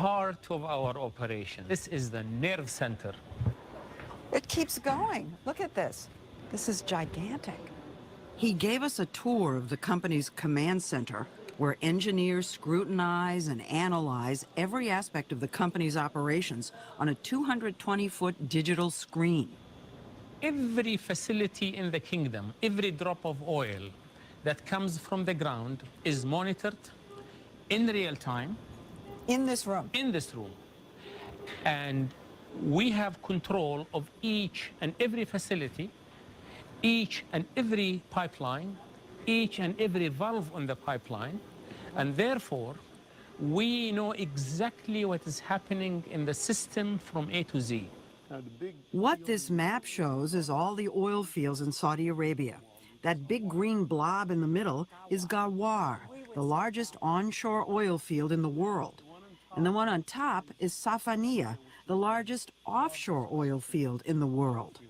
heart of our operation. This is the nerve center. It keeps going. Look at this. This is gigantic. He gave us a tour of the company's command center, where engineers scrutinize and analyze every aspect of the company's operations on a 220-foot digital screen. Every facility in the kingdom, every drop of oil that comes from the ground is monitored in real time. In this room? In this room. And we have control of each and every facility, each and every pipeline, each and every valve on the pipeline, and therefore we know exactly what is happening in the system from A to Z. What this map shows is all the oil fields in Saudi Arabia. That big green blob in the middle is Ghawar, the largest onshore oil field in the world. And the one on top is Safaniya, the largest offshore oil field in the world.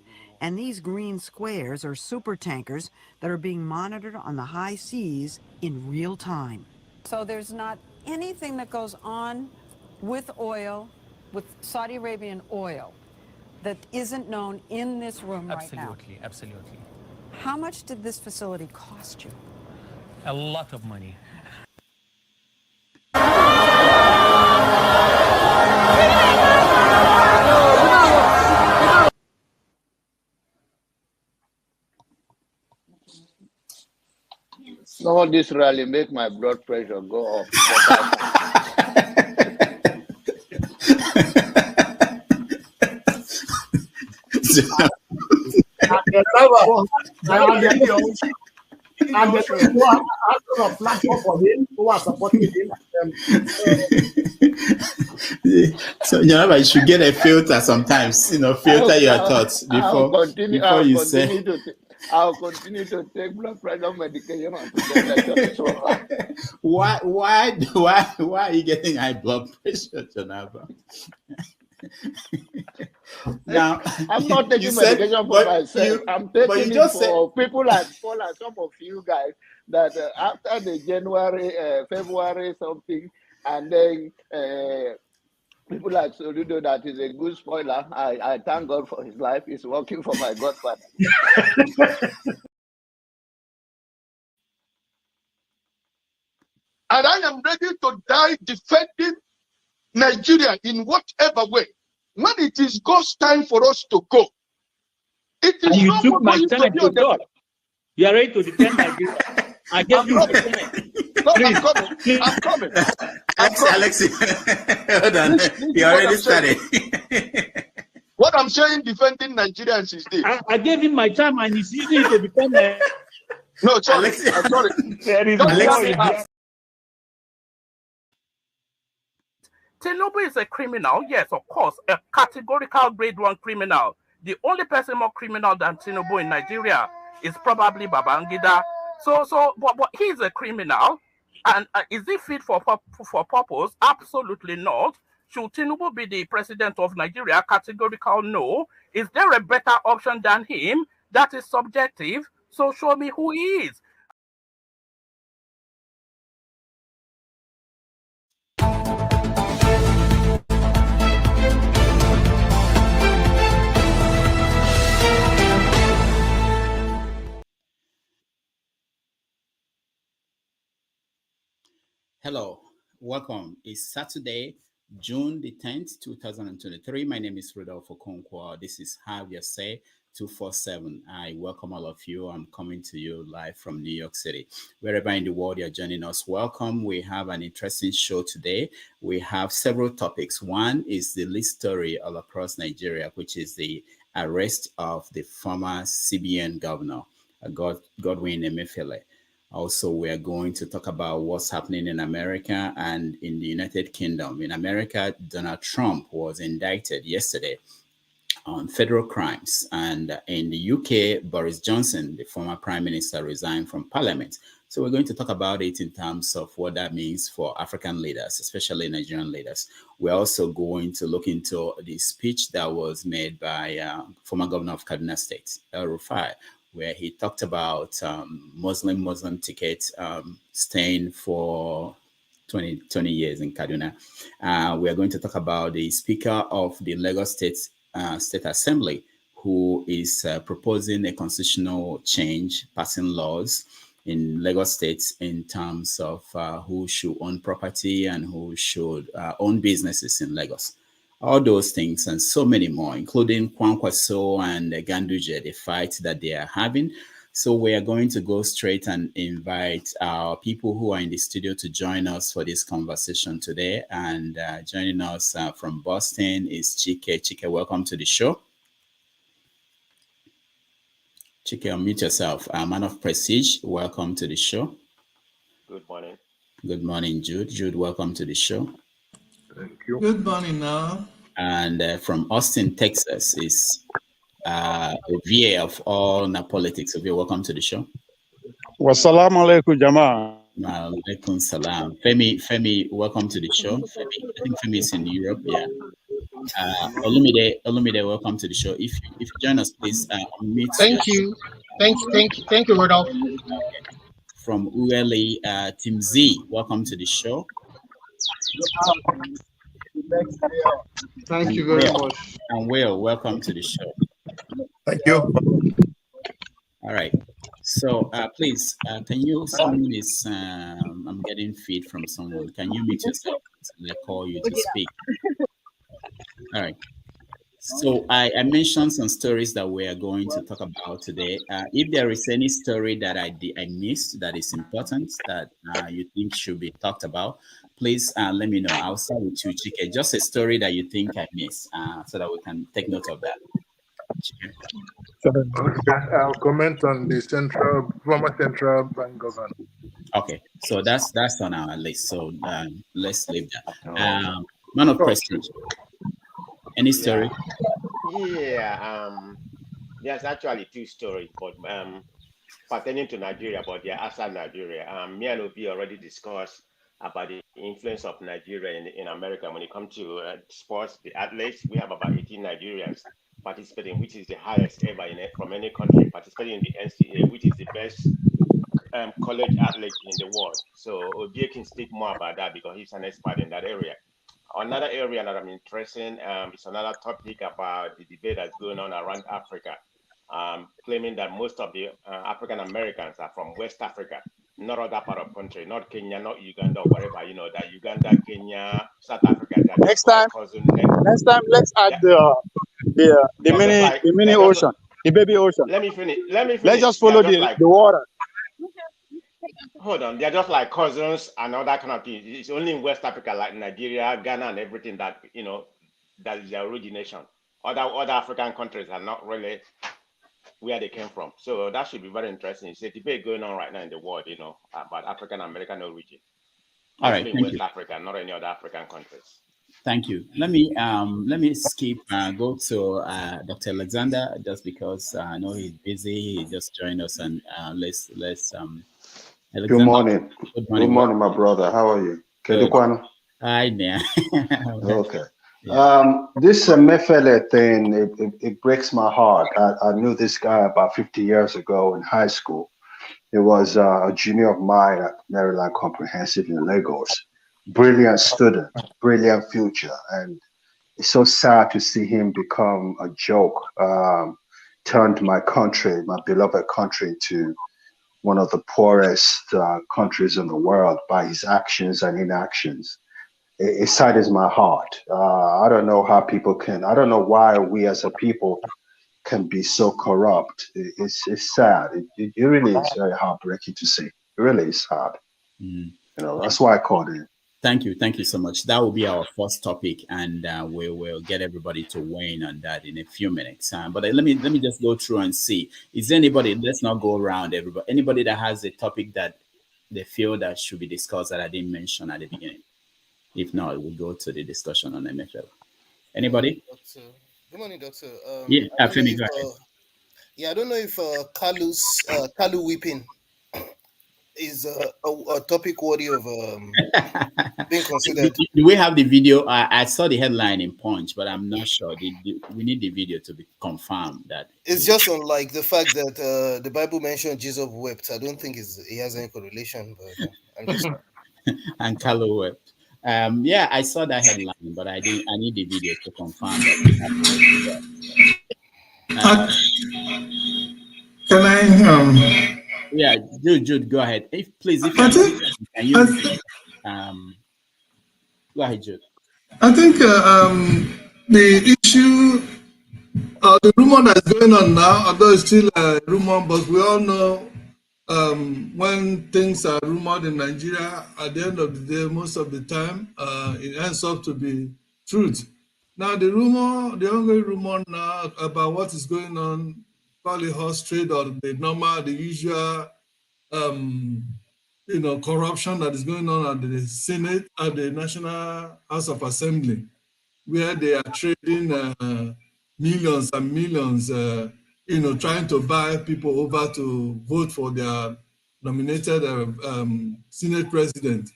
And these green squares are super tankers that are being monitored on the high seas in real time. So there's not anything that goes on with oil, with Saudi Arabian oil, that isn't known in this room right now. Absolutely, absolutely. How much did this facility cost you? A lot of money. No, this rally make my blood pressure go up. And the people who are a platform for him, who are supporting him. So, you should get a filter sometimes, filter your thoughts before you say. I'll continue to take blood pressure medication. Why are you getting high blood pressure, Jonaba? Now, I'm not taking medication for myself. I'm taking it for people like Paul and some of you guys that after the January, February something, and then people like Soludo, that is a good spoiler. I thank God for his life. He's working for my godfather. And I am ready to die defending Nigeria in whatever way. When it is God's time for us to go, it is. And you took my time to God. You are ready to defend Nigeria. I gave you my time. No, I'm coming. Alex, hold on. You already started. What I'm saying, defending Nigerians is this. I gave him my time, and he's using it to defend. No, sorry. I'm sorry. Tinubu is a criminal, yes, of course, a categorical grade 1 criminal. The only person more criminal than Tinubu in Nigeria is probably Babangida. But he's a criminal, and is he fit for purpose? Absolutely not. Should Tinubu be the president of Nigeria? Categorical no. Is there a better option than him? That is subjective. So show me who he is. Hello, welcome. It's Saturday, June the 10th, 2023. My name is Rodolfo Okonkwo. This is Have Your Say 247. I welcome all of you. I'm coming to you live from New York City. Wherever in the world you're joining us, welcome. We have an interesting show today. We have several topics. One is the lead story all across Nigeria, which is the arrest of the former CBN governor, Godwin Emefiele. Also, we are going to talk about what's happening in America and in the United Kingdom. In America, Donald Trump was indicted yesterday on federal crimes. And in the UK, Boris Johnson, the former prime minister, resigned from parliament. So we're going to talk about it in terms of what that means for African leaders, especially Nigerian leaders. We're also going to look into the speech that was made by former Governor of Kaduna State, Rufai, where he talked about Muslim tickets staying for 20 years in Kaduna. We are going to talk about the Speaker of the Lagos State Assembly, who is proposing a constitutional change, passing laws in Lagos State in terms of who should own property and who should own businesses in Lagos. All those things and so many more, including Kwankwaso and Ganduje, the fight that they are having. So we are going to go straight and invite our people who are in the studio to join us for this conversation today. And joining us from Boston is Chike. Chike, welcome to the show. Chike, unmute yourself. Man of Prestige, welcome to the show. Good morning. Good morning, Jude. Jude, welcome to the show. Thank you. Good morning now. And from Austin, Texas is VA of all politics. VA, welcome to the show. Wassalamu alaikum, Jama. Alaikum salam. Femi, welcome to the show. Femi, I think Femi is in Europe. Yeah. Olumide, welcome to the show. If you join us, please unmute. Thank you, Rodolph. Okay. From ULE, Team Z, welcome to the show. Thank you very much. And Will, welcome to the show. Thank you. All right. So please, can you, someone is, I'm getting feed from someone. Can you mute yourself? I call you to speak. All right. So I mentioned some stories that we are going to talk about today. If there is any story that I missed that is important that you think should be talked about, please let me know. I'll start with you, Chike. Just a story that you think I missed so that we can take note of that. Okay, I'll comment on the former central bank governor. Okay, so that's on our list. So let's leave that. Man of Prestige. Any story? Yeah. There's actually two stories, but pertaining to Nigeria, but they're outside Nigeria. Me and Obi already discussed about the influence of Nigeria in America when it comes to sports, the athletes. We have about 18 Nigerians participating, which is the highest ever from any country, participating in the NCAA, which is the best college athlete in the world. So Obi can speak more about that because he's an expert in that area. Another area that I'm interested in is another topic about the debate that's going on around Africa, claiming that most of the African Americans are from West Africa, not other part of country, not Kenya, not Uganda, or wherever, that Uganda, Kenya, South Africa. Next time, let's add the mini ocean, the baby ocean. Let me finish. Let's just follow the water. Hold on, they're just like cousins and all that kind of thing. It's only in West Africa, like Nigeria, Ghana, and everything that that is their origination. Other African countries are not really where they came from. So that should be very interesting. It's a debate going on right now in the world, about African American origin. All right, thank West you. Africa, not any other African countries. Thank you. Let me skip go to Dr. Alexander just because I know he's busy. He just joined us, and let's Good morning. Good morning, my brother. How are you? Hi there. Okay. This Emefile thing, it breaks my heart. I knew this guy about 50 years ago in high school. He was a junior of mine at Maryland Comprehensive in Lagos. Brilliant student, brilliant future. And it's so sad to see him become a joke, turned my country, my beloved country, to one of the poorest countries in the world by his actions and inactions. It saddens my heart. I don't know how people I don't know why we as a people can be so corrupt. It's sad. It really is very heartbreaking to see. It really is sad. That's why I called in. Thank you so much. That will be our first topic, and we will get everybody to weigh in on that in a few minutes. But let me just go through and see. Is there anybody? Let's not go around everybody. Anybody that has a topic that they feel that should be discussed that I didn't mention at the beginning? If not, we'll go to the discussion on MFL. Anybody? Good morning, Doctor. Yeah, Femi, go ahead. I don't know if Kalu weeping is a topic worthy of being considered. Do we have the video? I saw the headline in Punch, but I'm not sure. We need the video to be confirmed that it's just on like the fact that the Bible mentioned Jesus wept. I don't think it has any correlation, but I'm just and Kalu wept. Yeah, I saw that headline, but I need the video to confirm that. Can I? Yeah, Jude, go ahead. If you can you go ahead, Jude. I think the issue, the rumor that's going on now, although it's still a rumor, but we all know when things are rumored in Nigeria, at the end of the day, most of the time, it ends up to be truth. Now, the ongoing rumor now about what is going on, call it horse trade or the usual, corruption that is going on at the Senate, at the National House of Assembly, where they are trading millions and millions, trying to buy people over to vote for their nominated Senate president.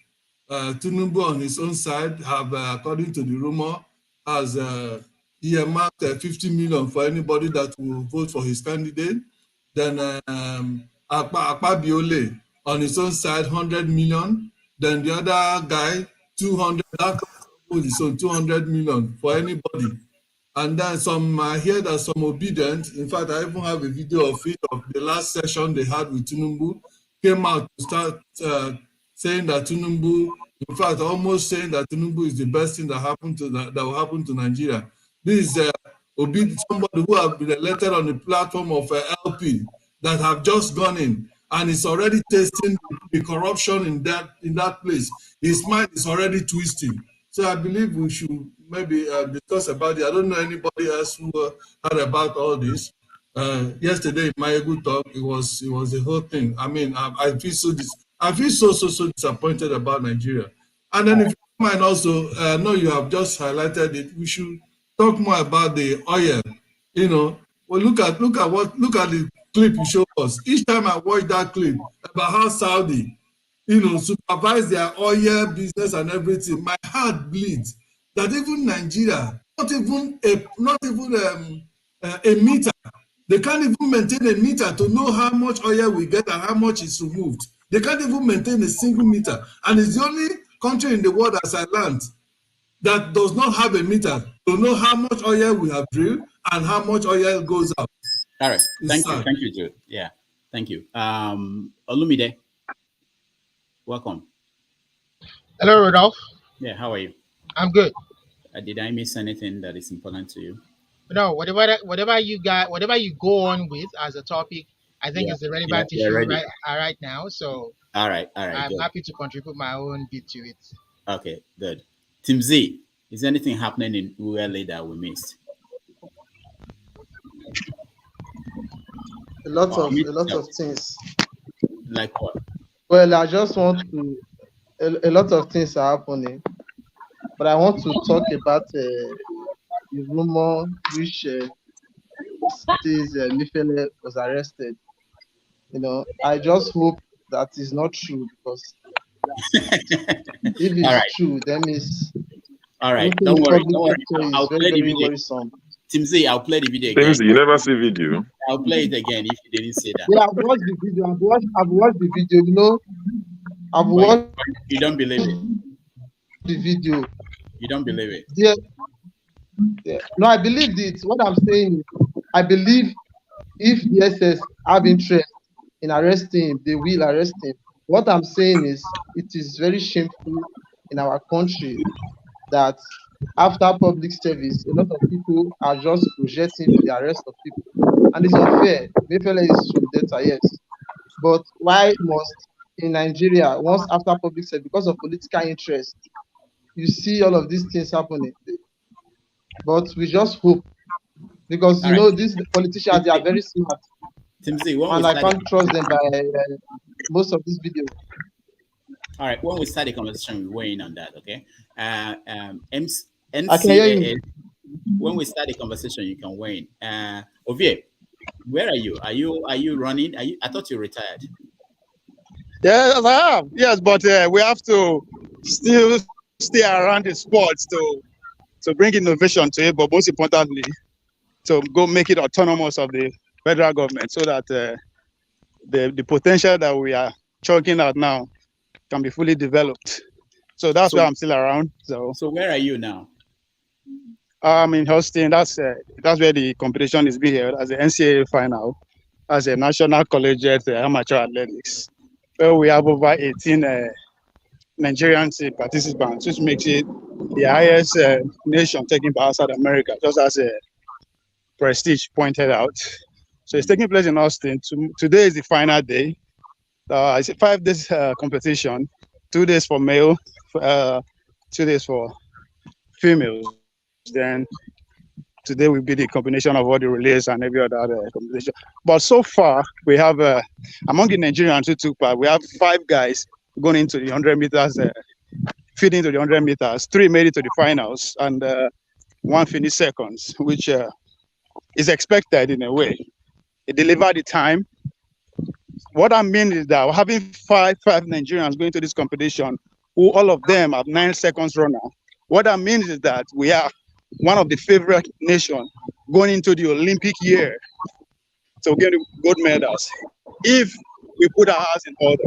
Tinubu on his own side have, according to the rumor, has earmarked 50 million for anybody that will vote for his candidate. Then Akpabiole on his own side, 100 million. Then the other guy, 200, so 200 million for anybody. And then some, I hear that some obedient, in fact, I even have a video of it, of the last session they had with Tinubu, came out to start saying that Tinubu, in fact, almost saying that Tinubu is the best thing that will happen to Nigeria. This is somebody who have been elected on the platform of LP that have just gone in and is already tasting the corruption in that place. His mind is already twisting. So I believe we should maybe discuss about it. I don't know anybody else who heard about all this. Yesterday, in my good talk, it was the whole thing. I mean, I feel so disappointed about Nigeria. And then if you mind also, I know you have just highlighted it. We should talk more about the oil. Well, look at the clip you showed us. Each time I watch that clip about how Saudi, supervise their oil business and everything, my heart bleeds. That even Nigeria, not even a meter. They can't even maintain a meter to know how much oil we get and how much is removed. They can't even maintain a single meter. And it's the only country in the world as I learned that does not have a meter to know how much oil we have drilled and how much oil goes out. All right. Thank you, Jude. Yeah. Thank you. Olumide, welcome. Hello, Rodolph. Yeah, how are you? I'm good. Did I miss anything that is important to you? No, whatever you go on with as a topic, I think is the relevant issue right now. So all right. I'm good. happy to contribute my own bit to it. Okay, good. Tim Z, is anything happening in ULA that we missed? A lot of things. Like what? Well, I just want to. A lot of things are happening, but I want to talk about the rumor which says Emefiele was arrested. I just hope that is not true, because if it's true, then it's all right. Don't worry. I'll play the video. Worrisome. Tim Z, I'll play the video again. Tim Z, you never see video. I'll play it again if you didn't say that. Yeah, I've watched the video. I've watched the video. I've watched. You don't believe it. The video. You don't believe it. Yeah. No, I believed it. What I'm saying is, I believe if DSS have interest in arresting him, they will arrest him. What I'm saying is, it is very shameful in our country that after public service, a lot of people are just projecting the arrest of people. And it's unfair. Emefiele is from Delta, yes. But why must in Nigeria, once after public service, because of political interest, you see all of these things happening? But we just hope, because these politicians, they are very smart. And I can't trust them by most of these videos. All right, when we start the conversation, we're weighing on that, okay? NCAA, when we start the conversation, you can weigh in. Ovie, where are you? Are you running? I thought you retired. Yes, I have. Yes, but we have to still stay around the sports to bring innovation to it, but most importantly, to go make it autonomous of the federal government, so that the potential that we are chalking out now can be fully developed. So that's why I'm still around. So where are you now? I'm in Houston. That's where the competition is being held as the NCAA final, as a national collegiate amateur athletics, where we have over 18 Nigerian participants, which makes it the highest nation taking part outside America, just as a prestige pointed out. So it's taking place in Austin. Today is the final day. It's a 5 days competition, 2 days for male, 2 days for females. Then today will be the combination of all the relays and every other competition. But so far, we have, among the Nigerians who took part, we have 5 guys going into the 100 meters, feeding to the 100 meters. 3 made it to the finals, and 1 finished seconds, which is expected in a way. It delivered the time. What I mean is that having five Nigerians going to this competition, who all of them have 9 seconds runner. What I mean is that we are one of the favorite nations going into the Olympic year to get gold medals. If we put our house in order,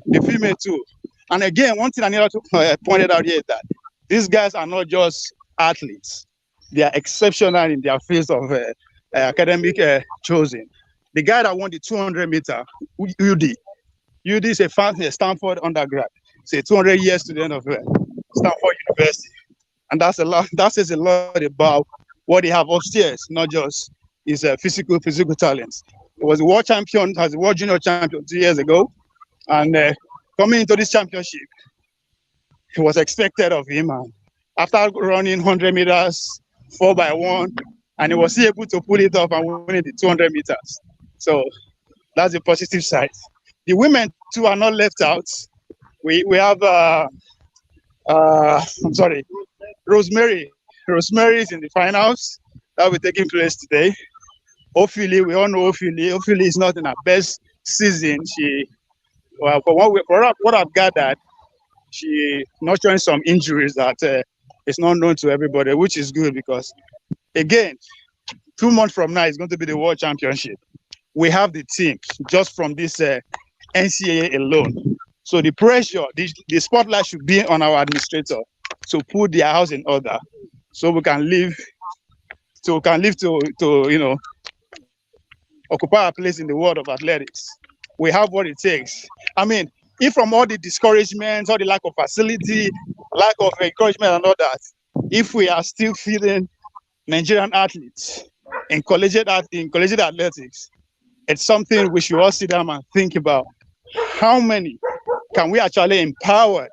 the female too. And again, one thing I need to point out here is that these guys are not just athletes; they are exceptional in their fields of academic choosing. The guy that won the 200 meter, UD is a Stanford undergrad. It's a 200-year student of Stanford University. And that's a lot. That says a lot about what they have upstairs, not just his physical talents. He was a world champion, as a world junior champion 2 years ago. And coming into this championship, it was expected of him. And after running 100 meters, 4x1, and he was able to pull it off and win the 200 meters. So that's the positive side. The women too are not left out. We have Rosemary. Rosemary is in the finals. That will be taking place today. Ophelia, we all know Ophelia. Ophelia is not in her best season. For what I've gathered, she not showing some injuries that is not known to everybody, which is good because, again, 2 months from now is going to be the World Championship. We have the team just from this NCAA alone. So the pressure, the spotlight should be on our administrator to put their house in order, so we can live to occupy a place in the world of athletics. We have what it takes. I mean, if from all the discouragements, all the lack of facility, lack of encouragement and all that, if we are still feeding Nigerian athletes in collegiate athletics, it's something we should all sit down and think about. How many can we actually empower?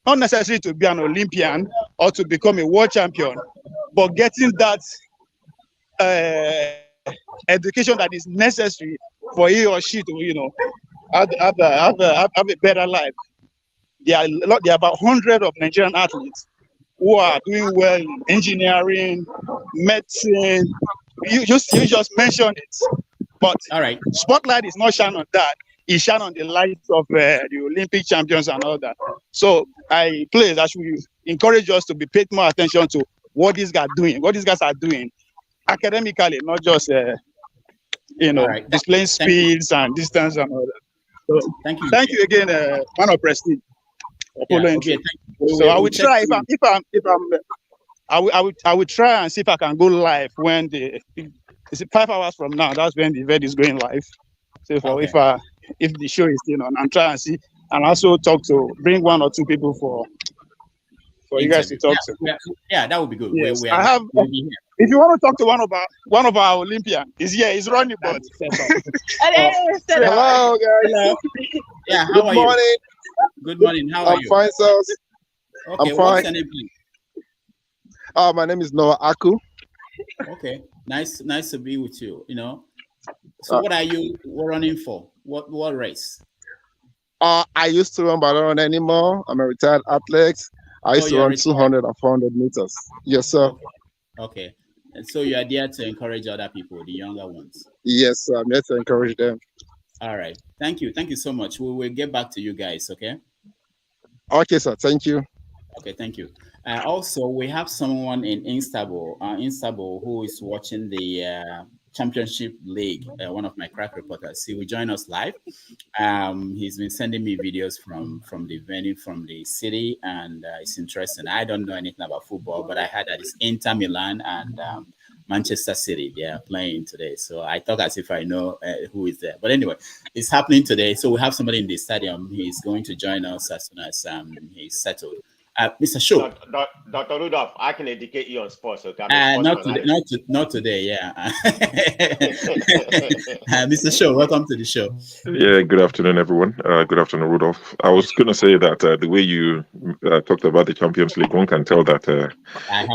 Not necessarily to be an Olympian or to become a world champion, but getting that education that is necessary for he or she to, have a better life. There are about 100 of Nigerian athletes who are doing well in engineering, medicine. You just mentioned it, but all right, spotlight is not shine on that. It shine on the lights of the Olympic champions and all that. So I should encourage us to be paid more attention to what these guys are doing academically, not just right, displaying speeds and distance and all that. So thank you again, man of prestige. So I will try I will try and see if I can go live when it's 5 hours from now. That's when the event is going live. So if the show is still on, and try and see, and also bring 1 or 2 people for you guys to talk to. Yeah, that would be good. Yes. If you want to talk to one of our Olympians, he's running, but hello guys. Hello. Yeah, how are you? Good morning. How are you? I'm fine, sir. Okay, I'm fine. What's your name, please? My name is Noah Aku. Okay, nice to be with you. So what are you running for? What race? I used to run, but I don't run anymore. I'm a retired athlete. I used to run 200 and 400 meters. Yes, sir. Okay. And so you are there to encourage other people, the younger ones. Yes, sir. I'm here to encourage them. All right. Thank you. Thank you so much. We will get back to you guys, okay? Okay, sir. Thank you. Okay, thank you. Also, we have someone in Istanbul who is watching the Championship League, one of my crack reporters. He will join us live. He's been sending me videos from the venue, from the city, and it's interesting. I don't know anything about football, but I heard that it's Inter Milan and Manchester City. They are playing today. So I talk as if I know who is there. But anyway, it's happening today. So we have somebody in the stadium. He's going to join us as soon as he's settled. Mr. Show. Dr. Rudolph, I can educate you on sports. Okay? Not today, yeah. Mr. Show, welcome to the show. Yeah, good afternoon, everyone. Good afternoon, Rudolph. I was going to say that the way you talked about the Champions League, one can tell that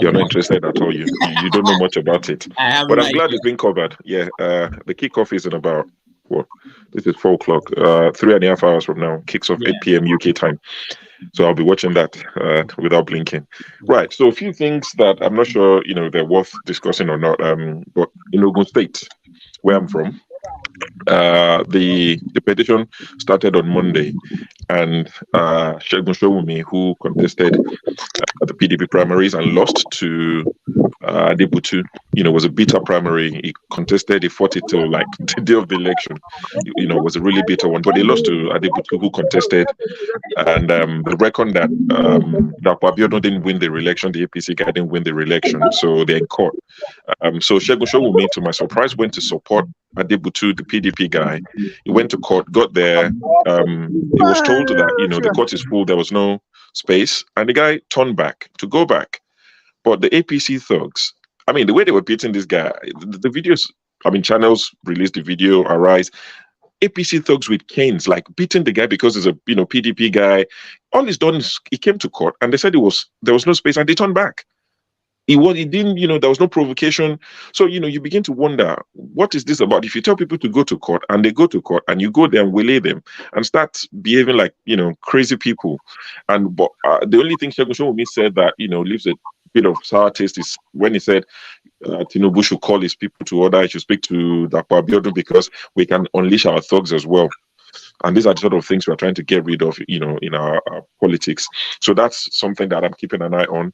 you're not interested at all. You don't know much about it. But I'm glad it's been covered. Yeah, the kickoff is in about, this is 4 o'clock, 3.5 hours from now. Kicks off 8 p.m. UK time. So I'll be watching that without blinking. Right. So a few things that I'm not sure, they're worth discussing or not. But in Enugu State, where I'm from, the petition started on Monday, and Segun Showumi, who contested the PDP primaries and lost to Adebutu, was a bitter primary. He contested, he fought it till like the day of the election. It was a really bitter one, but he lost to Adebutu, who contested, and the reckon that Abiodun didn't win the election, the APC guy didn't win the election, so they're in court. So Segun Showumi, to my surprise, went to support Adebutu, the PDP guy. He went to court, got there. He was told that the court is full, there was no space, and the guy turned back to go back. But the APC thugs, the way they were beating this guy, the videos, channels released the video, Arise. APC thugs with canes, like beating the guy because he's a PDP guy. All he's done is he came to court and they said there was no space, and they turned back. He didn't, there was no provocation. So, you begin to wonder, what is this about? If you tell people to go to court and they go to court and you go there and waylay them and start behaving like, crazy people. But the only thing Segun Showumi said that, leaves a bit of sour taste is when he said Tinubu should call his people to order, he should speak to Dapo Abiodun because we can unleash our thugs as well. And these are the sort of things we're trying to get rid of, in our politics. So that's something that I'm keeping an eye on.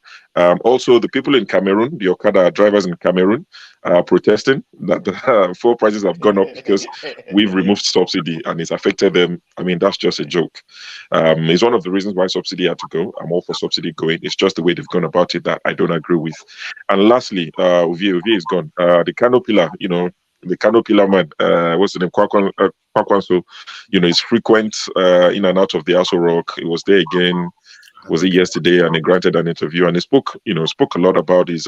Also, the people in Cameroon, the Okada drivers in Cameroon, are protesting that the fuel prices have gone up because we've removed subsidy and it's affected them. That's just a joke. It's one of the reasons why subsidy had to go. I'm all for subsidy going. It's just the way they've gone about it that I don't agree with. And lastly, Ovie is gone. The Kano pillar, the Kano pillar man, what's the name? Kwakwanso, is frequent in and out of the Aso Rock. He was there again, was it yesterday, and he granted an interview, and he spoke a lot about his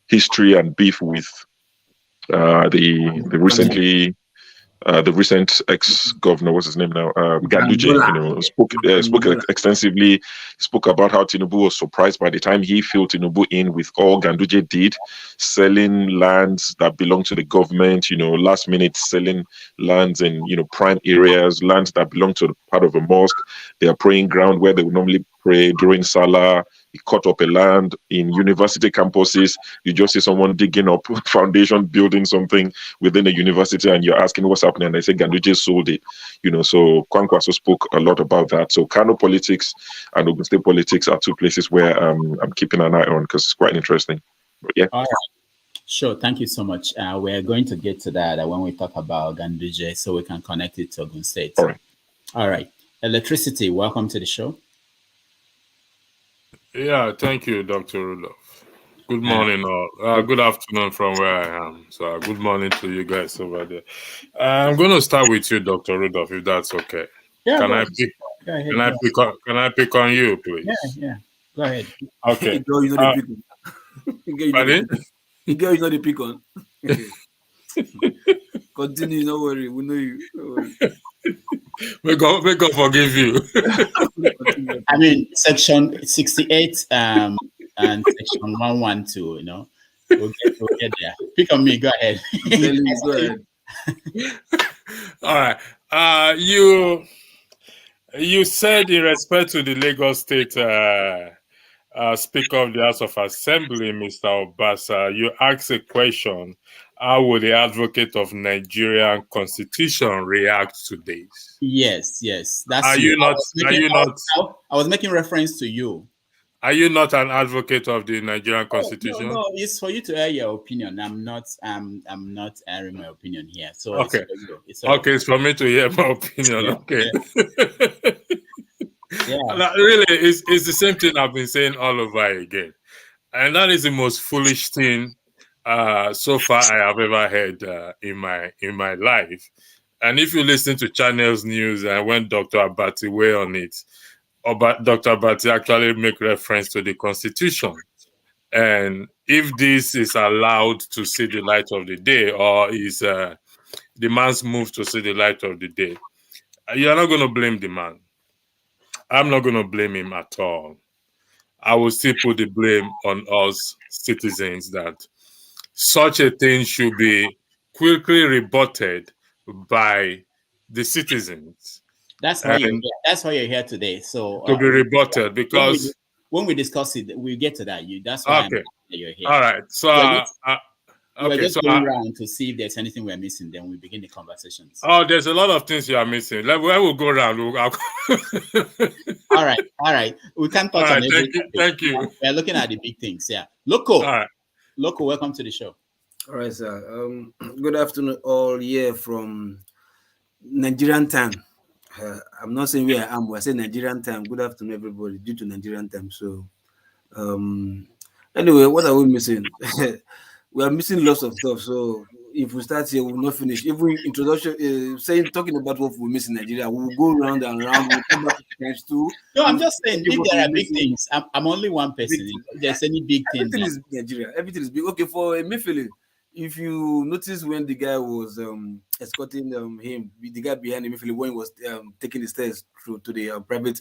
history and beef with the recent ex-governor, what's his name now? Ganduje, spoke extensively, spoke about how Tinubu was surprised by the time he filled Tinubu in with all Ganduje did, selling lands that belong to the government, last minute selling lands in, prime areas, lands that belong to the part of a mosque, their praying ground where they would normally pray during Salah. He cut up a land in university campuses. You just see someone digging up foundation, building something within a university, and you're asking what's happening. And they say Ganduje sold it. So Kwankwaso spoke a lot about that. So Kano politics and Ogun State politics are two places where I'm keeping an eye on because it's quite interesting. But yeah. All right. Sure. Thank you so much. We're going to get to that when we talk about Ganduje, so we can connect it to Ogun State. All right. Electricity, welcome to the show. Yeah, thank you, Dr. Rudolph. Good morning, all. Good afternoon from where I am. So good morning to you guys over there. I'm going to start with you, Dr. Rudolph, if that's okay. Yeah, Can I pick on you, please? Yeah. Go ahead. Okay. Pardon? You girl, you know the pick on. Continue, no worry. We know you. No worry. We're going to forgive you. Section 68 and section 112, we'll get there. Pick on me, go ahead. Go ahead. All right. You said in respect to the Lagos State Speaker of the House of Assembly, Mr. Obasa, you asked a question: how will the advocate of Nigerian Constitution react to this? Yes. That's Are you not? I was making reference to you. Are you not an advocate of the Nigerian Constitution? No, it's for you to air your opinion. I'm not airing my opinion here. So okay, it's for me to hear my opinion. Yeah. Okay. Yeah. Really, it's the same thing I've been saying all over again, and that is the most foolish thing so far I have ever heard in my life. And if you listen to Channel's news and when Dr. Abati weighed on it, Dr. Abati actually make reference to the Constitution. And if this is allowed to see the light of the day, or is the man's move to see the light of the day, you're not going to blame the man. I'm not going to blame him at all. I will still put the blame on us citizens that such a thing should be quickly rebutted by the citizens. That's why you're here today. So to be rebutted, because when we discuss it, we get to that. That's why you're here. All right. So we're just going around to see if there's anything we're missing. Then we begin the conversations. Oh, there's a lot of things you are missing. We'll go around. All right. We can't touch on everything. Thank you. We're looking at the big things. Yeah. Local. All right. Local, welcome to the show. All right, sir. Good afternoon, all here from Nigerian Time. I'm not saying where I am. I say Nigerian Time. Good afternoon, everybody, due to Nigerian Time. So, anyway, what are we missing? We are missing lots of stuff. So, if we start here, we will not finish. If we introduction, talking about what we miss in Nigeria, we will go round and round. We'll come back to times two. No, I'm just saying, if there are big things, I'm only one person. If there's any big thing, everything is Nigeria. Everything is big. Okay, for Emefile, if you notice when the guy was escorting him, the guy behind Emefile, when he was taking the stairs through to the private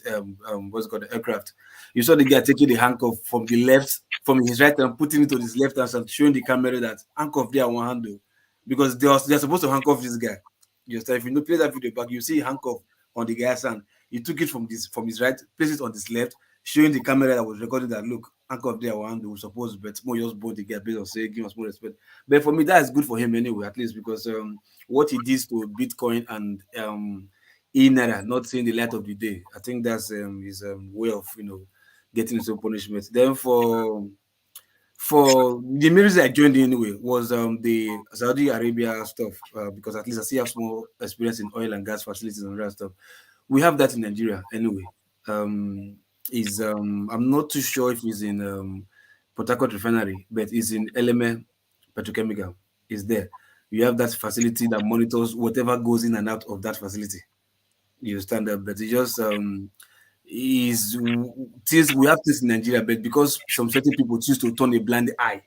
what's it called, the aircraft, you saw the guy taking the handcuff from the left, from his right hand, putting it on his left hand, and showing the camera that handcuff there on one hand, because they're supposed to handcuff this guy. You understand? If you play that video back, you see handcuff on the guy's hand. He took it from his right, placed it on his left, showing the camera that was recording that, look, handcuff there one hand, we suppose, but more just both the guy based on saying give us more respect. But for me, that is good for him anyway, at least, because what he did to Bitcoin and e-naira not seeing the light of the day, I think that's his way of getting some punishment. Then for the memories I joined in anyway was the Saudi Arabia stuff, because at least I still have small experience in oil and gas facilities and that stuff. We have that in Nigeria anyway. I'm not too sure if it's in Port Harcourt refinery, but it's in Eleme Petrochemical. It's there. You have that facility that monitors whatever goes in and out of that facility. You understand that? But it just we have this in Nigeria, but because some certain people choose to turn a blind eye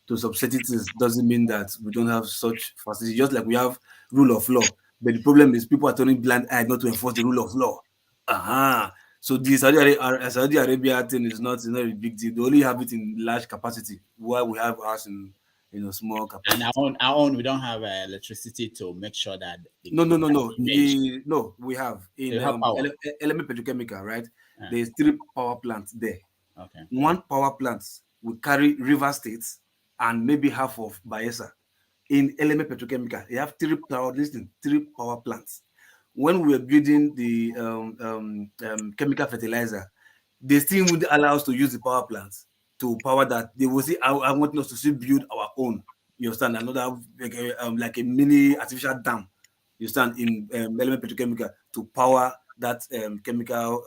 to some certain things, doesn't mean that we don't have such facilities. Just like we have rule of law, but the problem is people are turning blind eye not to enforce the rule of law. So the Saudi Arabia thing is not a big deal. They only have it in large capacity, while we have ours in small capacity. And our own, we don't have electricity to make sure that. No. We have in Element Petrochemical, right? Yeah. There's 3 power plants there. Okay. 1 power plant will carry River State and maybe half of Bayelsa. In Element Petrochemical, they have 3 power plants. When we were building the chemical fertilizer, they still would allow us to use the power plants to power that. They will say, I want us to still build our own. You understand? Another like a mini artificial dam. You understand? In Element Petrochemical to power that chemical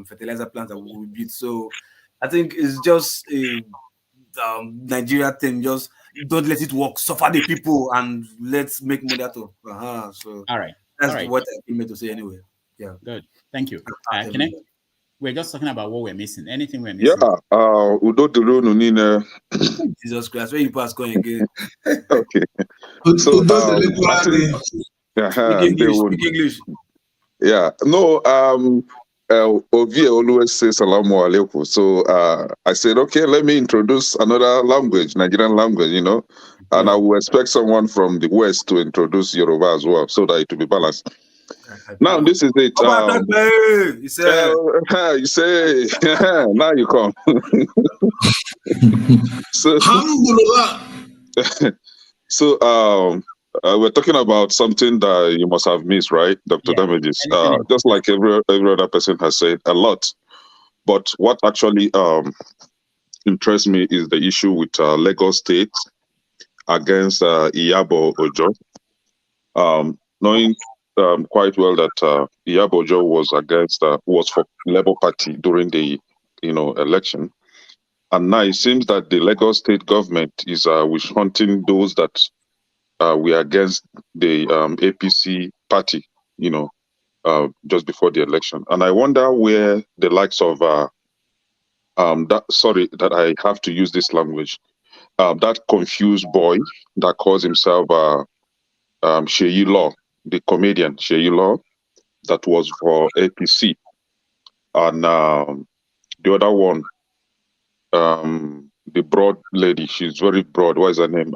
fertilizer plant that we build. So I think it's just a Nigeria thing. Just don't let it work. Suffer the people and let's make money out of. So all right. That's what I came to say anyway. Yeah. Good. Thank you. We're just talking about what we're missing. Anything we're missing? Yeah. Udo Duro Nunina. Jesus Christ, where you pass going again? Okay. So speak English. Yeah. No. Ovie always says Salamu Alaikum. So I said, okay, let me introduce another language, Nigerian language, and I will expect someone from the West to introduce Yoruba as well, so that it will be balanced. Now, this is it. You say, now you come. So we're talking about something that you must have missed, right, Dr. Damages? Just like every other person has said, a lot. But what actually interests me is the issue with Lagos State against Iyabo Ojo. Knowing quite well that Iyabo Ojo was for Labour Party during the election, and now it seems that the Lagos State government is witch hunting those that were against the APC party, just before the election. And I wonder where the likes of that I have to use this language, that confused boy that calls himself Sheyi Law, the comedian Sheyi Law, that was for APC, and the other one, the broad lady, she's very broad. What is her name?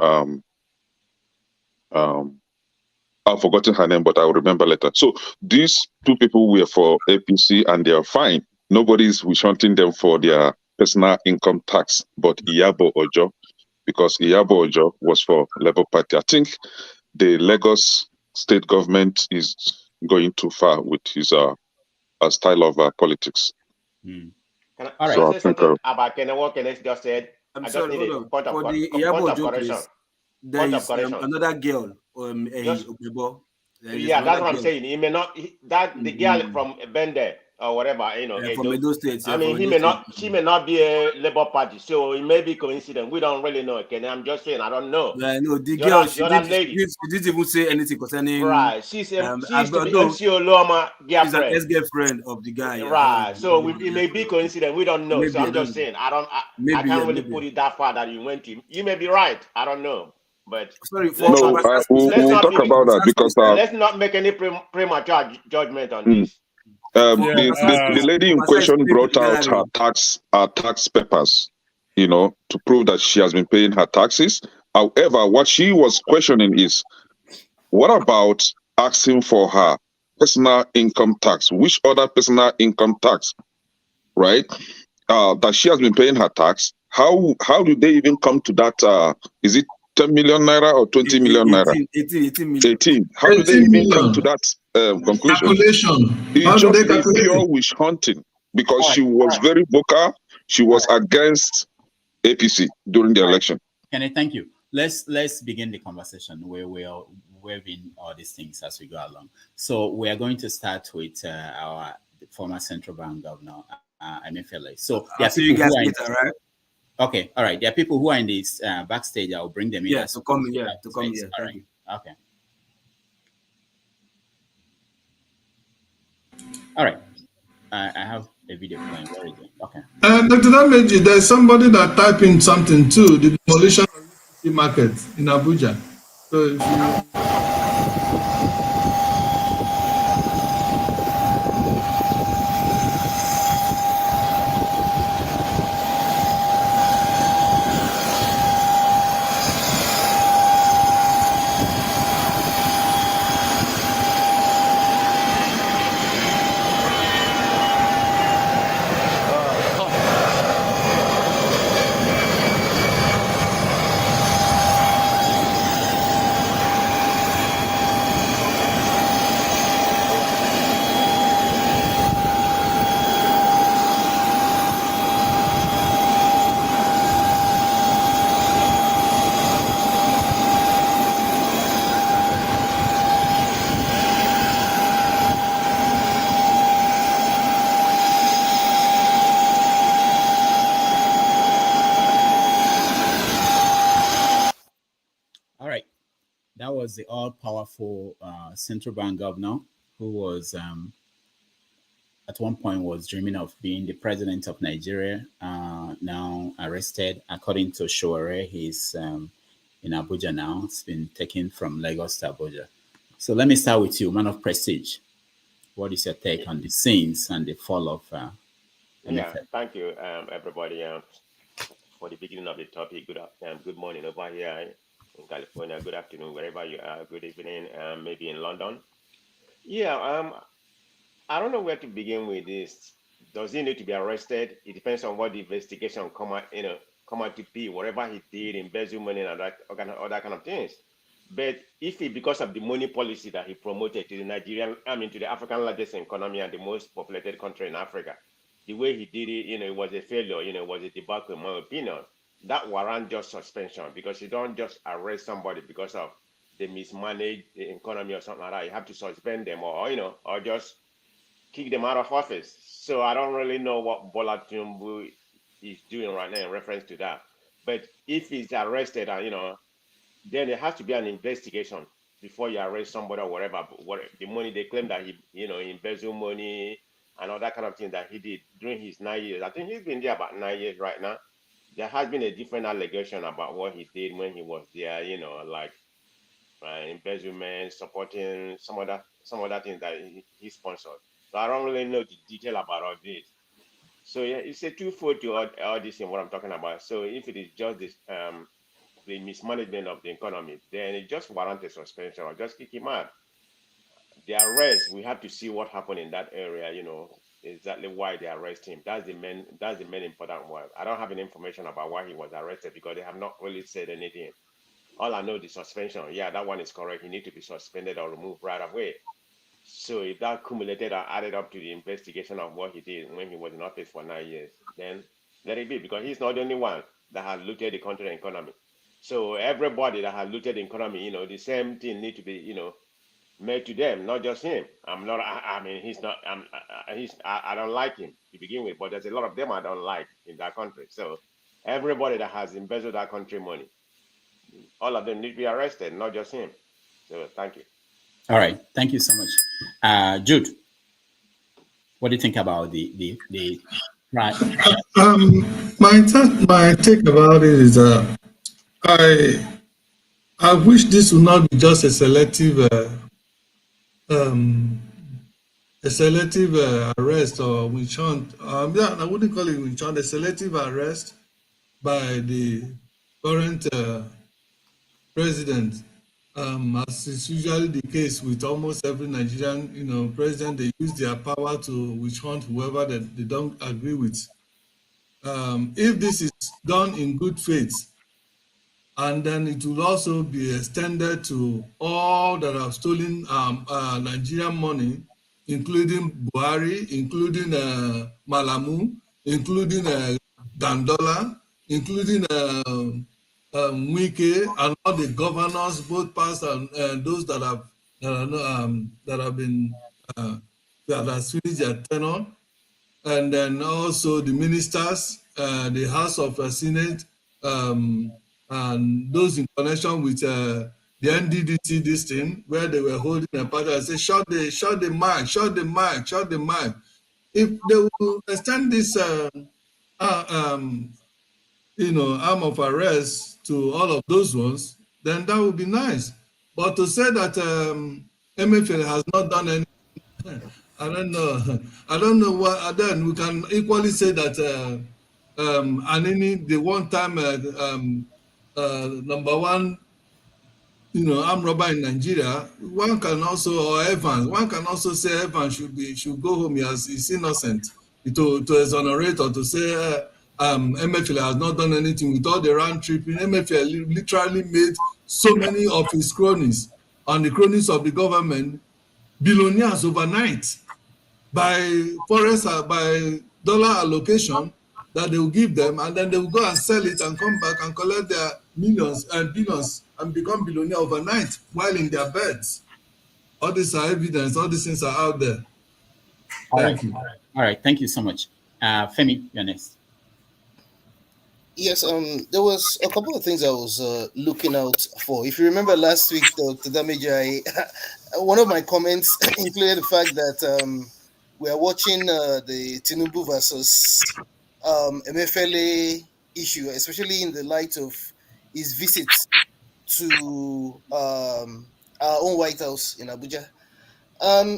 I've forgotten her name, but I'll remember later. So these two people were for APC and they are fine. Nobody's wishing them for their personal income tax, but Iyabo Ojo, because Iyabo Ojo was for Labour Party. I think the Lagos state government is going too far with his style of politics. Can I say something about what Kenneth just said? I'm sorry, hold on. For the Iyabo Ojo case, there is another girl, yeah, that's what I'm saying. He may not the girl from Bende or whatever, from Edo State. I mean, she may not be a Labour Party, so it may be coincidence. We don't really know. Okay, I'm just saying, I don't know. No, the girl, she didn't even say anything concerning. Right, she's MC Oloma girlfriend. She's an ex-girlfriend of the guy. Right, so it may be coincidence. We don't know. Maybe, so I'm just saying, I can't really put it that far that you went to. You may be right. I don't know. But sorry, we'll talk about that because let's not make any premature judgment on this. The lady in question brought out her tax papers, to prove that she has been paying her taxes. However, what she was questioning is, what about asking for her personal income tax? Which other personal income tax, right? That she has been paying her tax. How do they even come to that? Is it 10 million naira or 20 million naira? 18. How do they even come to that conclusion? It's just pure witch hunting because she was very vocal. She was against APC during the election. Can I thank you? Let's begin the conversation where we're weaving all these things as we go along. So we are going to start with our former central bank governor, Emefile. So you guys later, right? Okay, all right. There are people who are in this backstage. I'll bring them in. Yeah, to come here. All right. Okay. All right. I have a video playing. Where is it? Okay. Dr. Dameji, there's somebody that typed in something too. The demolition of the market in Abuja. So if you... Was the all-powerful central bank governor who was at one point was dreaming of being the president of Nigeria, now arrested. According to Shore, he's in Abuja now. It's been taken from Lagos to Abuja. So let me start with you, man of prestige. What is your take on the scenes and the fall of thank you, everybody, for the beginning of the topic. Good morning over here in California, good afternoon, wherever you are, good evening, maybe in London. Yeah, I don't know where to begin with this. Does he need to be arrested? It depends on what the investigation come out to be, whatever he did, embezzle money and other kind of things. But if it, because of the money policy that he promoted to the to the African largest economy and the most populated country in Africa, the way he did it, it was a failure, it was a debacle, in my opinion. That warrant just suspension, because you don't just arrest somebody because of they mismanage the economy or something like that. You have to suspend them or just kick them out of office. So I don't really know what Bola Tinubu is doing right now in reference to that. But if he's arrested and, then there has to be an investigation before you arrest somebody or whatever. The money they claim that he, embezzled money and all that kind of thing that he did during his 9 years. I think he's been there about 9 years right now. There has been a different allegation about what he did when he was there, like embezzlement, supporting some other things that he sponsored. So I don't really know the detail about all this. So yeah, it's a twofold to all this and what I'm talking about. So if it is just this the mismanagement of the economy, then it just warrants a suspension or just kick him out. The arrest, we have to see what happened in that area, exactly why they arrest him. That's the main important one. I don't have any information about why he was arrested because they have not really said anything. All I know is the suspension. Yeah, that one is correct. He needs to be suspended or removed right away. So if that accumulated or added up to the investigation of what he did when he was in office for 9 years, then let it be, because he's not the only one that has looted the country and economy. So everybody that has looted the economy, the same thing need to be, made to them, not just him. I don't like him to begin with, but there's a lot of them I don't like in that country. So everybody that has embezzled that country money, all of them need to be arrested, not just him. So thank you. All right, thank you so much. Jude, what do you think about the right? My take about it is I wish this would not be just a selective arrest or witch hunt. Yeah, I wouldn't call it witch hunt. A selective arrest by the current president. As is usually the case with almost every Nigerian, president, they use their power to witch hunt whoever that they don't agree with. If this is done in good faith, and then it will also be extended to all that have stolen Nigerian money, including Buhari, including Mallam, including Dandola, including Wike, and all the governors, both past and those that have been that has finished their tenure, and then also the ministers, the House of Senate, and those in connection with the NDDC, this thing, where they were holding a party and say, shut the mic. If they will extend this, arm of arrest to all of those ones, then that would be nice. But to say that Emefile has not done anything, I don't know what. Then we can equally say that Anini, the one-time number one, armed robber in Nigeria. One can also, or Evans, one can also say Evans should go home as he's innocent. To exonerate or to say Emefile has not done anything with all the round tripping. Emefile literally made so many of his cronies and the cronies of the government billionaires overnight by dollar allocation that they will give them, and then they will go and sell it and come back and collect their millions and billions and become billionaire overnight while in their beds. All these are evidence. All these things are out there. Thank you. All right. Thank you so much. Femi, you're next. Yes, there was a couple of things I was looking out for. If you remember last week, Dr. Damage, one of my comments included the fact that we are watching the Tinubu versus Emefile issue, especially in the light of his visits to our own White House in Abuja.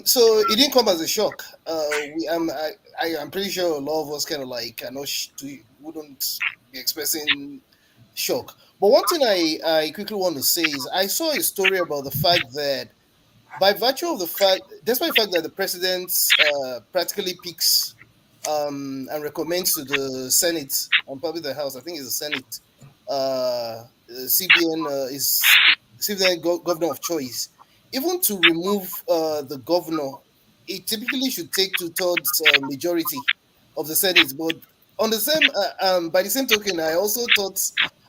So it didn't come as a shock. I'm pretty sure a lot of us kind of like wouldn't be expressing shock. But one thing I quickly want to say is I saw a story about the fact that by virtue of the fact, despite the fact that the president practically picks and recommends to the Senate and probably the House, I think it's the Senate, CBN is CBN governor of choice. Even to remove the governor, it typically should take 2/3 majority of the Senate. But on the same, by the same token, I also thought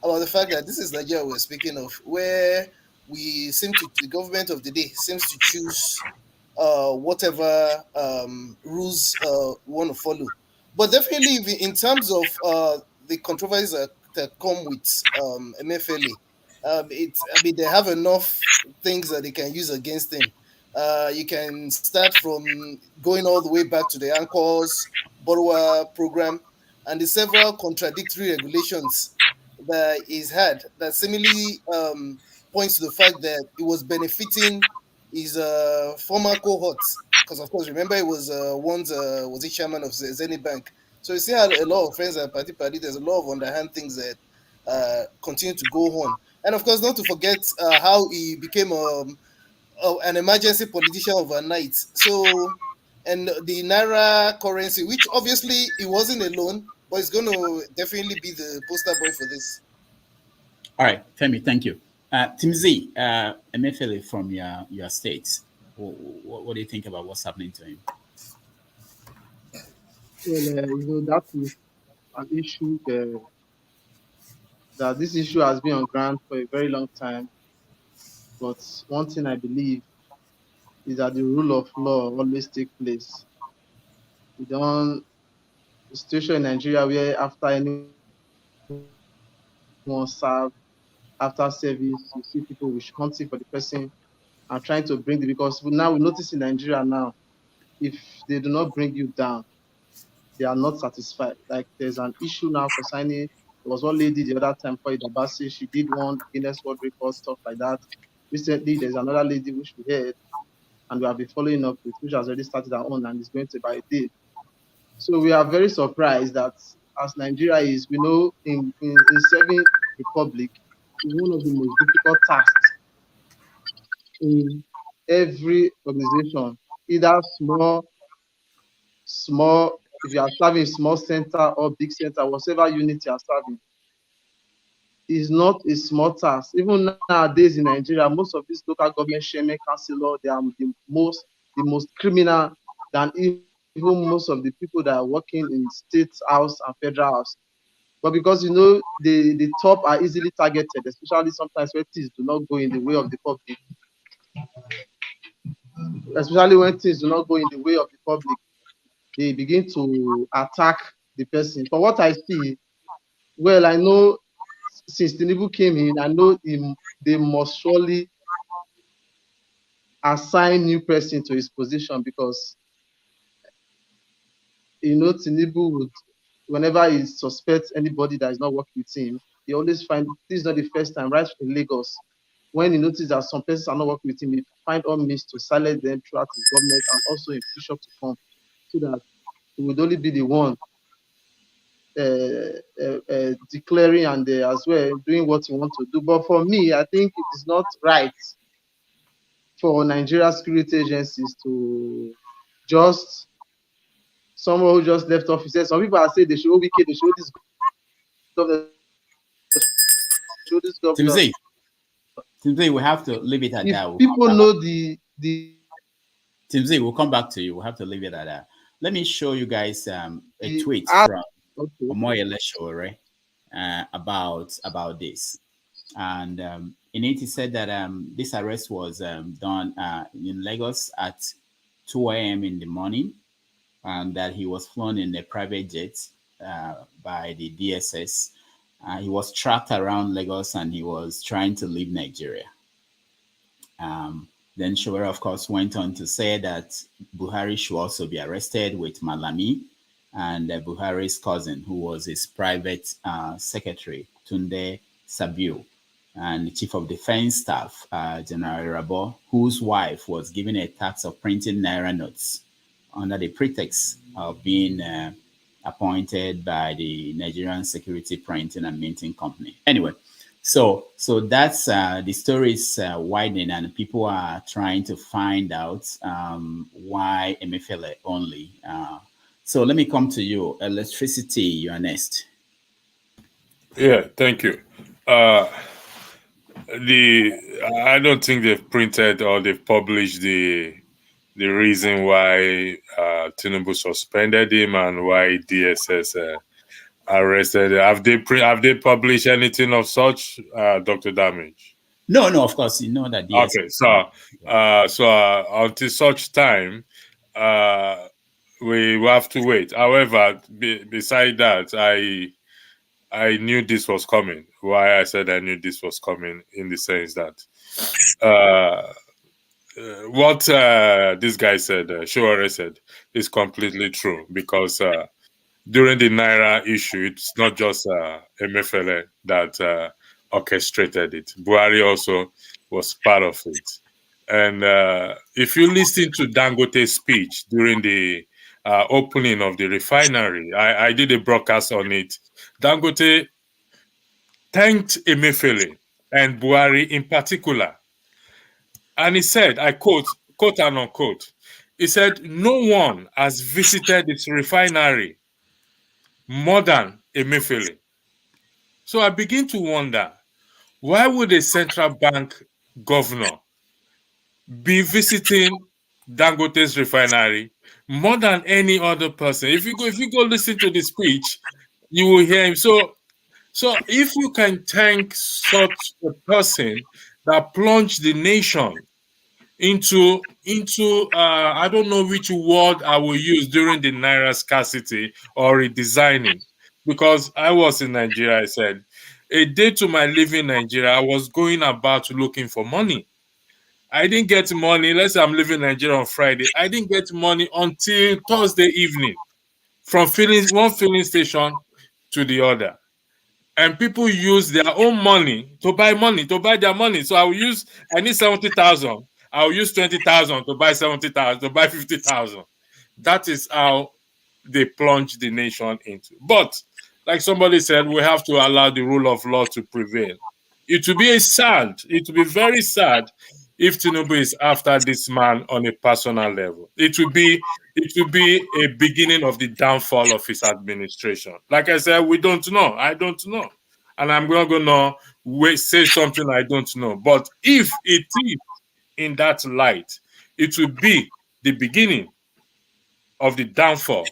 about the fact that this is Nigeria we're speaking of, where the government of the day seems to choose whatever rules we want to follow. But definitely, in terms of the controversies that come with Emefiele, they have enough things that they can use against him. You can start from going all the way back to the Anchors borrower program and the several contradictory regulations that he's had that seemingly points to the fact that it was benefiting his former cohorts. Because of course, remember he was once was he chairman of Zenith Bank. So you see how a lot of friends and party. There's a lot of underhand things that continue to go on, and of course, not to forget how he became an emergency politician overnight. So, and the Naira currency, which obviously he wasn't alone, but it's going to definitely be the poster boy for this. All right, Femi, thank you. Timzi, Emefile from your state, what do you think about what's happening to him? Well, that is an issue that this issue has been on ground for a very long time. But one thing I believe is that the rule of law always takes place. The situation in Nigeria where after anyone served, after service, you see people with hunting for the person and trying to bring because now we notice in Nigeria now, if they do not bring you down, they are not satisfied. Like there's an issue now concerning, there was one lady the other time called Obasa, she did one Guinness World Record, stuff like that. Recently, there's another lady which we heard and we have been following up with, which has already started her own and is going to buy a deal. So we are very surprised that as Nigeria is, we know in serving republic is one of the most difficult tasks in every organization, either small, if you are serving small center or big center, whatever unit you are serving, is not a small task. Even nowadays in Nigeria, most of these local government chairman, councillor, they are the most criminal than even most of the people that are working in state house and federal house. But because the top are easily targeted, especially sometimes when things do not go in the way of the public. Especially when things do not go in the way of the public, they begin to attack the person. But what I see, well, I know since Tinubu came in, I know they must surely assign new person to his position because Tinubu would, whenever he suspects anybody that is not working with him, he always find this is not the first time, right in Lagos. When he notices that some persons are not working with him, he find all means to silence them throughout his government and also in future to come, so that he would only be the one declaring and as well doing what he wants to do. But for me, I think it is not right for Nigeria security agencies to just someone who just left office. Some people are saying they show wicked, they show this government, show this government. Timzi, we have to leave it at that. People know the Timzi, we'll come back to you. We'll have to leave it at that. Let me show you guys a tweet from Omoyele Shore about this. And in it, he said that this arrest was done in Lagos at 2 a.m. in the morning, and that he was flown in a private jet by the DSS. He was tracked around Lagos and he was trying to leave Nigeria. Then Showera, of course, went on to say that Buhari should also be arrested with Mallam and Buhari's cousin, who was his private secretary, Tunde Sabiu, and the Chief of Defense Staff, General Rabo, whose wife was given a task of printing Naira notes under the pretext of being appointed by the Nigerian Security Printing and Minting Company. Anyway, so that's the story is widening, and people are trying to find out why Emefile only. So let me come to you. Electricity, you are next. Yeah, thank you. I don't think they've printed or they've published the the reason why Tinubu suspended him and why DSS arrested. Have they published anything of such, Dr. Damage? No, of course, you know that. Okay, so until such time, we will have to wait. However, beside that, I knew this was coming. Why I said I knew this was coming, in the sense that what this guy said, Showore said, is completely true, because during the Naira issue, it's not just Emefile that orchestrated it. Buhari also was part of it. And if you listen to Dangote's speech during the opening of the refinery, I did a broadcast on it. Dangote thanked Emefile and Buhari in particular. And he said, I quote and unquote, he said, no one has visited this refinery more than Emefile. So I begin to wonder, why would a central bank governor be visiting Dangote's refinery more than any other person? If you go listen to the speech, you will hear him. So if you can thank such a person that plunged the nation into I don't know which word I will use during the Naira scarcity or redesigning, because I was in Nigeria. I said, a day to my living in Nigeria, I was going about looking for money. I didn't get money. Let's say I'm leaving Nigeria on Friday. I didn't get money until Thursday evening, from one filling station to the other. And people use their own money to buy their money. So I need 70,000. I'll use 20,000 to buy 70,000, to buy 50,000. That is how they plunge the nation into. But like somebody said, we have to allow the rule of law to prevail. It will be very sad if Tinubu is after this man on a personal level. It will be a beginning of the downfall of his administration. Like I said, we don't know. I don't know. And I'm not going to say something I don't know. But if it is in that light, it will be the beginning of the downfall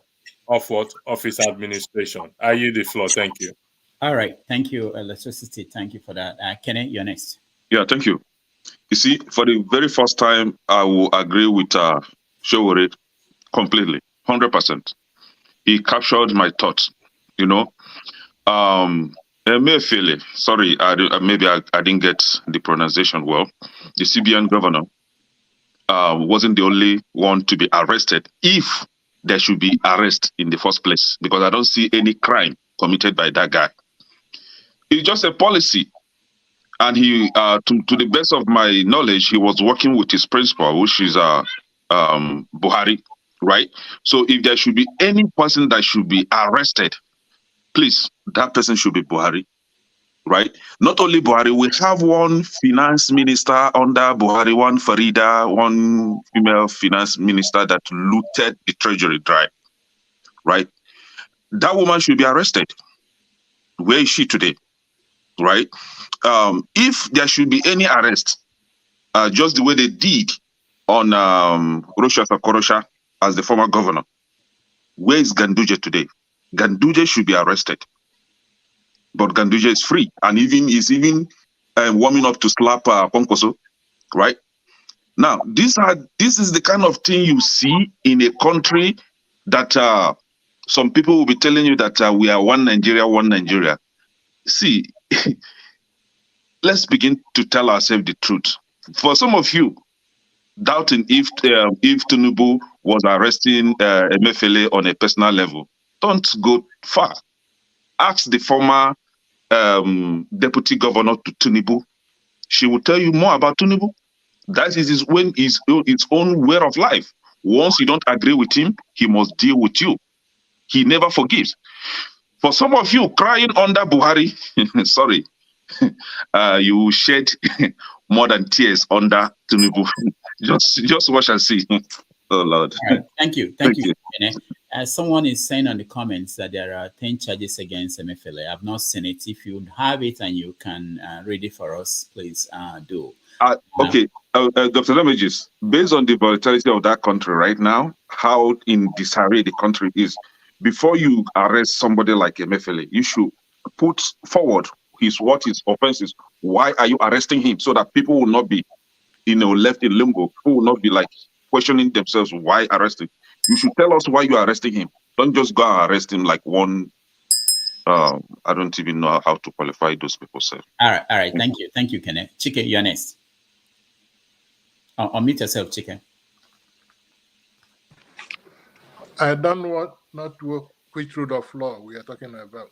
of what? Of his administration. I yield the floor. Thank you. All right. Thank you, Electricity. Thank you for that. Kenny, you're next. Yeah, thank you. You see, for the very first time, I will agree with Showore completely, 100%. He captured my thoughts, you know. Emefile, sorry, maybe I didn't get the pronunciation well. The CBN governor wasn't the only one to be arrested, if there should be arrest in the first place, because I don't see any crime committed by that guy. It's just a policy. And he, to the best of my knowledge, he was working with his principal, which is Buhari, right? So if there should be any person that should be arrested, please, that person should be Buhari, right? Not only Buhari, we have one finance minister under Buhari, one Farida, one female finance minister that looted the treasury dry, right? That woman should be arrested. Where is she today, right? If there should be any arrest, just the way they did on Rosha Sakorosha as the former governor, where is Ganduje today? Ganduje should be arrested, but Ganduje is free and is even warming up to slap Ponkoso, right? Now, this is the kind of thing you see in a country that some people will be telling you that we are one Nigeria, one Nigeria. See, let's begin to tell ourselves the truth. For some of you, doubting if Tinubu was arresting Emefile on a personal level, don't go far. Ask the former deputy governor to Tinubu. She will tell you more about Tinubu. That is his own way of life. Once you don't agree with him, he must deal with you. He never forgives. For some of you crying under Buhari, sorry, you shed more than tears under Tinubu. just watch and see. Oh Lord. Right. Thank you. Someone is saying on the comments that there are 10 charges against Emefile. I've not seen it. If you have it and you can read it for us, please do. Okay, Dr. Damages, based on the volatility of that country right now, how in disarray the country is, before you arrest somebody like Emefiele, you should put forward what his offense is. Why are you arresting him? So that people will not be, left in limbo. People will not be like questioning themselves, why arresting? You should tell us why you are arresting him. Don't just go and arrest him like one. I don't even know how to qualify those people, sir. All right. Thank you, Kenneth. Chike, you're next. Unmute yourself, Chike. I don't know which rule of law we are talking about.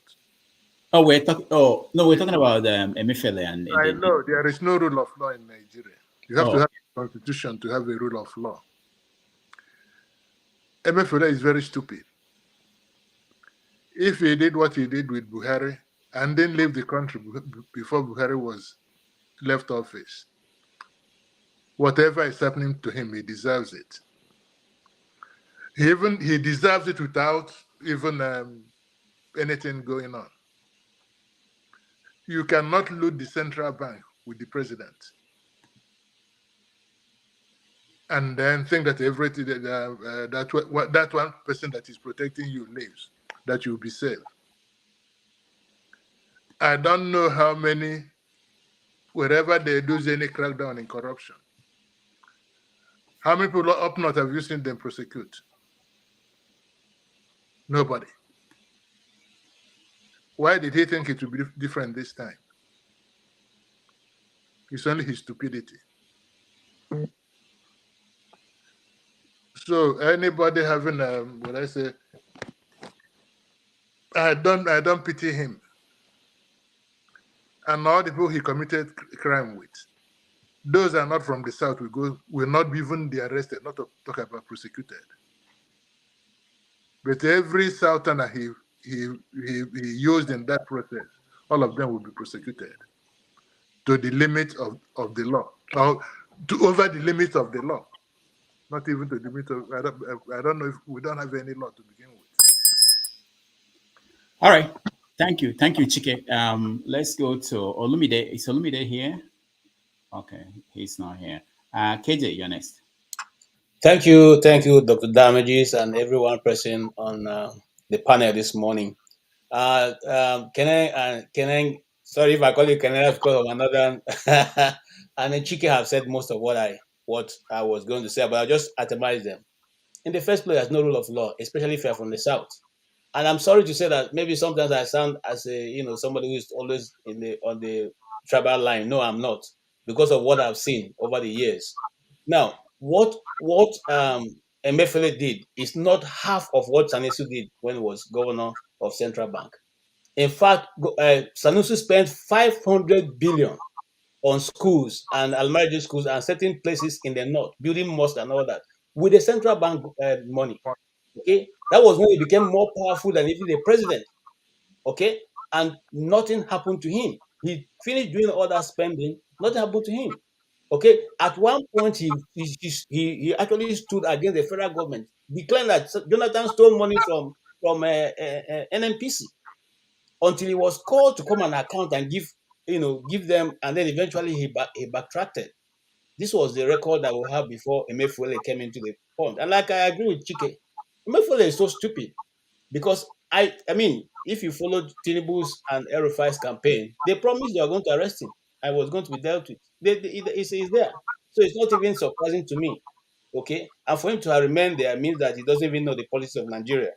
Oh, we're talking about Emefile and. I know there is no rule of law in Nigeria. You have to have a constitution to have a rule of law. Emefile is very stupid. If he did what he did with Buhari and then leave the country before Buhari was left office, whatever is happening to him, he deserves it. He deserves it without even anything going on. You cannot loot the central bank with the president and then think that everything that one person that is protecting you lives, that you'll be safe. I don't know how many, wherever they do any crackdown in corruption, how many people up north have you seen them prosecute? Nobody. Why did he think it would be different this time? It's only his stupidity. So anybody having I don't pity him. And all the people he committed crime with, those are not from the south. Will not even be arrested, not to talk about prosecuted. But every southerner he used in that process, all of them will be prosecuted to the limit of the law, or to over the limits of the law, not even to the limit of. I don't know if we don't have any law to begin with. All right, thank you, Chike. Let's go to Olumide. Is Olumide here? Okay, he's not here. KJ, you're next. Thank you, Dr. Damages, and everyone present on the panel this morning. Can I? Sorry if I call you Canada because of another. And then Chike have said most of what I was going to say, but I'll just itemize them. In the first place, there's no rule of law, especially if you're from the south. And I'm sorry to say that maybe sometimes I sound as somebody who is always on the tribal line. No, I'm not, because of what I've seen over the years. Now, what Emefiele did is not half of what Sanusi did when he was governor of Central Bank. In fact, Sanusi spent 500 billion on schools and Almarji schools and certain places in the north, building mosques and all that, with the central bank money. Okay, that was when he became more powerful than even the president. Okay, and nothing happened to him. He finished doing all that spending, nothing happened to him. Okay, at one point he actually stood against the federal government, declaring that Jonathan stole money from NNPC, until he was called to come and account and give them, and then eventually he backtracked. This was the record that we have before Emefiele came into the point. And like I agree with Chike, Emefiele is so stupid, because I mean, if you followed Tinubu's and Rufai's campaign, they promised they were going to arrest him. I was going to be dealt with. He's there. So it's not even surprising to me. Okay? And for him to have remained there means that he doesn't even know the policy of Nigeria.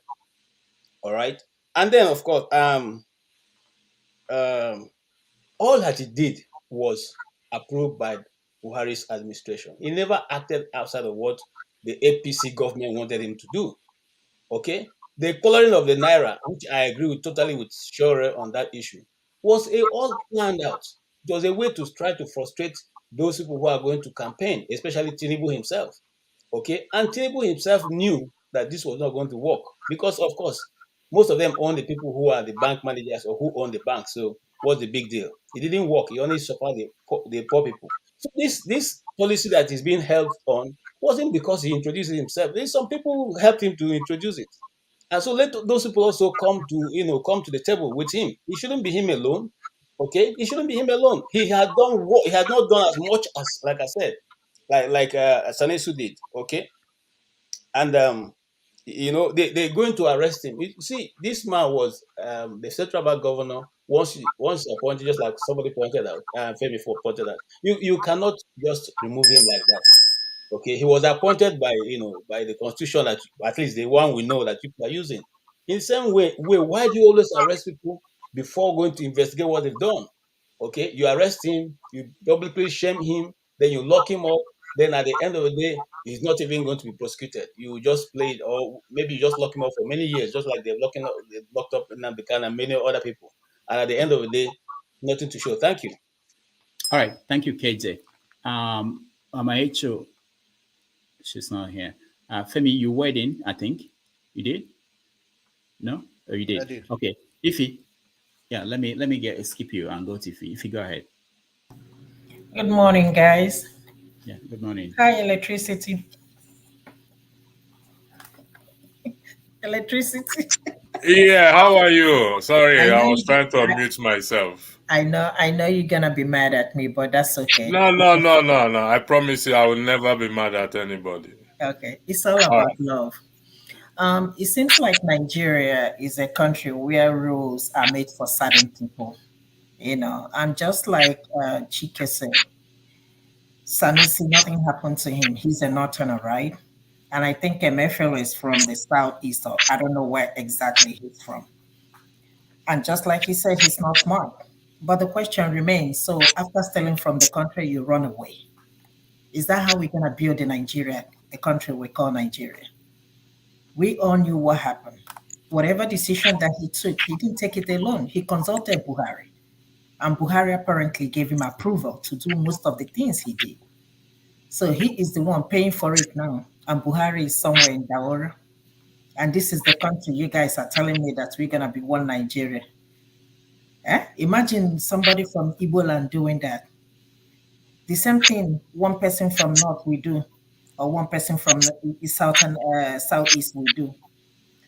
All right? And then, of course, all that he did was approved by Buhari's administration. He never acted outside of what the APC government wanted him to do. Okay? The coloring of the Naira, which I agree totally with Shore on that issue, was all planned out. It was a way to try to frustrate those people who are going to campaign, especially Tinubu himself. Okay? And Tinubu himself knew that this was not going to work, because, of course, most of them own the people who are the bank managers or who own the bank. So what's the big deal? It didn't work. He only supported the poor people. So this policy that is being held on wasn't because he introduced it himself. There's some people who helped him to introduce it. And so let those people also come to the table with him. It shouldn't be him alone. Okay, it shouldn't be him alone. He had done what he had not done as much as, like I said, like Sanesu did. Okay, and they're going to arrest him. You see, this man was the Central Bank governor. Once appointed, just like somebody pointed out, Femi pointed out, you cannot just remove him like that. Okay, he was appointed by the constitution, that at least the one we know that people are using. In the same way, why do you always arrest people before going to investigate what they've done? Okay, you arrest him, you publicly shame him, then you lock him up. Then at the end of the day, he's not even going to be prosecuted. You just play it, or maybe you just lock him up for many years, just like they've locked up Nnamdi Kanu and many other people. And at the end of the day, nothing to show. Thank you. All right, thank you, KJ. Mama Echo, she's not here. Femi, you weighed in, I think. You did? No? Oh, you did? I did. Okay. Ify, yeah, let me skip you and go to Ify. Ify, go ahead. Good morning, guys. Yeah, good morning. Hi, electricity. Electricity. Yeah, how are you? Sorry, I was trying to unmute myself. I know you're gonna be mad at me, but that's okay. No. I promise you I will never be mad at anybody. Okay. It's all about love. It seems like Nigeria is a country where rules are made for certain people. And just like Chike said, Sanusi, nothing happened to him. He's a northerner, right? And I think Emefile is from the southeast, or I don't know where exactly he's from. And just like he said, he's not smart. But the question remains, so after stealing from the country, you run away. Is that how we're going to build in Nigeria, the country we call Nigeria? We all knew what happened. Whatever decision that he took, he didn't take it alone. He consulted Buhari. And Buhari apparently gave him approval to do most of the things he did. So he is the one paying for it now. And Buhari is somewhere in Daura. And this is the country you guys are telling me that we're going to be one Nigeria. Imagine somebody from Igbo land doing that. The same thing one person from North will do, or one person from the Southeast will do.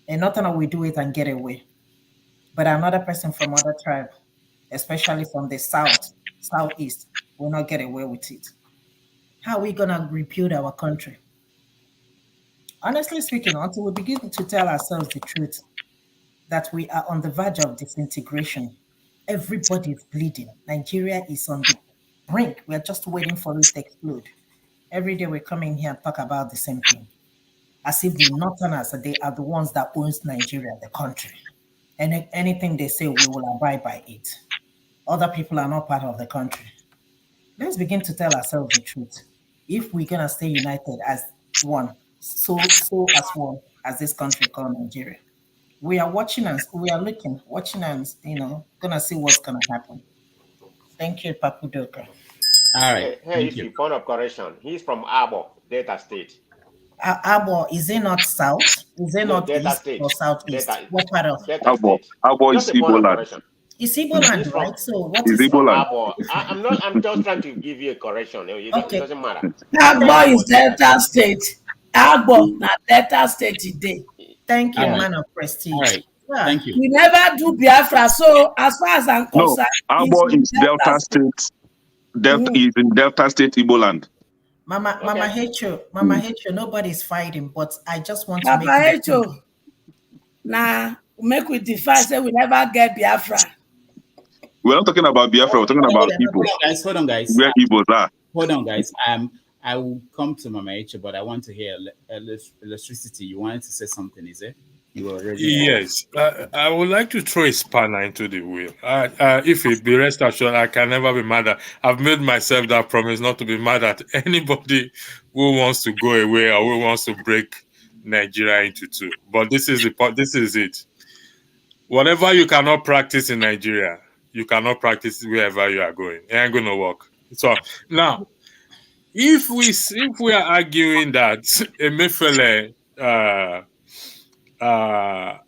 And Northern will do it and get away. But another person from other tribe, especially from the Southeast, will not get away with it. How are we going to rebuild our country? Honestly speaking, until we begin to tell ourselves the truth, that we are on the verge of disintegration, everybody is bleeding. Nigeria is on the brink. We are just waiting for it to explode. Every day we come in here and talk about the same thing, as if the Northerners, they are the ones that owns Nigeria, the country. And anything they say, we will abide by it. Other people are not part of the country. Let's begin to tell ourselves the truth. If we're gonna stay united as one, so as one as this country called Nigeria, we are watching and we are looking, watching and gonna see what's gonna happen. Thank you, Papudoka. All right. Hey, if you point of correction, he's from Abo, Delta State. Abo, is it not south? Is it not Delta east State. or southeast? What part of Abo is Igbo land. It's Igbo land, right? So what is Igbo land? Abo. I'm just trying to give you a correction. It doesn't matter. Abo is Delta State. Abo na Delta State today. Thank you, man of prestige. All right. Yeah. Thank you. We never do Biafra, so as far as I'm concerned, Abo is Delta State. Delta is in Delta State, Igbo land. Mama Hecho, nobody's fighting, but I just want to Mama make Hecho, make we defy, say we never get Biafra. We're not talking about Biafra, we're talking about people. Hold on, guys. Where Igbos are. Hold on, guys. I will come to Mama Echo, but I want to hear electricity. You wanted to say something, is it? You already. Yes, I would like to throw a spanner into the wheel. If it be rest assured, I can never be mad at. I've made myself that promise not to be mad at anybody who wants to go away or who wants to break Nigeria into two. But this is it. Whatever you cannot practice in Nigeria, you cannot practice wherever you are going. It ain't going to work. So now, if we are arguing that Emefile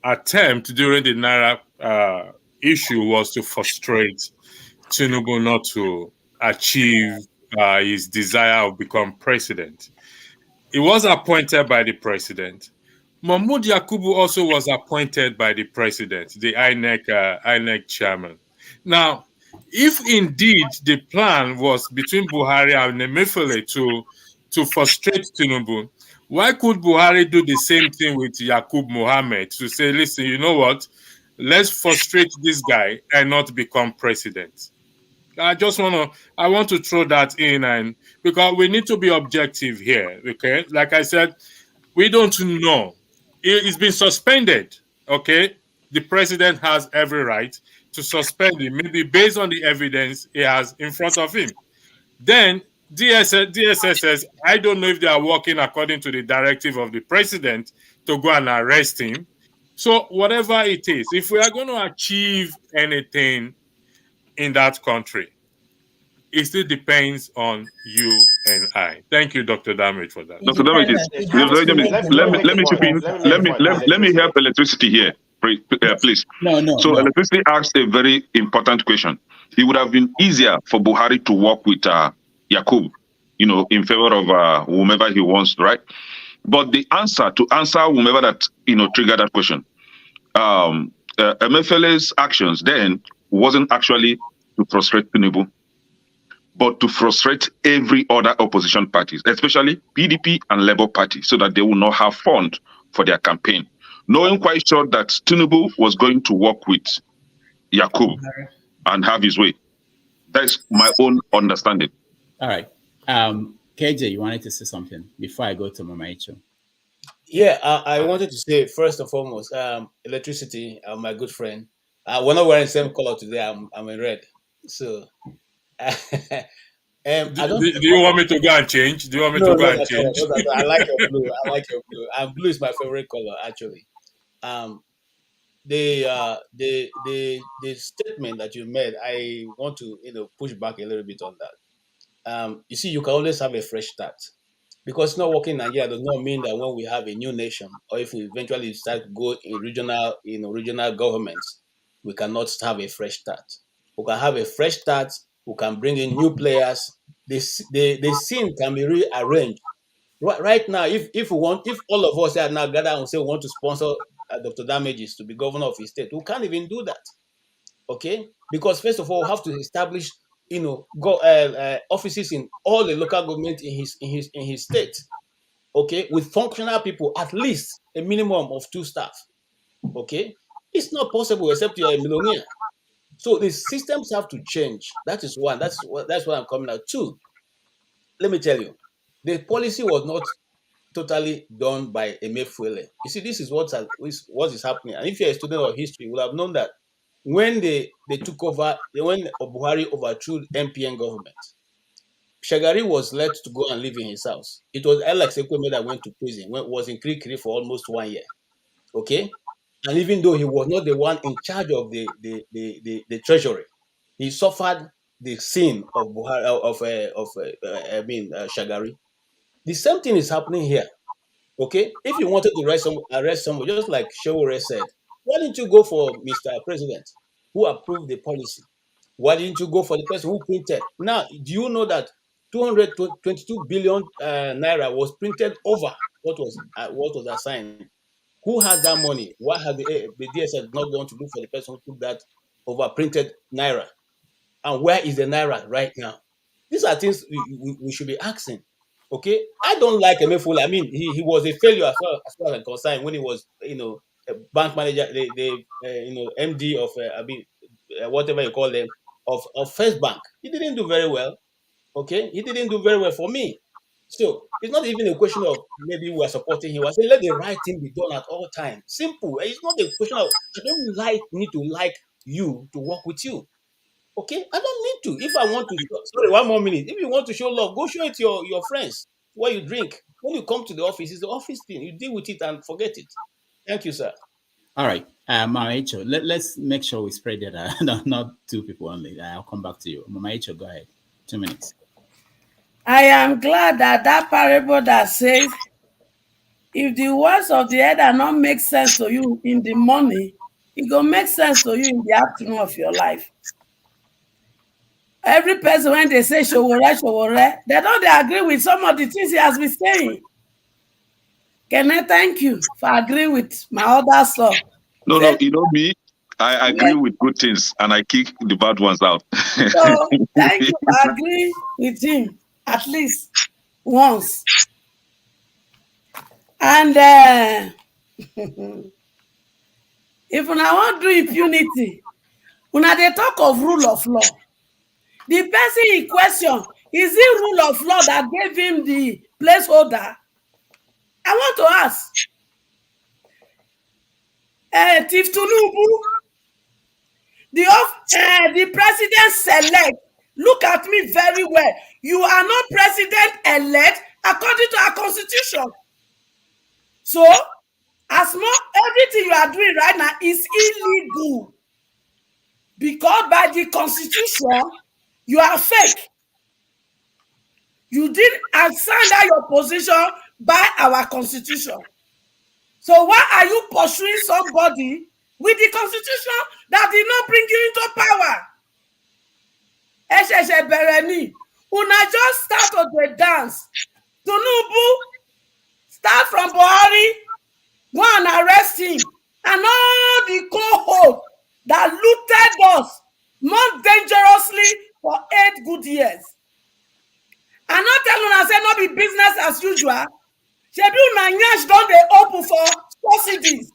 attempt during the Naira issue was to frustrate Tinubu not to achieve his desire of become president, he was appointed by the president. Mahmoud Yakubu also was appointed by the president, the INEC chairman. Now, if indeed the plan was between Buhari and Emefiele to frustrate Tinubu, why could Buhari do the same thing with Yakub Mohammed to say, listen, you know what? Let's frustrate this guy and not become president. I want to throw that in, and because we need to be objective here, okay? Like I said, we don't know. It's been suspended, okay? The president has every right to suspend him, maybe based on the evidence he has in front of him. Then DSS says, I don't know if they are working according to the directive of the president to go and arrest him. So whatever it is, if we are going to achieve anything in that country, it still depends on you and I. Thank you, Dr. Damage, for that. Dr. Damage, let me help electricity here, please. So electricity asked a very important question. It would have been easier for Buhari to work with Yakub, in favor of whomever he wants, right? But to answer whomever that, triggered that question, Emefele's actions then wasn't actually to frustrate Tinubu, but to frustrate every other opposition parties, especially PDP and Labour Party, so that they will not have fund for their campaign. Knowing quite sure that Tinubu was going to work with Yakub and have his way. That's my own understanding. All right. KJ, you wanted to say something before I go to Mama Icho? Yeah, I wanted to say, first and foremost, electricity, my good friend. We're not wearing the same color today. I'm in red. So... do you want me to go and change? Do you want me to go and change? I like your blue. And blue is my favorite color, actually. The statement that you made, I want to push back a little bit on that. You see, you can always have a fresh start. Because not working in Nigeria does not mean that when we have a new nation, or if we eventually start to go in regional governments, we cannot have a fresh start. We can have a fresh start. We can bring in new players. The scene can be rearranged. Right now, if all of us are now gathered and say we want to sponsor Dr. Damages to be governor of his state, we can't even do that. Okay? Because first of all, we have to establish offices in all the local government in his state. Okay, with functional people, at least a minimum of 2 staff. Okay, it's not possible except you're a millionaire. So the systems have to change. That is one. That's what I'm coming at. 2, let me tell you, the policy was not totally done by Emefile. You see, this is what is happening. And if you're a student of history, you will have known that when they took over, when Buhari overthrew MPN government, Shagari was let to go and live in his house. It was Alex Ekweme that went to prison, was in Kirikiri for almost 1 year. Okay? And even though he was not the one in charge of the treasury, he suffered the sin of Shagari. The same thing is happening here. Okay, if you wanted to arrest someone, just like Shewore said, why didn't you go for Mr. President, who approved the policy? Why didn't you go for the person who printed? Now, do you know that 222 billion naira was printed over what was assigned? Who has that money? Why has the DSS not gone to look for the person who took that overprinted naira? And where is the naira right now? These are things we should be asking. Okay, I don't like Emefile. I mean, he was a failure as far as I'm concerned when he was, a bank manager, the MD of whatever you call them of First Bank. He didn't do very well. Okay, he didn't do very well for me. So it's not even a question of maybe we are supporting him. I say let the right thing be done at all times. Simple. It's not a question of I don't need to like you to work with you. Okay, I don't need to. If I want to, sorry, 1 more minute. If you want to show love, go show it to your friends where you drink. When you come to the office, it's the office thing. You deal with it and forget it. Thank you, sir. All right, Mama Icho, let's make sure we spread it out. Not 2 people only. I'll come back to you. Mama Icho, go ahead. 2 minutes. I am glad that parable that says, if the words of the elder not make sense to you in the morning, it will make sense to you in the afternoon of your life. Every person, when they say Showore, they don't agree with some of the things he has been saying. Can I thank you for agreeing with my other son? No, you know me. I agree with good things, and I kick the bad ones out. So thank you for agreeing with him at least once. And if una want do impunity, una dey talk of rule of law. The person in question, is it rule of law that gave him the placeholder? I want to ask. Chief Tinubu, the president select. Look at me very well. You are not president-elect according to our constitution. So, as more everything you are doing right now is illegal. Because by the constitution, you are fake. You did assign your position by our constitution. So why are you pursuing somebody with the constitution that did not bring you into power? Una just start on the dance. Tinubu, start from Buhari, go and arrest him. And all the cohort that looted us more dangerously for 8 good years. And not tell una say not be business as usual. Shebi una nyash don dey open for subsidies.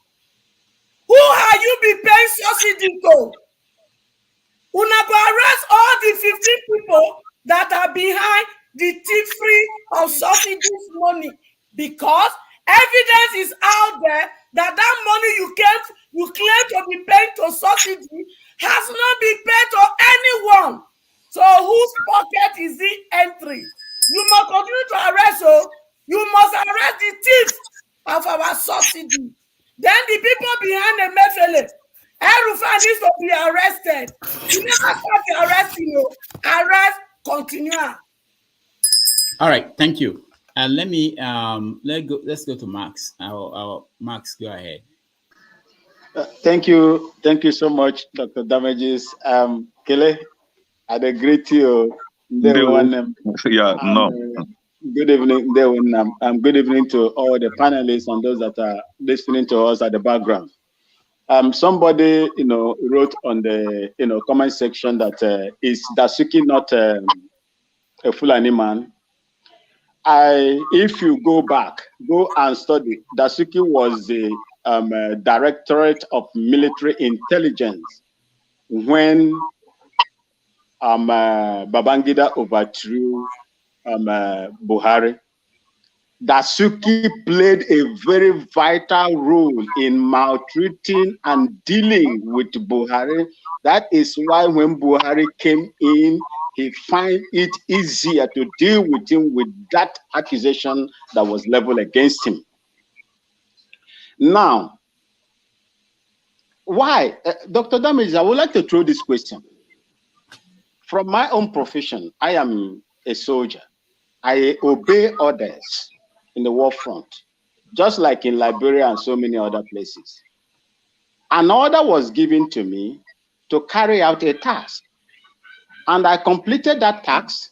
Who are you be paying subsidy to? Una go arrest all the 15 people that are behind the thievery of subsidies money, because evidence is out there that money you claim to be paid to subsidy has not been paid to anyone. So whose pocket is the entry? You must continue to arrest. So you must arrest the thieves of our subsidy. Then the people behind the Emefile, Rufai needs to be arrested. You never start arresting you. Arrest, continue. All right, thank you. And let me let's go to Max. Max, go ahead. Thank you so much, Dr. Damages. Kele, I'd agree to you. Good evening. Good evening to all the panelists and those that are listening to us at the background. Somebody, wrote on the, comment section that is Dasuki not a Fulani man? If you go and study, Dasuki was the Directorate of Military Intelligence when Babangida overthrew Buhari. Dasuki played a very vital role in maltreating and dealing with Buhari. That is why when Buhari came in, he found it easier to deal with him with that accusation that was leveled against him. Now, why? Dr. Damage, I would like to throw this question. From my own profession, I am a soldier. I obey orders in the war front, just like in Liberia and so many other places. An order was given to me to carry out a task, and I completed that task.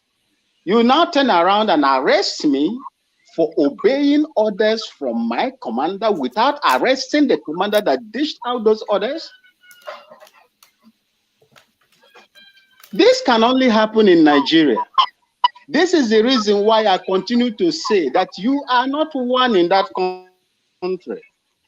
You now turn around and arrest me for obeying orders from my commander without arresting the commander that dished out those orders? This can only happen in Nigeria. This is the reason why I continue to say that you are not one in that country.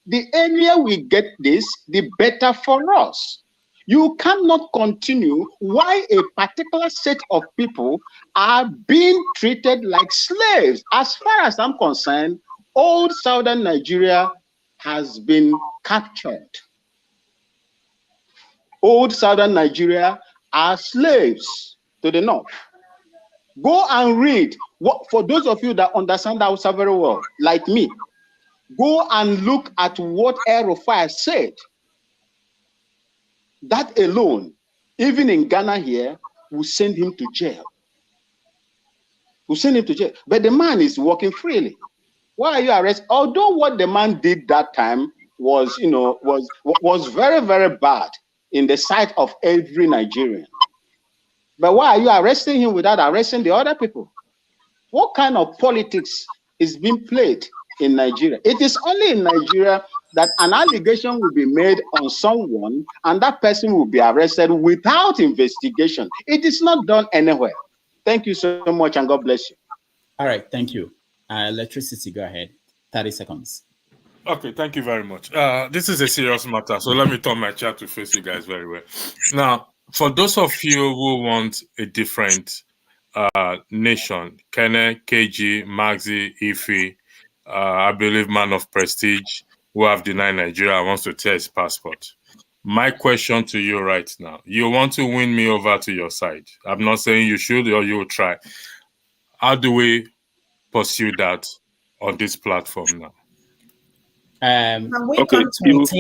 The earlier we get this, the better for us. You cannot continue why a particular set of people are being treated like slaves. As far as I'm concerned, old southern Nigeria has been captured. Old southern Nigeria are slaves to the north. Go and read. For those of you that understand Hausa very well, like me, go and look at what Rufai said. That alone, even in Ghana here, will send him to jail. Will send him to jail. But the man is walking freely. Why are you arrested? Although what the man did that time was, was very, very bad in the sight of every Nigerian. But why are you arresting him without arresting the other people? What kind of politics is being played in Nigeria? It is only in Nigeria that an allegation will be made on someone and that person will be arrested without investigation. It is not done anywhere. Thank you so much and God bless you. All right, thank you. Electricity, go ahead. 30 seconds. Okay, thank you very much. This is a serious matter, so let me turn my chat to face you guys very well. Now, for those of you who want a different nation, Kene, KG, Maxi, Ife, I believe man of prestige, who have denied Nigeria, wants to tear his passport. My question to you right now, you want to win me over to your side. I'm not saying you should or you will try. How do we pursue that on this platform now? Okay,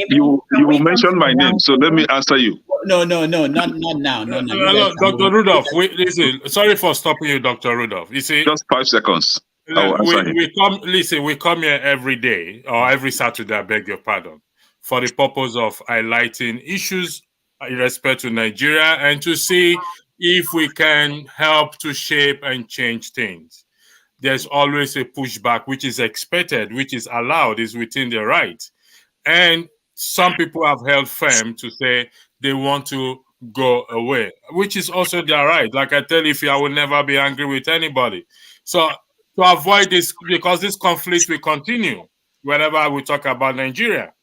you mentioned my name, so let me answer you. No, not now. No. Dr. Rudolph, listen, sorry for stopping you, Dr. Rudolph. You see, just 5 seconds. We come here every day or every Saturday, I beg your pardon, for the purpose of highlighting issues in respect to Nigeria and to see if we can help to shape and change things. There's always a pushback, which is expected, which is allowed, is within their right. And some people have held firm to say they want to go away, which is also their right. Like I tell you, I will never be angry with anybody. So to avoid this, because this conflict will continue whenever we talk about Nigeria,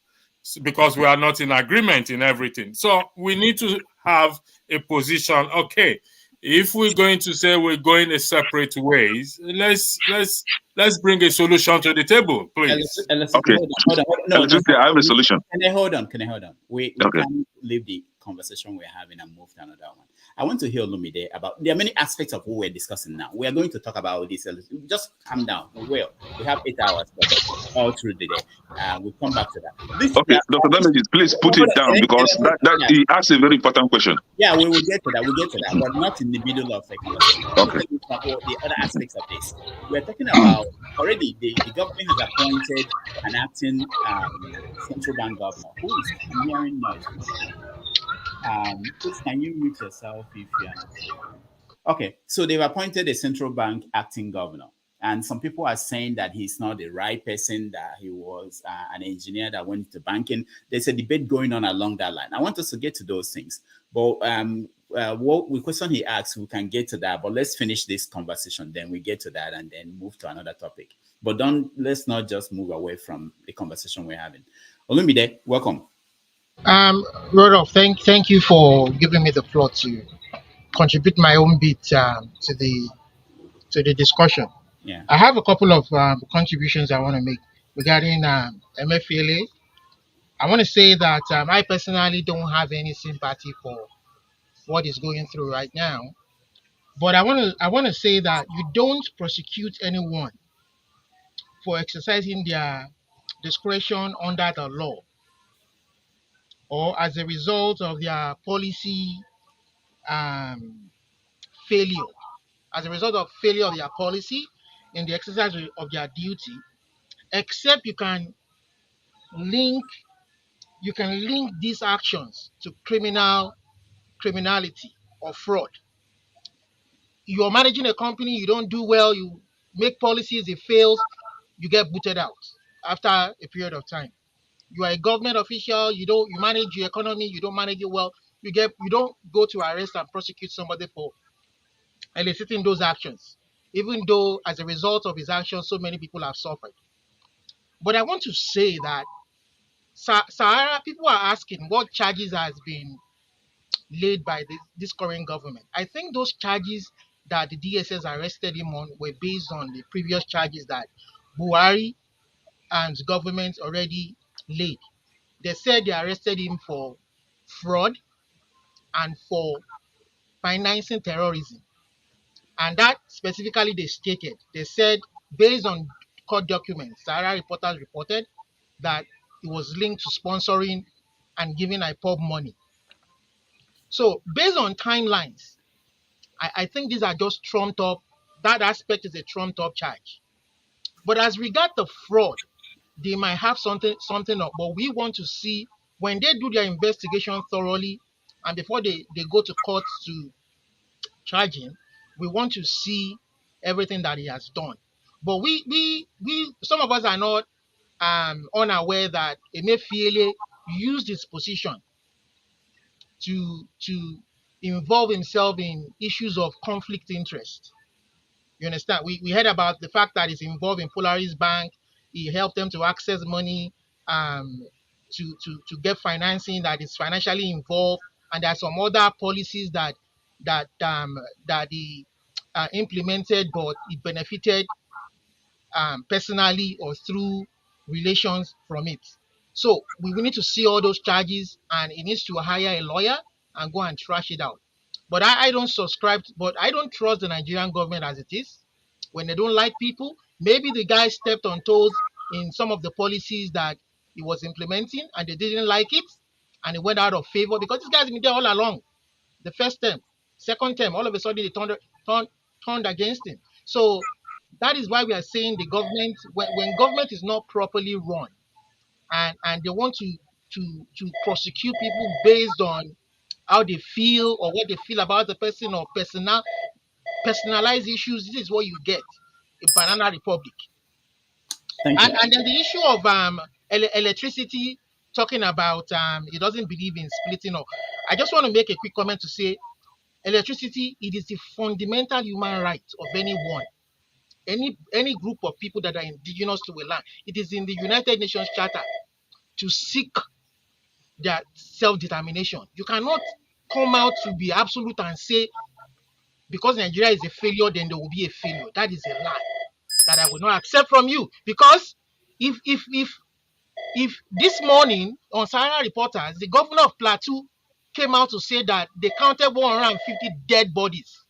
because we are not in agreement in everything. So we need to have a position. Okay, if we're going to say we're going a separate ways, let's bring a solution to the table, please. Okay. Hold on. I have a solution. Can I hold on? We okay. Can't leave the conversation we're having and move to another one. I want to hear Olumide about, there are many aspects of what we're discussing now. We are going to talk about this. Just calm down. We have 8 hours all through the day. We'll come back to that. Okay, Dr. Damages, please put it down because he asked a very important question. Yeah, we will get to that. But not in the middle of the conversation. Okay. The other aspects of this. We're talking about already the government has appointed an acting central bank governor who is hearing noise. Please, can you mute yourself if you are? Okay, so they've appointed a central bank acting governor. And some people are saying that he's not the right person, that he was an engineer that went into banking. There's a debate going on along that line. I want us to get to those things. But what the question he asked, we can get to that. But let's finish this conversation. Then we get to that and then move to another topic. But let's not just move away from the conversation we're having. Olumide, welcome. Rodolph, thank you for giving me the floor to contribute my own bit to the discussion. Yeah. I have a couple of contributions I want to make regarding Emefile. I want to say that I personally don't have any sympathy for what is going through right now, but I want to say that you don't prosecute anyone for exercising their discretion under the law or as a result of their policy failure, as a result of failure of their policy in the exercise of their duty, except you can link these actions to criminality or fraud. You're managing a company, you don't do well, you make policies, it fails, you get booted out after a period of time. You are a government official, you manage your economy, you don't manage it well, you don't go to arrest and prosecute somebody for eliciting those actions, even though as a result of his actions, so many people have suffered. But I want to say that Sahara, people are asking what charges has been laid by this current government. I think those charges that the DSS arrested him on were based on the previous charges that Buhari and the government already laid. They said they arrested him for fraud and for financing terrorism. And that specifically they said, based on court documents, Sahara reporters reported that it was linked to sponsoring and giving IPOB money. So based on timelines, I think these are just trumped up. That aspect is a trumped up charge. But as regard to fraud, they might have something up. But we want to see when they do their investigation thoroughly and before they go to court to charge him, we want to see everything that he has done. But we some of us are not unaware that Emefiele used his position to involve himself in issues of conflict interest. You understand? We heard about the fact that he's involved in Polaris Bank. He helped them to access money, to get financing, that is financially involved, and there are some other policies that he implemented, but it benefited personally or through relations from it. So we need to see all those charges, and he needs to hire a lawyer and go and trash it out. But I don't subscribe, but I don't trust the Nigerian government as it is. When they don't like people, maybe the guy stepped on toes in some of the policies that he was implementing, and they didn't like it, and it went out of favor, because this guy's been there all along. The first term, second term, all of a sudden they turned against him. So that is why we are saying the government, when government is not properly run, and they want to prosecute people based on how they feel or what they feel about the person, or personalized issues, this is what you get, a banana republic. And then the issue of electricity, talking about he doesn't believe in splitting up. I just want to make a quick comment to say, electricity, it is the fundamental human right of anyone, any group of people that are indigenous to a land. It is in the United Nations Charter to seek their self-determination. You cannot come out to be absolute and say, because Nigeria is a failure, then there will be a failure. That is a lie that I will not accept from you. Because if this morning on Sahara Reporters, the governor of Plateau came out to say that they counted 150 dead bodies,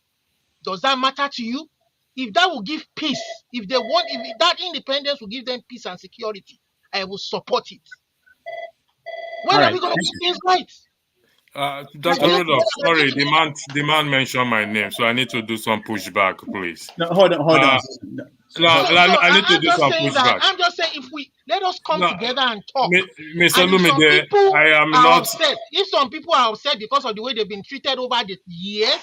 does that matter to you? If that will give peace, if that independence will give them peace and security, I will support it. When are we going to do things right? Dr. Rudolph, sorry, the man mentioned my name, so I need to do some pushback, please. No, hold on. I need to do some pushback. I'm just saying, if we let us come together and talk. Mr. Lumide, I am not upset. If some people are upset because of the way they've been treated over the years,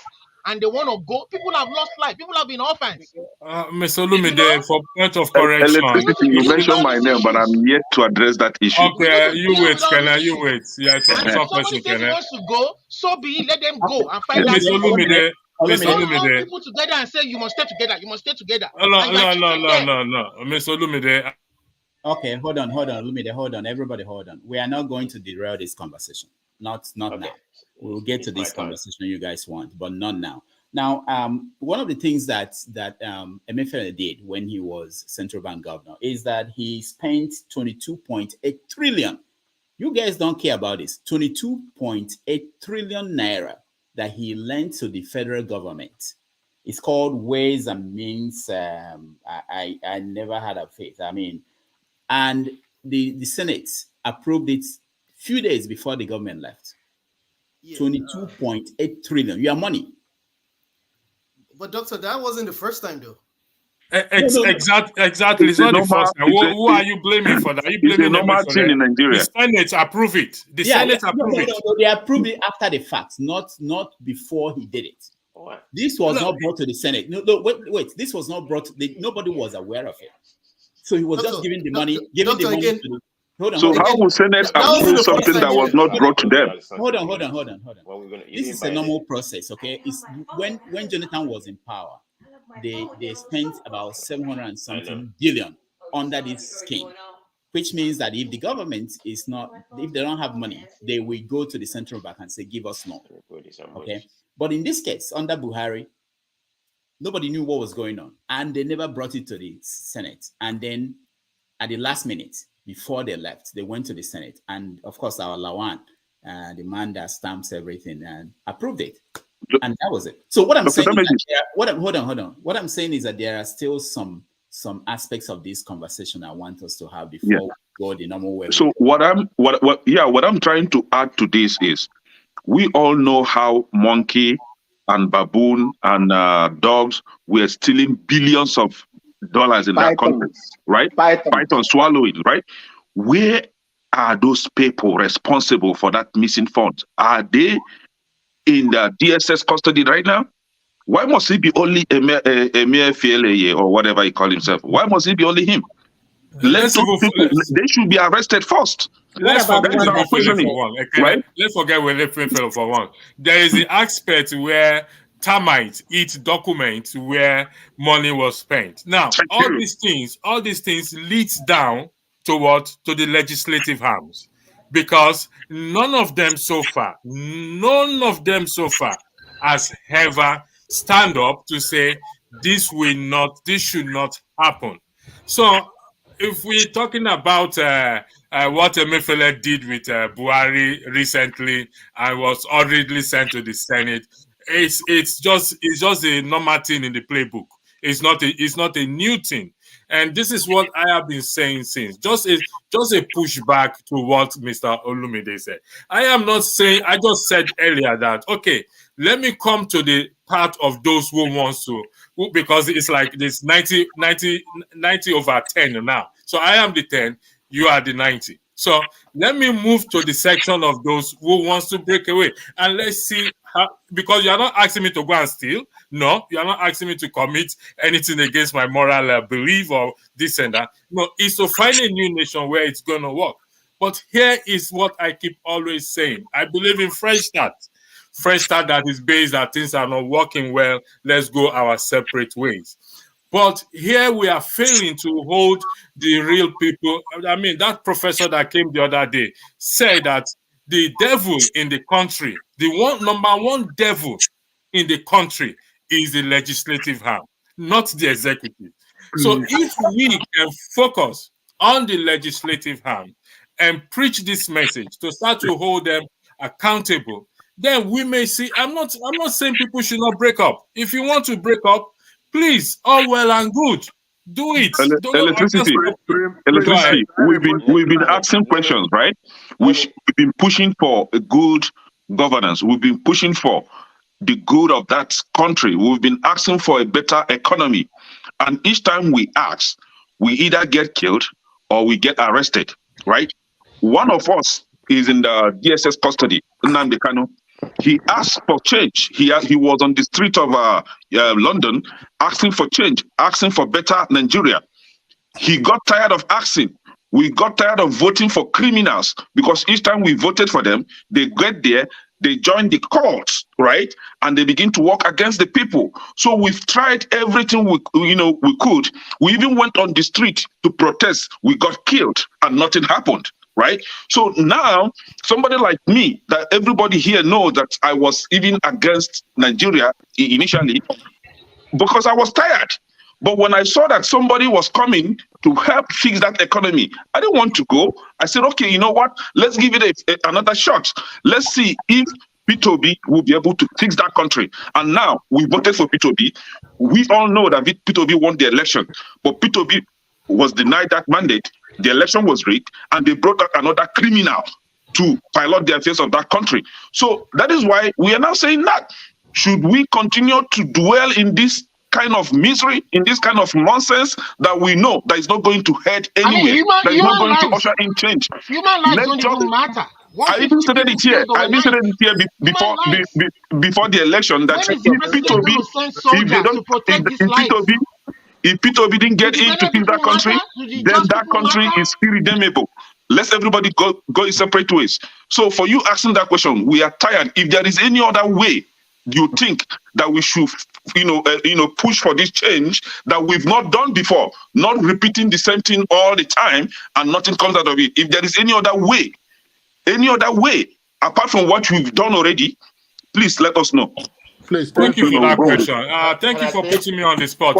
and they want to go, people have lost life, people have been orphans. Mr. Lumide, for point of correction. You mentioned my name, but I'm yet to address that issue. Okay, you wait, Kenna, you wait. Yeah, somebody says he wants to go, so be it, let them go and find out. Mr. Lumide, people together and say you must stay together, you must stay together. No, Mr. Lumide. Okay, hold on, Lumide, hold on, everybody, hold on. We are not going to derail this conversation. Not now. We'll get to this conversation you guys want, but not now. Now, one of the things that Emefile did when he was central bank governor is that he spent 22.8 trillion. You guys don't care about this. 22.8 trillion naira that he lent to the federal government. It's called Ways and Means. I never had a faith. I mean, and the Senate approved it a few days before the government left. 22.8 trillion. Your money. But doctor, that wasn't the first time though. Exactly. It's not the first time. Who are you blaming for that? Are you blaming them for that? In Nigeria. The Senate approve it. The Senate approve it. No, they approved it after the fact, not before he did it. This was not brought to the Senate. No, wait. This was not brought. Nobody was aware of it. So he was just giving the money. Hold on. So how will Senate approve something that was not brought to them? Hold on. This is a normal process, okay? It's when Jonathan was in power, they spent about 700 and something billion under this scheme, which means that if the government is not, if they don't have money, they will go to the central bank and say, give us more. Okay. But in this case, under Buhari, nobody knew what was going on, and they never brought it to the Senate. And then at the last minute, before they left, they went to the Senate. And of course, our Lawan, the man that stamps everything, and approved it. And that was it. So what I'm saying is that What I'm saying is that there are still some aspects of this conversation I want us to have before we go the normal way. So what I'm trying to add to this is, we all know how monkey and baboon and dogs were stealing billions of dollars in that country, right? Python swallowing, right? Where are those people responsible for that missing funds? Are they in the DSS custody right now? Why must it be only Emefile or whatever he called himself? Why must it be only him? Let those people, they should be arrested first. Let's forget Emefiele for one. Okay, right? Let's forget Emefiele for one. There is the aspect where termites eat documents where money was spent. Now, all these things leads down to what? To the legislative arms. Because none of them so far has ever stand up to say this should not happen. So if we're talking about what Emefile did with Buhari recently and was already sent to the Senate, it's just a normal thing in the playbook. It's not a new thing. And this is what I have been saying since. Just a pushback to what Mr. Olumide said. I am not saying, I just said earlier that, okay, let me come to the part of those who wants to, because it's like this 90 over 10 now. So I am the 10, you are the 90. So let me move to the section of those who wants to break away. And let's see how, because you are not asking me to go and steal. No, you are not asking me to commit anything against my moral belief or this and that. No, it's to find a new nation where it's going to work. But here is what I keep always saying. I believe in fresh start. Fresh start that is based that things are not working well. Let's go our separate ways. But here we are failing to hold the real people. I mean, that professor that came the other day said that the devil in the country, number one devil in the country is the legislative arm, not the executive. So if we can focus on the legislative arm and preach this message to start to hold them accountable, then we may see. I'm not saying people should not break up. If you want to break up, please, all well and good. Do it. Electricity. We've been asking questions, right? We've been pushing for a good governance. We've been pushing for the good of that country. We've been asking for a better economy. And each time we ask, we either get killed or we get arrested, right? One of us is in the DSS custody, Nnamdi Kanu. He asked for change. He was on the street of London asking for change, asking for better Nigeria. He got tired of asking. We got tired of voting for criminals because each time we voted for them, they get there, they join the courts, right? And they begin to work against the people. So we've tried everything we could. We even went on the street to protest. We got killed and nothing happened. Right? So now, somebody like me, that everybody here knows that I was even against Nigeria initially because I was tired. But when I saw that somebody was coming to help fix that economy, I didn't want to go. I said, okay, you know what? Let's give it another shot. Let's see if P2B will be able to fix that country. And now we voted for P2B. We all know that P2B won the election, but P2B was denied that mandate. The election was rigged, and they brought out another criminal to pilot the affairs of that country. So that is why we are now saying that. Should we continue to dwell in this kind of misery, in this kind of nonsense that we know that is not going to head anywhere, that is not going to usher in change? Human lives don't even matter. I even said it here. Before the election that if P2B didn't get in to fix that country, then that country is irredeemable. Let everybody go in separate ways. So for you asking that question, we are tired. If there is any other way you think that we should, push for this change that we've not done before, not repeating the same thing all the time and nothing comes out of it. If there is any other way apart from what we've done already, please let us know. Please, thank you for that question. Thank you for putting me on the spot.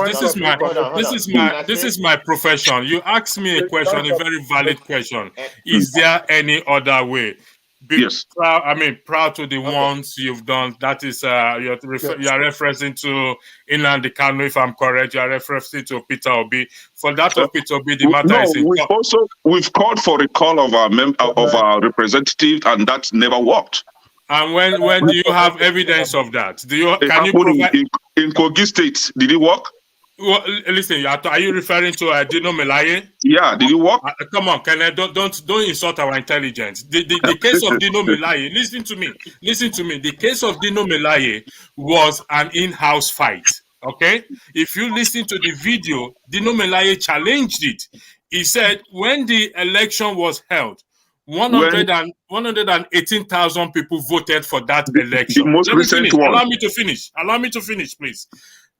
This is my profession. You asked me a question, a very valid question. Is there any other way? Yes. Proud to the ones you've done. That is, you are referencing to Nnamdi Kanu, if I'm correct. You are referencing to Peter Obi. For that of Peter Obi, the matter is in court. We've called for a call of our representative, and that never worked. And when do you have evidence of that? Can you provide in Kogi State? Did it work? Well, listen, are you referring to Dino Melaye? Yeah, did it work? Come on, don't insult our intelligence. The case of Dino Melaye, listen to me. The case of Dino Melaye was an in-house fight. Okay, if you listen to the video, Dino Melaye challenged it. He said when the election was held, 118,000 people voted for that election. The most recent one. Allow me to finish. Allow me to finish, please.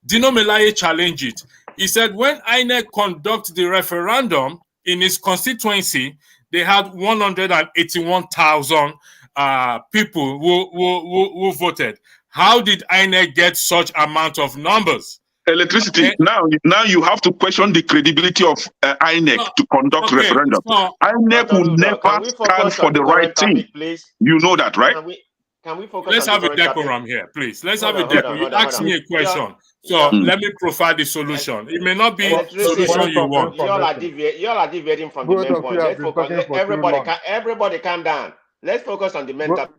Dino Melaye challenged it. He said when INEC conducted the referendum in his constituency, they had 181,000 people who voted. How did INEC get such amount of numbers? Electricity. Now you have to question the credibility of INEC to conduct referendum. INEC will never stand for the right thing. You know that, right? Can we focus? Let's have a decorum here, please. Let's have a decorum. You asked me a question, so let me provide the solution. It may not be the solution you want. You all are deviating from the main point. Let's focus. Everybody calm down. Let's focus on the main topic.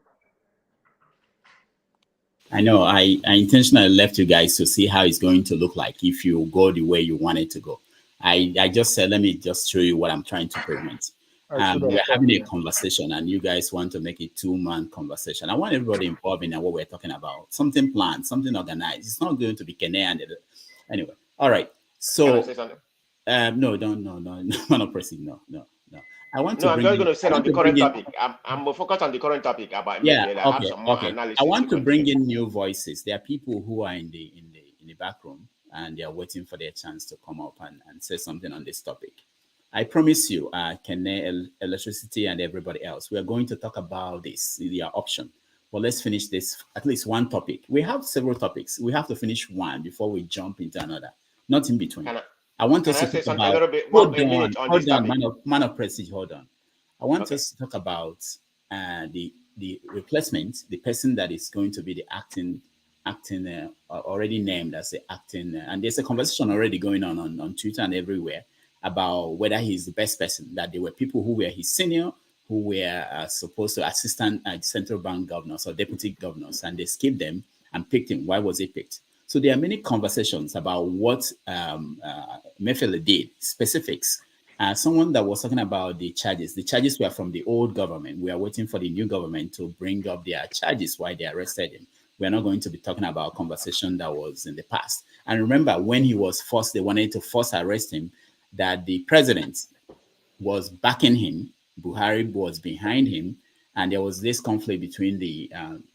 I know I intentionally left you guys to see how it's going to look like if you go the way you want it to go. I just said, let me just show you what I'm trying to prevent. We're having a conversation and you guys want to make it two-man conversation. I want everybody involved in what we're talking about. Something planned, something organized. It's not going to be Kene and anyway. All right. So no, not pressing. No. I want to. I'm just going to say on the current topic. I'm focused on the current topic about. Okay. I want to bring in new voices. There are people who are in the back room and they are waiting for their chance to come up and say something on this topic. I promise you, Kene, electricity, and everybody else, we are going to talk about this, their option. But let's finish this, at least one topic. We have several topics. We have to finish one before we jump into another, not in between. I want us to talk about, hold on, man of prestige, hold on. I want us to talk about the replacement, the person that is going to be the acting already named as the acting, and there's a conversation already going on Twitter and everywhere about whether he's the best person, that there were people who were his senior, who were supposed to assistant central bank governors or deputy governors, and they skipped them and picked him. Why was he picked? So there are many conversations about what Emefiele did, specifics. Someone that was talking about the charges. The charges were from the old government. We are waiting for the new government to bring up their charges why they arrested him. We're not going to be talking about a conversation that was in the past. And remember, when he was forced, they wanted to force arrest him, that the president was backing him, Buhari was behind him, and there was this conflict between the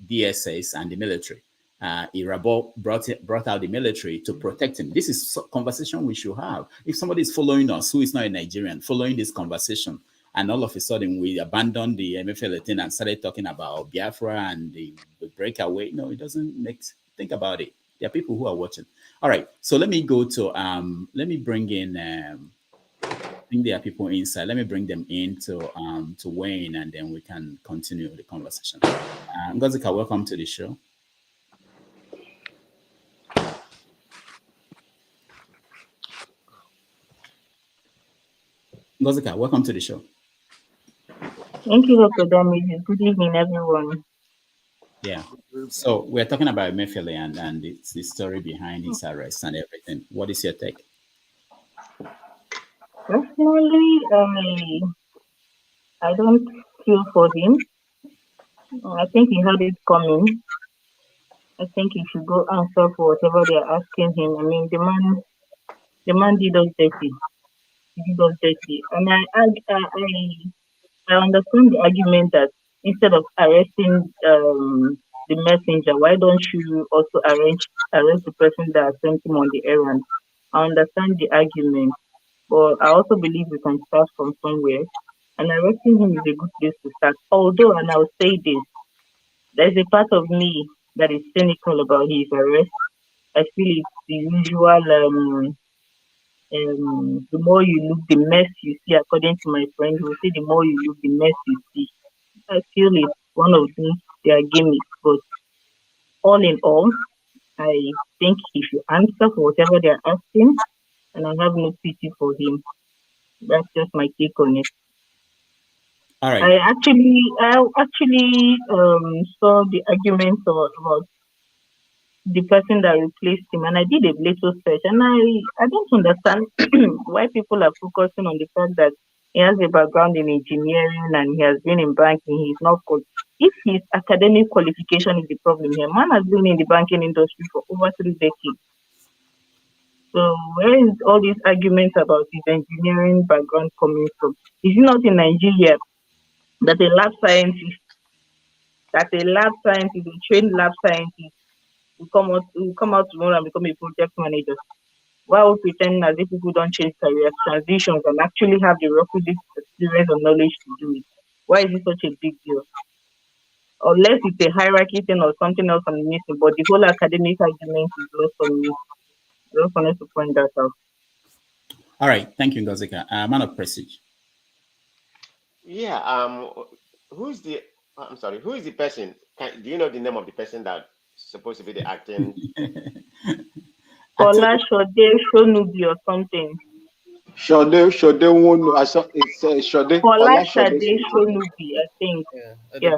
DSS and the military. Irabo brought out the military to protect him. This is a conversation we should have. If somebody is following us, who is not a Nigerian, following this conversation, and all of a sudden we abandoned the Emefile thing and started talking about Biafra and the breakaway, no, it doesn't think about it. There are people who are watching. All right, so let me go to, let me bring in, I think there are people inside. Let me bring them in to Wayne, and then we can continue the conversation. Ngozika, welcome to the show. Ngozika, welcome to the show. Thank you, Dr. Dami. Good evening, everyone. Yeah. So we're talking about Emefiele and the story behind his arrest and everything. What is your take? Personally, I don't feel for him. I think he had it coming. I think he should go answer for whatever they're asking him. I mean, the man did us dirty. He did us dirty. And I understand the argument that instead of arresting the messenger, why don't you also arrest the person that sent him on the errand? I understand the argument, but I also believe we can start from somewhere. And arresting him is a good place to start. Although, and I'll say this, there's a part of me that is cynical about his arrest. I feel it's the usual, the more you look, the mess you see, according to my friend, who will say the more you look, the mess you see. I feel it's one of their gimmicks, but all in all, I think he should answer for whatever they're asking, and I have no pity for him. That's just my take on it. All right. I actually saw the argument about the person that replaced him, and I did a little search, and I don't understand why people are focusing on the fact that he has a background in engineering and he has been in banking. He's not if his academic qualification is the problem here, man has been in the banking industry for over 3 decades. So where is all these arguments about his engineering background coming from? Is it not in Nigeria that a trained lab scientist will come out tomorrow and become a project manager? Why would pretend as if people don't change career transitions and actually have the requisite experience or knowledge to do it? Why is it such a big deal? Unless it's a hierarchy thing or something else I'm missing, but the whole academic argument is lost on me. I just wanted to point that out. All right, thank you, Ngozika. Man of Prestige. Yeah. Who is the person? Do you know the name of the person that's supposed to be the acting? Kola Shode Shonubi or something. Shode Wonu. It's Shode. Kola Shade Shonubi, I think. Yeah.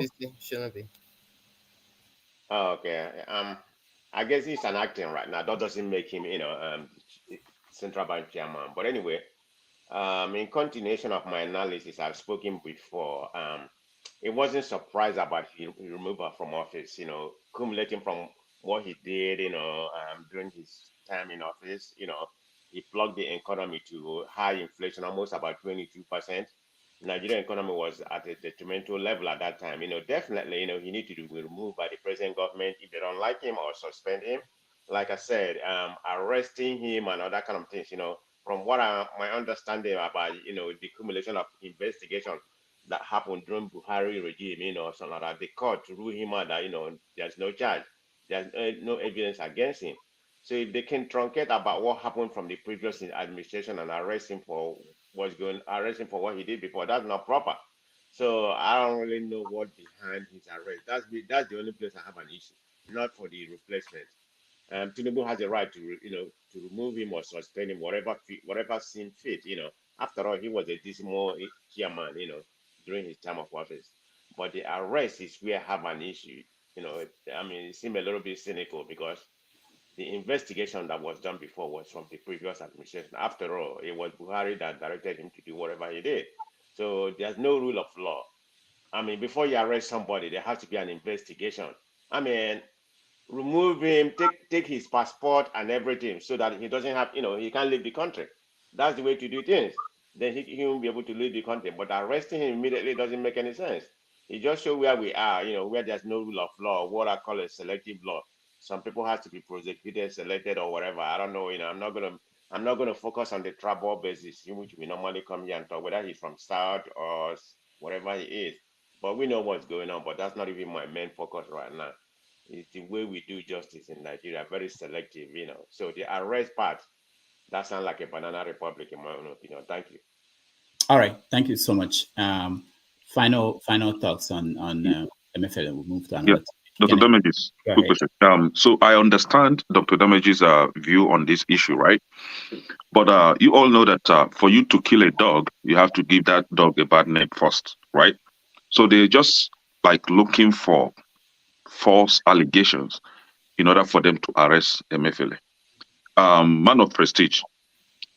Oh, okay. I guess he's an acting right now. That doesn't make him, central bank chairman. But anyway, in continuation of my analysis, I've spoken before. It wasn't surprised about his removal from office. Accumulating from what he did, during his time in office. He plugged the economy to high inflation, almost about 22%. Nigerian economy was at a detrimental level at that time. Definitely, he needs to be removed by the present government if they don't like him or suspend him. Like I said, arresting him and other kind of things, from what my understanding about, the accumulation of investigation that happened during Buhari regime, something like that, the court to rule him out that, there's no charge, there's no evidence against him. So if they can truncate about what happened from the previous administration and arrest him for what he did before, that's not proper. So I don't really know what behind his arrest. That's the only place I have an issue, not for the replacement. Tinubu has a right to remove him or suspend him, whatever seems fit. After all, he was a dismal chairman, during his time of office. But the arrest is where I have an issue. It seemed a little bit cynical because the investigation that was done before was from the previous administration. After all, it was Buhari that directed him to do whatever he did. So there's no rule of law. Before you arrest somebody, there has to be an investigation. Remove him, take his passport and everything so that he doesn't have, he can't leave the country. That's the way to do things. Then he won't be able to leave the country. But arresting him immediately doesn't make any sense. It just shows where we are, where there's no rule of law, what I call a selective law. Some people have to be prosecuted, selected, or whatever. I don't know. I'm not gonna focus on the tribal basis in which we normally come here and talk, whether he's from South or whatever he is. But we know what's going on. But that's not even my main focus right now. It's the way we do justice in Nigeria, very selective. So the arrest part, that sounds like a banana republic in my own opinion. Thank you. All right, thank you so much. Final thoughts on Emefiele. We'll move to another. Dr. Damage's quick question. So I understand Dr. Damage's view on this issue, right? But you all know that for you to kill a dog, you have to give that dog a bad name first, right? So they're just like looking for false allegations in order for them to arrest Emefiele. Man of Prestige,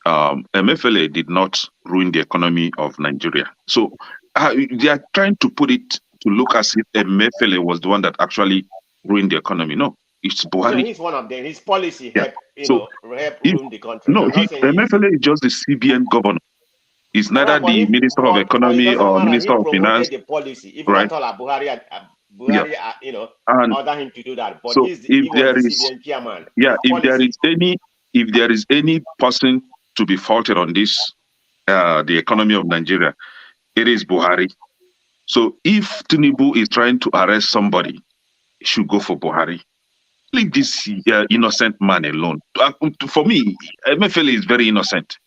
Emefiele did not ruin the economy of Nigeria. So they are trying to put it to look as if Emefiele was the one that actually ruined the economy. No, it's Buhari. No, he's one of them. His policy helped, help ruin the country. No, Emefiele is just the CBN governor. He's neither the Minister of Economy or Minister of Finance. The policy. If right? Not Buhari, order him to do that. But so he was the CBN chairman. Yeah, if there is any person to be faulted on this, the economy of Nigeria, it is Buhari. So if Tinubu is trying to arrest somebody, he should go for Buhari. Leave this innocent man alone. For me, Emefiele is very innocent.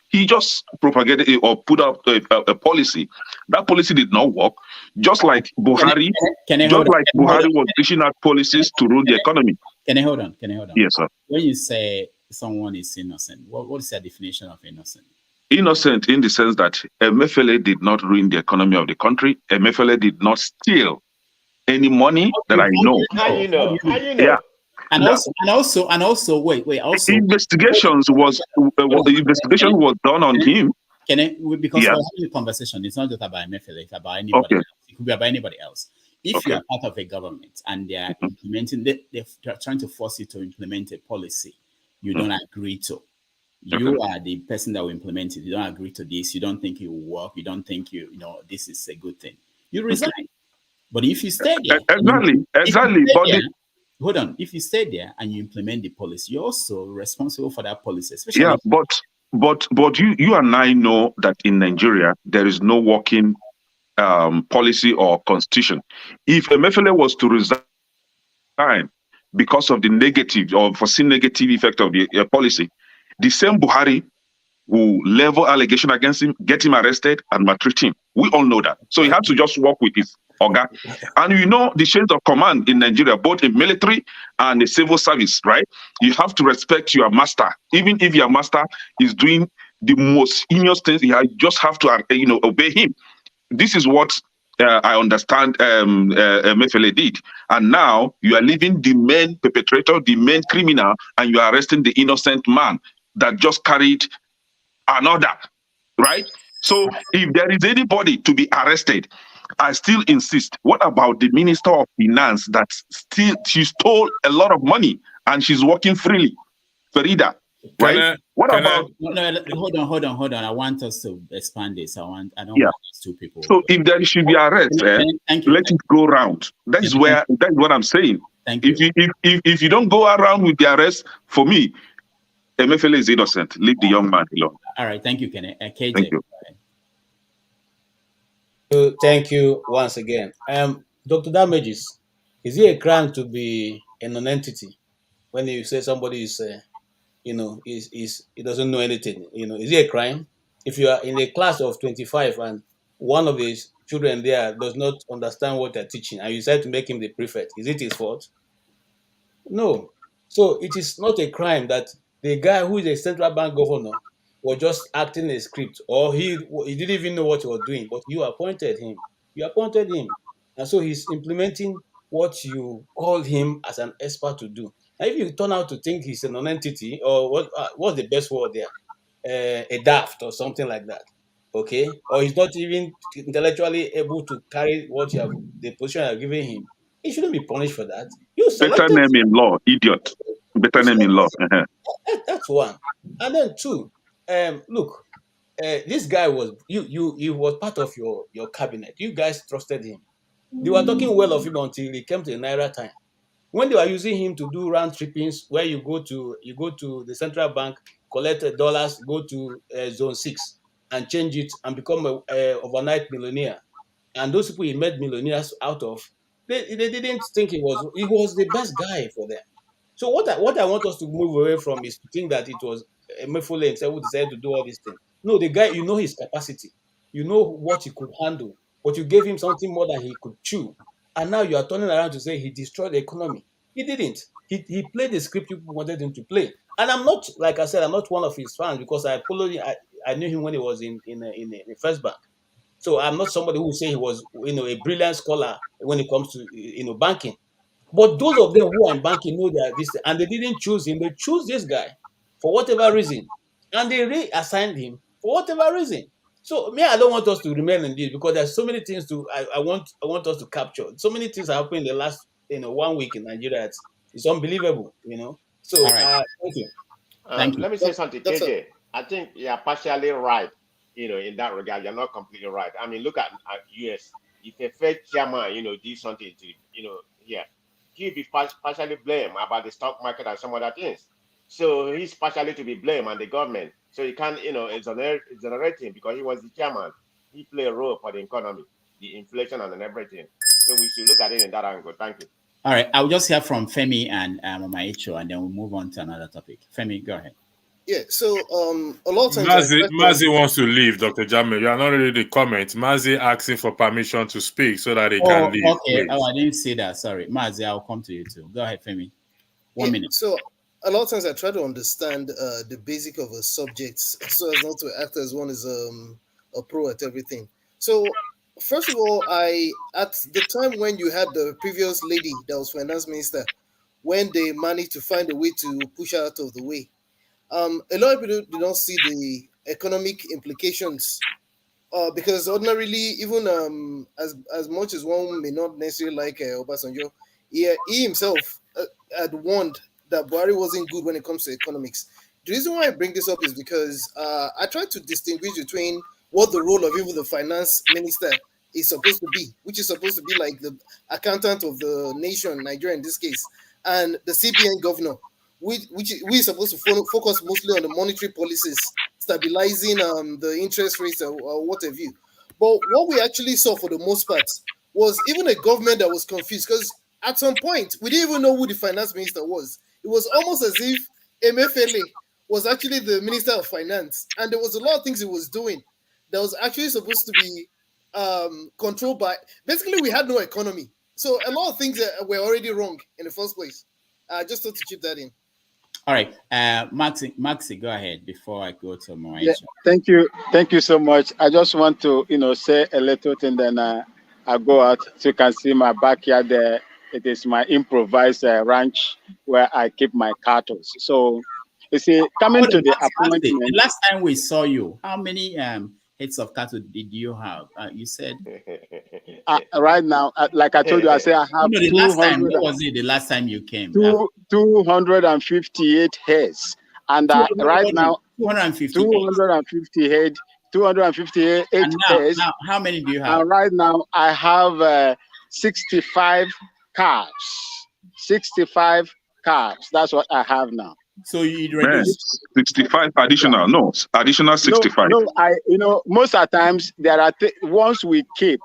He just propagated or put out a policy. That policy did not work. Just like Buhari, Buhari was pushing out policies to rule the economy. Can I hold on? Yes, sir. When you say someone is innocent, what is the definition of innocent? Innocent in the sense that Emefiele did not ruin the economy of the country. Emefiele did not steal any money that I know. How you know? Yeah. And also, wait. Also, investigation was done on him. Because we're having a conversation. It's not just about Emefiele. It's about anybody else. It could be about anybody else. If you are part of a government and they are implementing, they're trying to force you to implement a policy you don't agree to, You are the person that will implement it. You don't agree to this. You don't think it will work. You don't think this is a good thing. You resign. But if you stay there, exactly. Hold on. If you stay there and you implement the policy, you're also responsible for that policy. Especially but you and I know that in Nigeria there is no working policy or constitution. If Emefiele was to resign because of the negative or foreseen negative effect of the policy, the same Buhari will level allegation against him, get him arrested, and maltreat him. We all know that. So he had to just work with his Oga. And you know the chains of command in Nigeria, both in military and the civil service, right? You have to respect your master. Even if your master is doing the most heinous things, you just have to obey him. This is what I understand Emefiele did. And now you are leaving the main perpetrator, the main criminal, and you are arresting the innocent man that just carried an order, right? So if there is anybody to be arrested, I still insist, what about the Minister of Finance that she stole a lot of money and she's working freely? Farida, right? Hold on. I want us to expand this. I don't want these two people. So if there should be arrest, let it go round. That's what I'm saying. If you don't go around with the arrest, for me, Emefiele is innocent. Leave the young man alone. All right, thank you, Kenneth. KJ. Thank you. Thank you once again. Dr. Damages, is it a crime to be a non-entity when you say somebody is, he doesn't know anything? Is it a crime if you are in a class of 25 and one of the children there does not understand what they're teaching and you decide to make him the prefect? Is it his fault? No. So it is not a crime that the guy who is a central bank governor was just acting a script, or he didn't even know what he was doing, but you appointed him. And so he's implementing what you called him as an expert to do. Now, if you turn out to think he's a non-entity, or what's the best word there? A daft or something like that, okay? Or he's not even intellectually able to carry the position you're giving him, he shouldn't be punished for that. Better name in law, idiot. Better name in law. That's one. And then two, look, this guy was he was part of your cabinet. You guys trusted him. They were talking well of him until he came to the Naira time. When they were using him to do round trippings, where you go to the central bank, collect dollars, go to zone 6 and change it and become a overnight millionaire. And those people he made millionaires out of, they didn't think he was the best guy for them. So what I want us to move away from is to think that it was Emefiele himself who decided to do all these things. No, the guy, you know his capacity. You know what he could handle. But you gave him something more than he could chew. And now you are turning around to say he destroyed the economy. He didn't. He played the script people wanted him to play. And I'm not, like I said, I'm not one of his fans because I followed him. I knew him when he was in the First Bank. So I'm not somebody who say he was a brilliant scholar when it comes to banking. But those of them who are in banking know that this, and they didn't choose him. They choose this guy for whatever reason, and they reassigned him for whatever reason. So I don't want us to remain in this because there's so many things I want us to capture. So many things have happened in the last 1 week in Nigeria. It's unbelievable, So right. Thank you. Let me say something, KJ. I think you're partially right. In that regard, you're not completely right. I mean, look at US. If a Fed chairman, did something to, here. He'll be partially blamed about the stock market and some other things. So he's partially to be blamed on the government. So he can't, exonerate him because he was the chairman. He played a role for the economy, the inflation and everything. So we should look at it in that angle. Thank you. All right. I'll just hear from Femi and Maicho, and then we'll move on to another topic. Femi, go ahead. Yeah, so a lot of times Mazi wants to leave, Dr. Jamil. You are not ready to comment. Mazi asking for permission to speak so that he can leave. Okay. Oh, I didn't see that. Sorry. Mazi, I'll come to you too. Go ahead, Femi. One minute. So a lot of times I try to understand the basic of a subject so as not to act as one is a pro at everything. So first of all, at the time when you had the previous lady that was finance minister, when they managed to find a way to push her out of the way, a lot of people do not see the economic implications because ordinarily, even as much as one may not necessarily like Obasanjo, he himself had warned that Buhari wasn't good when it comes to economics. The reason why I bring this up is because I try to distinguish between what the role of even the finance minister is supposed to be, which is supposed to be like the accountant of the nation, Nigeria in this case, and the CBN governor, which we are supposed to focus mostly on the monetary policies, stabilizing the interest rates or what have you. But what we actually saw for the most part was even a government that was confused, because at some point we didn't even know who the finance minister was. It was almost as if Emefile was actually the Minister of Finance, and there was a lot of things he was doing that was actually supposed to be controlled by. Basically, we had no economy, so a lot of things were already wrong in the first place. I just thought to chip that in. All right, Maxi, go ahead before I go to Moaisha. Yeah, thank you so much. I just want to say a little thing, then I go out. So you can see my backyard there. It is my improvised ranch where I keep my cattle. So you see, coming to the appointment. The last time we saw you, how many heads of cattle did you have? You said right now, like I told you, I say I have. The last time, what was it? The last time you came? 258 heads, and right now 250 head, 258 heads. Now, how many do you have? And right now, I have 65 calves. 65 calves. That's what I have now. So you reduce 65 additional? No, additional 65. No, most of the times there are ones we keep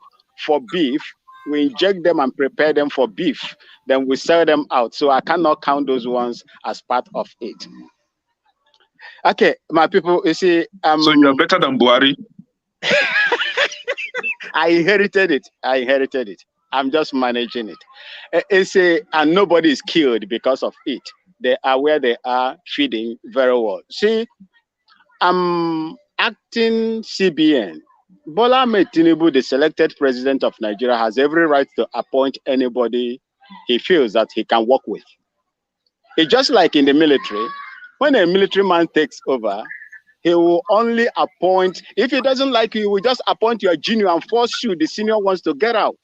for beef. We inject them and prepare them for beef. Then we sell them out. So I cannot count those ones as part of it. Okay, my people, you see. So you're better than Buhari? I inherited it. I'm just managing it. And nobody is killed because of it. They are where they are, feeding very well. See, I'm acting CBN. Bola Ahmed Tinubu, the selected president of Nigeria, has every right to appoint anybody he feels that he can work with. It's just like in the military. When a military man takes over, he will only appoint, if he doesn't like you, he will just appoint your junior and force you, the senior ones, to get out.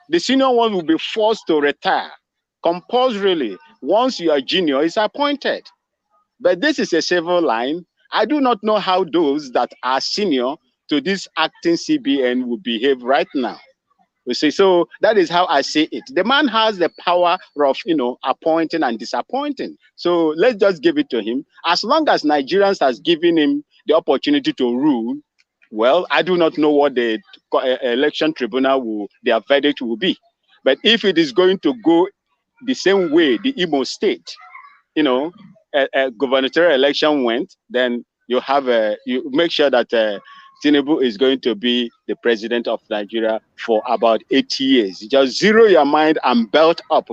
The senior one will be forced to retire. Compulsorily, once your junior is appointed. But this is a civil line. I do not know how those that are senior to this acting CBN will behave right now. You see, so that is how I see it. The man has the power of, appointing and disappointing. So let's just give it to him. As long as Nigerians has given him the opportunity to rule, well, I do not know what the election tribunal their verdict will be. But if it is going to go the same way the Imo State, a gubernatorial election went, then you make sure that Tinubu is going to be the president of Nigeria for about 8 years. Just zero your mind and belt up,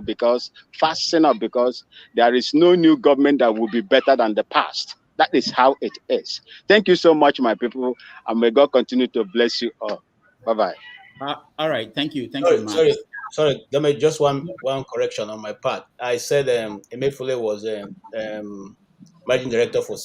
fasten up, because there is no new government that will be better than the past. That is how it is. Thank you so much, my people, and may God continue to bless you all. Bye-bye. All right, thank you. Sorry, let me just one correction on my part. I said Emefile was managing director for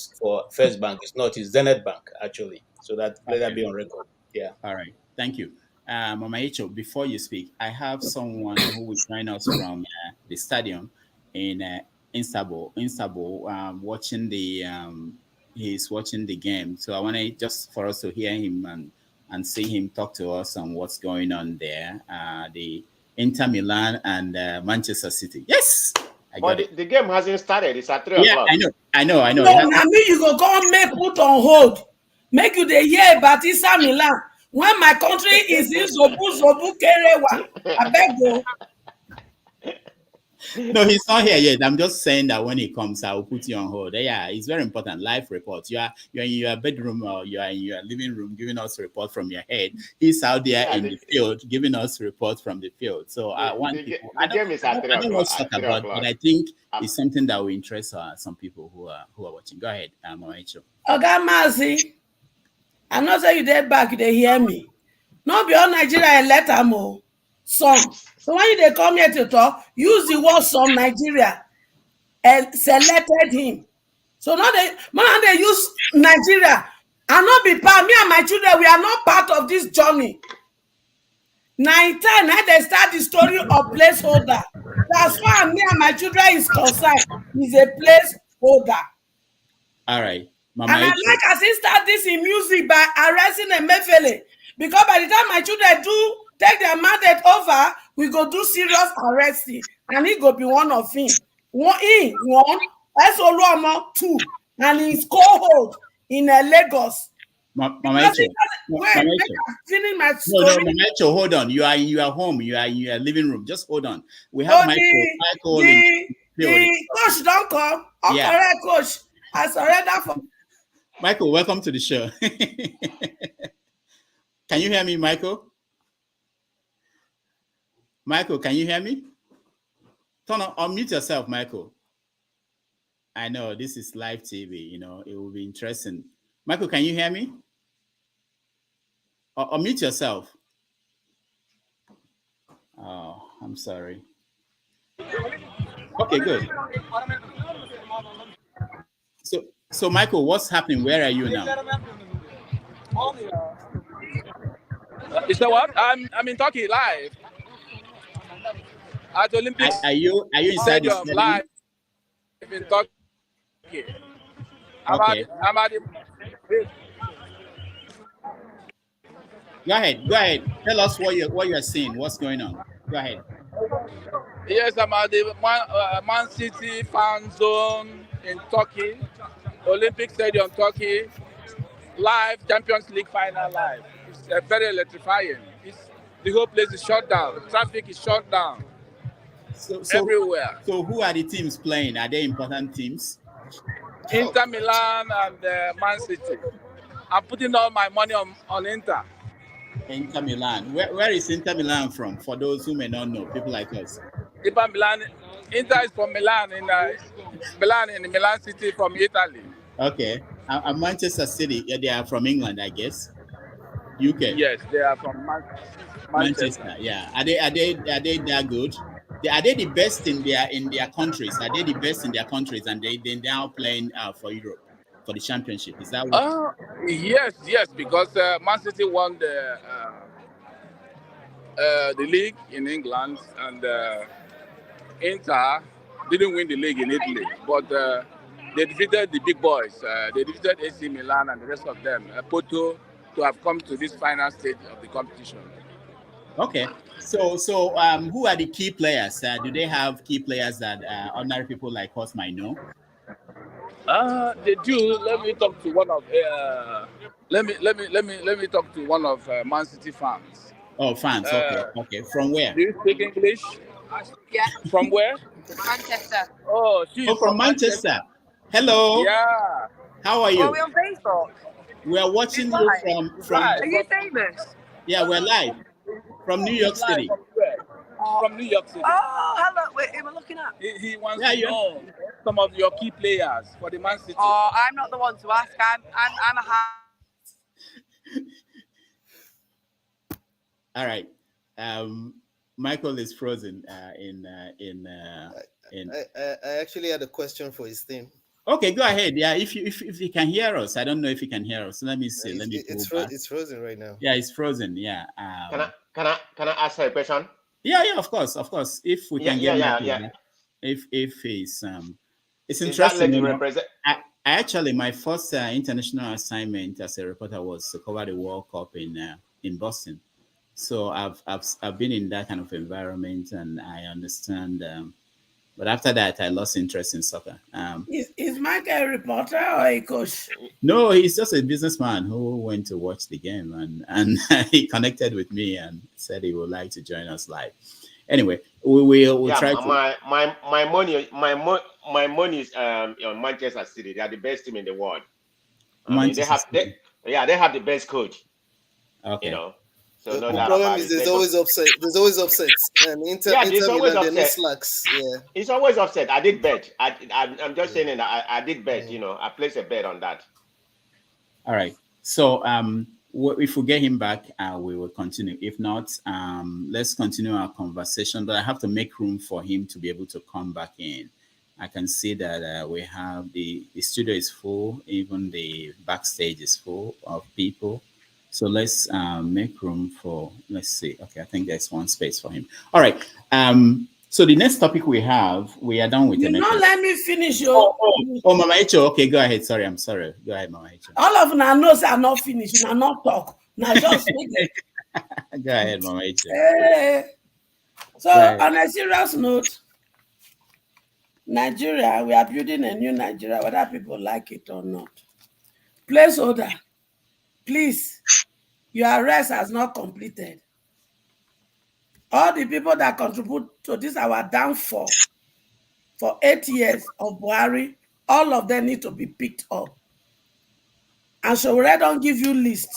First Bank. It's not, it's Zenith Bank, actually. So let that be on record. Yeah. All right. Thank you. Mama Icho, before you speak, I have someone who will join us from the stadium in Instable, watching he's watching the game. So I want to just for us to hear him and see him talk to us on what's going on there. The Inter Milan and Manchester City. Yes. But the game hasn't started. It's at 3 o'clock. I know. No, I mean you go put on hold. Make you the hear about Inter Milan. When my country is in Zobu Kerewa, I beg you. No, he's not here yet. I'm just saying that when he comes, I will put you on hold. Yeah, it's very important. Live report. You're in your bedroom or you're in your living room giving us a report from your head. He's out there in the field giving us reports from the field. So I want people. I don't know what to talk about, but I think it's something that will interest some people who are watching. Go ahead, Moecho. Okay, Mazi. I know say you dead back, you dey hear me. No be all Nigeria elect am o. Some. So when they come here to talk, use the word some Nigeria and selected him. So now they use Nigeria. And not be part, me and my children, we are not part of this journey. 9-10, they start the story of placeholder. As far as me and my children is concerned, is a placeholder. All right. Mama, and I like as he start this in music by arresting Emefile, because by the time my children do take their mandate over, we go do serious arresting, and he go be one of him. One, Aso Rock 2, and his co-hold in Lagos. Mama Echo. Finish my story. No, Mama Echo, hold on. You are in your home. You are in your living room. Just hold on. We have Michael. The coach don't come. Yeah. Correct, coach. I surrender for. Michael, welcome to the show. Can you hear me, Michael? Michael, can you hear me? Turn on, unmute yourself, Michael. I know this is live TV, you know, it will be interesting. Michael, can you hear me? Unmute yourself. Oh, I'm sorry. Okay, good. So Michael, what's happening? Where are you now? Is that what? I'm in Turkey live at Olympics. Are you inside the stadium? Live in Turkey. Okay. Go ahead. Tell us what you are seeing. What's going on? Go ahead. Yes, I'm at the Man City fan zone in Turkey, Olympic Stadium, Turkey. Live Champions League final live. It's very electrifying. The whole place is shut down. Traffic is shut down. So everywhere. So who are the teams playing? Are they important teams? Inter Milan and Man City. I'm putting all my money on Inter. Inter Milan. Where is Inter Milan from? For those who may not know, people like us. Inter is from Milan in Milan City from Italy. Okay. And Manchester City, they are from England, I guess. UK. Yes, they are from Manchester. Yeah. Are they that good? Are they the best in their countries? Are they the best in their countries, and they now playing for Europe for the championship? Is that what? Yes, because Man City won the league in England, and Inter didn't win the league in Italy, but they defeated the big boys. They defeated AC Milan and the rest of them. Porto to have come to this final stage of the competition. Okay. So who are the key players? Do they have key players that ordinary people like us might know? They do. Let me talk to one of let me talk to one of Man City fans. Oh, fans. Okay. From where? Do you speak English? Yeah. From where? Manchester. Oh, she's from Manchester. Hello. Yeah. How are you? Are we on Facebook? We are watching you from. Are you famous? Yeah, we're live from New York City. From New York City. Oh, hello. Wait, who am I looking at? He wants to know some of your key players for the Man City. Oh, I'm not the one to ask. I'm a All right. Michael is frozen I actually had a question for his team. Okay, go ahead. Yeah, if he can hear us. I don't know if he can hear us. Let me see. It's frozen right now. Yeah, it's frozen. Yeah. Can I ask a question? Yeah, of course. If we can get Michael, if he's it's interesting. I actually, my first international assignment as a reporter was to cover the World Cup in Boston. So I've been in that kind of environment, and I understand. But after that, I lost interest in soccer. Is Mike a reporter or a coach? No, he's just a businessman who went to watch the game, and he connected with me and said he would like to join us live. Anyway, we'll try to. My money is on Manchester City. They are the best team in the world. They have the best coach. Okay. You know. So the problem is there's always upset. There's always upsets, and Inter Milan, they slacks. Yeah, it's always upset. I did bet. I'm just saying that I did bet. You know, I placed a bet on that. All right. So if we get him back, we will continue. If not, let's continue our conversation. But I have to make room for him to be able to come back in. I can see that we have the studio is full. Even the backstage is full of people. So let's make room for, let's see. Okay, I think there's one space for him. All right. So the next topic we are done with. You not let me finish your. Oh, Mama Echo. Okay, go ahead. Sorry, I'm sorry. Go ahead, Mama Echo. All of them knows are not finished. Are not talk. Now just go ahead, Mama Echo. So on a serious note, Nigeria, we are building a new Nigeria, whether people like it or not. Placeholder, please. Your arrest has not completed. All the people that contribute to this our downfall for 8 years of Buhari, all of them need to be picked up. And so we don't give you list.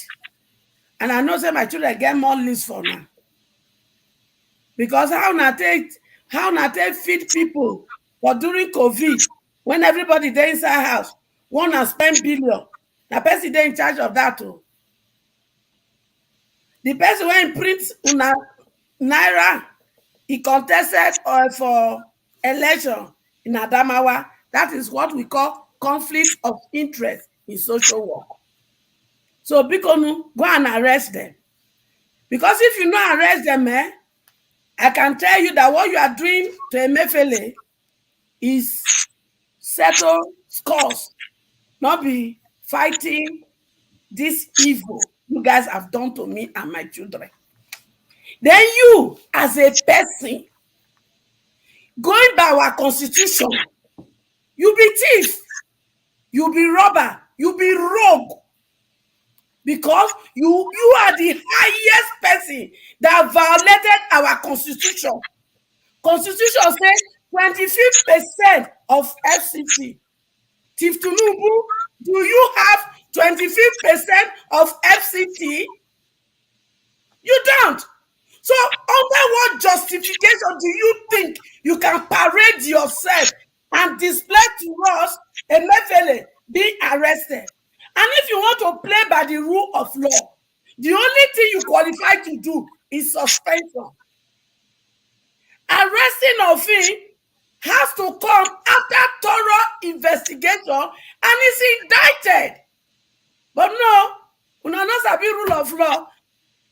And I know say my children get more lists for now. Because how na take feed people for during COVID when everybody there inside house want to spend billion. The person they in charge of that too. The person when print una naira, he contested for election in Adamawa. That is what we call conflict of interest in social work. So Bikonu, go and arrest them. Because if you not arrest them, I can tell you that what you are doing to Emefile is settle scores, not be fighting this evil you guys have done to me and my children. Then you, as a person, going by our constitution, you be thief, you be robber, you be rogue. Because you are the highest person that violated our constitution. Constitution says 25% of FCT. Chief Tinubu, do you have 25% of FCT? You don't. So under what justification do you think you can parade yourself and display to us Emefile being arrested? And if you want to play by the rule of law, the only thing you qualify to do is suspension. Arresting of him has to come after thorough investigation and is indicted. But no, we not sabi rule of law.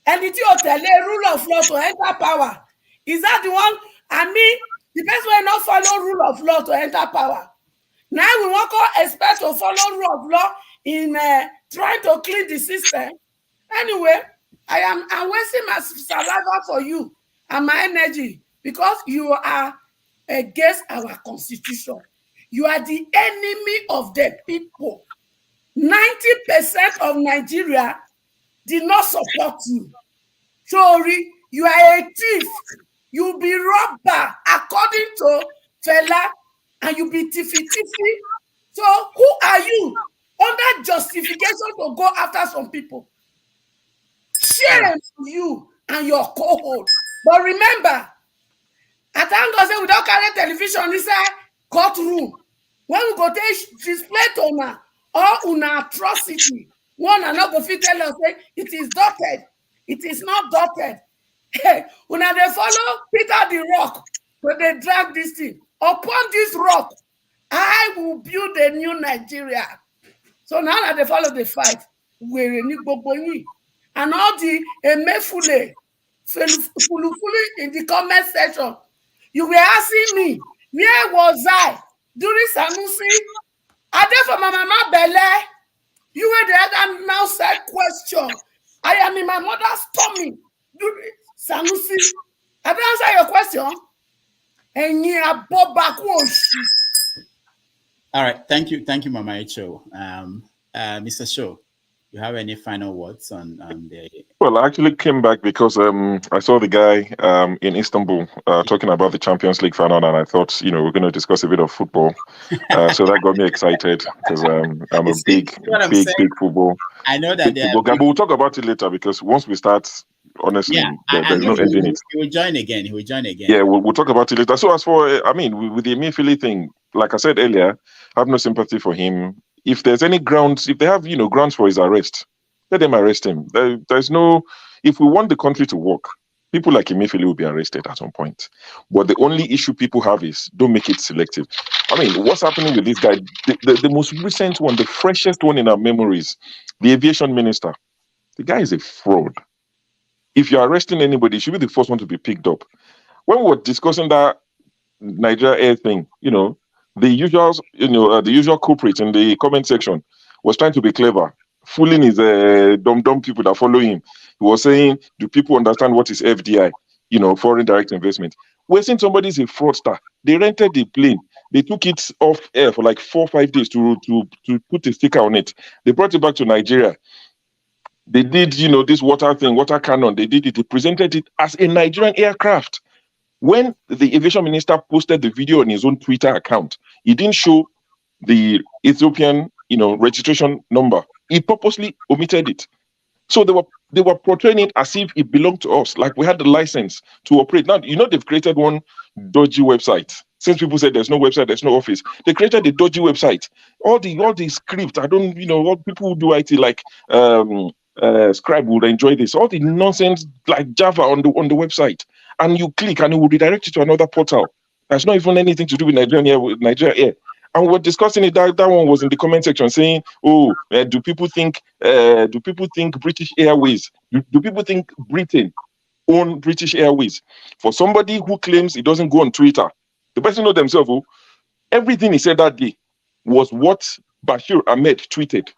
And it's your rule of law to enter power. Is that the one? I mean, the person will not follow rule of law to enter power. Now we want to expect to follow rule of law in trying to clean the system. Anyway, I'm wasting my saliva for you and my energy because you are against our constitution. You are the enemy of the people. 90% of Nigeria did not support you. Sorry, you are a thief. You be robber according to Fela, and you be tiffy. So who are you under justification to go after some people? Shame to you and your cohort. But remember, I thank God say we don't carry television inside courtroom. When we go take display to una or una atrocity, one and not go fit tell us say it is dotted. It is not dotted. Hey, una they follow Peter the Rock, but they drag this thing. Upon this rock, I will build a new Nigeria. So now that they follow the fight, we're in and all the Emefile in the comment section, you were asking me, where was I during Sanusi? I did for my mama Bele. You were the other now said question. I am in my mother's tummy during Sanusi. I didn't answer your question. And you are back. All right, thank you, Mama Echo. Mr. Shaw, you have any final words on the? Well, I actually came back because I saw the guy in Istanbul talking about the Champions League final, and I thought, we're going to discuss a bit of football. So that got me excited because I'm a big football. I know that. But we'll talk about it later because once we start, honestly, there's no end in it. He will join again. Yeah, we'll talk about it later. So as for, with the Emefile thing, like I said earlier, I have no sympathy for him. If there's any grounds, if they have, grounds for his arrest, let them arrest him. There's no, if we want the country to work, people like Emefile will be arrested at some point. But the only issue people have is don't make it selective. What's happening with this guy? The most recent one, the freshest one in our memories, the aviation minister. The guy is a fraud. If you're arresting anybody, you should be the first one to be picked up. When we were discussing that Nigeria Air thing, the usual culprit in the comment section was trying to be clever, fooling his dumb people that follow him. He was saying, "Do people understand what is FDI? Foreign direct investment." We're saying somebody's a fraudster. They rented the plane. They took it off air for like 4 or 5 days to put a sticker on it. They brought it back to Nigeria. They did, this water cannon. They did it. They presented it as a Nigerian aircraft. When the aviation minister posted the video on his own Twitter account, he didn't show the Ethiopian, registration number. He purposely omitted it. So they were portraying it as if it belonged to us, like we had the license to operate. Now, they've created one dodgy website. Since people said there's no website, there's no office, they created a dodgy website. All the script, all people who do IT like Scribe would enjoy this. All the nonsense like Java on the website, and you click and it will redirect you to another portal. There's not even anything to do with Nigeria Air. And we're discussing it. That one was in the comment section saying, "Oh, do people think British Airways? Do people think Britain own British Airways?" For somebody who claims he doesn't go on Twitter, the person know themselves. Everything he said that day was what Bashir Ahmed tweeted.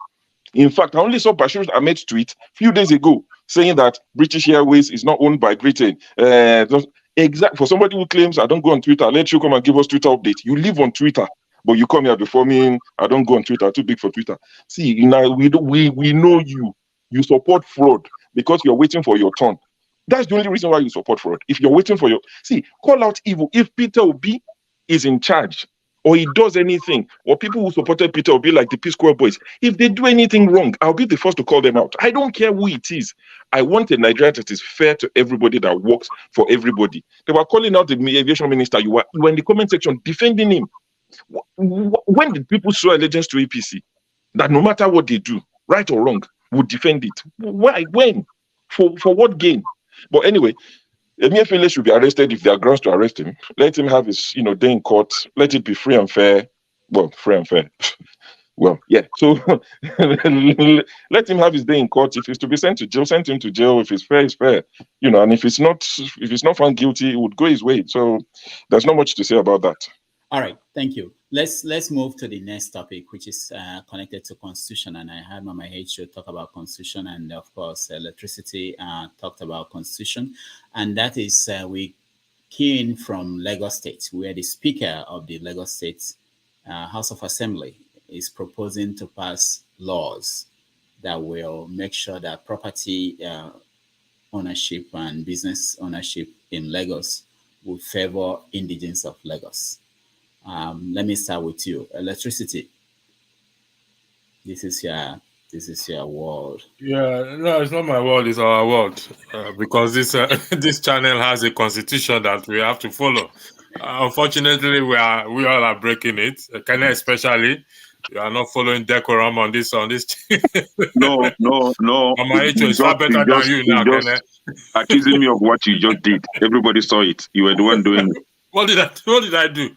In fact, I only saw Bashir Ahmed's tweet a few days ago saying that British Airways is not owned by Britain. For somebody who claims I don't go on Twitter, let you come and give us Twitter update. You live on Twitter, but you come here before me. I don't go on Twitter. Too big for Twitter. See, we know you. You support fraud because you're waiting for your turn. That's the only reason why you support fraud. If you're waiting for call out evil. If Peter Obi is in charge, or he does anything, or people who supported Peter Obi, like the Peace Corps boys, if they do anything wrong, I'll be the first to call them out. I don't care who it is. I want a Nigeria that is fair to everybody, that works for everybody. They were calling out the aviation minister. You were in the comment section defending him. When did people show allegiance to APC? That no matter what they do, right or wrong, would defend it. Why? When? For what gain? But anyway, Emefiele should be arrested if there are grounds to arrest him. Let him have his, day in court. Let it be free and fair. Well, free and fair. Well, yeah. So let him have his day in court. If he's to be sent to jail, send him to jail. If it's fair, it's fair. And if it's not found guilty, it would go his way. So there's not much to say about that. All right, thank you. Let's move to the next topic, which is connected to constitution. And I had Mama H to talk about constitution, and of course, electricity talked about constitution. And that is we came from Lagos State, where the Speaker of the Lagos State House of Assembly is proposing to pass laws that will make sure that property ownership and business ownership in Lagos will favor indigenes of Lagos. Let me start with you. Electricity. This is your world. Yeah, no, it's not my world. It's our world because this this channel has a constitution that we have to follow. Unfortunately, we all are breaking it. Kenya especially, you are not following decorum on this. No. Mama H is far better than you now, Kenya. Accusing me of what you just did. Everybody saw it. You were the one doing it. What did I do? Did I do?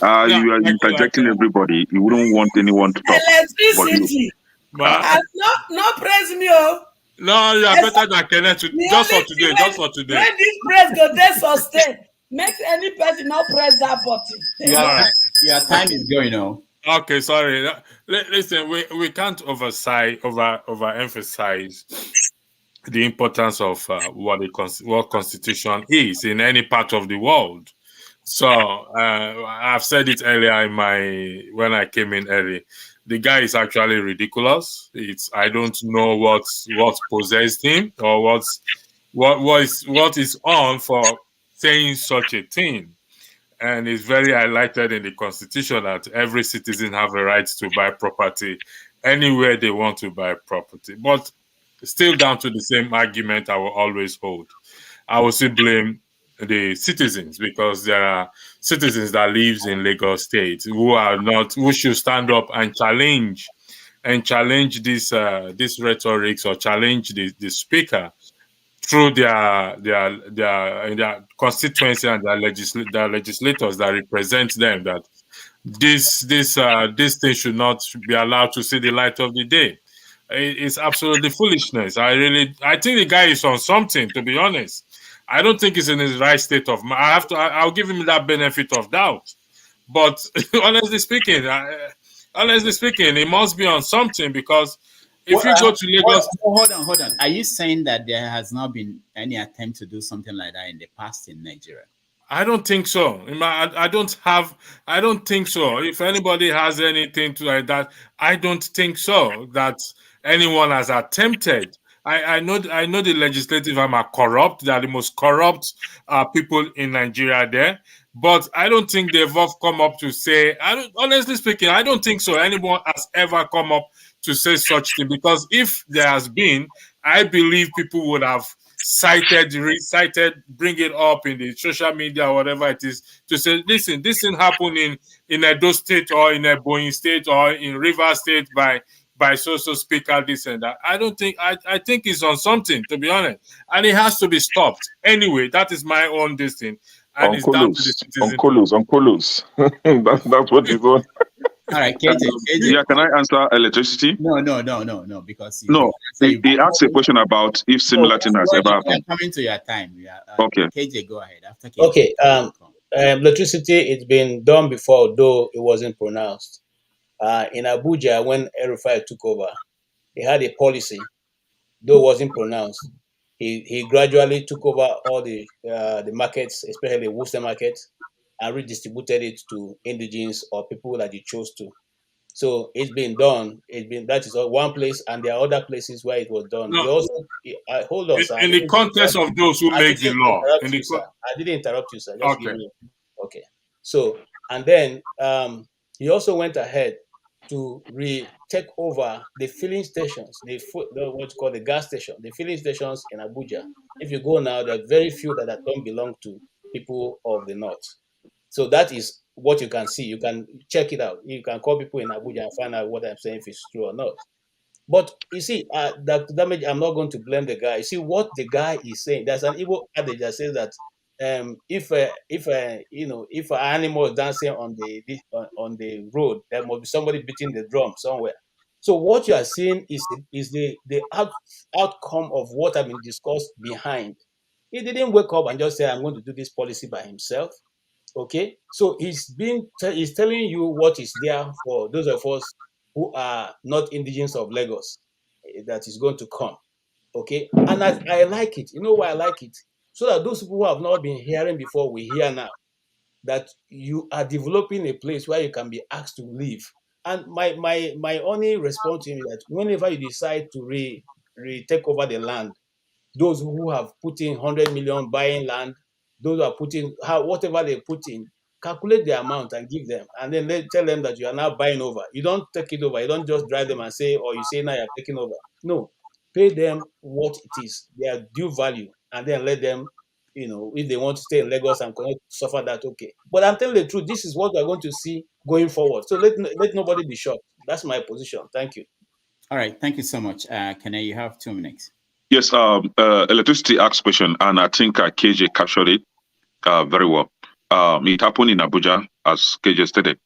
You are interjecting everybody. You wouldn't want anyone to talk. Electricity. No praise me, No, you are better than Kenneth. Just for today. When this press go there sustain, make any person not press that button. Your time is going on. Okay, sorry. Listen, we can't overemphasize the importance of what constitution is in any part of the world. So I've said it earlier when I came in early. The guy is actually ridiculous. I don't know what possessed him or what is on for saying such a thing. And it's very highlighted in the constitution that every citizen have a right to buy property anywhere they want to buy property. But still down to the same argument I will always hold. I will still blame the citizens because there are citizens that lives in Lagos State who should stand up and challenge this rhetoric or challenge the speaker through their constituency and their legislators that represent them, that this thing should not be allowed to see the light of the day. It's absolutely foolishness. I think the guy is on something, to be honest. I don't think he's in his right state of mind. I'll give him that benefit of doubt. But honestly speaking, it must be on something, because if you go to Lagos... Hold on. Are you saying that there has not been any attempt to do something like that in the past in Nigeria? I don't think so. I don't think so. If anybody has anything to like that, I don't think so that anyone has attempted. I know the legislative arm are corrupt. They are the most corrupt people in Nigeria there. But I don't think they've all come up to say, honestly speaking, I don't think so. Anyone has ever come up to say such thing, because if there has been, I believe people would have recited, bring it up in the social media or whatever it is, to say, listen, this thing happened in Edo State or in Ebonyi State or in River State by so speaker, this and that. I don't think, I think it's on something, to be honest, and it has to be stopped. Anyway, that is my own this thing. And it's down to the citizen. Uncolos. That's what it's on. All right, KJ. Yeah, can I answer electricity? No, because they asked a question about if similar thing has ever happened. Coming to your time. Okay. KJ, go ahead. After KJ. Okay. Electricity, it's been done before, though it wasn't pronounced. In Abuja, when Rufai took over, he had a policy, though it wasn't pronounced. He gradually took over all the markets, especially the Worcester market, and redistributed it to indigenes or people that he chose to. So it's been done. That is one place, and there are other places where it was done. No. Hold on, sir. In the context of those who make the law. I didn't interrupt you, sir. Just give me. Okay. So, and then he also went ahead to take over the filling stations, what's called the gas station, the filling stations in Abuja. If you go now, there are very few that don't belong to people of the north. So that is what you can see. You can check it out. You can call people in Abuja and find out what I'm saying, if it's true or not. But you see, Dr. Damage, I'm not going to blame the guy. You see what the guy is saying. There's an Igbo adage that says that if an animal is dancing on the road, there must be somebody beating the drum somewhere. So what you are seeing is the outcome of what has been discussed behind. He didn't wake up and just say, I'm going to do this policy by himself. Okay, so he's telling you what is there for those of us who are not indigenous of Lagos, that is going to come. Okay, and I like it. You know why I like it? So that those people who have not been hearing before will hear now, that you are developing a place where you can be asked to live. And my only response to him is that whenever you decide to take over the land, those who have put in 100 million buying land, those who are putting whatever they put in, calculate the amount and give them, and then tell them that you are now buying over. You don't take it over. You don't just drive them and say, or you say now you're taking over. No, pay them what it is, their due value, and then let them, if they want to stay in Lagos and suffer that, okay. But I'm telling the truth, this is what we're going to see going forward. So let nobody be shocked. That's my position. Thank you. All right. Thank you so much. Kene, you have 2 minutes. Yes, electricity asked question, and I think KJ captured it very well. It happened in Abuja, as KJ stated,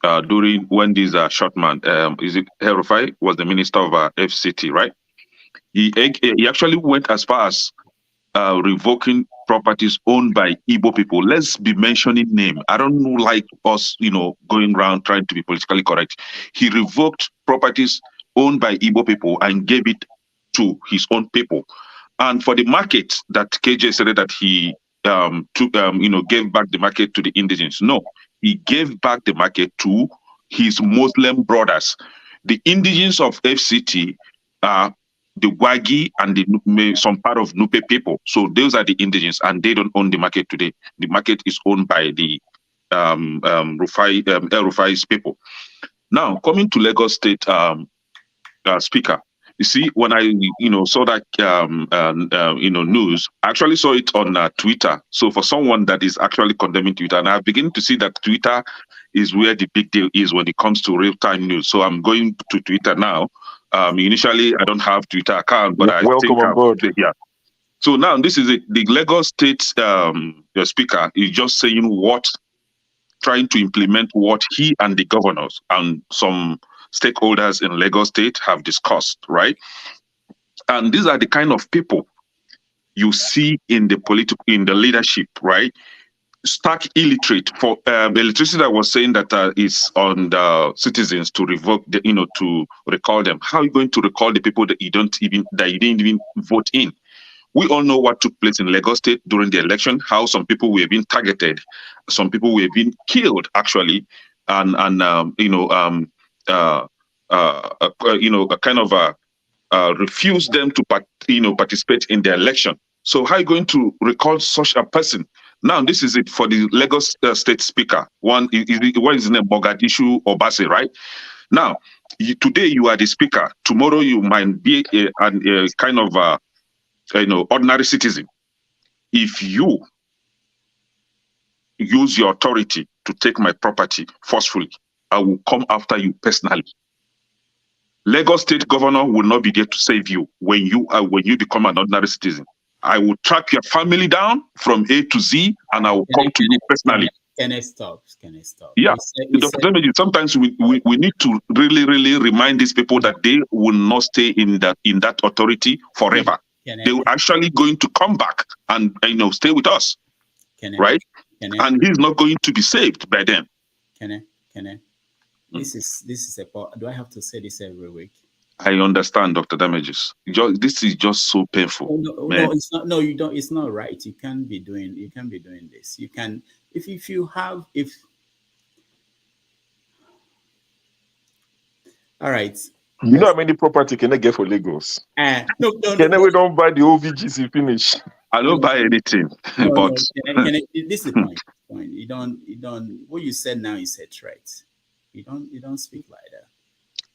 during when this short man, Rufai, was the minister of FCT, right? He actually went as far as revoking properties owned by Igbo people. Let's be mentioning name. I don't like us, going around trying to be politically correct. He revoked properties owned by Igbo people and gave it to his own people. And for the market that KJ said that he gave back the market to the indigenes. No, he gave back the market to his Muslim brothers. The indigenes of FCT are the Wagi and some part of Nupe people. So those are the indigenes, and they don't own the market today. The market is owned by the Rufai's people. Now, coming to Lagos State speaker, you see, when I saw that news, I actually saw it on Twitter. So for someone that is actually condemning Twitter, and I begin to see that Twitter is where the big deal is when it comes to real-time news. So I'm going to Twitter now. Initially, I don't have Twitter account, but welcome on board. Yeah. So now this is it. The Lagos State speaker is just saying trying to implement what he and the governors and some stakeholders in Lagos State have discussed, right? And these are the kind of people you see in the leadership, right? Stark illiterate. For electricity, I was saying that is on the citizens to revoke to recall them. How are you going to recall the people that you didn't even vote in? We all know what took place in Lagos State during the election, how some people were being targeted, some people were being killed actually, and refuse them to participate in the election. So how are you going to recall such a person? Now this is it for the Lagos State Speaker. What is his name? Mogadishu Obasa, right? Now today you are the Speaker. Tomorrow you might be a kind of ordinary citizen. If you use your authority to take my property forcefully, I will come after you personally. Lagos State Governor will not be there to save you when you become an ordinary citizen. I will track your family down from A to Z, and I will come to you personally. Can I stop? Yeah, sometimes we need to really remind these people that they will not stay in that authority forever. They will actually going to come back and stay with us, right? And he's not going to be saved by them. Can I? This is a part. Do I have to say this every week? I understand, Dr. Damages. This is just so painful. No, it's not. No, you don't. It's not right. You can't be doing this. You can if all right. You know how many property can I get for Lagos? No. We don't buy the OVGC finish. I don't buy anything. But this is the point. You don't. What you said now is a threat. You don't speak like that.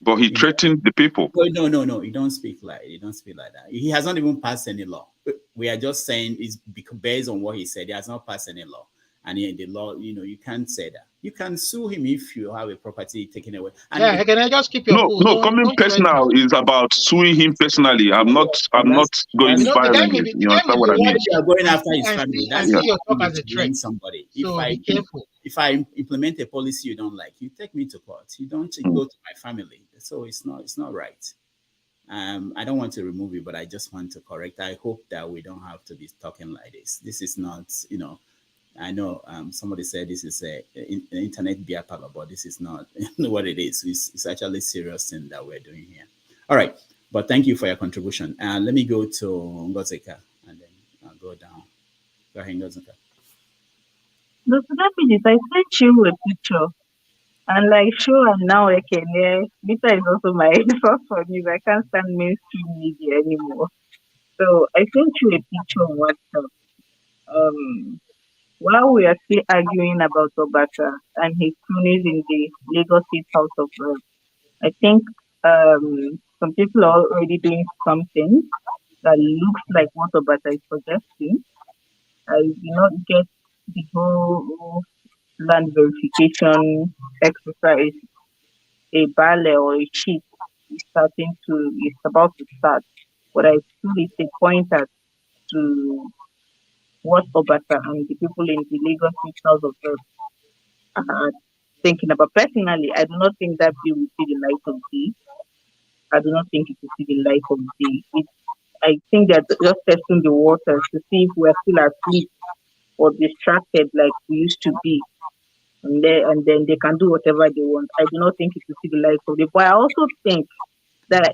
But he threatened the people. No. You don't speak like that. He has not even passed any law. We are just saying it's based on what he said. He has not passed any law. And in the law, you can't say that. You can sue him if you have a property taken away. And can I just keep your cool? No, coming personal is about suing him personally. I'm not going violent. You understand what I mean? You are going after his family. That's your talk as a threat. Somebody. So be careful. If I implement a policy you don't like, you take me to court. You don't go to my family. So it's not right. I don't want to remove it, but I just want to correct. I hope that we don't have to be talking like this. This is not, I know somebody said this is an internet beer parlor, but this is not what it is. It's actually serious thing that we're doing here. All right, but thank you for your contribution. Let me go to Ngozeka and then I'll go down. Go ahead, Ngozeka. I sent you a picture, and like sure and now Mita is also my source for news. I can't stand mainstream media anymore. So I sent you a picture on WhatsApp. While we are still arguing about Obasa and his cronies in the Lagos State House of Rep, I think some people are already doing something that looks like what Obasa is suggesting. I do not get the whole land verification exercise. A ballet or a sheet is about to start. But I feel it's a pointer to what Obasa and the people in the Lagos State House of Rep are thinking about. Personally, I do not think that bill will see the light of day. I do not think it will see the light of day. I think they're just testing the waters to see if we're still asleep or distracted like we used to be. And then they can do whatever they want. I do not think it will see the light of day. But I also think that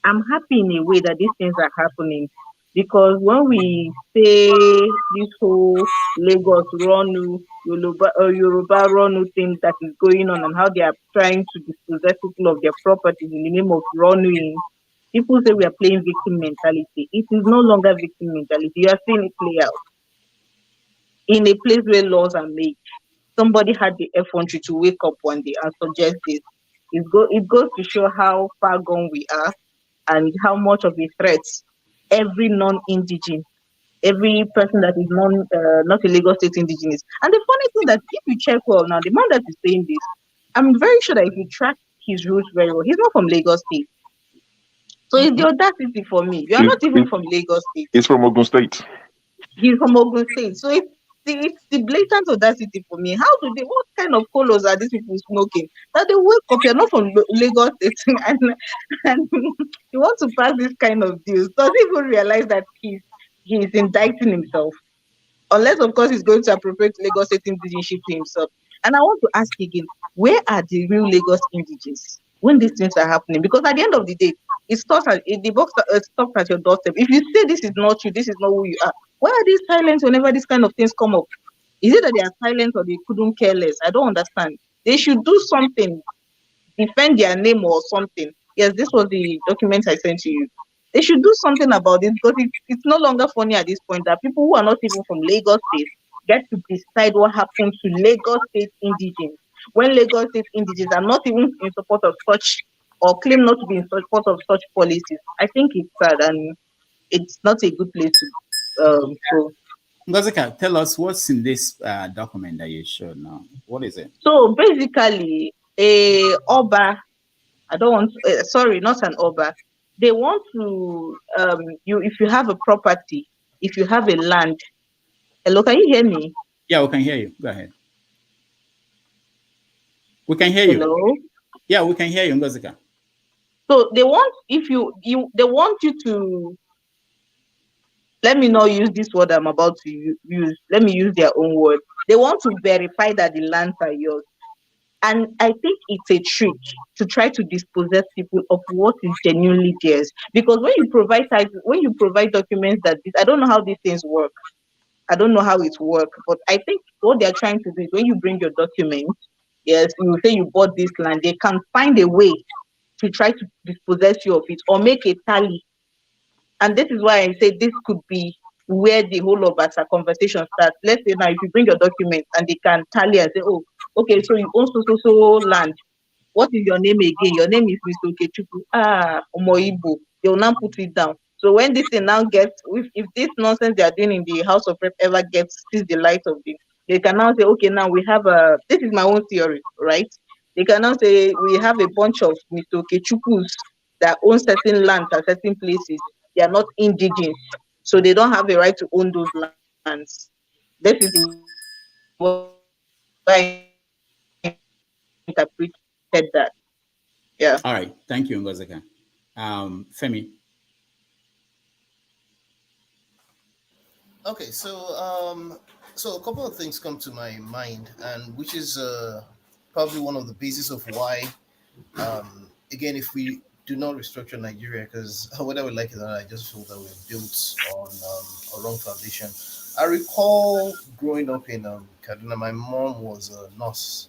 I'm happy in a way that these things are happening. Because when we say this whole Lagos Ronu, Yoruba Ronu thing that is going on and how they are trying to dispossess people of their properties in the name of Ronuing, people say we are playing victim mentality. It is no longer victim mentality. You are seeing it play out in a place where laws are made. Somebody had the effrontery to wake up one day and suggest this. It goes to show how far gone we are and how much of a threat every non-indigene, every person that is not a Lagos State indigenous. And the funny thing that if you check well now, the man that is saying this, I'm very sure that if you track his roots very well, he's not from Lagos State. So it's the audacity for me. You are not even from Lagos State. He's from Ogun State. He's from Ogun State. So it's the blatant audacity for me. What kind of colors are these people smoking? That they wake up, you're not from Lagos State and you want to pass this kind of deals. Doesn't even realize that he's he is indicting himself. Unless, of course, he's going to appropriate Lagos State indigenship to himself. And I want to ask again, where are the real Lagos indigenes when these things are happening? Because at the end of the day, it starts at the box stops at your doorstep. If you say this is not you, this is not who you are, why are they silent whenever these kind of things come up? Is it that they are silent or they couldn't care less? I don't understand. They should do something, defend their name or something. Yes, this was the document I sent to you. They should do something about it, because it's no longer funny at this point that people who are not even from Lagos State get to decide what happens to Lagos State indigenes, when Lagos State indigenes are not even in support of such, or claim not to be in support of such policies. I think it's sad, and it's not a good place to go. Ngozika, tell us what's in this document that you showed now. What is it? So basically, a Oba, I don't want, sorry, not an Oba. They want to, if you have a property, if you have a land. Hello, can you hear me? Yeah, we can hear you. Go ahead. We can hear you. Hello? Yeah, we can hear you, Ngozika. So they want, they want you to, let me not use this word I'm about to use. Let me use their own word. They want to verify that the lands are yours. And I think it's a trick to try to dispossess people of what is genuinely theirs. Because when you provide documents that I don't know how these things work. I don't know how it works, but I think what they're trying to do is when you bring your documents, yes, you say you bought this land, they can find a way to try to dispossess you of it or make a tally. And this is why I say this could be where the whole of us conversation starts. Let's say now if you bring your documents and they can tally and say, oh, okay, so you own so land. What is your name again? Your name is Mr. Okechukwu. Omoibo. They will now put it down. So when this thing now gets, if this nonsense they are doing in the House of Rep ever sees the light of it, they can now say, okay, now we have this is my own theory, right? They can now say we have a bunch of Mr. Okechukwus that own certain lands at certain places. They are not indigenous, so they don't have a right to own those lands. This is the way I interpreted that. Yeah. All right. Thank you, Ngozika. Femi. Okay, so a couple of things come to my mind, and which is probably one of the basis of why, again, if we do not restructure Nigeria, because whether we like it or not, I just feel that we're built on a wrong foundation. I recall growing up in Kaduna, my mom was a nurse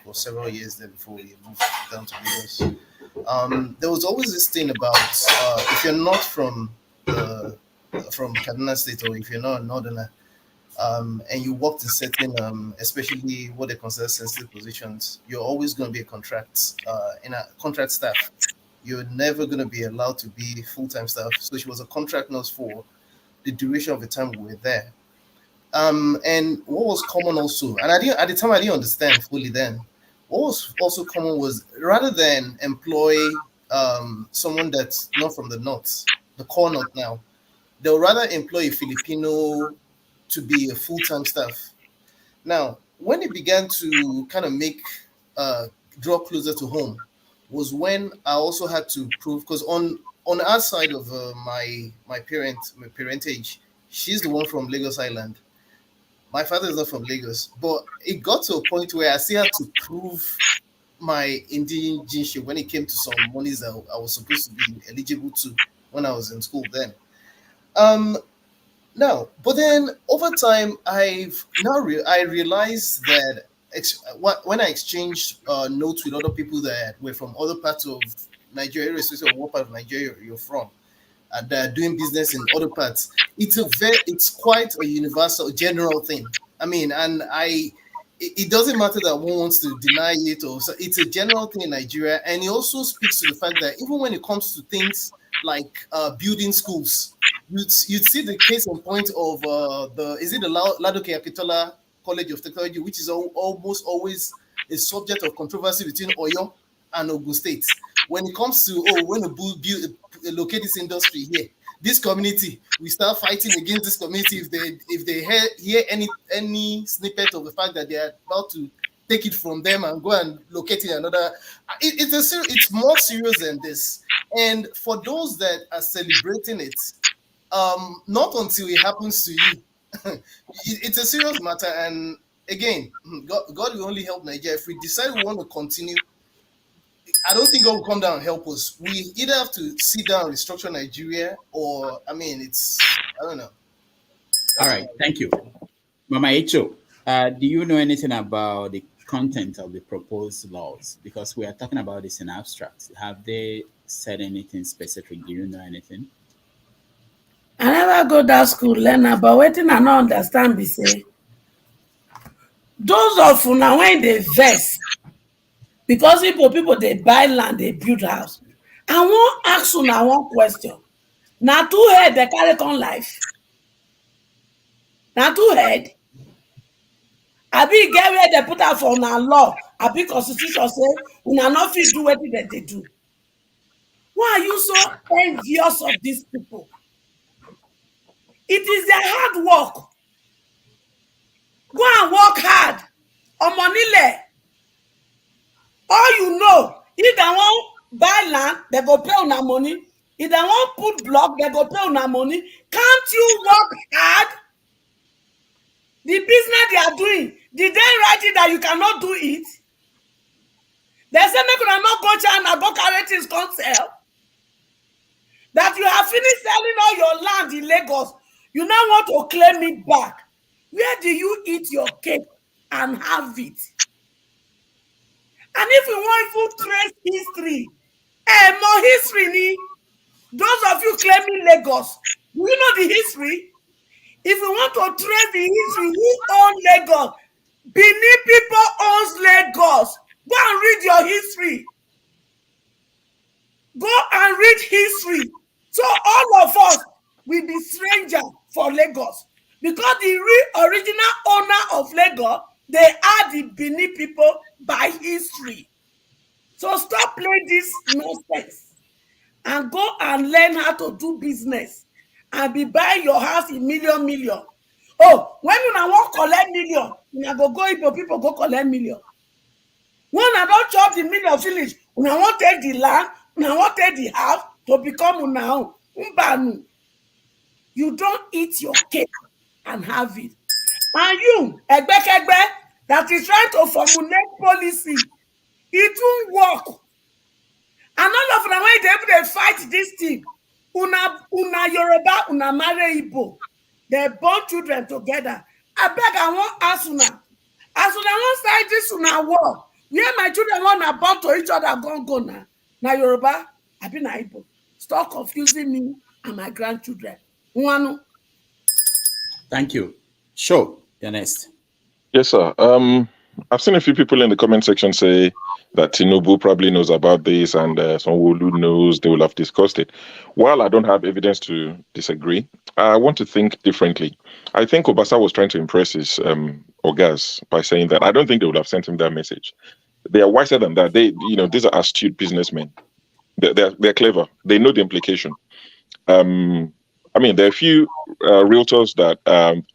for several years there before we moved down to Lagos. There was always this thing about if you're not from Kaduna State, or if you're not a northerner, and you worked in certain, especially what they consider sensitive positions, you're always going to be a contract staff. You're never going to be allowed to be full-time staff. So she was a contract nurse for the duration of the time we were there. And what was common also, and at the time I didn't understand fully then, what was also common was rather than employ someone that's not from the north, the core north now, they would rather employ a Filipino to be a full-time staff. Now, when it began to kind of draw closer to home, was when I also had to prove, because on our side of my parentage, she's the one from Lagos Island. My father is not from Lagos, but it got to a point where I still had to prove my indigeneity when it came to some monies that I was supposed to be eligible to when I was in school then. Now, but then over time, I realized that when I exchanged notes with other people that were from other parts of Nigeria, irrespective of what part of Nigeria you're from, that are doing business in other parts, it's quite a universal, general thing. I mean, and it doesn't matter that one wants to deny it, or so it's a general thing in Nigeria, and it also speaks to the fact that even when it comes to things like building schools, you'd see the case in point of the Ladoke Akitola College of Technology, which is almost always a subject of controversy between Oyo and Ogun State. When it comes to when to locate this industry here, this community, we start fighting against this community if they hear any snippet of the fact that they are about to take it from them and go and locate it another. It's more serious than this. And for those that are celebrating it, not until it happens to you. It's a serious matter, and again, God will only help Nigeria. If we decide we want to continue, I don't think God will come down and help us. We either have to sit down and restructure Nigeria, or I don't know. All right, thank you. Mama Echo, do you know anything about the content of the proposed laws? Because we are talking about this in abstract. Have they said anything specific? Do you know anything? I never go that school learn about waiting and not understand be say. Those of una when they vex, because people they buy land, they build house. I won't ask una one question. Now two head they carry on life. Now two head. I be get where they put out for una law. I be constitution say una not fit do what they do. Why are you so envious of these people? It is their hard work. Go and work hard. On money lay. All you know, if they want buy land, they go pay on money. If they want put block, they go pay on money. Can't you work hard? The business they are doing, did they write it that you cannot do it? They say make una not go China, go carry things come sell. That you have finished selling all your land in Lagos, you now want to claim it back. Where do you eat your cake and have it? And if you want to trace history, more history ni. Those of you claiming Lagos, do you know the history? If you want to trace the history, who owns Lagos? Benin people owns Lagos. Go and read your history. Go and read history. So all of us will be strangers for Lagos. Because the original owner of Lagos, they are the Benin people by history. So stop playing this nonsense and go and learn how to do business and be buying your house in million. Oh, when you now want to collect million, you now go if people go collect million. When I don't chop the million finish, you now want to take the land, you now want to take the house to become una own. You don't eat your cake and have it. And you, Egbe, that is trying to formulate policy, it won't work. And all of them, when they fight this thing, una Yoruba, una marry Igbo, they born children together. I beg, I want ask una. As una want side this una war, where my children want to born to each other, go now. Now Yoruba, I be na Igbo. Stop confusing me and my grandchildren. One. Thank you. Sure, you're next. Yes, sir. I've seen a few people in the comment section say that Tinubu probably knows about this and someone who knows they will have discussed it. While I don't have evidence to disagree, I want to think differently. I think Obasa was trying to impress his Ogas by saying that I don't think they would have sent him that message. They are wiser than that. These are astute businessmen. They're clever. They know the implication. There are a few realtors that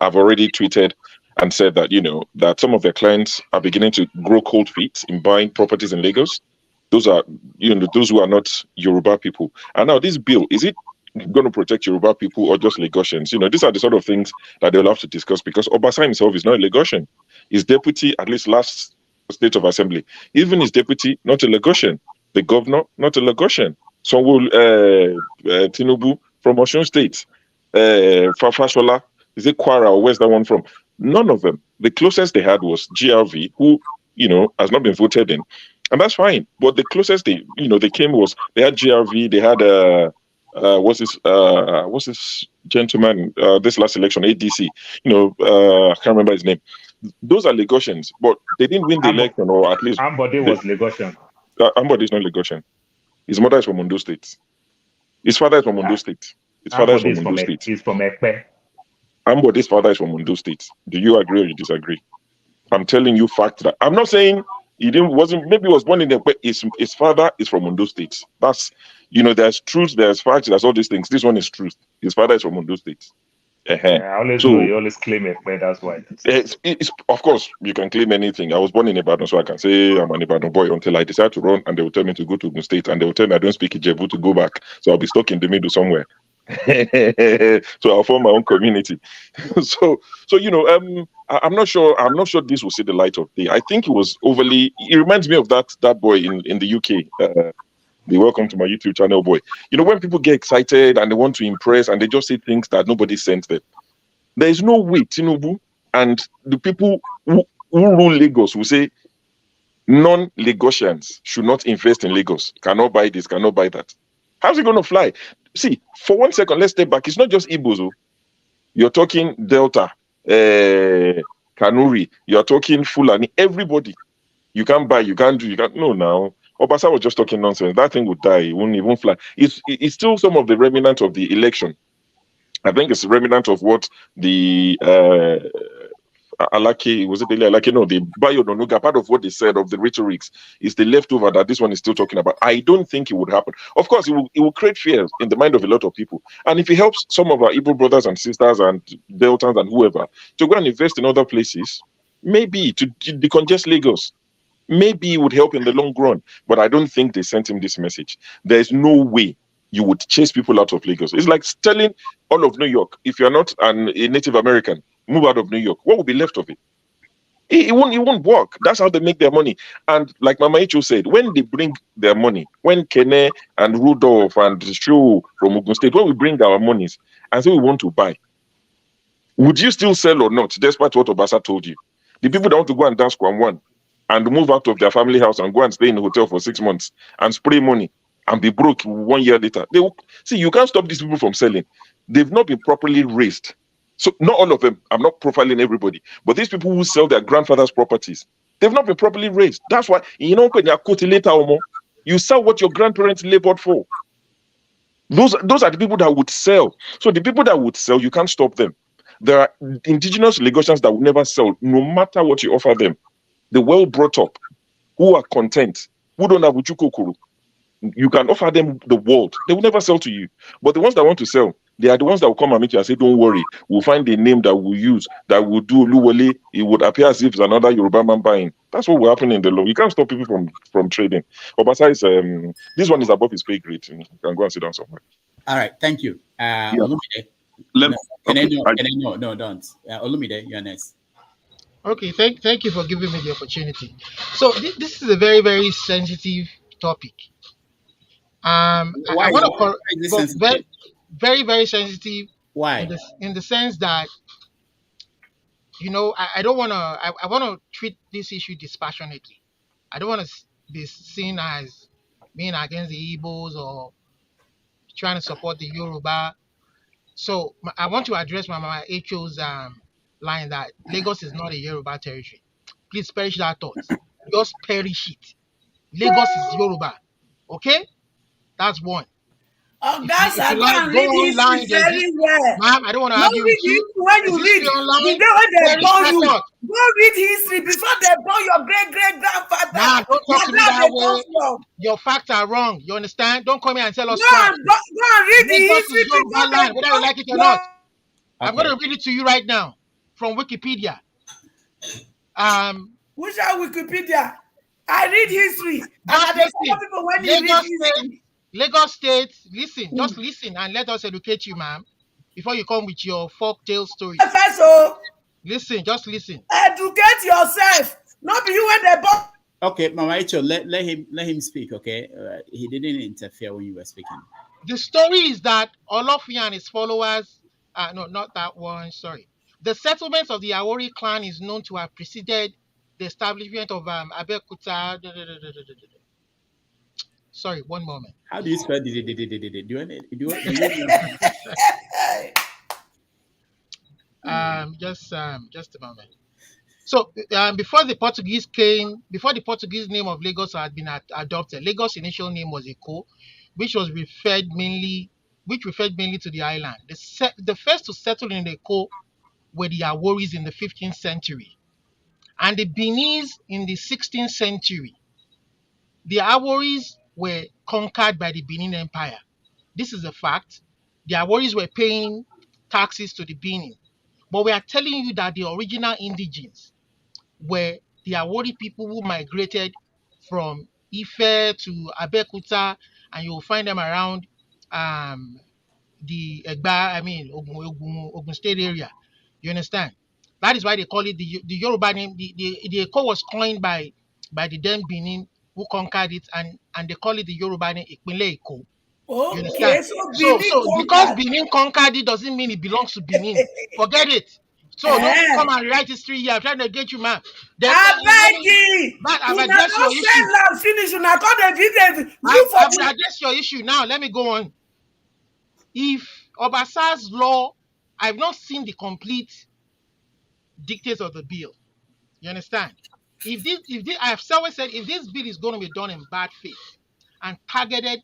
have already tweeted and said that, that some of their clients are beginning to grow cold feet in buying properties in Lagos. Those are, those who are not Yoruba people. And now this bill, is it going to protect Yoruba people or just Lagosians? These are the sort of things that they'll have to discuss because Obasa himself is not a Lagosian. His deputy, at least last State of Assembly, even his deputy, not a Lagosian. The governor, not a Lagosian. So will Tinubu from Osun State, Fashola, is it Kwara or where's that one from? None of them. The closest they had was GRV, who, has not been voted in. And that's fine. But the closest they came was, they had GRV, they had, what's this gentleman, this last election, ADC, I can't remember his name. Those are Lagosians, but they didn't win the election, or at least... Ambode was Lagosian. Ambode is not Lagosian. His mother is from Ondo State. His father is from Ondo State. His father is from Ondo State. He's from Ekpe. Ambode's father is from Ondo State. Do you agree or you disagree? I'm telling you fact that I'm not saying maybe he was born in Ekpe. His father is from Ondo State. That's, there's truth, there's facts, there's all these things. This one is truth. His father is from Ondo State. You always claim Ekpe, that's why. It's of course, you can claim anything. I was born in Ibadan, so I can say I'm an Ibadan boy until I decide to run and they will tell me to go to Ogun State and they will tell me I don't speak Ijebu to go back. So I'll be stuck in the middle somewhere. So I'll form my own community. so I'm not sure. I'm not sure this will see the light of day. I think it was overly. It reminds me of that boy in the UK. The welcome to my YouTube channel boy. When people get excited and they want to impress and they just say things that nobody sent them. There is no way Tinubu and the people who rule Lagos will say non-Lagosians should not invest in Lagos. Cannot buy this, cannot buy that. How's it going to fly? See, for 1 second, let's step back. It's not just Igbos. You're talking Delta, Kanuri. You're talking Fulani. Everybody. You can't buy, you can't do, you can't. No, now. Obasa was just talking nonsense. That thing would die. It won't even fly. It's still some of the remnant of the election. I think it's a remnant of what the Alaki, was it the Alaki? No, the Bayo Nonuga, part of what they said of the rhetorics is the leftover that this one is still talking about. I don't think it would happen. Of course, it will create fear in the mind of a lot of people. And if it helps some of our Igbo brothers and sisters and Deltans and whoever to go and invest in other places, maybe to decongest Lagos, maybe it would help in the long run. But I don't think they sent him this message. There's no way you would chase people out of Lagos. It's like telling all of New York, if you're not a Native American, move out of New York. What will be left of it? It won't work. That's how they make their money. And like Mama Icho said, when they bring their money, when Kene and Rudolph and Shu from Ogun State, when we bring our monies and say we want to buy, would you still sell or not, despite what Obasa told you? The people that want to go and dance Kwan One and move out of their family house and go and stay in a hotel for 6 months and spray money and be broke 1 year later. They will, see, you can't stop these people from selling. They've not been properly raised. So not all of them. I'm not profiling everybody. But these people who sell their grandfather's properties, they've not been properly raised. That's why, when you're later or more, you sell what your grandparents labored for. Those are the people that would sell. So the people that would sell, you can't stop them. There are indigenous Lagosians that will never sell, no matter what you offer them. They're well brought up, who are content, who don't have uchukokuru. You can offer them the world. They will never sell to you. But the ones that want to sell, they are the ones that will come and meet you and say, don't worry, we'll find a name that we'll use, that will do Luwale. It would appear as if it's another Yoruba man buying. That's what will happen in the law. You can't stop people from trading. Obasa is, this one is above his pay grade. You can go and sit down somewhere. All right, thank you. Olumide. No, don't. Olumide, you're next. Okay, thank you for giving me the opportunity. So this is a very, very sensitive topic. I want to very, very, very sensitive. Why? In the sense that, I don't want to. I want to treat this issue dispassionately. I don't want to be seen as being against the Igbos or trying to support the Yoruba. So I want to address Mama Echo's line that Lagos is not a Yoruba territory. Please perish that thought. Just perish it. Lagos is Yoruba. Okay? That's one. Oh, guys, I go and read history very well. Ma'am, I don't want to argue with you. When you read, the day when they born you, go read history before they born your great-great-grandfather. Nah, don't talk to me that way. Your facts are wrong. You understand? Don't come here and tell us. No, go and read the history before they whether you like it or not. I'm going to read it to you right now from Wikipedia. Which are Wikipedia? I read history. People when you read history. Lagos State, listen, just listen and let us educate you, ma'am, before you come with your folktale story. Listen, just listen. Educate yourself. Not be you when they born. Okay, Mama Icho, let him speak, okay? He didn't interfere when you were speaking. The story is that Olofin and his followers, no, not that one, sorry. The settlement of the Awori clan is known to have preceded the establishment of Abeokuta. Sorry, one moment. How do you spell the just a moment. So before the Portuguese name of Lagos had been adopted, Lagos' initial name was Eko, which referred mainly to the island. The first to settle in Eko were the Aworis in the 15th century, and the Beninese in the 16th century. The Aworis were conquered by the Benin Empire. This is a fact. The Aworis were paying taxes to the Benin. But we are telling you that the original indigenes were the Awori people who migrated from Ife to Abeokuta, and you will find them around the Egba, Ogun State area. You understand? That is why they call it the Yoruba name. The Eko was coined by the then Benin who conquered it, and they call it the Yoruba name Ipinle Eko. You Okay, understand? So because Benin conquered it doesn't mean it belongs to Benin. Forget it. So don't come and write history here. I'm trying to get you, man. I've addressed your issue. Finish. I've addressed your issue. Now let me go on. If Obasa's law, I've not seen the complete dictates of the bill. You understand? If I've always said, if this bill is going to be done in bad faith and targeted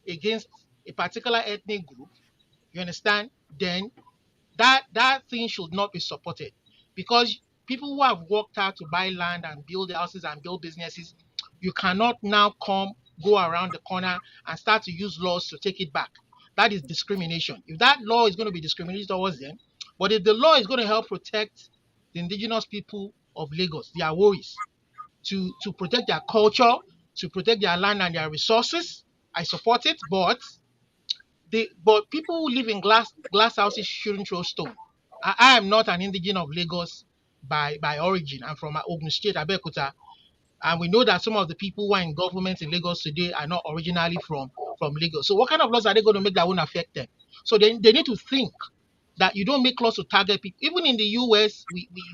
against a particular ethnic group, you understand, then that thing should not be supported, because people who have worked hard to buy land and build houses and build businesses, you cannot now go around the corner and start to use laws to take it back. That is discrimination. If that law is going to be discriminatory towards them, but if the law is going to help protect the indigenous people of Lagos, their Aworis, to protect their culture, to protect their land and their resources, I support it. But people who live in glass houses shouldn't throw stone. I am not an indigene of Lagos by origin. I'm from Ogun State, Abeokuta, and we know that some of the people who are in government in Lagos today are not originally from Lagos. So what kind of laws are they going to make that won't affect them? So they need to think that you don't make laws to target people. Even in the US,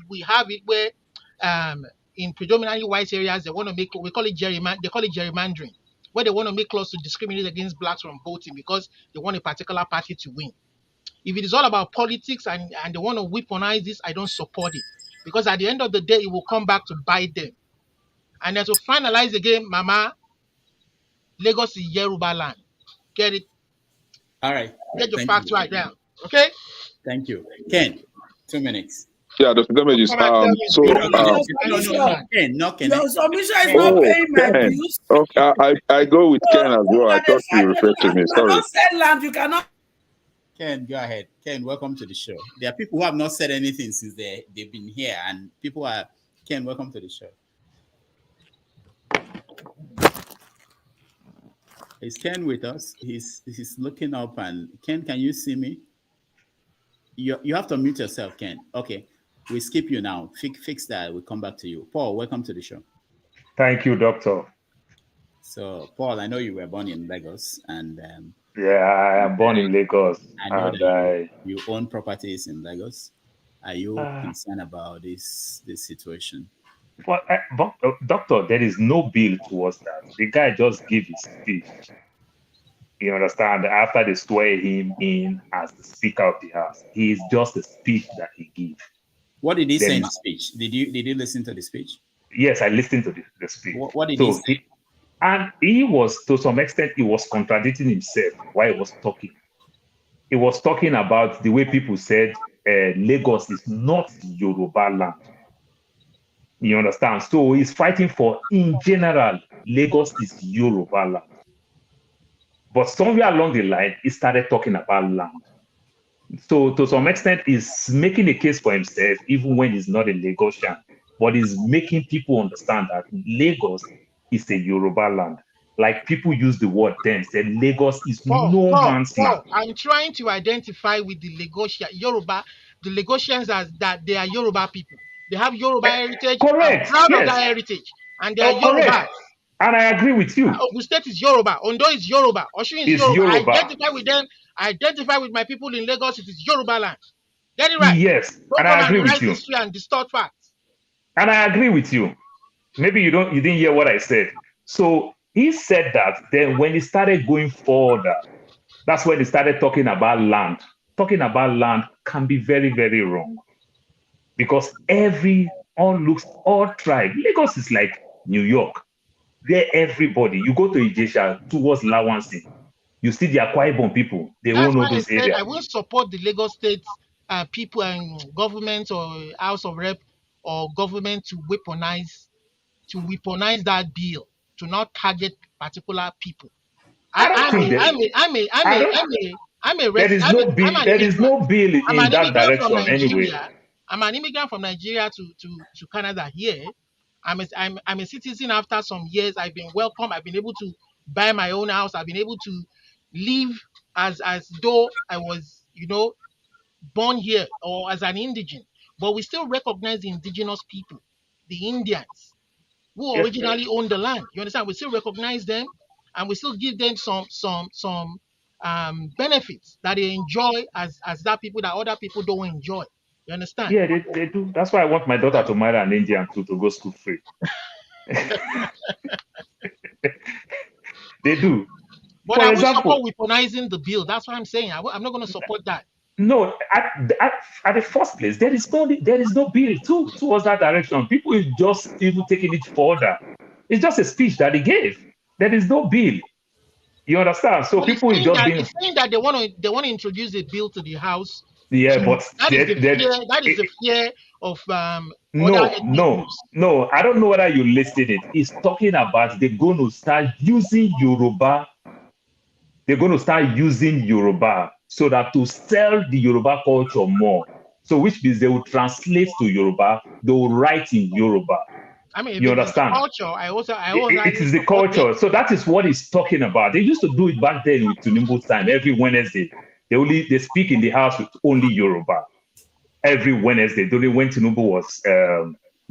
we have it where in predominantly white areas they want to make, they call it gerrymandering, where they want to make laws to discriminate against blacks from voting because they want a particular party to win. If it is all about politics and they want to weaponize this, I don't support it, because at the end of the day, it will come back to bite them. And then to finalize the game, Mama, Lagos is Yoruba land. Get it? All right. Get your facts right now. Okay? Thank you. Ken, 2 minutes. Yeah, Dr. Damages. Ken, your submission is not paying my bills. Okay, I go with Ken as well. I thought you referred to me. Sorry. You cannot sell land. You cannot. Ken, go ahead. Ken, welcome to the show. There are people who have not said anything since they've been here, and people are. Ken, welcome to the show. Is Ken with us? He's looking up, and Ken, can you see me? You have to mute yourself, Ken. Okay, we skip you now. Fix that. We'll come back to you. Paul, welcome to the show. Thank you, Doctor. So, Paul, I know you were born in Lagos, and yeah, I am born in Lagos, and you own properties in Lagos. Are you concerned about this situation? Well, Doctor, there is no bill towards that. The guy just gave his speech. You understand? After they swear him in as the Speaker of the House, he is just a speech that he gave. What did he say in the speech? Did you listen to the speech? Yes, I listened to the speech. What did he say? And he was, to some extent, he was contradicting himself while he was talking. He was talking about the way people said Lagos is not Yoruba land. You understand? So he's fighting for, in general, Lagos is Yoruba land. But somewhere along the line, he started talking about land. So to some extent, he's making a case for himself, even when he's not a Lagosian. But he's making people understand that Lagos is a Yoruba land. Like people use the word then, said Lagos is no man's land. I'm trying to identify with the Yoruba, the Lagosians as that they are Yoruba people. They have Yoruba heritage. Correct. I'm proud of that heritage. And they are Yoruba. And I agree with you. Ogun State is Yoruba. Ondo is Yoruba. Osun is Yoruba. I identify with them. I identify with my people in Lagos. It is Yoruba land. Get it right. Yes. Don't and I agree with you. History and distort facts. And I agree with you. Maybe you didn't hear what I said. So he said that then when he started going further, that's when he started talking about land. Talking about land can be very, very wrong. Because all tribe, Lagos is like New York. There, everybody, you go to Ijesha towards Lawansi, you see the Akwa Ibom people, they all know those areas. I will support the Lagos State people and government or House of Rep or government to weaponize that bill to not target particular people. There is no bill in that direction anyway. I'm an immigrant from Nigeria to Canada here. I'm a citizen after some years. I've been welcome. I've been able to buy my own house. I've been able to live as though I was, born here or as an indigene, but we still recognize the indigenous people, the Indians, who originally owned the land. You understand? We still recognize them, and we still give them some benefits that they enjoy as that people that other people don't enjoy. You understand? Yeah, they do. That's why I want my daughter to marry an Indian to go school free. They do. But For I will example, support weaponizing the bill. That's what I'm saying. I'm not going to support that. No, at the first place, there is no bill towards that direction. People is just even taking it further. It's just a speech that he gave. There is no bill. You understand? So people is just being. It's saying that they want to introduce a bill to the House. Yeah, but that is the fear of No. I don't know whether you listed it. It's talking about they're going to start using Yoruba. They're going to start using Yoruba so that to sell the Yoruba culture more. So which means they will translate to Yoruba, they will write in Yoruba. I mean, you understand? Culture. It is the culture. So that is what he's talking about. They used to do it back then with Tinubu's time. Every Wednesday, they speak in the house with only Yoruba. Every Wednesday, only when Tinubu was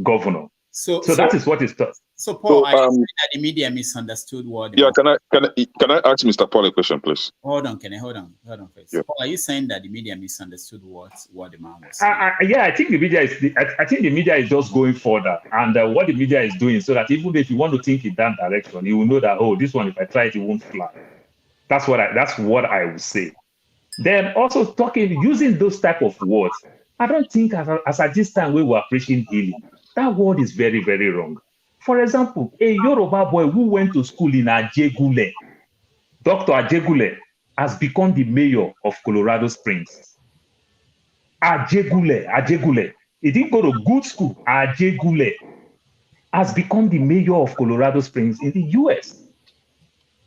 governor. So that is what it's taught. So Paul, I think that the media misunderstood what. Yeah, can I ask Mr. Paul a question, please? Hold on, hold on first. Yeah. Paul, are you saying that the media misunderstood what the man was saying? Yeah, I think the media is. I think the media is just going further, and what the media is doing, so that even if you want to think in that direction, you will know that this one, if I try it, it won't fly. That's what I would say. Then also using those type of words, I don't think as at this time we were preaching healing, that word is very, very wrong. For example, a Yoruba boy who went to school in Ajegule, Dr. Ajegule, has become the mayor of Colorado Springs. Ajegule. He didn't go to good school. Ajegule has become the mayor of Colorado Springs in the US.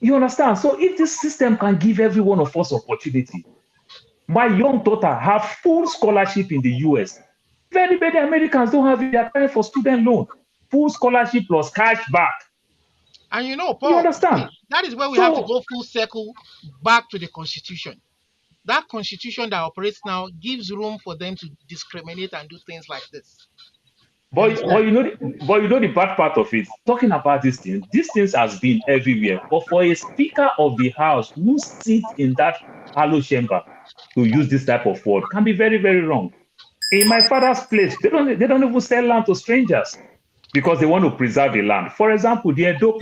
You understand? So if this system can give every one of us opportunity, my young daughter have full scholarship in the US. Very many Americans don't have it. They are applying for student loan. Full scholarship plus cash back. And Paul, you understand? That is where we have to go full circle back to the Constitution. That Constitution that operates now gives room for them to discriminate and do things like this. But you know the bad part of it, talking about these things has been everywhere. But for a Speaker of the House who sits in that hollow chamber to use this type of word can be very, very wrong. In my father's place, they don't even sell land to strangers because they want to preserve the land. For example, the Edo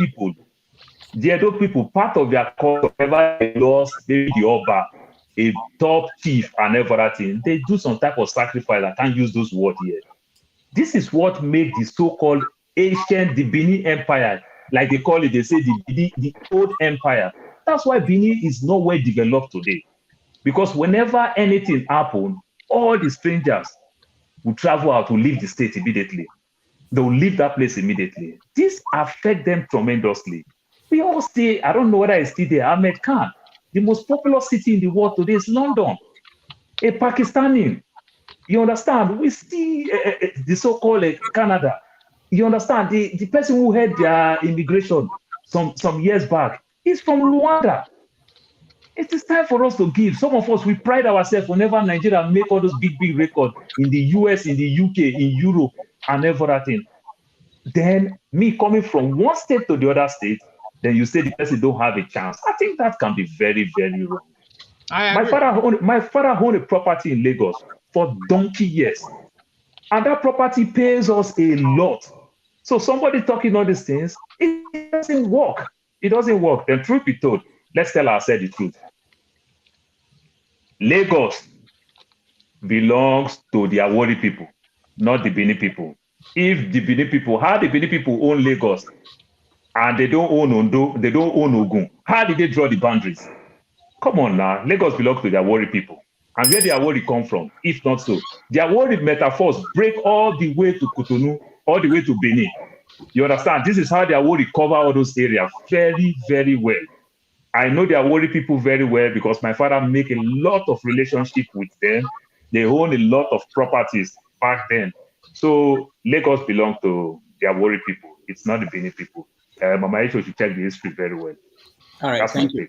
people, part of their culture, whenever they lost maybe the Oba, a top chief and everything, they do some type of sacrifice. I can't use those words here. This is what made the so-called ancient, the Benin Empire, like they call it, they say the old empire. That's why Benin is not well developed today. Because whenever anything happened, all the strangers will travel out to leave the state immediately. They will leave that place immediately. This affects them tremendously. We all say, I don't know whether it's still there, Ahmed Khan. The most popular city in the world today is London. A Pakistani. You understand? We see the so-called Canada. You understand? The person who had their immigration some years back is from Rwanda. It is time for us to give. Some of us, we pride ourselves whenever Nigeria make all those big records in the US, in the UK, in Europe, and everything. Then me coming from one state to the other state, then you say the person don't have a chance. I think that can be very, very wrong. My father owned a property in Lagos for donkey years. And that property pays us a lot. So somebody talking all these things, it doesn't work. It doesn't work. The truth be told, let's tell ourselves the truth. Lagos belongs to the Awori people, not the Benin people. If the Benin people, how the Benin people own Lagos and they don't own Ondo, they don't own Ogun, how did they draw the boundaries? Come on now, Lagos belongs to the Awori people. And where the Awori come from, if not so? The Awori metaphors break all the way to Cotonou, all the way to Benin. You understand? This is how the Awori cover all those areas very, very well. I know the Awori people very well because my father make a lot of relationship with them. They own a lot of properties back then. So Lagos belongs to the Awori people. It's not the Benin people. Mama Isho should check the history very well. All right, thank you.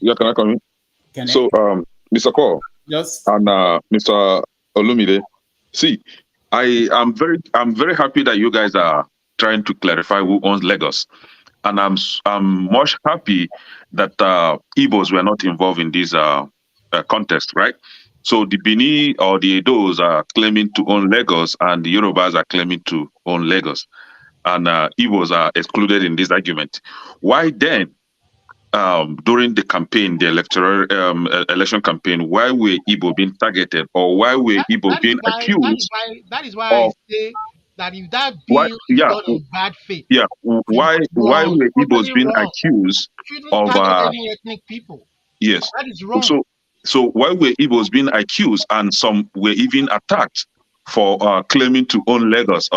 Yeah, can I come in? So, Mr. Cole yes, and Mr. Olumide, see, I'm very happy that you guys are trying to clarify who owns Lagos, and I'm much happy that Igbos were not involved in this contest, right? So the Bini or the Edos are claiming to own Lagos, and the Yorubas are claiming to own Lagos, and Igbos are excluded in this argument. Why then? During the campaign, the electoral election campaign, why were Igbo being targeted, or why were Igbo being accused? That is why I say that if that bill is done in bad faith, why were Igbos being accused of any ethnic people? Yes, that is wrong. So why were Igbos being accused, and some were even attacked for claiming to own Lagos?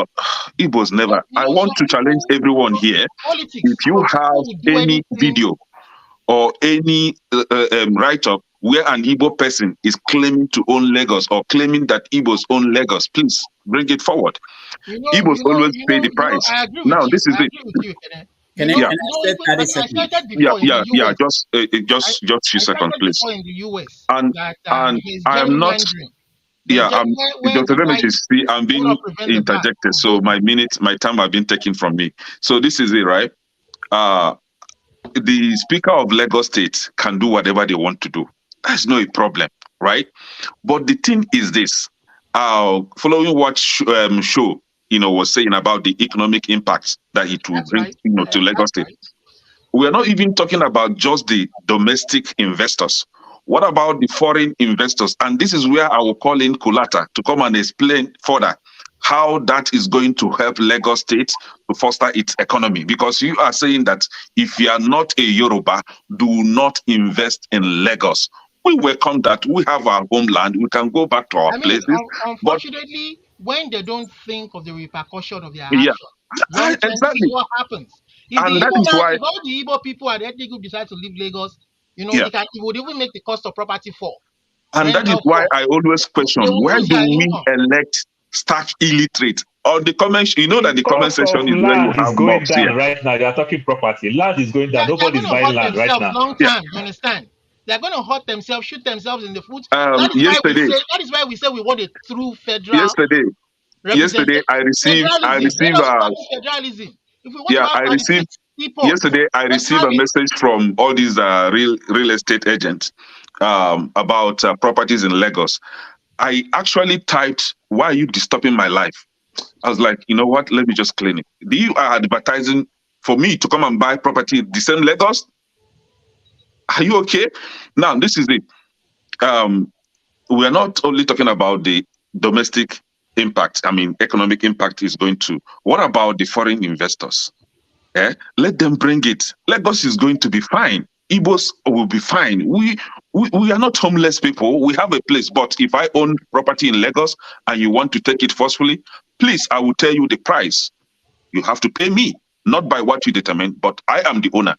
Igbos never. I want to challenge everyone here. If you have any video or any write-up where an Igbo person is claiming to own Lagos or claiming that Igbos own Lagos, please bring it forward. Igbos always pay the price. Now, this is it. Just few seconds, please. And I'm not. Yeah, I'm being interjected, so my time have been taken from me. So this is it, right? The Speaker of Lagos State can do whatever they want to do. That's not a problem, right? But the thing is this: following what show was saying about the economic impacts that it will bring, to Lagos State. We are not even talking about just the domestic investors. What about the foreign investors? And this is where I will call in Kulata to come and explain further how that is going to help Lagos State to foster its economy. Because you are saying that if you are not a Yoruba, do not invest in Lagos. We welcome that. We have our homeland. We can go back to our places. Unfortunately, when they don't think of the repercussion of their action, exactly what happens. If and the that Igbo is why, if all the Igbo people and the ethnic group decide to leave Lagos, it would even make the cost of property fall. And that is why I always question, where do we elect starch illiterate? Or the comment, that the comment section is where you have going down right now. You are talking property. Land is going down. Nobody's buying land right now. Long time, you understand? They're going to hurt themselves, shoot themselves in the foot. That is why we say we want a true federal. Yesterday I received federalism. Yesterday I received a message from all these real estate agents about properties in Lagos. I actually typed, "Why are you disturbing my life?" I was like, you know what? Let me just clean it. You are advertising for me to come and buy property in the same Lagos? Are you okay? Now, this is it. We are not only talking about the domestic impact. Economic impact is going to. What about the foreign investors? Let them bring it. Lagos is going to be fine. Igbos will be fine. We are not homeless people. We have a place. But if I own property in Lagos and you want to take it forcefully, please, I will tell you the price. You have to pay me, not by what you determine, but I am the owner.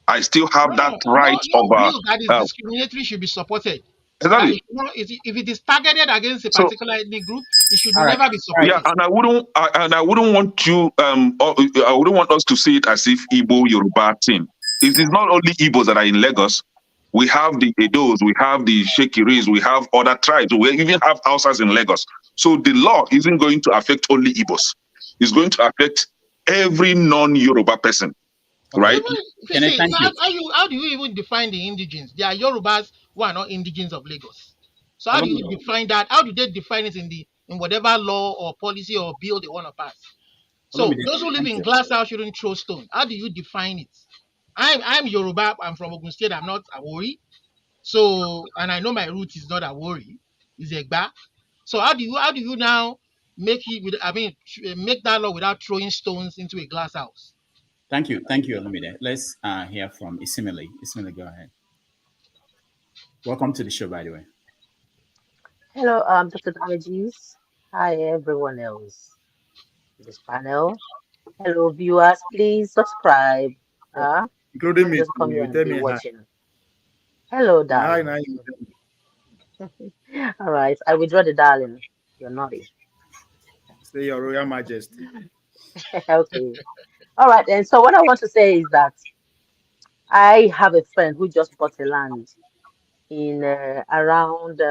I still have that right of. That is discriminatory should be supported. Exactly. If it is targeted against a particular ethnic group, it should never be supported. Yeah, and I wouldn't want you. I wouldn't want us to see it as if Igbo Yoruba thing. It is not only Igbos that are in Lagos. We have the Edos, we have the Shekiris, we have other tribes. We even have houses in Lagos. So the law isn't going to affect only Igbos. It's going to affect every non-Yoruba person, right? How do you even define the indigenes? They are Yorubas who are not indigenes of Lagos. So how do you define that? How do they define it in whatever law or policy or bill they want to pass? So those who live in glass house shouldn't throw stone. How do you define it? I'm Yoruba. I'm from Ogun State. I'm not Awori. So, and I know my root is not Awori. It's Egba. So how do you now make that law without throwing stones into a glass house? Thank you, Olumide. Let's hear from Isimile. Isimile, go ahead. Welcome to the show, by the way. Hello, Dr. Damages. Hi, everyone else in this panel. Hello, viewers. Please subscribe. Including me. Just come here and be watching. Hello, darling. Hi. All right, I withdraw the darling. You're naughty. Say your Royal Majesty. Okay. All right, and so what I want to say is that I have a friend who just bought a land in around,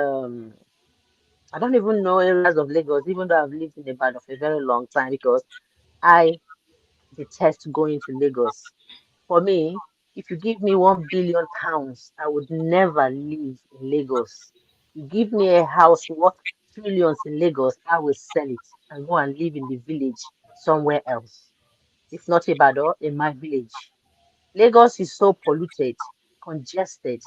I don't even know areas of Lagos, even though I've lived in Ibadan for a very long time, because I detest going to Lagos. For me, if you give me £1 billion, I would never live in Lagos. You give me a house worth trillions in Lagos, I will sell it and go and live in the village somewhere else. If not Ibadan, in my village. Lagos is so polluted, congested,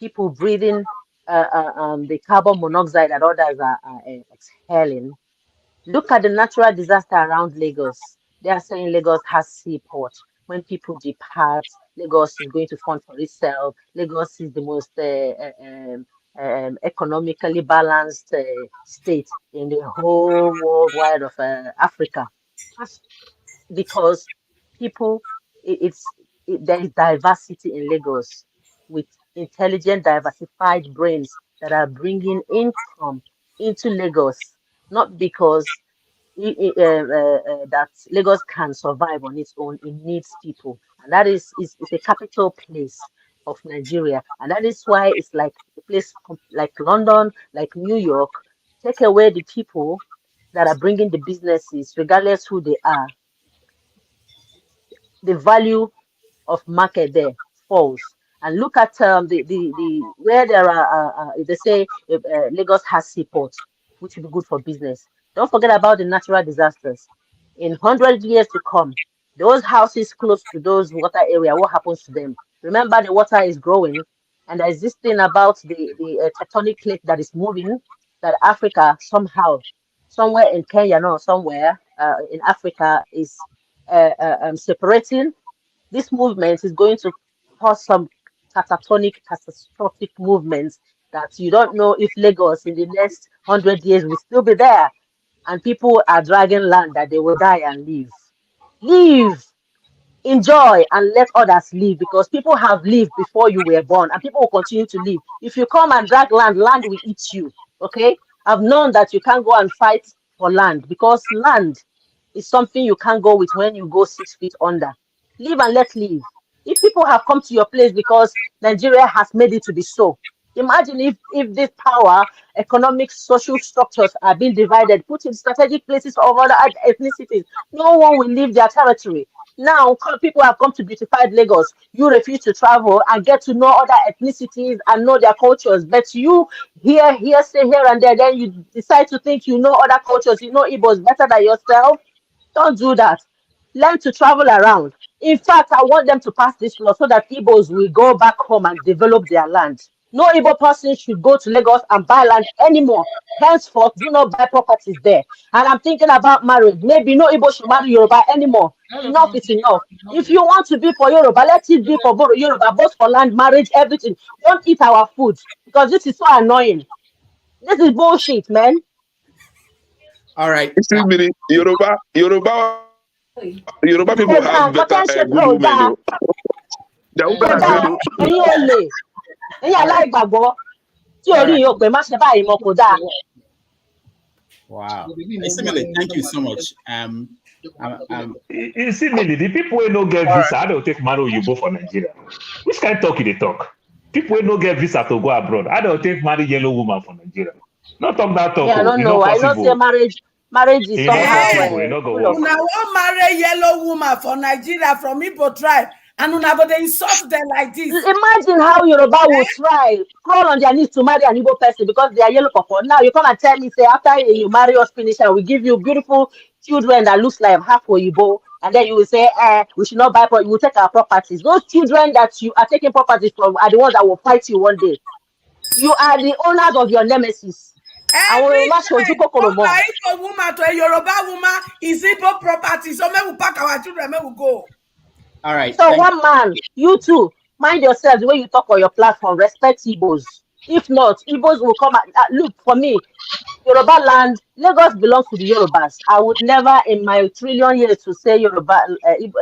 people breathing the carbon monoxide that others are exhaling. Look at the natural disaster around Lagos. They are saying Lagos has seaport. When people depart, Lagos is going to fund for itself. Lagos is the most economically balanced state in the whole worldwide of Africa. That's because people, there is diversity in Lagos with intelligent, diversified brains that are bringing income into Lagos, not because that Lagos can survive on its own. It needs people, and that is a capital place of Nigeria, and that is why it's like a place like London, like New York. Take away the people that are bringing the businesses, regardless who they are, the value of market there falls. And look at the where there are they say Lagos has seaport, which will be good for business. Don't forget about the natural disasters. In 100 years to come, those houses close to those water area, what happens to them? Remember, the water is growing, and there's this thing about the tectonic plate that is moving. That Africa somehow, somewhere in Kenya, no, somewhere in Africa is separating. This movement is going to cause some catastrophic movements that you don't know if Lagos in the next 100 years will still be there. And people are dragging land that they will die and leave. Leave, enjoy, and let others live, because people have lived before you were born and people will continue to live. If you come and drag land, land will eat you. Okay? I've known that you can't go and fight for land, because land is something you can't go with when you go 6 feet under. Live and let live. If people have come to your place because Nigeria has made it to be so, imagine if this power, economic, social structures are being divided, put in strategic places of other ethnicities, no one will leave their territory. Now people have come to beautify Lagos. You refuse to travel and get to know other ethnicities and know their cultures, but you stay here and there, then you decide to think you know other cultures, you know Igbos better than yourself. Don't do that. Learn to travel around. In fact, I want them to pass this law so that Igbos will go back home and develop their land. No Igbo person should go to Lagos and buy land anymore. Henceforth, do not buy properties there. And I'm thinking about marriage. Maybe no Igbo should marry Yoruba anymore. Enough is enough. If you want to be for Yoruba, let it be for Yoruba, both for land, marriage, everything. Don't eat our food, because this is so annoying. This is bullshit, man. All right. Yoruba people have better good women, though. The women are good. Wow. Thank you so much. Similarly, the people who no get visa, I don't take Maro Yubo for Nigeria. Which kind of talk they talk? People who no get visa to go abroad, I don't take marry yellow woman for Nigeria. Not talk that talk. Yeah, I don't know. I don't say marriage is somehow una wan marry yellow woman for Nigeria from Igbo tribe, and una go dey insult them like this. Imagine how Yoruba will try crawl on their knees to marry an Igbo person because they are yellow papa. Now you come and tell me, say after you marry us finish, and we give you beautiful children that looks like half Oyibo, and then you will say, we should not buy property, you will take our properties. Those children that you are taking properties from are the ones that will fight you one day. You are the owners of your nemesis. Every time Igbo woman to a Yoruba woman is Igbo property, so may we pack our children, may we go. All right. So one man, you too, mind yourself the way you talk on your platform. Respect Igbos. If not, Igbos will come. Look, for me, Yoruba land, Lagos belongs to the Yorubas. I would never, in my trillion years, to say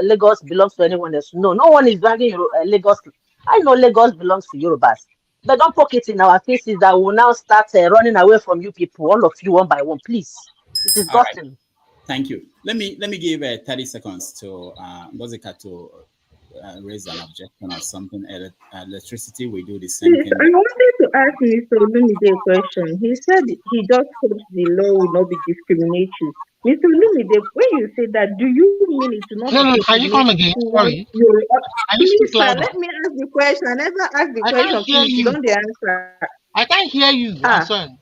Lagos belongs to anyone else. No one is dragging Lagos. I know Lagos belongs to Yorubas. But don't poke it in our faces that will now start running away from you people, all of you, one by one, please. It's disgusting. Right. Thank you. Let me give 30 seconds to Ngozika to raise an objection or something. Electricity, we do the same thing. I wanted to ask Mr. Olumide a question. He said he just hopes the law will not be discriminatory. Mr. Olumide, when you say that, do you mean it to not No, be no, can you come discriminatory again? towards Sorry. your... Can you Please, speak sir, louder? let me ask the question. I never asked the I question. can't hear Please, you you. don't the answer. I can't hear you. I'm sorry.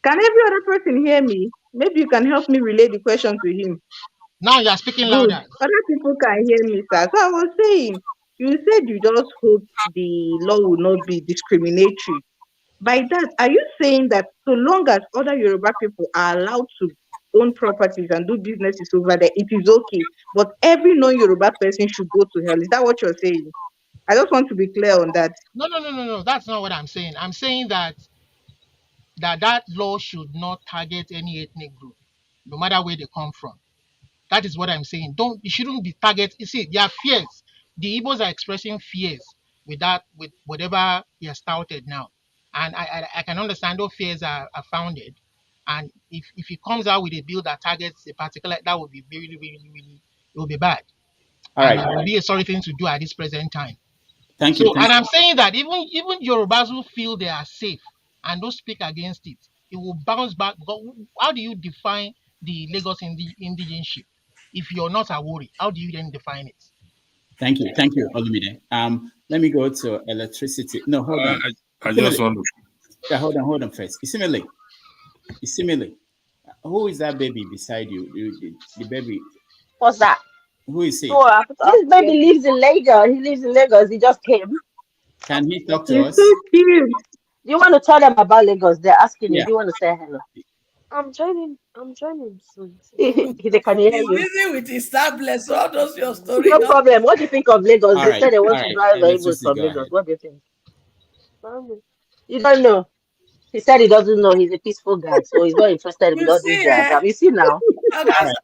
Can every other person hear me? Maybe you can help me relay the question to him. Now you're speaking Good. louder. Other people can hear me, sir. So I was saying, you said you just hope the law will not be discriminatory. By that, are you saying that so long as other Yoruba people are allowed to own properties and do businesses over there, it is okay, but every non-Yoruba person should go to hell? Is that what you're saying? I just want to be clear on that. No. That's not what I'm saying. I'm saying that that law should not target any ethnic group, no matter where they come from. That is what I'm saying. It shouldn't be target. You see, there are fears. The Igbos are expressing fears with whatever he has touted now. And I can understand those fears are founded. And if he comes out with a bill that targets a particular, that would be really, really, really, it will be bad. All right. It would be a sorry thing to do at this present time. Thank you. And I'm saying that even Yorubas who feel they are safe and don't speak against it, it will bounce back. How do you define the Lagos indigenship? If you're not a worry, how do you then define it? Thank you, Olumide. Let me go to electricity. No, hold on. I just want to. Yeah, hold on first. Isimile. Who is that baby beside you? The baby. What's that? Who is he? This baby lives in Lagos. He lives in Lagos. He just came. Can he talk to us? So cute. You want to tell them about Lagos? They're asking you. Do you want to say hello? I'm joining soon. They can hear you. He's busy with his tablet, so how does your story? No problem. What do you think of Lagos? All They right, said they want to drive vehicles from Lagos. ahead. What do you think? You don't know. He said he doesn't know. He's a peaceful guy, so he's not interested in all this diagram. You see now?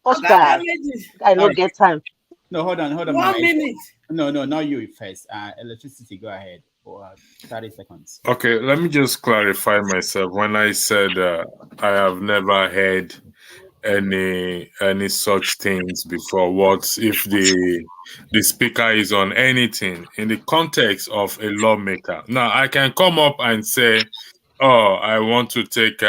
First guy. I don't get time. No, hold on. 1 minute. No, not you first. Electricity, go ahead for 30 seconds. Okay, let me just clarify myself. When I said I have never heard any such things before, what if the speaker is on anything in the context of a lawmaker? Now, I can come up and say, oh, I want to take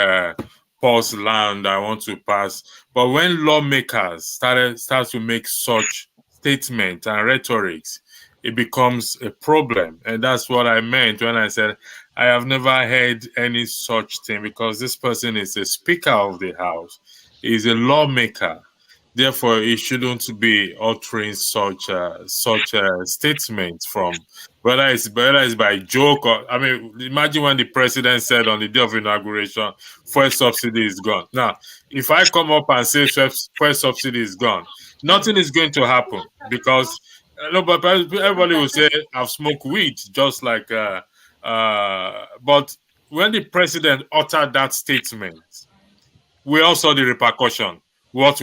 pause land, I want to pass. But when lawmakers start to make such statements and rhetorics, it becomes a problem. And that's what I meant when I said I have never heard any such thing, because this person is a speaker of the House, is a lawmaker. Therefore, he shouldn't be uttering such statements from whether it's by joke or, I mean, imagine when the president said on the day of inauguration, fuel subsidy is gone. Now, if I come up and say fuel subsidy is gone, nothing is going to happen, because but everybody will say I've smoked weed, just like but when the president uttered that statement, we all saw the repercussion. What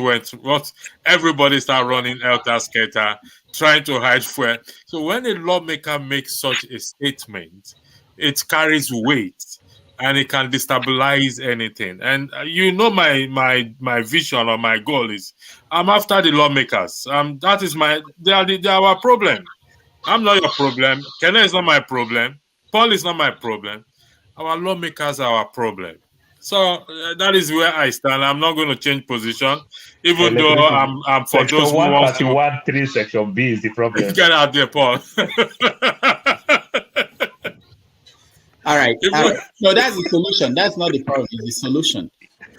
everybody started running helter-skelter, trying to hide fuel. So when a lawmaker makes such a statement, it carries weight and it can destabilize anything. And you know my vision or my goal is I'm after the lawmakers. That is they are our problem. I'm not your problem. Kenya is not my problem. Paul is not my problem. Our lawmakers are our problem. So that is where I stand. I'm not going to change position, even though I'm for Section those who want to. 131.3 Section B is the problem. Get out there, Paul. All right. No, that's the solution. That's not the problem. It's the solution.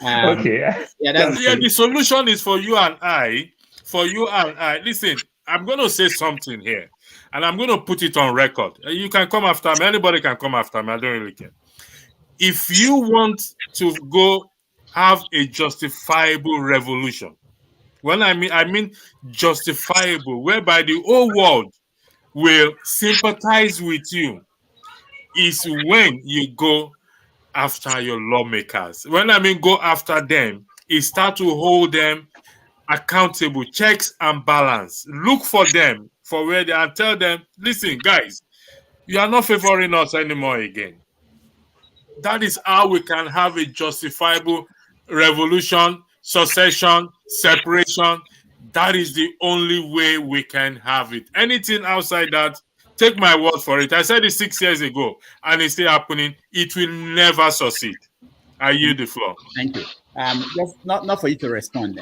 Okay. The solution is for you and I. For you and I. Listen, I'm going to say something here, and I'm going to put it on record. You can come after me. Anybody can come after me. I don't really care. If you want to go have a justifiable revolution, when I mean justifiable, whereby the whole world will sympathize with you, is when you go after your lawmakers. When I mean go after them, is start to hold them accountable, checks and balance. Look for them for where they are, and tell them, listen, guys, you are not favoring us anymore again. That is how we can have a justifiable revolution, succession, separation. That is the only way we can have it. Anything outside that, take my word for it. I said it 6 years ago, and it's still happening. It will never succeed. I yield the floor. Thank you. Just not for you to respond,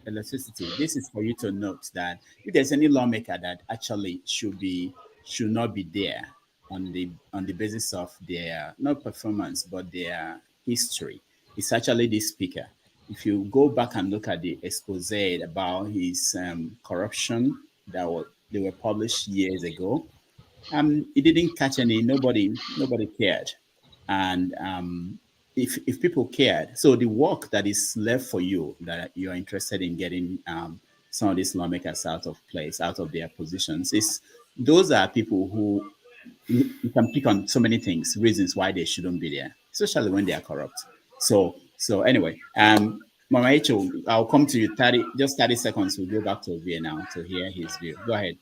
electricity. This is for you to note that if there's any lawmaker that actually should not be there on the basis of their not performance but their history, it's actually the speaker. If you go back and look at the expose about his corruption they were published years ago, it didn't catch nobody cared, and if people cared, so the work that is left for you, that you're interested in getting some of these lawmakers out of place, out of their positions, is those are people who you can pick on so many things, reasons why they shouldn't be there, especially when they are corrupt. So anyway, Mama Echo, I'll come to you. 30 seconds. We'll go back to Ovie now to hear his view. Go ahead.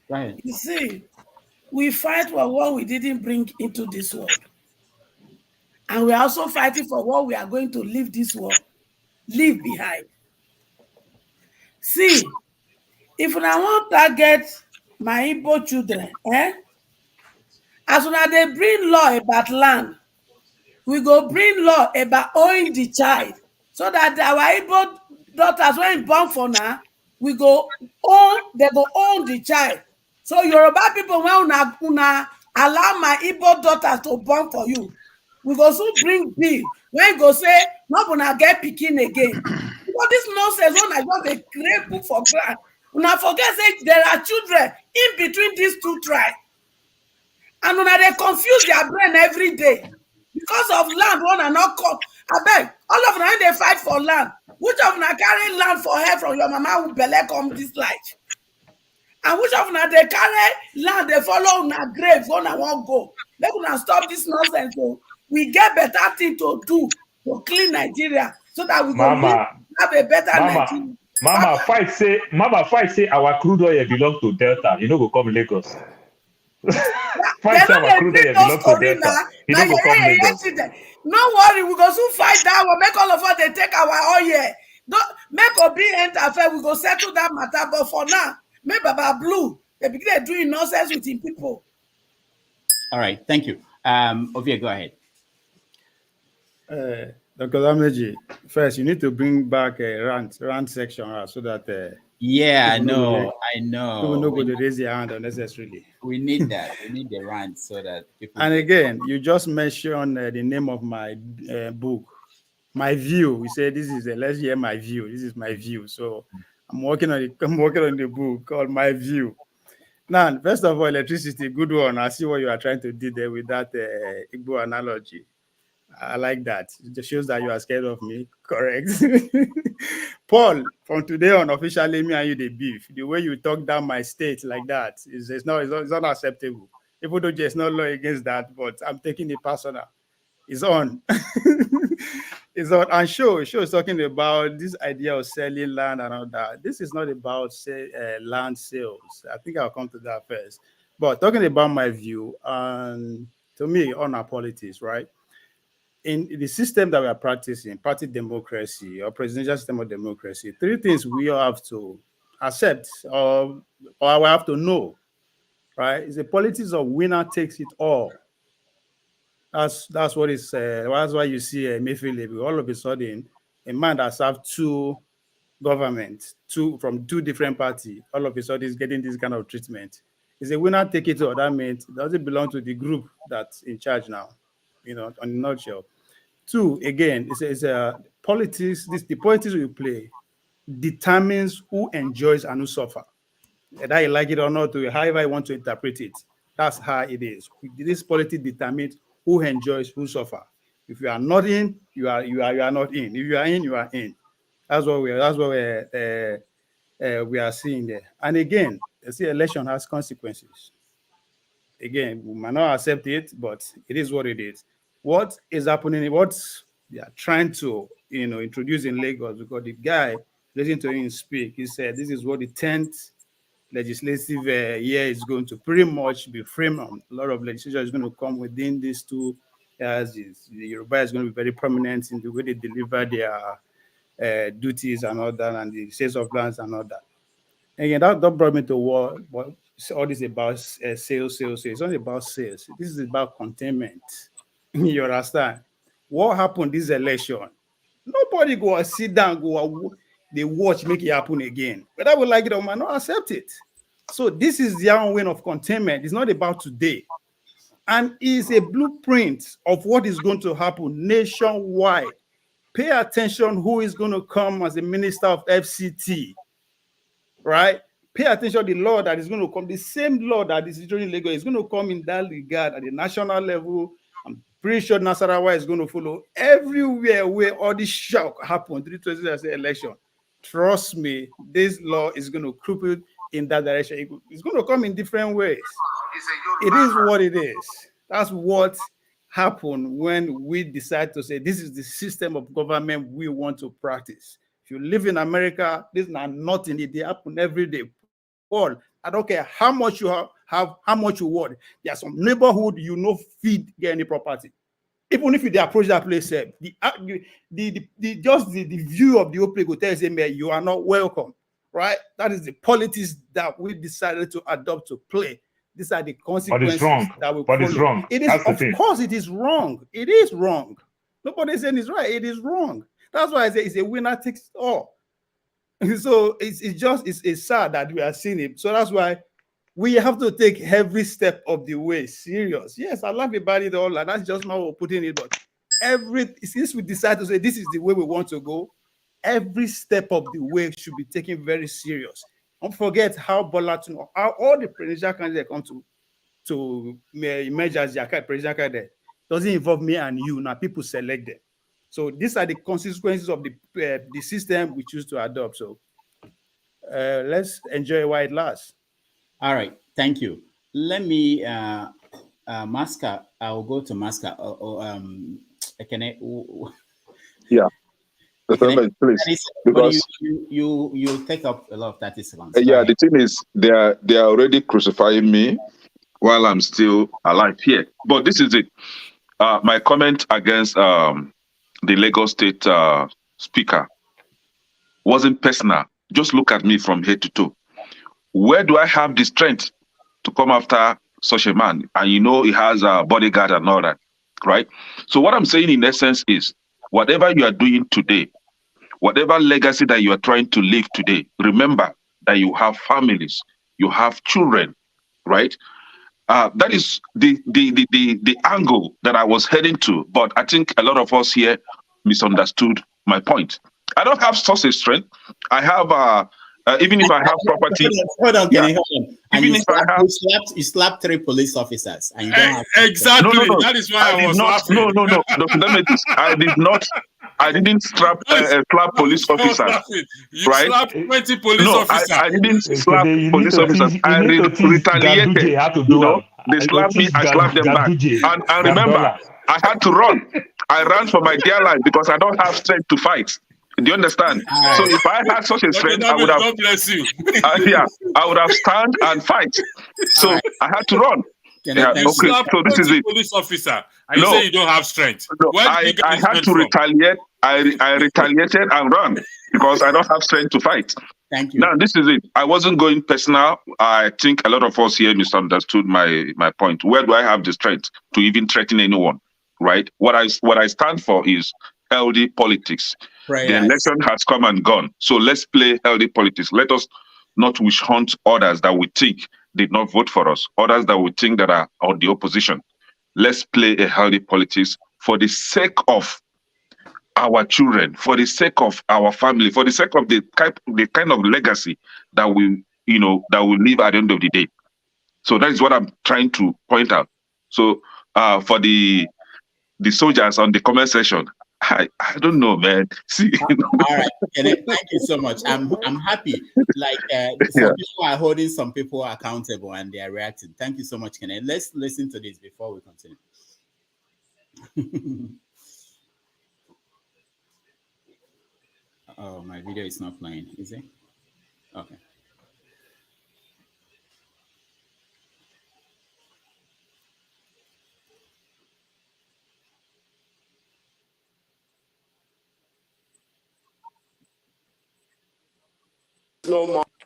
Go ahead. You see, we fight for what we didn't bring into this world. And we're also fighting for what we are going to leave this world, leave behind. See, if I want to target my Igbo children, as soon as they bring law about land, we go bring law about owning the child, so that our Igbo daughters, when born for now, they go own the child. So Yoruba people, when una allow my Igbo daughters to born for you, we go soon bring bill when go say not gonna get picking again. Because this nonsense when I just a great book for ground. Una forget say there are children in between these two tribes, and una they confuse their brain every day because of land. One are not called. I beg all of them they fight for land. Which of them carry land for her from your mama who belle come this life? And which of them they carry land, they follow una grave when I won't go. They gonna stop this nonsense. So we get better thing to do to clean Nigeria so that we can have a better Nigeria. Mama fight say our crude oil belong to Delta. You know go come Lagos. Fight say our crude oil belong to Delta. You know go come Lagos. No worry, we go soon fight that one. Make all of us they take our oil. Don't make Obi interfere. We go settle that matter. But for now, make Baba Blue. They begin doing nonsense with him people. All right, thank you. Ovie, go ahead. Dr. Dameji, first you need to bring back a rant section so that I know. People know go to raise their hand unnecessarily. We need that. We need the rant so that people. And again, you just mentioned the name of my book, My View. We say this is let's hear my view. This is my view. So I'm working on the book called My View. Now, first of all, electricity, good one. I see what you are trying to do there with that Igbo analogy. I like that. It just shows that you are scared of me. Correct. Paul, from today on, officially, me and you, the beef. The way you talk down my state like that is not acceptable. Even though there's no law against that, but I'm taking it personal. It's on. It's on. And show is talking about this idea of selling land and all that. This is not about land sales. I think I'll come to that first. But talking about my view, and to me, on our politics, right? In the system that we are practicing, party democracy or presidential system of democracy, three things we all have to accept or we have to know, right? It's the politics of winner takes it all. That's what it's. That's why you see Emefile. All of a sudden, a man that served two governments, from two different parties, all of a sudden is getting this kind of treatment. It's a winner take it all. That means it doesn't belong to the group that's in charge now. You know, on a nutshell. Two, again, it's politics. The politics we play determines who enjoys and who suffers. Whether you like it or not, however you want to interpret it, that's how it is. This politics determines who enjoys, who suffers. If you are not in, you are not in. If you are in, you are in. That's what we are seeing there. And again, you see, election has consequences. Again, we might not accept it, but it is what it is. What is happening? What they are trying to, introduce in Lagos, because the guy, listening to him speak, he said this is what the 10th legislative year is going to pretty much be framed on. A lot of legislation is going to come within these 2 as is. The Yoruba is going to be very prominent in the way they deliver their duties and all that, and the sales of lands and all that. Again, that brought me to what all this about sales. It's not about sales. This is about containment. You understand? What happened this election? Nobody go sit down, they watch, make it happen again. Whether we like it or not accept it. So this is their own way of containment. It's not about today. And it's a blueprint of what is going to happen nationwide. Pay attention who is going to come as the minister of FCT, right? Pay attention to the law that is going to come. The same law that is in Lagos is going to come in that regard at the national level. I'm pretty sure Nasarawa is going to follow everywhere where all this shock happened during the 2020 election. Trust me, this law is going to cripple in that direction. It's going to come in different ways. It is what it is. That's what happened when we decide to say this is the system of government we want to practice. If you live in America, this is not nothing. It happens every day. Paul, I don't care how much you have how much you want. There's some neighborhood you know feed get any property. Even if you approach that place, the view of the whole place will tell you, you are not welcome, right? That is the politics that we decided to adopt to play. These are the consequences that will follow. It's wrong. It is, of course, it is wrong. It is wrong. Nobody is saying it's right. It is wrong. That's why I say it's a winner takes all. So it's sad that we are seeing it. So that's why we have to take every step of the way serious. Yes, I love about it all, and that's just not what we're putting it. But since we decide to say this is the way we want to go, every step of the way should be taken very serious. Don't forget how how all the presidential candidates come to emerge as their presidential candidate. Doesn't involve me and you. Now people select them. So these are the consequences of the system we choose to adopt. So let's enjoy while it lasts. All right, thank you. Let me, Maska, I'll go to Maska. Yeah. Please, because you take up a lot of 30 seconds. Yeah, the thing is, they are already crucifying me while I'm still alive here. But this is it. My comment against the Lagos State speaker wasn't personal. Just look at me from head to toe. Where do I have the strength to come after such a man? And you know he has a bodyguard and all that, right? So what I'm saying in essence is, whatever you are doing today, whatever legacy that you are trying to live today, remember that you have families, you have children, right? That is the angle that I was heading to, but I think a lot of us here misunderstood my point. I don't have such a strength. I have even if I have property. Hold on. And even if I have, you slapped 3 police officers, and you don't have exactly. No. That is why I was laughing. No. I didn't slap police officers. You right? slapped 20 police officers. I didn't slap police officers. I retaliated. They slapped me. I slapped them back. And remember, I had to run. I ran for my dear life because I don't have strength to fight. Do you understand? Right. So if I had such a strength, I would have. God bless you. I would have stand and fight. So I had to run. So this is it. Police officer, and you say you don't have strength. No, I had to retaliate. I retaliated and run because I don't have strength to fight. Thank you. Now this is it. I wasn't going personal. I think a lot of us here misunderstood my point. Where do I have the strength to even threaten anyone? Right? What I stand for is healthy politics. Right. The election has come and gone. So let's play healthy politics. Let us not wish hunt others that we think did not vote for us, others that we think that are on the opposition. Let's play a healthy politics for the sake of our children, for the sake of our family, for the sake of the kind of legacy that we leave at the end of the day. So that is what I'm trying to point out. So for the soldiers on the comment section, I don't know, man. See, all right. Thank you so much. I'm happy. Like some people are holding some people accountable and they are reacting. Thank you so much, Kenneth. Let's listen to this before we continue. Oh, my video is not playing, is it? Okay.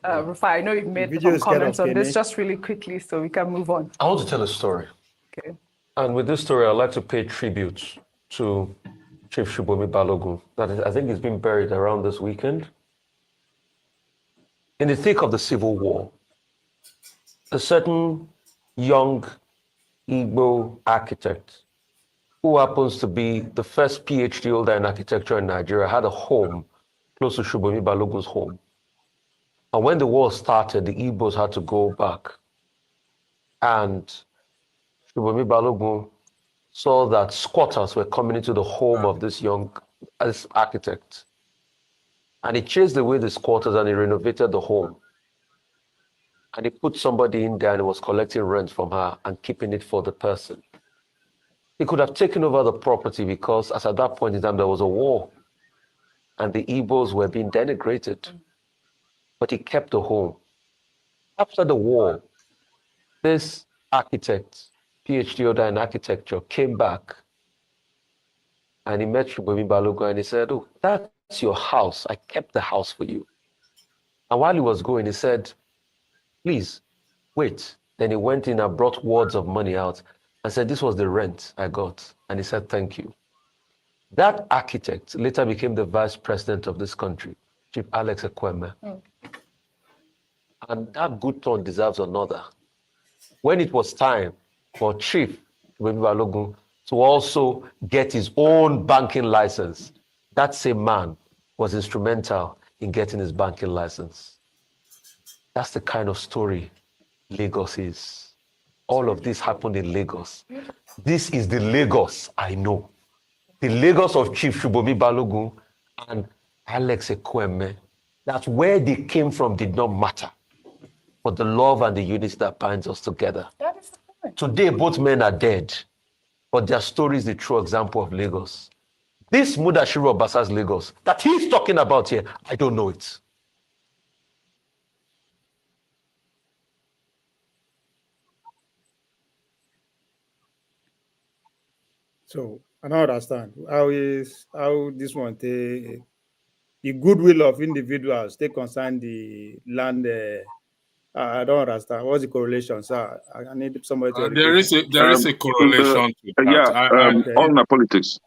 Rufai, I know you've made some comments on this, just really quickly so we can move on. I want to tell a story. Okay. And with this story, I'd like to pay tribute to Chief Shubomi Balogun. That is, I think he's been buried around this weekend. In the thick of the Civil War, a certain young Igbo architect who happens to be the first PhD holder in architecture in Nigeria had a home close to Shubomi Balogun's home. And when the war started, the Igbos had to go back. And Shubomi Balogun saw that squatters were coming into the home of this young architect. And he chased away the squatters and he renovated the home. And he put somebody in there and he was collecting rent from her and keeping it for the person. He could have taken over the property because as at that point in time there was a war and the Igbos were being denigrated. But he kept the home. After the war, this architect, PhD holder in architecture, came back and he met Shubomi Balogun and he said, "Oh, that's your house. I kept the house for you." And while he was going, he said, "Please, wait." Then he went in and brought wads of money out and said, "This was the rent I got." And he said, "Thank you." That architect later became the vice president of this country, Chief Alex Ekweme. And that good turn deserves another. When it was time for Chief Shubomi Balogun to also get his own banking license, that same man was instrumental in getting his banking license. That's the kind of story Lagos is. All of this happened in Lagos. This is the Lagos I know. The Lagos of Chief Shubomi Balogun and Alex Ekweme. That where they came from did not matter. But the love and the unity that binds us together. That is the point. Today, both men are dead, but their story is the true example of Lagos. This Mudashiru Obasa's Lagos that he's talking about here, I don't know it. So I don't understand how this one the goodwill of individuals they concern the land. I don't understand. What's the correlation, sir? I need somebody to. There is a correlation to that. All my politics.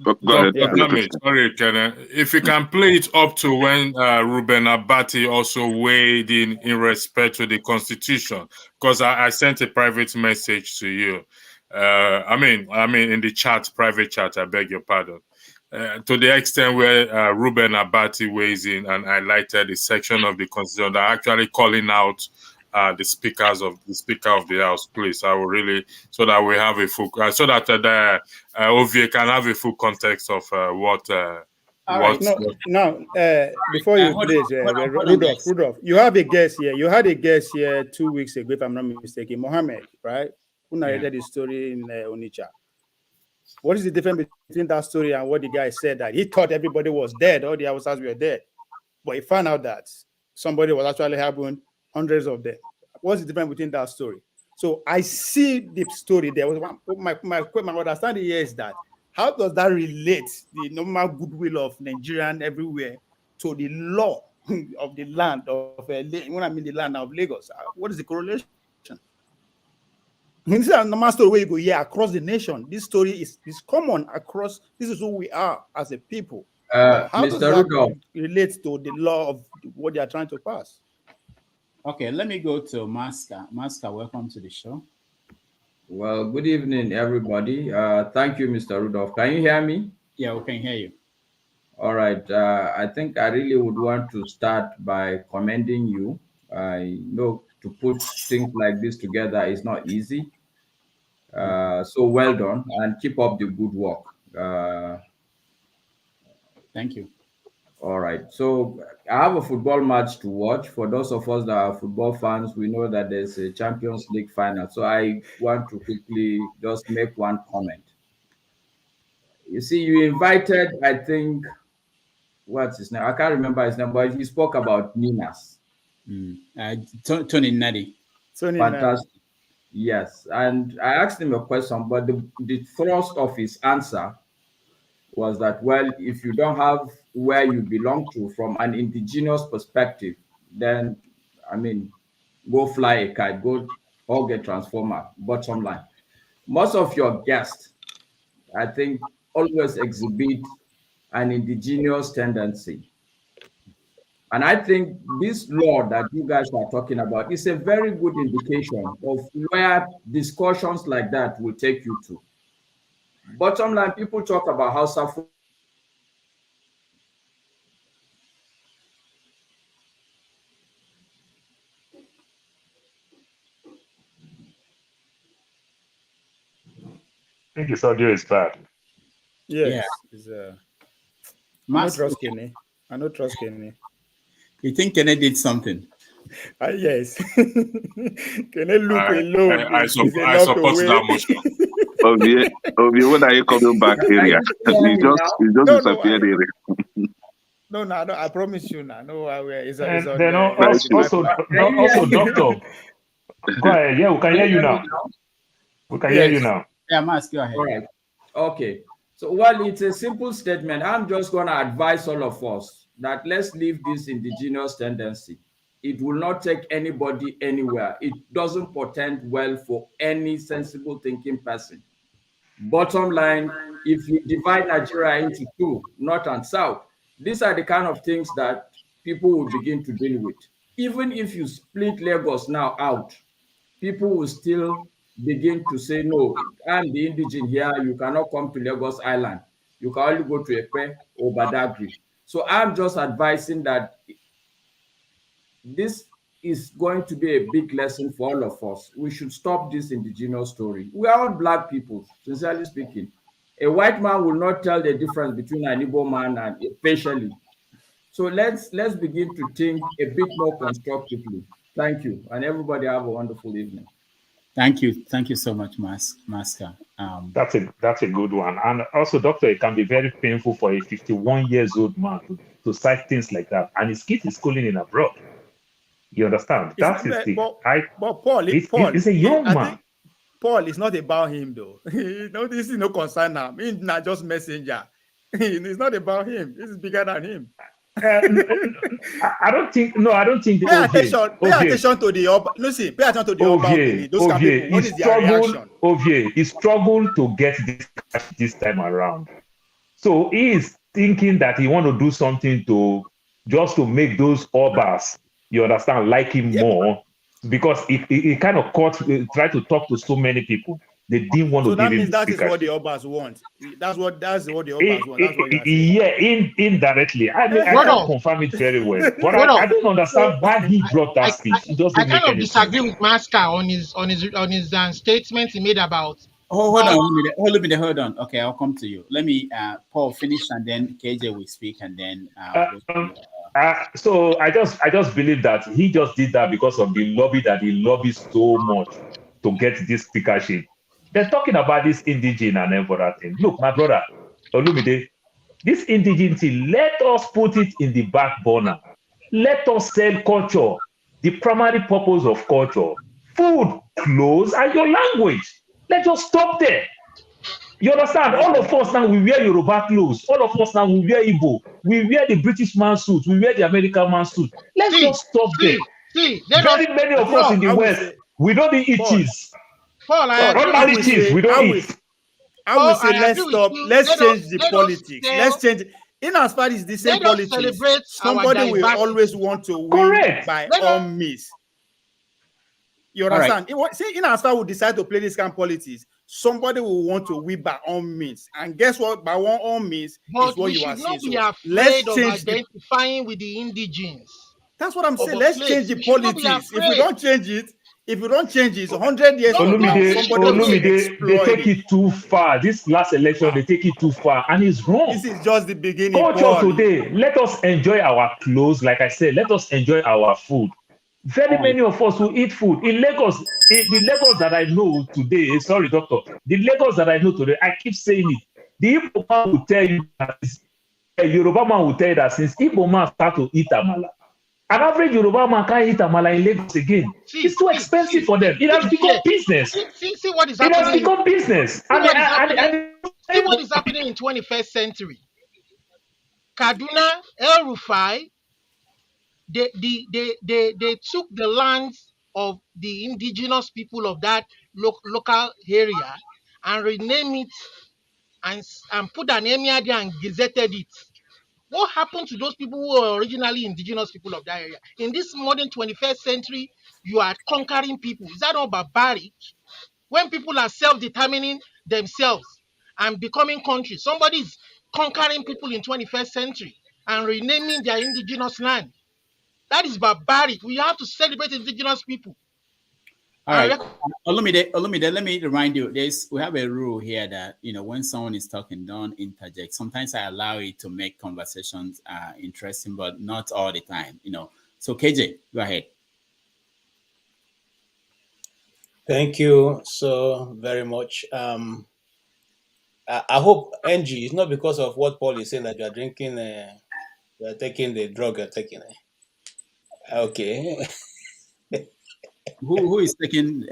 Go ahead. Sorry, Ken. If you can play it up to when Ruben Abati also weighed in respect to the Constitution, because I sent a private message to you. I mean, in the chat, private chat. I beg your pardon. To the extent where Ruben Abati weighs in and highlighted the section of the Constitution that actually calling out the Speaker of the House, please. I will really, so that we have a full, so that the OVA can have a full context of what. Right. Before you please, Rudolph, you have a guest here. You had a guest here 2 weeks ago, if I'm not mistaken, Mohammed, right? Who narrated the story in Onitsha. What is the difference between that story and what the guy said that he thought everybody was dead, all the Hausas were dead, but he found out that somebody was actually having hundreds of them? What's the difference between that story? So I see the story there. My understanding here is that how does that relate the normal goodwill of Nigerian everywhere to the law of the land of when I mean the land of Lagos? What is the correlation? This is a normal story where you go, yeah, across the nation. This story is common across. This is who we are as a people. How does that relate to the law of what they are trying to pass? Okay, let me go to Master. Master, welcome to the show. Well, good evening, everybody. Thank you, Mr. Rudolph. Can you hear me? Yeah, we can hear you. All right. I think I really would want to start by commending you. I know to put things like this together is not easy. So well done and keep up the good work. Thank you. All right. So I have a football match to watch. For those of us that are football fans, we know that there's a Champions League final. So I want to quickly just make one comment. You see, you invited, I think, what's his name? I can't remember his name, but he spoke about Ninas. Tony Nadi. Fantastic. Yes. And I asked him a question, but the thrust of his answer was that, well, if you don't have where you belong to from an indigenous perspective, then I mean, go fly a kite, go hug a transformer. Bottom line, most of your guests, I think, always exhibit an indigenous tendency. And I think this law that you guys are talking about is a very good indication of where discussions like that will take you to. Bottom line, people talk about Hausa. I think his audio is bad. Yes. Yeah. I don't trust Kenny. I don't trust Kenny. You think Kenny did something? Yes. Kenny look alone. I support that motion. Obie, when are you coming back area? He just disappeared area. No, I promise you now. No, it's on then also, doctor. Go ahead. Yeah, we can hear you now. We can hear you now. Yeah, Mas, go ahead. All right. Okay. So, well, it's a simple statement. I'm just going to advise all of us that let's leave this indigenous tendency. It will not take anybody anywhere. It doesn't portend well for any sensible thinking person. Bottom line, if you divide Nigeria into two, north and south, these are the kind of things that people will begin to deal with. Even if you split Lagos now out, people will still begin to say, no, I'm the indigene here. You cannot come to Lagos Island. You can only go to Epe or Badagry. So I'm just advising that this is going to be a big lesson for all of us. We should stop this indigenous story. We are all black people, sincerely speaking. A white man will not tell the difference between an Igbo man and facially. So let's begin to think a bit more constructively. Thank you, and everybody have a wonderful evening. Thank you so much, Maska. That's a good one. And also, doctor, it can be very painful for a 51-year-old man to cite things like that, and his kid is schooling in abroad. You understand? That is the but Paul, it's a young man. Paul, it's not about him though. This is no concern now. He's not just messenger. It's not about him. This is bigger than him. I don't think. Pay attention to the Oba. Listen, pay attention to the Oba. What is their reaction? He struggled to get this time around. So he is thinking that he want to do something to make those Obas, you understand, like him more, because he kind of tried to talk to so many people. They didn't want to give him. So that means that is what the Obas want. That's what the Obas want. That's what indirectly. I mean, I can't confirm it very well, but I don't understand why he brought that speech. It doesn't I kind of disagree with Master on his statements he made about. Hold on. Okay, I'll come to you. Let me Paul finish, and then KJ will speak, and then. So I just believe that he just did that because of the lobby that he lobbies so much to get this speakership. They're talking about this indigene and everything. Look, my brother, Olumide, this indigeneity, let us put it in the back burner. Let us sell culture, the primary purpose of culture, food, clothes, and your language. Let's just stop there. You understand? All of us now, we wear Yoruba clothes. All of us now, we wear Igbo. We wear the British man's suit. We wear the American man's suit. Let's just stop there. Very many of us in the West, we don't eat cheese. Paul, we don't eat. I would say let's stop. Let's change the politics. Let's change it. In as far as the same politics, somebody will always want to win by all means. You understand? Right. See, in as far as we decide to play this kind of politics, somebody will want to win by all means. And guess what? By all means is what you are saying. So let's change identifying with the indigenes. That's what I'm saying. Let's change the politics. If we don't change it, 100 years from now, somebody will they take it too far. This last election, they take it too far, and it's wrong. This is just the beginning. Culture today. Let us enjoy our clothes. Like I said, let us enjoy our food. Very many of us who eat food in Lagos. The Lagos that I know today, sorry, doctor. The Lagos that I know today, I keep saying it. The Igbo man will tell you that a Yoruba man will tell you that since Igbo man start to eat amala, an average Yoruba man can't eat amala in Lagos again. It's too expensive for them. It has become business. See what is happening. It has become business. See what is happening in 21st century. Kaduna, El Rufai, They took the lands of the indigenous people of that local area and renamed it and put an emir there and gazetted it. What happened to those people who were originally indigenous people of that area? In this modern 21st century, you are conquering people. Is that not barbaric? When people are self-determining themselves and becoming countries, somebody is conquering people in 21st century and renaming their indigenous land. That is barbaric. We have to celebrate indigenous people. All right, Olumide, let me remind you, we have a rule here that, when someone is talking, don't interject. Sometimes I allow it to make conversations interesting, but not all the time, So KJ, go ahead. Thank you so very much. I hope, Angie, it's not because of what Paul is saying that you are drinking, you are taking the drug you're taking. Okay. Who is taking?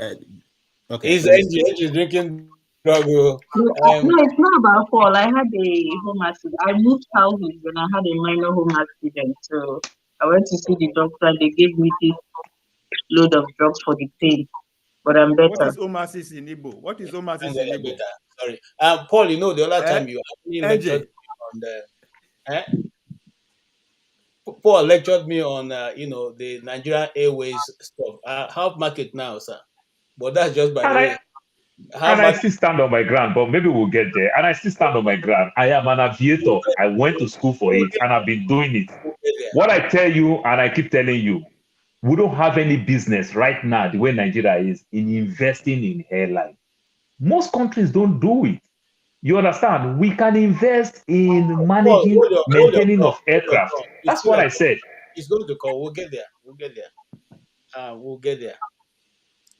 Okay. Is Angie drinking drug? No, it's not about Paul. I had a home accident. I moved houses when I had a minor home accident. So I went to see the doctor. They gave me this load of drugs for the pain, but I'm better. What is omasis in Igbo? What is omasis in Igbo? Sorry, Paul. The other time you actually lectured on the. Paul lectured me on the Nigerian Airways stuff. Half market now, sir, but that's just by the way. I still stand on my ground, but maybe we'll get there. And I still stand on my ground. I am an aviator. I went to school for it, and I've been doing it. What I tell you, and I keep telling you, we don't have any business right now, the way Nigeria is, in investing in airline. Most countries don't do it. You understand? We can invest in managing, maintaining of aircraft. That's what I said. It's going to come. We'll get there. We'll get there.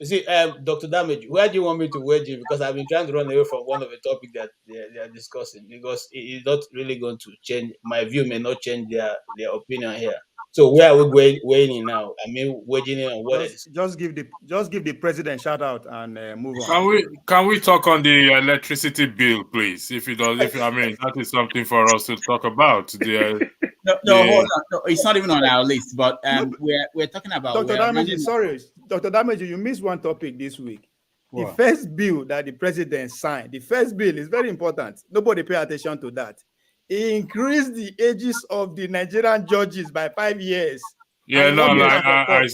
You see, Dr. Damage, where do you want me to wedge you? Because I've been trying to run away from one of the topics that they are discussing, because it is not really going to change. My view may not change their opinion here. So where are we weighing in now? I mean, wedging in on what just give the president shout out and move on. Can we talk on the electricity bill, please? That is something for us to talk about. No, hold on. No, it's not even on our list, but we're talking about Dr. Damage. Sorry, Dr. Damage, you missed one topic this week. What? The first bill that the president signed, the first bill is very important. Nobody pay attention to that. He increased the ages of the Nigerian judges by 5 years. Yeah, I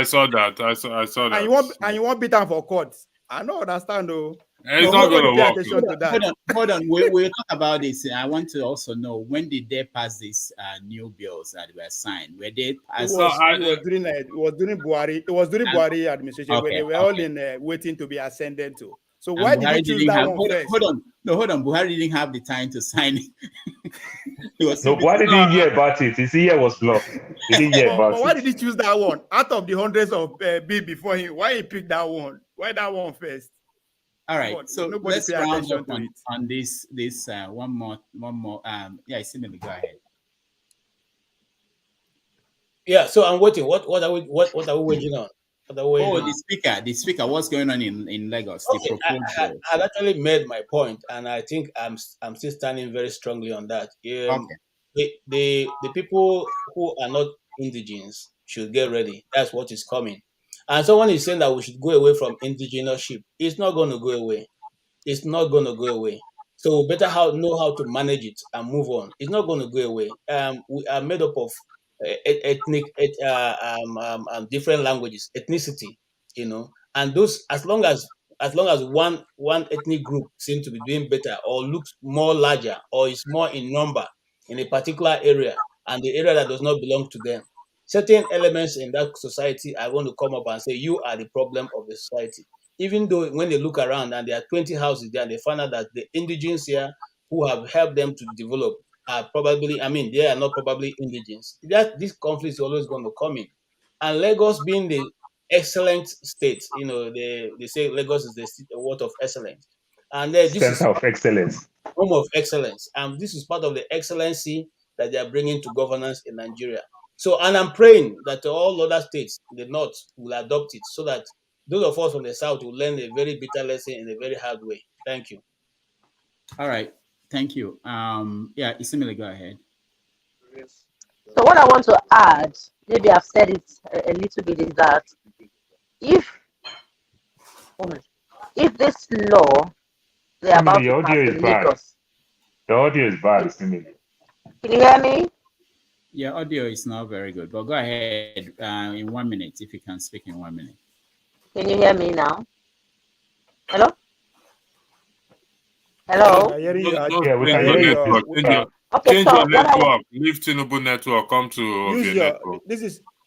saw that. I saw that. And you want beat down for court. I don't understand though. It's not going to work. Hold on. We'll talk about this. I want to also know, when did they pass these new bills that were signed? Were they passed? It was during Buhari administration, where they were all in waiting to be ascended to. So why did he choose that one first? Hold on. Buhari didn't have the time to sign it. Buhari didn't hear about it. His ear was blocked. He didn't hear about it. Why did he choose that one? Out of the hundreds of bill before him, why he picked that one? Why that one first? All right, so let's round up on this one more. Yeah, Simon, go ahead. Yeah, so I'm waiting. What are we waiting on? The speaker. What's going on in Lagos? Okay, I've actually made my point, and I think I'm still standing very strongly on that. The people who are not indigenes should get ready. That's what is coming. And someone is saying that we should go away from indigeneship. It's not going to go away. It's not going to go away. So we better know how to manage it and move on. It's not going to go away. We are made up of ethnic, different languages, ethnicity, and those, as long as one ethnic group seems to be doing better or looks more larger or is more in number in a particular area, and the area that does not belong to them, certain elements in that society are going to come up and say, you are the problem of the society. Even though when they look around and there are 20 houses there, and they find out that the indigenes here who have helped them to develop are probably, they are not probably indigenes. This conflict is always going to come in. And Lagos being the excellent state, they say Lagos is the word of excellence. And this is of excellence. Home of excellence. And this is part of the excellency that they are bringing to governance in Nigeria. So, and I'm praying that all other states in the north will adopt it, so that those of us from the south will learn a very bitter lesson in a very hard way. Thank you. All right. Thank you. Isimile, go ahead. So what I want to add, maybe I've said it a little bit, is that if this law they're about to pass in Lagos. The audio is bad, Simile. Can you hear me? Your audio is not very good, but go ahead in 1 minute, if you can speak in 1 minute. Can you hear me now? Hello? Hello? Yeah, we can hear you. Okay, Change so your network. Leave Tinubu network. Come to network.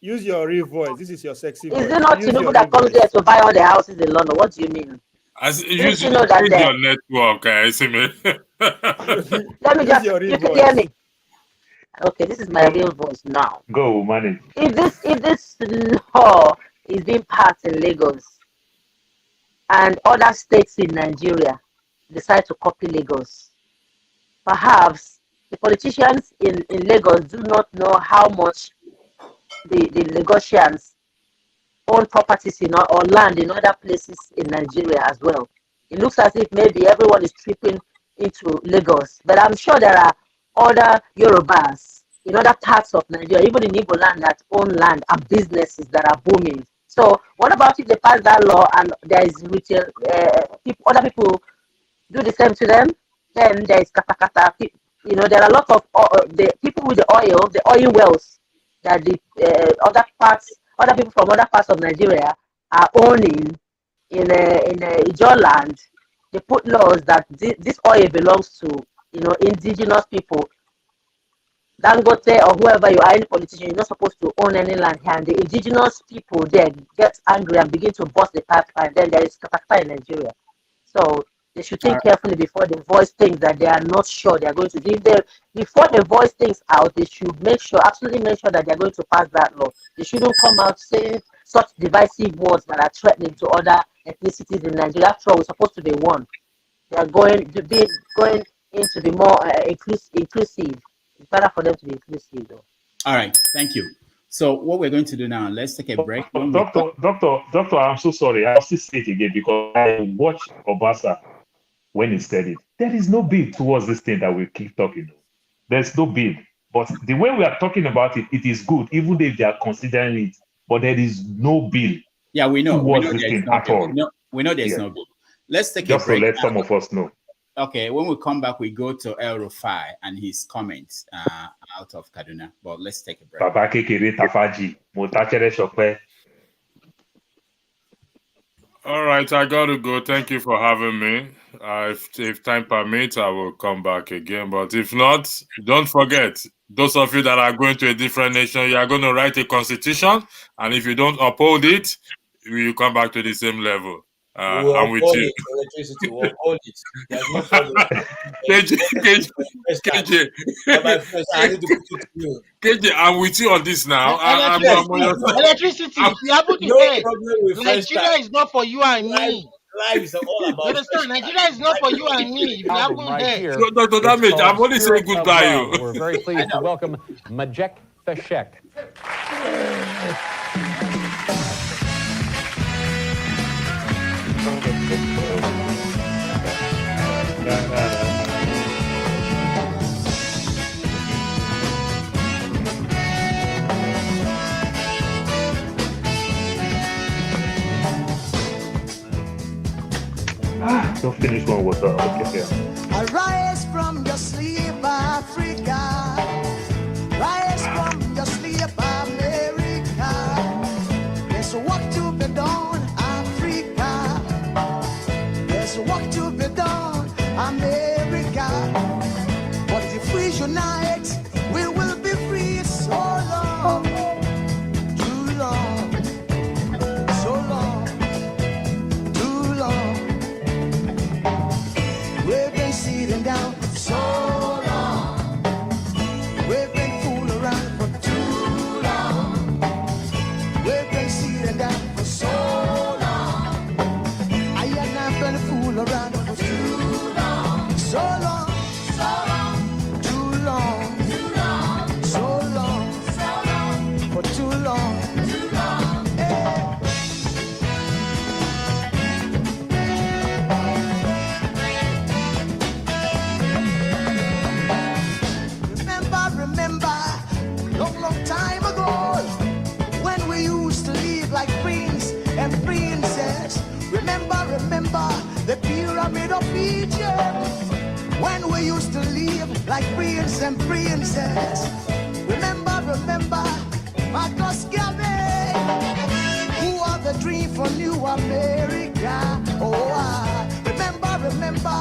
Use your real voice. This is your sexy voice. Is it not Tinubu that comes there to buy all the houses in London? What do you mean? Use your network, Let me just, you can hear me. Okay, this is my real voice now. Go, manage. If this law is being passed in Lagos and other states in Nigeria decide to copy Lagos, perhaps the politicians in Lagos do not know how much the Lagosians own properties or land in other places in Nigeria as well. It looks as if maybe everyone is tripping into Lagos, but I'm sure there are other Yorubas in other parts of Nigeria, even in Igbo land, that own land and businesses that are booming. So what about if they pass that law and there is retail, other people do the same to them? Then there is katakata. You know, there are a lot of the people with the oil wells that the other people from other parts of Nigeria are owning in Ijaw land. They put laws that this oil belongs to, indigenous people. Dangote or whoever you are, any politician, you're not supposed to own any land here. And the indigenous people there get angry and begin to bust the pipeline. Then there is katakata in Nigeria. So they should think carefully before they voice things that they are not sure they are going to do. Before they voice things out, they should absolutely make sure that they are going to pass that law. They shouldn't come out saying such divisive words that are threatening to other ethnicities in Nigeria. After all, we're supposed to be one. They are going to be more inclusive. It's better for them to be inclusive, though. All right, thank you. So what we're going to do now, let's take a break. Doctor, I'm so sorry. I'll still say it again because I watched Obasa when he said it. There is no bill towards this thing that we keep talking about. There's no bill. But the way we are talking about it, it is good, even if they are considering it. But there is no bill. Yeah, we know. Towards this thing at all. We know there's no bill. Let's take a just break. To let some of us know. Okay, when we come back, we go to El Rufai and his comments out of Kaduna. But let's take a break. All right, I got to go. Thank you for having me. If time permits, I will come back again. But if not, don't forget, those of you that are going to a different nation, you are going to write a constitution. And if you don't uphold it, you come back to the same level. I'm with you. Electricity, we'll hold it. There's no problem. KJ, I'm with you on this now. Electricity, if you happen to say Nigeria is not for you and me. Life is all about. You understand? Nigeria is not for you and me. If you happen here. Dr. Damage, I'm only saying goodbye. We're very pleased to welcome Majek Feshek. Don't finish one with okay. Arise from your sleep, Africa. Rise from your sleep, America. There's work to be done, Africa. There's work to be done, America. But if we unite, we will be free so long. Too long. So long. Too long. We've been sitting down Egypt, when we used to live like prince and princess. Remember, Marcus Garvey, who are the dream for New America. Oh, remember,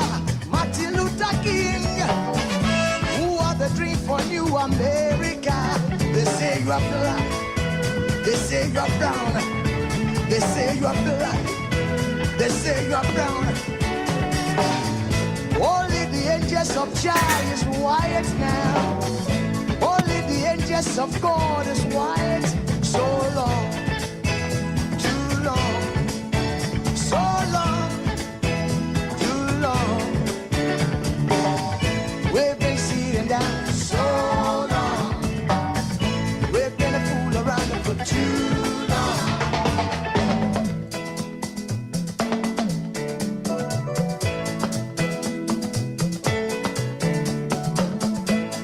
Martin Luther King, who are the dream for New America. They say you are black, they say you are brown, they say you are black, they say you are brown. Only the angels of Jah is white now. Only the angels of God is white. So long, too long, so long, too long. We've been sitting down so long. We've been a fool around for too long.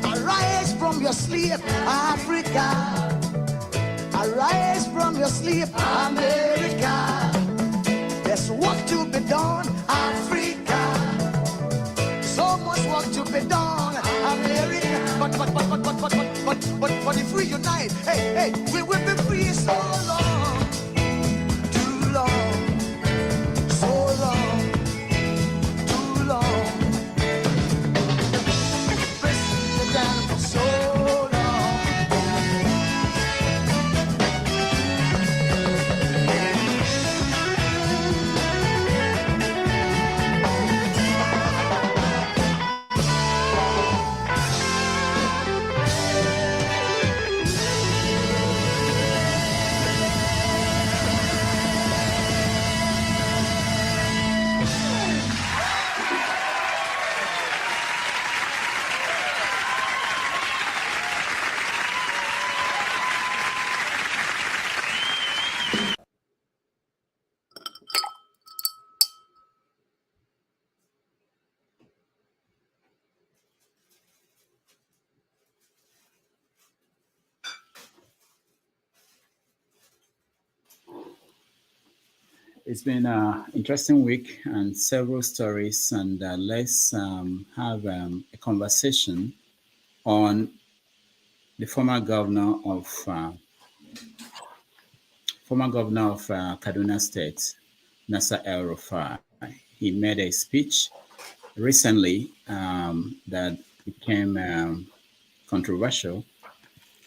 Arise from your sleep, Africa. Arise from your sleep, America. There's work to be done, Africa. So much work to be done, America. But if we unite, hey, we will be free so long, too long, so long, too long. Pressing down for so long. It's been an interesting week and several stories, and let's have a conversation on the former governor of Kaduna State, Nasir Rufai. He made a speech recently that became controversial,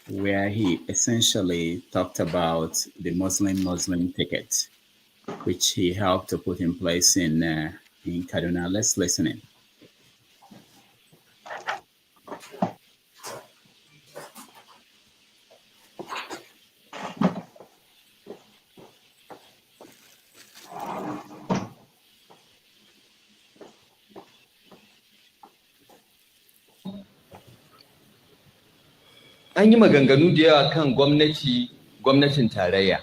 where he essentially talked about the Muslim ticket, which he helped to put in place in Kaduna. Let's listen in. An yi maganganu da yawa kan gwamnatin tarayya.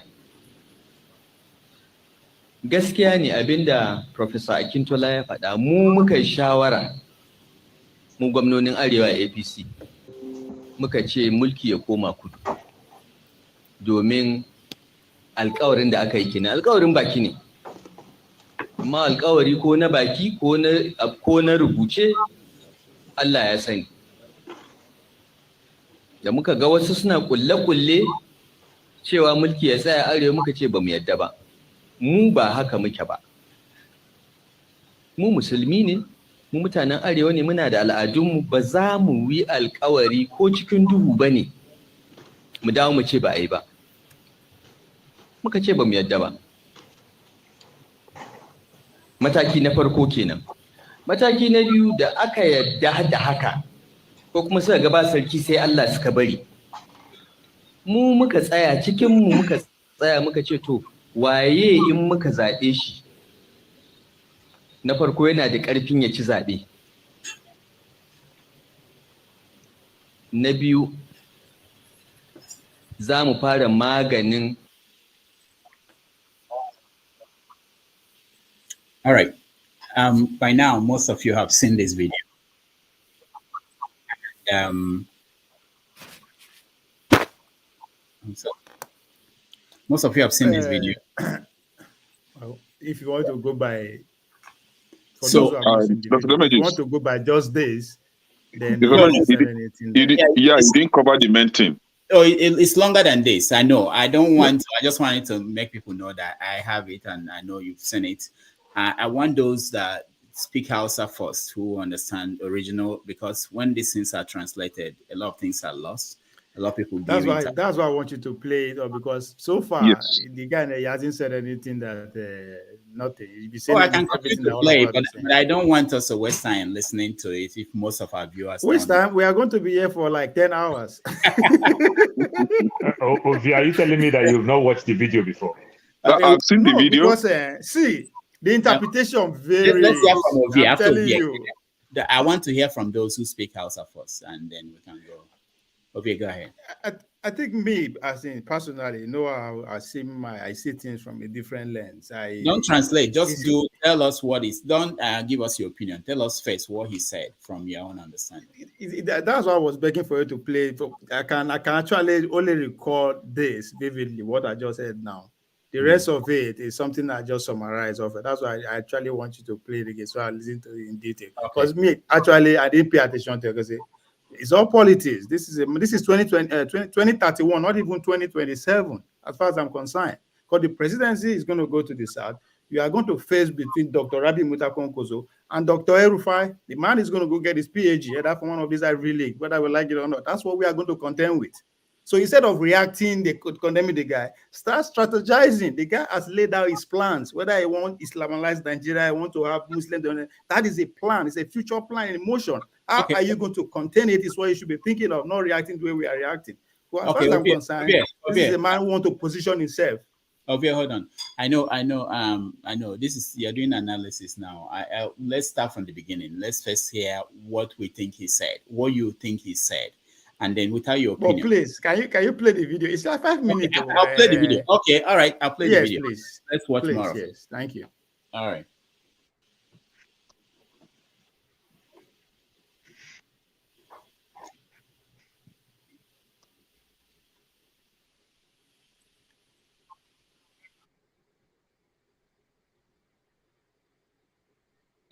Gaskiya ne abinda Professor Akintola ya faɗa, mu muka yi shawara, mu gwamnonin Arewa APC, muka ce mulki ya koma kudu. Domin alƙawarin da aka yi kenan, alƙawarin baki ne. Amma alƙawari ko na baki ko na rubuce, Allah ya sani. Da muka ga wasu suna kulle-kulle cewa mulki ya tsaya Arewa, muka ce ba mu yadda ba. Mu ba haka muke ba. Mu musulmi ne, mu mutanen Arewa ne, muna da al'adunmu, ba za mu yi alƙawari ko cikin duhu ba ne mu dawo mu ce ba a yi ba. Muka ce ba mu yadda ba. Mataki na farko kenan. Mataki na biyu, da aka yadda da haka ko kuma suka gaba sarki sai Allah suka bari. Mu muka tsaya cikinmu, muka tsaya muka ce to waye in muka zaɓe shi na farko yana da ƙarfin ya ci zaɓe. Na biyu, za mu fara maganin. All right. By now, most of you have seen this video. So most of you have seen this video. Well, if you want to go by For those who have not seen the video. If you want to go by just this, then he didn't cover the main thing. Oh, it's longer than this. I know. I don't want. I just wanted to make people know that I have it, and I know you've seen it. I want those that speak Hausa first who understand original, because when these things are translated, a lot of things are lost. A lot of people. That's why I want you to play it, because so far the guy hasn't said anything that nothing. I can continue to play, but I don't want us to waste time listening to it. If most of our viewers waste time, we are going to be here for like 10 hours. Ovi, are you telling me that you've not watched the video before? I've seen the video. Because see, the interpretation very. Let's hear from Ovi. I'm telling you. I want to hear from those who speak Hausa first, and then we can go. Okay, go ahead. I think me, as in personally, I see things from a different lens. Don't translate. Just tell us what is. Don't give us your opinion. Tell us first what he said from your own understanding. That's why I was begging for you to play. I can actually only record this vividly, what I just said now. The rest of it is something I just summarized of it. That's why I actually want you to play it again, so I listen to it in detail. Because me, actually, I didn't pay attention to it because it's all politics. This is 2031, not even 2027, as far as I'm concerned. Because the presidency is going to go to the south. You are going to face between Dr. Rabi Mutakonkoso and Dr. Rufai. The man is going to go get his PhD either from one of these Ivy League, whether we like it or not. That's what we are going to contend with. So instead of reacting, they could condemn the guy. Start strategizing. The guy has laid out his plans. Whether he want Islamized Nigeria, he want to have Muslims, that is a plan. It's a future plan in motion. How are you going to contain it is what you should be thinking of, not reacting the way we are reacting. Well, as far as I'm concerned, this is a man who wants to position himself. Okay, hold on. I know. This is, you're doing analysis now. Let's start from the beginning. Let's first hear what we think he said, what you think he said, and then we'll tell your opinion. Oh, please, can you play the video? It's like 5 minutes. Okay, I'll play the video. Okay, all right, I'll play the video. Please. Let's watch more. Yes, thank you. All right.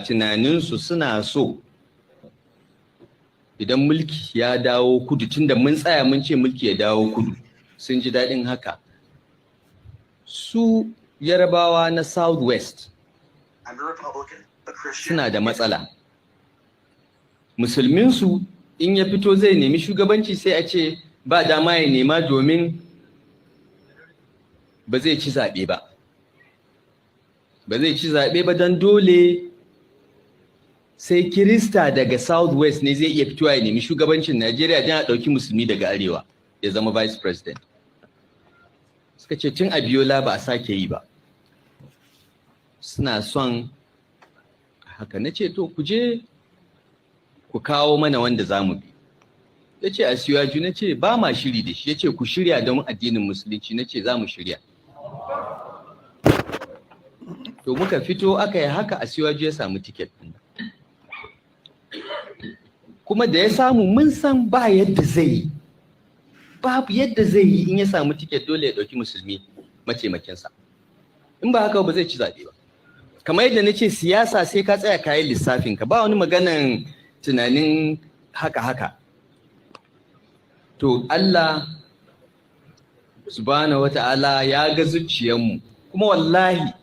Tunaninsu suna so idan mulki ya dawo kudu, tunda mun tsaya mun ce mulki ya dawo kudu, sun ji daɗin haka. Su Yarabawa na Southwest suna da matsala. Musulminsu in ya fito zai nemi shugabanci sai a ce ba dama ya nema domin ba zai ci zaɓe ba. Ba zai ci zaɓe ba don dole sai Kirista daga Southwest ne zai iya fitowa ya nemi shugabancin Najeriya don a ɗauki musulmi daga Arewa ya zama Vice President. Suka ce tun Abiola ba a sake yi ba. Suna son haka. Na ce to ku je ku kawo mana wanda za mu bi. Ya ce Asiwaju, na ce ba ma shiri da shi. Ya ce ku shirya don addinin musulunci. Na ce za mu shirya. To muka fito aka yi haka, Asiwaju ya samu tiket ɗin. Kuma da ya samu mun san ba yadda zai yi. Babu yadda zai yi in ya samu tiket, dole ya ɗauki musulmi mataimakinsa. In ba haka ba zai ci zaɓe ba. Kamar yadda na ce siyasa sai ka tsaya kayan lissafinka, ba wani maganan tunanin haka. To Allah subhanahu wata'ala ya ga zuciyarmu, kuma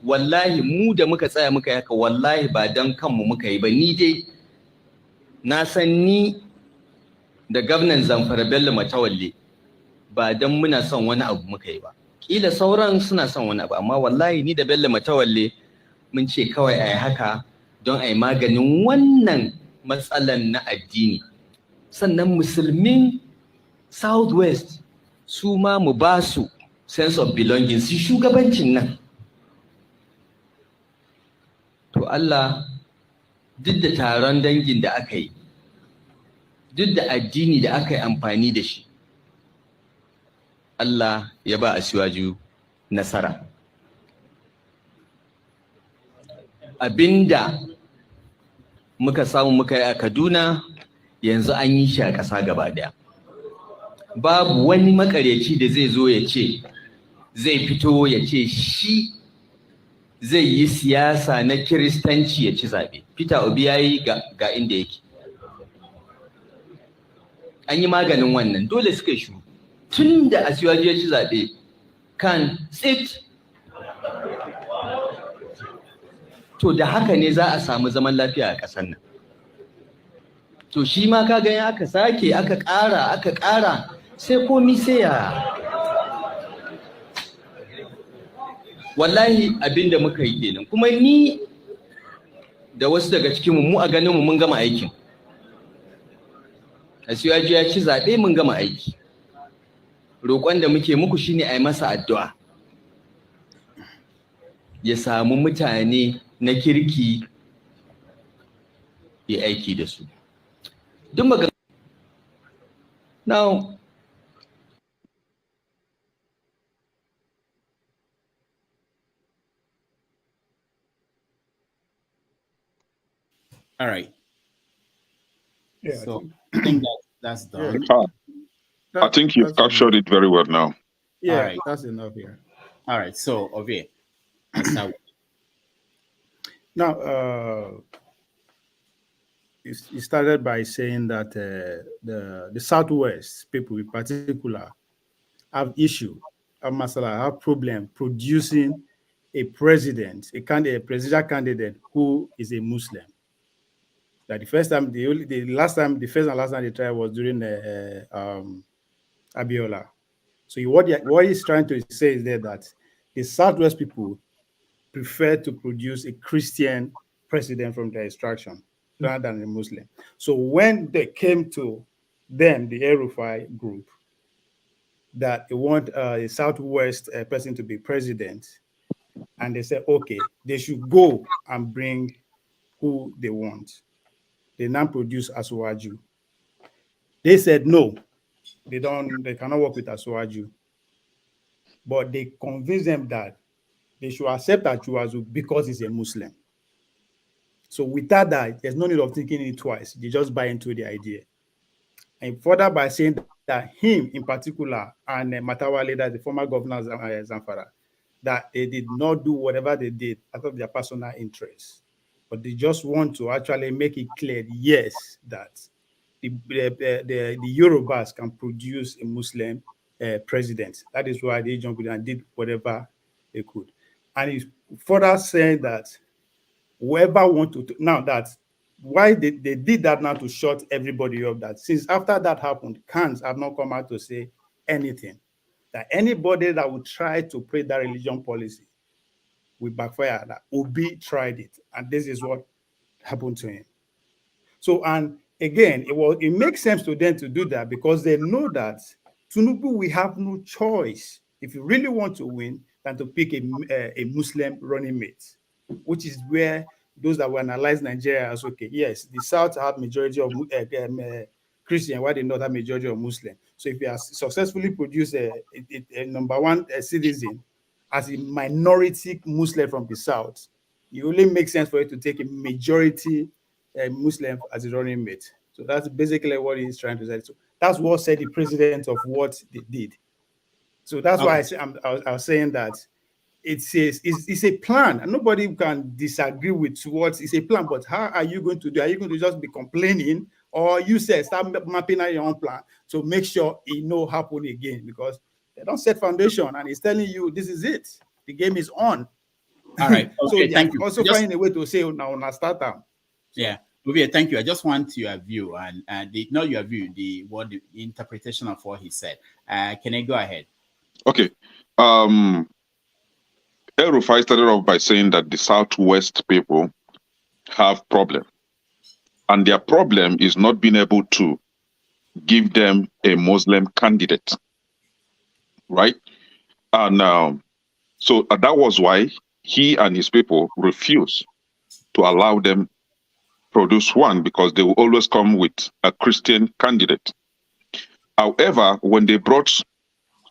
wallahi mu da muka tsaya muka yi haka, wallahi ba don kanmu muka yi ba. Ni dai na san ni da gwamnan Zamfara Bello Matawalle ba don muna son wani abu muka yi ba. Kila sauran suna son wani abu, amma wallahi ni da Bello Matawalle mun ce kawai a yi haka don a yi maganin wannan matsalan na addini. Sannan musulmin Southwest su ma mu ba su sense of belonging, su shugabancin nan. To Allah, duk da taron dangin da aka yi, duk da addini da aka yi amfani da shi, Allah ya ba Asiwaju nasara. Abinda muka samu muka yi a Kaduna yanzu an yi shi a ƙasa gaba daya. Babu wani makaryaci da zai zo ya ce zai fito ya ce shi zai yi siyasa na Kiristanci ya ci zaɓe. Peter Obi ya yi ga inda yake. An yi maganin wannan, dole suka yi shuru. Tun da Asiwaju ya ci zaɓe kan tsit. To da haka ne za a samu zaman lafiya a ƙasar nan. To shi ma ka gani aka sake aka ƙara sai komi sai ya. Wallahi abinda muka yi kenan. Kuma ni da wasu daga cikin mu a ganin mu mun gama aikin. Asiwaju ya ci zaɓe mun gama aiki. Roƙon da muke muku shine a yi masa addu'a. Ya samu mutane na kirki ya aiki da su. Duk magana. Now, all right. Yeah, So I think that's done. I think you've captured it very well now. Yeah, All right. that's enough here. All right. So Ovie, let's start with Now, you started by saying that the Southwest people in particular have have problem producing a president, a presidential candidate who is a Muslim. That the first and last time they tried was during Abiola. So what he's trying to say is that the Southwest people prefer to produce a Christian president from their extraction rather than a Muslim. So when they came to them, the Rufai group, that they want a Southwest person to be president, and they said, okay, they should go and bring who they want. They now produce Asuwaju. They said no, they cannot work with Asuwaju. But they convinced them that they should accept Asuwaju because he's a Muslim. So without that, there's no need of thinking it twice. They just buy into the idea. And further by saying that him in particular and Matawale, the former governor of Zamfara, that they did not do whatever they did out of their personal interests. But they just want to actually make it clear, yes, that the Yorubas can produce a Muslim president. That is why they jumped in and did whatever they could. And he's further saying that whoever want to, now that, why they did that now to shut everybody up, that since after that happened, Khans have not come out to say anything. That anybody that would try to play that religion policy will backfire. That Obi tried it, and this is what happened to him. So, and again, it makes sense to them to do that because they know that Tinubu will have no choice if you really want to win than to pick a Muslim running mate, which is where those that will analyze Nigeria as okay, yes, the South have majority of Christian, why they not have majority of Muslim. So if you have successfully produced a number one citizen as a minority Muslim from the South, it only makes sense for it to take a majority Muslim as a running mate. So that's basically what he's trying to say. So that's what said the president of what they did. So that's why I was saying that it's a plan, and nobody can disagree with what it's a plan. But how are you going to do? Are you going to just be complaining, or you say start mapping out your own plan to make sure it no happen again? Because they don't set foundation, and it's telling you this is it. The game is on. All right. Okay, so thank you. Also find a way to say now start time. Yeah. Okay, thank you. I just want your view and not your view, the interpretation of what he said. Can I go ahead? Okay. Rufai started off by saying that the Southwest people have problem, and their problem is not being able to give them a Muslim candidate, right? And so that was why he and his people refused to allow them produce one, because they will always come with a Christian candidate. However, when they brought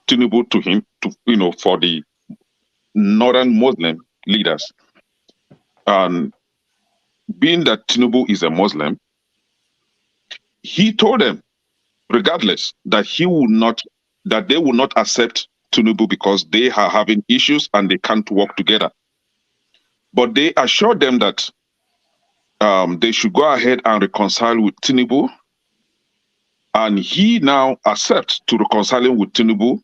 Tinubu to him, for the northern Muslim leaders, and being that Tinubu is a Muslim, he told them, regardless, that they will not accept Tinubu because they are having issues and they can't work together. But they assured them that they should go ahead and reconcile with Tinubu. And he now accepts to reconciling with Tinubu,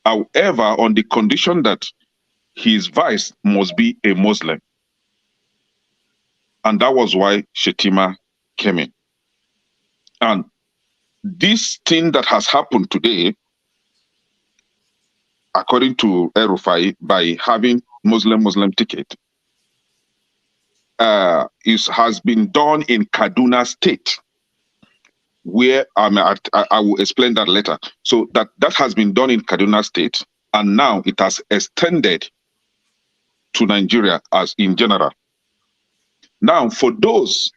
however, on the condition that his vice must be a Muslim. And that was why Shetima came in. And this thing that has happened today, according to Rufai, by having Muslim ticket, has been done in Kaduna State, where I will explain that later. So that has been done in Kaduna State, and now it has extended to Nigeria as in general. Now, for those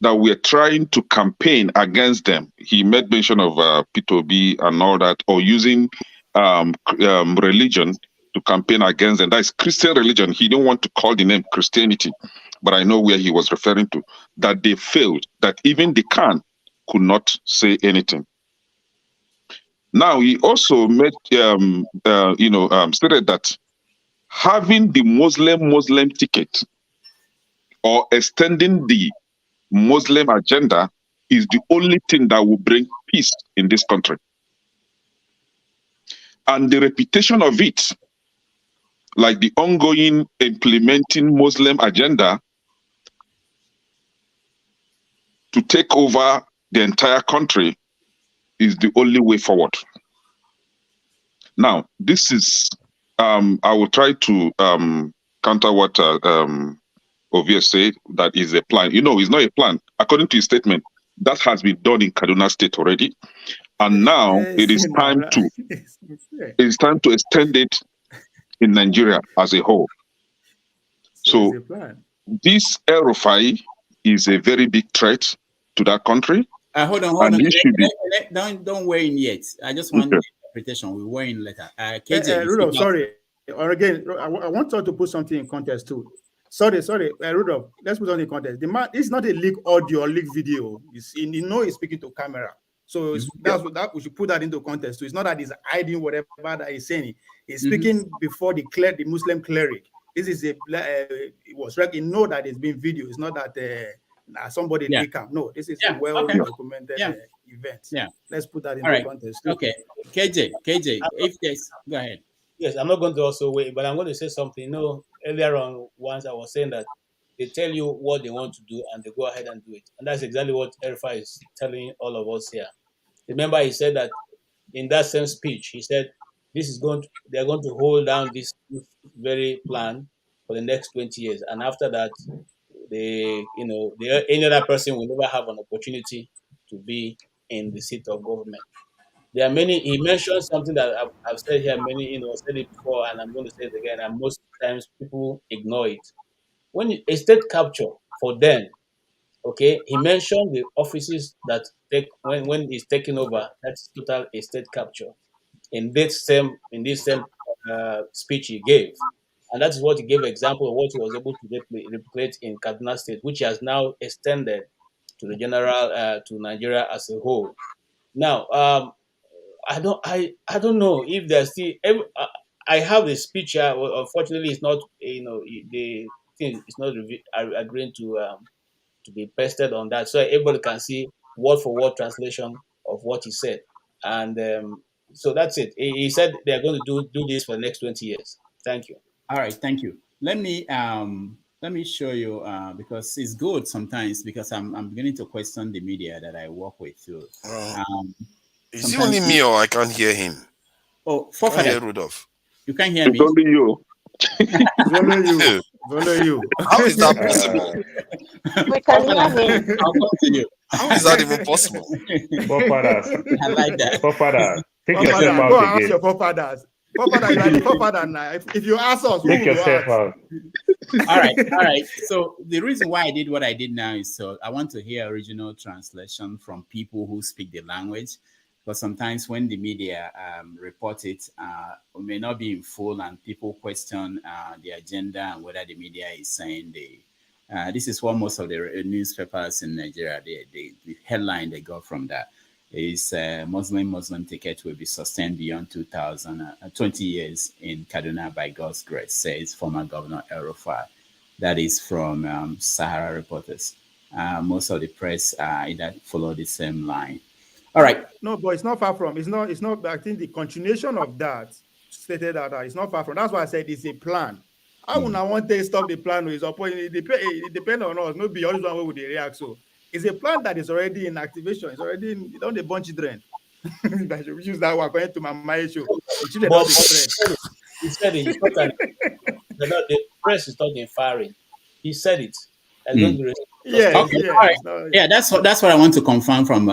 that we're trying to campaign against them, he made mention of P2B and all that, or using religion to campaign against them. That is Christian religion. He didn't want to call the name Christianity, but I know where he was referring to, that they failed, that even the Khan could not say anything. Now, he also made, stated that having the Muslim ticket or extending the Muslim agenda is the only thing that will bring peace in this country. And the reputation of it, like the ongoing implementing Muslim agenda to take over the entire country, is the only way forward. Now, this is, I will try to counter what Ovia said, that is a plan. It's not a plan. According to his statement, that has been done in Kaduna State already. And now it is time to extend it in Nigeria as a whole. So this Rufai is a very big threat to that country. Hold on. Don't weigh in yet. I just want the interpretation. We weigh in later. KJ, Rudolph, sorry. Or again, I want to put something in context too. Sorry, Rudolph. Let's put on in context. The man, it's not a leak audio or leak video. He's speaking to camera. So we should put that into context. So it's not that he's hiding whatever that he's saying. He's speaking before the Muslim cleric. This is it was right. You know that it's been video. It's not that somebody leak him. No, this is a well-documented event. Yeah, let's put that into context. Okay, KJ, if yes, go ahead. Yes, I'm not going to also wait, but I'm going to say something. Earlier on, once I was saying that they tell you what they want to do and they go ahead and do it. And that's exactly what Rufai is telling all of us here. Remember, he said that in that same speech, he said they're going to hold down this very plan for the next 20 years. And after that, any other person will never have an opportunity to be in the seat of government. There are many. He mentioned something that I've said here. Said it before, and I'm going to say it again. And most times people ignore it. When a state capture for them, okay, he mentioned the offices that take when he's taking over. That's total a state capture. In this same speech he gave, and that's what he gave example of what he was able to replicate in Kaduna State, which has now extended to the general to Nigeria as a whole. Now, I don't know if there's still. I have the speech here. Unfortunately, it's not. The thing is not agreeing to be pasted on that, so everybody can see word for word translation of what he said. And so that's it. He said they're going to do this for the next 20 years. Thank you. All right, thank you. Let me show you because it's good sometimes because I'm beginning to question the media that I work with too. Is it only me or I can't hear him? Oh, I hear Rudolph. You can't hear me. It's only you. Only you. How is that possible? We can hear him. I'll come to you. How is that even possible? I like that. Take yourself out go again. ask your forefathers. If you ask us, take yourself out. All right. So the reason why I did what I did now is so I want to hear original translation from people who speak the language. But sometimes when the media report it, it may not be in full, and people question the agenda and whether the media is saying this is what most of the newspapers in Nigeria, the headline they got from that is Muslim ticket will be sustained beyond 20 years in Kaduna by God's grace, says former Governor Rufai. that is from Sahara Reporters. Most of the press that follow the same line. All right. No, but it's not far from. It's not. I think the continuation of that stated that it's not far from. That's why I said it's a plan. I would not want to stop the plan with it depends on us. No, be always one way with the react. So it's a plan that is already in activation. It's already on the bunch of children. That should use that one going to my issue. He said it. The press is not inferring. He said it. Yeah, that's what I want to confirm from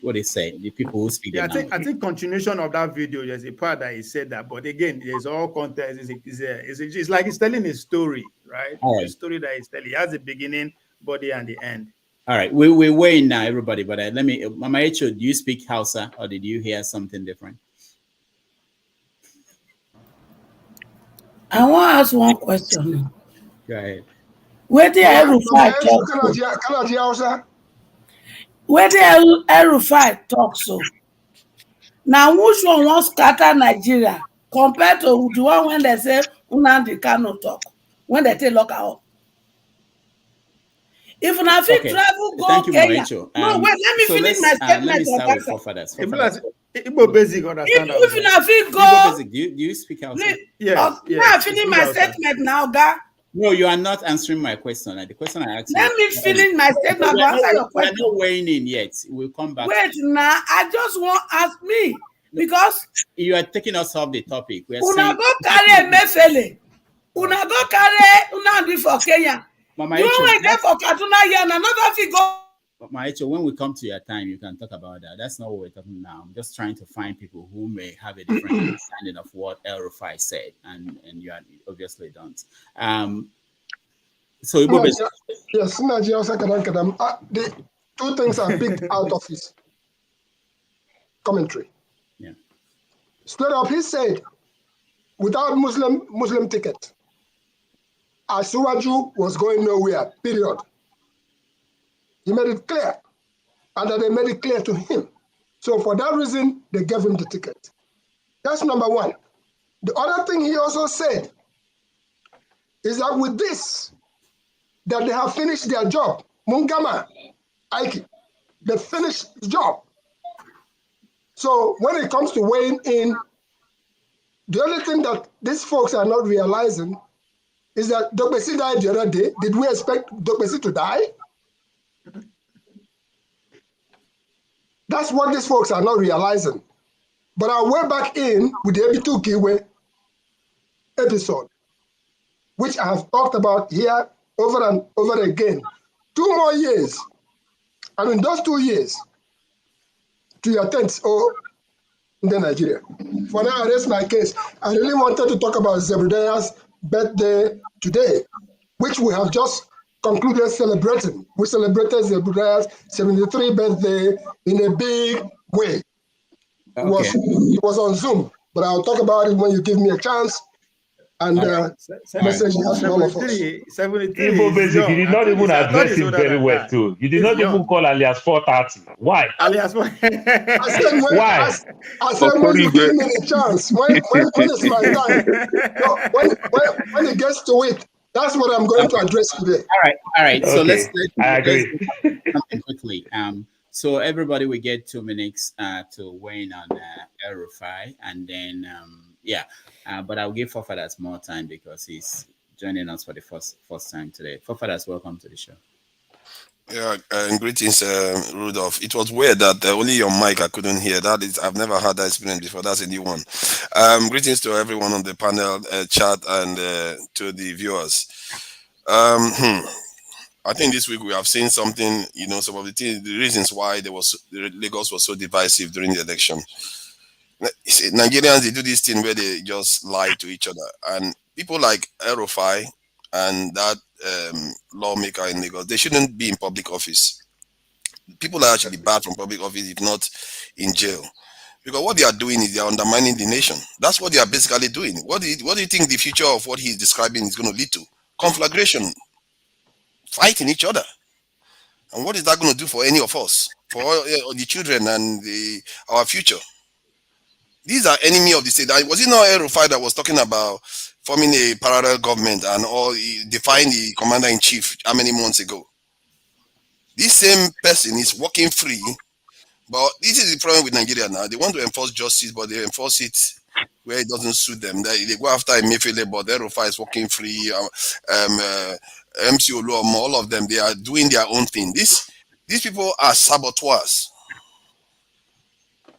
what they say, the people who speak. Yeah, I think continuation of that video, there's a part that he said that, but again, there's all context. It's like he's telling a story, right? A story that he's telling. He has a beginning, body, and the end. All right, we're weighing now, everybody. But let me, Mama Echo, do you speak Hausa or did you hear something different? I want to ask one question. Go ahead. Where did Rufai talk? Where did Rufai talk so? Now, which one wants scatter Nigeria compared to the one when they say Nnamdi Kanu talk, when they take lock out? If Nafi travel go Kenya, no wait, let me finish my statement. Let me start with forefathers. Igbo basic understand. If Nafi go, do you speak Hausa? Yes. I finish my statement now, guy. No, you are not answering my question. The question I asked. Let me finish my statement. Answer your question. We're not weighing in yet. We'll come back. Wait, now I just want to ask me because you are taking us off the topic. Una go carry Emefile. Una go carry Nnamdi for Kenya. Mama you went there for Kaduna here and another thing go. Mama Echo, when we come to your time, you can talk about that. That's not what we're talking now. I'm just trying to find people who may have a different understanding of what El Rufai said, and you obviously don't. So yes, the two things I picked out of his commentary. Yeah. Straight up, he said, without Muslim ticket, Asuwaju was going nowhere, period. He made it clear, and that they made it clear to him. So for that reason, they gave him the ticket. That's number one. The other thing he also said is that with this, that they have finished their job. Mungama, Aiki, they finished the job. So when it comes to weighing in, the only thing that these folks are not realizing is that Dokbesi died the other day. Did we expect Dokbesi to die? That's what these folks are not realizing. But I'll way back in with the Ebitu Kiwe episode, which I have talked about here over and over again. 2 more years. And in those 2 years, to your tents in Nigeria. For now, I rest my case. I really wanted to talk about Zebradaya's birthday today, which we have just concluded celebrating. We celebrated Zebradaya's 73th birthday in a big way. Okay. It was on Zoom, but I'll talk about it when you give me a chance. And message to all of us. 73. Igbo basic, you did not even address him very well, too. You did not even call alias 430. Why? Alias I said why? I said when you give me a chance, when it's my time, when it gets to it, that's what I'm going to address today. All right. So Okay, I let's agree. do something quickly. So everybody will get 2 minutes to weigh in on El Rufai, and then but I'll give Fofadas more time because he's joining us for the first time today. Fofadas, welcome to the show. Yeah, and greetings, Rudolph. It was weird that only your mic I couldn't hear. That is, I've never had that experience before. That's a new one. Greetings to everyone on the panel, chat, and to the viewers. I think this week we have seen something. Some of the reasons why Lagos was so divisive during the election. Nigerians, they do this thing where they just lie to each other, and people like El Rufai and that lawmaker in Lagos, they shouldn't be in public office. People are actually bad from public office, if not in jail, because what they are doing is they are undermining the nation. That's what they are basically doing. What do you think the future of what he's describing is going to lead to? Conflagration, fighting each other. And what is that going to do for any of us, for the children and our future? These are enemy of the state. Was it not Rufai that was talking about forming a parallel government and all defying the commander-in-chief how many months ago? This same person is walking free, but this is the problem with Nigeria now. They want to enforce justice, but they enforce it where it doesn't suit them. They go after Emefile, but Rufai is walking free. MC Oluomo, all of them, they are doing their own thing. These people are saboteurs.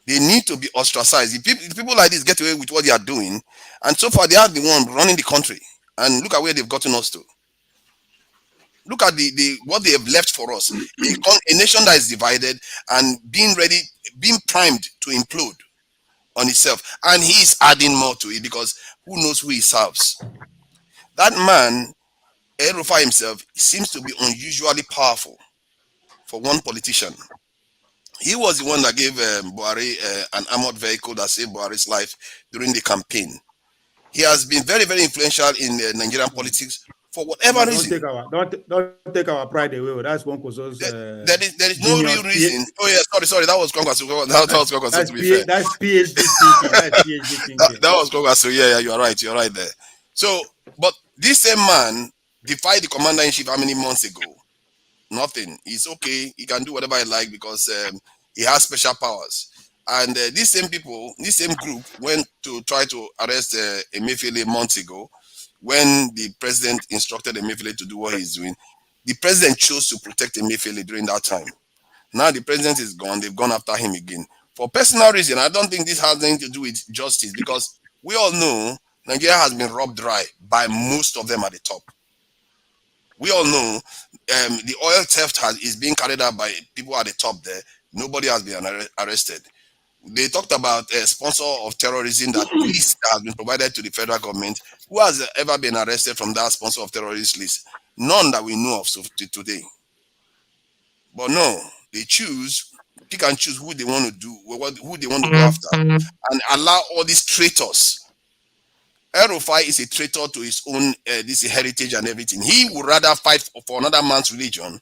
They need to be ostracized. If people like this get away with what they are doing, and so far they are the one running the country. And look at where they've gotten us to. Look at what they have left for us. A nation that is divided and being primed to implode on itself. And he is adding more to it because who knows who he serves. That man, Rufai himself, seems to be unusually powerful for one politician. He was the one that gave Buhari an armored vehicle that saved Buhari's life during the campaign. He has been very, very influential in Nigerian politics for whatever reason. Don't take our pride away. That's one Koso's. There is no real reason. Oh yeah, sorry. That was Kongwasu. That was Kongwasu. To be fair, that's PhD thinking. That's PhD thinking. That was Kongwasu. Yeah, you are right. You are right there. So, but this same man defied the commander-in-chief how many months ago? Nothing. He's okay. He can do whatever he like because he has special powers. And these same people, this same group went to try to arrest Emefile months ago when the president instructed Emefile to do what he's doing. The president chose to protect Emefile during that time. Now the president is gone. They've gone after him again. For personal reason, I don't think this has anything to do with justice because we all know Nigeria has been robbed dry by most of them at the top. We all know the oil theft is being carried out by people at the top there. Nobody has been arrested. They talked about a sponsor of terrorism that list has been provided to the federal government. Who has ever been arrested from that sponsor of terrorist list? None that we know of today. But no, they pick and choose who they want to do, who they want to go after, and allow all these traitors. Rufai is a traitor to his own this heritage and everything. He would rather fight for another man's religion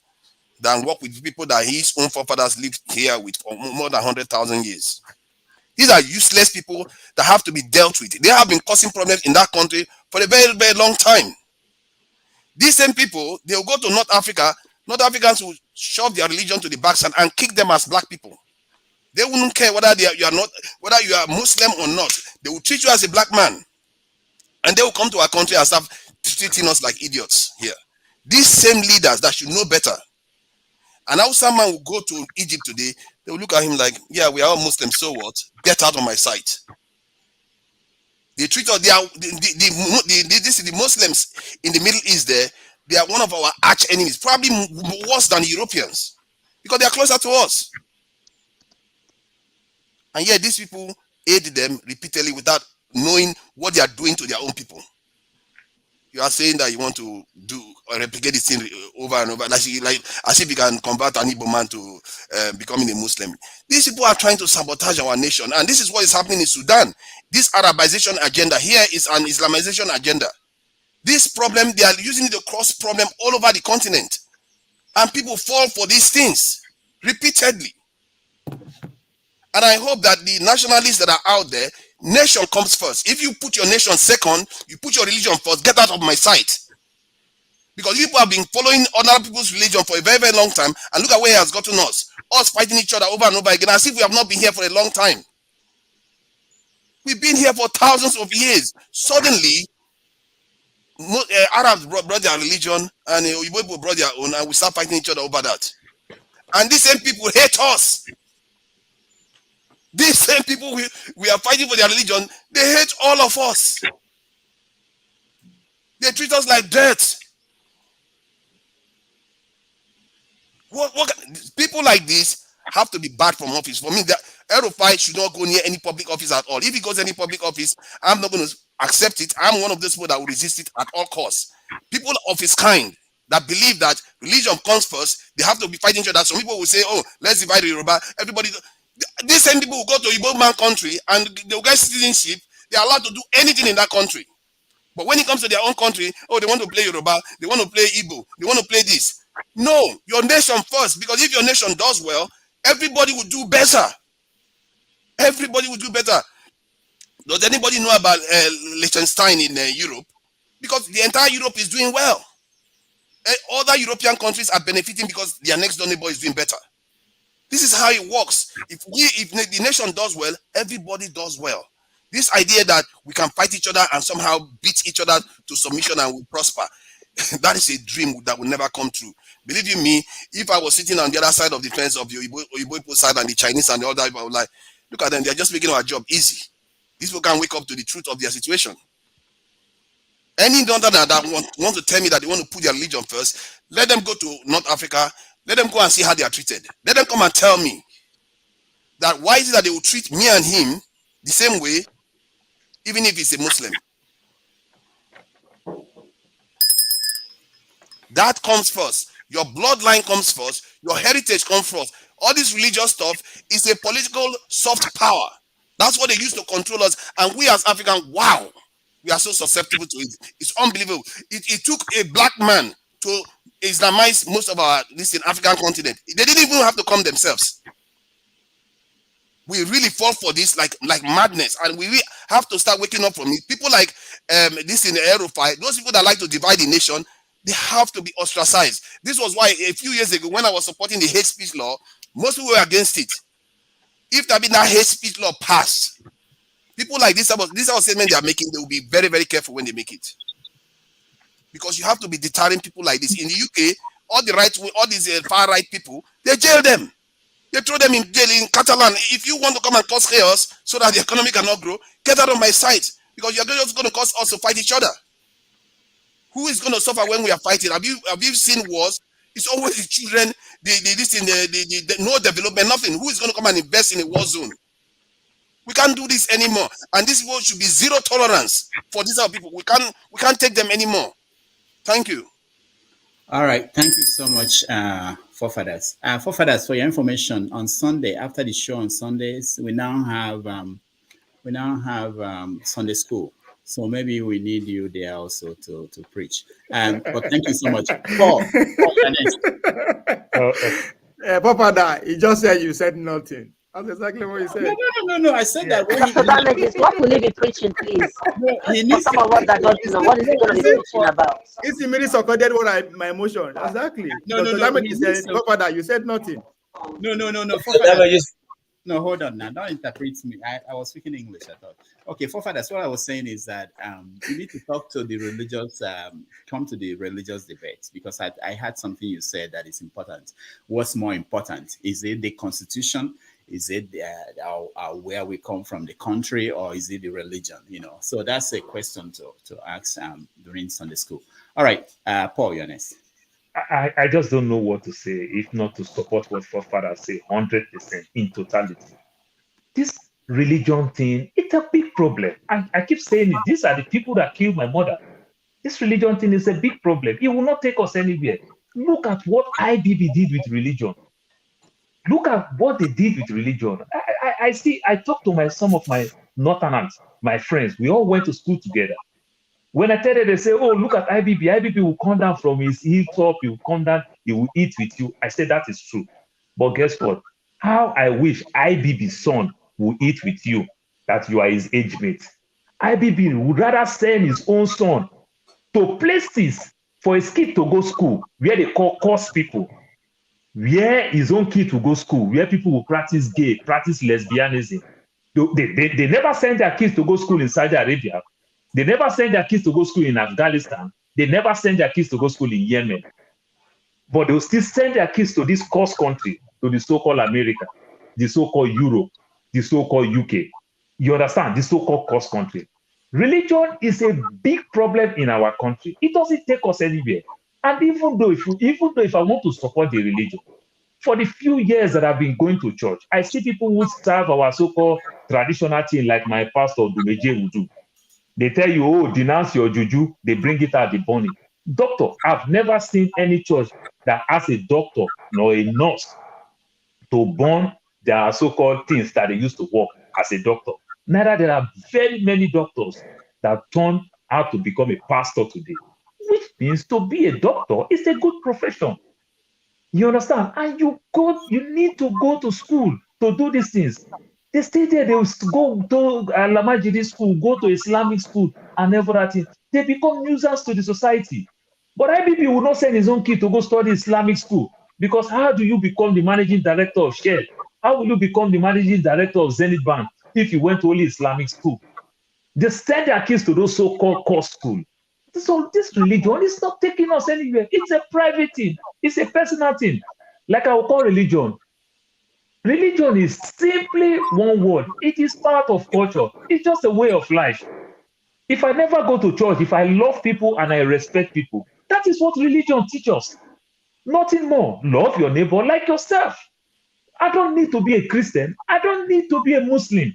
than work with people that his own forefathers lived here with for more than 100,000 years. These are useless people that have to be dealt with. They have been causing problems in that country for a very, very long time. These same people, they will go to North Africa. North Africans will shove their religion to the backside and kick them as black people. They wouldn't care whether you are Muslim or not. They will treat you as a black man. And they will come to our country and start treating us like idiots here. These same leaders that should know better. And how someone will go to Egypt today, they will look at him like, yeah, we are all Muslims, so what? Get out of my sight. They treat us, the Muslims in the Middle East there, they are one of our arch enemies, probably worse than the Europeans, because they are closer to us. And yet these people aid them repeatedly without knowing what they are doing to their own people. You are saying that you want to do or replicate this thing over and over, like as if you can convert an Igbo man to becoming a Muslim. These people are trying to sabotage our nation, and this is what is happening in Sudan. This Arabization agenda here is an Islamization agenda. This problem, they are using it to cross problem all over the continent, and people fall for these things repeatedly. And I hope that the nationalists that are out there, nation comes first. If you put your nation second, you put your religion first, get out of my sight. Because people have been following other people's religion for a very, very long time, and look at where it has gotten us. Us fighting each other over and over again, as if we have not been here for a long time. We've been here for thousands of years. Suddenly, Arabs brought their religion, and Igbo brought their own, and we start fighting each other over that. And these same people hate us. These same people we are fighting for their religion, they hate all of us. They treat us like dirt. People like this have to be barred from office. For me, that Rufai should not go near any public office at all. If he goes any public office, I'm not going to accept it. I'm one of those people that will resist it at all costs. People of his kind that believe that religion comes first, they have to be fighting each other. Some people will say, oh, let's divide the Yoruba. Everybody. These same people will go to Igbo man country and they'll get citizenship. They are allowed to do anything in that country. But when it comes to their own country, oh, they want to play Yoruba, they want to play Igbo, they want to play this. No, your nation first, because if your nation does well, everybody will do better. Everybody will do better. Does anybody know about Liechtenstein in Europe? Because the entire Europe is doing well. Other European countries are benefiting because their next door neighbor is doing better. This is how it works. If the nation does well, everybody does well. This idea that we can fight each other and somehow beat each other to submission and we prosper, that is a dream that will never come true. Believe you me, if I was sitting on the other side of the fence of the Igbo side and the Chinese and the other people, I would like, look at them, they're just making our job easy. These people can wake up to the truth of their situation. Any other that want to tell me that they want to put their religion first, let them go to North Africa, let them go and see how they are treated. Let them come and tell me that why is it that they will treat me and him the same way, even if he's a Muslim. That comes first. Your bloodline comes first. Your heritage comes first. All this religious stuff is a political soft power. That's what they use to control us. And we as Africans, wow, we are so susceptible to it. It's unbelievable. It took a black man to Islamize most of our African continent. They didn't even have to come themselves. We really fall for this like madness, and we really have to start waking up from it. People like this in Rufai, those people that like to divide the nation, they have to be ostracized. This was why a few years ago, when I was supporting the hate speech law, most people were against it. If there had been that hate speech law passed, people like this statement they are making, they will be very, very careful when they make it. Because you have to be deterring people like this. In the UK, all these far-right people, they jail them. They throw them in jail in Catalan. If you want to come and cause chaos so that the economy cannot grow, get out of my sight. Because you're just going to cause us to fight each other. Who is going to suffer when we are fighting? Have you seen wars? It's always the children, the no development, nothing. Who is going to come and invest in a war zone? We can't do this anymore. And this world should be zero tolerance for these other people. We can't take them anymore. Thank you. All right. Thank you so much, forefathers. Forefathers, for your information, on Sunday, after the show on Sundays, we now have Sunday school. So maybe we need you there also to preach. But thank you so much. Paul, Papa, he just said you said nothing. That's exactly what he said. No. I said that. What will he be preaching, please? He needs some of us that don't know. What is he going to be preaching about? It's immediately accorded my emotion. Exactly. Papa, you said nothing. No. No, hold on now. Don't interpret me. I was speaking English, I thought. Okay, forefathers, what I was saying is that you need to talk to the religious, come to the religious debates, because I had something you said that is important. What's more important? Is it the constitution? Is it where we come from, the country, or is it the religion? So that's a question to ask during Sunday school. All right, Paul, you're next. I just don't know what to say, if not to support what forefathers say 100% in totality. This religion thing, it's a big problem. I keep saying it. These are the people that killed my mother. This religion thing is a big problem. It will not take us anywhere. Look at what IPOB did with religion. Look at what they did with religion. I talked to some of my northerners, my friends. We all went to school together. When I tell them, they say, oh, look at IPOB. IPOB will come down from his hilltop. He will come down. He will eat with you. I said, that is true. But guess what? How I wish IPOB's son will eat with you, that you are his age mate. IPOB would rather send his own son to places for his kid to go school, where they call course people, where his own kid will go school, where people will practice gay, practice lesbianism. They never send their kids to go school in Saudi Arabia. They never send their kids to go school in Afghanistan. They never send their kids to go school in Yemen. But they'll still send their kids to this course country, to the so-called America, the so-called Europe, the so-called UK. You understand? The so-called course country. Religion is a big problem in our country. It doesn't take us anywhere. And even though if I want to support the religion, for the few years that I've been going to church, I see people who serve our so-called traditional thing, like my pastor, Dumeje, would do. They tell you, oh, denounce your juju. They bring it out, the burning. Doctor, I've never seen any church that has a doctor nor a nurse to burn their so-called things that they used to work as a doctor. Neither there are very many doctors that turn out to become a pastor today, which means to be a doctor is a good profession. You understand? And you need to go to school to do these things. They stay there, they will go to Lamajidi school, go to Islamic school, and everything. They become nuisance to the society. But IPP will not send his own kid to go study Islamic school, because how do you become the managing director of Shell? How will you become the managing director of Zenith Bank if you went to only Islamic school? They send their kids to those so-called core schools. So this religion is not taking us anywhere. It's a private thing. It's a personal thing. Like I will call religion. Religion is simply one word. It is part of culture. It's just a way of life. If I never go to church, if I love people and I respect people, that is what religion teaches us. Nothing more. Love your neighbor like yourself. I don't need to be a Christian. I don't need to be a Muslim.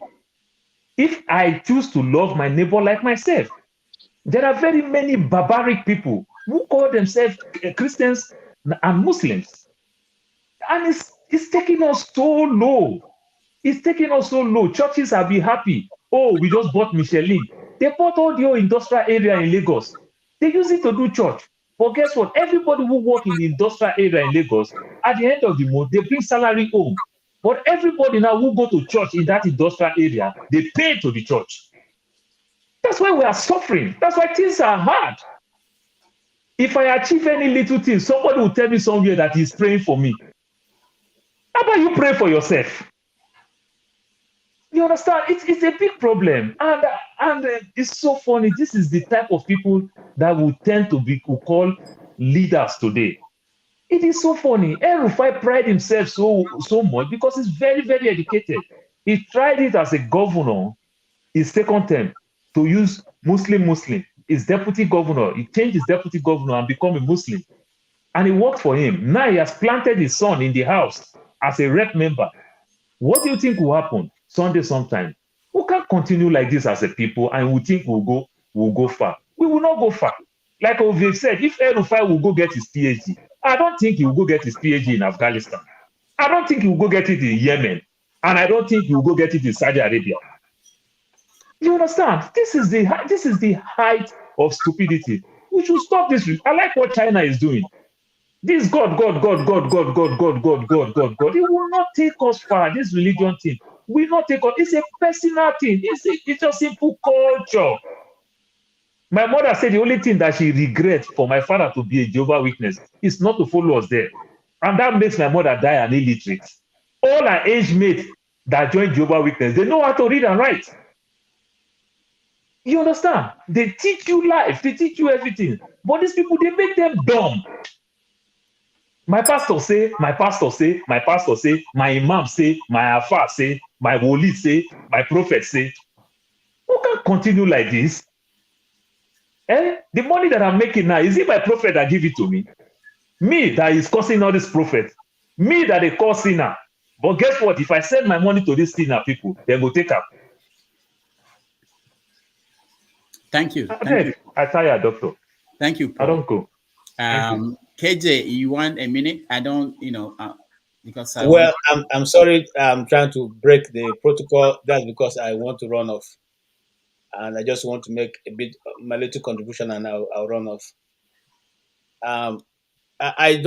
If I choose to love my neighbor like myself, there are very many barbaric people who call themselves Christians and Muslims. And it's taking us so low. It's taking us so low. Churches have been happy. Oh, we just bought Michelin. They bought all the industrial area in Lagos. They use it to do church. But guess what? Everybody who work in the industrial area in Lagos, at the end of the month, they bring salary home. But everybody now who go to church in that industrial area, they pay to the church. That's why we are suffering. That's why things are hard. If I achieve any little thing, somebody will tell me somewhere that he's praying for me. How about you pray for yourself? You understand? It's a big problem. And it's so funny. This is the type of people that will tend to be called leaders today. It is so funny. Rufai pride himself so much because he's very, very educated. He tried it as a governor, his second term, to use Muslim. His deputy governor, he changed his deputy governor and become a Muslim. And it worked for him. Now he has planted his son in the house as a rep member. What do you think will happen Sunday sometime? We can't continue like this as a people and we think we'll go far. We will not go far. Like we've said, if Rufai will go get his PhD, I don't think he will go get his PhD in Afghanistan. I don't think he will go get it in Yemen. And I don't think he will go get it in Saudi Arabia. You understand? This is the height of stupidity. We should stop this. I like what China is doing. This God. It will not take us far. This religion thing will not take us. It's a personal thing. It's a simple culture. My mother said the only thing that she regrets for my father to be a Jehovah's Witness is not to follow us there. And that makes my mother die an illiterate. All her age mates that join Jehovah's Witness, they know how to read and write. You understand? They teach you life. They teach you everything. But these people, they make them dumb. My pastor say, my imam say, my alpha say, my woli say, my prophet say. Who can continue like this? The money that I'm making now, is it my prophet that give it to me? Me that is causing all this prophet. Me that they call sinner. But guess what? If I send my money to these sinner people, they go take up. Thank you. I tire, doctor. Thank you, Paul. I don't go. KJ, you want a minute? I don't, because I'm sorry. I'm trying to break the protocol. That's because I want to run off, and I just want to make my little contribution, and I'll run off. I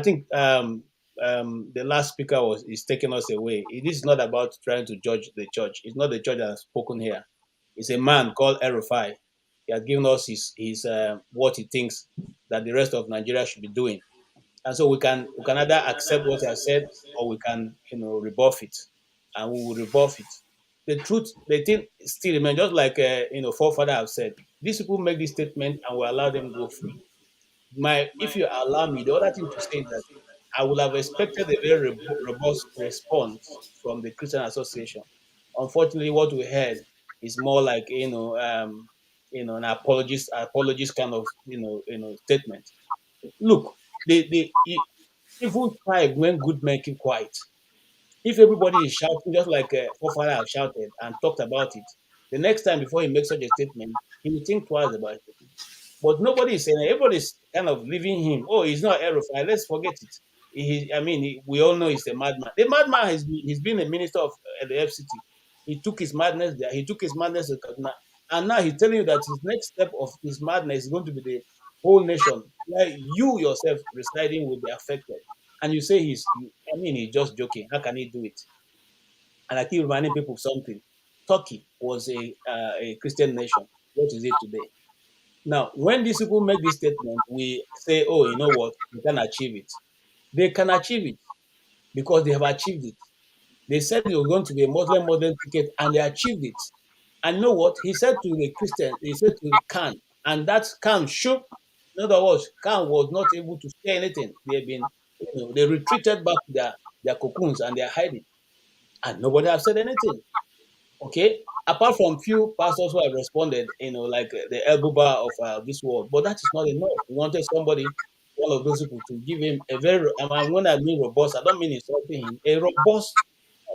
think the last speaker is taking us away. It is not about trying to judge the church. It's not the church that has spoken here. It's a man called Rufai. He has given us his what he thinks that the rest of Nigeria should be doing, and so we can either accept what he has said or we can rebuff it, and we will rebuff it. The truth, the thing still remains, just like forefather have said. These people make this statement and we allow them go free. If you allow me, the other thing to say is that I would have expected a very robust response from the Christian Association. Unfortunately, what we heard is more like an apologist kind of statement. Look, the evil tribe when good men keep quiet. If everybody is shouting just like forefather have shouted and talked about it, the next time before he makes such a statement, he will think twice about it. But nobody is saying it. Everybody's kind of leaving him. Oh, he's not Rufai. Let's forget it. We all know he's a madman. The madman he's been a minister of the FCT. He took his madness there. He took his madness to Kaduna. And now he's telling you that his next step of his madness is going to be the whole nation, where you yourself residing will be affected. And you say he's just joking. How can he do it? And I keep reminding people of something. Turkey was a Christian nation. What is it today? Now, when these people make this statement, we say, oh, you know what? They can achieve it. They can achieve it because they have achieved it. They said it was going to be a Muslim ticket, and they achieved it. And you know what? He said to the Christian, he said to the Khan, and that Khan shook. In other words, Khan was not able to say anything. They've been, they retreated back to their cocoons and they're hiding. And nobody has said anything. Okay? Apart from few pastors who have responded, like the elbow bar of this world. But that is not enough. We wanted somebody, one of those people, to give him a very, when I mean robust, I don't mean insulting him, a robust,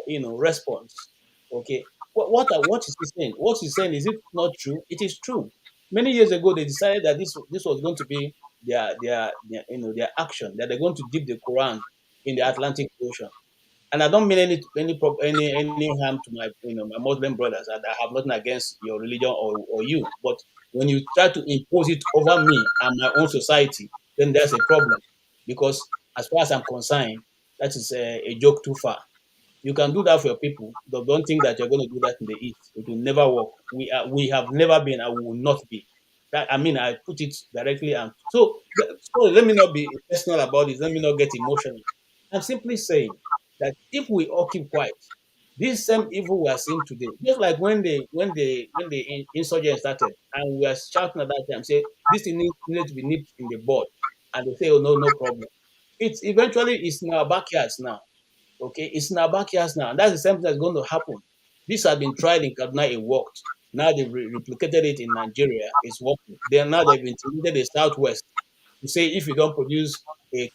response. Okay? What is he saying? What he's saying, is it not true? It is true. Many years ago, they decided that this was going to be their action, that they're going to dip the Quran in the Atlantic Ocean. And I don't mean any harm to my my Muslim brothers. I have nothing against your religion or you. But when you try to impose it over me and my own society, then there's a problem. Because as far as I'm concerned, that is a joke too far. You can do that for your people, but don't think that you're going to do that in the East. It will never work. We have never been and we will not be. I put it directly. And so let me not be personal about this. Let me not get emotional. I'm simply saying that if we all keep quiet, this same evil we are seeing today, just like when the insurgents started and we are shouting at that time, say this thing needs to be nipped in the bud, and they say, oh no problem. It's in our backyards now. Okay, it's in our backyards now, and that's the same thing that's going to happen. This has been tried in Kaduna, it worked. Now they've replicated it in Nigeria, it's working. They've intimidated the Southwest to say if you don't produce a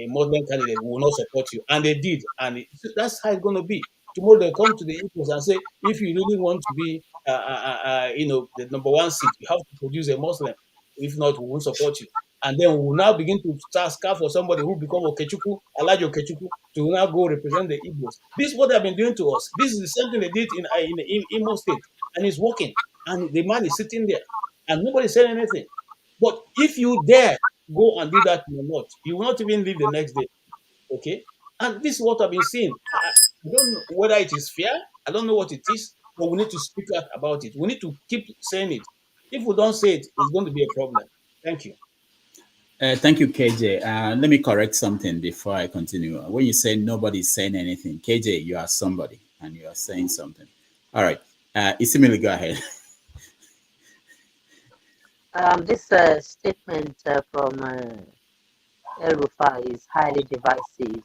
Muslim candidate, we will not support you. And they did, and that's how it's going to be. Tomorrow they'll come to the Igbos and say, if you really want to be, the number one seat, you have to produce a Muslim. If not, we won't support you. And then we will now begin to start scarf for somebody who become Okechukwu, Elijah Okechukwu, to now go represent the Igbos. This is what they've been doing to us. This is the same thing they did in Imo State, and it's working. And the man is sitting there, and nobody's saying anything. But if you dare go and do that in the north, you will not even leave the next day. Okay? And this is what I've been seeing. I don't know whether it is fair. I don't know what it is, but we need to speak out about it. We need to keep saying it. If we don't say it, it's going to be a problem. Thank you. Thank you, KJ. Let me correct something before I continue. When you say nobody's saying anything, KJ, you are somebody and you are saying something. All right. Isimili, go ahead. This statement from Rufai is highly divisive.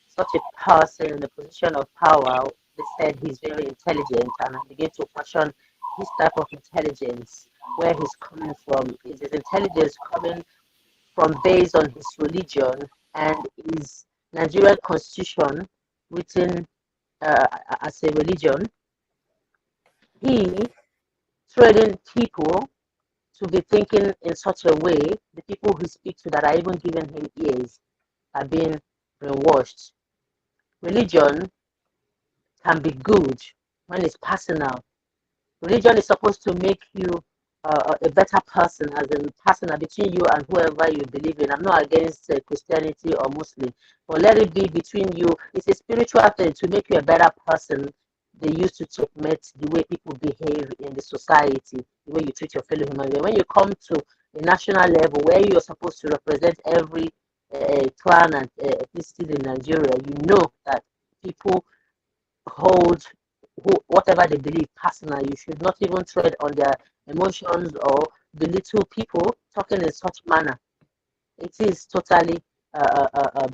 Such a person in a position of power, they said he's very intelligent, and I begin to question his type of intelligence, where he's coming from. Is his intelligence coming from based on his religion, and is Nigerian constitution written as a religion? He training people to be thinking in such a way, the people who speak to that are even giving him ears are being brainwashed. Religion can be good when it's personal. Religion is supposed to make you a better person, as in personal between you and whoever you believe in. I'm not against Christianity or Muslim, but let it be between you. It's a spiritual thing to make you a better person. They used to checkmate the way people behave in the society, the way you treat your fellow human being. When you come to a national level where you're supposed to represent every clan and ethnicity in Nigeria, you know that people hold whatever they believe personal. You should not even tread on their emotions or belittle people talking in such manner. It is totally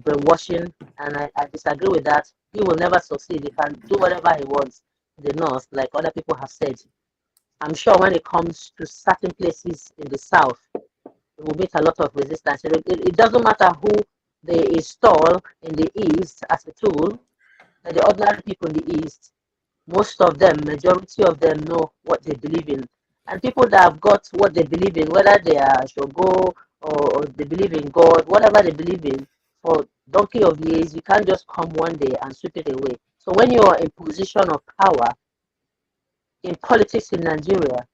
brainwashing, and I disagree with that. He will never succeed. He can do whatever he wants in the north, like other people have said. I'm sure when it comes to certain places in the south, it will meet a lot of resistance. It doesn't matter who they install in the east as a tool, and the ordinary people in the east, most of them, majority of them know what they believe in. And people that have got what they believe in, whether they are Shogo or they believe in God, whatever they believe in, for donkey of years, you can't just come one day and sweep it away. So when you are in position of power in politics in Nigeria,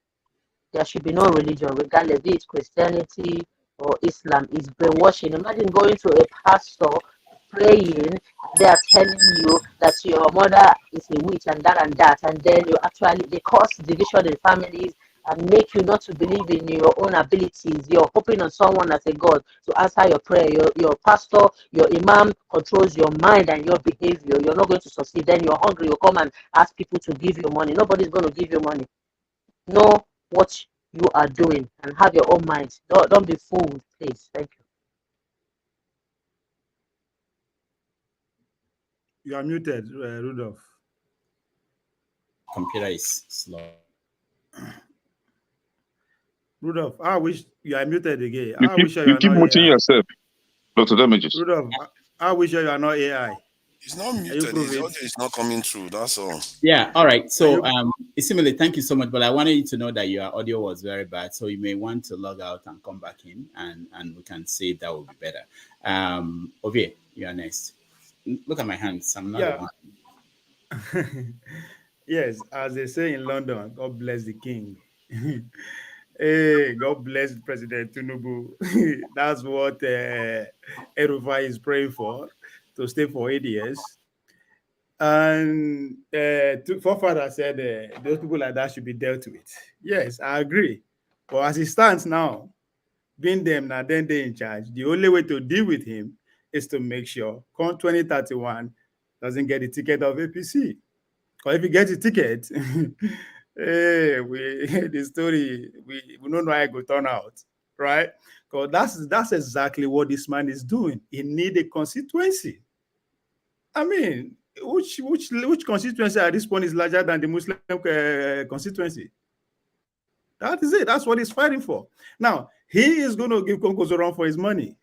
there should be no religion, regardless of Christianity or Islam. Is brainwashing. Imagine going to a pastor praying, they are telling you that your mother is a witch and that, and then you actually, they cause division in families and make you not to believe in your own abilities. You're hoping on someone as a God to answer your prayer. Your pastor, your imam controls your mind and your behavior. You're not going to succeed. Then you're hungry. You come and ask people to give you money. Nobody's going to give you money. Know what you are doing and have your own mind. Don't be fooled, please. Thank you. You are muted, Rudolph. Computer is slow. Rudolph, I wish you are muted again. You keep muting yourself, Dr. Damages. Rudolph, I wish you are not AI. It's not muted. His audio is not coming through. That's all. Yeah. All right. So, Isimile, thank you so much. But I wanted you to know that your audio was very bad. So you may want to log out and come back in, and we can see if that will be better. Ovie, you are next. Look at my hands. I'm not the one. Yes, as they say in London, God bless the king. Hey, God bless President Tinubu. That's what Rufai is praying for, to stay for 8 years. And forefather said those people like that should be dealt with. Yes, I agree. But as it stands now, being them now, then they in charge, the only way to deal with him is to make sure come 2031 doesn't get the ticket of APC. Because if he gets a ticket, the story, we don't know how it will turn out, right? Because that's exactly what this man is doing. He needs a constituency. I mean, which constituency at this point is larger than the Muslim constituency? That is it. That's what he's fighting for. Now, he is going to give Konko's run for his money.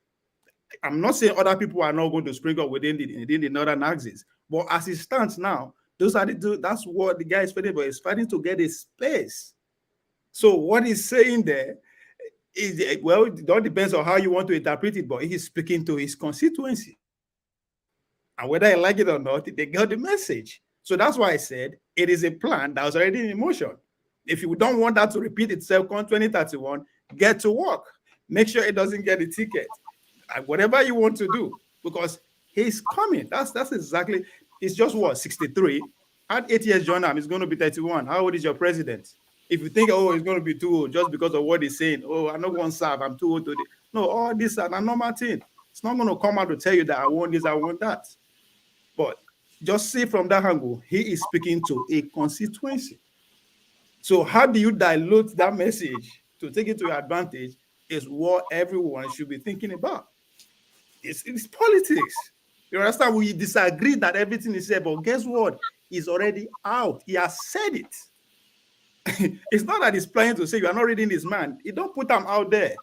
I'm not saying other people are not going to spring up within the northern axis, but as it stands now, that's what the guy is fighting for. He's fighting to get a space. So what he's saying there is, well, it all depends on how you want to interpret it, but he's speaking to his constituency. And whether I like it or not, they got the message. So that's why I said it is a plan that was already in motion. If you don't want that to repeat itself on 2031, get to work. Make sure it doesn't get a ticket. And whatever you want to do, because he's coming. That's exactly. It's just what, 63? At 8 years, John, he's going to be 31. How old is your president? If you think, oh, he's going to be too old just because of what he's saying, oh, I'm not going to serve, I'm too old today. No, all this is a normal thing. It's not going to come out to tell you that I want this, I want that. But just see from that angle, he is speaking to a constituency. So how do you dilute that message to take it to your advantage is what everyone should be thinking about. It's politics. You understand? We disagree that everything is said, but guess what? It's already out. He has said it. It's not that he's planning to say you are not reading this man. He don't put them out there.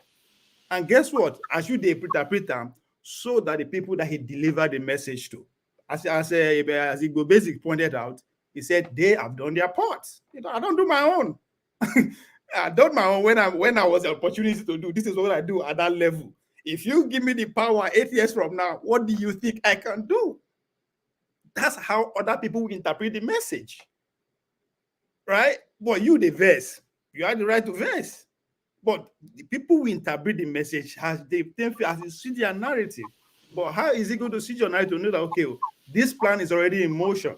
And guess what? As you interpret them, so that the people that he delivered the message to, as Igbo Basic pointed out, he said they have done their part. You know, I don't do my own. I done my own when I was an opportunity to do. This is what I do at that level. If you give me the power 8 years from now, what do you think I can do? That's how other people will interpret the message, right? But you, the verse, you have the right to verse. But the people will interpret the message as they see their narrative. But how is it going to see your narrative to know that, okay, this plan is already in motion?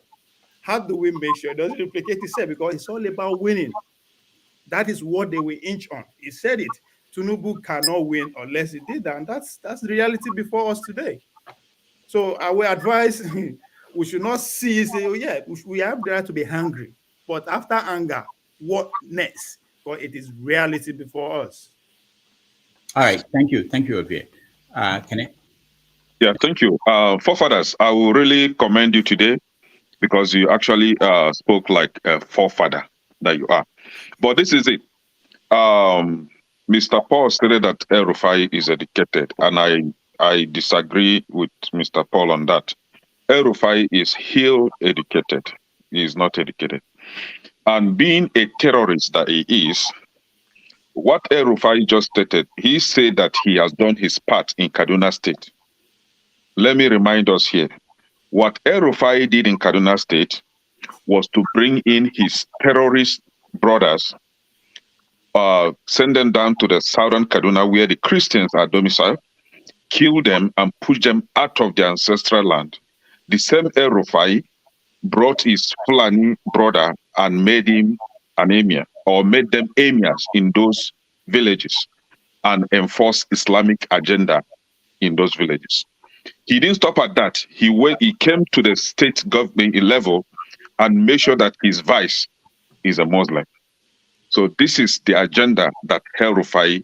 How do we make sure it doesn't replicate itself? Because it's all about winning. That is what they will inch on. He said it. Tinubu cannot win unless he did that. And that's the reality before us today. So I will advise we should not say, oh yeah, we have the right to be hungry. But after anger, what next? But it is reality before us. All right. Thank you. Thank you, Ovie. Kenneth? Yeah, thank you. Forefathers, I will really commend you today because you actually spoke like a forefather that you are. But this is it. Mr. Paul stated that Rufai is educated, and I disagree with Mr. Paul on that. Rufai is ill educated. He is not educated. And being a terrorist that he is, what Rufai just stated, he said that he has done his part in Kaduna State. Let me remind us here, what Rufai did in Kaduna State was to bring in his terrorist brothers, send them down to the southern Kaduna where the Christians are domiciled, kill them and push them out of their ancestral land. The same Rufai brought his Fulani brother and made him an emir, or made them emirs in those villages, and enforced Islamic agenda in those villages. He didn't stop at that. He came to the state government level and made sure that his vice is a Muslim. So this is the agenda that Rufai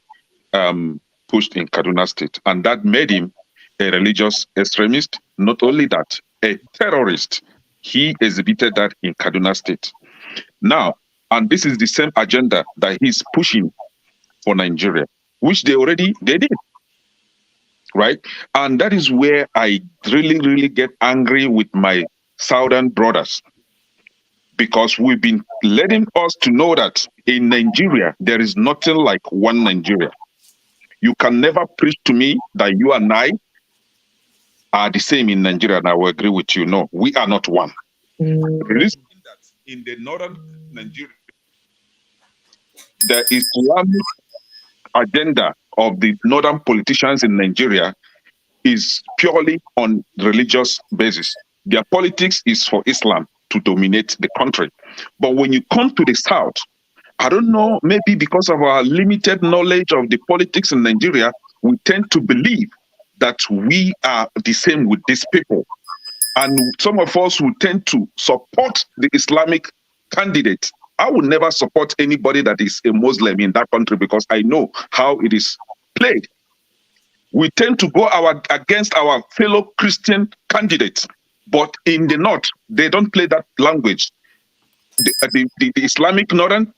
pushed in Kaduna State, and that made him a religious extremist. Not only that, a terrorist. He exhibited that in Kaduna State. Now, and this is the same agenda that he's pushing for Nigeria, which they did. Right? And that is where I really, really get angry with my southern brothers, because we've been letting us to know that in Nigeria, there is nothing like one Nigeria. You can never preach to me that you and I are the same in Nigeria, and I will agree with you. No, we are not one. Reason that in the northern Nigeria, the Islamic agenda of the northern politicians in Nigeria is purely on religious basis. Their politics is for Islam to dominate the country. But when you come to the south, I don't know, maybe because of our limited knowledge of the politics in Nigeria, we tend to believe that we are the same with these people. And some of us who tend to support the Islamic candidate. I would never support anybody that is a Muslim in that country, because I know how it is played. We tend to go against our fellow Christian candidates, but in the north, they don't play that language. The Islamic northern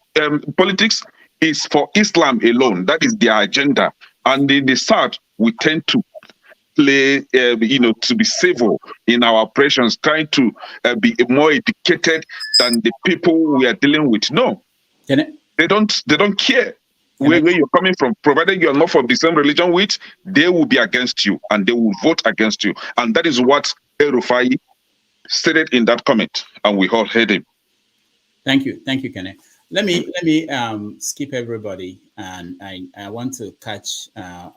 politics is for Islam alone. That is their agenda. And in the south, we tend to play, to be civil in our operations, trying to be more educated than the people we are dealing with. No, they don't care where you're coming from. Provided you are not from the same religion with, they will be against you and they will vote against you. And that is what Rufai stated in that comment, and we all heard him. Thank you, Kenneth. Let me skip everybody, and I want to catch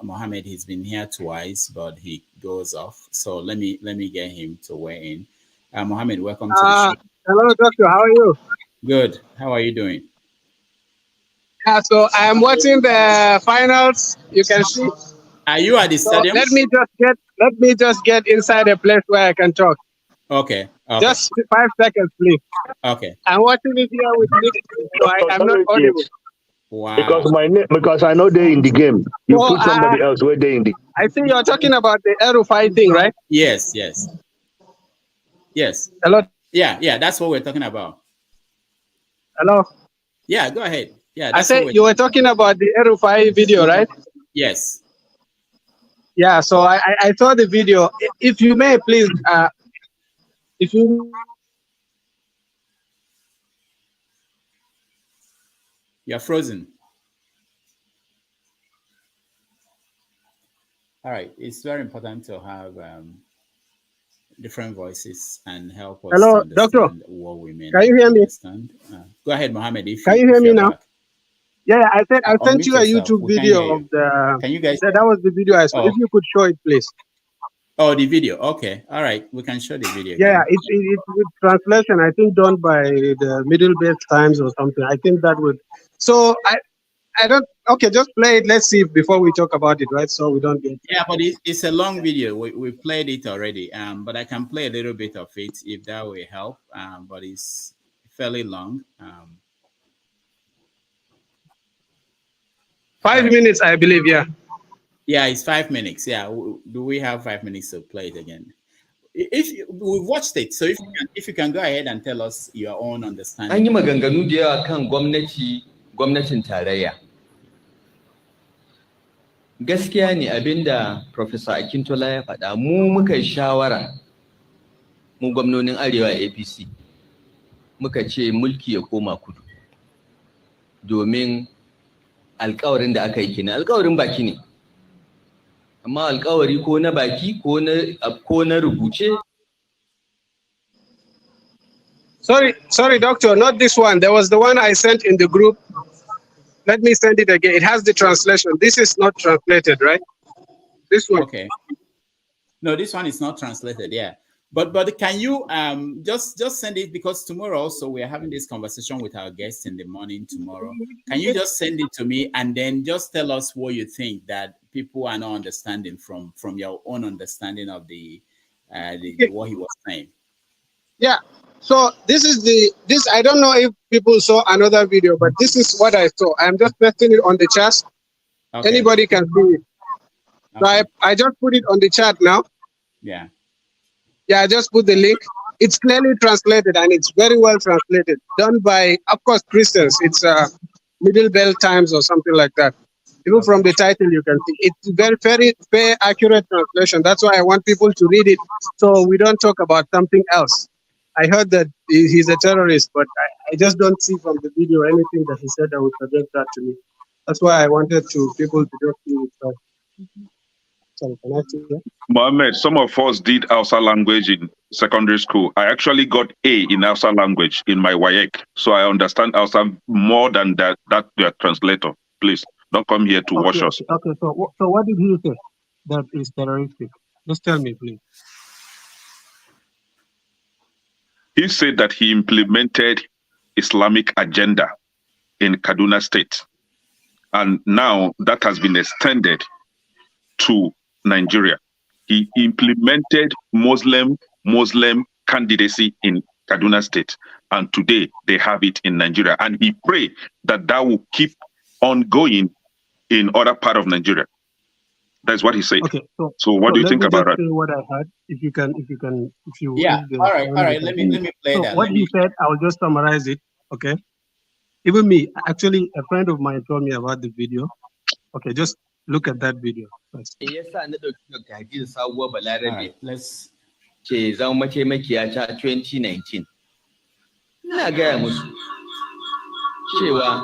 Mohammed. He's been here twice, but he goes off. So let me get him to weigh in. Mohammed, welcome to the show. Hello, doctor. How are you? Good. How are you doing? So I am watching the finals. You can see. Are you at the stadium? Let me just get inside a place where I can talk. Okay. Just 5 seconds, please. Okay. I'm watching it here with Nick, so I'm not audible. Wow. Because I know they're in the game. You put somebody else where they in the. I think you're talking about the Rufai thing, right? Yes. Hello. Yeah. That's what we're talking about. Hello. Yeah. Go ahead. Yeah. I said you were talking about the Rufai video, right? Yes. Yeah. So I saw the video. If you may, please. If you. You're frozen. All right. It's very important to have different voices and help us. Hello, doctor. What we mean. Can you hear me? Understand. Go ahead, Mohammed. Can you hear me now? Back. Yeah, I sent you a YouTube video of the. Can you guys? That was the video I saw. If you could show it, please. Oh, the video. Okay. All right. We can show the video. Yeah, it's with translation. I think done by the Middle Base Times or something. I think that would. So I don't. Okay, just play it. Let's see before we talk about it, right? So we don't get. Yeah, but it's a long video. We played it already. But I can play a little bit of it if that will help. But it's fairly long. 5 minutes, I believe. Yeah. Yeah, it's 5 minutes. Yeah. Do we have 5 minutes to play it again? If we've watched it, so if you can go ahead and tell us your own understanding. An yi maganganu da yawa kan gwamnatin tarayya. Gaskiya ne abinda Professor Akintola ya faɗa, mu muka shawara, mu gwamnonin Arewa APC, muka ce mulki ya koma kudu. Domin alƙawarin da aka yi kenan, alƙawarin baki ne. Amma alƙawari ko na baki ko na rubuce. Sorry, doctor, not this one. There was the one I sent in the group. Let me send it again. It has the translation. This is not translated, right? This one. Okay. No, this one is not translated. Yeah. But can you just send it, because tomorrow also we are having this conversation with our guests in the morning tomorrow. Can you just send it to me and then just tell us what you think that people are not understanding from your own understanding of the what he was saying? Yeah. So this is this. I don't know if people saw another video, but this is what I saw. I'm just pasting it on the chat. Okay. Anybody can see it. Okay. So I just put it on the chat now. Yeah. Yeah, I just put the link. It's clearly translated and it's very well translated. Done by, of course, Christians. It's Middle Belt Times or something like that. Even from the title, you can see it's very fair, accurate translation. That's why I want people to read it, so we don't talk about something else. I heard that he's a terrorist, but I just don't see from the video anything that he said that would suggest that to me. That's why I wanted people to just see it first. Sorry, can I see that? Mohammed, some of us did Hausa language in secondary school. I actually got A in Hausa language in my WAEC, so I understand Hausa more than that your translator. Please don't come here to wash us. Okay, so what did he say that is terroristic? Just tell me, please. He said that he implemented Islamic agenda in Kaduna State, and now that has been extended to Nigeria. He implemented Muslim candidacy in Kaduna State, and today they have it in Nigeria. And he prayed that will keep on going in other part of Nigeria. That's what he said. Okay. So what do you think about that? What I heard, if you yeah. All right. Let me play that. What he said, I will just summarize it. Okay. Even me, actually, a friend of mine told me about the video. Okay, just look at that video first. Yes, let's ce zama mataimakiya ta 2019. Ina gaya musu cewa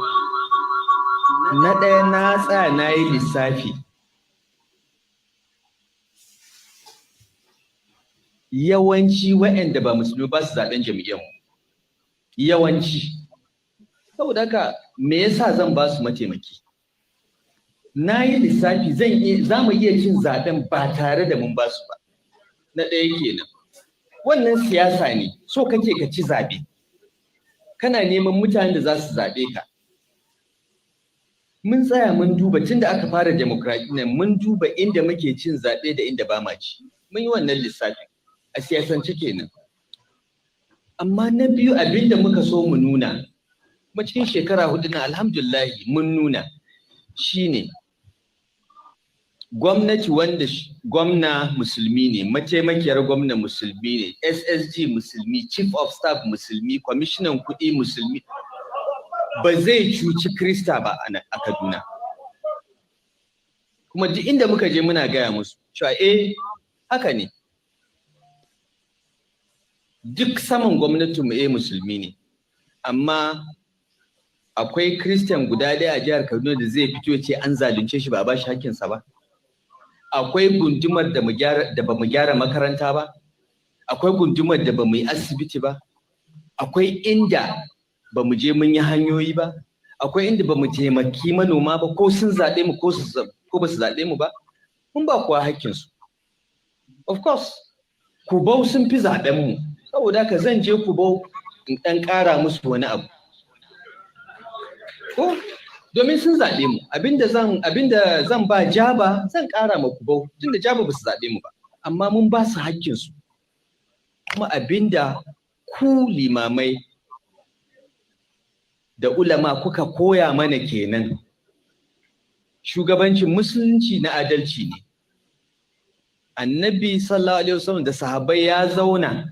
na ɗaya na tsaya na yi lissafi. Yawanci waɗanda ba musulmi ba su zaɓen jami'an mu. Yawanci. Saboda haka me yasa zan ba su mataimaki? Na yi lissafi za mu iya cin zaɓen ba tare da mun ba su ba. Na ɗaya kenan. Wannan siyasa ne, so kake ka ci zaɓe. Kana neman mutanen da za su zaɓe ka. Mun tsaya mun duba tun da aka fara demokradiyya mun duba inda muke cin zaɓe da inda ba ma ci. Mun yi wannan lissafi a siyasance kenan. Amma na biyu abinda muka so mu nuna, kuma cikin shekara 4 na alhamdulillah mun nuna shine gwamnati wanda gwamna musulmi ne, mataimakiyar gwamna musulmi ne, SSG musulmi, chief of staff musulmi, kwamishinan kuɗi musulmi, ba zai cuci Krista ba a Kaduna. Kuma duk inda muka je muna gaya musu cewa haka ne. Duk saman gwamnatin mu musulmi ne, amma akwai Christian guda ɗaya a jihar Kaduna da zai fito ce an zalunce shi ba ba shi hakkinsa ba. Akwai gundumar da ba mu gyara makaranta ba, akwai gundumar da ba mu yi asibiti ba, akwai inda ba mu je mun yi hanyoyi ba, akwai inda ba mu taimaki manoma ba, ko sun zaɓe mu ko ba su zaɓe mu ba, mun ba kuwa hakkinsu. Of course, Kubau sun fi zaɓen mu, saboda haka zan je Kubau in ɗan ƙara musu wani abu. Domin sun zaɓe mu, abinda zan ba Jaba zan ƙara ma Kubau, tunda Jaba ba su zaɓe mu ba, amma mun ba su hakkinsu. Kuma abinda ku limamai da ulama kuka koya mana kenan. Shugabancin musulunci na adalci ne. Annabi sallallahu alaihi wasallam da sahabbai ya zauna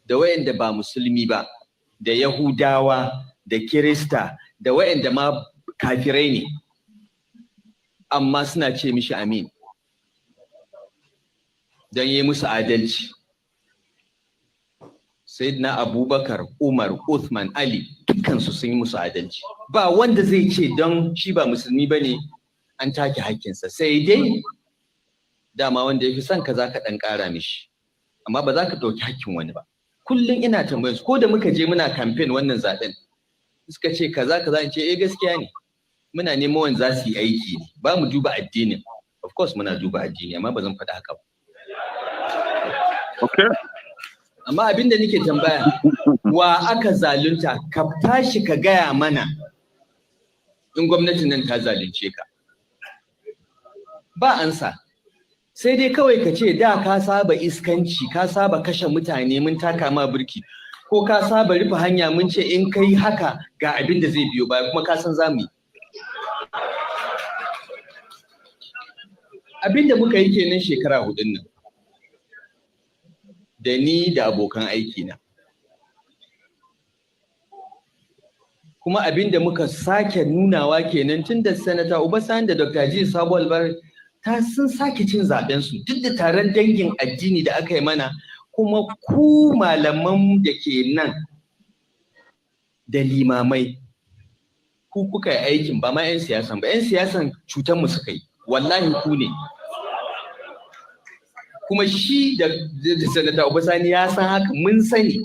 da wayanda ba musulmi ba, da Yahudawa, da Kirista, da wayanda ma kafirai ne, amma suna ce mishi amin don yi musu adalci. Sayyidina Abubakar, Umar, Uthman, Ali, dukkansu sun yi musu adalci. Ba wanda zai ce don shi ba musulmi ba ne an take hakkinsa, sai dai dama wanda ya fi son ka za ka ɗan ƙara mishi, amma ba za ka ɗauki hakkin wani ba. Kullum ina tambayar su, ko da muka je muna campaign wannan zaɓen, suka ce kaza in ce gaskiya ne. Muna neman wanda za su yi aiki ne, ba mu duba addinin. of course muna duba addini amma ba zan faɗa haka ba. Okay. Amma abinda nake tambaya wa aka zalunta ka tashi ka gaya mana in gwamnatin nan ta zalunce ka. Ba ansa. Sai dai kawai ka ce da ka saba iskanci, ka saba kashe mutane mun taka ma burki, ko ka saba rufe hanya mun ce in kai haka ga abin da zai biyo baya kuma ka san zamu yi. Abin da muka yi kenan shekara 4 nan. Da ni da abokan aiki na. Kuma abin da muka sake nunawa kenan tun da Sanata Obasa da Dr. Ji Sabo Albar sun sake cin zaben su duk da taron dangin addini da aka yi mana, kuma ku malaman da ke nan da limamai ku kuka yi aikin, ba ma 'yan siyasan ba. 'Yan siyasan cutar mu suka yi, wallahi ku ne. Kuma shi da Sanata Obasani ya san haka, mun sani.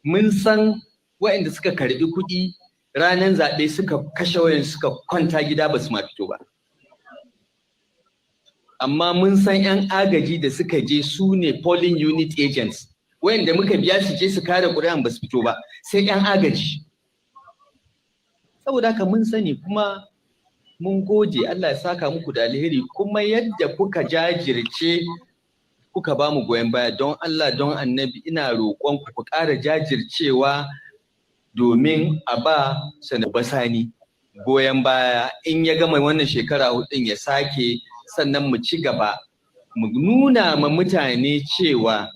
Mun san waɗanda suka karɓi kuɗi ranar zaɓe suka kashe wayan suka kwanta gida ba su ma fito ba. Amma mun san 'yan agaji da suka je su ne polling unit agents, wayanda muka biya su je su kare ƙuri'an ba su fito ba, sai 'yan agaji. Saboda haka mun sani kuma mun gode, Allah ya saka muku da alheri, kuma yadda kuka jajirce kuka ba mu goyon baya, don Allah don Annabi ina roƙon ku ƙara jajircewa domin a ba Sanata Obasani goyon baya in ya gama wannan shekara 4 ya sake, sannan mu ci gaba mu nuna ma mutane cewa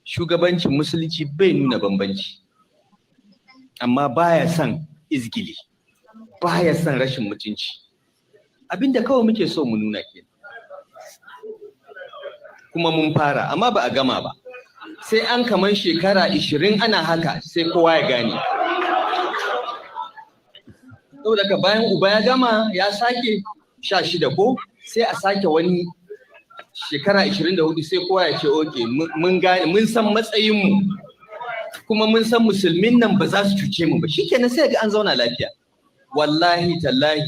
shugabancin musulunci bai nuna bambanci, amma baya son izgili, baya son rashin mutunci. Abinda kawai muke so mu nuna kenan. Kuma mun fara amma ba a gama ba, sai an kaman shekara 20 ana haka sai kowa ya gane. Saboda ka bayan uba ya gama ya sake 16 ko sai a sake wani shekara 24 sai kowa ya ce oke mun gane, mun san matsayinmu, kuma mun san musulmin nan ba za su cuce mu ba, shikenan sai ga an zauna lafiya. Wallahi tallahi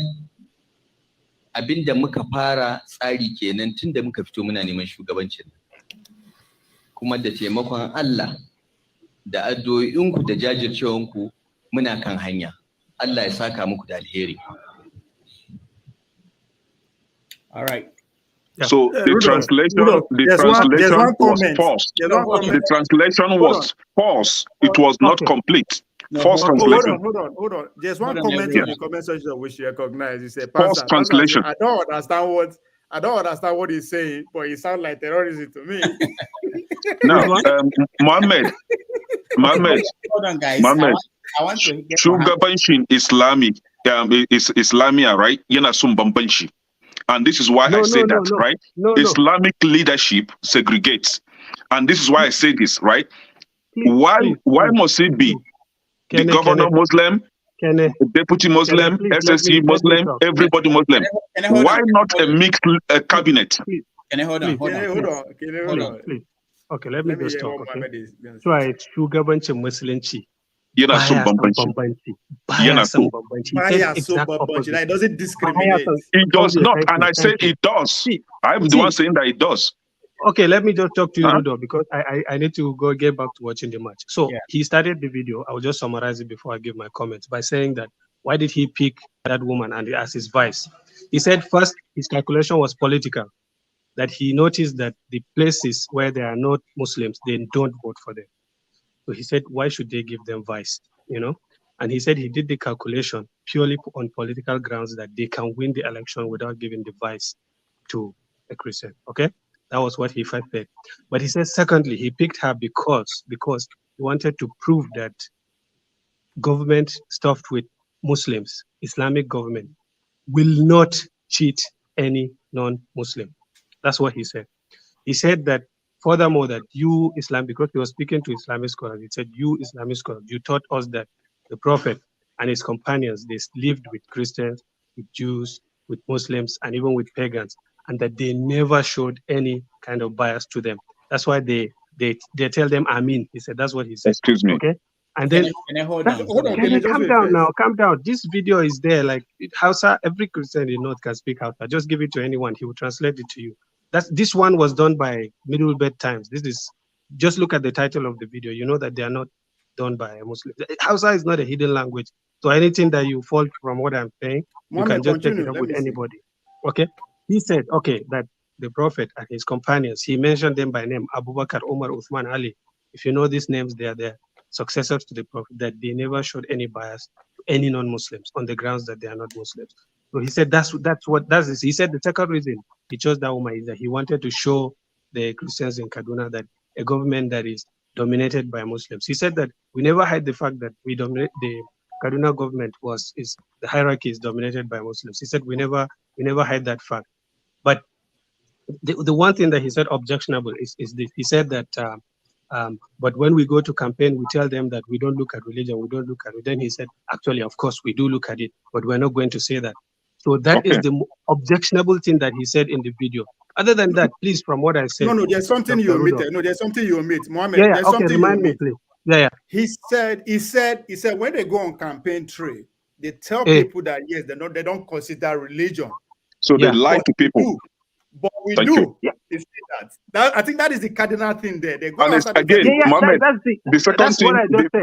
abinda muka fara tsari kenan tun da muka fito muna neman shugabancin, kuma da taimakon Allah da addu'o'inku da jajircewanku muna kan hanya. Allah ya saka muku da alheri. All right. So the translation was false. The translation was false. It was not complete. False translation. Hold on. There's one comment in the comment section which you recognize. It's a false translation. I don't understand what he's saying, but it sounds like terrorism to me. Now, Mohammed. Hold on, guys. I want to get Shugabanshin Islami is Islamia, right? Yana Sumbambanshi. And this is why I say that, right? Islamic leadership segregates. And this is why I say this, right? Why must it be the governor Muslim, the deputy Muslim, SSC Muslim, everybody Muslim? Why not a mixed cabinet? Can I hold on? Hold on. Please. Okay, let me just talk. Okay? So it's shugabancin musulunci. Yana son bambanci. Yana son bambanci. It doesn't discriminate. It does not, and I said it does. I'm the one saying that it does. Okay, let me just talk to you, Rudo, because I need to go get back to watching the match. So he started the video. I will just summarize it before I give my comments by saying that why did he pick that woman and as his vice? He said first his calculation was political, that he noticed that the places where there are not Muslims, they don't vote for them. So he said, why should they give them vice? You know? And he said he did the calculation purely on political grounds that they can win the election without giving the vice to a Christian. Okay? That was what he first said. But he said, secondly, he picked her because he wanted to prove that government stuffed with Muslims, Islamic government, will not cheat any non-Muslim. That's what he said. He said that furthermore, that you Islam, because he was speaking to Islamic scholars, he said, you Islamic scholars, you taught us that the Prophet and his companions, they lived with Christians, with Jews, with Muslims, and even with pagans, and that they never showed any kind of bias to them. That's why they tell them Amin. He said, that's what he said. Excuse me. Okay. And then can I hold on? Can you calm down now? Calm down. This video is there. Like Hausa, every Christian in North can speak Hausa. Just give it to anyone. He will translate it to you. This one was done by Middle Bed Times. This is just look at the title of the video. You know that they are not done by a Muslim. Hausa is not a hidden language. So anything that you fault from what I'm saying, you can just take it up with anybody. Okay. He said, okay, that the Prophet and his companions, he mentioned them by name, Abu Bakr, Umar, Uthman, Ali. If you know these names, they are the successors to the Prophet, that they never showed any bias to any non-Muslims on the grounds that they are not Muslims. So he said that's it. He said the second reason he chose that woman is that he wanted to show the Christians in Kaduna that a government that is dominated by Muslims. He said that we never hide the fact that we dominate the Kaduna government the hierarchy is dominated by Muslims. He said we never hide that fact. But the one thing that he said objectionable is this. He said that but when we go to campaign, we tell them that we don't look at religion, we don't look at it. Then he said, actually, of course, we do look at it, but we're not going to say that. So that is the objectionable thing that he said in the video. Other than that, please, from what I said. No, there's something you omitted. No, there's something you omit. Mohammed, yeah, there's okay, something remind me, please. Yeah. He said when they go on campaign trail, they tell people that yes, they don't consider religion. So they lie to people. But we Thank do. you. Yeah. That I think that is the cardinal thing there. They go And again, Mohammed, the second thing,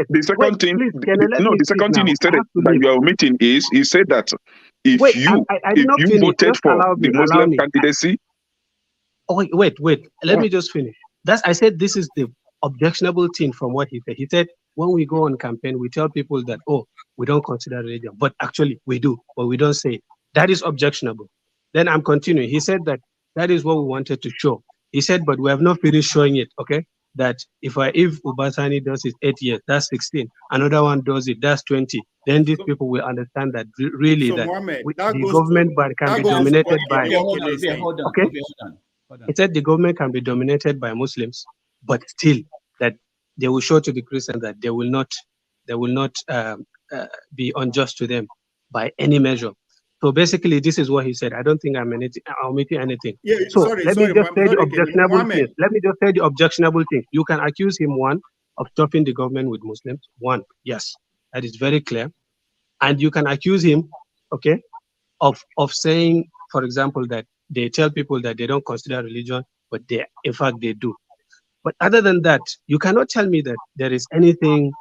the second thing, the second thing he said that you are omitting is he said that if you voted for the Muslim candidacy. Oh, wait. Let me just finish. I said this is the objectionable thing from what he said. He said when we go on campaign, we tell people that we don't consider religion, but actually we do, but we don't say it. That is objectionable. Then I'm continuing. He said that is what we wanted to show. He said, but we have not finished showing it, okay? That if Obasani does it 8 years, that's 16. Another one does it, that's 20. Then these people will understand that really the government can be dominated by... Okay? He said the government can be dominated by Muslims, but still that they will show to the Christians that they will not be unjust to them by any measure. So basically, this is what he said. I don't think I'm omitting anything. Yeah, so let me just say the objectionable thing. Let me just say the objectionable thing. You can accuse him, one, of stopping the government with Muslims. One, yes, that is very clear. And you can accuse him, okay, of saying, for example, that they tell people that they don't consider religion, but in fact they do. But other than that, you cannot tell me that there is anything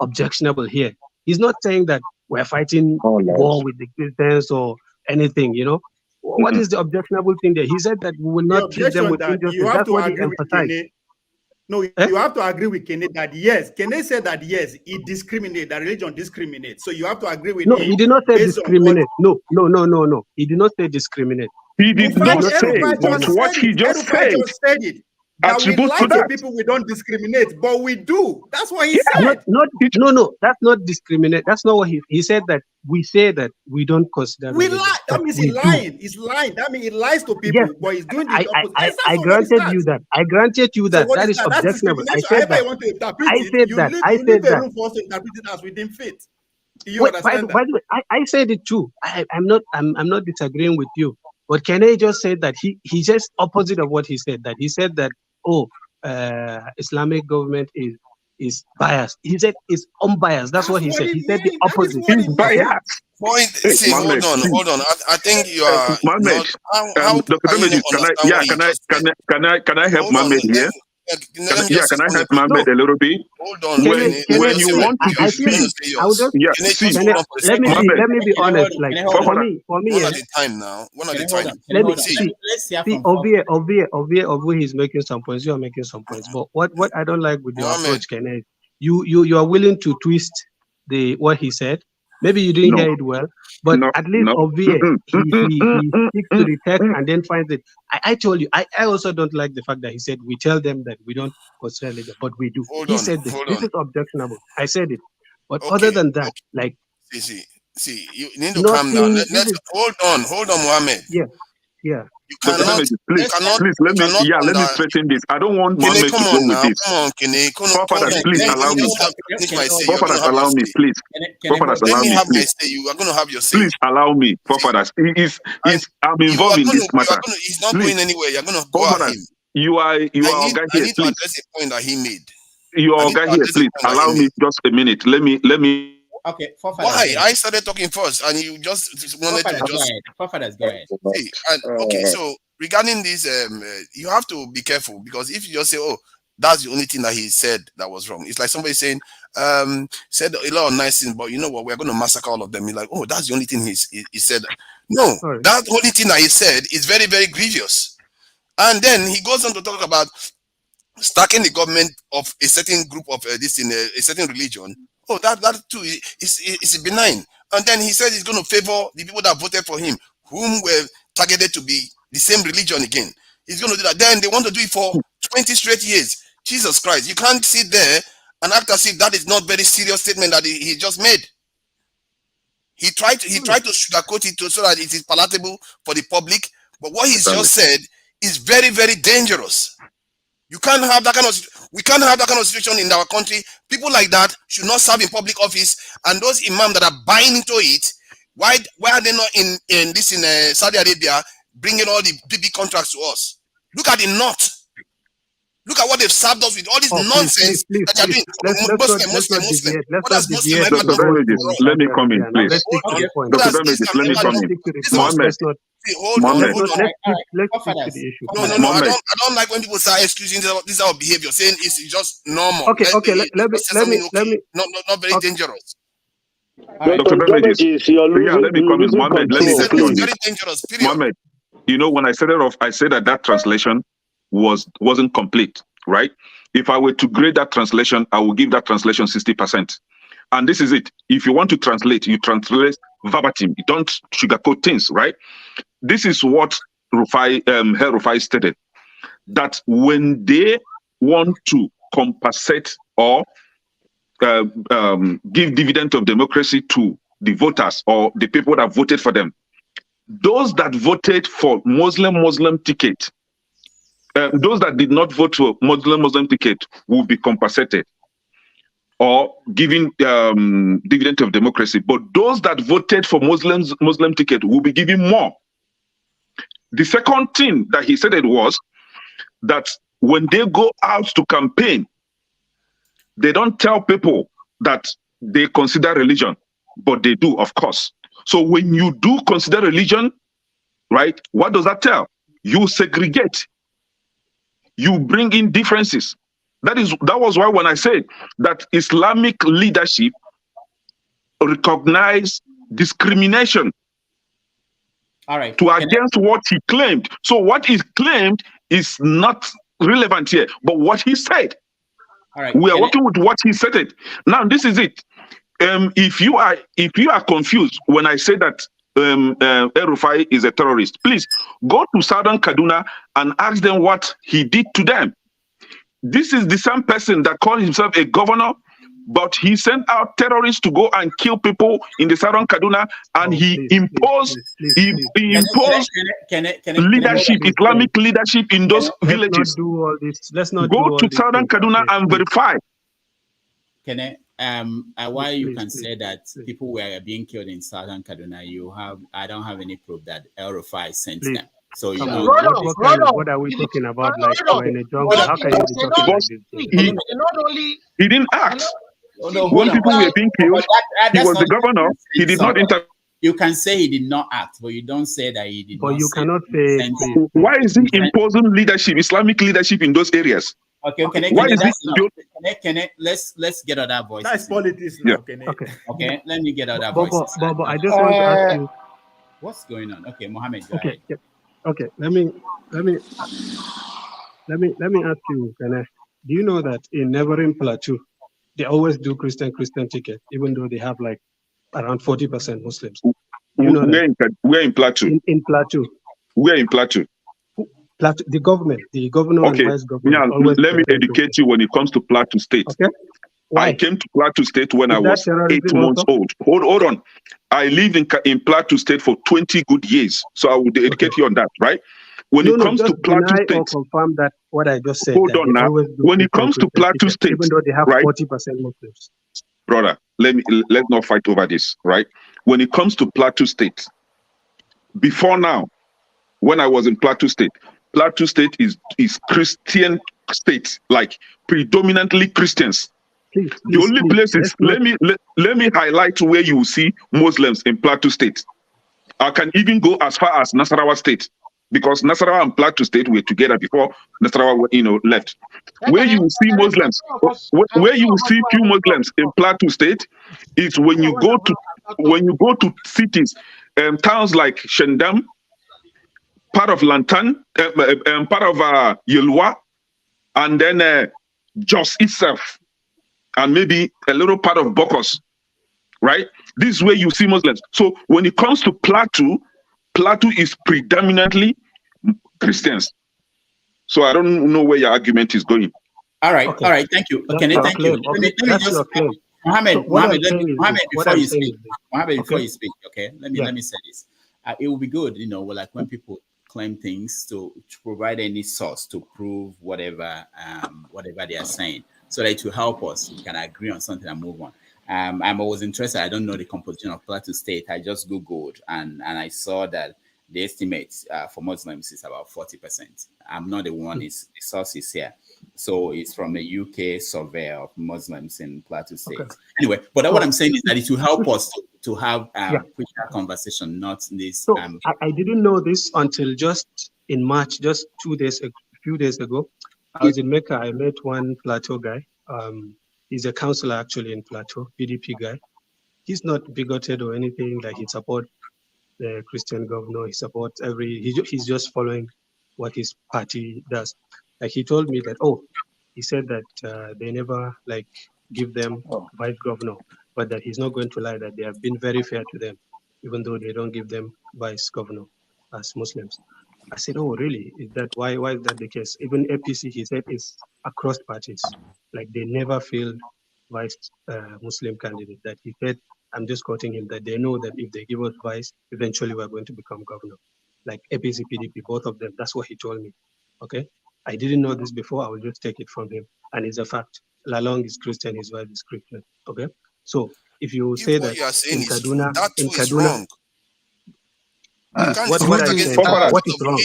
objectionable here. He's not saying that we're fighting war with the Christians or anything, you know. What is the objectionable thing there? He said that we will not treat them with injustice. That's what he emphasized. No, you have to agree with Kene that yes. Kene said that yes, it discriminates, that religion discriminates. So you have to agree with him. No, he did not say discriminate. No. He did not say discriminate. He did not say, but what he just said. That we lie to people, we don't discriminate, but we do. That's what he said. No, that's not discriminate. That's not what he said. That we say that we don't consider. We lie. That means he's lying. He's lying. That means he lies to people, but he's doing the opposite. I granted you that. I granted you that. That is objectionable. I said that. I said that. I said that. Room for us to interpret it as we deem fit. By the way, I said it too. I'm not disagreeing with you. But Kene just said that he just opposite of what he said. That he said that Islamic government is biased. He said it's unbiased. That's what he said. He said the opposite. He's biased. See, hold on. I think you are. Can I help Mohammed here? Can I help Mohammed a little bit? Hold on. When you want to dispute, let me be honest. Like for me, one at a time now. One at a time. Let me see. Obvious, he's making some points. You are making some points. But what I don't like with your approach, Kenneth, you are willing to twist what he said. Maybe you didn't hear it well, but at least Obvious, he sticks to the text and then finds it. I told you, I also don't like the fact that he said we tell them that we don't consider religion, but we do. He said this. This is objectionable. I said it. But other than that, like see, you need to calm down. Hold on, Mohammed. Yeah. You cannot, let me straighten this. I don't want Mohammed to go with this. Forefathers, please allow me. Forefathers, allow me, please. Forefathers, allow me, please. You are going to have your say. Please allow me, forefathers. I'm involved in this matter. He's not going anywhere. You're going to go at him. You are I need to address a point that he made. Your guy here, please allow me just a minute. Let me. Okay, why? I started talking first, and you just wanted to just. Forefathers, go ahead. See, and, okay, so regarding this, you have to be careful, because if you just say, "Oh, that's the only thing that he said that was wrong," it's like somebody saying, said a lot of nice things, but you know what? We're going to massacre all of them. You're like, "Oh, that's the only thing he said." No, that only thing that he said is very, very grievous. And then he goes on to talk about stacking the government of a certain group of a certain religion. Oh, that too is benign. And then he said he's going to favor the people that voted for him, whom were targeted to be the same religion again. He's going to do that. Then they want to do it for 20 straight years. Jesus Christ. You can't sit there and act as if that is not very serious statement that he just made. He tried to sugarcoat it so that it is palatable for the public. But what he's just said is very, very dangerous. You can't have that kind of. We can't have that kind of situation in our country. People like that should not serve in public office. And those imams that are buying into it, why are they not in Saudi Arabia bringing all the big contracts to us? Let what they've served us with. All this nonsense that they're doing. Muslim. What does Muslim ever do? Let me come in, please. Dr. Remedies, let me come in. Mohammed. Hold on. No. I don't like when people start excusing this our behavior, saying it's just normal. Okay. Let me. Not very dangerous. Dr. Remedies, let me come in. Mohammed, let me it's very dangerous. Period. Mohammed, you know, when I said it off, I said that translation wasn't complete, right? If I were to grade that translation, I will give that translation 60%. And this is it. If you want to translate, you translate verbatim. You don't sugarcoat things, right? This is what Rufai stated, that when they want to compensate or give dividend of democracy to the voters or the people that voted for them, those that voted for Muslim ticket, those that did not vote for Muslim ticket will be compensated or giving dividend of democracy. But those that voted for Muslim ticket will be given more. The second thing that he said was that when they go out to campaign, they don't tell people that they consider religion, but they do, of course. So when you do consider religion, right, what does that tell? You segregate. You bring in differences. That was why when I said that Islamic leadership recognize discrimination to against what he claimed. So what he claimed is not relevant here, but what he said. We are working with what he said. Now this is it. If you are confused when I say that Rufai is a terrorist, please go to Southern Kaduna and ask them what he did to them. This is the same person that called himself a governor, but he sent out terrorists to go and kill people in the Southern Kaduna, and he imposed leadership, Islamic leadership in those villages. Let's not go to Southern Kaduna and verify. While you can say that people were being killed in Southern Kaduna, I don't have any proof that Rufai sent them. So you know, what are we talking about? Like in a jungle, how can you be talking about this? He didn't act. When people were being killed, he was the governor. He did not intervene. You can say he did not act, but you don't say that he did not. But you cannot say. Why is he imposing leadership, Islamic leadership in those areas? Okay, let's get other voices. That's politics now. Yeah. Okay, let me get other voices. But I just want to ask you. What's going on? Okay, Mohammed. Okay. Let me ask you, Kenneth. Do you know that in neighboring Plateau, they always do Christian ticket, even though they have like around 40% Muslims? We're in Plateau. In Plateau. We're in Plateau. The governor okay. and vice governor. Yeah, let me educate you when it comes to Plateau State. Okay. Why? I came to Plateau State when I was 8 months old. Hold on. I lived in Plateau State for 20 good years. So I will educate you on that, right? When it comes to Plateau State, or confirm that what I just said. Hold on now. When it comes to Plateau State, even though they have right? 40% Muslims. Brother, let's not fight over this, right? When it comes to Plateau State, before now, when I was in Plateau State is Christian state, like predominantly Christians. Please, The only places, let's let me highlight where you will see Muslims in Plateau State. I can even go as far as Nasarawa State, because Nasarawa and Plateau State were together before Nasarawa, left. Where you will see Muslims, where you will see few Muslims in Plateau State, is when you go to cities, towns like Shendam, part of Lantan, part of Yelwa, and then Jos itself, and maybe a little part of Bokos, right? This is where you see Muslims. So when it comes to Plateau is predominantly Christians. So I don't know where your argument is going. All right, all right, thank you. Okay, thank you. Let me just, Mohammed, before you speak, okay, let me say this. It will be good, like when people claim things to provide any source to prove whatever they are saying, so that it will help us. We can agree on something and move on. I was interested. I don't know the composition of Plateau State. I just Googled and I saw that the estimate for Muslims is about 40%. I'm not the one, the source is here. So it's from a UK survey of Muslims in Plateau State. Okay. Anyway, but what I'm saying is that it will help us to have a conversation, not this. So I didn't know this until just in March, just a few days ago. I was in Mecca. I met one Plateau guy. He's a counselor actually in Plateau, PDP guy. He's not bigoted or anything. Like, he supports the Christian governor. He supports he's just following what his party does. Like, he told me that, he said that they never give them vice governor, but that he's not going to lie, that they have been very fair to them, even though they don't give them vice governor as Muslims. I said, oh, really? Is that why is that the case? Even APC, he said, is across parties. Like, they never feel vice Muslim candidate. That he said, I'm just quoting him, that they know that if they give us vice, eventually we're going to become governor. Like APC, PDP, both of them. That's what he told me. Okay? I didn't know this before. I will just take it from him. And it's a fact. Lalong is Christian, his wife is Christian. Okay? So if you say that in Kaduna, wrong. What is wrong?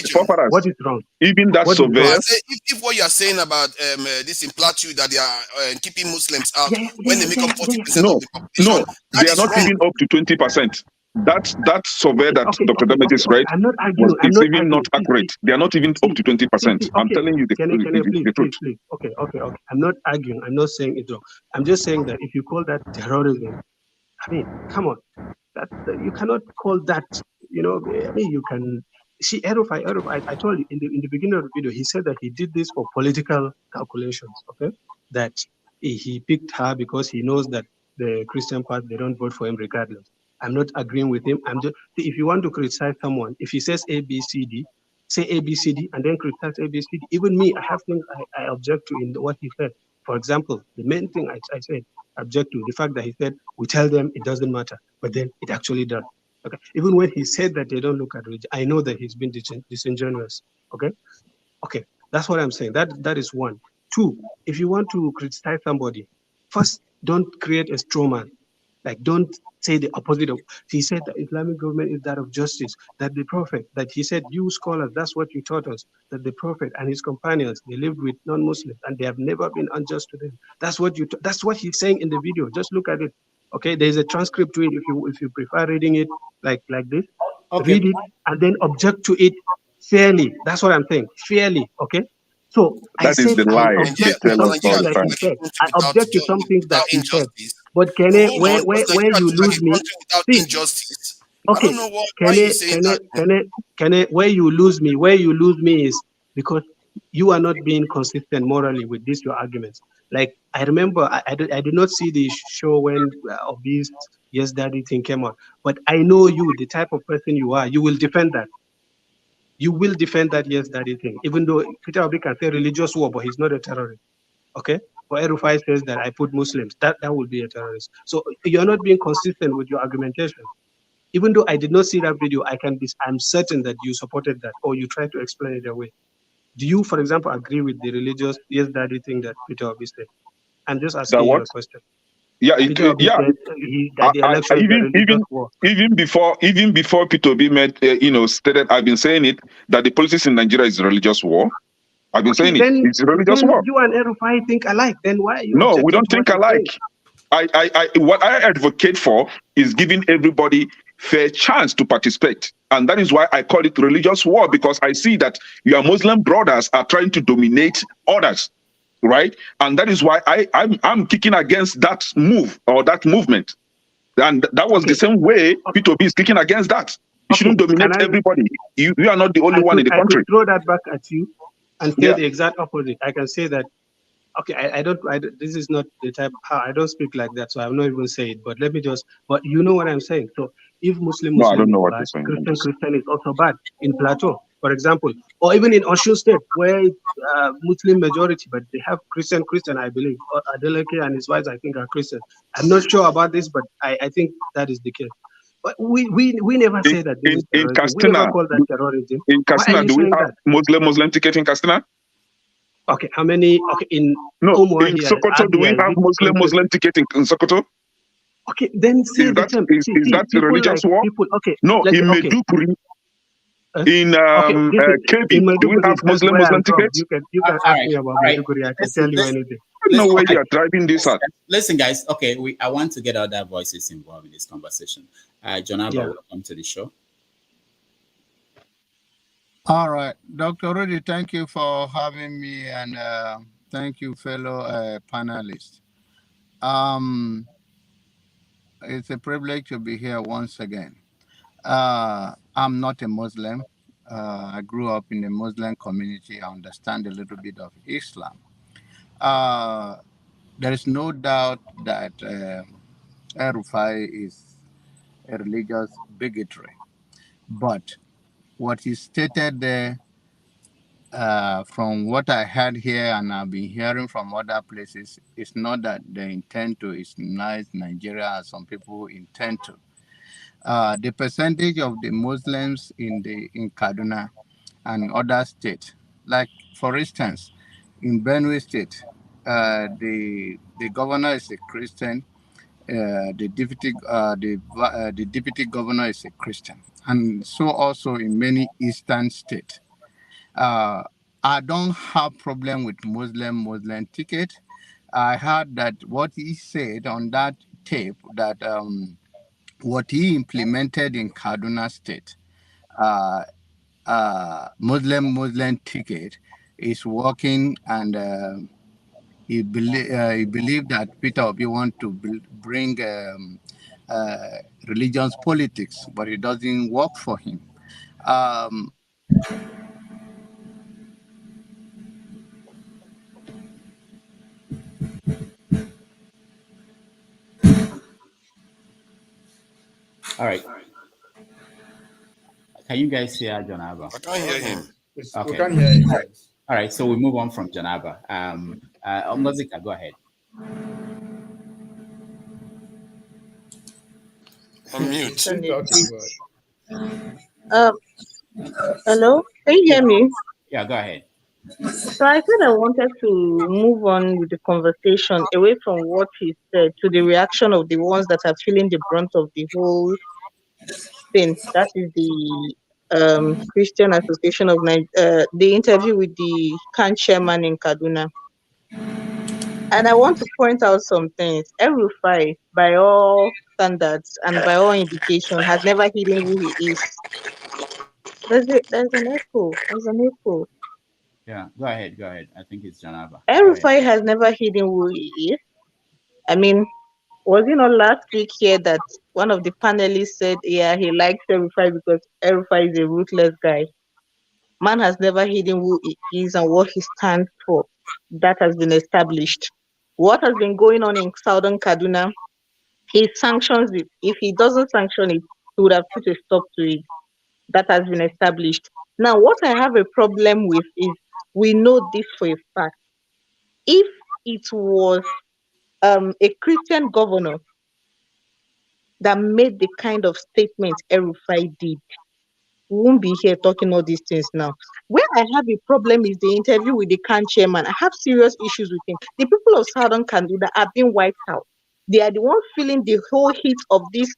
What is wrong? Even that survey. If what you are saying about this in Plateau, that they are keeping Muslims out when they make up 40% of the population, they are not even up to 20%. That survey that Dr. Demet is right is even not accurate. They are not even up to 20%. I'm telling you the truth. Please. Okay. I'm not arguing. I'm not saying it's wrong. I'm just saying that if you call that terrorism, I mean, come on, that you cannot call that. You can see Rufai. I told you in the beginning of the video, he said that he did this for political calculations. Okay, that he picked her because he knows that the Christian part, they don't vote for him regardless. I'm not agreeing with him. If you want to criticize someone, if he says A, B, C, D, say A, B, C, D, and then criticize A, B, C, D. Even me, I have things I object to in what he said. For example, the main thing I said, object to the fact that he said, we tell them it doesn't matter, but then it actually does. Okay. Even when he said that they don't look at religion, I know that he's been disingenuous. Okay. That's what I'm saying. That is one. Two, if you want to criticize somebody, first, don't create a straw man. Like, don't say the opposite of. He said the Islamic government is that of justice. That the Prophet, that he said, you scholars, that's what you taught us. That the Prophet and his companions, they lived with non-Muslims and they have never been unjust to them. That's what that's what he's saying in the video. Just look at it. Okay, there's a transcript to it. If you prefer reading it like this, read it and then object to it fairly. That's what I'm saying. Fairly. Okay. So I object to something that he said. But can it, where you lose me? Injustice. Okay. Where you lose me is because you are not being consistent morally with this your arguments. Like, I remember I did not see the show when Obese Yes Daddy thing came out, but I know you, the type of person you are, you will defend that. You will defend that Yes Daddy thing, even though Peter Obi can say religious war, but he's not a terrorist. Okay? But Rufai says that I put Muslims, that will be a terrorist. So you're not being consistent with your argumentation. Even though I did not see that video, I'm certain that you supported that or you tried to explain it away. Do you, for example, agree with the religious Yes Daddy thing that Peter Obi said? I'm just asking you a question. Yeah, Said even before Peter Obi stated, I've been saying it, that the politics in Nigeria is a religious war. I've been saying it. Then, It's a religious then war. you and Rufai think alike. Then why are you No, we objecting don't to what think he's saying? alike. What I advocate for is giving everybody fair chance to participate. And that is why I call it religious war, because I see that your Muslim brothers are trying to dominate others, right? And that is why I'm kicking against that move or that movement. And that was the same way P2B is kicking against that. You shouldn't dominate everybody. You are not the only one in the country. I could throw that back at you and say Yeah. the exact opposite. I can say that, okay, I don't, this is not the type, I don't speak like that, so I'm not even say it, but let me just, but you know what I'm saying. So if Muslim No, I don't is know what bad, you're saying. Christian is also bad in Plateau, for example, or even in Osun State, where it's Muslim majority, but they have Christian, I believe, or Adeleke and his wives, I think, are Christian. I'm not sure about this, but I think that is the case. But we never say that this is terrorism. We never call that terrorism. In Castina, do we have Muslim ticket in Castina? Okay, how many? Okay, in Sokoto, do we have Muslim ticket in Sokoto? Okay, then say the same. Is that a religious war? Okay, no, in Meduguri, in Kebbi, do we have Muslim tickets? You can ask me about Meduguri. I can tell you anything. I don't know where you are driving this at. Listen, guys. Okay, I want to get other voices involved in this conversation. John Abba, welcome to the show. All right, Dr. Rudy, thank you for having me, and thank you, fellow panelists. It's a privilege to be here once again. I'm not a Muslim. I grew up in a Muslim community. I understand a little bit of Islam. There is no doubt that Rufai is a religious bigotry, but what he stated there, from what I heard here and I've been hearing from other places, it's not that they intend to Islamize Nigeria as some people intend to. The percentage of the Muslims in Kaduna and other states, like for instance, in Benue State, the governor is a Christian. The deputy governor is a Christian, and so also in many eastern states. I don't have problem with Muslim ticket. I heard that what he said on that tape, that what he implemented in Kaduna State, Muslim ticket is working, and he believed that Peter Obi want to bring religious politics, but it doesn't work for him. All right. Can you guys hear John Abba? I can't hear him. Okay. We can't hear him. All right, so we move on from John Abba. Ngozika, go ahead. Unmute. Hello, can you hear me? Yeah, go ahead. So I said I wanted to move on with the conversation away from what he said to the reaction of the ones that are feeling the brunt of the whole thing. That is the Christian Association of Nigeria, the interview with the CAN chairman in Kaduna. And I want to point out some things. Rufai, by all standards and by all indication, has never hidden who he is. There's an echo. There's an echo. Yeah, go ahead. I think it's John Abba. Rufai has never hidden who he is. I mean, was it not last week here that one of the panelists said, yeah, he likes Rufai because Rufai is a ruthless guy. Man has never hidden who he is and what he stands for. That has been established. What has been going on in Southern Kaduna, he sanctions it. If he doesn't sanction it, he would have put a stop to it. That has been established. Now, what I have a problem with is we know this for a fact. If it was a Christian governor that made the kind of statement Rufai did, we won't be here talking all these things now. Where I have a problem is the interview with the CAN chairman. I have serious issues with him. The people of Southern Kaduna are being wiped out. They are the ones feeling the whole heat of this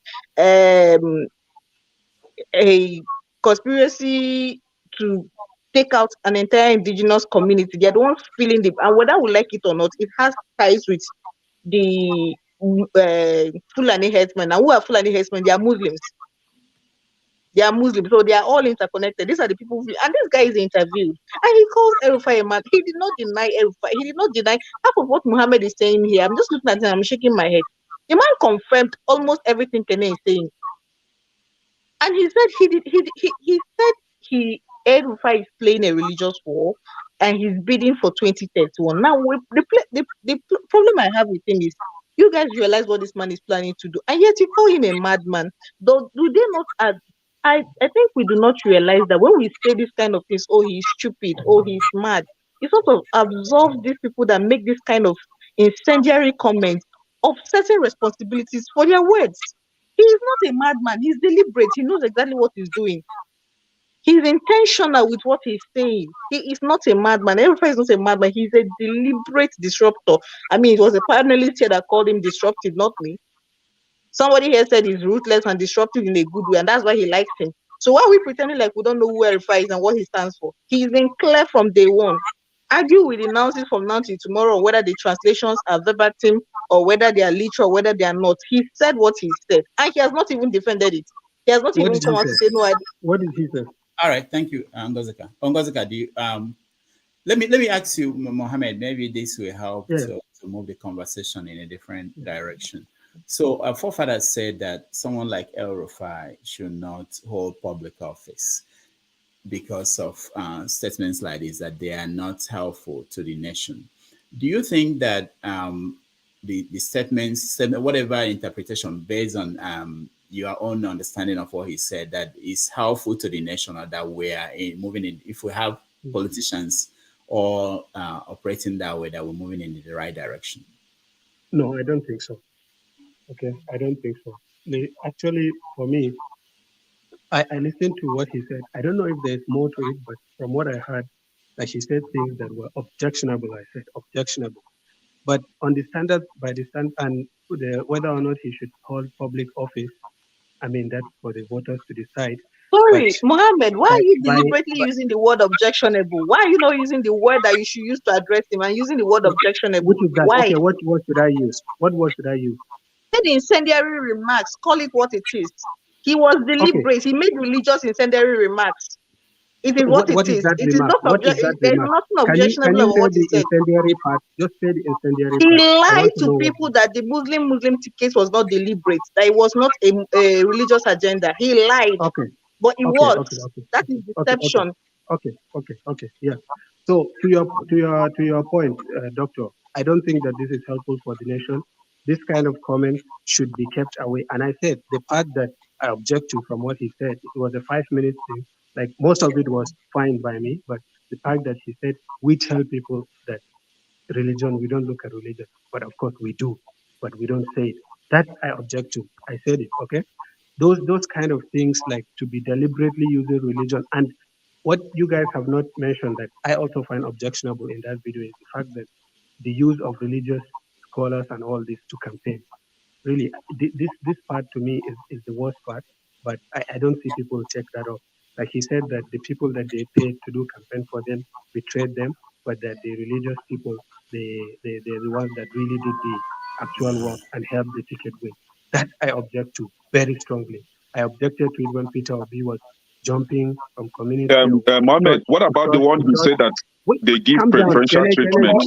a conspiracy to take out an entire indigenous community. They're the ones feeling the, and whether we like it or not, it has ties with the Fulani herdsmen. And who are Fulani herdsmen? They are Muslims. They are Muslims, so they are all interconnected. These are the people who, and this guy is interviewed, and he calls Rufai a man. He did not deny Rufai. He did not deny half of what Muhammad is saying here. I'm just looking at him. I'm shaking my head. The man confirmed almost everything Kene is saying, and he said he said Rufai is playing a religious war, and he's bidding for 2031. Now, the problem I have with him is, you guys realize what this man is planning to do, and yet you call him a madman. Do they not add? I think we do not realize that when we say this kind of things, oh, he's stupid, oh, he's mad, it sort of absolves these people that make this kind of incendiary comments of certain responsibilities for their words. He is not a madman. He's deliberate. He knows exactly what he's doing. He's intentional with what he's saying. He is not a madman. Everybody is not a madman. He's a deliberate disruptor. I mean, it was a panelist here that called him disruptive, not me. Somebody here said he's ruthless and disruptive in a good way, and that's why he likes him. So why are we pretending like we don't know who Rufai is and what he stands for? He's been clear from day one. Argue with the announcements from now till tomorrow, whether the translations are verbatim or whether they are literal, whether they are not. He said what he said, and he has not even defended it. He has not even come out to say no. What did he say? All right, thank you, Ngozika. Ngozika, do you, let me ask you, Mohammed. Maybe this will help to move the conversation in a different direction. So our forefathers said that someone like Rufai should not hold public office because of statements like this, that they are not helpful to the nation. Do you think that the statements, whatever interpretation based on your own understanding of what he said, that is helpful to the nation, or that we are moving in, if we have politicians all operating that way, that we're moving in the right direction? No, I don't think so. Okay, I don't think so. Actually, for me, I listened to what he said. I don't know if there's more to it, but from what I heard, like he said things that were objectionable. I said objectionable. But on the standard, by the stand, and whether or not he should hold public office, I mean, that's for the voters to decide. Sorry, Mohammed, why are you deliberately using the word objectionable? Why are you not using the word that you should use to address him and using the word objectionable? Which is that? Why? Okay, what should I use? What word should I use? The incendiary remarks, call it what it is. He was deliberate. Okay. He made religious incendiary remarks. It is what it is. It is not objectionable. There is nothing objectionable about what he said. Incendiary part? Just say the incendiary he part. Lied to people that the Muslim case was not deliberate, that it was not a religious agenda. He lied. Okay. But it was. Okay. That is deception. Okay. Yeah. So to your point, Doctor, I don't think that this is helpful for the nation. This kind of comment should be kept away. And I said the part that I object to from what he said, it was a 5-minute thing. Like most of it was fine by me, but the fact that he said we tell people that religion, we don't look at religion, but of course we do, but we don't say it. That I object to. I said it. Okay. Those kind of things, like to be deliberately using religion, and what you guys have not mentioned that I also find objectionable in that video is the fact that the use of religious scholars and all this to campaign. Really, this part to me is the worst part, but I don't see people check that off. Like he said that the people that they paid to do campaign for them betrayed them, but that the religious people, they're the ones that really did the actual work and helped the ticket win. That I object to very strongly. I objected to it when Peter Obi was jumping from community. Mohammed, what about the one who said that they give preferential treatment?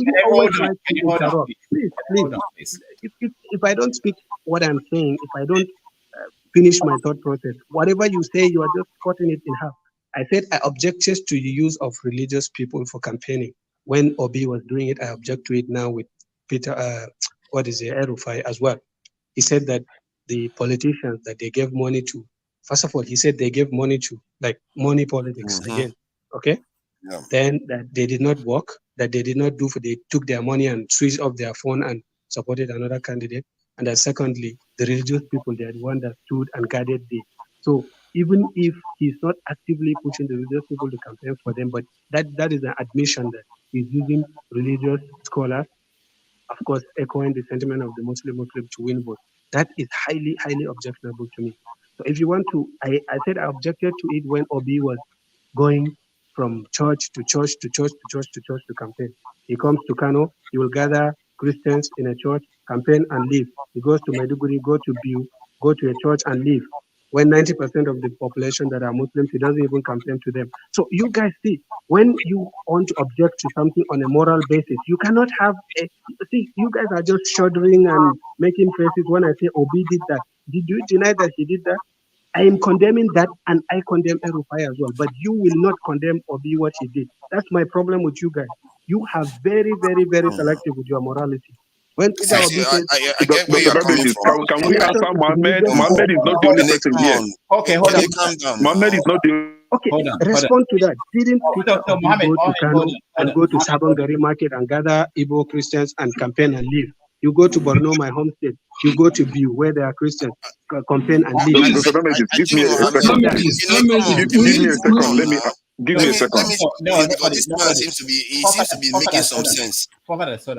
Please. If I don't speak what I'm saying, if I don't finish my thought process, whatever you say, you are just cutting it in half. I said I objected to the use of religious people for campaigning. When Obi was doing it, I object to it now with Peter, Rufai as well. He said that the politicians that they gave money to, first of all, he said they gave money to, like money politics again, okay? Yeah. Then that they did not work, that they did not do, they took their money and switched off their phone and supported another candidate. And that secondly, the religious people, they are the one that stood and guarded the. So even if he's not actively pushing the religious people to campaign for them, but that is an admission that he's using religious scholars, of course, echoing the sentiment of the Muslim to win votes. That is highly, highly objectionable to me. So if you want to, I said I objected to it when Obi was going from church to church to church to church to church to campaign. He comes to Kano, he will gather Christians in a church, campaign and leave. He goes to Maiduguri, go to Biu, go to a church and leave. When 90% of the population that are Muslims, he doesn't even campaign to them. So you guys see, when you want to object to something on a moral basis, you cannot have a, see, you guys are just shuddering and making faces when I say Obi did that. Did you deny that he did that? I am condemning that, and I condemn Rufai as well. But you will not condemn Obi what he did. That's my problem with you guys. You are very, very, very selective with your morality. When Peter Obi says, I get where you're coming from. Can we answer Mohammed? Mohammed is not the only person here. Okay, hold on. Calm down. Mohammed is not the okay, hold on, respond to that. Didn't Peter Obi Mohammed, go to Kano and go to Sabongari market and gather Igbo Christians and campaign and leave? You go to Borno, my home state. You go to Biu, where there are Christians, campaign and leave. Give me a second. Let me give me a second. This man seems to be making some sense. Okay, so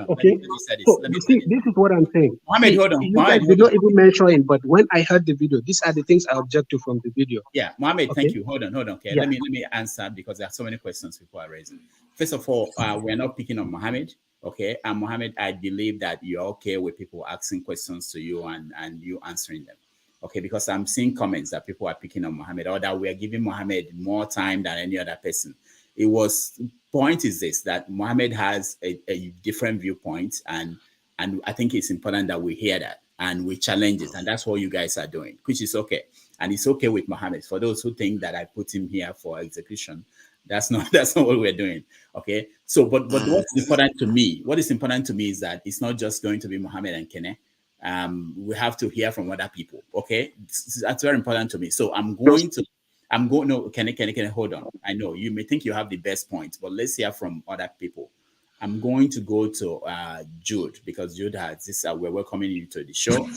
you see, this is what I'm saying. Mohammed, hold on. You guys did not even mention it, but when I heard the video, these are the things I object to from the video. Yeah, Mohammed, Okay. thank you. Hold on. Okay, Yeah. let me answer because there are so many questions people are raising. First of all, we're not picking on Mohammed. Okay, and Mohammed, I believe that you're okay with people asking questions to you and you answering them. Okay, because I'm seeing comments that people are picking on Mohammed or that we are giving Mohammed more time than any other person. Point is this, that Mohammed has a different viewpoint, and I think it's important that we hear that and we challenge it, and that's what you guys are doing, which is okay. And it's okay with Mohammed. For those who think that I put him here for execution, that's not what we're doing. Okay. So, but what's important to me? What is important to me is that it's not just going to be Mohammed and Kene. We have to hear from other people. Okay, that's very important to me. So no, Kene, hold on. I know you may think you have the best point, but let's hear from other people. I'm going to go to Jude because Jude has this. We're welcoming you to the show.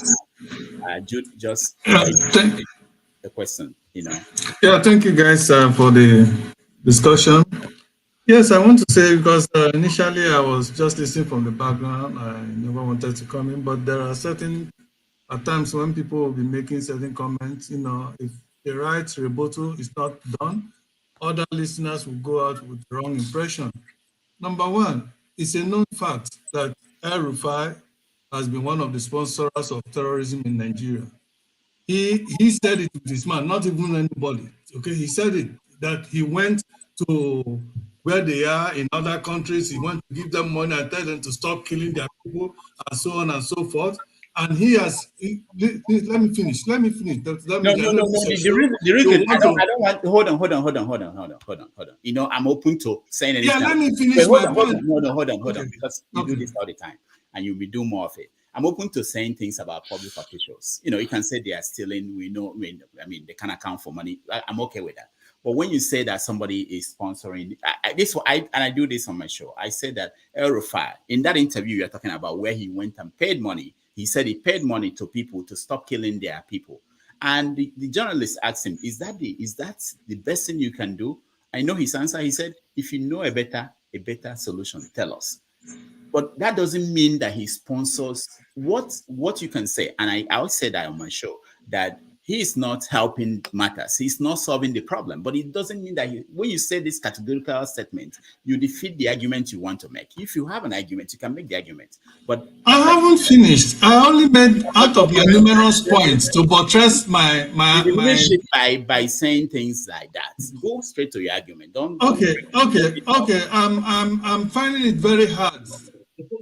Jude, just the question, Yeah, thank you guys for the discussion. Yes, I want to say, because initially I was just listening from the background. I never wanted to come in, but there are certain at times when people will be making certain comments, if the right rebuttal is not done, other listeners will go out with the wrong impression. Number one, it's a known fact that Rufai has been one of the sponsors of terrorism in Nigeria. He said it with his mouth, not even anybody. Okay, he said it, that he went to where they are in other countries. He went to give them money and tell them to stop killing their people and so on and so forth. And he has, let me finish. No. The reason, I don't want, hold on. I'm open to saying anything. Yeah, let me finish my point. Hold on, because you do this all the time and you'll be doing more of it. I'm open to saying things about public officials. You can say they are stealing. We know, they can account for money. I'm okay with that. But when you say that somebody is sponsoring, I do this on my show. I said that Rufai, in that interview you're talking about where he went and paid money, he said he paid money to people to stop killing their people. And the journalist asked him, is that the best thing you can do? I know his answer. He said, if you know a better solution, tell us. But that doesn't mean that he sponsors what you can say. And I'll say that on my show, that he is not helping matters. He's not solving the problem. But it doesn't mean that when you say this categorical statement, you defeat the argument you want to make. If you have an argument, you can make the argument. But I haven't finished. I only made out of my numerous points to buttress my by saying things like that. Go straight to your argument. Okay. I'm finding it very hard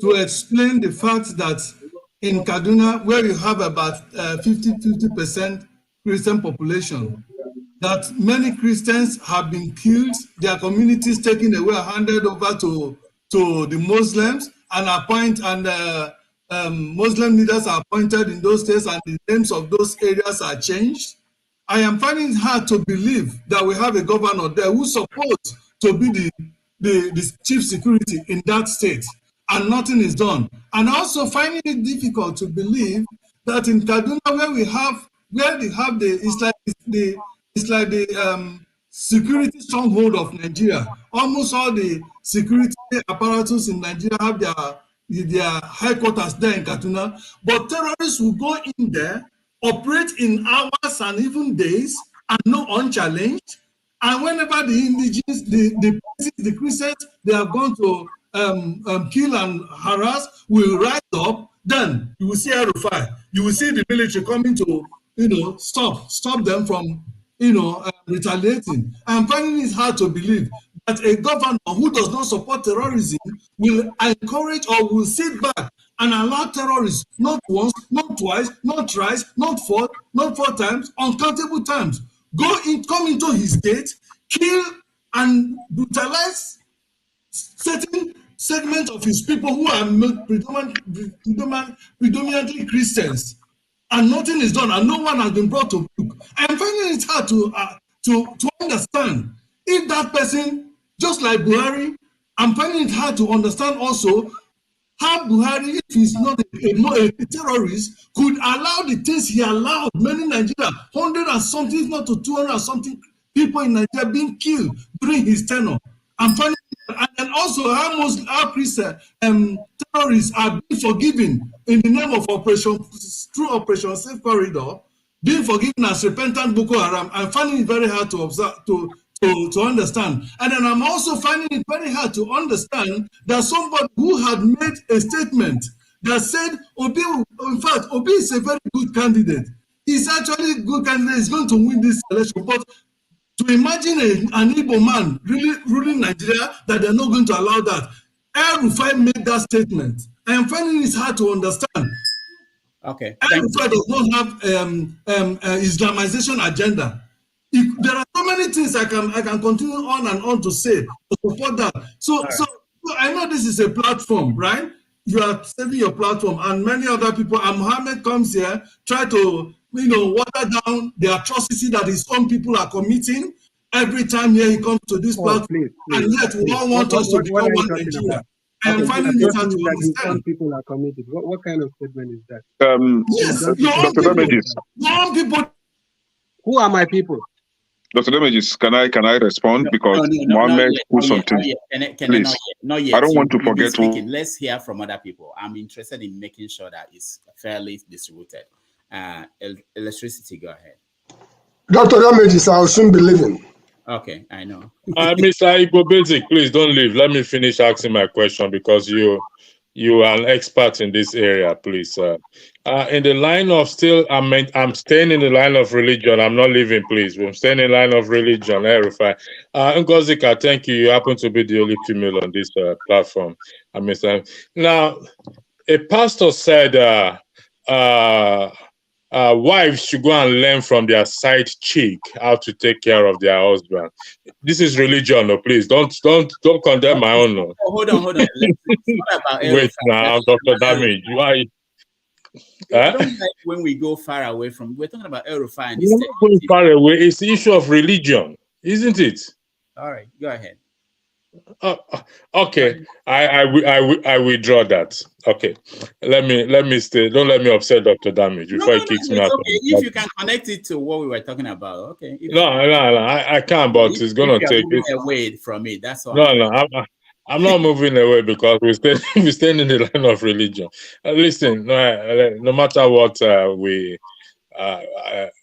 to explain the fact that in Kaduna, where you have about 50% Christian population, that many Christians have been killed, their communities taken away, handed over to the Muslims, and Muslim leaders are appointed in those states, and the names of those areas are changed. I am finding it hard to believe that we have a governor there who's supposed to be the chief security in that state, and nothing is done. And also finding it difficult to believe that in Kaduna, it's like the security stronghold of Nigeria. Almost all the security apparatus in Nigeria have their headquarters there in Kaduna, but terrorists will go in there, operate in hours and even days, and not unchallenged, And whenever the indigenes, the Christians, they have gone to kill and harass, will rise up, then you will see Rufai. You will see the military coming to, stop them from, retaliating. I'm finding it hard to believe that a governor who does not support terrorism will encourage or will sit back and allow terrorists not once, not twice, not thrice, not four times, uncountable times, come into his gate, kill and brutalize certain segments of his people who are predominantly Christians, and nothing is done, and no one has been brought to book. I'm finding it hard to understand if that person, just like Buhari, I'm finding it hard to understand also how Buhari, if he's not a terrorist, could allow the things he allowed. Many Nigerians, 100 and something, if not to 200 and something people in Nigeria being killed during his tenure. I'm finding, and also how Christian terrorists are being forgiven in the name of through Operation Safe Corridor, being forgiven as repentant Boko Haram. I'm finding it very hard to observe, to understand. And then I'm also finding it very hard to understand that somebody who had made a statement that said Obi is a very good candidate. He's actually a good candidate. He's going to win this election. But to imagine an Igbo man really ruling Nigeria, that they're not going to allow that. Rufai made that statement. I am finding it hard to understand. Okay. Rufai does not have Islamization agenda. There are so many things I can continue on and on to say to support that. So I know this is a platform, right? You are saving your platform, and many other people. And Mohammed comes here, try to water down the atrocity that his own people are committing every time here he comes to this platform. Please. And yet we all want us to become one Nigeria. I am finding it hard to understand. People are committed. What kind of statement is that? Yes, your own people. Who are my people? Dr. Damages, can I respond? Because Mohammed put something. Please, not yet. I don't want to forget. Let's hear from other people. I'm interested in making sure that it's fairly distributed. Electricity, go ahead. Dr. Damages, I'll soon be leaving. Okay, I know. Mr. Igbo Basic, please don't leave. Let me finish asking my question because you are an expert in this area, please. In the line of I'm staying in the line of religion. I'm not leaving, please. I'm staying in the line of religion. Rufai. Ngozika, thank you. You happen to be the only female on this platform. Now, a pastor said wives should go and learn from their side chick how to take care of their husband. This is religion, no, please. Don't condemn my own. No. Hold on. Wait, now, Dr. Damage. Why? I don't like when we go far away from. We're talking about Rufai. We're not going far away. It's the issue of religion, isn't it? All right, go ahead. Okay, I withdraw that. Okay, let me stay. Don't let me upset Dr. Damage before he kicks me out. Okay. If you can connect it to what we were talking about, okay. No, I can't. But it's gonna take it away from it. That's all. No, I'm not moving away because we stay in the line of religion. Listen, no matter what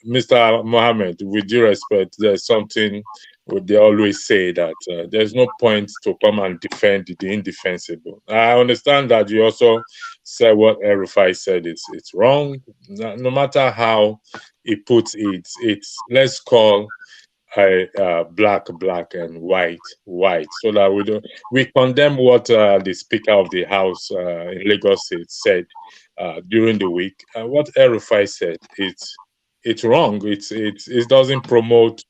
Mr. Mohammed, with due respect, there's something. They always say that there's no point to come and defend the indefensible. I understand that you also said what Rufai said. It's wrong. No matter how he puts it, it's let's call black and white, so that we condemn what the Speaker of the House in Lagos State said during the week. What Rufai said, it's wrong. It doesn't promote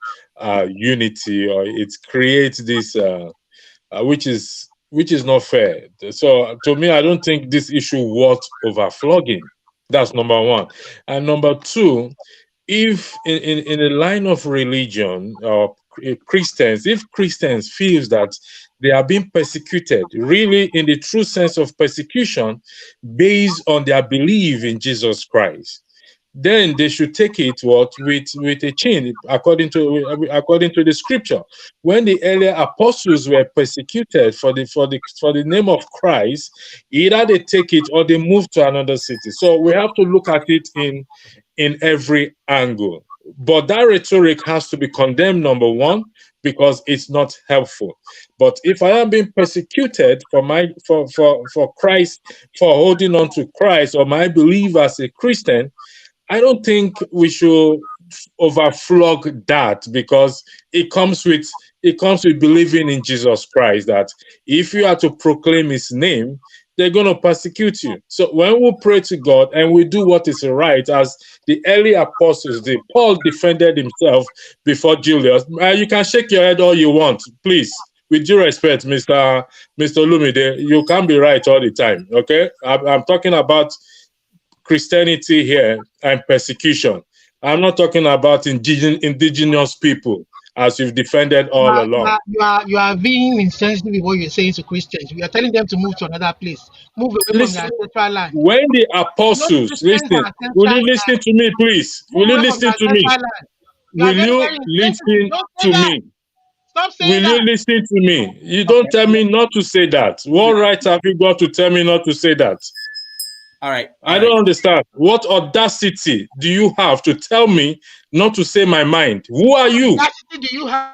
unity, or it creates this which is not fair. So to me, I don't think this issue worth overflogging. That's number one. And number two, if in a line of religion or Christians, if Christians feels that they are being persecuted, really in the true sense of persecution, based on their belief in Jesus Christ, then they should take it with a chin, according to the scripture. When the earlier apostles were persecuted for the name of Christ, either they take it or they move to another city. So we have to look at it in every angle. But that rhetoric has to be condemned, number one, because it's not helpful. But if I am being persecuted for Christ, for holding on to Christ, or my belief as a Christian, I don't think we should overflog that, because it comes with believing in Jesus Christ, that if you are to proclaim his name, they're going to persecute you. So when we pray to God and we do what is right, as the early apostles did, Paul defended himself before Julius. You can shake your head all you want, please. With due respect, Mr. Lumide, you can't be right all the time, okay? I'm talking about Christianity here and persecution. I'm not talking about indigenous people, as you've defended all along. You are being insensitive with what you're saying to Christians. We are telling them to move to another place, move away from their ancestral land. When the apostles, listen, will you listen to me, please? Will you listen to me? Will you listen to me? Stop saying Will you listen to me? You don't tell me not to say that. What right have you got to tell me not to say that? All right. I don't understand. What audacity do you have to tell me not to say my mind? Who are you? What audacity do you have?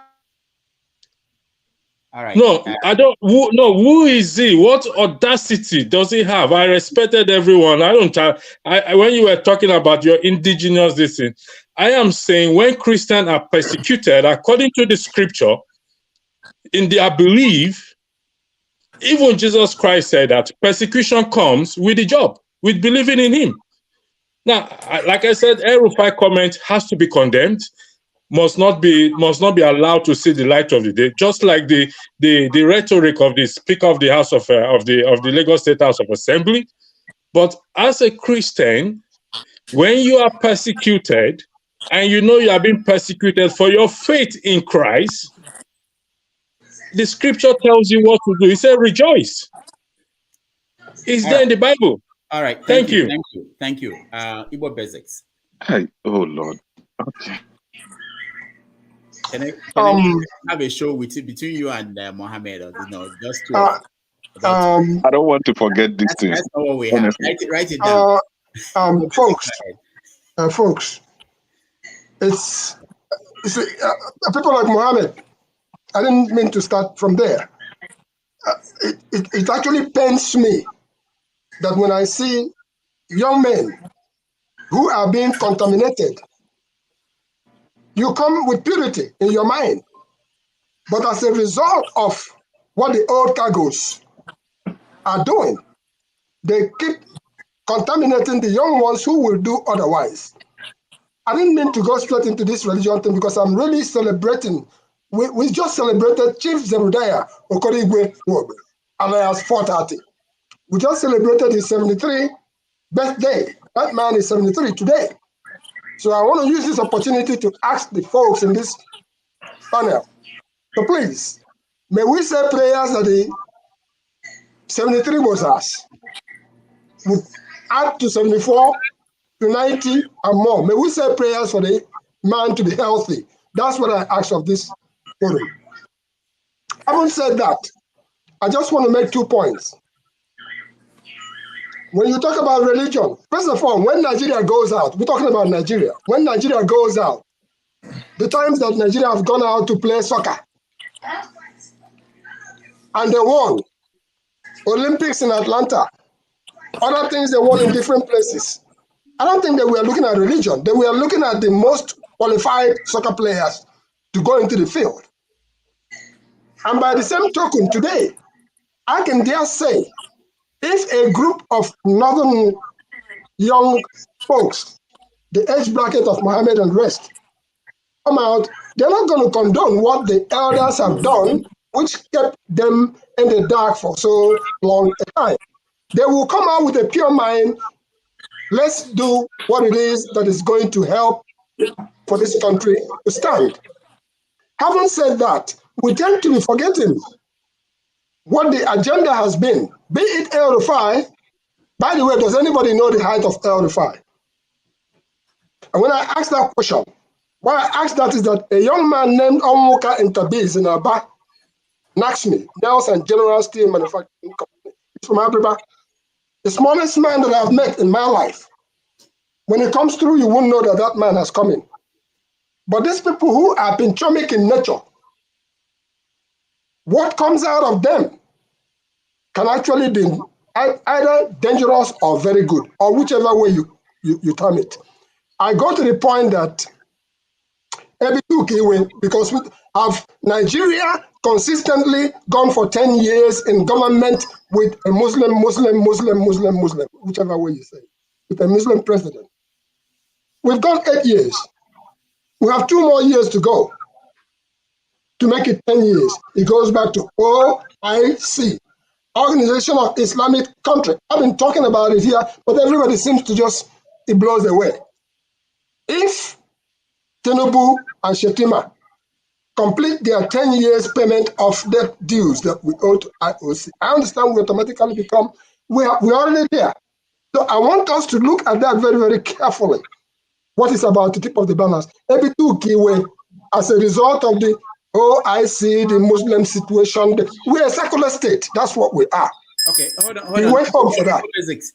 All right. No, I don't. Who is he? What audacity does he have? I respected everyone. I don't. When you were talking about your indigenous this thing, I am saying when Christians are persecuted according to the scripture, in their belief, even Jesus Christ said that persecution comes with the job, with believing in him. Now, like I said, Rufai comment has to be condemned, must not be allowed to see the light of the day, just like the rhetoric of the Speaker of the House of the Lagos State House of Assembly. But as a Christian, when you are persecuted, and you know you are being persecuted for your faith in Christ, the scripture tells you what to do. It says rejoice. It's there in the Bible. All right. Thank you. Thank you. Igbo basics. Hey, oh Lord. Okay. Can I have a show between you and Mohammed? Just to. I don't want to forget this thing. That's not what we have. Write it down. Folks, it's people like Mohammed. I didn't mean to start from there. It actually pains me that when I see young men who are being contaminated, you come with purity in your mind, but as a result of what the old cargoes are doing, they keep contaminating the young ones who will do otherwise. I didn't mean to go straight into this religion thing because I'm really celebrating. We just celebrated Chief Zerudiah Okorigwe alias 430. We just celebrated his 73 birthday. That man is 73 today. So I want to use this opportunity to ask the folks in this panel. So please, may we say prayers that the 73 Moses would add to 74 to 90 and more. May we say prayers for the man to be healthy. That's what I ask of this forum. Having said that, I just want to make 2 points. When you talk about religion, first of all, when Nigeria goes out, we're talking about Nigeria. When Nigeria goes out, the times that Nigeria have gone out to play soccer, and they won Olympics in Atlanta, other things they won in different places. I don't think they were looking at religion. They were looking at the most qualified soccer players to go into the field. And by the same token, today, I can dare say, if a group of northern young folks, the age bracket of Mohammed and rest, come out, they're not going to condone what the elders have done, which kept them in the dark for so long a time. They will come out with a pure mind. Let's do what it is that is going to help for this country to stand. Having said that, we tend to be forgetting what the agenda has been, be it El Rufai. By the way, does anybody know the height of El Rufai? And when I ask that question, why I ask that is that a young man named Onwuka Intabiz in Aba, Naxmi, Nelson General Steel Manufacturing Company, from Abriba, the smallest man that I've met in my life. When it comes through, you won't know that that man has come in. But these people who are pentromic in nature, what comes out of them can actually be either dangerous or very good, or whichever way you term it. I go to the point that because we have Nigeria consistently gone for 10 years in government with a Muslim, whichever way you say, with a Muslim president. We've gone 8 years. We have 2 more years to go to make it 10 years. It goes back to OIC, Organization of Islamic Country. I've been talking about it here, but everybody seems to just, it blows away. If Tinubu and Shetima complete their 10 years payment of debt dues that we owe to IOC, I understand we automatically become, we're already there. So I want us to look at that very, very carefully. What is about the tip of the balance? As a result of the OIC, the Muslim situation, we're a secular state. That's what we are. Okay, hold on. We went home for that.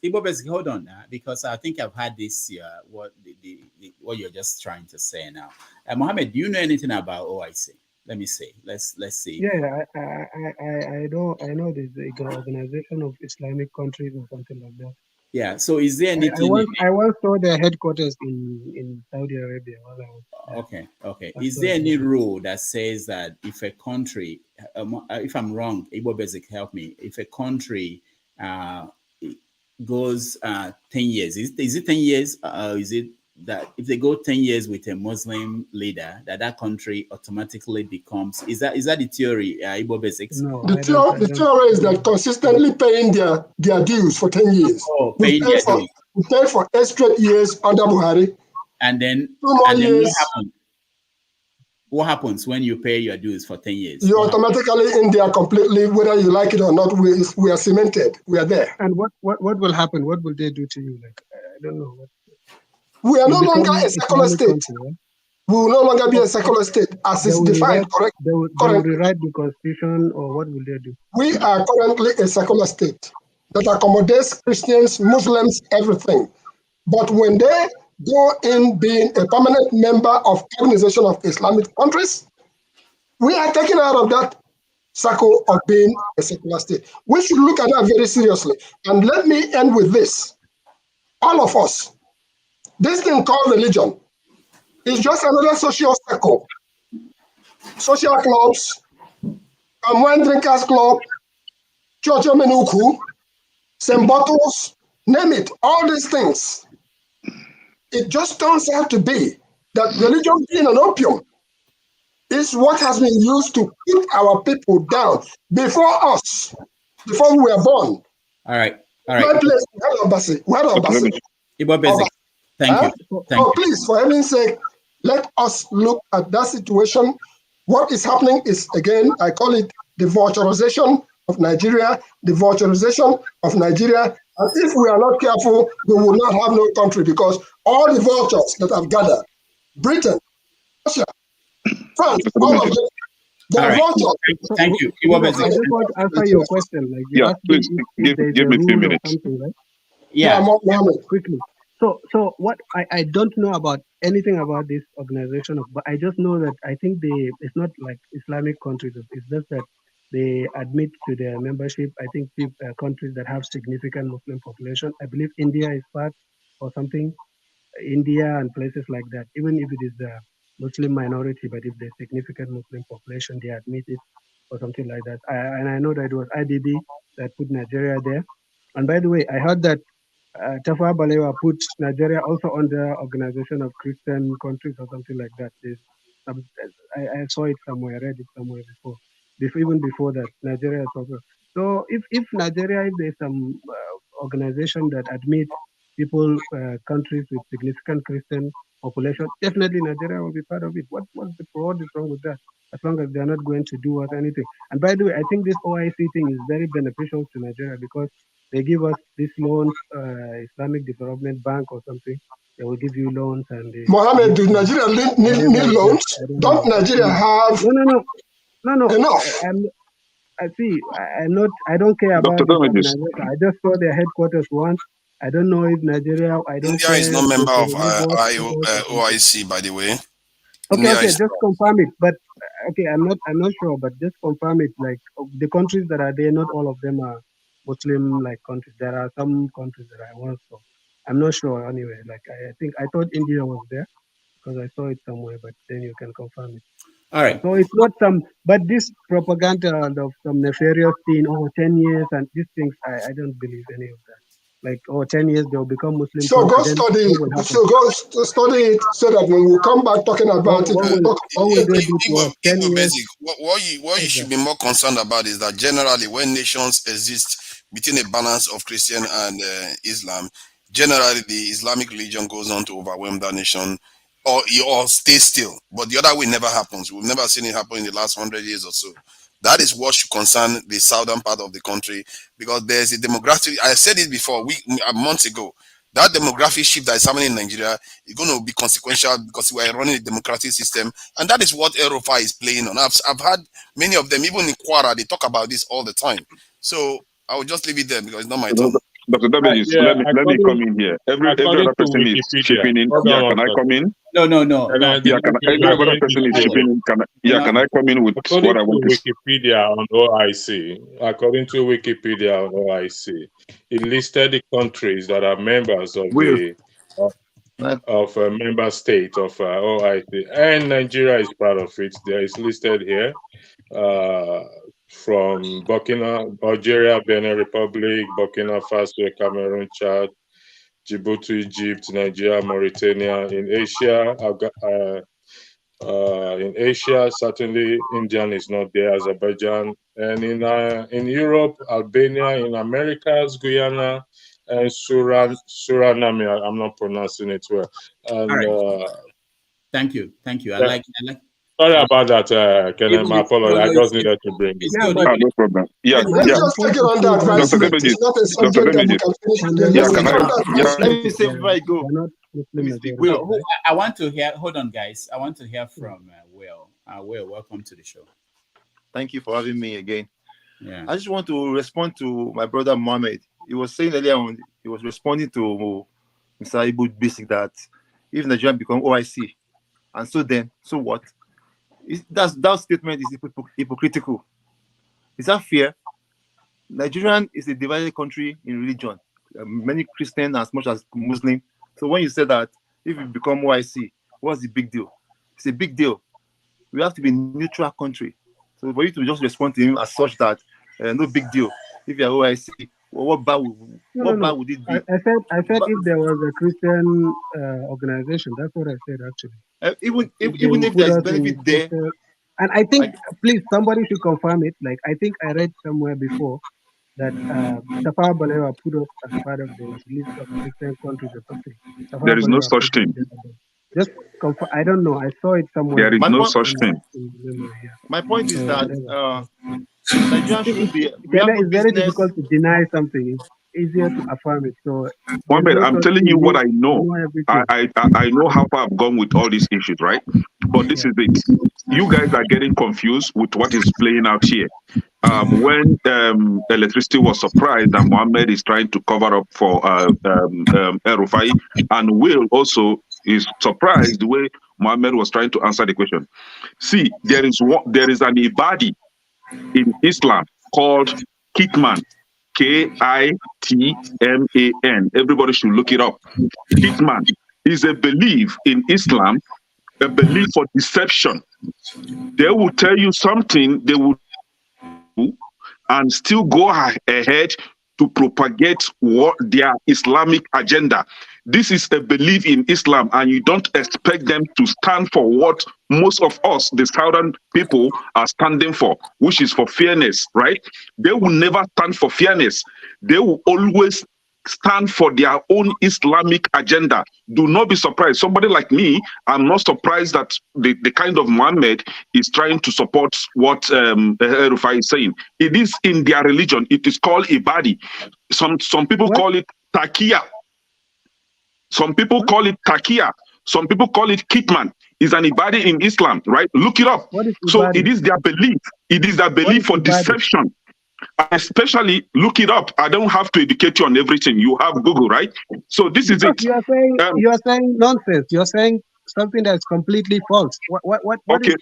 Igbo Basic, hold on, because I think I've had this. What you're just trying to say now, Mohammed, do you know anything about OIC? Let me see. Let's see. Yeah, I know the Organization of Islamic Countries or something like that. Yeah. So is there anything? I once saw their headquarters in Saudi Arabia. Okay. Is there any rule that says that if a country, if I'm wrong, Igbo Basic, help me. If a country goes 10 years, is it 10 years? Is it that if they go 10 years with a Muslim leader, that country automatically becomes? Is that the theory, Igbo Basics? No. The theory is that consistently paying their dues for 10 years. Oh, paying their dues. We paid for 8 straight years under Buhari. And then 2 more years. What happens when you pay your dues for 10 years? You're automatically in there completely, whether you like it or not. We are cemented. We are there. And what will happen? What will they do to you? Like, I don't know. We are no longer a secular state. Country, right? We will no longer be a secular state as it's defined, correct? They will rewrite the constitution, or what will they do? We are currently a secular state that accommodates Christians, Muslims, everything. But when they go in being a permanent member of Organization of Islamic Countries, we are taken out of that circle of being a secular state. We should look at that very seriously. And let me end with this. All of us, this thing called religion is just another social circle. Social clubs, Wine Drinkers Club, Church of Menuku, St. Bottles, name it, all these things. It just turns out to be that religion being an opium is what has been used to put our people down before us, before we were born. All right. My place, we had Obasa. Igbo Basic. Thank you. Please, for heaven's sake, let us look at that situation. What is happening is, again, I call it the vulturization of Nigeria, And if we are not careful, we will not have no country, because all the vultures that have gathered, Britain, Russia, France, all of them, they are vultures. Thank you. I just want to answer your question. Like, yeah, please give me a few minutes. Right? Yeah, quickly. So what I don't know about anything about this organization, but I just know that I think it's not like Islamic countries. It's just that they admit to their membership, I think, countries that have significant Muslim population. I believe India is part or something. India and places like that. Even if it is a Muslim minority, but if there's significant Muslim population, they admit it or something like that. And I know that it was IDB that put Nigeria there. And by the way, I heard that Tafawa Balewa put Nigeria also under Organization of Christian Countries or something like that. I saw it somewhere, read it somewhere before. Even before that, Nigeria is also. So if Nigeria, if there's some organization that admits people, countries with significant Christian population, definitely Nigeria will be part of it. What is wrong with that? As long as they're not going to do us anything. And by the way, I think this OIC thing is very beneficial to Nigeria because they give us these loans, Islamic Development Bank or something. They will give you loans and. Mohammed, do Nigeria need loans? Don't Nigeria have? No. Enough. I don't care about this. I just saw their headquarters once. I don't know if Nigeria. India is not member of OIC, by the way. Okay, just confirm it. But okay, I'm not sure, but just confirm it. Like the countries that are there, not all of them are Muslim-like countries. There are some countries that I want, so I'm not sure. Anyway, like I thought India was there because I saw it somewhere, but then you can confirm it. All right. So it's not some, but this propaganda of some nefarious thing, 10 years and these things, I don't believe any of that. Like, 10 years they'll become Muslim. So go study it. So go study it so that when we come back talking about it, we'll talk. What you should be more concerned about is that generally when nations exist between a balance of Christian and Islam, generally the Islamic religion goes on to overwhelm that nation or stay still. But the other way never happens. We've never seen it happen in the last 100 years or so. That is what should concern the southern part of the country, because there's a demographic. I said it before, months ago. That demographic shift that is happening in Nigeria is going to be consequential because we are running a democratic system, and that is what Rufai is playing on. I've had many of them, even in Kwara, they talk about this all the time. So I will just leave it there because it's not my turn. Dr. W, let me come in here. Every other person is chipping in. Yeah, can I come in? No. Yeah, every other person is chipping in. Can I come in with what I want to say? Wikipedia on OIC, according to Wikipedia on OIC, it listed the countries that are members of the member state of OIC, and Nigeria is part of it. There is listed here. From Algeria, Benin Republic, Burkina Faso, Cameroon, Chad, Djibouti, Egypt, Nigeria, Mauritania. In Asia, certainly India is not there, Azerbaijan, and in Europe, Albania, in Americas, Guyana, and Suriname. I'm not pronouncing it well. And right. Thank you. I like. Sorry about that, Kenneth. My apologies. I just needed to bring it. No problem. Yeah. Let's just take it on that, right? It's not a subject that we can finish. Let me say before I go. Will, I want to hear. Hold on, guys. I want to hear from Will. Will, welcome to the show. Thank you for having me again. Yeah. I just want to respond to my brother Mohammed. He was saying earlier on, he was responding to Mr. Ibu Basic that if Nigeria become OIC, and so what? That statement is hypocritical. Is that fair? Nigeria is a divided country in religion. Many Christian as much as Muslim. So when you say that if you become OIC, what's the big deal? It's a big deal. We have to be a neutral country. So for you to just respond to him as such that no big deal. If you're OIC, what bad would it be? I said if there was a Christian organization, that's what I said actually. Even if there's benefit there. And I think, please, somebody should confirm it. Like, I think I read somewhere before that Tafawa Balewa put us as part of the list of Christian countries or something. There is no such thing. Just confirm. I don't know. I saw it somewhere. There is no such thing. My point is that Nigeria should be. It's very difficult to deny something. It's easier to affirm it. So, Mohammed, I'm telling you what I know. I know how far I've gone with all these issues, right? But this is it. You guys are getting confused with what is playing out here. When electricity was surprised, and Mohammed is trying to cover up for Rufai, and Will also is surprised the way Mohammed was trying to answer the question. See, there is an ibadi in Islam called Kitman. Kitman. Everybody should look it up. Kitman is a belief in Islam, a belief for deception. They will tell you something they will do and still go ahead to propagate their Islamic agenda. This is a belief in Islam, and you don't expect them to stand for what most of us, the southern people, are standing for, which is for fairness, right? They will never stand for fairness. They will always stand for their own Islamic agenda. Do not be surprised. Somebody like me, I'm not surprised that the kind of Muhammad is trying to support what Rufai is saying. It is in their religion. It is called Ibadi. Some people call it Takia. Some people call it Takia. Some people call it Kitman. It's an Ibadi in Islam, right? Look it up. So it is their belief. It is their belief for deception. Especially, look it up. I don't have to educate you on everything. You have Google, right? So this is it. You are saying nonsense. You're saying something that's completely false. What is Okay,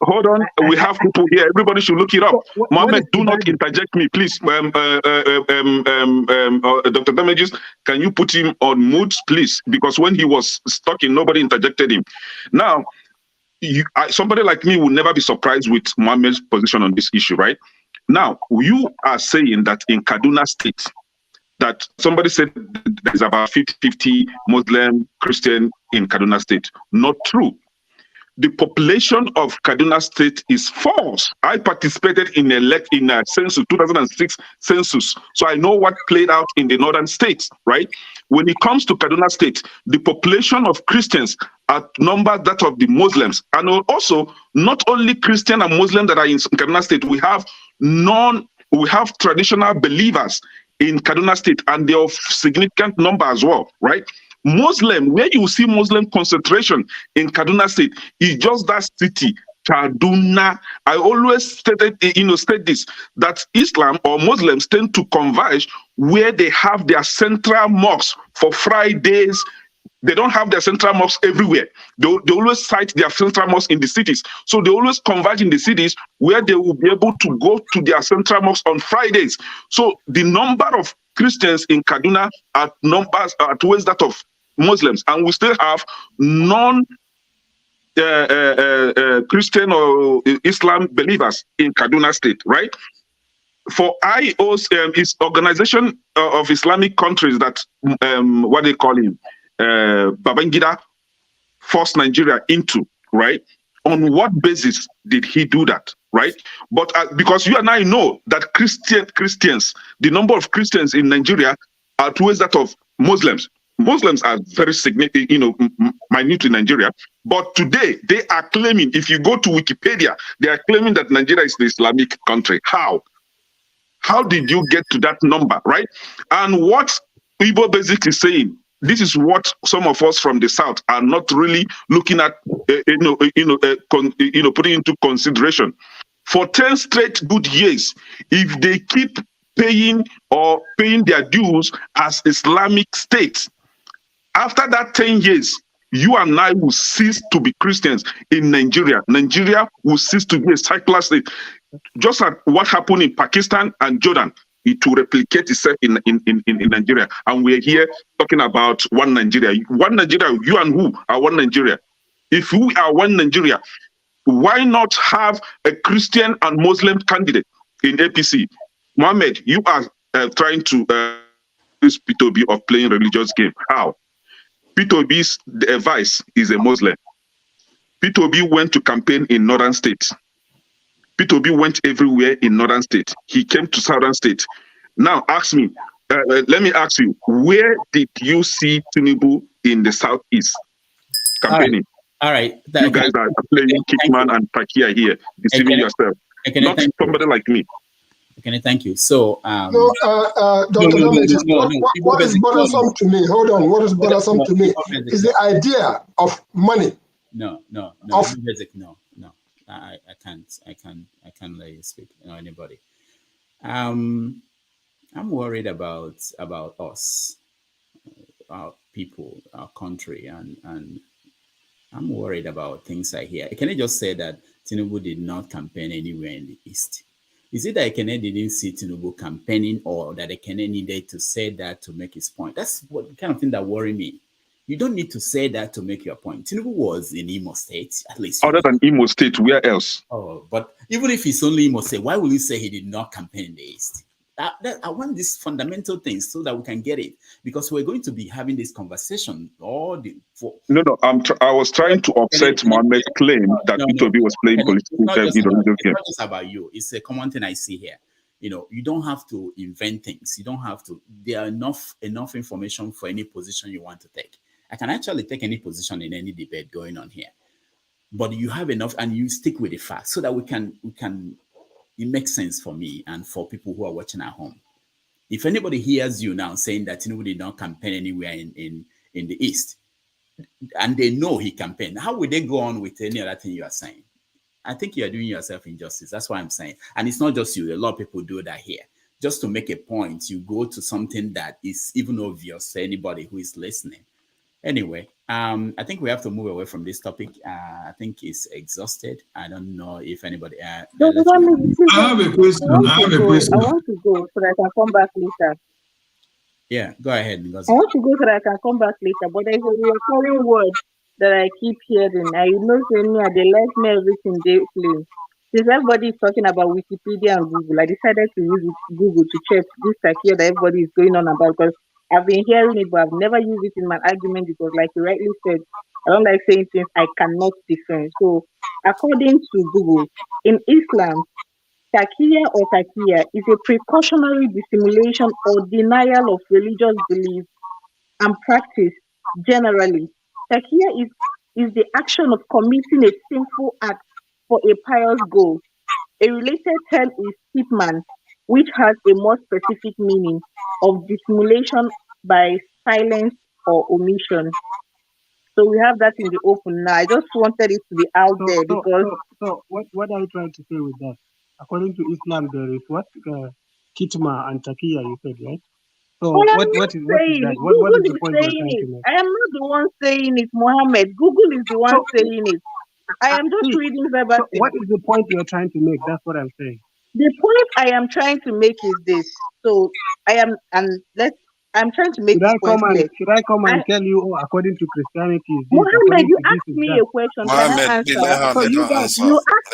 hold on. We have people here. Everybody should look it up. Mohammed, do not interject me, please. Dr. Damages, can you put him on mute, please? Because when he was talking, nobody interjected him. Now, somebody like me will never be surprised with Mohammed's position on this issue, right? Now, you are saying that in Kaduna State, that somebody said there's about 50-50 Muslim, Christian in Kaduna State. Not true. The population of Kaduna State is false. I participated in a census, 2006 census, so I know what played out in the northern states, right? When it comes to Kaduna State, the population of Christians outnumbers that of the Muslims, and also not only Christian and Muslim that are in Kaduna State. We have traditional believers in Kaduna State, and they're of significant number as well, right? Muslim, where you see Muslim concentration in Kaduna State, is just that city, Kaduna. I always state this, that Islam or Muslims tend to converge where they have their central mosques for Fridays. They don't have their central mosques everywhere. They always cite their central mosques in the cities. So they always converge in the cities where they will be able to go to their central mosques on Fridays. So the number of Christians in Kaduna outweighs that of Muslims. And we still have non-Christian or Islam believers in Kaduna State, right? For IOS, it's Organization of Islamic Countries that, what they call him, Babangida forced Nigeria into, right? On what basis did he do that, right? But because you and I know that Christians, the number of Christians in Nigeria outweighs that of Muslims. Muslims are very significant, minute in Nigeria. But today they are claiming, if you go to Wikipedia, they are claiming that Nigeria is the Islamic country. How? How did you get to that number, right? And what Igbo Basic is saying, this is what some of us from the South are not really looking at, putting into consideration. For 10 straight good years, if they keep paying their dues as Islamic states, after that 10 years, you and I will cease to be Christians in Nigeria. Nigeria will cease to be a secular state. Just like what happened in Pakistan and Jordan, it will replicate itself in Nigeria. And we're here talking about one Nigeria. One Nigeria, you and who are one Nigeria? If we are one Nigeria, why not have a Christian and Muslim candidate in APC? Mohammed, you are trying to use P2B of playing religious game. How? P2B's advice is a Muslim. P2B went to campaign in northern states. P2B went everywhere in northern state. He came to southern state. Now ask me, let me ask you, where did you see Tinubu in the southeast campaigning? All right. You guys are playing Kickman and Pakia here, deceiving yourself. Not somebody like me. Okay, thank you. So, Dr. What is bothersome to me? Hold on. What is bothersome to me is the idea of money. No. Basic, no. I can't let you speak. Anybody. I'm worried about us, our people, our country, and I'm worried about things I hear. Can I just say that Tinubu did not campaign anywhere in the East? Is it that Ekene didn't see Tinubu campaigning, or that Ekene needed to say that to make his point? That's what kind of thing that worry me. You don't need to say that to make your point. Tinubu was in Imo State, at least. Other than Imo State, where else? Oh, but even if it's only Imo State, why will you say he did not campaign in the East? I want these fundamental things so that we can get it, because we're going to be having this conversation. I was trying to offset Mohammed's claim that P2B was playing political game. It's not just about you. It's a common thing I see here. You don't have to invent things. You don't have to. There are enough information for any position you want to take. I can actually take any position in any debate going on here, but you have enough, and you stick with the facts so that we can. It makes sense for me and for people who are watching at home. If anybody hears you now saying that Tinubu did not campaign anywhere in the East, and they know he campaigned, how would they go on with any other thing you are saying? I think you are doing yourself injustice. That's what I'm saying. And it's not just you. A lot of people do that here. Just to make a point, you go to something that is even obvious to anybody who is listening. Anyway, I think we have to move away from this topic. I think it's exhausted. I don't know if anybody. I have a question. I want to go so that I can come back later. Yeah, go ahead. I want to go so that I can come back later. But there's a recurring word that I keep hearing. I know saying me, they let me everything they play. Since everybody is talking about Wikipedia and Google, I decided to use Google to check this here that everybody is going on about, because I've been hearing it, but I've never used it in my argument because, like you rightly said, I don't like saying things I cannot defend. So, according to Google, in Islam, takiya or takiya is a precautionary dissimulation or denial of religious belief and practice generally. Takiya is the action of committing a sinful act for a pious goal. A related term is kitman, which has a more specific meaning of dissimulation by silence or omission. So we have that in the open now. I just wanted it to be out there because. So what are you trying to say with that? According to Islam, there is what kitma and takiya, you said, right? So what is that? What is the point you're trying to make? I am not the one saying it, Mohammed. Google is the one saying it. I am just reading verbatim. So what is the point you're trying to make? That's what I'm saying. The point I am trying to make is this. So I'm trying to make this point clear. Should I come and tell you, according to Christianity, Mohammed, you asked me a question. Can I answer? So you asked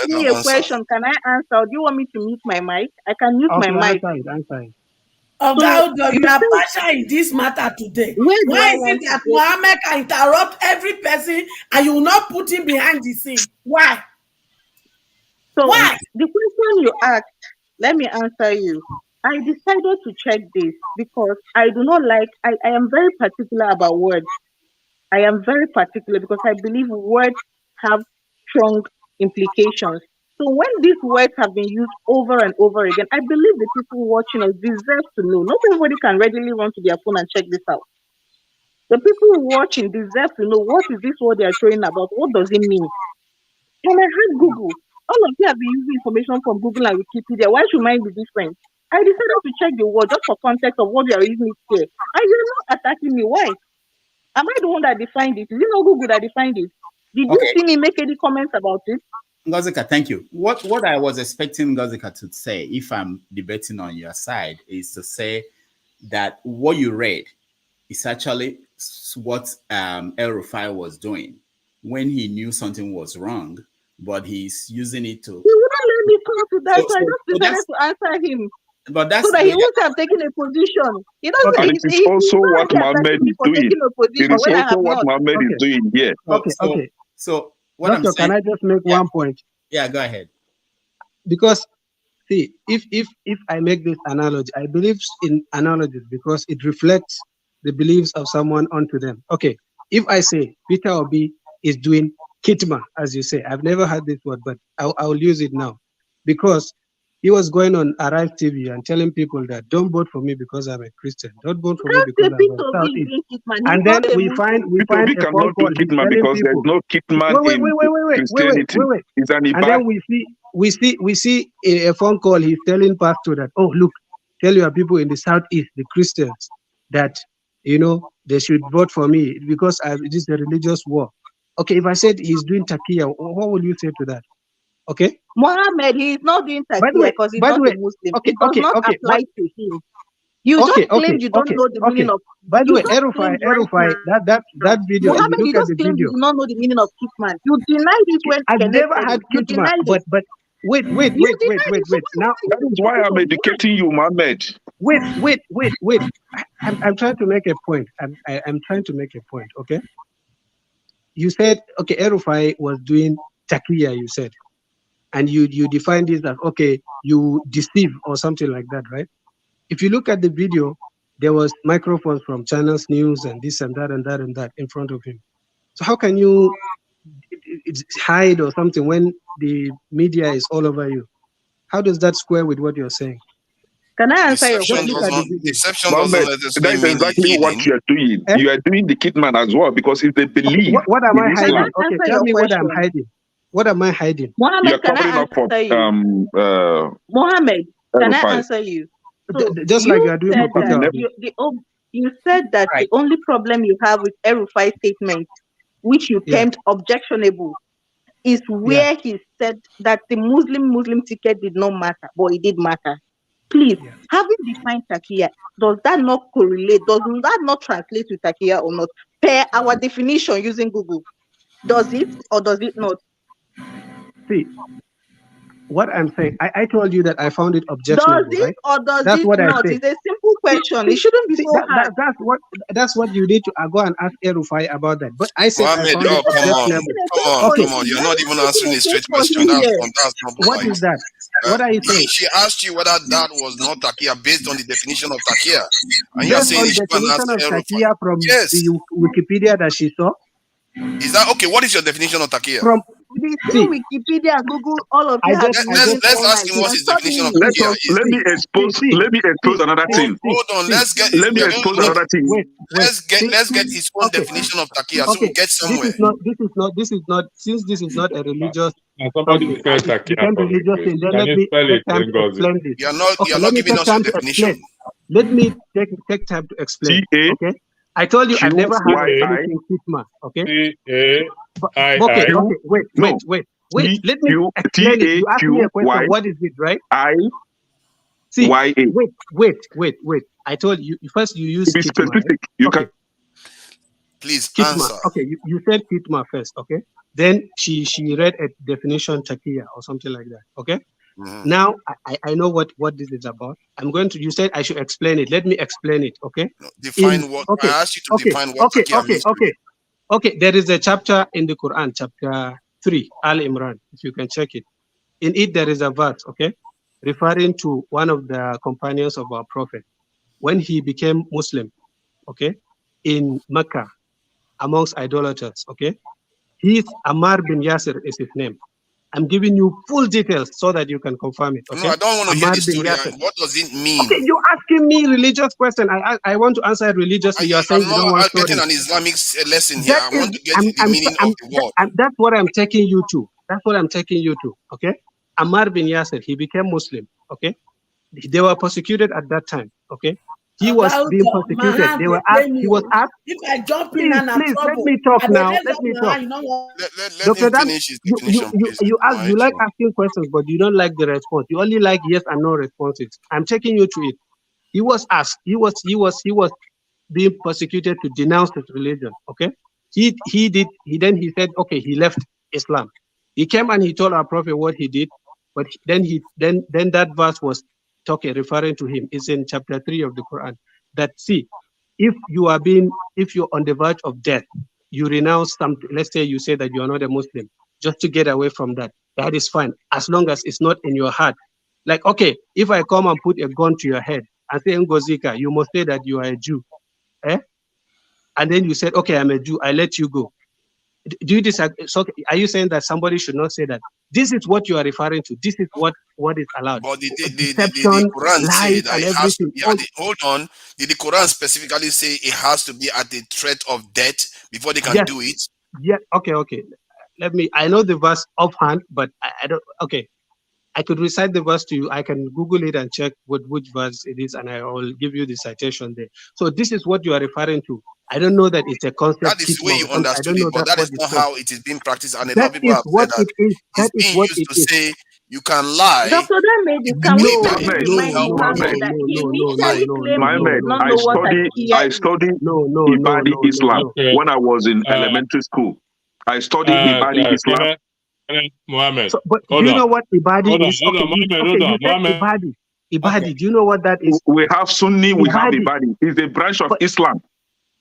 me a question. Can I answer? Do you want me to mute my mic? I can mute my mic. Answer it. Vowed, you are partial in this matter today. Why is it that Mohammed can interrupt every person and you will not put him behind the scene? Why? So why? The question you asked, let me answer you. I decided to check this because I do not like, I am very particular about words. I am very particular because I believe words have strong implications. So when these words have been used over and over again, I believe the people watching us deserve to know. Not everybody can readily run to their phone and check this out. The people watching deserve to know, what is this word they are throwing about? What does it mean? And I heard Google. All of you have been using information from Google and Wikipedia. Why should mine be different? I decided to check the word just for context of what they are using it here. And you're not attacking me. Why? Am I the one that defined it? Is it not Google that defined it? Did you see me make any comments about it? Ngozika, thank you. What I was expecting Ngozika to say, if I'm debating on your side, is to say that what you read is actually what Rufai was doing when he knew something was wrong, but he's using it to. He wouldn't let me come to that, so I just decided to answer him. But that's so that he wouldn't have taken a position. He doesn't. And it is also what Mohammed is doing. It is also what Mohammed is doing here. Okay. So what I'm saying, can I just make one point? Yeah, go ahead. Because see, if I make this analogy, I believe in analogies because it reflects the beliefs of someone onto them. Okay, if I say Peter Obi is doing kitma, as you say, I've never heard this word, but I'll use it now because he was going on Arise TV and telling people that don't vote for me because I'm a Christian. Don't vote for me because I'm a Southeast. And then we find we cannot do kitman because there's no kitman in Christianity. It's an and then we see a phone call. He's telling pastor that, oh look, tell your people in the Southeast, the Christians, that they should vote for me because it is a religious war. Okay, if I said he's doing takiya, what will you say to that? Okay, Mohammed, he is not doing takiya because he's not a Muslim. It does not apply to him. You just claimed you don't know the meaning of. By the way, Rufai, that video. Mohammed, you just claimed you do not know the meaning of kitman. You denied it when I've never had kitman, but wait. Now that is why I'm educating you, Mohammed. Wait. I'm trying to make a point. I'm trying to make a point. Okay. You said Rufai was doing takiya. You said. And you define this as, okay, you deceive or something like that, right? If you look at the video, there was microphones from Channels News and this and that and that and that in front of him. So how can you hide or something when the media is all over you? How does that square with what you're saying? Can I answer your question? That is exactly what you're doing. You are doing the kitman as well because if they believe. What am I hiding? Okay, tell me what I'm hiding. What am I hiding? Mohammed, can I answer you? Mohammed, can I answer you? So just like you are doing for You said that the only problem you have with Rufai statement, which you termed objectionable, is where he said that the Muslim ticket did not matter, but it did matter. Please, having defined Takia, does that not correlate? Does that not translate to Takia or not? Per our definition using Google, does it or does it not? See, what I'm saying, I told you that I found it objectionable. Does it right? or does That's it what not? I said. It's a simple question. It shouldn't be so hard. That's what you need to go and ask Rufai about that. But I said Mohammed, I found it objectionable. come on. You're not even answering a straight question. That's not What polite. is that? What are you saying? She asked you whether that was not Takia based on the definition of Takia. And you're Based saying on you should definition of answer Takia from the Wikipedia that she saw. Is that okay? What is your definition of Takia? From Wikipedia, Google, all of you have. Let's ask him what's his definition of Takia. Let me expose another thing. Hold on, let's get another thing. Let's get his own definition of Takia so we get somewhere. This is not since this is not a religious somebody spell Takia for me, please. then Can let you me spell take it, time to Ngozi? explain this. You're not let me giving take us your time to definition. explain. Let me take time to explain. Okay? I told you I've never had anything Kitma. Okay? Wait. Let me explain it. You asked me a question. What is it, right? Wait. I told you first you use be Kitma. specific. Right? You can please Kitma. answer. Okay, you said Kitma first, okay? Then she read a definition Takia or something like that. Okay? Now I know what this is about. You said I should explain it. Let me explain it, okay? Define what I asked you to define what Takia means. Okay, there is a chapter in the Quran, chapter 3, Al Imran, if you can check it. In it there is a verse, okay, referring to one of the companions of our prophet when he became Muslim, okay, in Mecca amongst idolaters, okay. He's Ammar bin Yasir is his name. I'm giving you full details so that you can confirm it. Okay? No, I don't want to hear Ammar the bin story. Yasir. What does it mean? Okay, you're asking me religious question. I want to answer it religiously. You're saying you don't want I'm getting stories. an Islamic lesson here. I want to get the meaning of the word. That's what I'm taking you to. Okay? Ammar bin Yasir, he became Muslim. Okay? They were persecuted at that time. Okay? He was being persecuted. He was asked. If I jump in and I'm Please, let trouble, me talk and now. then Let me talk. Let him finish his definition, please. You like asking questions, but you don't like the response. You only like yes and no responses. I'm taking you to it. He was asked. He was being persecuted to denounce his religion. Okay. He said, okay, he left Islam. He came and he told our prophet what he did, but then that verse was referring to him. It's in chapter 3 of the Quran. That if you're on the verge of death, you renounce something. Let's say you say that you are not a Muslim, just to get away from that. That is fine, as long as it's not in your heart. Like, okay, if I come and put a gun to your head and say, Ngozika, you must say that you are a Jew. And then you said, okay, I'm a Jew, I let you go. Do you disagree? So are you saying that somebody should not say that? This is what you are referring to. This is what is allowed. But the Deception, Quran say lies, that and it has to everything. be hold on. Did the Quran specifically say it has to be at the threat of death before they can Yes. do it? Yeah. Okay. I know the verse offhand, but I don't. Okay. I could recite the verse to you. I can Google it and check which verse it is, and I will give you the citation there. So this is what you are referring to. I don't know that it's a concept. That is the way you understood it, but that is not how it is being practiced. And a lot of people have said that it's being used to say you can lie. Dr. Damage, can we remind Mohammed that he initially claimed I studied Ibadi Islam when I was in elementary school. I studied Ibadi Islam. Mohammed, but do you know what Ibadi is? Ibadi, do you know what that is? We have Sunni, we have Ibadi. It's a branch of Islam.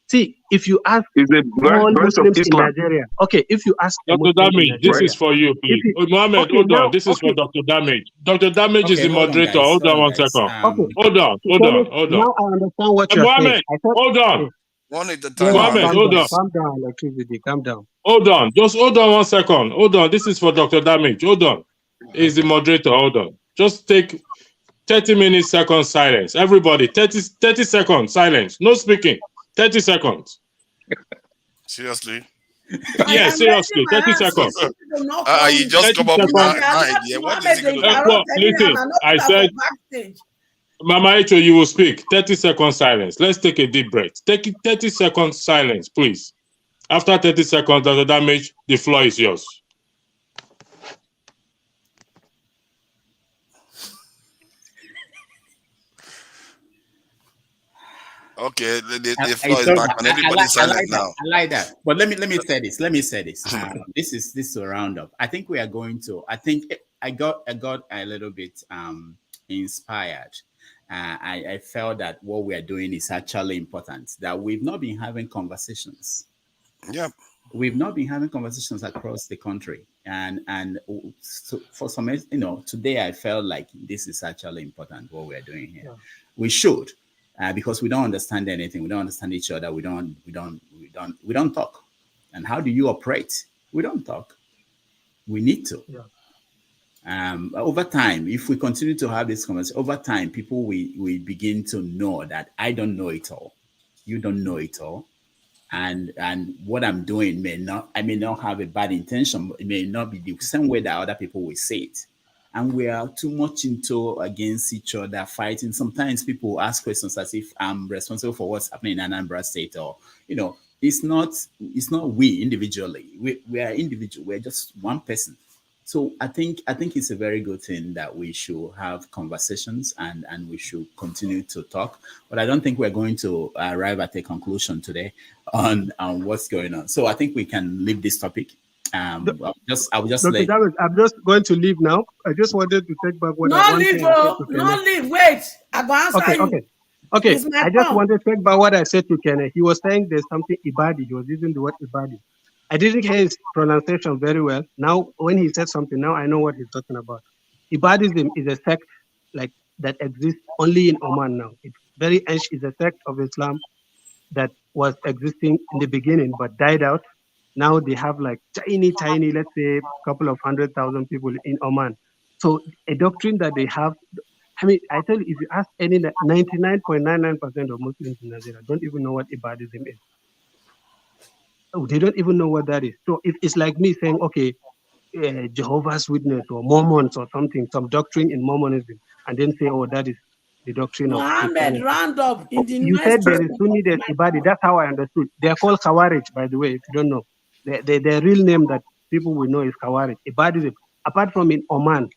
See, if you ask all Muslims in Nigeria, okay, if you ask Dr. Damage, this is for you, please. Mohammed, hold on. This is for Dr. Damage. Dr. Damage is the moderator. Hold on 1 second. Hold on. Now I understand what you're saying. Hold on. One at the time. Mohammed, hold on. Calm down, electricity. Calm down. Hold on. Just hold on 1 second. Hold on. This is for Dr. Damage. Hold on. He's the moderator. Hold on. Just take 30 seconds silence. Everybody, 30 seconds silence. No speaking. 30 seconds. Seriously? Yeah, seriously. 30 seconds. You just come up with an idea. What is it going to Listen, I said, Mama Echo, you will speak. 30 seconds silence. Let's take a deep breath. Take 30 seconds silence, please. After 30 seconds, Dr. Damage, the floor is yours. Okay, the floor is back and everybody's silent now. I like that. But let me say this. This is a roundup. I think we are going to. I think I got a little bit inspired. I felt that what we are doing is actually important. That we've not been having conversations. Yep. We've not been having conversations across the country, and so for some, today I felt like this is actually important. What we are doing here, we should. Because we don't understand anything, we don't understand each other, we don't talk. And how do you operate? We don't talk. We need to. Over time, if we continue to have this conversation, over time, people we begin to know that I don't know it all, you don't know it all, and what I'm doing I may not have a bad intention, it may not be the same way that other people will say it. And we are too much against each other, fighting. Sometimes people ask questions as if I'm responsible for what's happening in Anambra State, or it's not we individually. We are individual. We're just one person. So I think it's a very good thing that we should have conversations and we should continue to talk. But I don't think we're going to arrive at a conclusion today on what's going on. So I think we can leave this topic. I will just I'm just going to leave now. I just wanted to take back what I wanted to No leave. Wait. I will answer you. Okay. I just wanted to take back what I said to Kenneth. He was saying there's something Ibadi. He was using the word Ibadi. I didn't hear his pronunciation very well. Now, when he said something, now I know what he's talking about. Ibadism is a sect that exists only in Oman now. It's very ancient. It's a sect of Islam that was existing in the beginning but died out. Now they have tiny, let's say a couple of 100,000 people in Oman. So a doctrine that they have, I tell you, if you ask any 99.99% of Muslims in Nigeria don't even know what Ibadism is. They don't even know what that is. So if it's like me saying, okay, Jehovah's Witness or Mormons or something, some doctrine in Mormonism, and then say, oh, that is the doctrine of Mohammed Roundup in the You said there is Sunni, there's Ibadi. That's how I understood. They're called Khawarij, by the way, if you don't know. Their real name that people will know is Khawarij. Ibadism, apart from in Oman,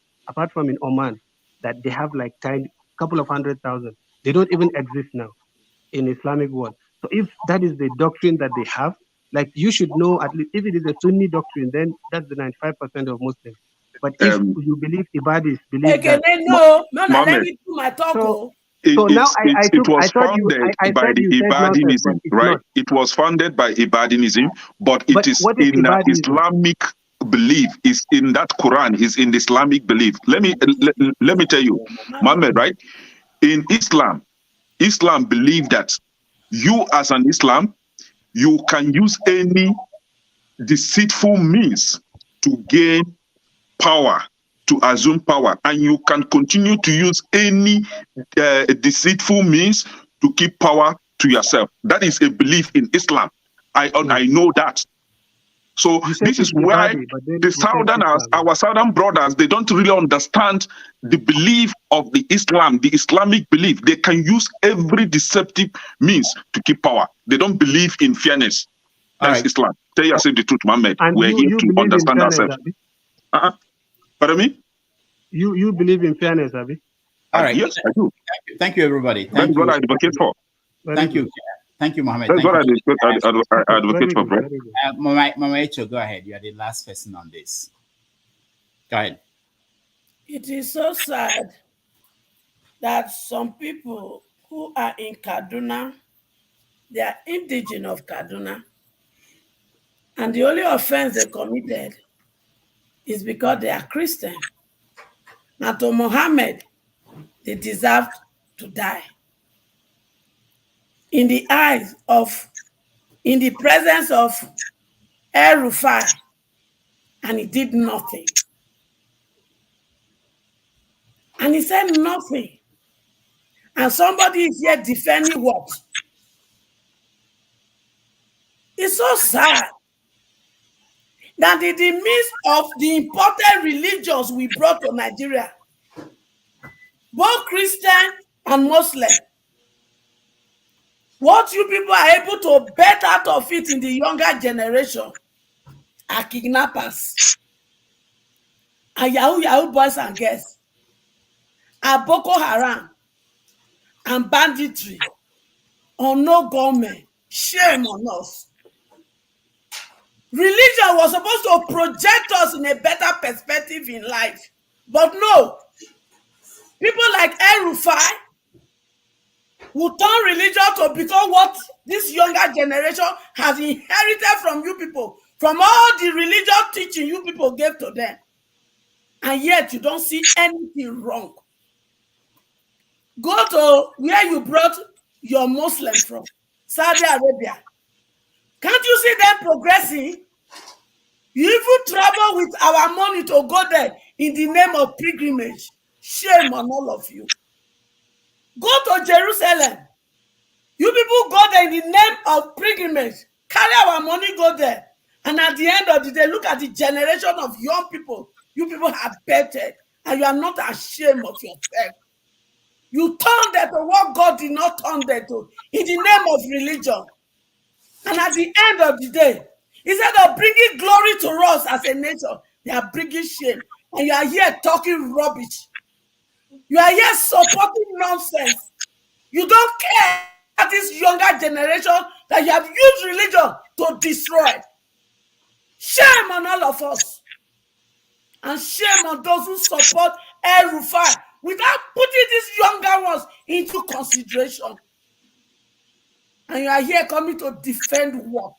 that they have tiny couple of 100,000. They don't even exist now in Islamic world. So if that is the doctrine that they have, you should know, at least if it is a Sunni doctrine, then that's the 95% of Muslims. But if you believe Ibadis believe that... let me do my talk. It was founded by the Ibadinism, right? It was founded by Ibadinism, but it is in Islamic belief. Is in that Quran. Is in Islamic belief. Let me tell you, Muhammad, right? In Islam believe that you as an Islam, you can use any deceitful means to gain power, to assume power, and you can continue to use any deceitful means to keep power to yourself. That is a belief in Islam. I know that. So this is why our southern brothers, they don't really understand the belief of the Islamic belief. They can use every deceptive means to keep power. They don't believe in fairness. That's Islam. Tell yourself the truth, Mohammed. We're here to understand ourselves. Pardon me? You believe in fairness, Abi? All right. Yes, I do. Thank you, everybody. That's what I advocate for. Thank you. Thank you, Mohammed. That's what I advocate for, bro. Mama Echo, go ahead. You are the last person on this. Go ahead. It is so sad that some people who are in Kaduna, they are indigenous of Kaduna, and the only offense they committed is because they are Christian. Now to Muhammad, they deserve to die. In the presence of Rufai, and he did nothing. And he said nothing. And somebody is here defending what? It's so sad that in the midst of the important religions we brought to Nigeria, both Christian and Muslim. What you people are able to bet out of it in the younger generation are kidnappers, and Yahoo boys and girls, are Boko Haram, and banditry, or no government. Shame on us. Religion was supposed to project us in a better perspective in life. But no, people like Rufai will turn religion to become what this younger generation has inherited from you people, from all the religious teaching you people gave to them. And yet you don't see anything wrong. Go to where you brought your Muslim from, Saudi Arabia. Can't you see them progressing? You even travel with our money to go there in the name of pilgrimage. Shame on all of you. Go to Jerusalem. You people go there in the name of pilgrimage. Carry our money, go there. And at the end of the day, look at the generation of young people you people have bettered, and you are not ashamed of yourself. You turn them to what God did not turn them to in the name of religion. And at the end of the day, instead of bringing glory to us as a nation, they are bringing shame. And you are here talking rubbish. You are here supporting nonsense. You don't care about this younger generation that you have used religion to destroy. Shame on all of us. And shame on those who support Rufai without putting these younger ones into consideration. And you are here coming to defend what?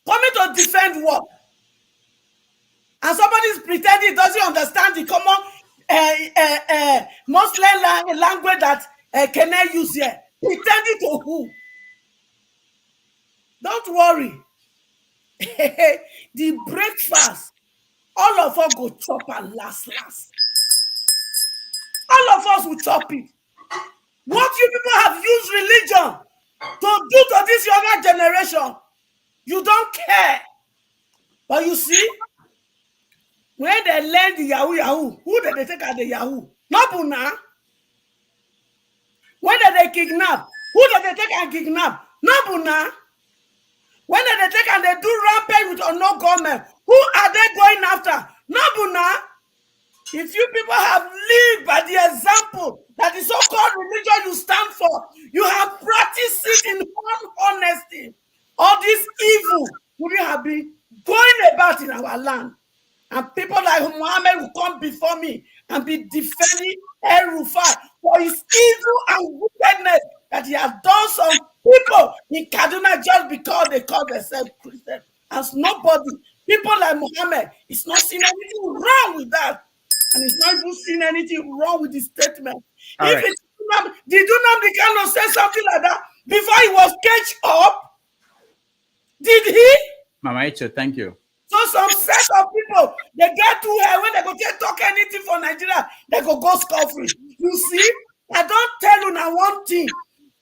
Coming to defend what? And somebody is pretending he doesn't understand the common Muslim language that Kene use here. Pretending to who? Don't worry. The breakfast, all of us go chop and last. All of us will chop it. What you people have used religion to do to this younger generation, you don't care. But you see, when they learn the Yahoo, who did they take at the Yahoo? Not Buna. When did they kidnap? Who did they take and kidnap? Not Buna. When did they take and they do rampage with no government? Who are they going after? Not Buna. If you people have lived by the example that the so-called religion you stand for, you have practiced it in honesty, all this evil wouldn't have been going about in our land. And people like Muhammad will come before me and be defending Rufai for his evil and wickedness that he has done some people in Kaduna just because they call themselves Christian. As nobody, people like Muhammad, it's not seen anything wrong with that. And it's not even seen anything wrong with the statement. All if right. it's did Nnamdi Kanu say something like that before he was caged up? Did he? Mama Echo, thank you. So some set of people, they get to here when they go talk anything for Nigeria, they go scot-free. You see, I don't tell you now one thing.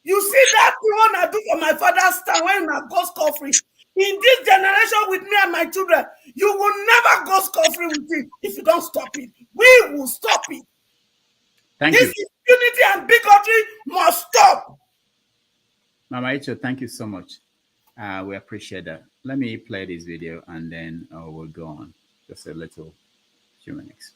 You see that thing I do for my father's time when I go scot-free. In this generation with me and my children, you will never go scot-free with it if you don't stop it. We will stop it. Thank this you. Unity and bigotry must stop. Mama Echo, thank you so much. We appreciate that. Let me play this video and then we'll go on. Just a few minutes.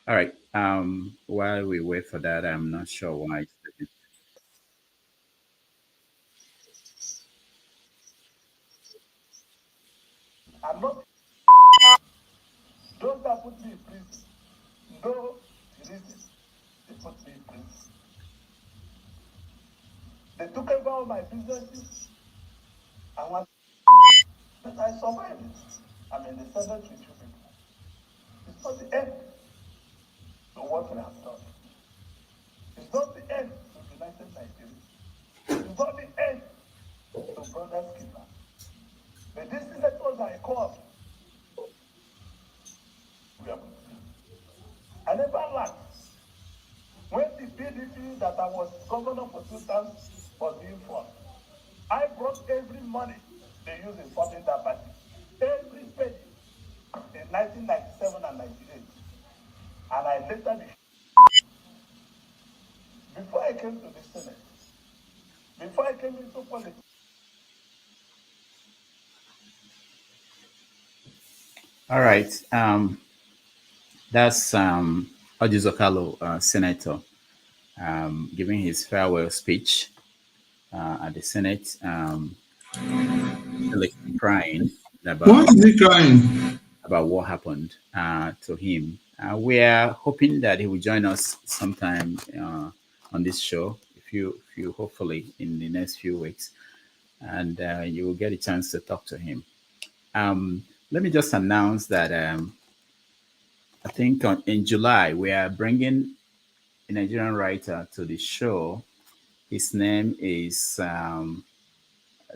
All right. While we wait for that, I'm not sure why it's taking. I'm not. Those that put me in prison, no reason they put me in prison. They took over all my businesses, and when I survived it, I'm in the Senate with you people. It's not the end to what we have done. It's not the end to United Nigeria. It's not the end to Brothers Keeper. But these senators I called, I never lacked. When the PDP that I was governor for 2 terms was being formed, I brought every money they used in forming that party. Every penny in 1997 and 98. And I later, before I came to the Senate, before I came into politics. All right. That's Odizokalo, Senator, giving his farewell speech at the Senate, crying about, why is he crying? About what happened to him. We are hoping that he will join us sometime on this show, if you hopefully in the next few weeks, and you will get a chance to talk to him. Let me just announce that I think in July we are bringing a Nigerian writer to the show. His name is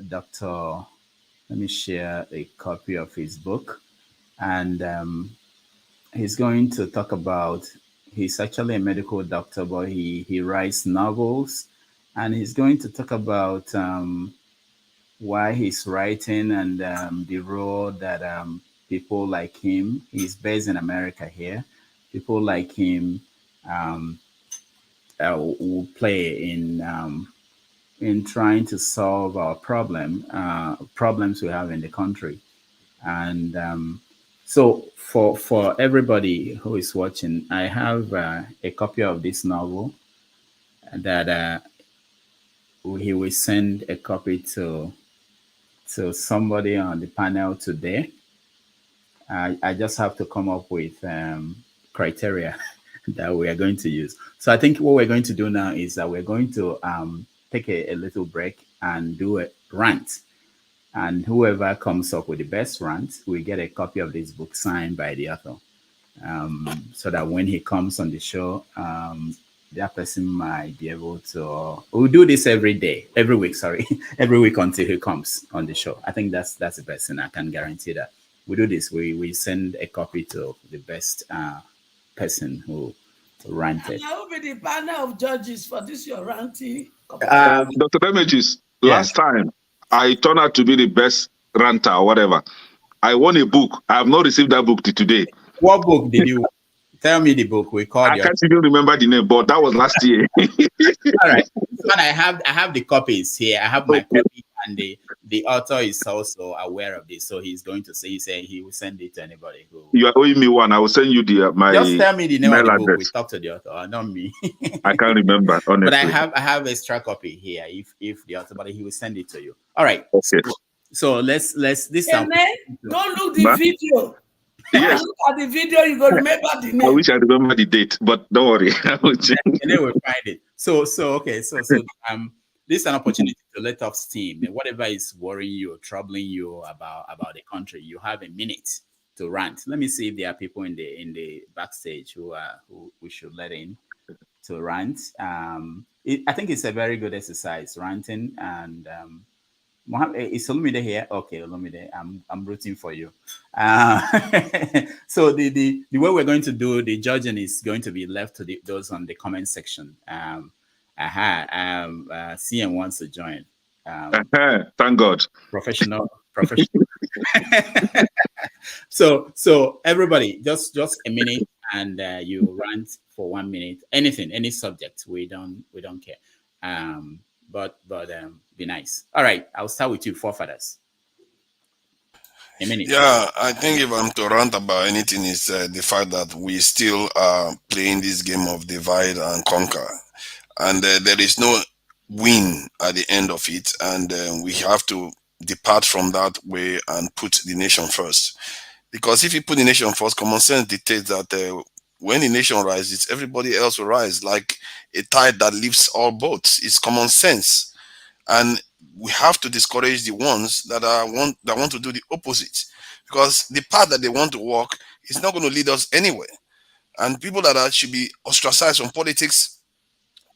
Dr. Let me share a copy of his book, and he's going to talk about. He's actually a medical doctor, but he writes novels, and he's going to talk about why he's writing and the role that people like him, he's based in America here, people like him will play in trying to solve our problems we have in the country. And so for everybody who is watching, I have a copy of this novel that he will send a copy to somebody on the panel today. I just have to come up with criteria that we are going to use. So I think what we're going to do now is that we're going to take a little break and do a rant. And whoever comes up with the best rant will get a copy of this book signed by the author. So that when he comes on the show, that person might be able to. We'll do this every week until he comes on the show. I think that's the best, and I can guarantee that we do this. We send a copy to the best person who ranted. I will be the panel of judges for this your ranting. Dr. Damages, last time I turned out to be the best ranter or whatever. I won a book. I have not received that book till today. What book did you? Tell me the book. We called. I can't even remember the name, but that was last year. All right, but I have the copies here. I have my copy, and the author is also aware of this, so he's going to say he will send it to anybody who. You are owing me one. I will send you my. Just tell me the name of the book. We talk to the author, not me. I can't remember honestly. But I have a extra copy here. If the author, but he will send it to you. All right. Okay. So let's this time. Don't look the video. Yes. Look at the video, you go remember the name. I wish I remember the date, but don't worry. And then we'll find it. So this is an opportunity to let off steam. And whatever is worrying you or troubling you about the country, you have a minute to rant. Let me see if there are people in the backstage who we should let in to rant. I think it's a very good exercise, ranting, and is Olumide here? Okay, Olumide, I'm rooting for you. So the way we're going to do the judging is going to be left to those on the comment section. CM wants to join. Thank God. Professional. So everybody, just a minute, and you rant for 1 minute. Anything, any subject. We don't care. But be nice. All right, I'll start with you, forefathers. A minute. Yeah, I think if I'm to rant about anything, is the fact that we still are playing this game of divide and conquer, and there is no win at the end of it, and we have to depart from that way and put the nation first. Because if you put the nation first, common sense dictates that when the nation rises, everybody else will rise, like a tide that lifts all boats. It's common sense, and we have to discourage the ones that want to do the opposite, because the path that they want to walk is not going to lead us anywhere. And people that should be ostracized from politics,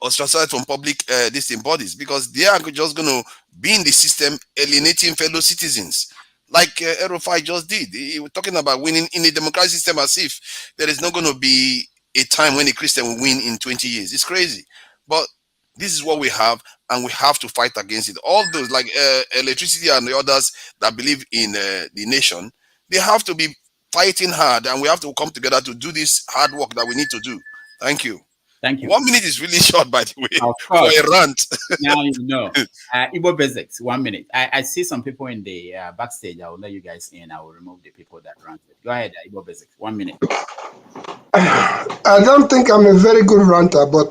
ostracized from public distinct bodies, because they are just going to be in the system alienating fellow citizens. like Rufai just did. He was talking about winning in a democratic system as if there is not going to be a time when a Christian will win in 20 years. It's crazy. But this is what we have, and we have to fight against it. All those like electricity and the others that believe in the nation, they have to be fighting hard, and we have to come together to do this hard work that we need to do. Thank you. Thank you. 1 minute is really short, by the way, of course. for a rant. Now you know. Igbo Basics, 1 minute. I see some people in the backstage. I will let you guys in. I will remove the people that ranted. Go ahead, Igbo Basics, 1 minute. I don't think I'm a very good ranter, but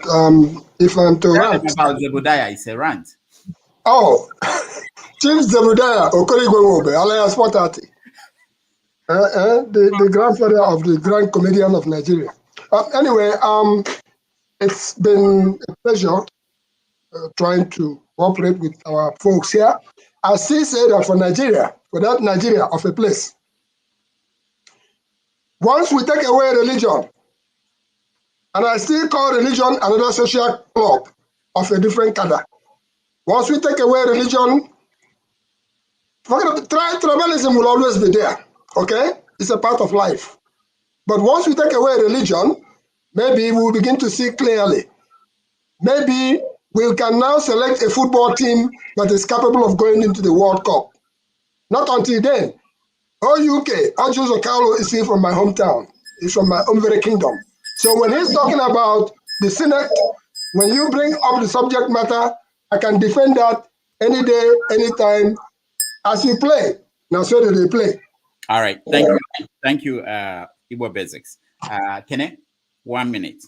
if I'm to rant about Zebediah, it's a rant. Oh, Chief Zebediah Okorigwe alias Potati, the grandfather of the grand comedian of Nigeria. Anyway, it's been a pleasure trying to cooperate with our folks here. I still say that for Nigeria, for that Nigeria of a place, once we take away religion, and I still call religion another social club of a different cadre. Once we take away religion, tribalism will always be there, okay? It's a part of life. But once we take away religion, maybe we'll begin to see clearly. Maybe we can now select a football team that is capable of going into the World Cup. Not until then. UK, Ojo Zokalo is here from my hometown. He's from my own very kingdom. So when he's talking about the Senate, when you bring up the subject matter, I can defend that any day, anytime, as you play. Now, so do they play. All right. Thank you. Thank you, Igbo Basics. Kene, 1 minute.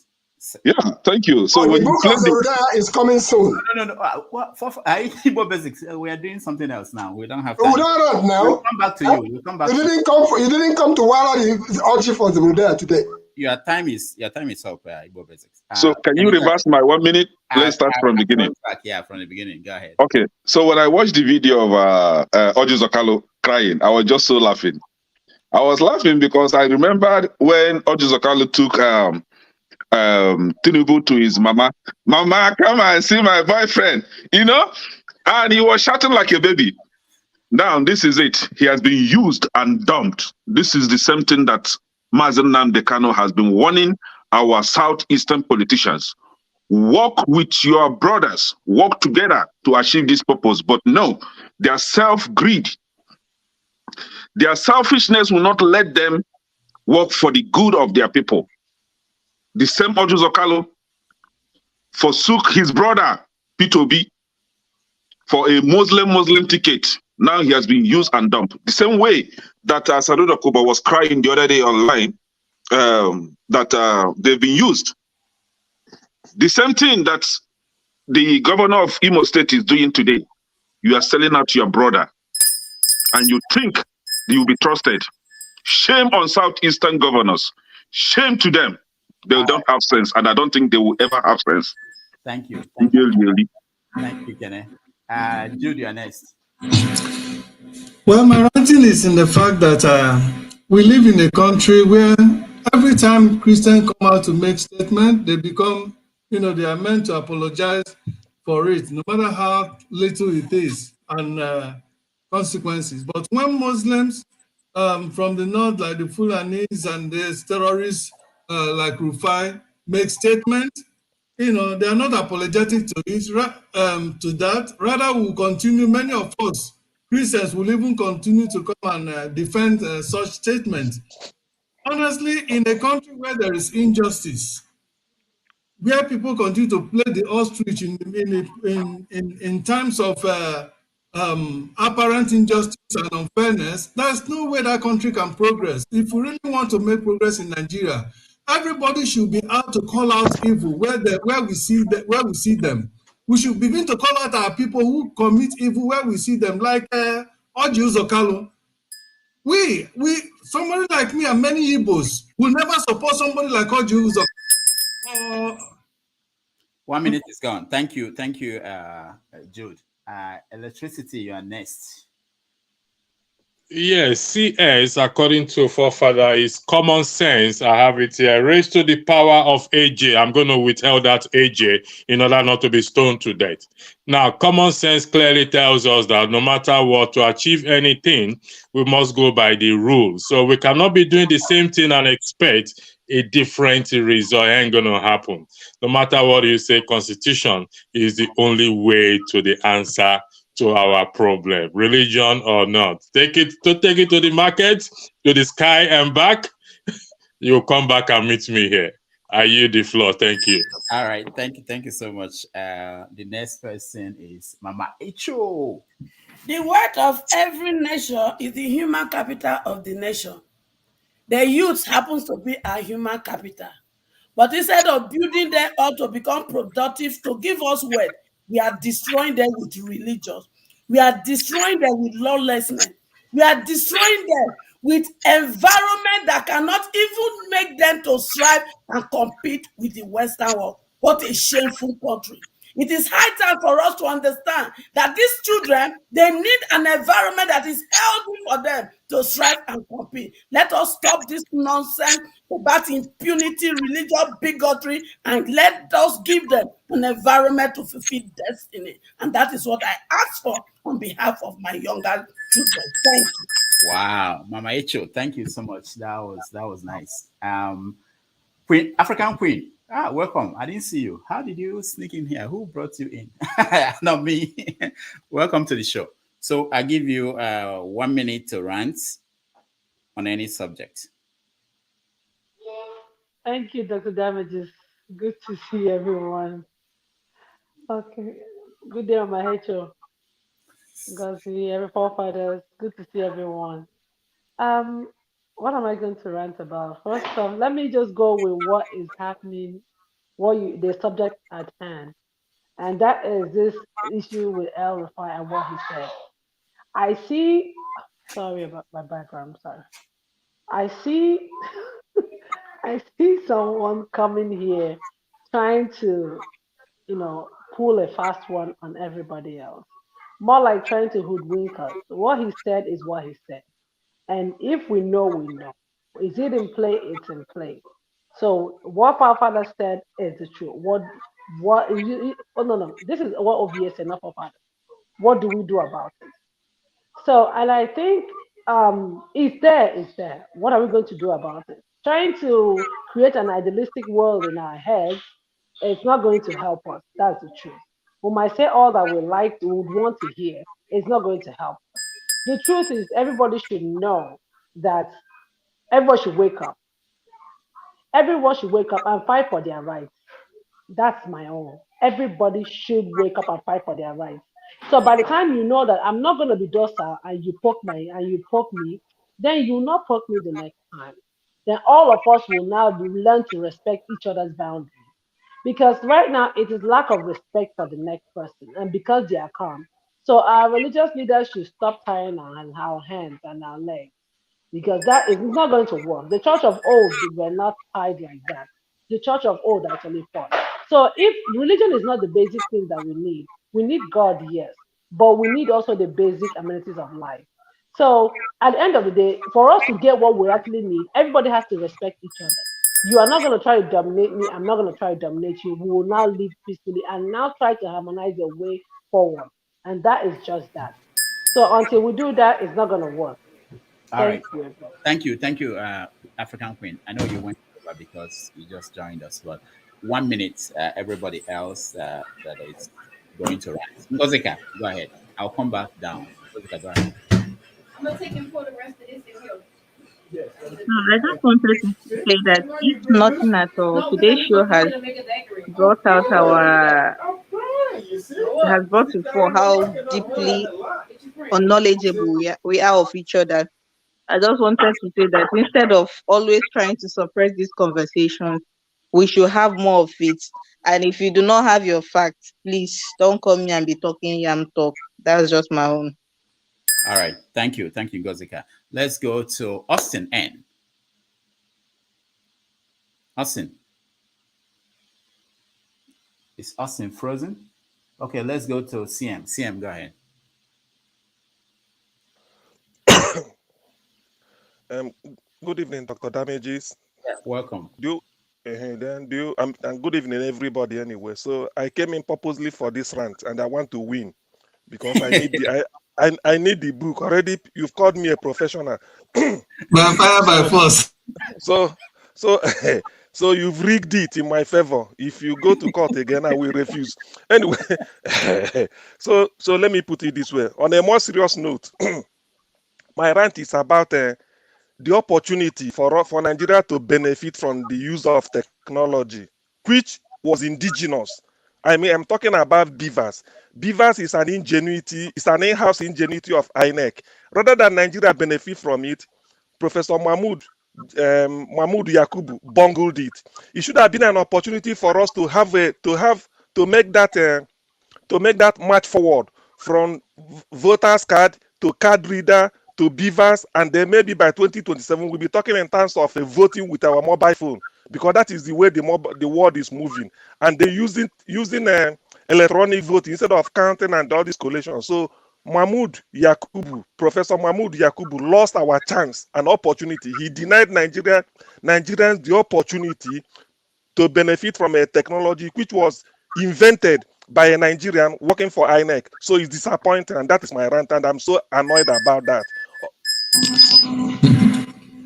Yeah, thank you. So when the book of Zebediah is coming soon. No. Igbo Basics, we are doing something else now. We don't have time. We don't now. We'll come back to you. We'll come back. You didn't come to Wala the orgy for Zebediah today. Your time is up, Igbo Basics. So can you reverse my 1 minute? Let's start from the beginning. Yeah, from the beginning. Go ahead. Okay. So when I watched the video of Ojo Zokalo crying, I was just so laughing. I was laughing because I remembered when Ojo Zokalo took Tinubu to his mama. Mama, come and see my boyfriend, and he was shouting like a baby. Now, this is it. He has been used and dumped. This is the same thing that Nnamdi Kanu has been warning our southeastern politicians. Work with your brothers, work together to achieve this purpose. But no, their self-greed, their selfishness will not let them work for the good of their people. The same Ojo Zokalo forsook his brother, P2B, for a Muslim ticket. Now he has been used and dumped. The same way that Saduda Kuba was crying the other day online, that they've been used. The same thing that the governor of Imo State is doing today. You are selling out your brother, and you think you'll be trusted. Shame on southeastern governors. Shame to them. They don't have sense, and I don't think they will ever have sense. Thank you. Thank you, Kene. Jude, you're next. Well, my ranting is in the fact that we live in a country where every time Christians come out to make statements, they become, they are meant to apologize for it, no matter how little it is, and consequences. But when Muslims from the north, like the Fulanis and the terrorists like Rufai, make statements, they are not apologetic to it, to that. Rather, we'll continue, many of us, Christians, will even continue to come and defend such statements. Honestly, in a country where there is injustice, where people continue to play the ostrich in terms of apparent injustice and unfairness, there's no way that country can progress. If we really want to make progress in Nigeria, everybody should be out to call out evil where we see them. We should begin to call out our people who commit evil where we see them, like Ojo Zokalo. Somebody like me and many Igbos will never support somebody like Ojo Zokalo. 1 minute is gone. Thank you, Jude. Electricity, you are next. Yes, CS, according to forefather, is common sense. I have it here. Raised to the power of AJ. I'm going to withhold that AJ in order not to be stoned to death. Now, common sense clearly tells us that no matter what, to achieve anything, we must go by the rules. So we cannot be doing the same thing and expect a different result. It ain't going to happen. No matter what you say, Constitution is the only way to the answer to our problem, religion or not. Take it to the market, to the sky and back. You'll come back and meet me here. I yield the floor. Thank you. All right. Thank you so much. The next person is Mama Echo. The wealth of every nation is the human capital of the nation. The youth happens to be our human capital. But instead of building them up to become productive, to give us wealth, we are destroying them with religion. We are destroying them with lawlessness. We are destroying them with environment that cannot even make them to strive and compete with the Western world. What a shameful country. It is high time for us to understand that these children, they need an environment that is healthy for them to strive and compete. Let us stop this nonsense about impunity, religious bigotry, and let us give them an environment to fulfill destiny. And that is what I ask for on behalf of my younger children. Thank you. Wow, Mama Echo, thank you so much. That was nice. Queen, African Queen. Welcome. I didn't see you. How did you sneak in here? Who brought you in? Not me. Welcome to the show. So I give you 1 minute to rant on any subject. Thank you, Dr. Damages. Good to see everyone. Okay. Good day on my HO. Good to see every forefathers. Good to see everyone. What am I going to rant about? First off, let me just go with what is happening, the subject at hand. And that is this issue with El Rufai and what he said. I see, sorry about my background, sorry. I see someone coming here trying to, pull a fast one on everybody else. More like trying to hoodwink us. What he said is what he said. And if we know, we know. Is it in play? It's in play. So what our father said is the truth. Oh no, this is what obvious enough of father. What do we do about it? So, and I think it's there. What are we going to do about it? Trying to create an idealistic world in our heads, it's not going to help us. That's the truth. We might say all that we would want to hear. It's not going to help us. The truth is, everybody should know that everyone should wake up. Everyone should wake up and fight for their rights. That's my own. Everybody should wake up and fight for their rights. So by the time you know that I'm not going to be docile and you poke me, then you will not poke me the next time. Then all of us will now learn to respect each other's boundaries. Because right now it is lack of respect for the next person, and because they are calm. So our religious leaders should stop tying our hands and our legs, because that is not going to work. The church of old, they were not tied like that. The church of old actually fought. So if religion is not the basic thing that we need God, yes, but we need also the basic amenities of life. So at the end of the day, for us to get what we actually need, everybody has to respect each other. You are not going to try to dominate me. I'm not going to try to dominate you. We will now live peacefully and now try to harmonize the way forward. And that is just that. So until we do that, it's not going to work. All right. Thank you, African Queen. I know you went over because you just joined us, but 1 minute, everybody else that is going to rise. Ngozika, go ahead. I'll come back down. Ngozika, go ahead. I'm gonna take him for the rest of this video. I just wanted to say that if nothing at all, today's show has brought out has brought before how deeply unknowledgeable we are of each other. I just wanted to say that instead of always trying to suppress these conversations, we should have more of it. And if you do not have your facts, please don't come here and be talking yam talk. That's just my own. All right. Thank you, Ngozika. Let's go to Austin N. Austin. Is Austin frozen? Okay, let's go to CM. CM, go ahead. Good evening, Dr. Damages. Yeah, welcome. And good evening, everybody. Anyway, so I came in purposely for this rant, and I want to win because I need I need the book already. You've called me a professional. By fire, by force. So you've rigged it in my favor. If you go to court again, I will refuse. Anyway, so let me put it this way. On a more serious note, my rant is about the opportunity for Nigeria to benefit from the use of technology, which was indigenous. I mean, I'm talking about beavers. Beavers is an ingenuity, it's an in-house ingenuity of INEC. Rather than Nigeria benefit from it, Professor Mahmoud Yakubu bungled it. It should have been an opportunity for us to make that march forward from voters card to card reader to beavers, and then maybe by 2027 we'll be talking in terms of voting with our mobile phone, because that is the way the world is moving, and they using electronic voting instead of counting and all this collation. So Professor Mahmoud Yakubu lost our chance and opportunity. He denied Nigerians the opportunity to benefit from a technology which was invented by a Nigerian working for INEC. So it's disappointing, and that is my rant, and I'm so annoyed about that.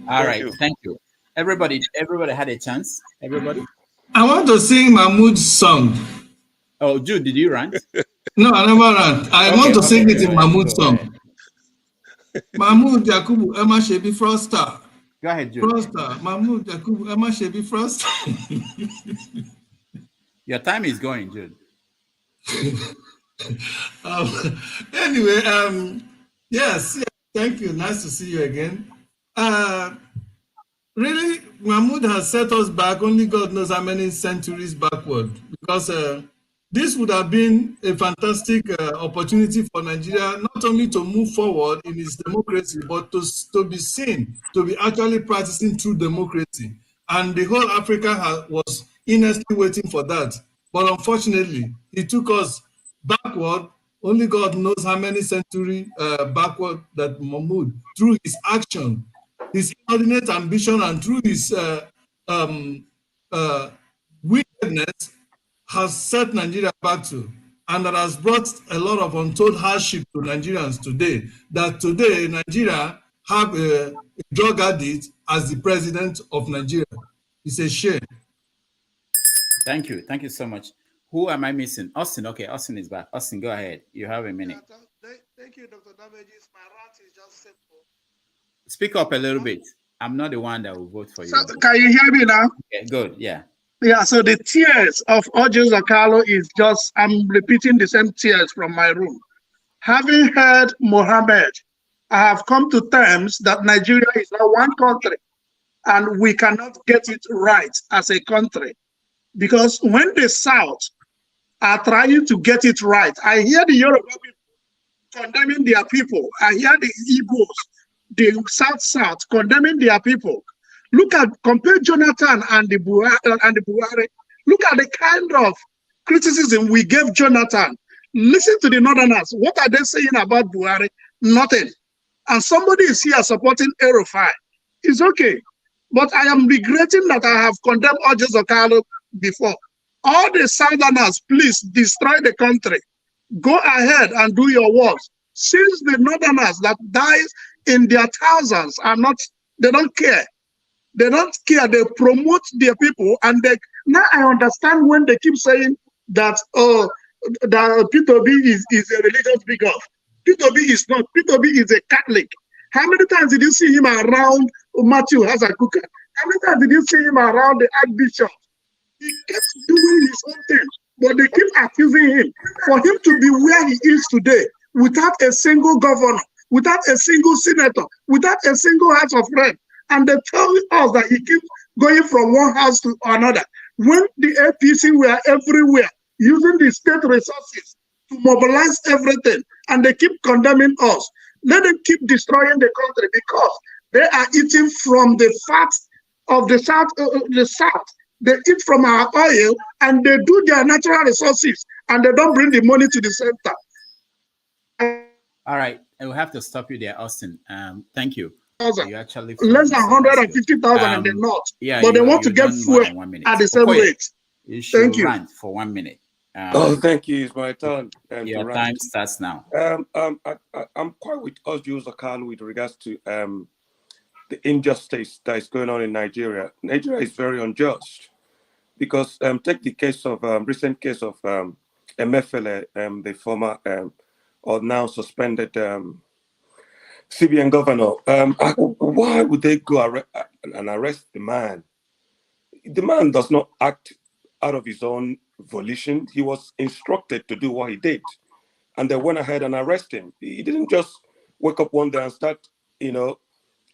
All right, thank you. Everybody had a chance. Everybody. I want to sing Mahmoud's song. Oh, Jude, did you rant? No, I never rant. I want to sing it in Mahmoud's song. Mahmoud Yakubu Emma Shebi Froster. Go ahead, Jude. Froster. Mahmoud Yakubu Emma Shebi Froster. Your time is going, Jude. Anyway, yes, thank you. Nice to see you again. Really, Mahmoud has set us back, only God knows how many centuries backward, because this would have been a fantastic opportunity for Nigeria, not only to move forward in its democracy, but to be seen, to be actually practicing true democracy. And the whole Africa was earnestly waiting for that. But unfortunately, it took us backward. Only God knows how many centuries backward that Mahmoud, through his action, his inordinate ambition, and through his wickedness, has set Nigeria back to, and that has brought a lot of untold hardship to Nigerians today. That today Nigeria have a drug addict as the president of Nigeria. It's a shame. Thank you so much. Who am I missing? Austin. Okay, Austin is back. Austin, go ahead. You have a minute. Thank you, Dr. Damages. My rant is just simple. Speak up a little bit. I'm not the one that will vote for you. So, can you hear me now? Okay, good. Yeah. Yeah, so the tears of Ojo Zakalo is just, I'm repeating the same tears from my room. Having heard Mohammed, I have come to terms that Nigeria is now one country, and we cannot get it right as a country. Because when the South are trying to get it right, I hear the Yoruba people condemning their people. I hear the Igbos, the South condemning their people. Compare Jonathan and the Buhari. Look at the kind of criticism we gave Jonathan. Listen to the Northerners. What are they saying about Buhari? Nothing. And somebody is here supporting Rufai. It's okay. But I am regretting that I have condemned Ojo Zakalo before. All the Southerners, please destroy the country. Go ahead and do your work. Since the Northerners that dies in their thousands they don't care. They don't care. They promote their people, and now I understand when they keep saying that that P2B is a religious bigot. P2B is not. P2B is a Catholic. How many times did you see him around Matthew Hazakuka? How many times did you see him around the Archbishop? He kept doing his own thing, but they keep accusing him. For him to be where he is today, without a single governor, without a single senator, without a single House of Reps, and they tell us that he keeps going from one house to another. When the APC were everywhere, using the state resources to mobilize everything, and they keep condemning us. Let them keep destroying the country, because they are eating from the fat of the South. They eat from our oil, and they do their natural resources, and they don't bring the money to the center. All right, I will have to stop you there, Austin. Thank you. You actually less than 150,000 in the north, but they want to get fuel at the same rate. You should Thank you. rant for 1 minute. Thank you. It's my turn. Your time starts now. I'm quite with Ojo Zakal with regards to the injustice that is going on in Nigeria. Nigeria is very unjust because take the case of recent case of Emefile, the former or now suspended CBN governor. Why would they go and arrest the man? The man does not act out of his own volition. He was instructed to do what he did, and they went ahead and arrested him. He didn't just wake up one day and start, the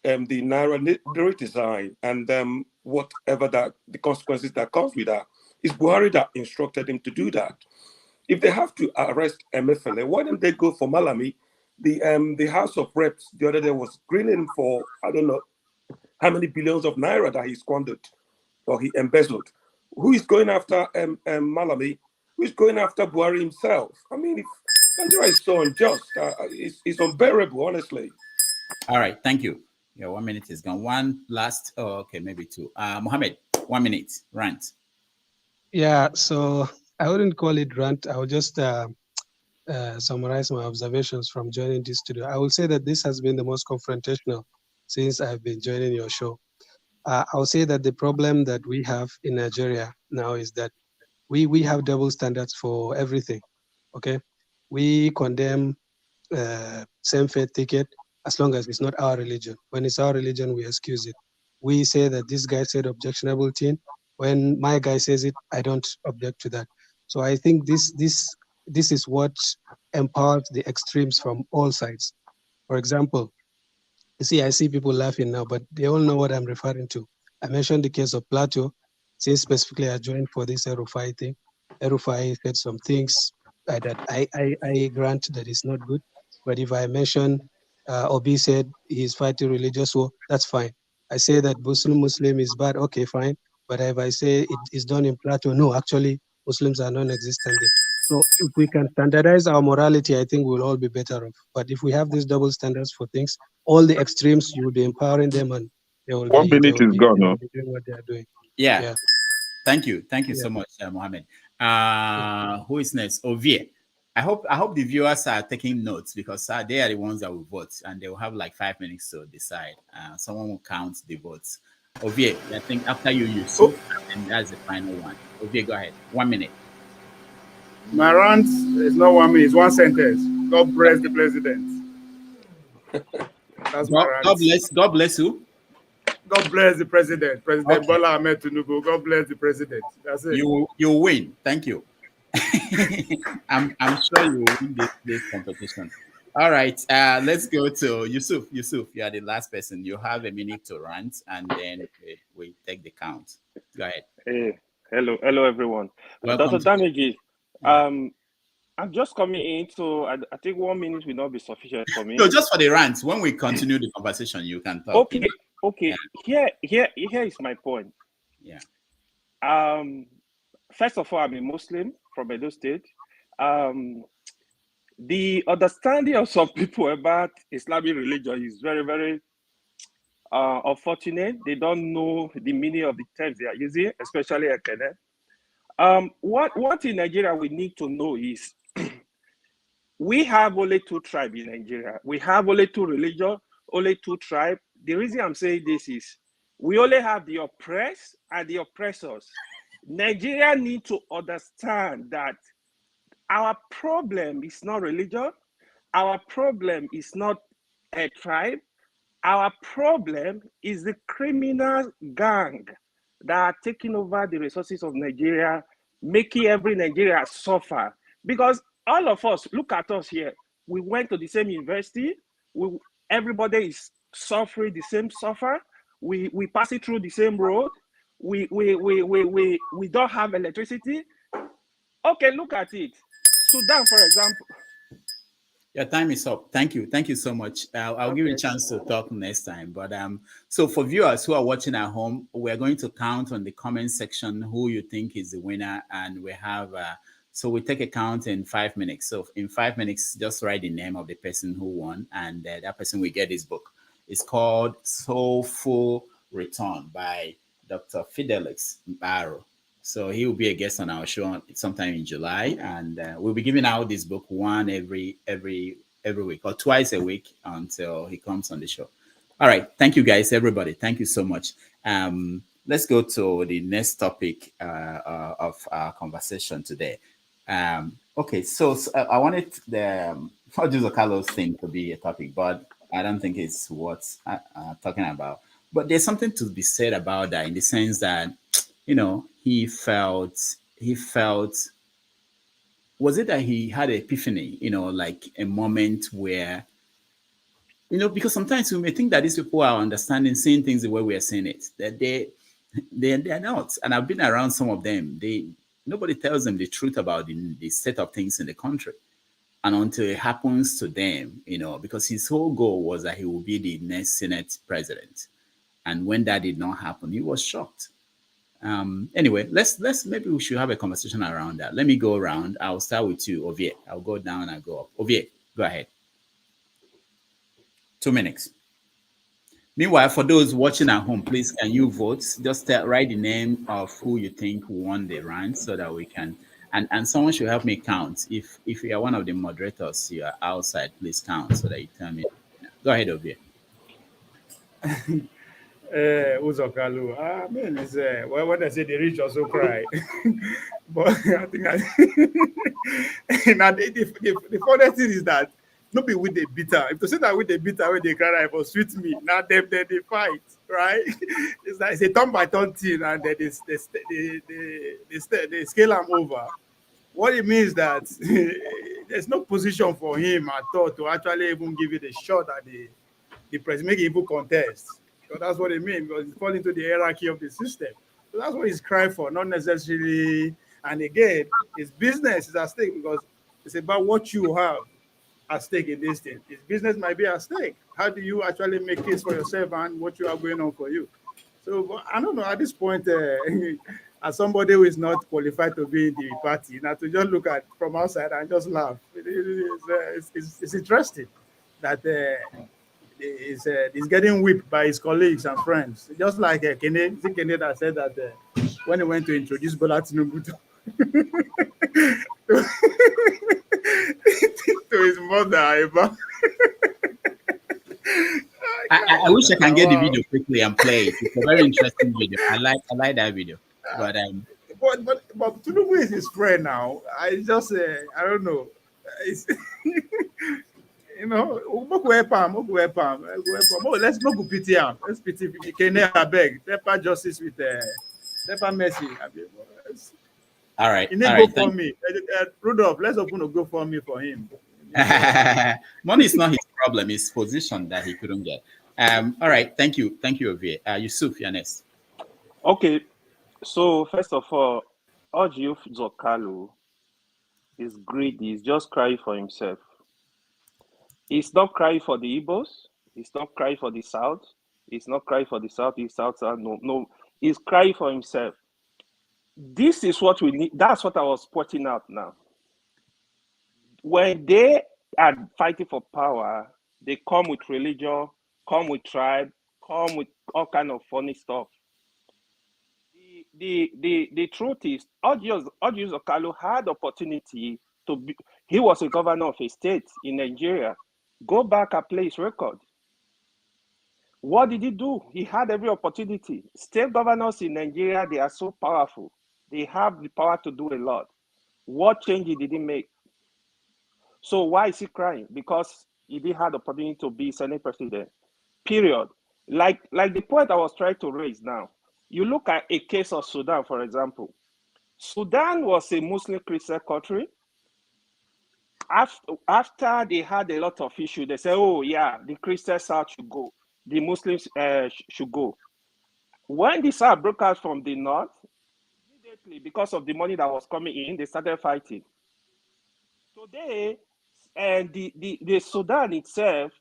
Naira redesign and whatever that the consequences that comes with that. It's Buhari that instructed him to do that. If they have to arrest Emefile, why don't they go for Mallam? The House of Reps the other day was grilling him for I don't know how many billions of naira that he squandered or he embezzled. Who is going after Mallam? Who is going after Buhari himself? I mean, if Nigeria is so unjust, it's unbearable, honestly. All right, thank you. Yeah, 1 minute is gone. One last, okay, maybe two. Mohammed, 1 minute, rant. Yeah, so I wouldn't call it rant. I would just summarize my observations from joining this studio. I will say that this has been the most confrontational since I've been joining your show. I will say that the problem that we have in Nigeria now is that we have double standards for everything, okay? We condemn same-faith ticket as long as it's not our religion. When it's our religion, we excuse it. We say that this guy said objectionable thing. When my guy says it, I don't object to that. So I think this is what empowers the extremes from all sides. For example, you see, I see people laughing now, but they all know what I'm referring to. I mentioned the case of Plateau, since specifically I joined for this Rufai thing. Rufai said some things that I grant that is not good. But if I mention Obi said he's fighting religious war, that's fine. I say that Muslim is bad, okay, fine. But if I say it is done in Plateau, no, actually, Muslims are non-existent there. So if we can standardize our morality, I think we'll all be better off. But if we have these double standards for things, all the extremes, you will be empowering them and they will be doing what they are doing. Yeah. Thank you so much, Mohammed. Who is next? Ovie. I hope the viewers are taking notes because they are the ones that will vote and they will have like 5 minutes to decide. Someone will count the votes. Ovie, I think after you and that's the final one. Ovie, go ahead. 1 minute. My rant is not 1 minute, it's one sentence. God bless the president. That's my rant. God bless who? God bless the president. President Bola Ahmed Tinubu. God bless the president. That's it. You win. Thank you. I'm sure you will win this competition. All right. Let's go to Yusuf. Yusuf, you are the last person. You have a minute to rant, and then we take the count. Go ahead. Hey, hello everyone. Dr. Damage, I'm just coming in, so I think 1 minute will not be sufficient for me. No, just for the rant. When we continue the conversation, you can talk. Okay. Yeah. Here is my point. Yeah. First of all, I'm a Muslim from Edo State. The understanding of some people about Islamic religion is very, very unfortunate. They don't know the meaning of the terms they are using, especially Ekene. What in Nigeria we need to know is we have only 2 tribes in Nigeria. We have only 2 religions, only 2 tribes. The reason I'm saying this is we only have the oppressed and the oppressors. Nigeria need to understand that our problem is not religion. Our problem is not a tribe. Our problem is the criminal gang that are taking over the resources of Nigeria, making every Nigeria suffer. Because all of us, look at us here. We went to the same university. Everybody is suffering the same suffer. We pass it through the same road. We don't have electricity. Okay, look at it. Sudan, for example. Your time is up. Thank you so much. I'll give you a chance to talk next time. But so for viewers who are watching at home, we're going to count on the comment section who you think is the winner, and we have so we take a count in 5 minutes. So in 5 minutes, just write the name of the person who won, and that person will get his book. It's called Soulful Return by Dr. Fidelix Barrow. So he will be a guest on our show sometime in July, and we'll be giving out this book one every week or twice a week until he comes on the show. All right, thank you guys, everybody. Thank you so much. Let's go to the next topic of our conversation today. Okay, so I wanted the Ojuzo Carlos thing to be a topic, but I don't think it's what I'm talking about. But there's something to be said about that in the sense that, you know, he felt, was it that he had an epiphany, you know, like a moment where, you know, because sometimes we may think that these people are understanding, seeing things the way we are seeing it, that they're not. And I've been around some of them. Nobody tells them the truth about the state of things in the country. And until it happens to them, you know, because his whole goal was that he will be the next Senate president. And when that did not happen, he was shocked. Anyway, let's maybe we should have a conversation around that. Let me go around. I'll start with you, Ovie. I'll go down and go up. Ovie, go ahead. 2 minutes. Meanwhile, for those watching at home, please can you vote? Just write the name of who you think won the round so that we can. And someone should help me count. If you are one of the moderators, you are outside, please count so that you tell me. Go ahead, Ovie. Uzokalu. I mean, it's well, when I say the rich also cry, but I think now the funny thing is that not be with the bitter. If to say that with the bitter when they cry, it was sweet me. Now they fight, right? It's like it's a turn by turn thing, and they scale them over. What it means that there's no position for him at all to actually even give it a shot at the president, make it even contest. So that's what it means, because it's falling into the hierarchy of the system. So that's what he's crying for, not necessarily. And again, his business is at stake because it's about what you have at stake in this thing. His business might be at stake. How do you actually make case for yourself and what you have going on for you? So I don't know, at this point, as somebody who is not qualified to be in the party, now to just look at from outside and just laugh, it's interesting that he's getting whipped by his colleagues and friends. Just like Kene that said that when he went to introduce Bola Tinubu to his mother. I wish I can get the video quickly and play it. It's a very interesting video. I like that video. But Tinubu is his friend now. I just I don't know. It's you know, let's go pity him. Let's pity Kenya. I beg. Pepper justice with Pepper mercy. All right. He need go for me. Rudolph, let's open a GoFundMe for him. Money is not his problem. It's position that he couldn't get. All right. Thank you, Ovie. Yusuf, you're next. Okay. So first of all, Ojuzo Carlos is greedy. He's just crying for himself. He's not crying for the Igbos. He's not crying for the South. He's not crying for the Southeast, South. No. He's crying for himself. This is what we need. That's what I was pointing out now. When they are fighting for power, they come with religion, come with tribe, come with all kind of funny stuff. The truth is, Ojuzo Carlos had opportunity to be. He was a governor of a state in Nigeria. Go back and play his record. What did he do? He had every opportunity. State governors in Nigeria, they are so powerful. They have the power to do a lot. What change did he make? So why is he crying? Because he didn't have the opportunity to be Senate president. Period. Like the point I was trying to raise now. You look at a case of Sudan, for example. Sudan was a Muslim Christian country. After they had a lot of issues, they say, oh yeah, the Christian South should go. The Muslims should go. When the South broke out from the North, immediately, because of the money that was coming in, they started fighting. Today, the Sudan itself is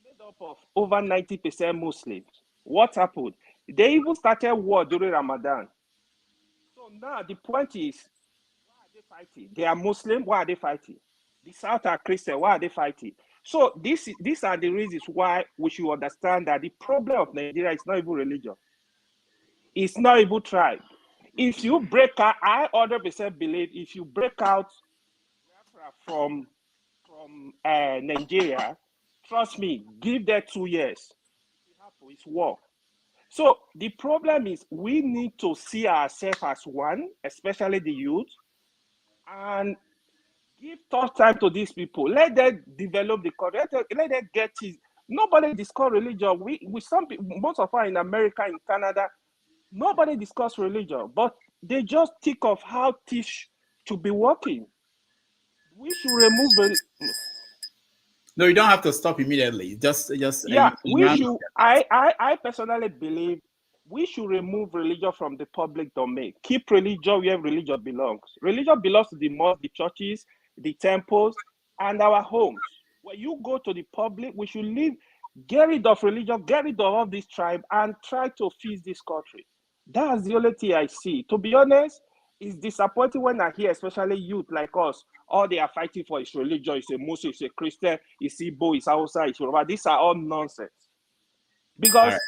made up of over 90% Muslims. What happened? They even started war during Ramadan. So now the point is, why are they fighting? They are Muslim, why are they fighting? The South are Christian, why are they fighting? So these are the reasons why we should understand that the problem of Nigeria is not even religion. It's not even tribe. If you break out, I 100% believe if you break out from Nigeria, trust me, give that 2 years. It's war. So the problem is we need to see ourselves as one, especially the youth, and give tough time to these people. Let them develop the culture. Let them get it. Nobody discuss religion. We some people, most of us in America, in Canada, nobody discuss religion, but they just think of how teach to be working. We should remove the. No, you don't have to stop immediately. Just Yeah, we should. I personally believe we should remove religion from the public domain. Keep religion where religion belongs. Religion belongs to the mosques, the churches, the temples, and our homes. When you go to the public, we should leave, get rid of religion, get rid of all this tribe, and try to fix this country. That's the only thing I see. To be honest, it's disappointing when I hear, especially youth like us, all they are fighting for is religion, it's a Muslim, it's a Christian, it's Igbo, it's Hausa, it's Yoruba. These are all nonsense. Because,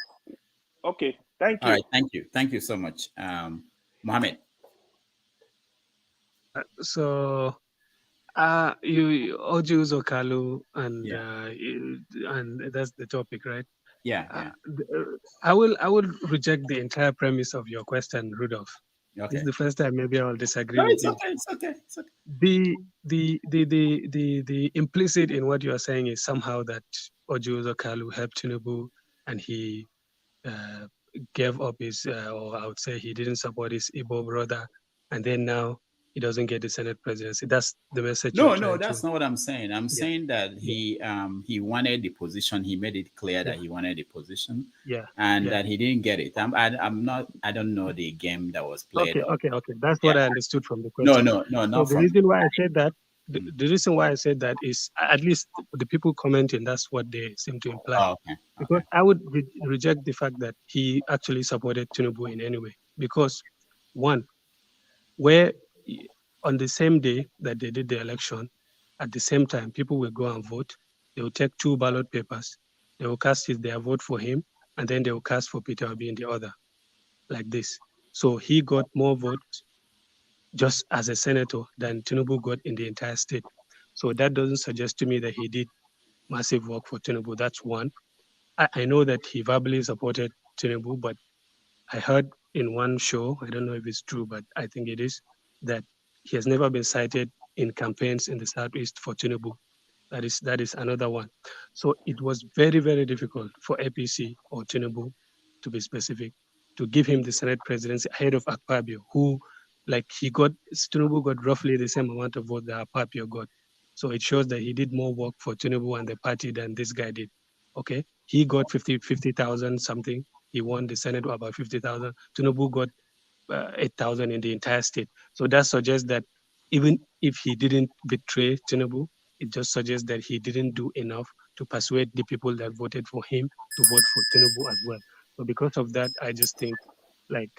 okay, thank you. All right, thank you so much. Mohammed. So, you Oju Zokalu, and that's the topic, right? Yeah. I will reject the entire premise of your question, Rudolph. Okay. This is the first time maybe I'll disagree No, with it's you. okay. It's okay. It's okay. The implicit in what you are saying is somehow that Oju Zokalu helped Tinubu and he gave up his, or I would say he didn't support his Igbo brother, and then now he doesn't get the Senate presidency. That's the message. No, that's not what I'm saying. I'm saying that he wanted the position. He made it clear that he wanted the position. And that he didn't get it. I don't know the game that was played. Okay. That's what I understood from the question. No, not the reason why I said that. The reason why I said that is, at least the people commenting, that's what they seem to imply. Because I would reject the fact that he actually supported Tinubu in any way. Because one, where on the same day that they did the election, at the same time, people will go and vote. They will take 2 ballot papers. They will cast their vote for him, and then they will cast for Peter Obi in the other, like this. So he got more votes just as a senator than Tinubu got in the entire state. So that doesn't suggest to me that he did massive work for Tinubu. That's one. I know that he verbally supported Tinubu, but I heard in one show, I don't know if it's true, but I think it is, that he has never been cited in campaigns in the Southeast for Tinubu. That is another one. So it was very, very difficult for APC or Tinubu, to be specific, to give him the Senate presidency ahead of Akpabio, who, Tinubu got roughly the same amount of votes that Akpabio got. So it shows that he did more work for Tinubu and the party than this guy did. Okay, he got 50,000 something. He won the Senate about 50,000. Tinubu got 8,000 in the entire state. So that suggests that even if he didn't betray Tinubu, it just suggests that he didn't do enough to persuade the people that voted for him to vote for Tinubu as well. So because of that, I just think,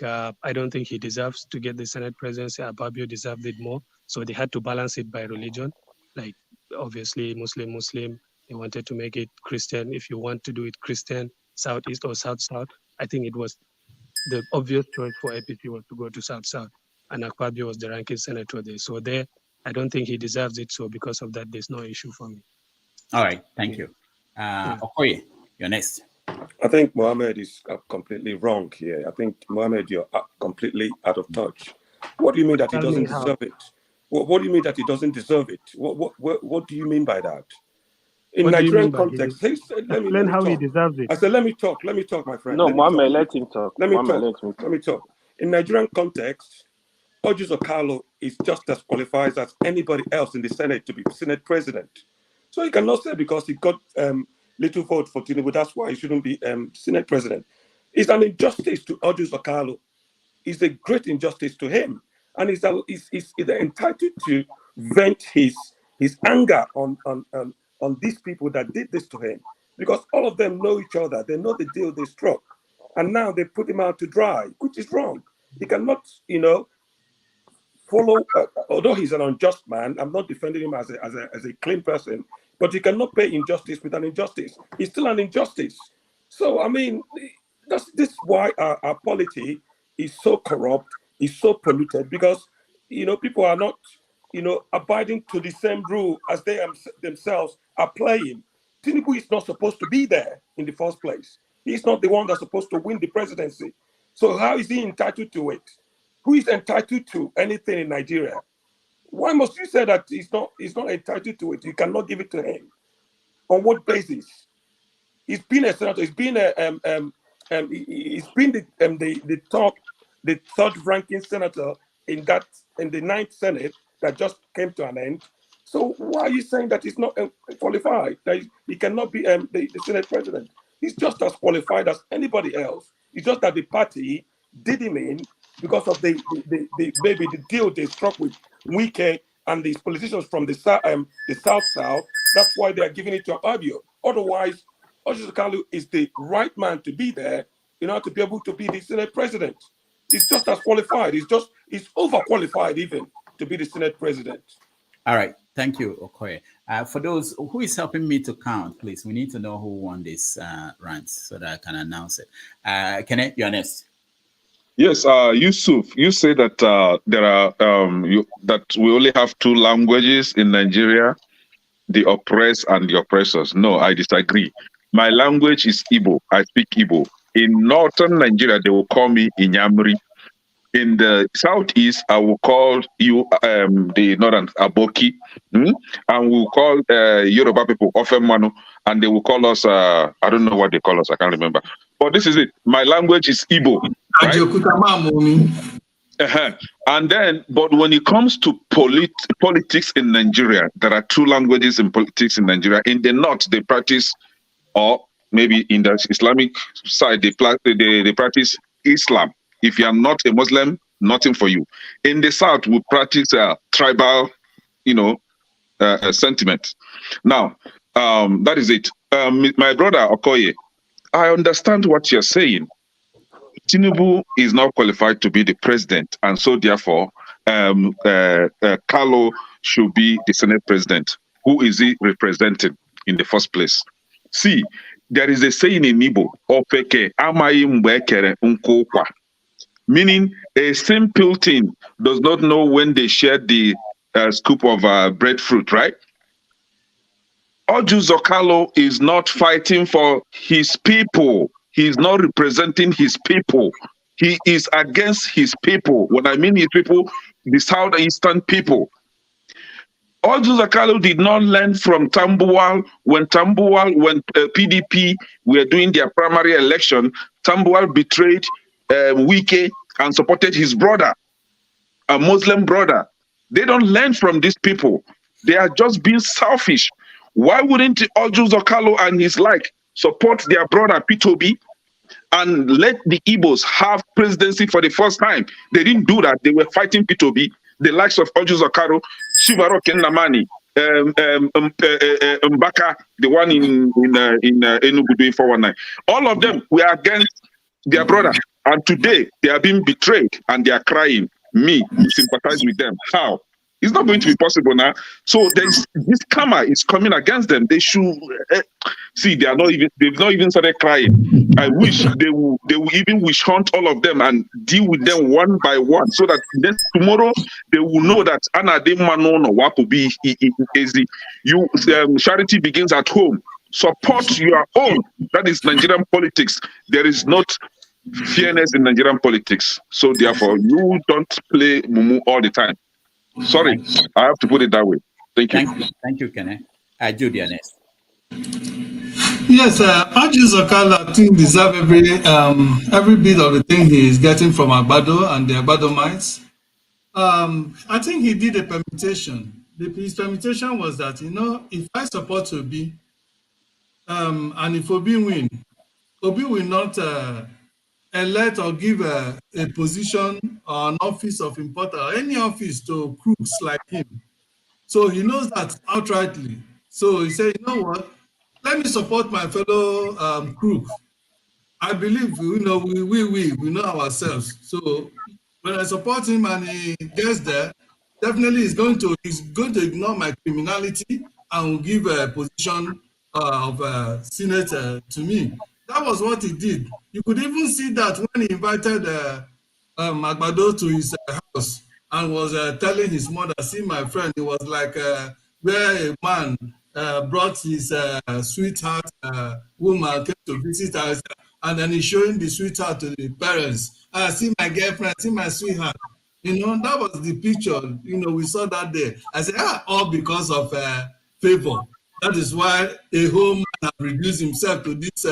I don't think he deserves to get the Senate presidency. Akpabio deserved it more. So they had to balance it by religion. Like, obviously, Muslim, they wanted to make it Christian. If you want to do it Christian, Southeast or South-South, I think it was the obvious choice for APC was to go to South-South. And Akpabio was the ranking senator there. So there, I don't think he deserves it. So because of that, there's no issue for me. All right, thank you. Okoye, you're next. I think Mohammed is completely wrong here. I think, Mohammed, you're completely out of touch. What do you mean that he doesn't deserve it? What do you mean that he doesn't deserve it? What do you mean by that? In Nigerian context, let me how talk. he deserves it. I said, let me talk, my friend. No, Mohammed, let him talk. Let me talk. In Nigerian context, Oju Zokalu is just as qualified as anybody else in the Senate to be Senate president. So he cannot say because he got little vote for Tinubu, that's why he shouldn't be Senate president. It's an injustice to Oju Zokalu. It's a great injustice to him. And he's entitled to vent his anger on these people that did this to him. Because all of them know each other. They know the deal they struck. And now they put him out to dry, which is wrong. He cannot, follow, although he's an unjust man, I'm not defending him as a clean person, But you cannot pay injustice with an injustice. It's still an injustice. So, I mean, this is why our polity is so corrupt, is so polluted, because, people are not, abiding to the same rule as they themselves are playing. Tinubu is not supposed to be there in the first place. He's not the one that's supposed to win the presidency. So how is he entitled to it? Who is entitled to anything in Nigeria? Why must you say that he's not entitled to it? You cannot give it to him. On what basis? He's been a senator. He's been the third ranking senator in the 9th Senate that just came to an end. So why are you saying that he's not qualified? That he cannot be the Senate president? He's just as qualified as anybody else. It's just that the party did him in because of maybe the deal they struck with Wike and these politicians from the South. That's why they are giving it to Abio. Otherwise, Orji Kalu is the right man to be there in order to be able to be the Senate president. He's just as qualified. He's overqualified even to be the Senate president. All right. Thank you, Okoye. For those who is helping me to count, please, we need to know who won this rant so that I can announce it. Kenneth, you're next. Yes, Yusuf, you say that there are that we only have 2 languages in Nigeria, the oppressed and the oppressors. No, I disagree. My language is Igbo. I speak Igbo. In northern Nigeria, they will call me Inyamri. In the southeast, I will call you the northern Aboki, and we'll call Yoruba people Ofemanu, and they will call us, I don't know what they call us, I can't remember. But this is it. My language is Igbo. Right? And then, but when it comes to politics in Nigeria, there are 2 languages in politics in Nigeria. In the north, they practice, or maybe in the Islamic side, they practice Islam. If you are not a Muslim, nothing for you. In the South, we practice tribal, sentiment. Now, that is it. My brother Okoye, I understand what you're saying. Tinubu is not qualified to be the president, and so therefore, Carlo should be the Senate president. Who is he representing in the first place? See, there is a saying in Igbo, "Opeke amaghị mgbe ekere nkụ ụkwa," meaning a simple thing does not know when they share the scoop of breadfruit, right? Orji Zokalo is not fighting for his people. He is not representing his people. He is against his people. When I mean his people, the southeastern people. Orji Zokalo did not learn from Tambuwal when PDP were doing their primary election. Tambuwal betrayed Wike and supported his brother, a Muslim brother. They don't learn from these people. They are just being selfish. Why wouldn't Orji Zokalo and his like support their brother P2B and let the Igbos have presidency for the first time? They didn't do that. They were fighting P2B. The likes of Orji Zokalo, Shivaro Kennamani, Mbaka, the one in Enugu doing 419. All of them were against their brother. And today they are being betrayed and they are crying. Me, sympathize with them. How? It's not going to be possible now. So this karma is coming against them. They should see. They've not even started crying. I wish they will even wish hunt all of them and deal with them one by one, so that then tomorrow they will know that charity begins at home. Support your own. That is Nigerian politics. There is not fairness in Nigerian politics. So therefore, you don't play mumu all the time. Sorry, I have to put it that way. Thank you. Thank you, Kenneth. Julia next. Yes, Orji Zokalo, I think, deserve every bit of the thing he is getting from Agbado and the Agbado mites. I think he did a permutation. His permutation was that, if I support Obi, and if Obi win, Obi will not elect or give a position or an office of importance, or any office to crooks like him. So he knows that outrightly. So he said, you know what? Let me support my fellow crook. I believe, we know ourselves. So when I support him and he gets there, definitely he's going to ignore my criminality and will give a position of Senate to me. That was what he did. You could even see that when he invited Agbado to his house and was telling his mother, see my friend, it was like where a man brought his sweetheart woman, came to visit us, and then he's showing the sweetheart to the parents. See my girlfriend, see my sweetheart. You know, that was the picture, you know, we saw that day. I said, all because of favor. That is why a whole man has reduced himself to this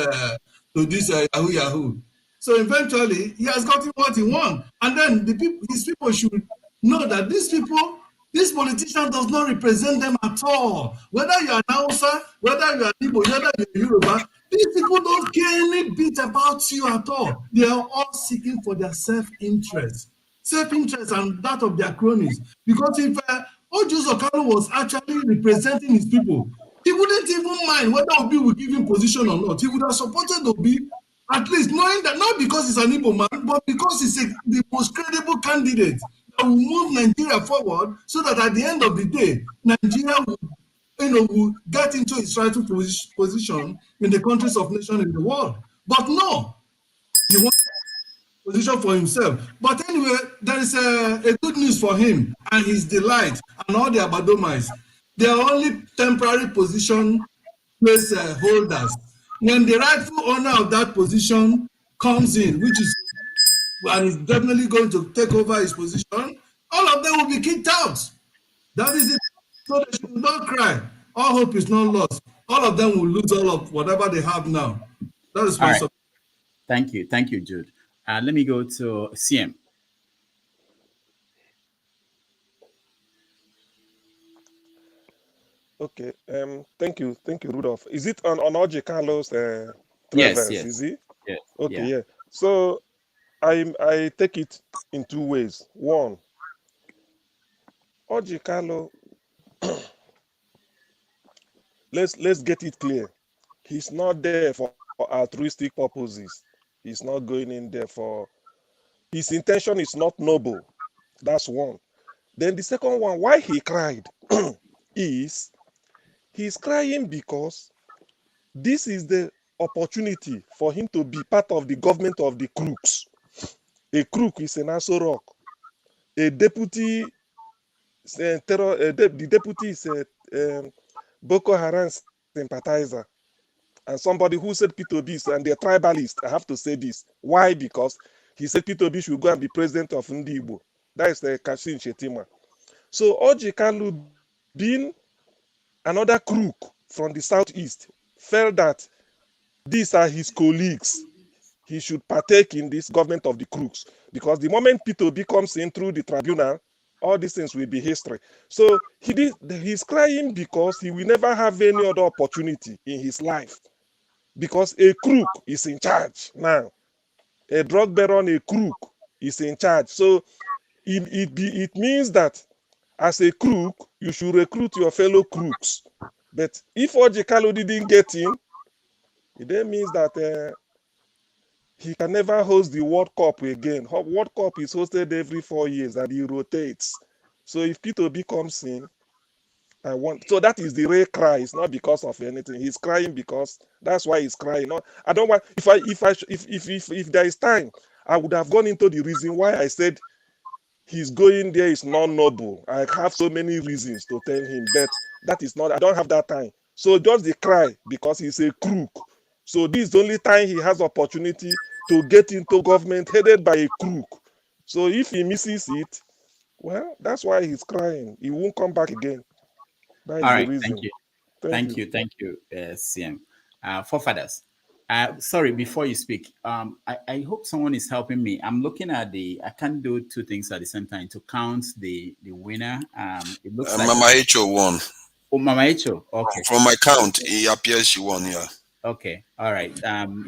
Yahoo Yahoo. So eventually, he has gotten what he wants. And then these people should know that this politician does not represent them at all. Whether you are Hausa, whether you are Igbo, whether you are Yoruba, these people don't care any bit about you at all. They are all seeking for their self-interest and that of their cronies. Because if Ojo Kanu was actually representing his people, he wouldn't even mind whether Obi would give him position or not. He would have supported Obi, at least knowing that not because he's an Igbo man, but because he's the most credible candidate that will move Nigeria forward, so that at the end of the day, Nigeria will get into its rightful position in the countries of nations in the world. But no, he wants position for himself. But anyway, there is a good news for him and his delight and all the Abadomites. They are only temporary position place holders. When the rightful owner of that position comes in, which is and is definitely going to take over his position, all of them will be kicked out. That is it. So they should not cry. All hope is not lost. All of them will lose all of whatever they have now. That is my support. Thank you, Jude. Let me go to CM. Okay. Thank you, Rudolph. Is it on Oji Carlos? Yes. Is it? Yes. Okay. Yeah. So I take it in two ways. One, Oji Carlo. let's get it clear. He's not there for altruistic purposes. He's not going in there for. His intention is not noble. That's one. Then the second one, why he cried, is he's crying because this is the opportunity for him to be part of the government of the crooks. A crook is an Aso Rock. A deputy, the deputy is a Boko Haram sympathizer. And somebody who said P2B, and they're tribalist. I have to say this. Why? Because he said P2B should go and be president of Ndibo. That is the Kashin Shetima. So Oji Kalu, being another crook from the southeast, felt that these are his colleagues. He should partake in this government of the crooks. Because the moment P2B comes in through the tribunal, all these things will be history. So he's crying because he will never have any other opportunity in his life. Because a crook is in charge now. A drug baron, a crook, is in charge. So it means that as a crook, you should recruit your fellow crooks. But if Oji Kalu didn't get in, it then means that he can never host the World Cup again. World Cup is hosted every 4 years and he rotates. So if P2B comes in, so that is the real cry. It's not because of anything. He's crying because that's why he's crying. No, I don't want. If there is time, I would have gone into the reason why I said he's going there is not noble. I have so many reasons to tell him, but that is not. I don't have that time. So just the cry because he's a crook. So this is the only time he has opportunity to get into government headed by a crook. So if he misses it, well, that's why he's crying. He won't come back again. That is the reason. Thank you, CM. Forefathers, sorry, before you speak, I hope someone is helping me. I'm looking at I can't do two things at the same time to count the winner. It looks like Mama Echo won. Oh, Mama Echo, okay. From my count, it appears she won, yeah. Okay, all right.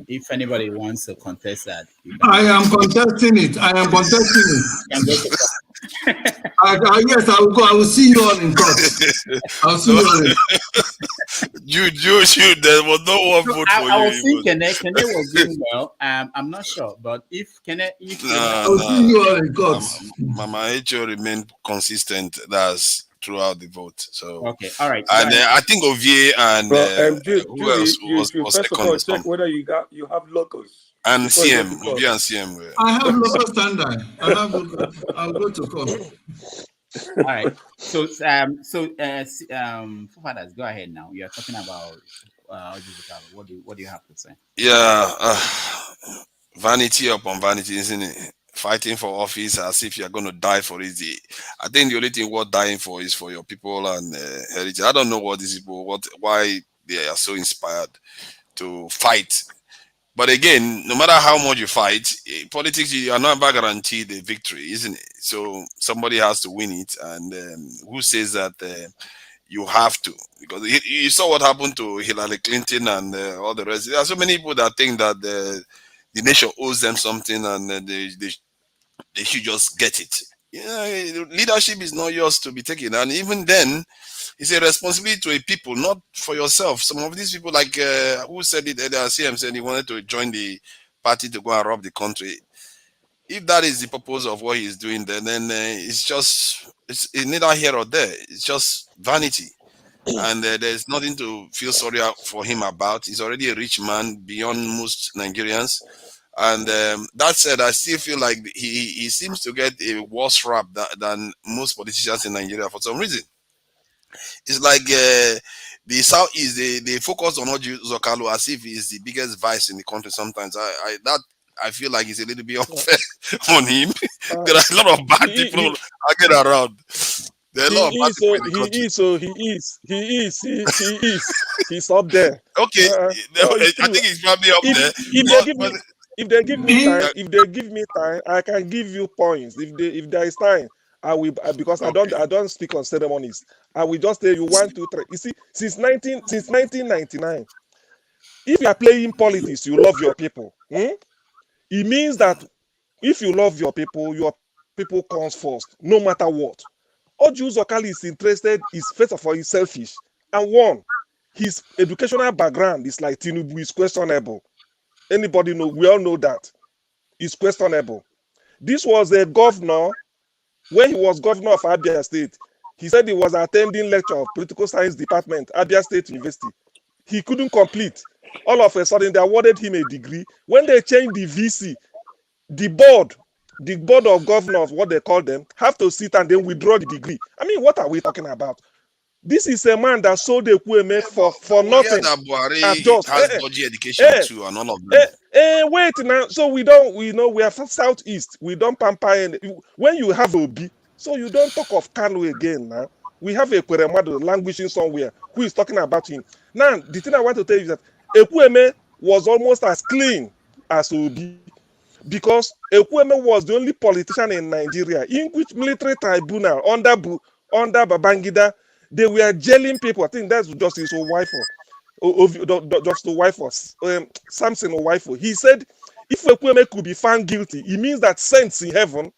If anybody wants to contest that, I am contesting it. Yes, I will go. I will see you all in court. I'll see you all in. You, there was no one vote for you. I was thinking Kene was doing well. I'm not sure, but if I'll see you all in court. Mama Echo remained consistent. That's throughout the vote. So, okay, all right. and I think Ovie and who else you was first of second all or check something? whether you have locals And before you go CM, to court. Ovie and CM. I have local standard. I'll go to court. All right. So fathers, go ahead now. You are talking about what do you have to say? Yeah, vanity upon vanity, isn't it? Fighting for office as if you're going to die for it. I think the only thing worth dying for is for your people and heritage. I don't know what these people, why they are so inspired to fight. But again, no matter how much you fight, politics, you are never guaranteed a victory, isn't it? So somebody has to win it. And who says that you have to? Because you saw what happened to Hillary Clinton and all the rest. There are so many people that think that the nation owes them something and they should just get it. Yeah, leadership is not yours to be taken. And even then, it's a responsibility to a people, not for yourself. Some of these people, like who said it earlier, CM said he wanted to join the party to go and rob the country. If that is the purpose of what he's doing, then it's neither here or there. It's just vanity. And there's nothing to feel sorry for him about. He's already a rich man beyond most Nigerians. And that said, I still feel like he seems to get a worse rap than most politicians in Nigeria for some reason. It's like the Southeast, they focus on Orji Uzokalo as if he's the biggest vice in the country sometimes. I feel like it's a little bit unfair on him. There are a lot of bad people hanging around. There are a lot of bad people in the country. He's up there. Okay, I think he's probably up there. If they give me time, I can give you points. If there is time, I will, because I don't speak on ceremonies. I will just tell you 1, 2, 3. You see, since 1999, if you are playing politics, you love your people. It means that if you love your people comes first, no matter what. Orji Uzokalo is interested, is first of all, he's selfish. And one, his educational background is like Tinubu, is questionable. Anybody know? We all know that. It's questionable. This was a governor, when he was governor of Abia State, he said he was attending lecture of political science department, Abia State University. He couldn't complete. All of a sudden, they awarded him a degree. When they changed the VC, the board of governors, what they call them, have to sit and then withdraw the degree. I mean, what are we talking about? This is a man that sold the Kweme for nothing. Just has dodgy education too, and all of them. Wait now. So we know we are from Southeast. We don't pamper any. When you have Obi, so you don't talk of Kanu again now. We have a Kweremadu languishing somewhere who is talking about him. Now, the thing I want to tell you is that Ekweme was almost as clean as Obi, because Ekweme was the only politician in Nigeria in which military tribunal under Babangida, they were jailing people. I think that's just his wife, just the wife of Samson wife. He said, if Ekweme could be found guilty, it means that saints in heaven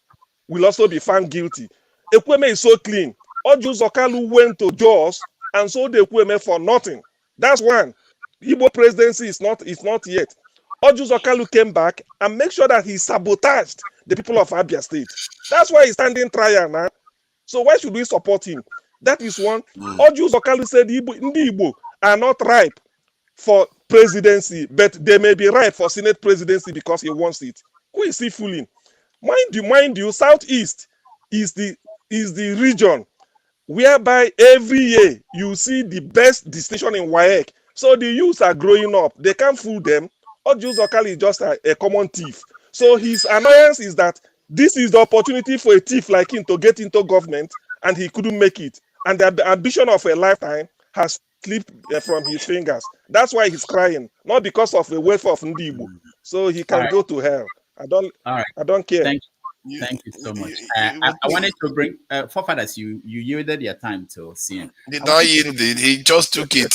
will also be found guilty. Ekweme is so clean. Orji Uzokalo went to Jos and sold Ekweme for nothing. That's one. Igbo presidency is not yet. Orji Uzokalo came back and make sure that he sabotaged the people of Abia State. That's why he's standing trial now. So why should we support him? That is one. Orji Uzokalo said Ndi Igbo are not ripe for presidency, but they may be ripe for Senate presidency because he wants it. Who is he fooling? Mind you, Southeast is the region whereby every year you see the best distinction in WAEC. So the youths are growing up. They can't fool them. Orji Uzokalo is just a common thief. So his annoyance is that this is the opportunity for a thief like him to get into government, and he couldn't make it. And the ambition of a lifetime has slipped from his fingers. That's why he's crying, not because of the welfare of Ndi Igbo. So he can go to hell. I don't care. Thank you so much. I wanted to bring forefathers. You yielded your time to CM. Did not yield it. He just took it.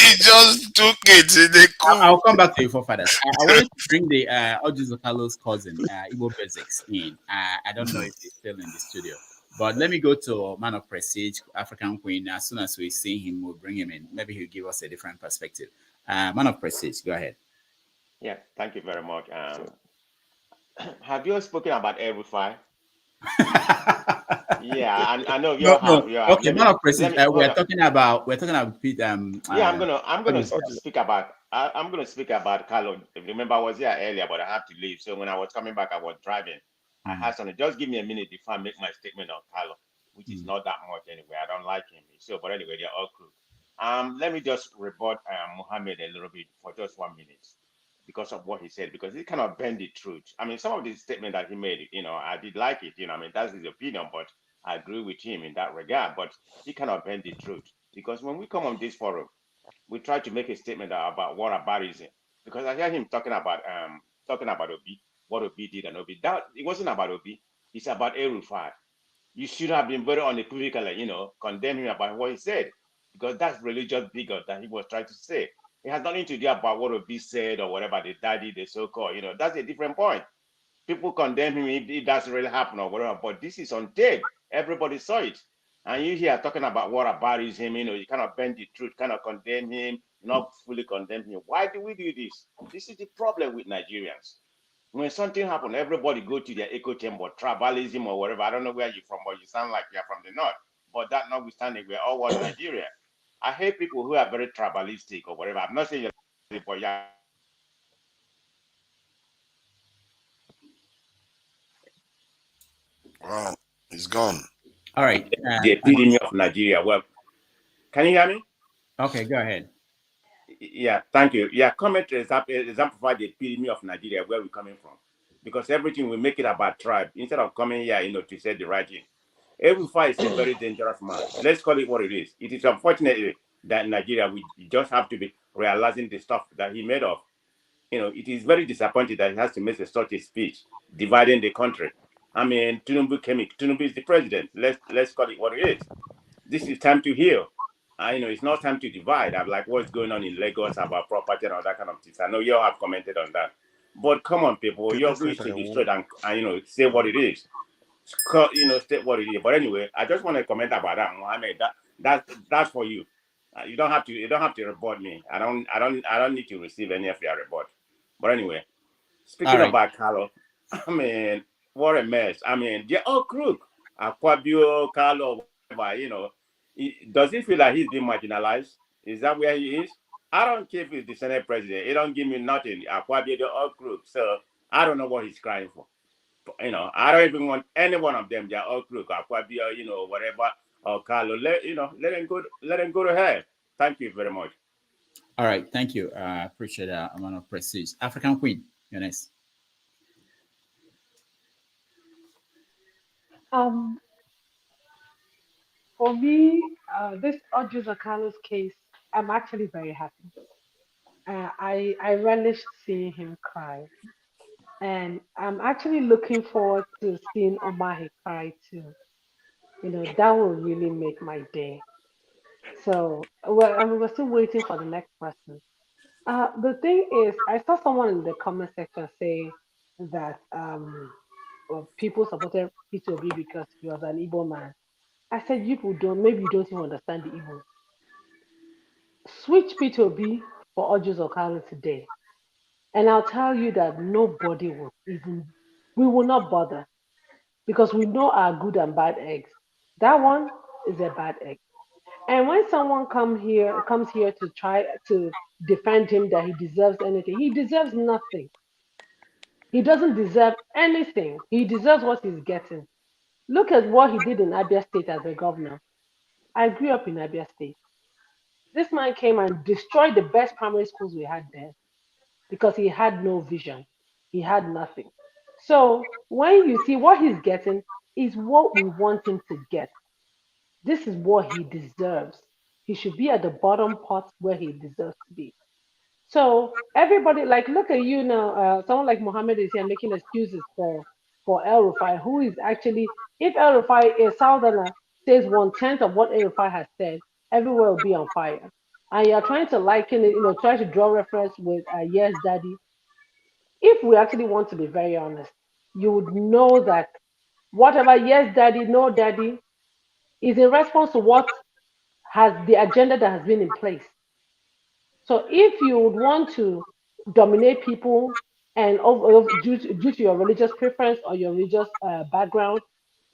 he just took it. I'll come back to you, forefathers. I wanted to bring the Orji Uzokalo's cousin, Igbo Basics, in. I don't know if he's still in the studio. But let me go to Man of Prestige, African Queen. As soon as we see him, we'll bring him in. Maybe he'll give us a different perspective. Man of Prestige, go ahead. Yeah, thank you very much. Have you spoken about Rufai? Yeah, I know No, you no. have. You have. Okay, Let man me of prestige. hold on. We're talking about Yeah, I'm gonna August. speak about. I'm gonna speak about Carlo. Remember, I was here earlier, but I had to leave. So when I was coming back, I was driving. I had something. Just give me a minute before I make my statement on Carlo, which is not that much anyway. I don't like him. So, but anyway, they're all crook. Let me just rebut Mohammed a little bit for just 1 minute because of what he said, because he cannot bend the truth. I mean, some of the statement that he made, I did like it. I mean, that's his opinion, but I agree with him in that regard. But he cannot bend the truth because when we come on this forum, we try to make a statement about what barbarism. Because I hear him talking about Obi, what Obi did and Obi. That it wasn't about Obi, it's about Rufai. You should have been very unequivocal, condemn him about what he said, because that's religious bigot that he was trying to say. It has nothing to do about what Obi said or whatever the daddy, the so-called, that's a different point. People condemn him if it doesn't really happen or whatever, but this is on tape. Everybody saw it. And you here talking about what barbarism, you cannot bend the truth, cannot condemn him, not fully condemn him. Why do we do this? This is the problem with Nigerians. When something happens, everybody go to their echo chamber, tribalism or whatever. I don't know where you're from, but you sound like you're from the north. But that notwithstanding, we're all one Nigeria. I hate people who are very tribalistic or whatever. I'm not saying you're, but yeah. Wow, he's gone. All right. The epidemic of Nigeria. Well, can you hear me? Okay, go ahead. Yeah, thank you. Yeah, comment to exemplify the epidemic of Nigeria, where we're coming from. Because everything we make it about tribe instead of coming here, to say the right thing. Rufai is a very dangerous man. Let's call it what it is. It is unfortunately that in Nigeria we just have to be realizing the stuff that he made of. It is very disappointing that he has to make such a speech dividing the country. I mean, Tinubu is the president. Let's call it what it is. This is time to heal. It's not time to divide. I'm like, what's going on in Lagos about property and all that kind of things. I know you all have commented on that. But come on, people, you're going to be straight and say what it is. State what it is. But anyway, I just want to comment about that, Mohammed. That's for you. You don't have to report me. I don't need to receive any of your report. But anyway, speaking about Carlo, I mean, what a mess. I mean, they're all crook. Aquabio, Carlo, whatever, does he feel like he's being marginalized? Is that where he is? I don't care if he's the Senate president. It don't give me nothing. Aquabio, they're all crook. So I don't know what he's crying for. I don't even want any one of them. They're all crook. Aquabio, whatever. Or Carlo, let him go to hell. Thank you very much. All right, thank you. I appreciate that amount of prestige. African Queen, you're next. For me, this Odjus Carlos case, I'm actually very happy. I relished seeing him cry, and I'm actually looking forward to seeing Omahe cry too. That will really make my day. So, well, and we're still waiting for the next person. The thing is, I saw someone in the comment section say that well, people supported P2B because he was an Igbo man. I said, maybe you don't even understand the Igbo. Switch P2B for Odjus Okalo today, and I'll tell you that nobody we will not bother because we know our good and bad eggs. That one is a bad egg. And when someone comes here to try to defend him that he deserves anything, he deserves nothing. He doesn't deserve anything. He deserves what he's getting. Look at what he did in Abia State as a governor. I grew up in Abia State. This man came and destroyed the best primary schools we had there because he had no vision. He had nothing. So when you see what he's getting is what we want him to get. This is what he deserves. He should be at the bottom part where he deserves to be. So everybody, like, look at you now. Someone like Mohammed is here making excuses for El Rufai, who is actually, if El Rufai, a Southerner, says 1/10 of what El Rufai has said, everywhere will be on fire. And you're trying to liken it, try to draw reference with Yes Daddy. If we actually want to be very honest, you would know that whatever Yes Daddy, No Daddy is in response to what has the agenda that has been in place. So if you would want to dominate people and due to your religious preference or your religious background,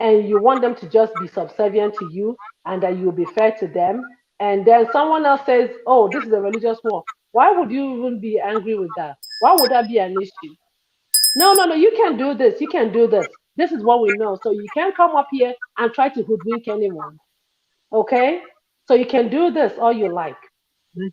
and you want them to just be subservient to you and that you'll be fair to them, and then someone else says, oh, this is a religious war, why would you even be angry with that? Why would that be an issue? No, no, no, you can do this, you can do this. This is what we know. So you can't come up here and try to hoodwink anyone. Okay? So you can do this all you like.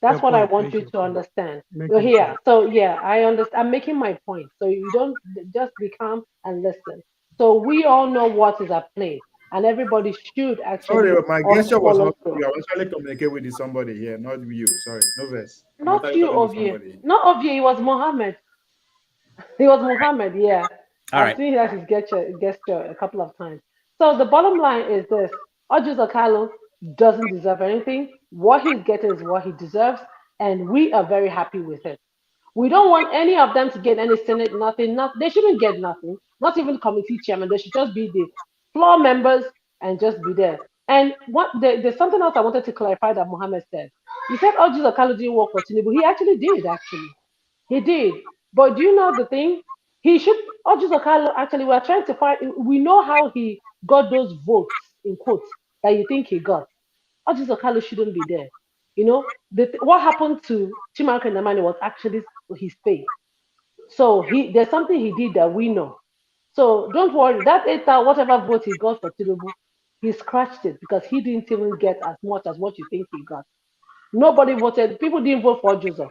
That's what I want you to understand. You're here. So yeah, I understand. I'm making my point. So you don't just be calm and listen. So we all know what is at play, and everybody should actually. Sorry, my gesture was not. through. I was actually communicating with somebody here, not you. Sorry, no verse. Not you, Ovie. Not Ovie. It was Mohammed. It was Muhammad, yeah. I've seen that his gesture a couple of times. So the bottom line is this: Ojus Okalo doesn't deserve anything. What he's getting is what he deserves, and we are very happy with it. We don't want any of them to get any Senate, nothing. They shouldn't get nothing. Not even committee chairman. They should just be the floor members and just be there. And there's something else I wanted to clarify that Mohammed said. He said Ojus Okalo didn't work for Tinubu. He actually did, He did. But do you know the thing? He should, Ojus Okalo, actually, we're trying to find, we know how he got those votes, in quotes, that you think he got. Ojus Okalo shouldn't be there. You know, what happened to Chimamanda Nnamdi was actually his faith. So there's something he did that we know. So don't worry, that 8,000, whatever vote he got for Tinubu, he scratched it because he didn't even get as much as what you think he got. Nobody voted, people didn't vote for Ojus.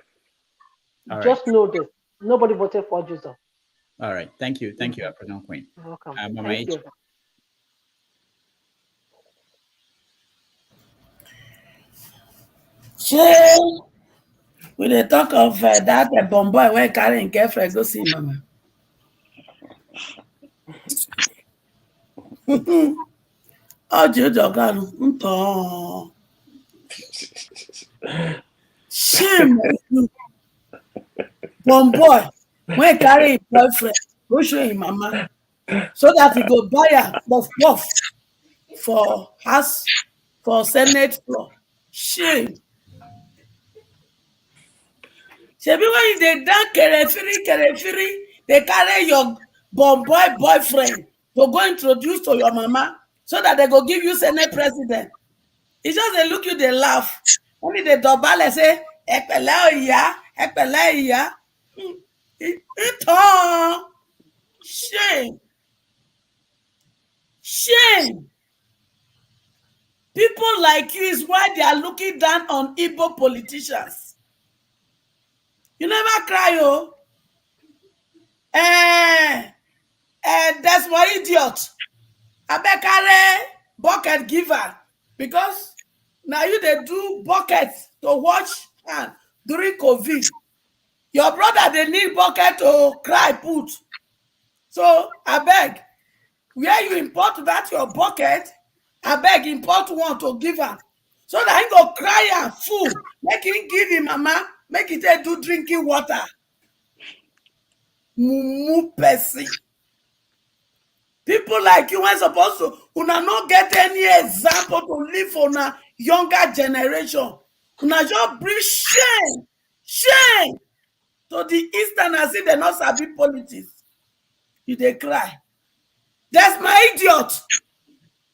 Just know this. Nobody voted for Ojus. All right. Thank you. Thank you, African Queen. You're welcome. Thank you. So, we dey talk of that bomb boy wey carry him girlfriend go see mama. Ojus Okalo, shame on you. Bomb boy wey carry him boyfriend go show him mama so that he go buy her puff for house for Senate floor. Shame. Shebi when you dey down kerefiri, they carry your bomb boy boyfriend to go introduce to your mama so that they go give you Senate president. It's just they look you, they laugh. Only they dobale say, Epele iya. Shame. Shame. People like you is why they are looking down on Igbo politicians. You never cry, oh. That's my idiot. I beg carry bucket giver because now you they do buckets to wash hand during COVID. Your brother they need bucket to cry put. So I beg, where you import that your bucket, I beg import one to give her. So that he go cry and full. Make him give him mama, make it do drinking water. Mumu person. People like you are supposed to una not get any example to live for a younger generation. Una just bring shame to the Easterners if they not sabi politics. You they cry. That's my idiot.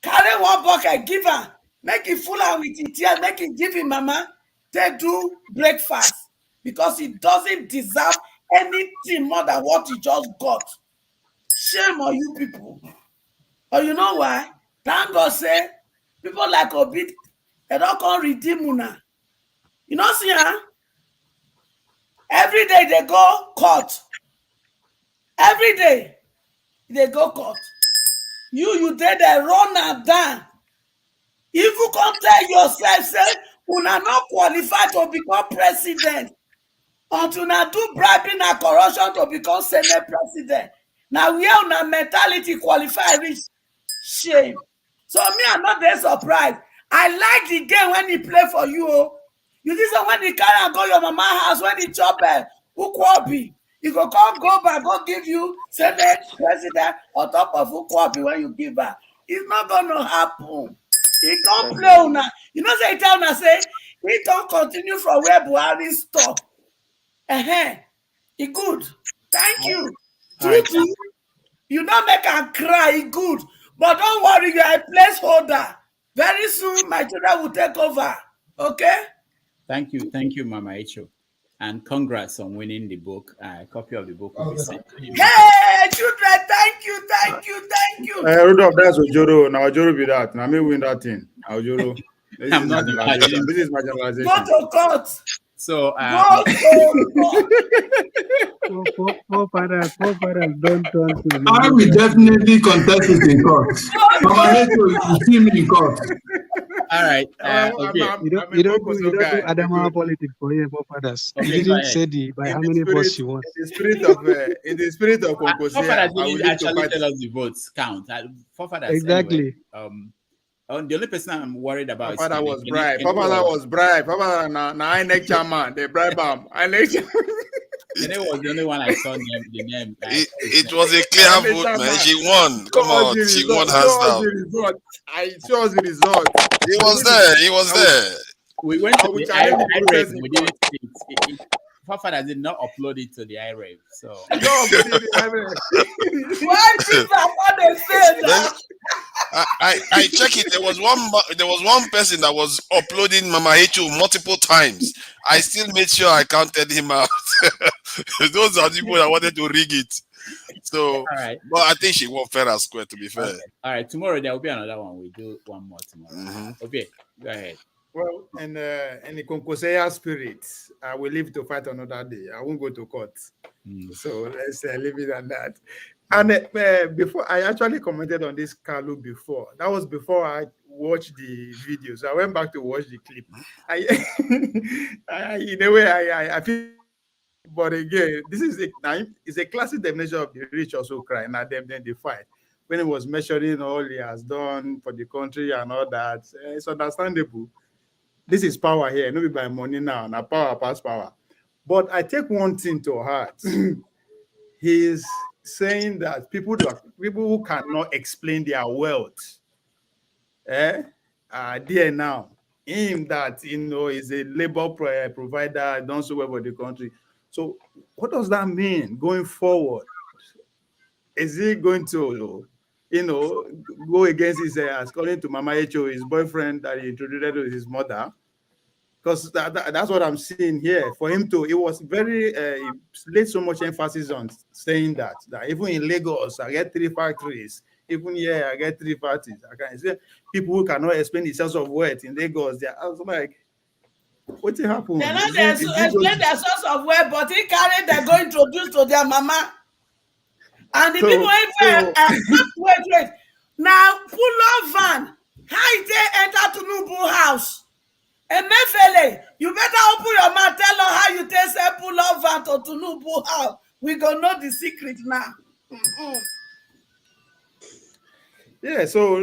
Carry one bucket, give her, make it full and with it tears, make it give him mama. They do breakfast because he doesn't deserve anything more than what he just got. Shame on you people. But you know why? Thank God say people like Obi, they don't come redeem una. You know, see, huh? Every day they go court. Every day they go court. You did they run and down. If you come tell yourself, say, una not qualified to become president until una do bribing and corruption to become Senate president. Now we are una mentality qualified reach. Shame. So me, I'm not very surprised. I like the game when he play for you. Oh. You see, so when he carry and go your mama house, when he chop Ukwobi, he go come go back, go give you Senate president on top of Ukwobi when you give her. It's not gonna happen. He can't play una. You know, say tell una say he can't continue from where Buhari stop. He good. Thank you. True. You don't make her cry. He good. But don't worry, you are a placeholder. Very soon, my children will take over. Okay? Thank you, Mama Echo. And congrats on winning the book. A copy of the book will be sent to you. Hey, children, thank you. Rudolph, that's Ojoro. Now Ojoro be that. Now me win that thing. Ojoro. This I'm is not marginalization. This is Go marginalization. to court. So, Go to court. Forefathers don't turn to I will definitely contest it in court. Mama Hecho, you see me in court. all right. Okay. You don't do Adamawa politics for here, forefathers. Okay, You didn't say by how many votes you want. In the spirit of Forefathers I will didn't leave to actually party. tell us the votes count. Forefathers, Exactly. Anyway, the only person I'm worried about Papa is was bribed. Papa was bribed. Papa na INEC chairman. They bribe him. Kene was the only one I saw the name. It was a clear vote, man. She won. Come on, she won hands down. I saw the result. He was there. He was there. We went to the IRAVE. We didn't see it. Forefathers did not upload it to the IRAVE. So. Why did Papa they say that? I check it. There was one person that was uploading Mama Hechu multiple times. I still made sure I counted him out. Those are the people that wanted to rig it. So, all right. But I think she won fair and square. To be fair. Okay. All right. Tomorrow there will be another one. We do one more tomorrow. Okay. Go ahead. Well, in the Konkoseya spirit, I will leave to fight another day. I won't go to court. So let's leave it at that. And before, I actually commented on this Kalu before. That was before I watched the video. So I went back to watch the clip. In a way, I feel, but again, this is it's a classic definition of the rich also cry. Now them then they fight. When he was measuring all he has done for the country and all that, it's understandable. This is power here, not be by money now. Now power past power. But I take one thing to heart. He's saying that people who cannot explain their wealth, are there now. Him that is a labor provider, done so well for the country. So what does that mean going forward? Is he going to go against his, according to Mama Echo, his boyfriend that he introduced to his mother? Because that's what I'm seeing here. For him to, it was very, he laid so much emphasis on saying that even in Lagos, I get 3 factories. Even here, I get 3 factories. I can see people who cannot explain the source of wealth in Lagos. I was like, what happened? They're not there to explain their source of wealth, but he carried them go introduce to their mama. And the people wait. Now, pull up van. How they enter Tinubu house? Emefile, you better open your mouth. Tell us how you take say pull up van to Tinubu house. We gonna know the secret now. Yeah, so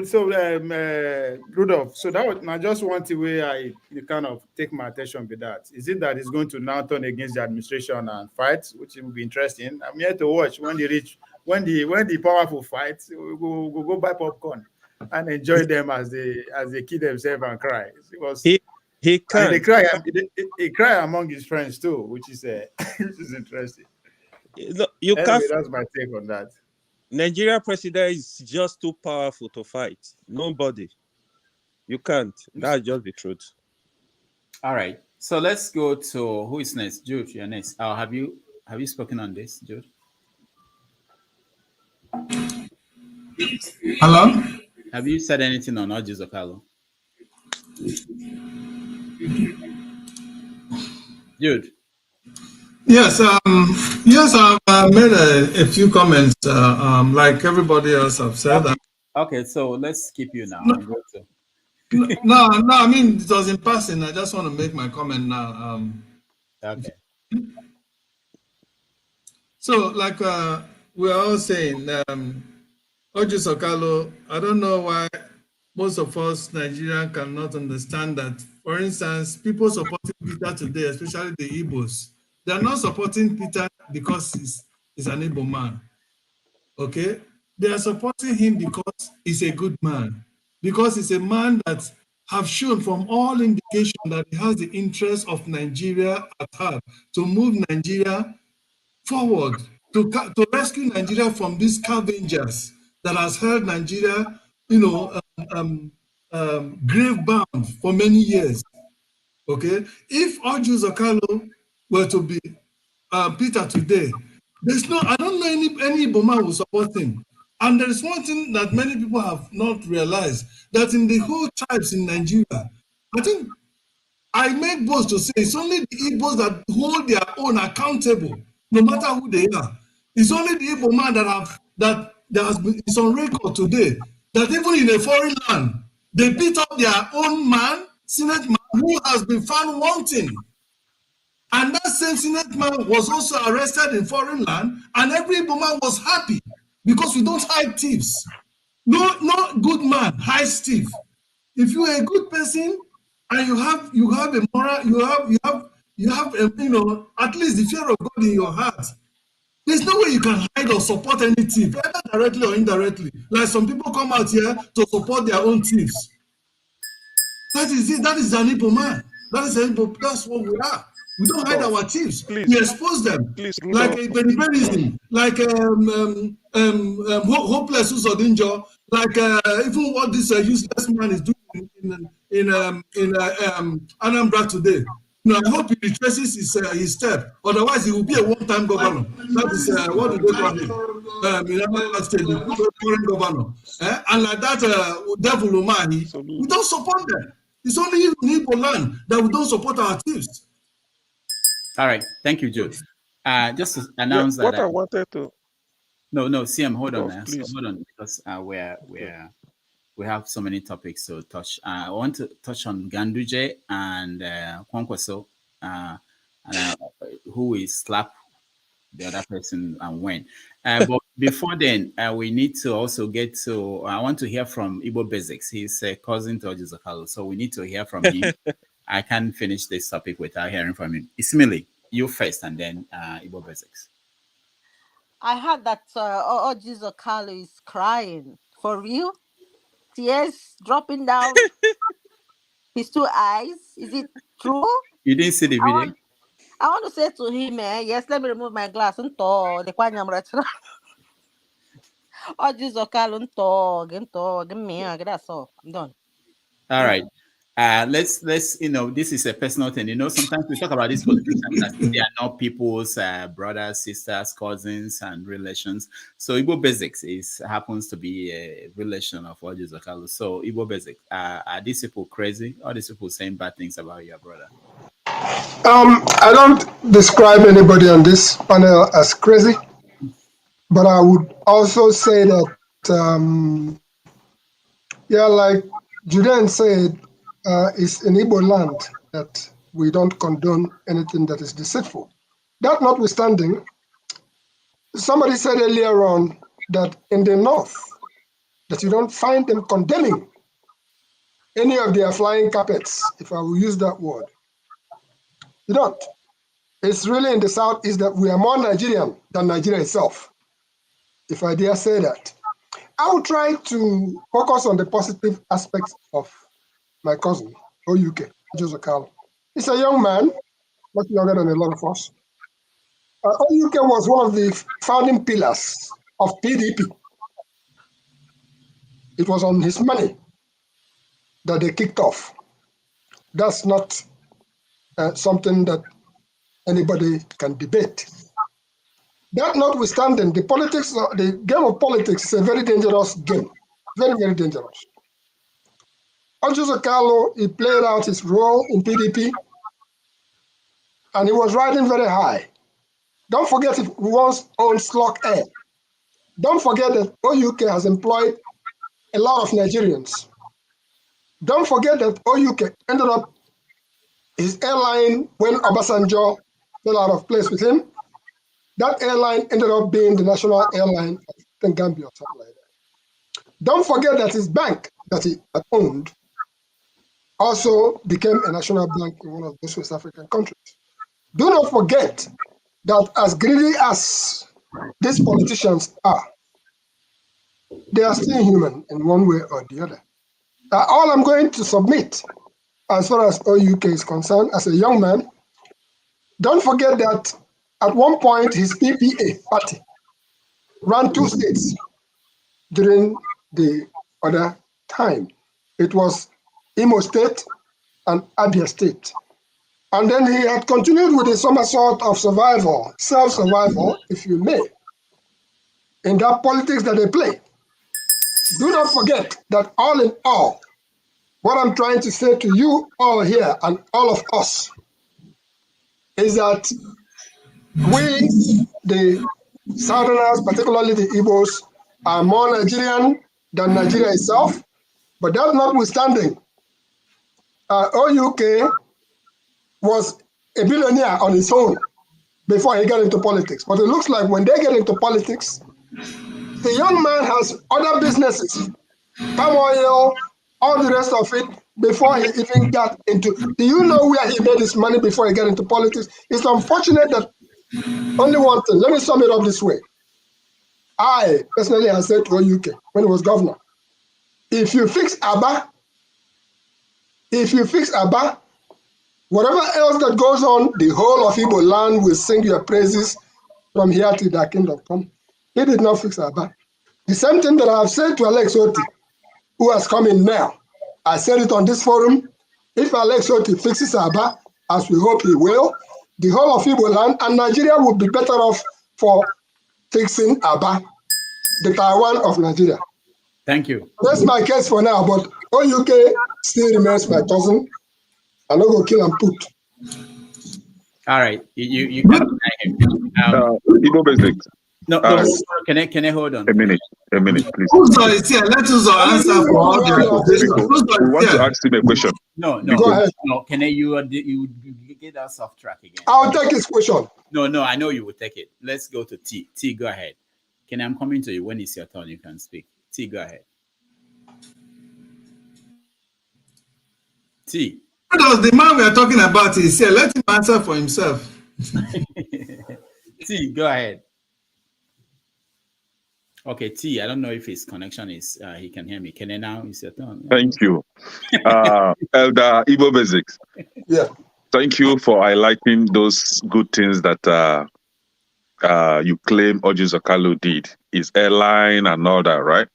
Rudolph, so that was just one thing where I kind of take my attention with that. Is it that it's going to now turn against the administration and fight, which will be interesting? I'm here to watch when the powerful fight. We'll go buy popcorn and enjoy them as they kill themselves and cry. He can. He cry among his friends too, which is interesting. You can't. That's my take on that. Nigeria president is just too powerful to fight. Nobody. You can't. That's just the truth. All right. So let's go to who is next. Jude, you're next. Have you spoken on this, Jude? Hello? Have you said anything on Orji's Okalo? Jude. Yes, I've made a few comments, like everybody else have said. Okay, so let's skip you now. No, I mean, it was in passing. I just want to make my comment now. Okay. So, like we're all saying, Orji Okalo, I don't know why most of us Nigerians cannot understand that. For instance, people supporting Peter today, especially the Igbos, they are not supporting Peter because he's an Igbo man. Okay? They are supporting him because he's a good man. Because he's a man that have shown from all indication that he has the interest of Nigeria at heart, to move Nigeria forward, to rescue Nigeria from these scavengers that has held Nigeria grave bound for many years. Okay, if Orji Zakalo were to be Peter today, I don't know any Igbo man who support him. And there is one thing that many people have not realized, that in the whole tribes in Nigeria, I think I make boast to say it's only the Igbos that hold their own accountable, no matter who they are. It's only the Igbo man that has been, it's on record today, that even in a foreign land, they beat up their own man, Senate man, who has been found wanting. And that same Senate man was also arrested in foreign land, and every Igbo man was happy because we don't hide thieves. No good man hides thief. If you are a good person and you have a moral, you have at least the fear of God in your heart, there's no way you can hide or support any thief, either directly or indirectly. Like some people come out here to support their own thieves. That is it. That is an Igbo man. That's what we are. We don't hide our thieves. We expose them. Like Benibalism, like hopeless Usodinjo, like even what this useless man is doing in Anambra today. I hope he retraces his step. Otherwise, he will be a one-time governor. That is what do they call him? In Anambra State, the current governor. And like that devil Umahi, we don't support them. It's only in Igbo land that we don't support our thieves. All right, thank you, Joe. Just to announce that. What I wanted to. No, CM, hold on, man. Please. Hold on, because we have so many topics to touch. I want to touch on Ganduje and Kwankwaso, who is slap the other person and when. But before then, we need to also get to. I want to hear from Igbo Basics. He's a cousin to Orji Zakalo, so we need to hear from him. I can't finish this topic without hearing from him. Ismaili, you first, and then Igbo Basics. I heard that Orji Zakalo is crying. For real? Tears dropping down his two eyes. Is it true? You didn't see the video? I want to say to him, yes, let me remove my glass. Orji Zakalo, give me, that's all. I'm done. All right. Let's this is a personal thing. Sometimes we talk about these politicians as they are not people's brothers, sisters, cousins, and relations. So Igbo Basics happens to be a relation of Orji Zakalo. So Igbo Basics, are these people crazy? Are these people saying bad things about your brother? I don't describe anybody on this panel as crazy, but I would also say that, like Judean said, it's in Igbo land that we don't condone anything that is deceitful. That notwithstanding, somebody said earlier on that in the north, that you don't find them condemning any of their flying carpets, if I will use that word. You don't. It's really in the south is that we are more Nigerian than Nigeria itself, if I dare say that. I will try to focus on the positive aspects of my cousin, Orji Zakalo. He's a young man, much younger than a lot of us. Orji was one of the founding pillars of PDP. It was on his money that they kicked off. That's not something that anybody can debate. That notwithstanding, the game of politics is a very dangerous game. Very, very dangerous. Orji Zakalo, he played out his role in PDP, and he was riding very high. Don't forget he once owned Slok Air. Don't forget that Orji has employed a lot of Nigerians. Don't forget that Orji ended up his airline when Obasanjo fell out of place with him. That airline ended up being the national airline of Gambia or something like that. Don't forget that his bank that he had owned also became a national bank in one of those West African countries. Do not forget that as greedy as these politicians are, they are still human in one way or the other. All I'm going to submit, as far as OUK is concerned, as a young man, don't forget that at one point his PPA party ran 2 states during the other time. It was Imo State and Abia State. And then he had continued with a somersault of survival, self-survival, if you may, in that politics that they play. Do not forget that all in all, what I'm trying to say to you all here and all of us is that we, the Southerners, particularly the Igbos, are more Nigerian than Nigeria itself. But that notwithstanding, OUK was a billionaire on his own before he got into politics. But it looks like when they get into politics, the young man has other businesses, palm oil, all the rest of it, before he even got into. Do you know where he made his money before he got into politics? It's unfortunate that only one thing. Let me sum it up this way. I personally have said to OUK when he was governor, if you fix Aba, whatever else that goes on, the whole of Igbo land will sing your praises from here till thy kingdom come. He did not fix Aba. The same thing that I have said to Alex Oti, who has come in now. I said it on this forum. If Alex Oti fixes Aba, as we hope he will, the whole of Igbo land and Nigeria would be better off for fixing Aba, the Taiwan of Nigeria. Thank you. That's my case for now, but OUK still remains my cousin. I'm not going to kill and put. All right. You can deny him. Igbo basic. No, can I hold on? A minute, please. Uzo is here. Let Uzo answer for all the accusations. We want to ask him a question. No. Go ahead. No, can you get us off track again? I'll take his question. No, I know you will take it. Let's go to T. T, go ahead. I'm coming to you. When it's your turn, you can speak. T, go ahead. T. The man we are talking about is here. Let him answer for himself. T, go ahead. Okay, T, I don't know if his connection is, he can hear me. Can I now? It's your turn. Thank you. Elder Igbo Basics. Yeah. Thank you for highlighting those good things that you claim Orji Zakalu did. His airline and all that, right?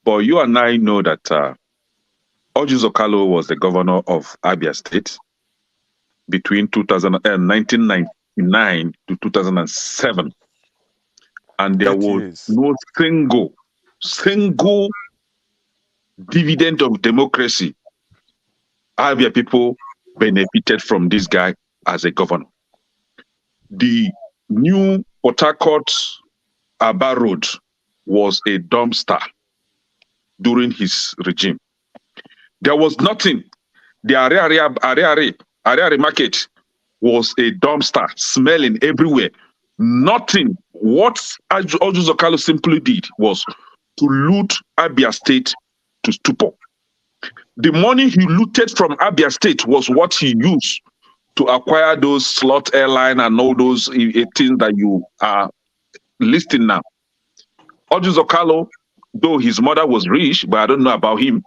But you and I know that Orji Zakalu was the governor of Abia State between 1999 to 2007. And there was no single dividend of democracy. Abia people benefited from this guy as a governor. The new Port Harcourt Aba Road was a dumpster during his regime. There was nothing. The Ariari market was a dumpster, smelling everywhere. Nothing. What Orji Zakalu simply did was to loot Abia State to stupor. The money he looted from Abia State was what he used to acquire those slot airline and all those things that you are listing now. Orji Zakalu, though his mother was rich, but I don't know about him.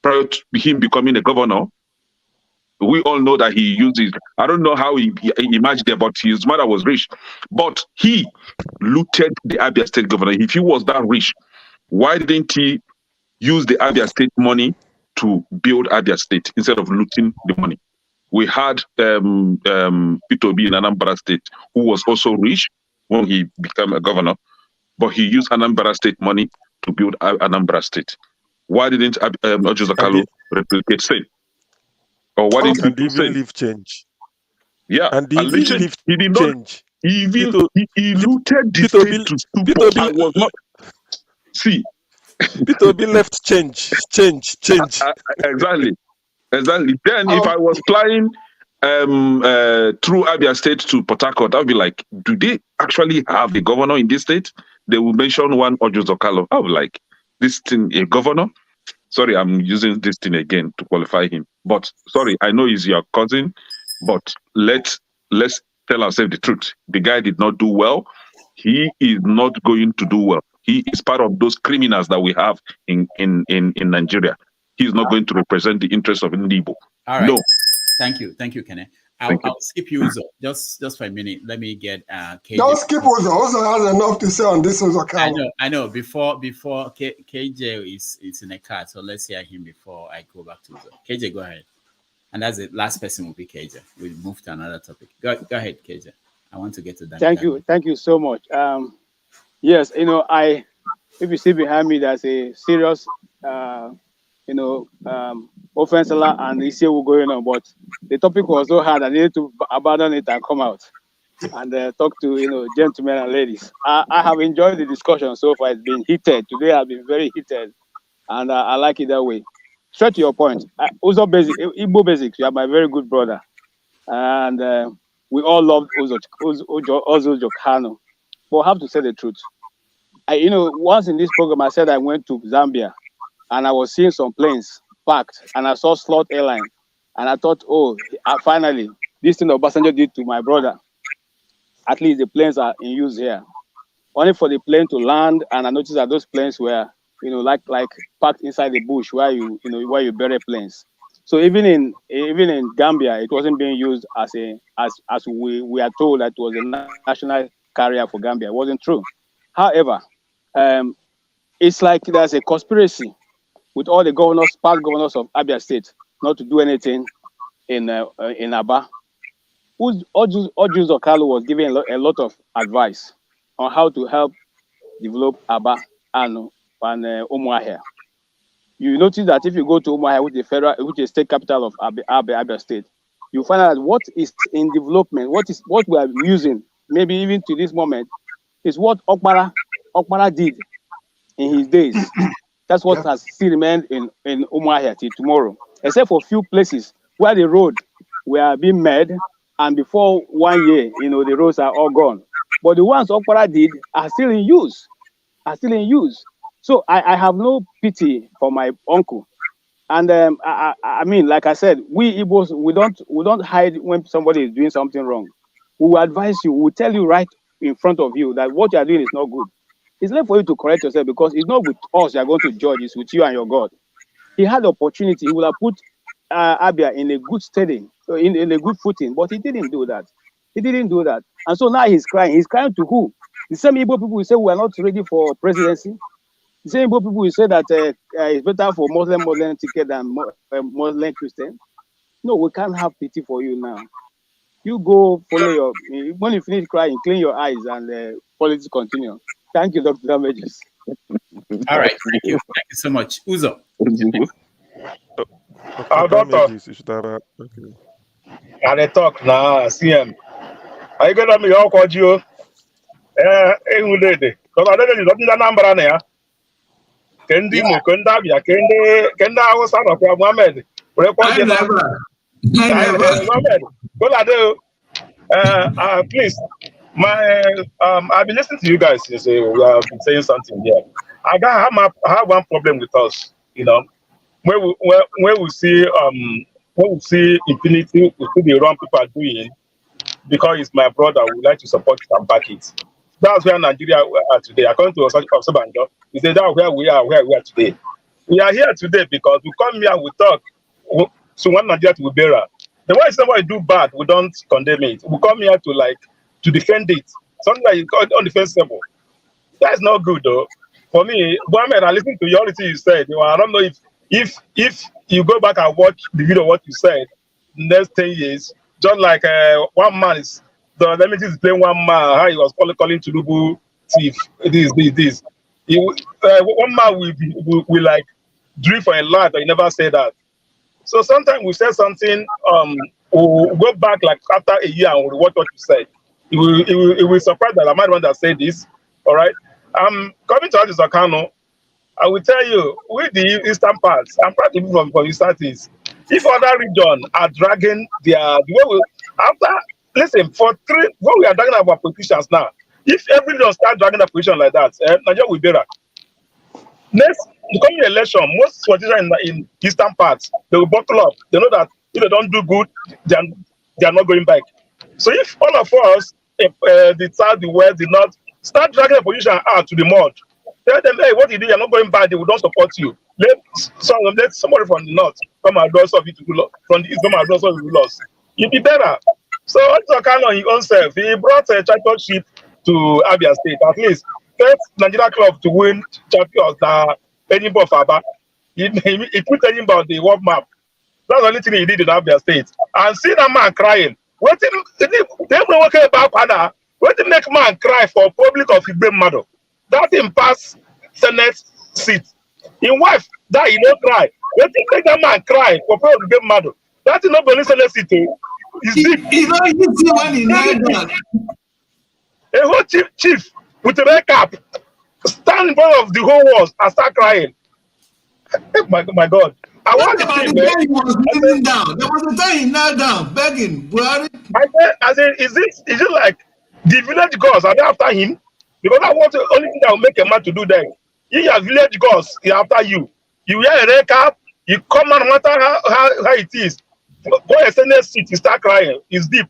Prior to him becoming a governor, we all know that he uses, I don't know how he imagined it, but his mother was rich. But he looted the Abia State governor. If he was that rich, why didn't he use the Abia State money to build Abia State instead of looting the money? We had PTOB in Anambra State, who was also rich when he became a governor, but he used Anambra State money to build Anambra State. Why didn't Orji Zakalu replicate same? Or why didn't he even leave change? Yeah, and he did not change. He looted the state to stupor. I was not. See, PTOB left change. Exactly. Then if I was flying through Abia State to Port Harcourt, I'd be like, do they actually have a governor in this state? They will mention one Orji Zakalu. I would like, this thing, a governor? Sorry, I'm using this thing again to qualify him. But sorry, I know he's your cousin, but let's tell ourselves the truth. The guy did not do well. He is not going to do well. He is part of those criminals that we have in Nigeria. He is not going to represent the interests of Igbo. All right. No. Thank you, Kene. I'll skip you, Uzo. Just for a minute. Let me get KJ. Don't skip Uzo. Uzo has enough to say on this Uzo Carlo. I know. Before KJ is in a car, so let's hear him before I go back to Uzo. KJ, go ahead. And that's the last person will be KJ. We'll move to another topic. Go ahead, KJ. I want to get to that. Thank you so much. Yes, if you see behind me, there's a serious offense and issue going on, but the topic was so hard I needed to abandon it and come out and talk to gentlemen and ladies. I have enjoyed the discussion so far. It's been heated. Today has been very heated, and I like it that way. Straight to your point, Igbo Basics, you are my very good brother, and we all love Ozo Kanu. But I have to say the truth. Once in this program, I said I went to Zambia, and I was seeing some planes parked, and I saw Slot Airline, and I thought, finally, this thing Obasanjo did to my brother. At least the planes are in use here. Only for the plane to land, and I noticed that those planes were, like parked inside the bush where you bury planes. So even in Gambia, it wasn't being used as we are told that it was a national carrier for Gambia. It wasn't true. However, it's like there's a conspiracy with all the past governors of Abia State not to do anything in Aba. Ojus Okalu was giving a lot of advice on how to help develop Aba and Umuahia. You notice that if you go to Umuahia, which is state capital of Abia State, you find out what is in development, what we are using, maybe even to this moment, is what Okpara did in his days. That's what has still remained in Umuahia till tomorrow, except for a few places where the road were being made, and before 1 year, the roads are all gone. But the ones Okpara did are still in use. So I have no pity for my uncle. And I mean, like I said, we Igbos, we don't hide when somebody is doing something wrong. We will advise you. We will tell you right in front of you that what you are doing is not good. It's not for you to correct yourself, because it's not with us you are going to judge. It's with you and your God. He had the opportunity. He would have put Abia in a good steading, in a good footing, but he didn't do that. And so now he's crying. He's crying to who? The same Igbo people will say we are not ready for presidency. The same Igbo people will say that it's better for Muslim ticket than Muslim Christian. No, we can't have pity for you now. You go follow when you finish crying, clean your eyes, and politics continue. Thank you, Dr. Damages. All right, thank you so much. Uzo. Doctor. And I talk now, CM. Are you going to be all called you? Because I don't know the number there. Kendi mo kenda bia kenda I was out of Mohammed. Mohammed, please. I've been listening to you guys. You say we have been saying something here. I have one problem with us. When we see impunity, we see the wrong people are doing. Because it's my brother, we like to support it and back it. That's where Nigeria are today. According to Osabanjo, we say that's where we are today. We are here today because we come here and we talk. So one Nigeria to be better. The way somebody do bad, we don't condemn it. We come here to defend it. Something like undefensible. That's not good though. For me, Mohammed, I listen to you, all the things you said. I don't know if you go back and watch the video of what you said, next 10 years, just like one man is let me just play one man, how he was calling Tinubu thief, this. One man will like dream for a life, but he never said that. So sometimes we say something, we'll go back like after a year and we'll watch what you said. It will surprise that I might one that said this. All right. Coming to Ojus Okano, I will tell you, with the eastern parts, I'm proud to be from the Southeast. If other regions are dragging the way we listen, when we are dragging our politicians now, if every region start dragging a position like that, Nigeria will be better. Next, the coming election, most politicians in eastern parts, they will buckle up. They know that if they don't do good, they are not going back. So if all of us, the south, the west, the north, start dragging a position out to the mud, tell them, hey, what you do, you're not going back, they will not support you. Let somebody from the north come and do something to do, from the east come and do something to do loss. You'd be better. So Ojo Kanu on his own self, he brought a championship to Abia State. At least first Nigeria club to win champions Edinburgh of Aba. He put Edinburgh on the world map. That's the only thing he did in Abia State. And see that man crying. What did they working about Pada? What did make man cry for public of his mother? That him pass Senate seat. His wife that he don't cry. What did make that man cry for public of his mother? That is not the Senate seat. It's deep. He don't easy when he knelt down. A whole chief with a red cap stand in front of the whole world and start crying. My God. I want to see, man. He was kneeling down. There was a time he knelt down, begging. I said, is it like the village gods are they after him? Because I want the only thing that will make a man to do that. If you are village gods, they are after you. You wear a red cap, you come on, no matter how it is. Go and send a seat, you start crying. It's deep.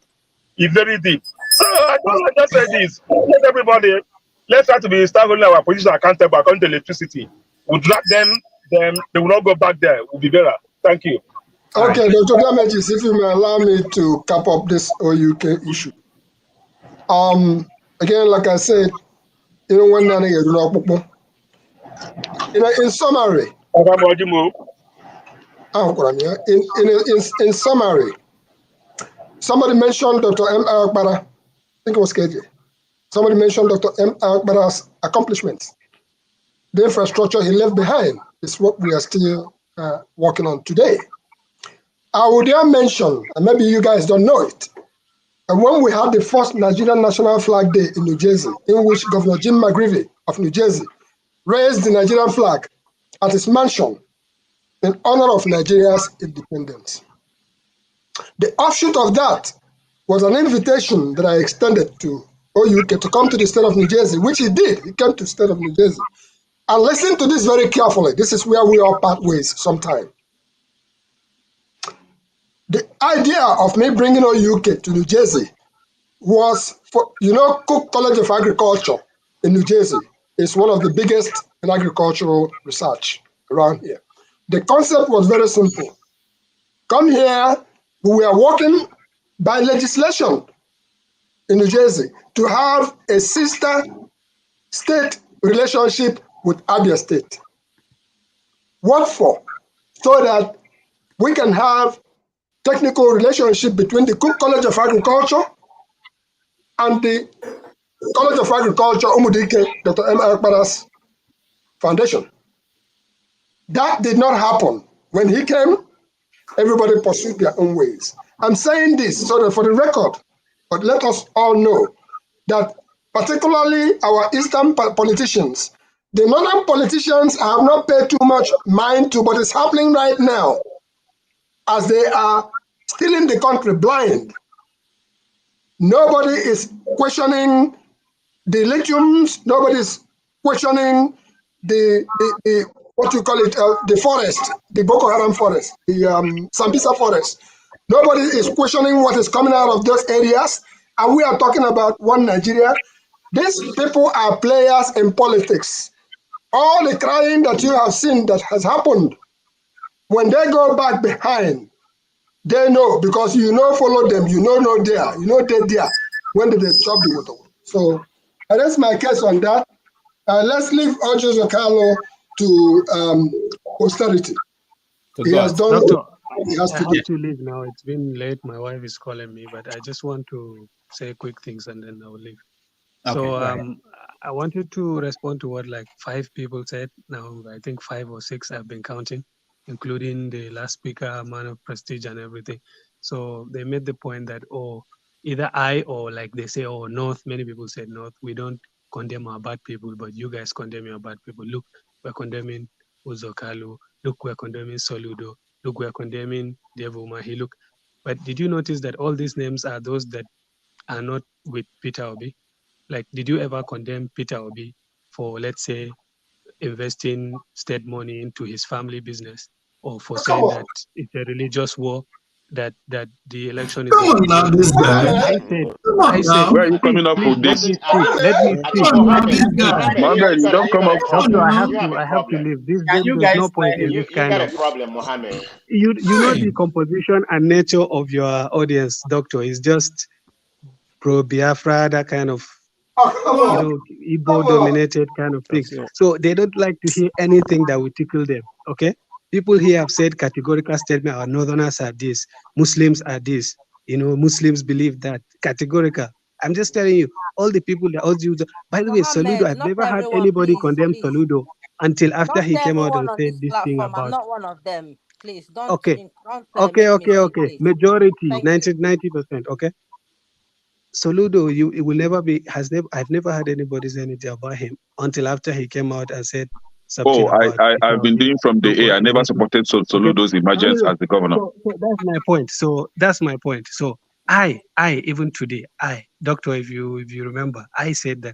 It's very deep. So I just say this. Let everybody, let's try to start holding our position accountable according to electricity. We'll drag them, they will not go back there. We'll be better. Thank you. Okay, Dr. Damages, if you may allow me to cap up this OUK issue. Again, like I said, in summary, in summary, somebody mentioned Dr. M. Akbara, I think it was KJ. Somebody mentioned Dr. M. Akbara's accomplishments. The infrastructure he left behind is what we are still working on today. I would dare mention, and maybe you guys don't know it, and when we had the first Nigerian National Flag Day in New Jersey, in which Governor Jim McGreevey of New Jersey raised the Nigerian flag at his mansion in honor of Nigeria's independence. The offshoot of that was an invitation that I extended to OUK to come to the state of New Jersey, which he did. He came to the state of New Jersey. And listen to this very carefully. This is where we all part ways sometime. The idea of me bringing OUK to New Jersey was for, Cook College of Agriculture in New Jersey is one of the biggest in agricultural research around here. The concept was very simple. Come here, we are working by legislation in New Jersey to have a sister state relationship with Abia State. What for? So that we can have technical relationship between the Cook College of Agriculture and the College of Agriculture, Umudike, Dr. M. Akbara's foundation. That did not happen. When he came, everybody pursued their own ways. I'm saying this so that for the record, but let us all know that particularly our Eastern politicians, the Northern politicians have not paid too much mind to what is happening right now as they are stealing the country blind. Nobody is questioning the lithiums. Nobody is questioning the what you call it, the forest, the Boko Haram forest, the Sambisa forest. Nobody is questioning what is coming out of those areas. And we are talking about one Nigeria. These people are players in politics. All the crying that you have seen that has happened, when they go back behind, they know, because follow them, no there, they're there. When did they chop the water? So that's my case on that. Let's leave Ojo Zakalo to posterity. He has done Doctor, he has I to have do. to leave now. It's been late. My wife is calling me, but I just want to say quick things and then I will leave. Okay, So go ahead. I wanted to respond to what like 5 people said. Now I think 5 or 6 I've been counting, including the last speaker, man of prestige and everything. So they made the point that, either I or like they say, North, many people said North, we don't condemn our bad people, but you guys condemn your bad people. Look, we're condemning Uzokalu. Look, we're condemning Soludo. Look, we're condemning Devumahi. Look, but did you notice that all these names are those that are not with Peter Obi? Like, did you ever condemn Peter Obi for, let's say, investing state money into his family business, or for saying that it's a religious war? that the election is Come on now, this guy. Come on I said, now. Where are you please, coming up please with let this? me speak. Let me speak. Come on now, Let me this speak. guy. Mohammed, you don't come up. Come on Doctor, now. I have to leave. Can you There's guys no point let in him? this You kind got a of. problem, Mohammed. You know Hey. the composition and nature of your audience, Doctor, is just pro Biafra, that kind of Igbo dominated kind of things. So they don't like to hear anything that will tickle them. Okay, people here have said categorical statement: our northerners are this, Muslims are this. Muslims believe that categorical. I'm just telling you, all the people that all you. By the way, Soludo, Mohammed, I've not never had everyone, anybody please, condemn please. Soludo until after Not he came out everyone and on said this this thing platform. I'm about. not one of them. Please don't Okay, make me speak, okay. please. Majority, Thank you. 90%. Okay. Soludo, it will never be. I've never had anybody say anything about him until after he came out and said something Oh, about I've been doing from the A. I never anything. supported Okay. Soludo's emergence Anyway, as the governor. so that's my point. So I even today, doctor, if you remember, I said that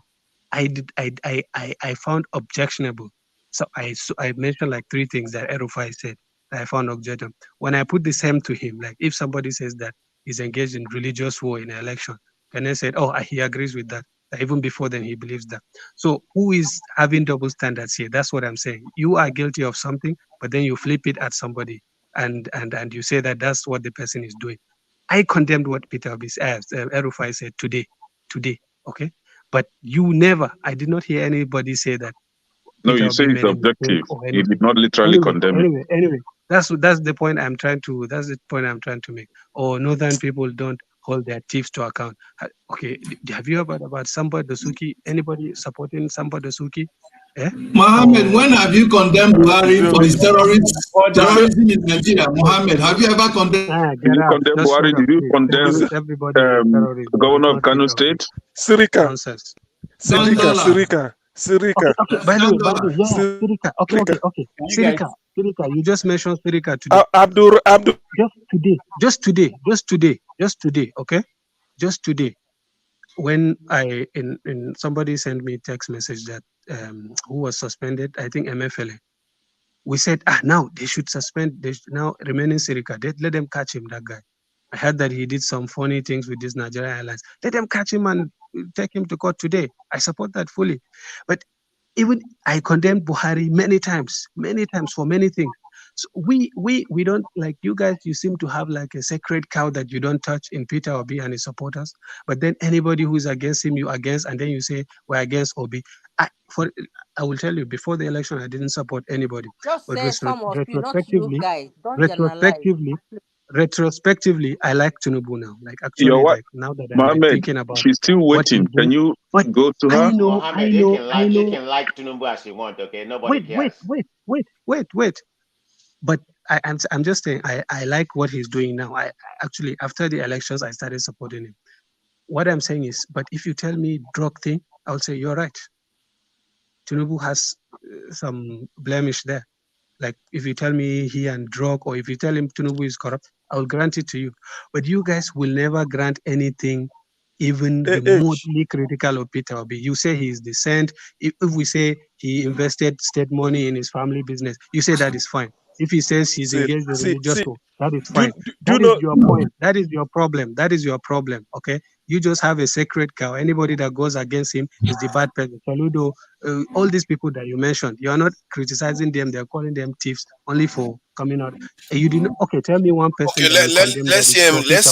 I found objectionable. So I mentioned like 3 things that Rufai said that I found objectionable. When I put the same to him, like if somebody says that he's engaged in religious war in an election, and then said, oh, he agrees with that. Even before then, he believes that. So who is having double standards here? That's what I'm saying. You are guilty of something, but then you flip it at somebody, and you say that that's what the person is doing. I condemned what Peter Rufai said today, okay? But I did not hear anybody say that No, Peter you say Obi it's made a mistake objective. or You anything. did not literally condemn it. Anyway, that's the point I'm trying to. That's the point I'm trying to make. Or northern people don't hold their thieves to account. Okay, have you heard about Samba Dasuki? Anybody supporting Samba Dasuki? Eh? Mohammed, when have you condemned Buhari for his terrorism in Nigeria? Mohammed, have you ever condemned? Did you condemn Just shut Buhari? up, Did you please. condemn Everybody is terrorist. the But it's governor of not Kano Peter Obi. State? Sirika. Nonsense. Sirika. Okay. By the way, yeah, Sirika. Okay. Sirika, you just mentioned Sirika today. Abdul. Just today. Okay, just today. When somebody sent me a text message that who was suspended, I think Emefile. We said, now they should suspend. Now remaining Sirika, let them catch him. That guy. I heard that he did some funny things with this Nigerian Airlines. Let them catch him and take him to court today. I support that fully. But even I condemned Buhari many times for many things. So we don't, like you guys, you seem to have like a sacred cow that you don't touch in Peter Obi and his supporters. But then anybody who's against him, you against, and then you say we're against Obi. I will tell you, before the election, I didn't support anybody. Just But say some of you, not you guys. Don't generalize. Retrospectively, I like Tinubu now. Like actually, Your wife, like now that I'm like, Mohammed, thinking about she's still what he's waiting. Can doing. you go to her? Mohammed, you can like Tinubu as you want, okay? Nobody cares. Wait. But I'm just saying I like what he's doing now. I actually, after the elections, I started supporting him. What I'm saying is, but if you tell me drug thing, I'll say you're right. Tinubu has some blemish there. Like if you tell me he and drug, or if you tell him Tinubu is corrupt, I will grant it to you. But you guys will never grant anything, even remotely critical of Peter Obi. You say he is decent. If we say he invested state money in his family business, you say that is fine. If he says he's engaged in religious war, that is fine. That is your point. That is your problem. Okay, you just have a sacred cow. Anybody that goes against him is the bad person. Saludo, all these people that you mentioned, you are not criticizing them. They are calling them thieves only for coming out. You didn't. Okay, tell me one person. Okay, let's see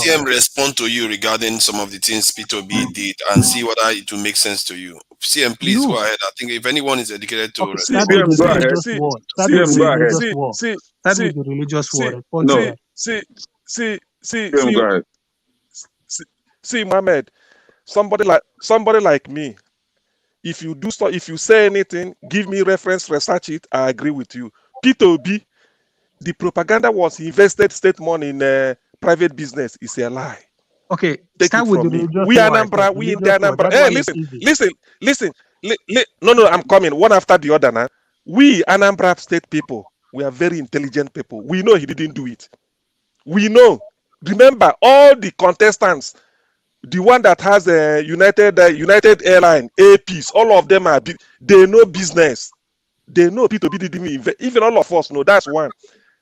him respond to you regarding some of the things Peter B did and see whether it will make sense to you. CM, please go ahead. I think if anyone is educated to start with the religious war. Start with the religious war. Respond to that. See, Mohammed, somebody like me. If you say anything, give me reference, research it. I agree with you. Peter B, the propaganda was he invested state money in private business. Is a lie. Okay, take start it with from the me. religious We war. Anambra, we in the Anambra. Hey, listen. No, I'm coming one after the other now. We Anambra state people, we are very intelligent people. We know he didn't do it. We know. Remember, all the contestants, the one that has a United Airline, APs, all of them they know business. They know P2B didn't invest. Even all of us know that's one.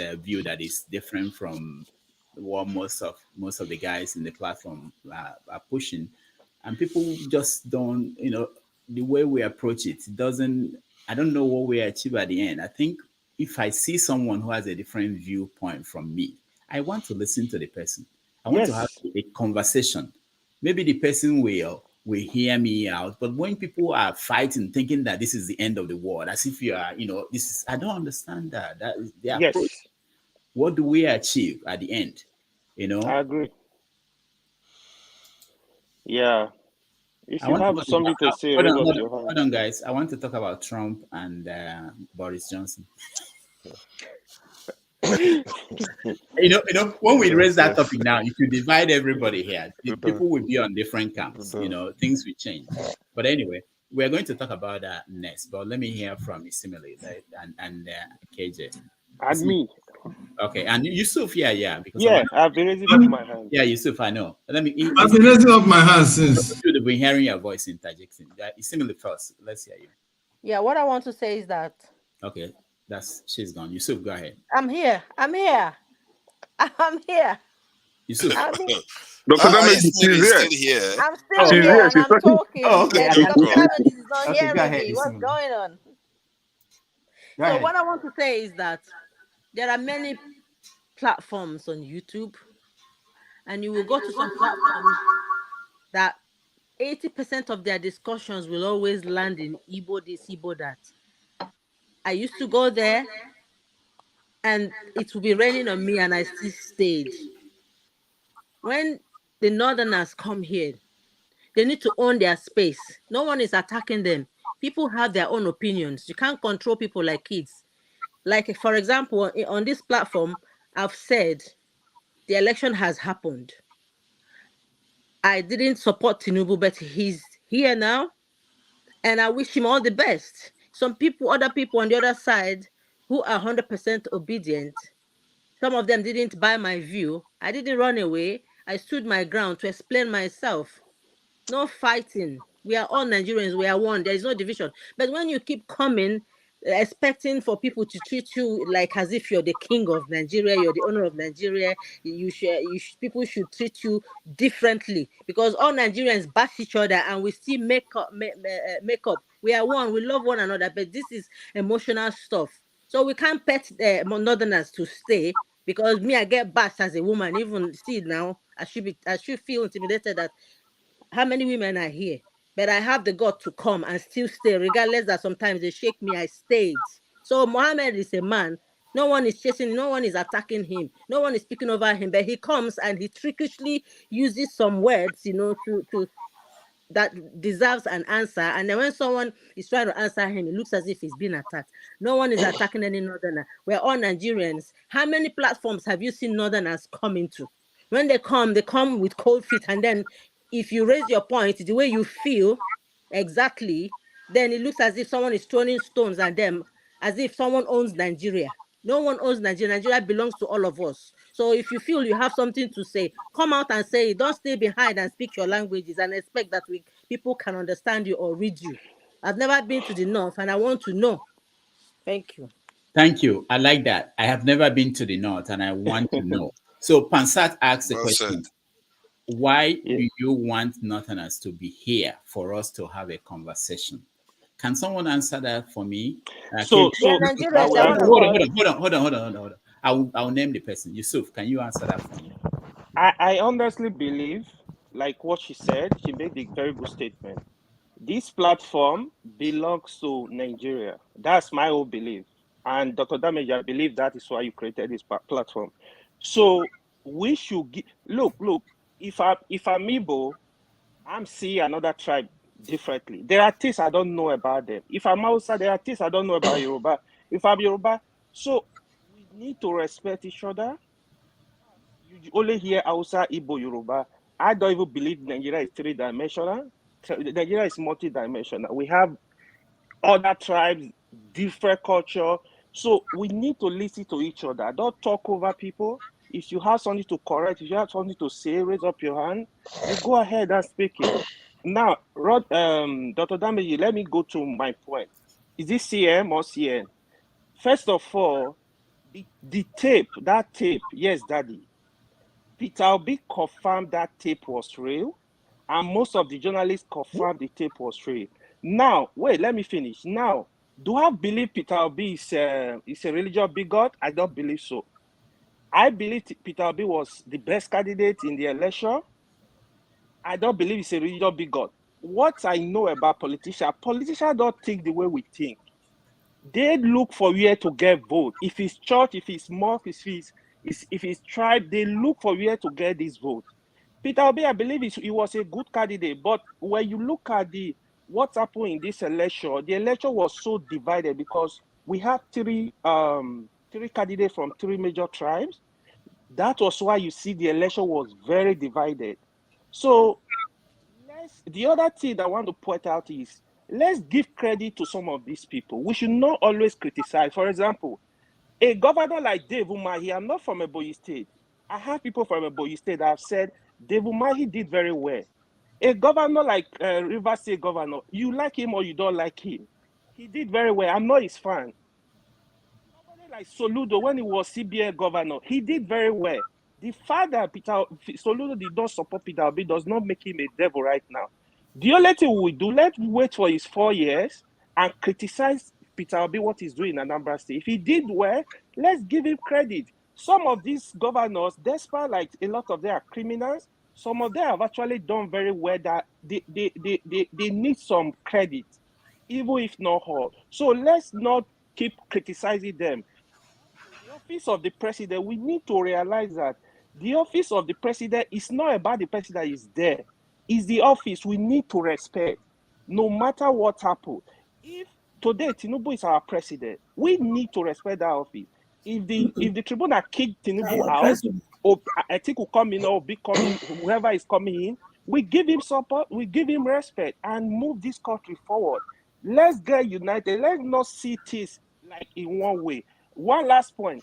a view that is different from what most of the guys in the platform are pushing. and people just don't, the way we approach it doesn't. I don't know what we achieve at the end. I think if I see someone who has a different viewpoint from me, I want to listen to the person. I want to have Yes. a conversation. Maybe the person will hear me out. But when people are fighting, thinking that this is the end of the world, as if you are, this is, I don't understand that. That is the approach. Yes. What do we achieve at the end? I agree. Yeah. If I you want to have something to say, raise up your hand. hold on, guys. I want to talk about Trump and Boris Johnson. When we raise that topic now, if you divide everybody here, people will be on different camps. Things will change. But anyway, we're going to talk about that next. But let me hear from Isimile and KJ. And me. Okay, and Yusuf, because I've been raising up my hand. Yeah, Yusuf, I know. I've been raising up my hand since. You should have been hearing your voice interjecting. Isimile first. Let's hear you. Yeah, what I want to say is that. Okay, she's gone. Yusuf, go ahead. I'm here. Yusuf. Dr. Damage is still here. I'm still here and I'm talking. Okay. Dr. Damage is not hearing go ahead, me. What's going on? Go ahead. What I want to say is that there are many platforms on YouTube, and you will go to some platforms that 80% of their discussions will always land in Igbo this, Igbo that. I used to go there, and it will be raining on me, and I still stayed. When the Northerners come here, they need to own their space. No one is attacking them. People have their own opinions. You can't control people like kids. Like, for example, on this platform, I've said the election has happened. I didn't support Tinubu, but he's here now, and I wish him all the best. Some people, other people on the other side who are 100% obedient, some of them didn't buy my view. I didn't run away. I stood my ground to explain myself. No fighting. We are all Nigerians. We are one. There is no division. But when you keep coming, expecting for people to treat you like as if you're the king of Nigeria, you're the owner of Nigeria, people should treat you differently, because all Nigerians bash each other and we still make up. We are one. We love one another. But this is emotional stuff. So we can't pet the Northerners to stay, because me, I get bashed as a woman. Even still now, I should feel intimidated that how many women are here. But I have the gut to come and still stay, regardless that sometimes they shake me, I stayed. So Mohammed is a man. No one is chasing, no one is attacking him. No one is speaking over him, but he comes and he trickishly uses some words, to that deserves an answer. And then when someone is trying to answer him, it looks as if he's been attacked. No one is attacking any Northerner. We're all Nigerians. How many platforms have you seen Northerners come into? When they come with cold feet, and then if you raise your point the way you feel exactly, then it looks as if someone is throwing stones at them, as if someone owns Nigeria. No one owns Nigeria. Nigeria belongs to all of us. So if you feel you have something to say, come out and say it. Don't stay behind and speak your languages and expect that people can understand you or read you. I've never been to the north and I want to know. Thank you. Thank you. I like that. I have never been to the north and I want to know. So Pansat asked the question, why do you want Northerners to be here for us to have a conversation? Can someone answer that for me? Hold on. I'll name the person. Yusuf, can you answer that for me? I honestly believe, like what she said, she made a very good statement. This platform belongs to Nigeria. That's my whole belief. And Dr. Damage, I believe that is why you created this platform. So we should look. If I'm Igbo, I'm seeing another tribe differently. There are things I don't know about them. If I'm Hausa, there are things I don't know about Yoruba. If I'm Yoruba, so we need to respect each other. You only hear Hausa, Igbo, Yoruba. I don't even believe Nigeria is three-dimensional. Nigeria is multi-dimensional. We have other tribes, different culture. So we need to listen to each other. Don't talk over people. If you have something to correct, if you have something to say, raise up your hand. You go ahead and speak it. Now, Dr. Damage, let me go to my point. Is this CM or CN? First of all, the tape, yes, Daddy. Peter Obi confirmed that tape was real. and most of the journalists confirmed the tape was real. Now, wait, let me finish. Now, do I believe Peter Obi is a religious bigot? I don't believe so. I believe Peter Obi was the best candidate in the election. I don't believe he's a religious bigot. What I know about politicians don't think the way we think. They look for where to get vote. If it's church, if it's mosque, if it's tribe, they look for where to get this vote. Peter Obi, I believe he was a good candidate, but when you look at what happened in this election, the election was so divided because we had three candidates from three major tribes. That was why you see the election was very divided. So the other thing that I want to point out is, let's give credit to some of these people. We should not always criticize. For example, a governor like Dave Umahi, I'm not from Ebonyi State. I have people from Ebonyi State that have said Dave Umahi did very well. A governor like River State governor, you like him or you don't like him, he did very well. I'm not his fan. Somebody like Soludo, when he was CBN governor, he did very well. The fact that Soludo did not support Peter Obi does not make him a devil right now. The only thing we do, let's wait for his 4 years and criticize Peter Obi what he's doing in Anambra State. If he did well, let's give him credit. Some of these governors, despite like a lot of them are criminals, some of them have actually done very well that they need some credit, even if not all. So let's not keep criticizing them. The office of the president, we need to realize that the office of the president is not about the person that is there. It's the office we need to respect, no matter what happens. If today Tinubu is our president, we need to respect that office. If the tribunal kicked Tinubu out, or I think will come in or be coming, whoever is coming in, we give him support, we give him respect, and move this country forward. Let's get united. Let's not see this like in one way. One last point.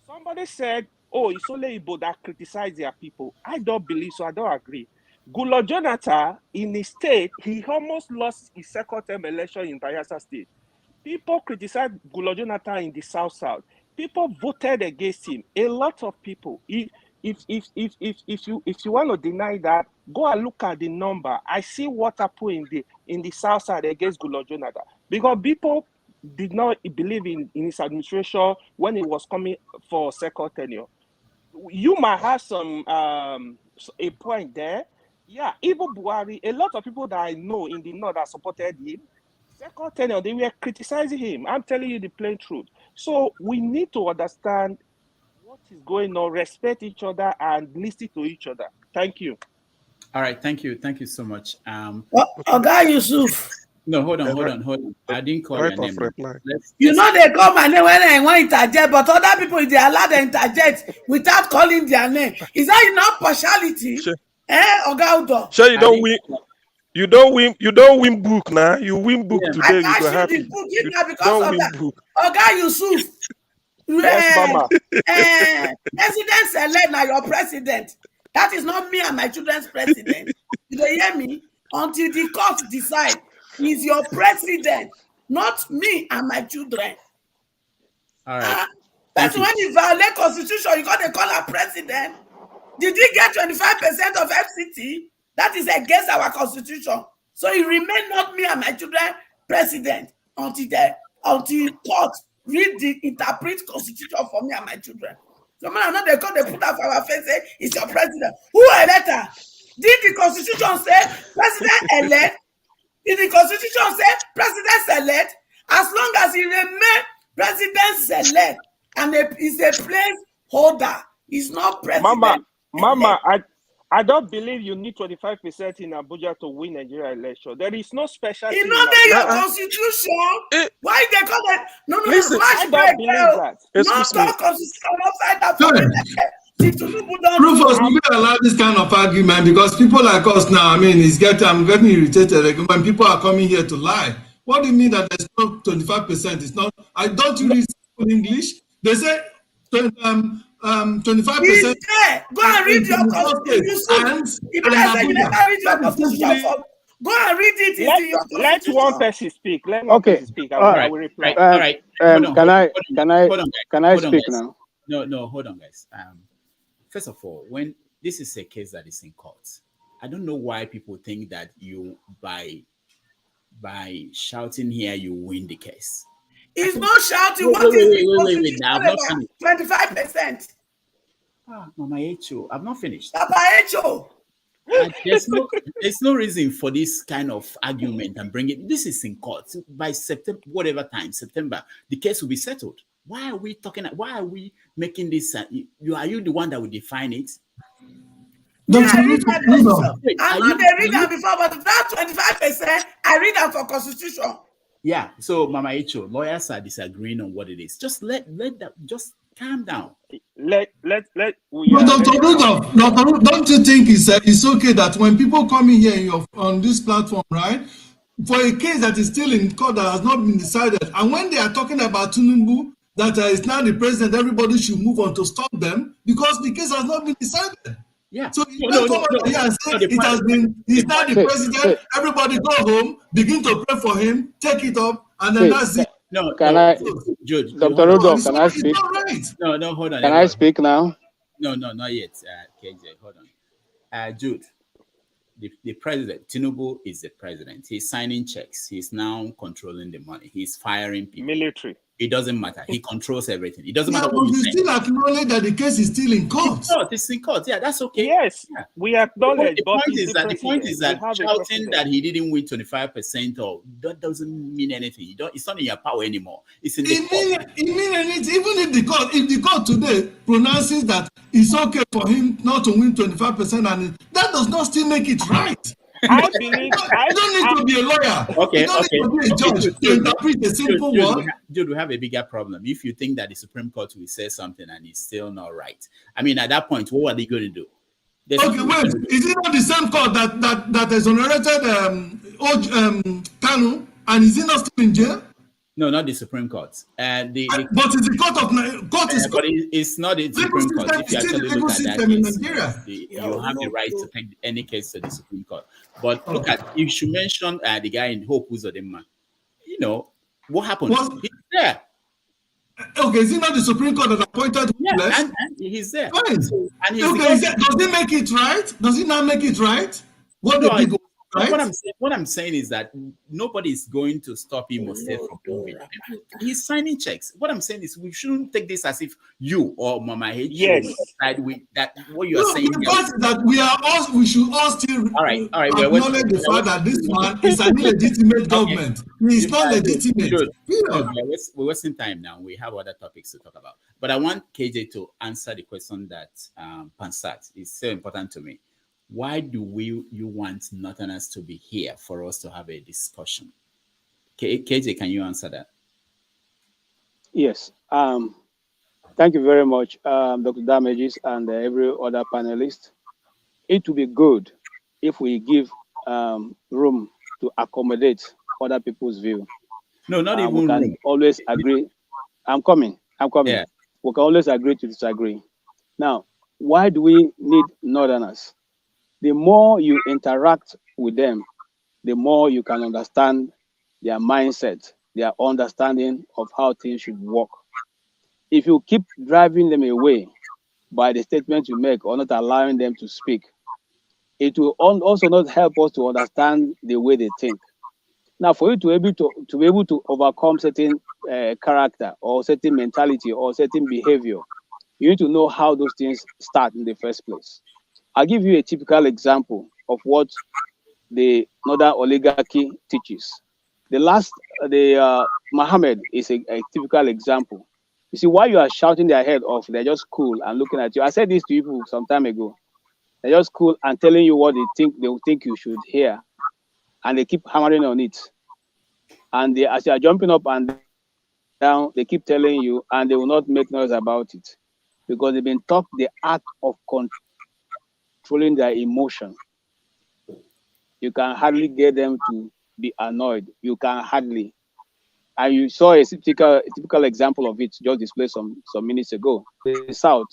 Somebody said, "Oh, it's only Igbo that criticize their people." I don't believe so. I don't agree. Goodluck Jonathan, in his state, he almost lost his second-term election in Bayelsa State. People criticized Goodluck Jonathan in the South. People voted against him. A lot of people. If you want to deny that, go and look at the number. I see what happened in the South Side against Goodluck Jonathan, because people did not believe in his administration when he was coming for second tenure. You might have some a point there. Yeah, even Buhari, a lot of people that I know in the north that supported him, second tenure, they were criticizing him. I'm telling you the plain truth. So we need to understand what is going on, respect each other, and listen to each other. Thank you. All right, thank you so much. Oga Yusuf. No, hold on. I didn't call your name. You know they call my name when I want to interject, but other people, they allow them to interject without calling their name. Is that not partiality? Sure. Oga Udo? Sure, you don't win. You don't win book now. You win book today. I You go happy. the book You because don't of win that. book. Oga Yusuf. Yes, Mama. President select now your president. That is not me and my children's president. You hear me? Until the court decide, he's your president, not me and my children. All right. But when you violate constitution, you got to call our president. Did he get 25% of FCT? That is against our constitution. So he remain not me and my children president until court interpret constitution for me and my children. So man, now they put up our face, say it's your president. Who elected? Did the constitution say president elect? Did the constitution say president select? As long as he remain president select and is a place holder, he's not president. Mama, I don't believe you need 25% in Abuja to win Nigeria election. There is no special. You know that your constitution. Why they call it? No, listen, I don't believe that. Not talk constitution outside that. Rufus, we don't allow this kind of argument because people like us now, I mean, I'm getting irritated when people are coming here to lie. What do you mean that there's no 25%? It's not. I don't read English. They say 25%. Go and read your constitution. Go and read it. Let one person speak. Let one person speak. I will reply. All right. Can I speak now? No, hold on, guys. First of all, when this is a case that is in court, I don't know why people think that you by shouting here you win the case. It's not shouting. What is the wait. Now, I've not finished. 25%. Mama Echo, I've not finished. Papa Echo. There's no reason for this kind of argument and bring it. This is in court by September, whatever time, September, the case will be settled. Why are we talking? Why are we making this? Are you the one that will define it? Yeah, I read my constitution. I'm not the reader before, but that 25%, I read that for constitution. Yeah. So, Mama Echo, lawyers are disagreeing on what it is. Just let that. Just calm down. Dr. Rudolph, don't you think it's okay that when people come in here on this platform, right, for a case that is still in court that has not been decided, and when they are talking about Tinubu, that is now the president, everybody should move on to stop them because the case has not been decided. Yeah. So you don't come over here and say he's not the president, everybody go home, begin to pray for him, take it up, and then that's it. No, Jude, Dr. Rudolph, can I speak? No, hold on. Can I speak now? No, not yet, KJ. Hold on. Jude, the president, Tinubu is the president. He's signing checks. He's now controlling the money. He's firing people. Military. It doesn't matter. He controls everything. It doesn't matter but what you say. still acknowledge that the case is still in court. It's in court. Yeah, that's okay. Yes, yeah. We acknowledge. The point is that shouting that he didn't win 25% or that doesn't mean anything. It's not in your power anymore. It's in the court. It means anything. Even if the court today pronounces that it's okay for him not to win 25%, and that does not still make it right. I believe I don't need to be a lawyer. Okay. You don't need to be a judge to interpret a simple word. Dude, we have a bigger problem. If you think that the Supreme Court will say something and it's still not right, I mean, at that point, what are they going to do? Wait, is it not the same court that exonerated Kanu, and is he not still in jail? No, not the Supreme Court. But it's the court is. But it's not the Supreme Court. If you actually look at that case, you have the right to take any case to the Supreme Court. But look at, you should mention the guy in Hope Uzodinma. You know what happened? He's there. Okay, is it not the Supreme Court that appointed? Yeah, and he's there. Fine. And he's does he make it right? Does he not make it right? What I'm saying is that nobody is going to stop him or stay from moving. He's signing checks. What I'm saying is we shouldn't take this as if you or Mama H side with that. What you are saying is that we should all still acknowledge the fact that this man is an illegitimate government. He is not legitimate. We're wasting time now. We have other topics to talk about. But I want KJ to answer the question that Pansat is so important to me. Why do you want Northerners to be here for us to have a discussion? KJ, can you answer that? Yes. Thank you very much, Dr. Damages and every other panelist. It would be good if we give room to accommodate other people's view. No, not even we can room. Always agree. I'm coming. Yeah. We can always agree to disagree. Now, why do we need Northerners? The more you interact with them, the more you can understand their mindset, their understanding of how things should work. If you keep driving them away by the statements you make or not allowing them to speak, it will also not help us to understand the way they think. Now, for you to be able to overcome certain character or certain mentality or certain behavior, you need to know how those things start in the first place. I'll give you a typical example of what the northern oligarchy teaches. Mohammed is a typical example. You see, why you are shouting their head off, they're just cool and looking at you. I said this to people some time ago. They're just cool and telling you what they will think you should hear. And they keep hammering on it. And as you are jumping up and down, they keep telling you, and they will not make noise about it. Because they've been taught the art of controlling their emotion. You can hardly get them to be annoyed. You can hardly. And you saw a typical example of it just displayed some minutes ago. The South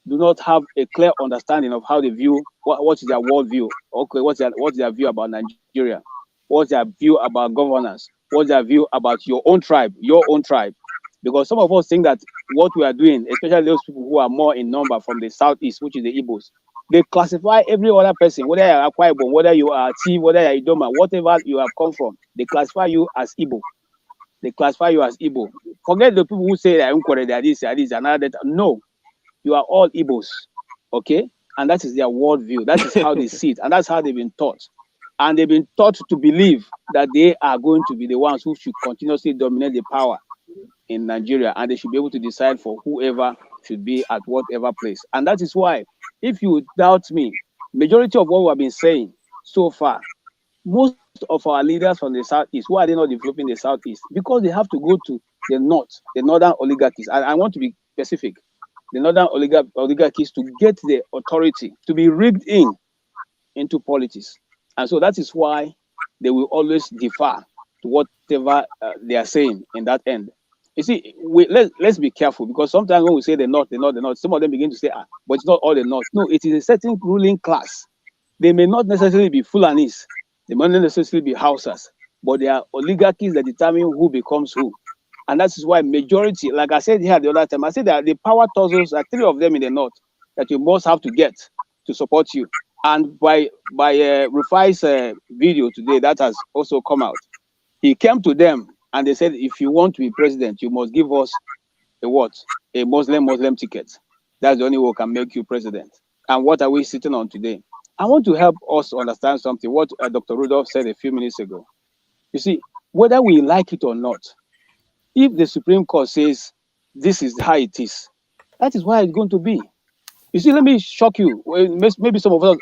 do not have a clear understanding of how they view, what is their worldview. Okay, what's their view about Nigeria? What's their view about governance? What's their view about your own tribe? Because some of us think that what we are doing, especially those people who are more in number from the Southeast, which is the Igbos, They classify every other person, whether you are Akwa Ibom, whether you are Tiv, whether you are Idoma, whatever you have come from, they classify you as Igbo. They classify you as Igbo. Forget the people who say that they are this, another. No, you are all Igbos, okay? And that is their worldview. That is how they see it, and that's how they've been taught. And they've been taught to believe that they are going to be the ones who should continuously dominate the power in Nigeria, and they should be able to decide for whoever should be at whatever place. And that is why, if you doubt me, majority of what we have been saying so far, most of our leaders from the Southeast, why are they not developing the Southeast? Because they have to go to the North, the Northern oligarchies. And I want to be specific. The Northern oligarchies to get the authority, to be rigged into politics. And so that is why they will always defer to whatever they are saying in that end. You see, let's be careful, because sometimes when we say the North, some of them begin to say, but it's not all the North. No, it is a certain ruling class. They may not necessarily be Fulanis, they may not necessarily be Hausas, but they are oligarchies that determine who becomes who. And that is why majority, like I said here the other time, I said that the power tussles are 3 of them in the North that you must have to get to support you. And by Rufai's video today that has also come out, he came to them and they said, if you want to be president, you must give us a Muslim ticket. That's the only way we can make you president. And what are we sitting on today? I want to help us understand something, what Dr. Rudolph said a few minutes ago. You see, whether we like it or not, if the Supreme Court says this is how it is, that is why it's going to be. You see, let me shock you. Maybe some of us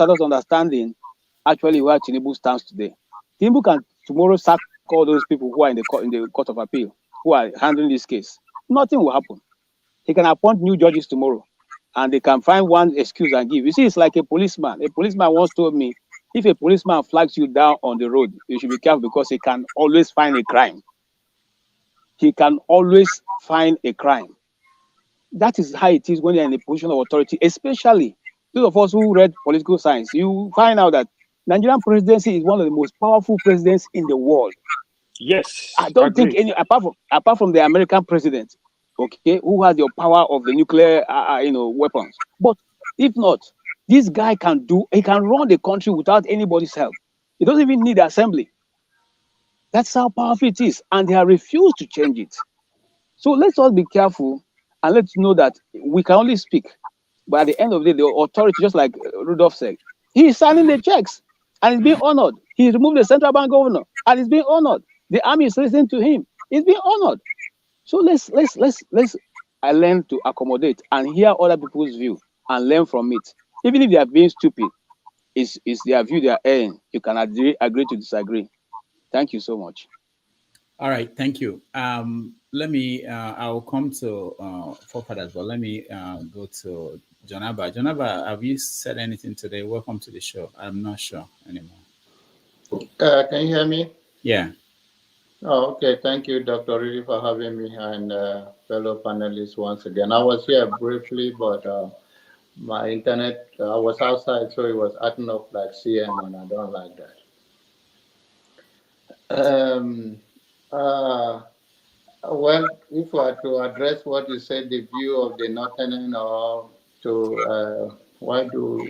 are not understanding actually where Tinubu stands today. Tinubu can tomorrow sack all those people who are in the court of appeal, who are handling this case. Nothing will happen. He can appoint new judges tomorrow, and they can find one excuse and give. You see, it's like a policeman. A policeman once told me, if a policeman flags you down on the road, you should be careful, because he can always find a crime. He can always find a crime. That is how it is when you're in a position of authority, especially those of us who read political science. You find out that Nigerian presidency is one of the most powerful presidents in the world. Yes, I don't think any, apart from the American president, okay, who has the power of the nuclear, weapons. But if not, this guy he can run the country without anybody's help. He doesn't even need the assembly. That's how powerful it is, and they have refused to change it. So let's all be careful, and let's know that we can only speak. But at the end of the day, the authority, just like Rudolph said, he is signing the checks, and it's being honored. He removed the central bank governor, and it's being honored. The army is listening to him. It's being honored. So let's learn to accommodate and hear other people's view and learn from it. Even if they are being stupid, it's their view they are airing. You can agree to disagree. Thank you so much. All right, thank you. Let me, I'll come to forefathers, but let me go to Jonaba. Jonaba, have you said anything today? Welcome to the show. I'm not sure anymore. Can you hear me? Yeah. Oh, okay. Thank you, Dr. Riri, for having me, and fellow panelists once again. I was here briefly, but my internet, I was outside, so it was acting up like CM, and I don't like that. Well, if we are to address what you said, the view of the Northern, or to why do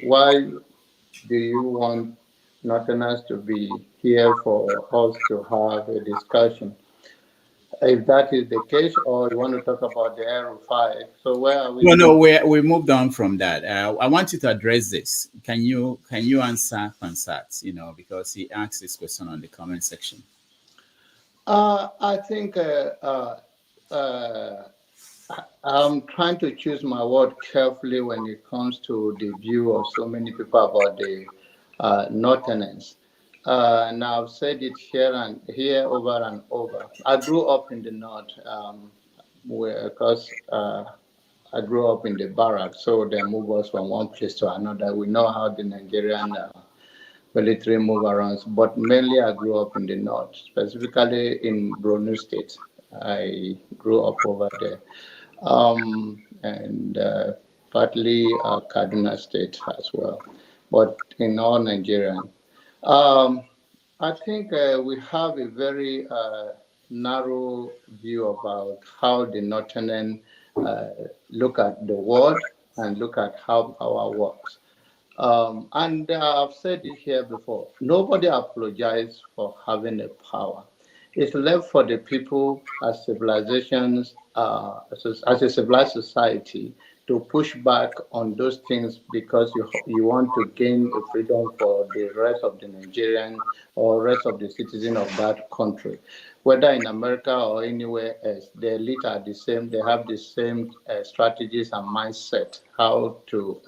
you want Northerners to be here for us to have a discussion? If that is the case, or you want to talk about the Rufai, so where are we? No, we moved on from that. I want you to address this. Can you answer Fansat? Because he asked this question on the comment section. I think I'm trying to choose my word carefully when it comes to the view of so many people about the Northerners. And I've said it here over and over. I grew up in the North, because I grew up in the barracks, so they move us from one place to another. We know how the Nigerian military move around, but mainly I grew up in the North, specifically in Borno State. I grew up over there, and partly Kaduna State as well, but in all Nigeria. I think we have a very narrow view about how the Northern look at the world, and look at how power works. And I've said it here before. Nobody apologized for having a power. It's left for the people as civilizations, as a civilized society, to push back on those things because you want to gain the freedom for the rest of the Nigerian or rest of the citizens of that country. Whether in America or anywhere else, the elite are the same. They have the same strategies and mindset how to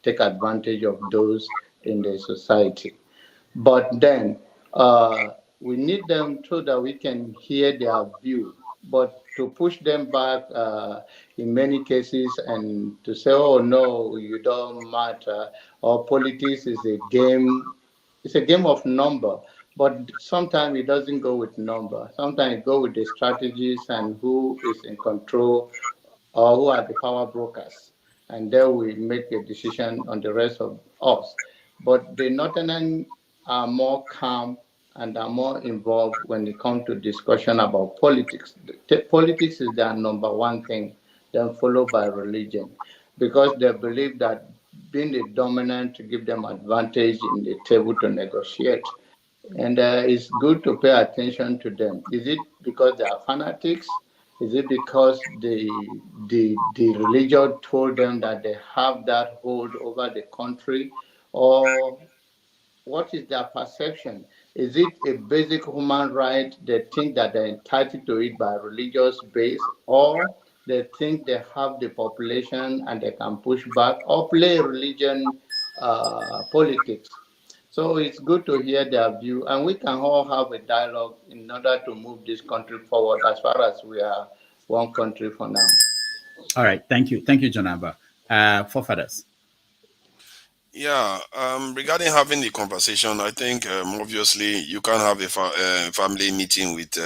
take advantage of those in the society. But then we need them so that we can hear their view. But to push them back in many cases and to say, oh no, you don't matter, or politics is a game, it's a game of number. But sometimes it doesn't go with number. Sometimes it goes with the strategies and who is in control or who are the power brokers. And then we make a decision on the rest of us. But the Northerners are more calm and are more involved when it comes to discussion about politics. Politics is their number one thing, then followed by religion, because they believe that being the dominant to give them advantage in the table to negotiate. And it's good to pay attention to them. Is it because they are fanatics? Is it because the religion told them that they have that hold over the country? Or what is their perception? Is it a basic human right? They think that they're entitled to it by religious base, or they think they have the population and they can push back or play religion politics. So it's good to hear their view, and we can all have a dialogue in order to move this country forward as far as we are one country for now. All right, thank you, John Abba. Forefathers. Yeah, regarding having the conversation, I think obviously you can't have a family meeting with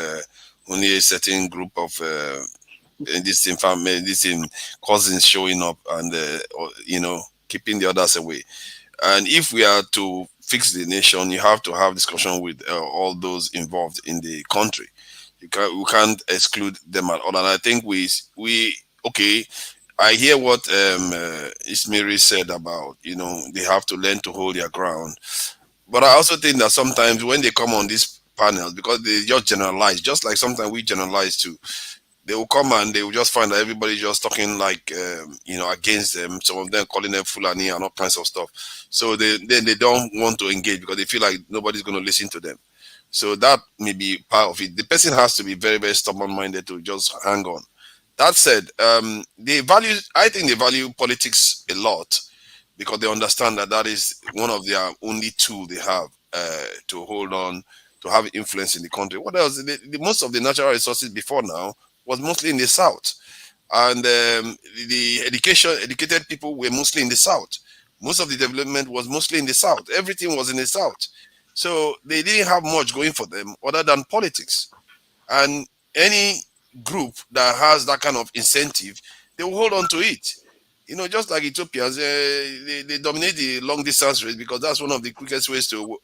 only a certain group of cousins showing up and keeping the others away. And if we are to fix the nation, you have to have discussion with all those involved in the country. We can't exclude them at all. And I think okay. I hear what Ismail said about, they have to learn to hold their ground. But I also think that sometimes when they come on these panels, because they just generalize, just like sometimes we generalize too, they will come and they will just find that everybody just talking like, against them. Some of them calling them Fulani and all kinds of stuff. So they don't want to engage because they feel like nobody's going to listen to them. So that may be part of it. The person has to be very, very stubborn-minded to just hang on. That said, I think they value politics a lot because they understand that is one of their only tool they have to hold on, to have influence in the country. What else? Most of the natural resources before now was mostly in the South. And the educated people were mostly in the South. Most of the development was mostly in the South. Everything was in the South. So they didn't have much going for them other than politics. And any group that has that kind of incentive, they will hold on to it. Just like Ethiopians, they dominate the long distance race because that's one of the quickest ways to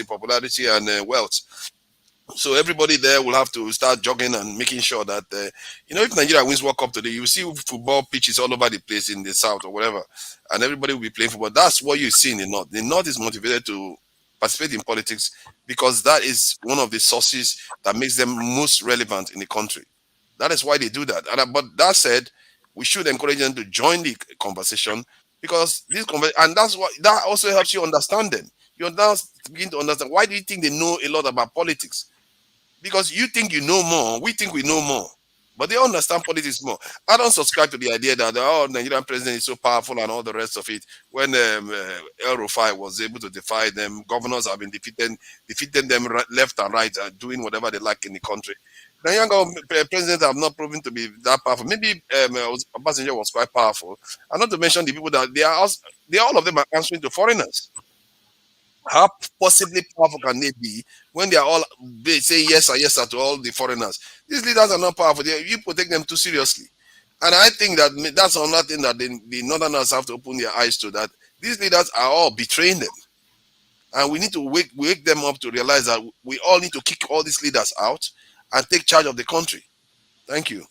popularity and wealth. So everybody there will have to start jogging and making sure that, if Nigeria wins World Cup today, you see football pitches all over the place in the South or whatever, and everybody will be playing football. That's what you see in the North. The North is motivated to participate in politics because that is one of the sources that makes them most relevant in the country. That is why they do that. But that said, we should encourage them to join the conversation because and that also helps you understand them. You now begin to understand why do you think they know a lot about politics? Because you think you know more, we think we know more, but they understand politics more. I don't subscribe to the idea that the Nigerian president is so powerful and all the rest of it. When Rufai was able to defy them, governors have been defeating them left and right, doing whatever they like in the country. The younger presidents have not proven to be that powerful. Maybe Obasa was quite powerful. And not to mention the people that all of them are answering to foreigners. How possibly powerful can they be when they are all saying yes sir to all the foreigners? These leaders are not powerful. You take them too seriously. And I think that that's another thing that the Northerners have to open their eyes to, that these leaders are all betraying them. And we need to wake them up to realize that we all need to kick all these leaders out and take charge of the country. Thank you.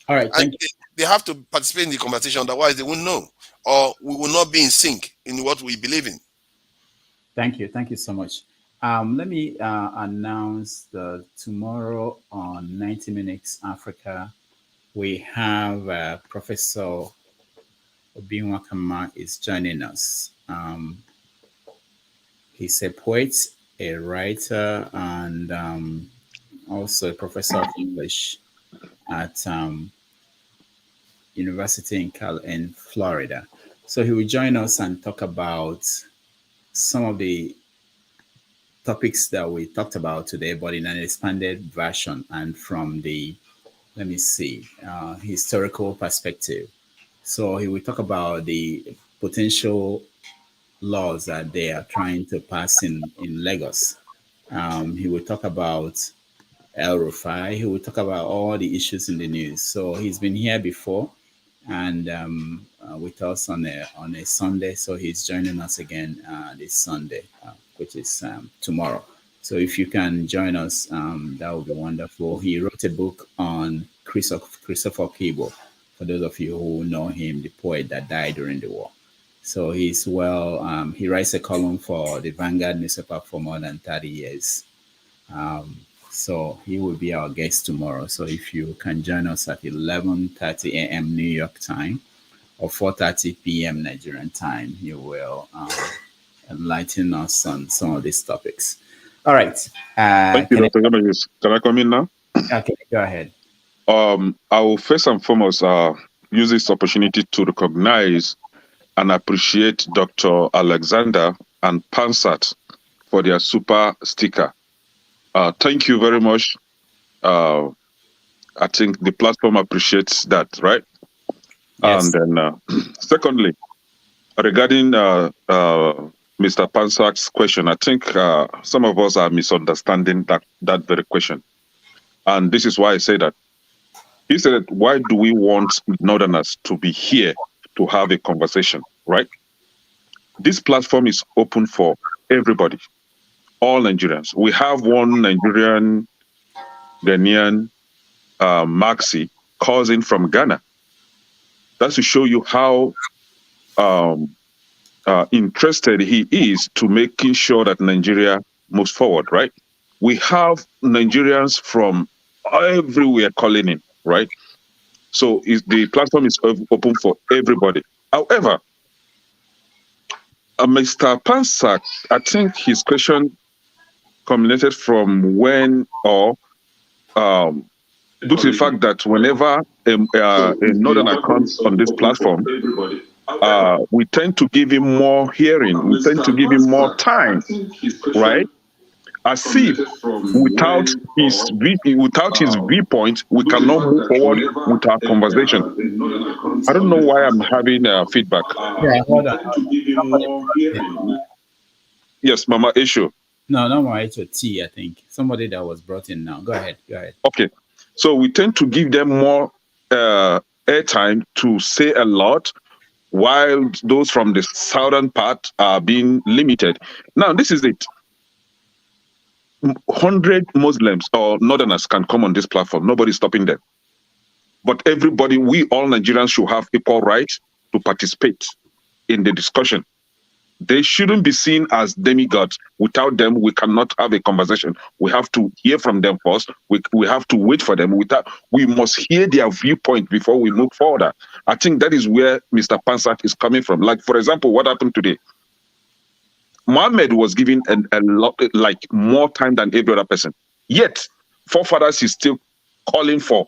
All right. And they have to participate in the conversation, otherwise they won't know. or we will not be in sync in what we believe in. Thank you so much. Let me announce that tomorrow on 90 Minutes Africa, we have Professor Obinwakama is joining us. He's a poet, a writer, and also a professor of English at University in Florida. So he will join us and talk about some of the topics that we talked about today, but in an expanded version and from the, let me see, historical perspective. So he will talk about the potential laws that they are trying to pass in Lagos. He will talk about Rufai. He will talk about all the issues in the news. So he's been here before and with us on a Sunday. So he's joining us again this Sunday, which is tomorrow. So if you can join us, that would be wonderful. He wrote a book on Christopher Kibo, for those of you who know him, the poet that died during the war. So he's he writes a column for the Vanguard newspaper for more than 30 years. So he will be our guest tomorrow. So if you can join us at 11:30 a.m. New York time or 4:30 p.m. Nigerian time, you will enlighten us on some of these topics. All right. Thank you, Dr. Gomez. Can I come in now? Okay, go ahead. I will first and foremost use this opportunity to recognize and appreciate Dr. Alexander and Pansat for their super sticker. Thank you very much. I think the platform appreciates that, right? Yes. And then secondly, regarding Mr. Pansak's question, I think some of us are misunderstanding that very question. And this is why I say that. He said, why do we want Northerners to be here to have a conversation, right? This platform is open for everybody, all Nigerians. We have one Nigerian, Ghanaian, Maxi, cousin from Ghana. That's to show you how interested he is to making sure that Nigeria moves forward, right? We have Nigerians from everywhere calling in, right? So the platform is open for everybody. However, Mr. Pansak, I think his question culminated from when or due to the fact that whenever a Northerner comes on this platform, we tend to give him more hearing, we tend to give him more time, right? As if without his viewpoint, we cannot move forward with our conversation. I don't know why I'm having feedback. Yeah, hold on. Yes, Mama Ishu. No, Mama Ishu T, I think. Somebody that was brought in now. Go ahead. Okay. So we tend to give them more airtime to say a lot, while those from the southern part are being limited. Now, this is it. 100 Muslims or Northerners can come on this platform. Nobody's stopping them. But everybody, we all Nigerians should have equal rights to participate in the discussion. They shouldn't be seen as demigods. Without them, we cannot have a conversation. We have to hear from them first. We have to wait for them. We must hear their viewpoint before we move forward. I think that is where Mr. Pansat is coming from. Like, for example, what happened today? Mohammed was given a lot, like more time than every other person. Yet, forefathers is still calling for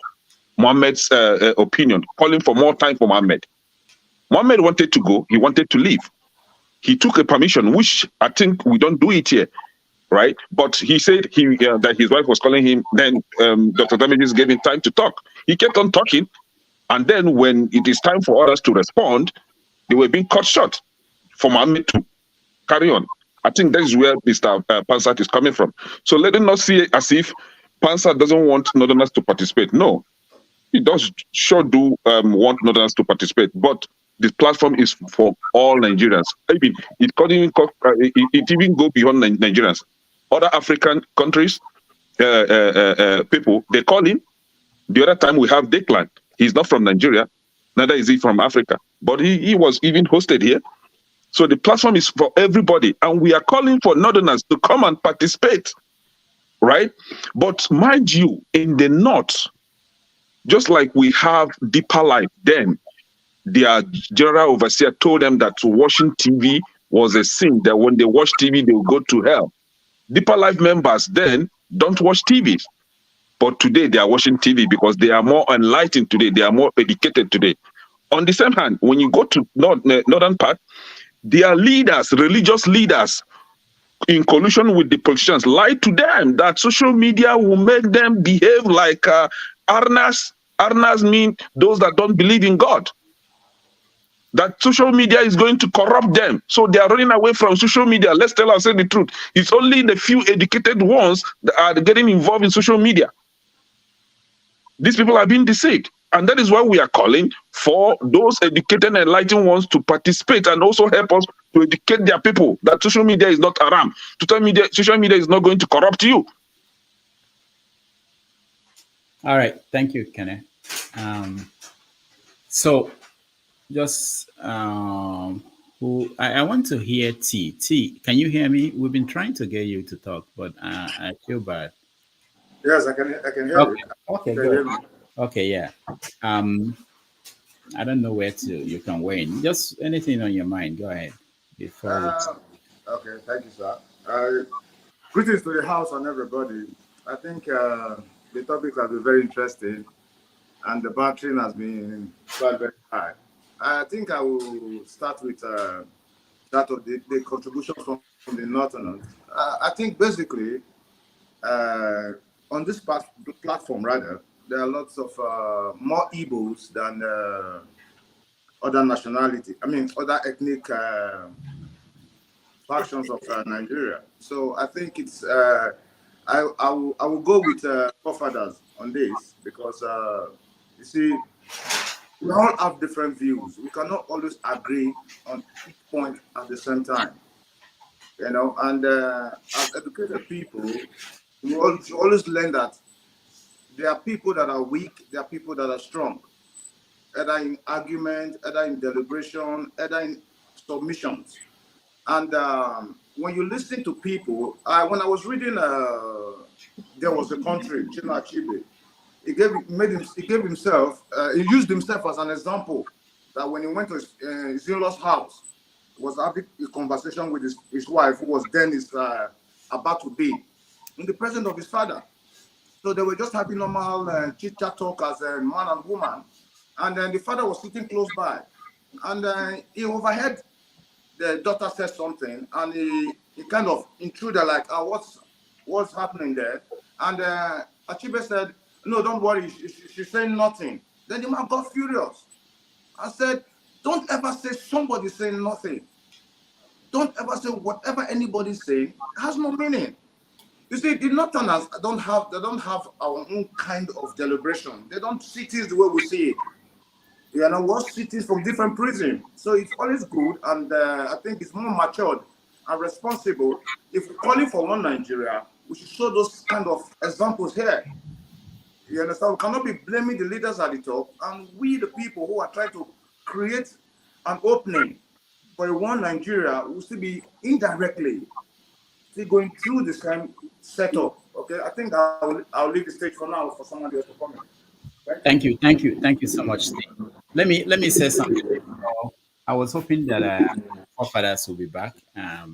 Mohammed's opinion, calling for more time for Mohammed. Mohammed wanted to go. He wanted to leave. He took a permission, which I think we don't do it here, right? But he said that his wife was calling him. Then Dr. Damages gave him time to talk. He kept on talking. And then when it is time for others to respond, they were being cut short for Mohammed to carry on. I think that is where Mr. Pansat is coming from. So let him not see it as if Pansat doesn't want Northerners to participate. No, he does want Northerners to participate, but this platform is for all Nigerians. I mean, it even go beyond Nigerians. Other African countries, people, they call him. The other time we have Declan. He's not from Nigeria, neither is he from Africa. but he was even hosted here. So the platform is for everybody, and we are calling for Northerners to come and participate, right? But mind you, in the North, just like we have Deeper Life, then their general overseer told them that watching TV was a sin, that when they watch TV, they will go to hell. Deeper Life members then don't watch TV. But today they are watching TV because they are more enlightened today. They are more educated today. On the same hand, when you go to northern part, their leaders, religious leaders, in collusion with the politicians, lie to them that social media will make them behave like Arnas. Arnas mean those that don't believe in God. That social media is going to corrupt them. So they are running away from social media. Let's tell ourselves the truth. It's only the few educated ones that are getting involved in social media. These people are being deceived. And that is why we are calling for those educated and enlightened ones to participate and also help us to educate their people that social media is not haram. Social media is not going to corrupt you. All right. Thank you, Kenneth. So just I want to hear T. T, can you hear me? We've been trying to get you to talk, but I feel bad. Yes, I can hear Okay. you. Okay, Can you good. hear me? Okay, yeah. I don't know where you can weigh in. Just anything on your mind. Go ahead. Before Okay, thank you, sir. Greetings to the house and everybody. I think the topic has been very interesting and the battering has been quite very high. I think I will start with that of the contribution from the Northerners. I think basically on this platform, rather, there are lots of more Igbos than other nationality. I mean, other ethnic factions of Nigeria. So I think it's I will go with forefathers on this because you see, we all have different views. We cannot always agree on each point at the same time. You know, and as educated people, we always learn that there are people that are weak, there are people that are strong, either in argument, either in deliberation, either in submissions. And when you listen to people, when I was reading There Was a Country, Chinua Achebe, he used himself as an example that when he went to his in-law's house, he was having a conversation with his wife, who was then about to be in the presence of his father. So they were just having normal chit-chat talk as a man and woman. And then the father was sitting close by. And he overheard the daughter said something. And he kind of intruded like, what's happening there? And Achebe said, no, don't worry, she's saying nothing. Then the man got furious. I said, don't ever say somebody's saying nothing. Don't ever say whatever anybody's saying has no meaning. You see, the Northerners don't have our own kind of deliberation. They don't see things the way we see it. You know, we see things from different prisons. So it's always good, and I think it's more matured and responsible. If we're calling for one Nigeria, we should show those kind of examples here. You understand? We cannot be blaming the leaders at the top, and we, the people who are trying to create an opening for a one Nigeria, will still be indirectly going through the same setup. Okay, I think I'll leave the stage for now for someone else to comment. Okay? Thank you so much, Steve. Let me say something. I was hoping that forefathers will be back. I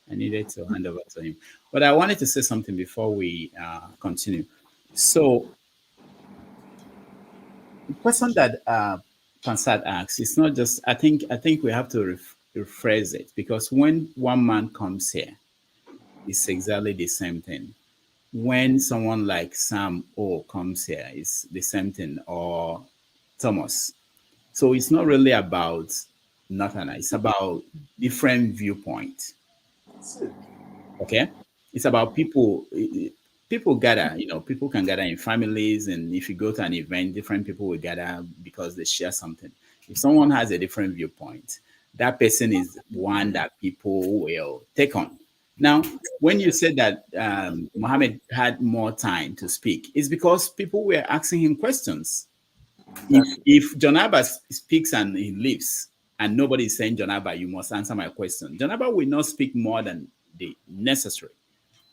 needed to hand over to him, but I wanted to say something before we continue. So, the question that Pansat asks, it's not just. I think we have to rephrase it, because when one man comes here, it's exactly the same thing. When someone like Sam O comes here, it's the same thing, or Thomas. So it's not really about nothing. It's about different viewpoints. Okay? It's about people. People gather, people can gather in families, and if you go to an event, different people will gather because they share something. If someone has a different viewpoint, that person is one that people will take on. Now, when you said that Mohammed had more time to speak, it's because people were asking him questions. If John Abbas speaks and he leaves, and nobody is saying, John Abba, you must answer my question. John Abba will not speak more than the necessary.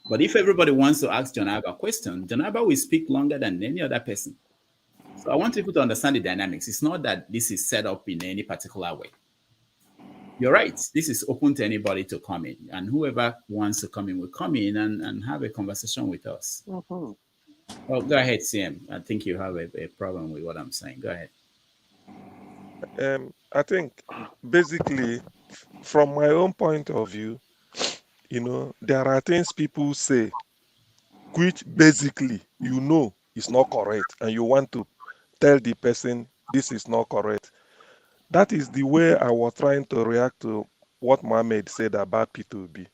But if everybody wants to ask John Abba a question, John Abba will speak longer than any other person. So I want people to understand the dynamics. It's not that this is set up in any particular way. You're right. This is open to anybody to come in. And whoever wants to come in will come in and have a conversation with us. Mm-hmm. Oh, go ahead, CM. I think you have a problem with what I'm saying. Go ahead. I think basically, from my own point of view, there are things people say which basically is not correct, and you want to tell the person this is not correct. That is the way I was trying to react to what Mohammed said about P2B.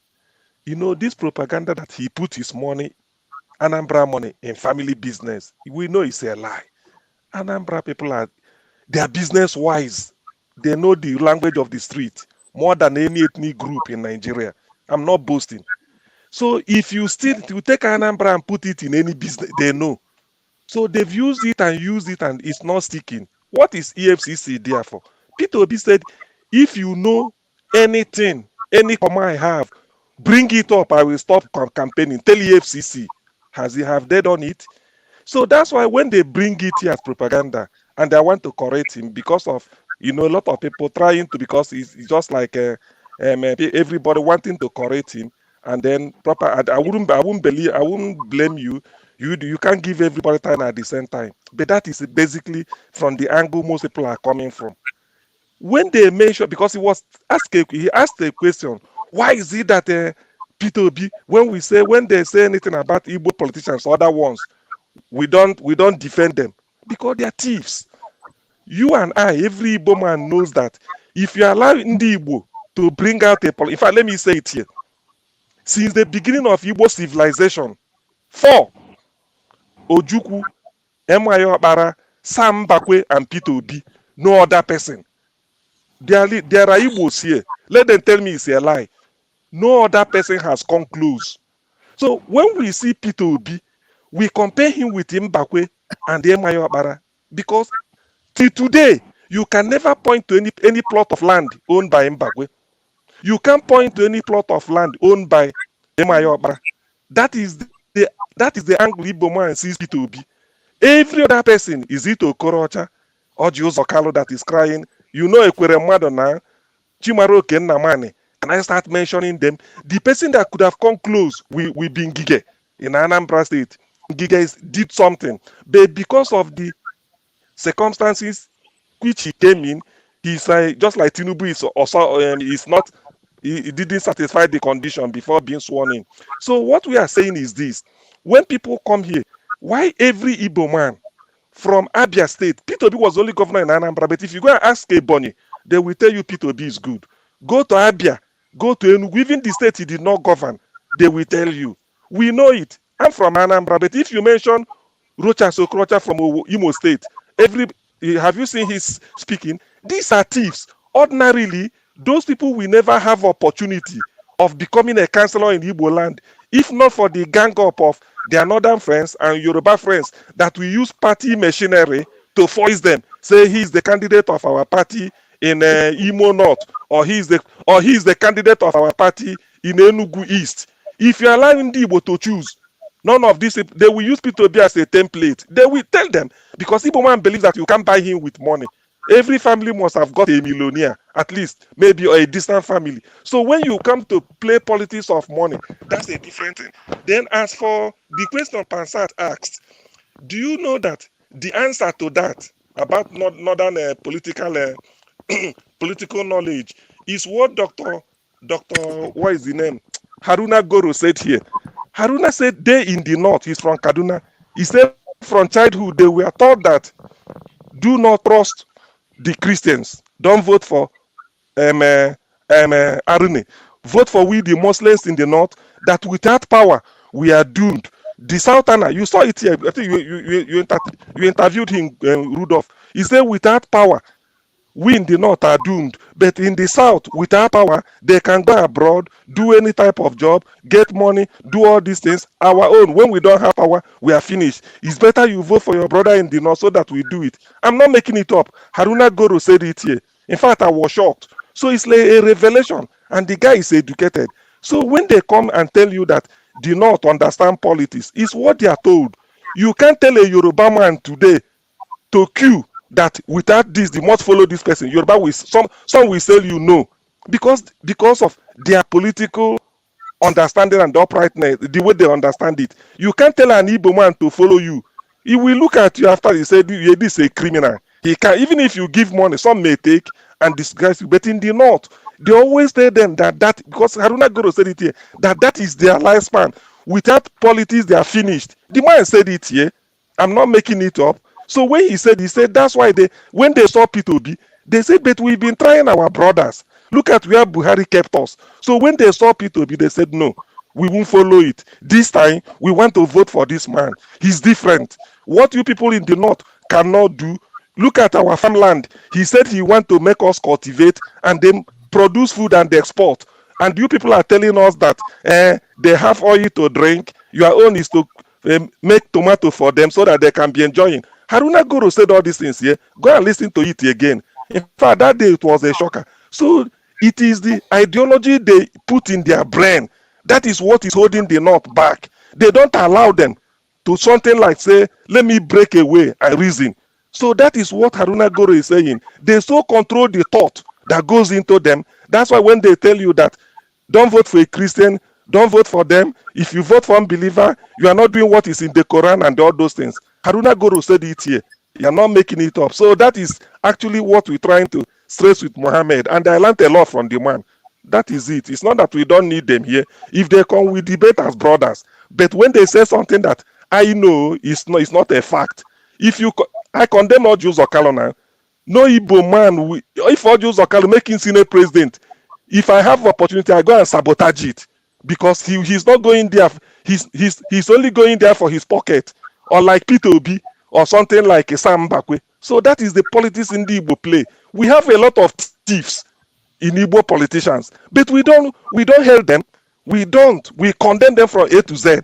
This propaganda that he put his money, Anambra money, in family business, we know it's a lie. Anambra people they are business wise. They know the language of the street more than any ethnic group in Nigeria. I'm not boasting. So if you take Anambra and put it in any business, they know. So they've used it and it's not sticking. What is EFCC there for? P2B said, if you know anything, any command I have, bring it up, I will stop campaigning. Tell EFCC. Has he have they done it? So that's why when they bring it here as propaganda and they want to correct him because of, a lot of people trying to, because it's just like everybody wanting to correct him, and then I wouldn't blame you. You can't give everybody time at the same time. But that is basically from the angle most people are coming from. When they mention, because he asked a question, why is it that P2B, when they say anything about Igbo politicians or other ones, we don't defend them because they are thieves. You and I, every Igbo man knows that if you allow Ndi Igbo to bring out in fact, let me say it here. Since the beginning of Igbo civilization, 4, Ojukwu, Emayo Okpara, Sam Bakwe, and P2B, no other person. There are Igbos here. Let them tell me it's a lie. No other person has come close. So when we see P2B, we compare him with Mbakwe and Emayo Okpara because till today, you can never point to any plot of land owned by Mbakwe. You can't point to any plot of land owned by Emayo Okpara. That is the angle Igbo man sees P2B. Every other person, is it Okorocha or Josokalo that is crying? Ekwere Mmadụ na Chimaroke Nnamani, and I start mentioning them. The person that could have come close with Ngige in Anambra State, Ngige did something, but because of the circumstances which he came in, he's just like Tinubu is also he didn't satisfy the condition before being sworn in. So what we are saying is this: when people come here, why every Igbo man from Abia State, P2B was only governor in Anambra, but if you go and ask Ebonyi, they will tell you P2B is good. Go to Abia, go to Enugu, even the state he did not govern, they will tell you. We know it. I'm from Anambra, but if you mention Rocha Sokrocha from Imo State, have you seen his speaking? These are thieves. Ordinarily, those people will never have opportunity of becoming a councillor in Igbo land, if not for the gang up of their northern friends and Yoruba friends that we use party machinery to force them. Say he's the candidate of our party in Imo North, or he's the candidate of our party in Enugu East. If you allow Igbo to choose, none of this, they will use P2B as a template. They will tell them, because Igbo man believes that you can't buy him with money. Every family must have got a millionaire, at least, maybe, or a distant family. So when you come to play politics of money, that's a different thing. Then as for the question Pansat asked, do you know that the answer to that about northern political political knowledge is what Dr. What is the name? Haruna Goro said here. Haruna said they in the north, he's from Kaduna. He said from childhood they were taught that do not trust the Christians. Don't vote for Arune. Vote for we the Muslims in the north, that without power we are doomed. The Southerner, you saw it here. I think you interviewed him, Rudolph. He said without power we in the north are doomed, but in the south, without power, they can go abroad, do any type of job, get money, do all these things. Our own, when we don't have power, we are finished. It's better you vote for your brother in the north so that we do it. I'm not making it up. Haruna Goro said it here. In fact, I was shocked. So it's like a revelation, and the guy is educated. So when they come and tell you that do not understand politics, it's what they are told. You can't tell a Yoruba man today to queue that without this, they must follow this person. Yoruba will some will say you know because of their political understanding and uprightness, the way they understand it. You can't tell an Igbo man to follow you. He will look at you after he said, yeah, this is a criminal. He can, even if you give money, some may take and disguise you. But in the north, they always tell them that because Haruna Goro said it here, that is their lifespan. Without politics, they are finished. The man said it here. I'm not making it up. So when he said that's why when they saw P2B, they said, but we've been trying our brothers. Look at where Buhari kept us. So when they saw P2B, they said, no, we won't follow it. This time, we want to vote for this man. He's different. What you people in the north cannot do, look at our farmland. He said he want to make us cultivate and then produce food and export. And you people are telling us that they have oil to drink. Your own is to make tomato for them so that they can be enjoying. Haruna Goro said all these things here. Go and listen to it again. In fact, that day it was a shocker. So it is the ideology they put in their brain. That is what is holding the North back. They don't allow them to something like say, let me break away and reason. So that is what Haruna Goro is saying. They so control the thought that goes into them. That's why when they tell you that don't vote for a Christian, don't vote for them. If you vote for unbeliever, you are not doing what is in the Quran and all those things. Haruna Goro said it here. You are not making it up. So that is actually what we're trying to stress with Mohammed. And I learned a lot from the man. That is it. It's not that we don't need them here. If they come, we debate as brothers. But when they say something that I know is not a fact. I condemn all Jews Okalo now. No Igbo man, if all Jews Okalo making Senate president, if I have opportunity, I go and sabotage it. Because he's not going there. He's only going there for his pocket. Or like P2B or something like a Sam Bakwe. So that is the politics in the Igbo play. We have a lot of thieves in Igbo politicians, but we don't help them. We condemn them from A to Z.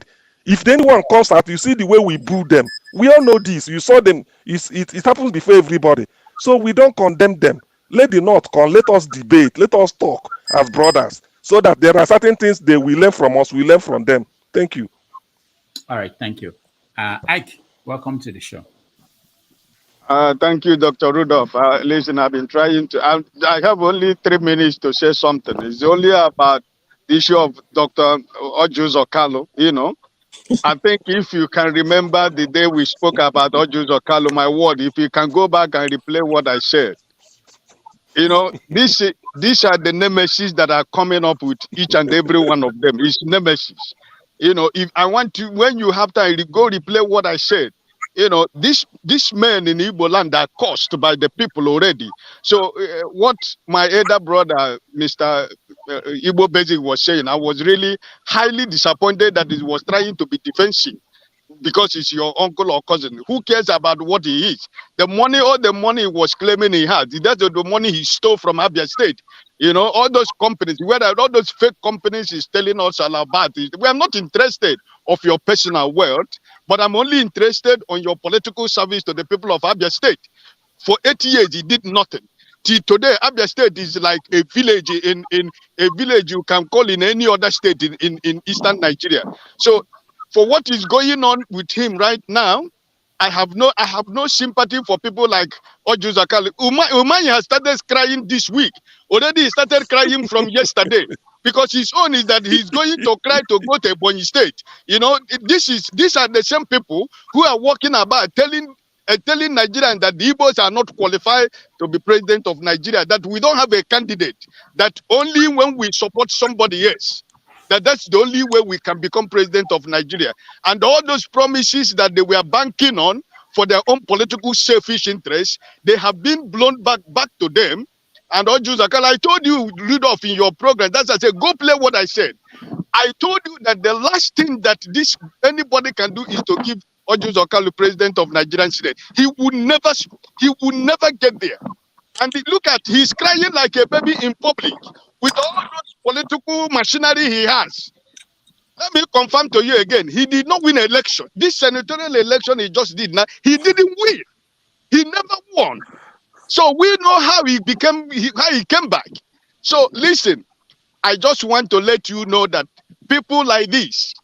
If anyone comes out, you see the way we boo them. We all know this. You saw them. It happens before everybody. So we don't condemn them. Let the North come. Let us debate. Let us talk as brothers, so that there are certain things they will learn from us. We learn from them. Thank you. All right. Thank you. Ike, welcome to the show. Thank you, Dr. Rudolph. Listen, I've been trying to. I have only 3 minutes to say something. It's only about the issue of Dr. Ojus Okalo. I think if you can remember the day we spoke about Ojus Okalo, my word, if you can go back and replay what I said, these are the nemesis that are coming up with each and every one of them. It's nemesis. If I want to, when you have time, go replay what I said. These men in Igbo land are cursed by the people already. So what my elder brother, Mr. Igbo Basic, was saying, I was really highly disappointed that he was trying to be defensive because it's your uncle or cousin. Who cares about what he is? All the money he was claiming he had, that's the money he stole from Abia State. All those companies, all those fake companies is telling us all about it. We are not interested of your personal wealth, but I'm only interested on your political service to the people of Abia State. For 8 years, he did nothing. Till today, Abia State is like a village in a village you can call in any other state in eastern Nigeria. So for what is going on with him right now, I have no sympathy for people like Ojus Okalo. Umay has started crying this week. Already he started crying from yesterday. Because his own is that he's going to cry to go to Ebonyi State. These are the same people who are walking about telling Nigerians that the Igbos are not qualified to be president of Nigeria, that we don't have a candidate, that only when we support somebody else, that's the only way we can become president of Nigeria. And all those promises that they were banking on for their own political selfish interests, they have been blown back to them. And Ojus Okalo, I told you, Rudolph, in your program, that's I said, go play what I said. I told you that the last thing that anybody can do is to give Ojus Okalo president of Nigerian State. He would never get there. And look at, he's crying like a baby in public with all those political machinery he has. Let me confirm to you again, he did not win an election. This senatorial election he just did now, he didn't win. He never won. So we know how he came back. So listen, I just want to let you know that people like this,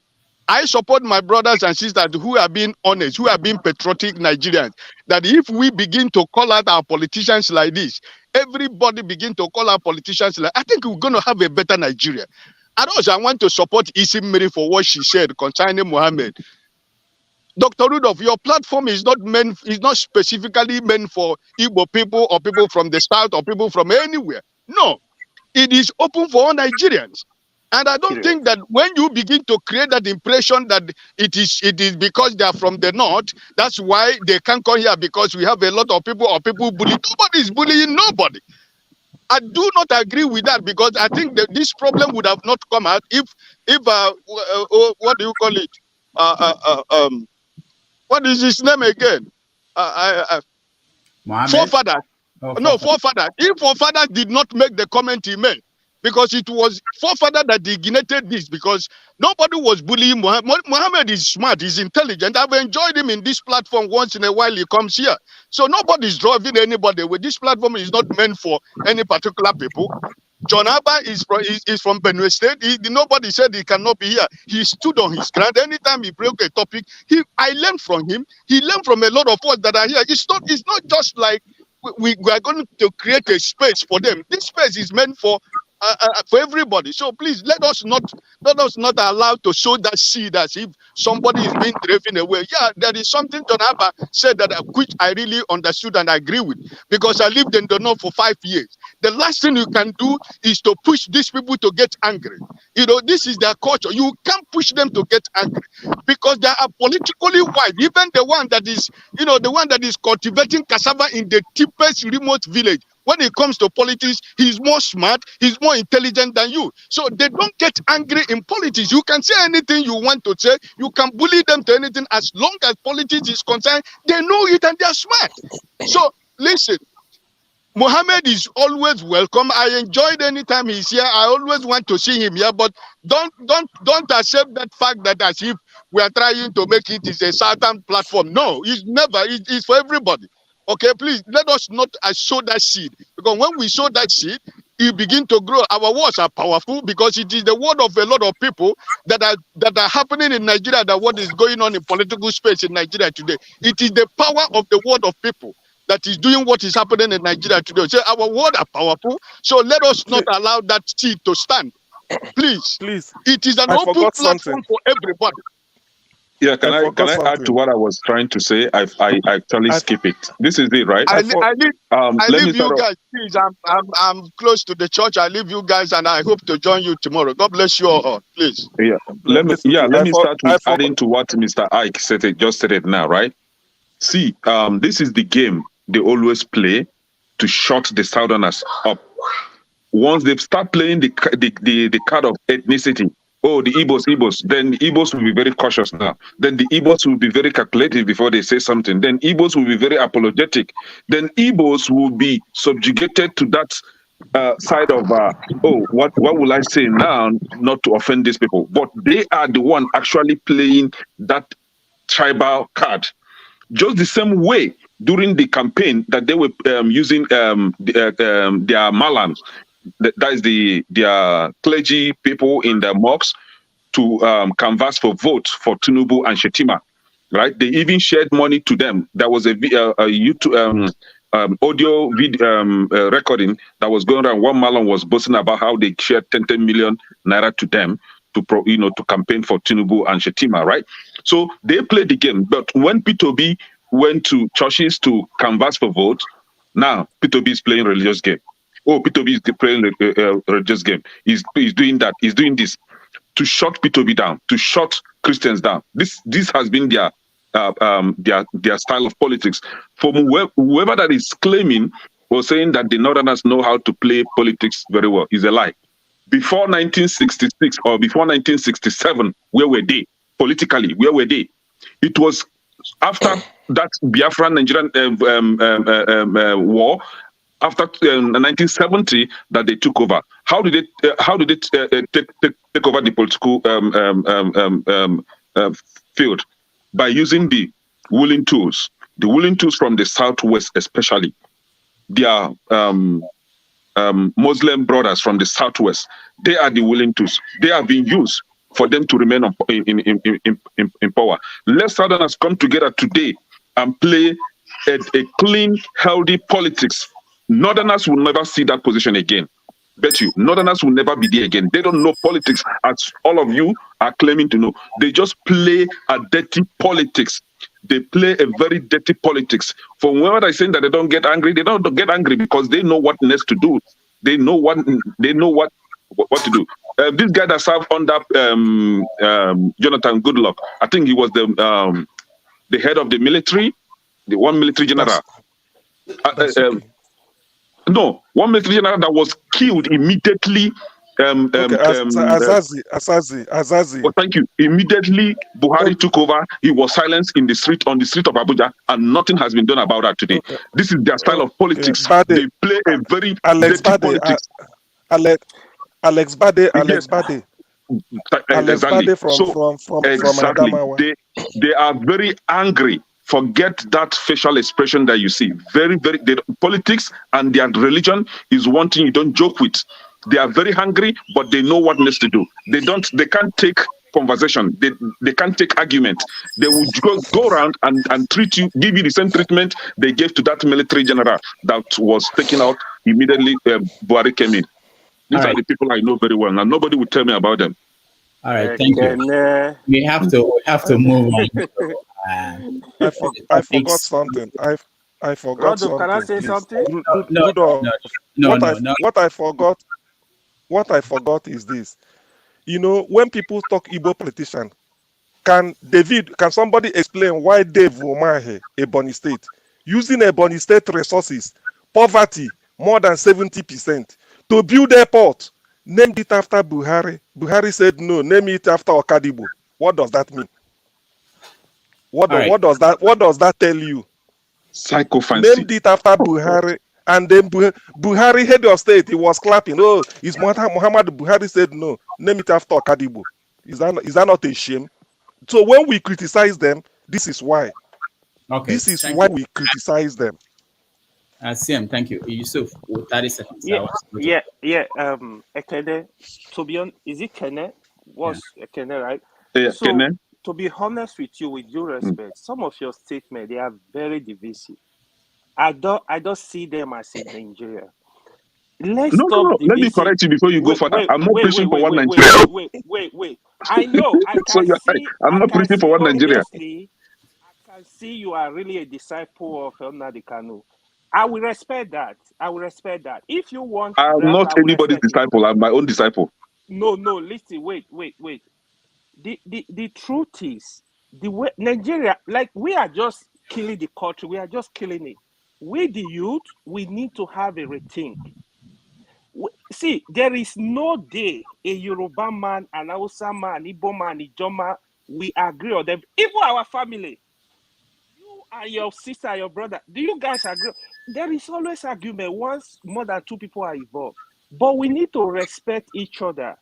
I support my brothers and sisters who are being honest, who are being patriotic Nigerians, that if we begin to call out our politicians like this, everybody begin to call our politicians like, I think we're going to have a better Nigeria. And also, I want to support Isim Miri for what she said concerning Mohammed. Dr. Rudolph, your platform is not specifically meant for Igbo people or people from the south or people from anywhere. No, it is open for all Nigerians. And I don't think that when you begin to create that impression that it is because they are from the north, that's why they can't come here because we have a lot of people or people bullying. Nobody is bullying nobody. I do not agree with that because I think that this problem would have not come out if what do you call it? What is his name again? Forefather. No, forefather. If forefather did not make the comment he made, because it was forefather that designated this, because nobody was bullying Muhammad. Muhammad is smart, he's intelligent. I've enjoyed him in this platform once in a while he comes here. So nobody's driving anybody. With this platform is not meant for any particular people. John Abba is from Benue State. Nobody said he cannot be here. He stood on his ground. Anytime he broke a topic, I learned from him. He learned from a lot of us that are here. It's not just like we are going to create a space for them. This space is meant for everybody. So please let us not allow to sow that seed as if somebody is being driven away. Yeah, there is something John Abba said that which I really understood and agree with, because I lived in the north for 5 years. The last thing you can do is to push these people to get angry. You know, this is their culture. You can't push them to get angry because they are politically wide. Even the one that is cultivating cassava in the deepest remote village, when it comes to politics, he's more smart, he's more intelligent than you. So they don't get angry in politics. You can say anything you want to say. You can bully them to anything. As long as politics is concerned, they know it and they're smart. So listen, Mohammed is always welcome. I enjoyed anytime he's here. I always want to see him here, but don't accept that fact that as if we are trying to make it is a certain platform. No, it's never. It's for everybody. Okay, please let us not sow that seed, because when we sow that seed, it begin to grow. Our words are powerful because it is the word of a lot of people that are happening in Nigeria. That what is going on in political space in Nigeria today. It is the power of the word of people that is doing what is happening in Nigeria today. So our words are powerful. So let us not allow that seed to stand. Please. It is an open platform for everybody. Yeah, can I add to what I was trying to say? I actually skip it. This is it, right? I leave you guys, please. I'm close to the church. I leave you guys, and I hope to join you tomorrow. God bless you all, please. Yeah, let me start with adding to what Mr. Ike just said it now, right? See, this is the game they always play to shut the Southerners up. Once they start playing the card of ethnicity, oh, the Igbos, then the Igbos will be very cautious now. Then the Igbos will be very calculative before they say something. Then Igbos will be very apologetic. Then Igbos will be subjugated to that side of, what will I say now not to offend these people? But they are the one actually playing that tribal card. Just the same way during the campaign that they were using their Mallam, that is their clergy people in the mosques, to canvass for votes for Tinubu and Shetima, right? They even shared money to them. There was a YouTube audio video recording that was going around. One Mallam was boasting about how they shared 10 million naira to them to campaign for Tinubu and Shetima, right? So they played the game. But when P2B went to churches to canvass for votes, now P2B is playing religious game. Oh, P2B is playing religious game. He's doing that. He's doing this to shut P2B down, to shut Christians down. This has been their style of politics. From whoever that is claiming or saying that the Northerners know how to play politics very well is a lie. Before 1966 or before 1967, where were they politically? Where were they? It was after that Biafran Nigerian war, after 1970, that they took over. How did they take over the political field? By using the willing tools from the Southwest especially. their Muslim brothers from the southwest. They are the willing tools. They are being used for them to remain in power. Let Southerners come together today and play a clean, healthy politics. Northerners will never see that position again. Bet you, Northerners will never be there again. They don't know politics as all of you are claiming to know. They just play a dirty politics. They play a very dirty politics. For whoever is saying that they don't get angry, they don't get angry because they know what next to do. They know what to do. This guy that served under Jonathan Goodluck, I think he was the head of the military, the one military general. No, one military general that was killed immediately. Azazi. Well, thank you. Immediately, Buhari took over. He was silenced on the street of Abuja, and nothing has been done about that today. This is their style of politics. They play a very dirty politics. Alex Bade. Exactly. They are very angry. Forget that facial expression that you see. Politics and their religion is one thing you don't joke with. They are very hungry, but they know what needs to do. They can't take conversation. They can't take argument. They will go around and treat you, give you the same treatment they gave to that military general that was taken out immediately Buhari came in. These are the people I know very well, and nobody will tell me about them. All right, thank you. We have to move on. I forgot something. I forgot something. Can I say something? What I forgot is this. You know, when people talk Igbo politician, can somebody explain why Dave Umahi, Ebonyi State, using Ebonyi State resources, poverty more than 70%, to build airport, named it after Buhari? Buhari said no, name it after Okadibo. What does that mean? What does that tell you? Psychophancy. Named it after Buhari, and then Buhari, head of state, he was clapping. Oh, it's Muhammad Buhari said no, name it after Okadibo. Is that not a shame? So when we criticize them, this is why. Okay. This is why we criticize them. CM, thank you. Yusuf, 30 seconds. Yeah. Ekene, to be honest, is it Kene? Was Ekene, right? Yeah, so, Kene. To be honest with you, with due respect, some of your statements, they are very divisive. I don't see them as in Nigeria. Let's stop. Let me correct you before you go further. I'm not preaching for one Nigeria. Wait. I know. I'm not preaching for one Nigeria. I can see you are really a disciple of Nnamdi Kanu. I will respect that. If you want, I'm not anybody's disciple. I'm my own disciple. No. Listen. Wait. The truth is, the way Nigeria, like, we are just killing the country. We are just killing it. We, the youth, we need to have a rethink. See, there is no day a Yoruba man, an Hausa man, an Igbo man, an Ijoma, we agree on them. Even our family, you and your sister, your brother, do you guys agree? There is always argument once more than two people are involved. But we need to respect each other,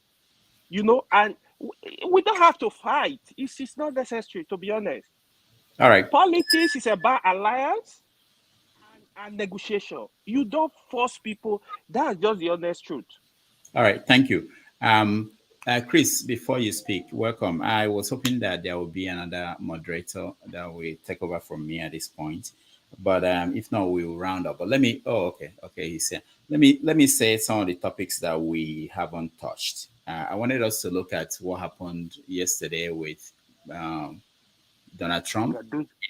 and we don't have to fight. It's not necessary, to be honest. All right. Politics is about alliance and negotiation. You don't force people. That's just the honest truth. All right. Thank you. Chris, before you speak, welcome. I was hoping that there will be another moderator that will take over from me at this point. But if not, we will round up. But let me, okay, he's here. Let me say some of the topics that we haven't touched. I wanted us to look at what happened yesterday with Donald Trump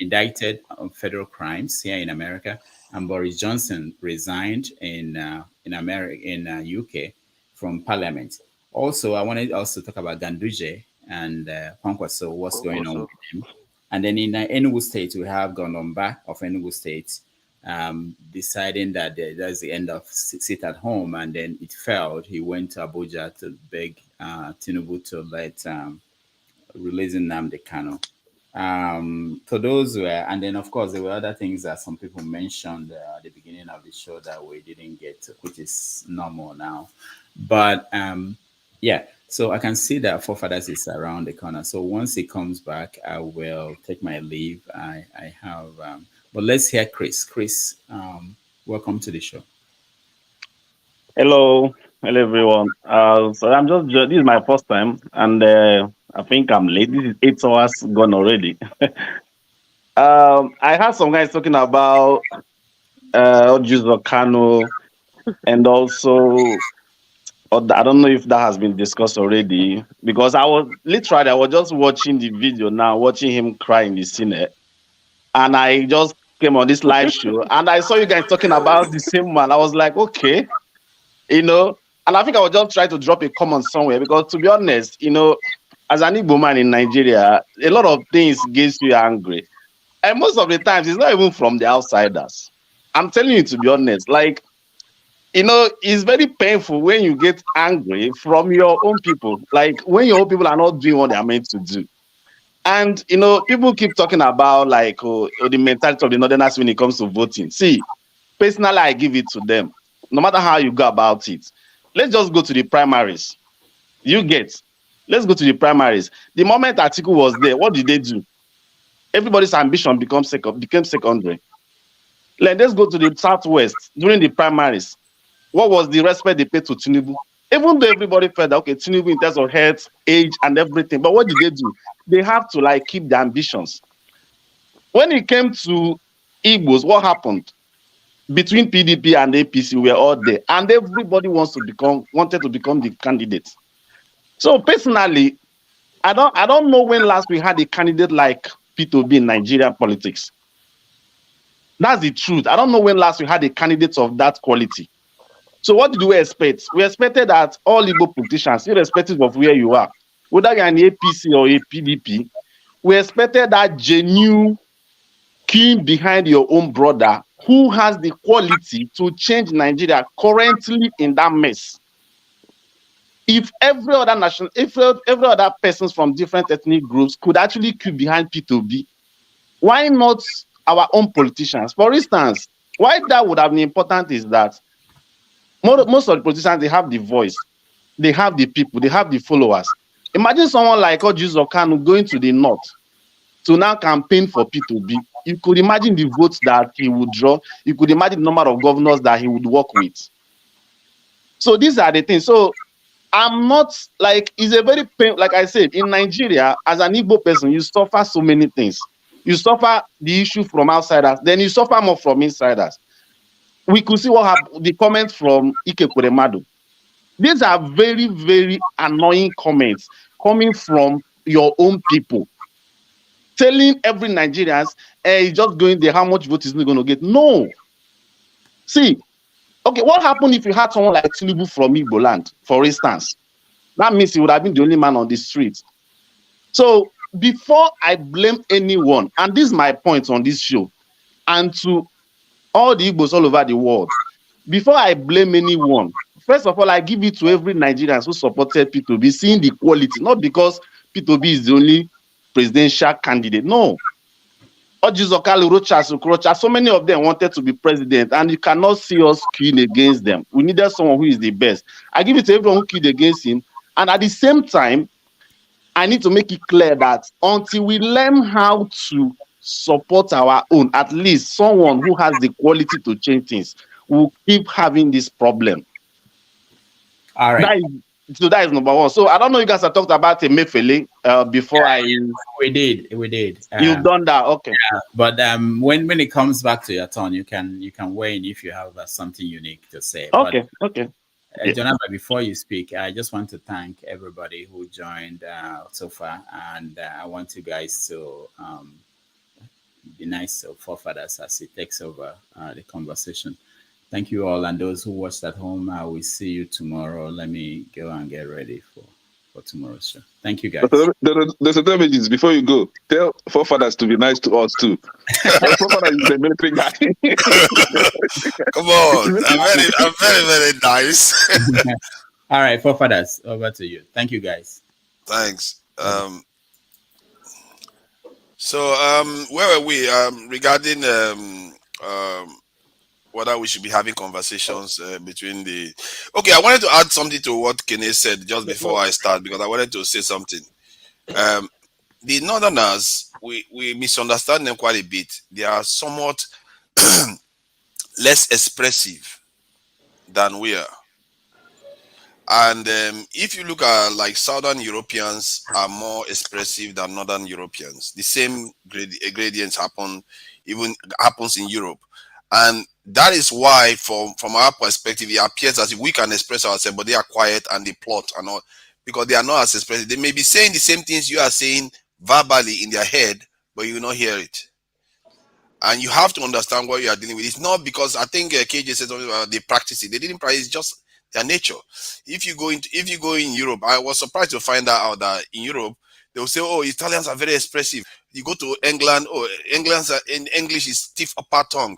indicted on federal crimes here in America, and Boris Johnson resigned in UK from Parliament. Also, I wanted us to talk about Ganduje and Kwankwaso, what's going on with him. And then in Enugu State, we have Mbah of Enugu State deciding that that's the end of sit at home, and then it failed. He went to Abuja to beg Tinubu to let release Nnamdi Kanu. So those were, and then of course there were other things that some people mentioned at the beginning of the show that we didn't get to, which is normal now. But yeah, so I can see that Forefathers is around the corner. So once he comes back, I will take my leave. I have, but let's hear Chris. Chris, Welcome to the show. Hello, everyone. So this is my first time, and I think I'm late. This is 8 hours gone already. I heard some guys talking about Ojuzo Kanu, and also, I don't know if that has been discussed already, because I was just watching the video now, watching him cry in the Senate, and I just came on this live show, and I saw you guys talking about the same man. I was like, okay. And I think I was just trying to drop a comment somewhere, because to be honest, as an Igbo man in Nigeria, a lot of things gets you angry. And most of the times, it's not even from the outsiders. I'm telling you, to be honest, like, it's very painful when you get angry from your own people, like when your own people are not doing what they are meant to do. And, people keep talking about, like, the mentality of the Northerners when it comes to voting. See, personally, I give it to them. No matter how you go about it, let's just go to the primaries. Let's go to the primaries. The moment Atiku was there, what did they do? Everybody's ambition became secondary. Let's go to the Southwest during the primaries. What was the respect they paid to Tinubu? Even though everybody felt that, okay, Tinubu in terms of health, age, and everything, but what did they do? They have to, like, keep their ambitions. When it came to Igbos, what happened? Between PDP and APC, we were all there, and everybody wanted to become the candidate. So personally, I don't know when last we had a candidate like P2B in Nigerian politics. That's the truth. I don't know when last we had a candidate of that quality. So what did we expect? We expected that all Igbo politicians, irrespective of where you are, whether you're an APC or a PDP, we expected that genuine king behind your own brother who has the quality to change Nigeria currently in that mess. If every other persons from different ethnic groups could actually queue behind P2B, why not our own politicians? For instance, why that would have been important is that most of the politicians, they have the voice, they have the people, they have the followers. Imagine someone like Ojuzo Kanu going to the north to now campaign for P2B. You could imagine the votes that he would draw. You could imagine the number of governors that he would work with. So these are the things. So I'm not, like, it's a very pain. Like I said, in Nigeria, as an Igbo person, you suffer so many things. You suffer the issue from outsiders, then you suffer more from insiders. We could see what happened, the comments from Ike Kuremadu. These are very, very annoying comments coming from your own people, telling every Nigerian, he's just going there, how much vote is he going to get? No. See, okay, what happened if you had someone like Tinubu from Igbo land, for instance? That means he would have been the only man on the street. So before I blame anyone, and this is my point on this show, and to all the Igbos all over the world, before I blame anyone, first of all, I give it to every Nigerian who supported P2B, seeing the quality, not because P2B is the only presidential candidate. No. Ojuzo Kanu, Rocha, so many of them wanted to be president, and you cannot see us queuing against them. We needed someone who is the best. I give it to everyone who queued against him. And at the same time, I need to make it clear that until we learn how to support our own, at least someone who has the quality to change things, we'll keep having this problem. All right. That is number one. So I don't know if you guys have talked about Emefile before. We did. You've done that, okay. Yeah, but when it comes back to your turn, you can weigh in if you have something unique to say. Okay. Jonathan, before you speak, I just want to thank everybody who joined so far, and I want you guys to be nice to forefathers as he takes over the conversation. Thank you all, and those who watched at home, I will see you tomorrow. Let me go and get ready for tomorrow's show. Thank you, guys. There's a damages before you go. Tell forefathers to be nice to us too. Forefathers is the military guy. Come on, I'm very, very nice. All right, forefathers, over to you. Thank you, guys. Thanks. So where were we regarding whether we should be having conversations between the... Okay, I wanted to add something to what Kene said just before I start, because I wanted to say something. The Northerners, we misunderstand them quite a bit. They are somewhat less expressive than we are. And if you look at like Southern Europeans are more expressive than Northern Europeans. The same gradients happens in Europe. And that is why from our perspective, it appears as if we can express ourselves, but they are quiet and they plot and all, because they are not as expressive. They may be saying the same things you are saying verbally in their head, but you will not hear it. And you have to understand what you are dealing with. It's not because I think KJ said something about they practice it. They didn't practice, it's just their nature. If you go in Europe, I was surprised to find out that in Europe they will say, "Oh, Italians are very expressive." You go to England, oh, in English is stiff upper tongue,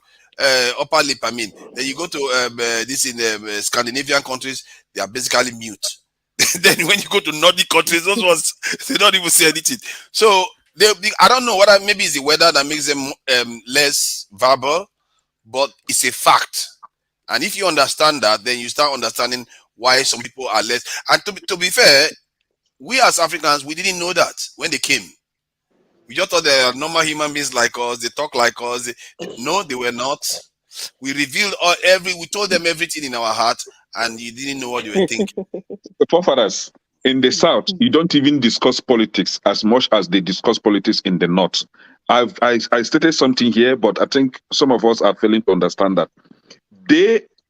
upper lip. I mean, then you go to this in the Scandinavian countries, they are basically mute. Then when you go to Nordic countries, those ones they don't even say anything. So I don't know whether maybe it's the weather that makes them less verbal, but it's a fact. And if you understand that, then you start understanding why some people are less. And to be fair, we as Africans, we didn't know that when they came. We just thought they are normal human beings like us. They talk like us. No, they were not. We revealed we told them everything in our heart, and you didn't know what you were thinking. The forefathers in the South, you don't even discuss politics as much as they discuss politics in the North. I stated something here, but I think some of us are failing to understand that.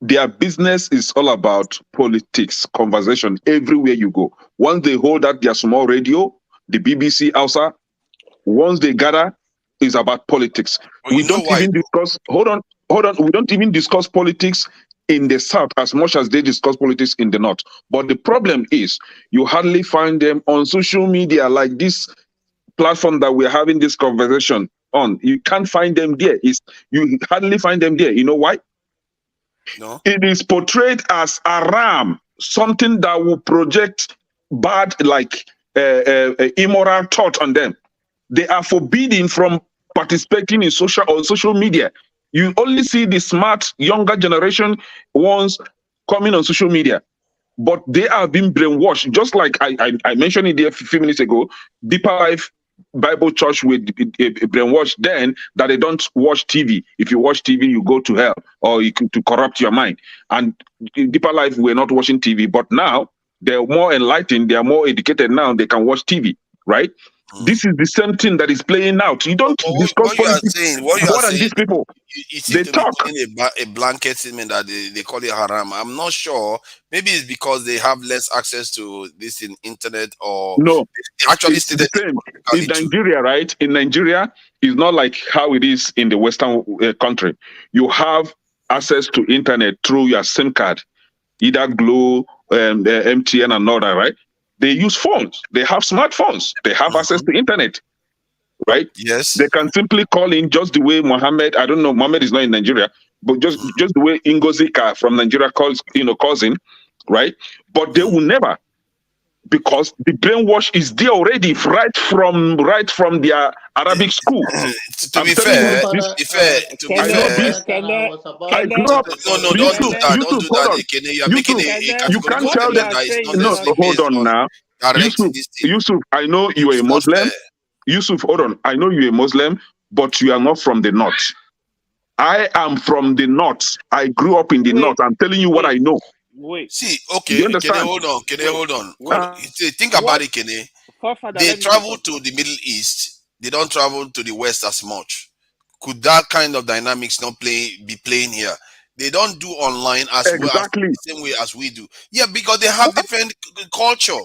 Their business is all about politics, conversation everywhere you go. Once they hold out their small radio, the BBC Hausa, once they gather, it's about politics. Well, we don't even discuss. Hold on. We don't even discuss politics in the South as much as they discuss politics in the North. But the problem is, you hardly find them on social media like this platform that we're having this conversation on. You can't find them there. You hardly find them there. You know why? No. It is portrayed as a ram, something that will project bad, like immoral thought on them. They are forbidden from participating in social media. You only see the smart younger generation ones coming on social media, but they are being brainwashed. Just like I mentioned it there a few minutes ago, Deeper Life Bible Church with brainwashed then that they don't watch TV. If you watch TV, you go to hell, or to corrupt your mind. And Deeper Life, we're not watching TV, but now they're more enlightened, they are more educated now, they can watch TV, right? This is the same thing that is playing out. You don't discuss politics more than these people. They talk a blanket statement that they call it haram. I'm not sure. Maybe it's because they have less access to this in internet, or no. They actually it's the same in Nigeria, right? In Nigeria, it's not like how it is in the Western country. You have access to internet through your SIM card, either Glo, MTN, and all that, right? They use phones. They have smartphones. They have access to internet, right? Yes. They can simply call in just the way Mohammed. I don't know. Mohammed is not in Nigeria, but just the way Ingozika from Nigeria calls in, right? But they will never, because the brainwash is there already, right from their Arabic school. To be fair, I grew up. No, don't do that. You can't tell them. No, hold on now. Yusuf, I know you are a Muslim. Yusuf, hold on. I know you're a Muslim, but you are not from the North. I am from the North. I grew up in the North. I'm telling you what I know. See, okay, hold on. Think about it, Kene. They travel to the Middle East. They don't travel to the West as much. Could that kind of dynamics not be playing here? They don't do online as well, the same way as we do. Yeah, because they have different culture.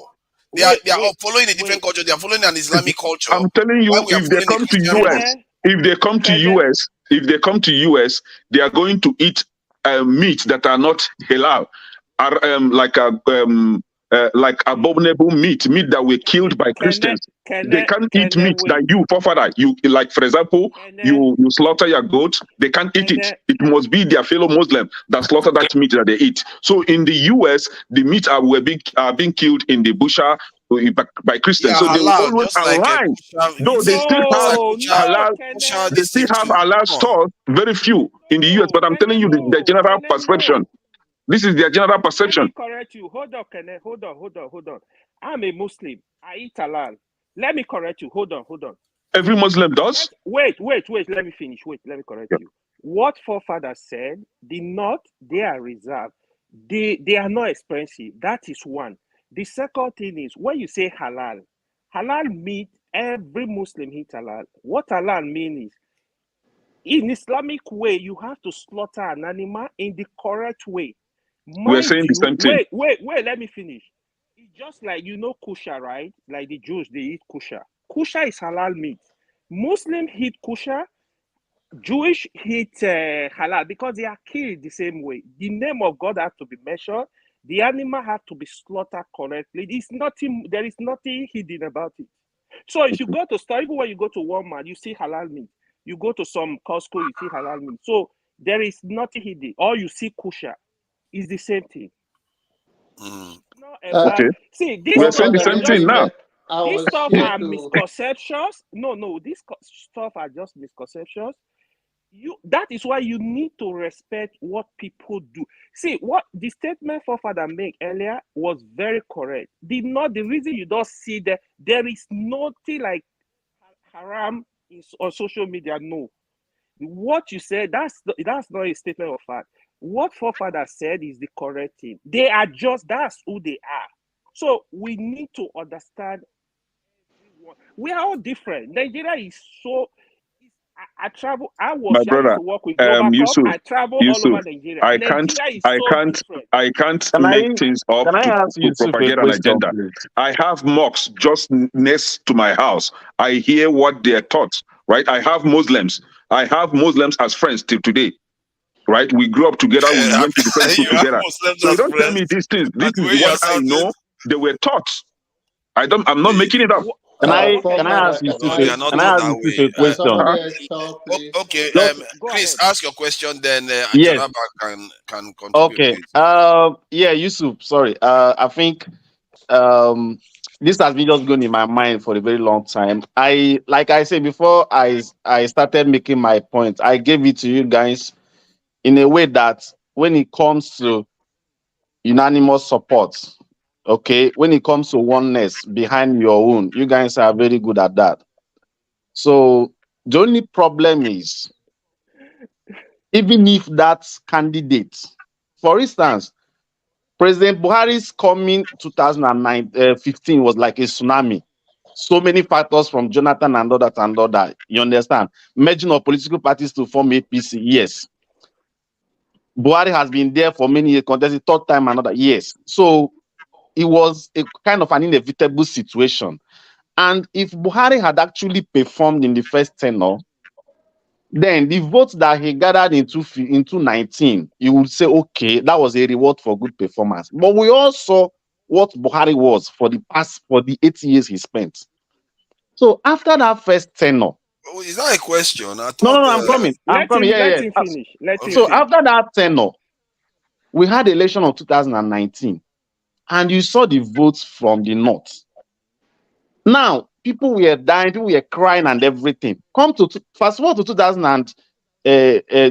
They are following a different culture. They are following an Islamic culture. I'm telling you, if they come to US, they are going to eat meat that are not halal, like abominable meat that were killed by Christians. They can't eat meat that you, forefather, like, for example, you slaughter your goat. They can't eat it. It must be their fellow Muslim that slaughter that meat that they eat. So in the US, the meat are being killed in the butcher by Christians. So they will always align. Though they still have halal stores, very few in the US. But I'm telling you the general perception. This is their general perception. Let me correct you. Hold on, Kenneth. Hold on. I'm a Muslim. I eat halal. Let me correct you. Hold on. Every Muslim does? Wait. Let me finish. Let me correct you. What forefathers said, the North, they are reserved. They are not expensive. That is one. The second thing is when you say halal, halal meat, every Muslim eat halal. What halal means is in Islamic way, you have to slaughter an animal in the correct way. We're Mind saying the you, same thing. wait, let me finish. It's just like kusha, right? Like the Jews, they eat kusha. Kusha is halal meat. Muslim eat kusha, Jewish eat halal because they are killed the same way. The name of God has to be measured. The animal has to be slaughtered correctly. There is nothing hidden about it. So if you go to store, even when you go to Walmart, you see halal meat. You go to some Costco, you see halal meat. So there is nothing hidden. Or you see kosher. It's the same thing. Okay. See, this We're saying the stuff same thing now. these stuff Yeah. are misconceptions. No, these stuff are just misconceptions. That is why you need to respect what people do. See, what the statement forefather made earlier was very correct. The reason you don't see that there is nothing like haram on social media. No, what you said, that's not a statement of fact. What forefather said is the correct thing. They are that's who they are. So we need to understand everyone. We are all different. Nigeria is so. I travel. I My used brother, to work with Global Cup. Yusuf, I travel all over Nigeria. I Nigeria is so different. can't make things up Can I to ask Yusuf a propagate an question, agenda. please? I have mosques just next to my house. I hear what they're taught, right? I have Muslims as friends till today, right? We grew up together. We went to the same school You have together. Muslims So as don't tell me friends. these things. This And the is way what you're I sounding, know they were taught. I'm not making it up. Can I ask no, Yusuf they are not taught that way. a question? Okay, Just Chris, ask your question, then yes. Janaba can contribute Okay. to it. Yeah, Yusuf. Sorry. I think this has been just going in my mind for a very long time. Like I said before, I started making my point. I gave it to you guys in a way that when it comes to unanimous support, okay, when it comes to oneness behind your own, you guys are very good at that. So the only problem is, even if that candidate, for instance, President Buhari's coming 2015 was like a tsunami. So many factors from Jonathan and other. You understand? Merging of political parties to form APC, yes. Buhari has been there for many years, contested third time another, yes. So it was a kind of an inevitable situation. And if Buhari had actually performed in the first tenure, then the votes that he gathered in 2019, you would say, okay, that was a reward for good performance. But we all saw what Buhari was for the 8 years he spent. So after that first tenure, Oh, is that a question? I no, thought. I'm coming. Let him finish. So after that tenure, we had the election of 2019, and you saw the votes from the North. Now, people were dying, people were crying and everything. Fast forward to 2000 and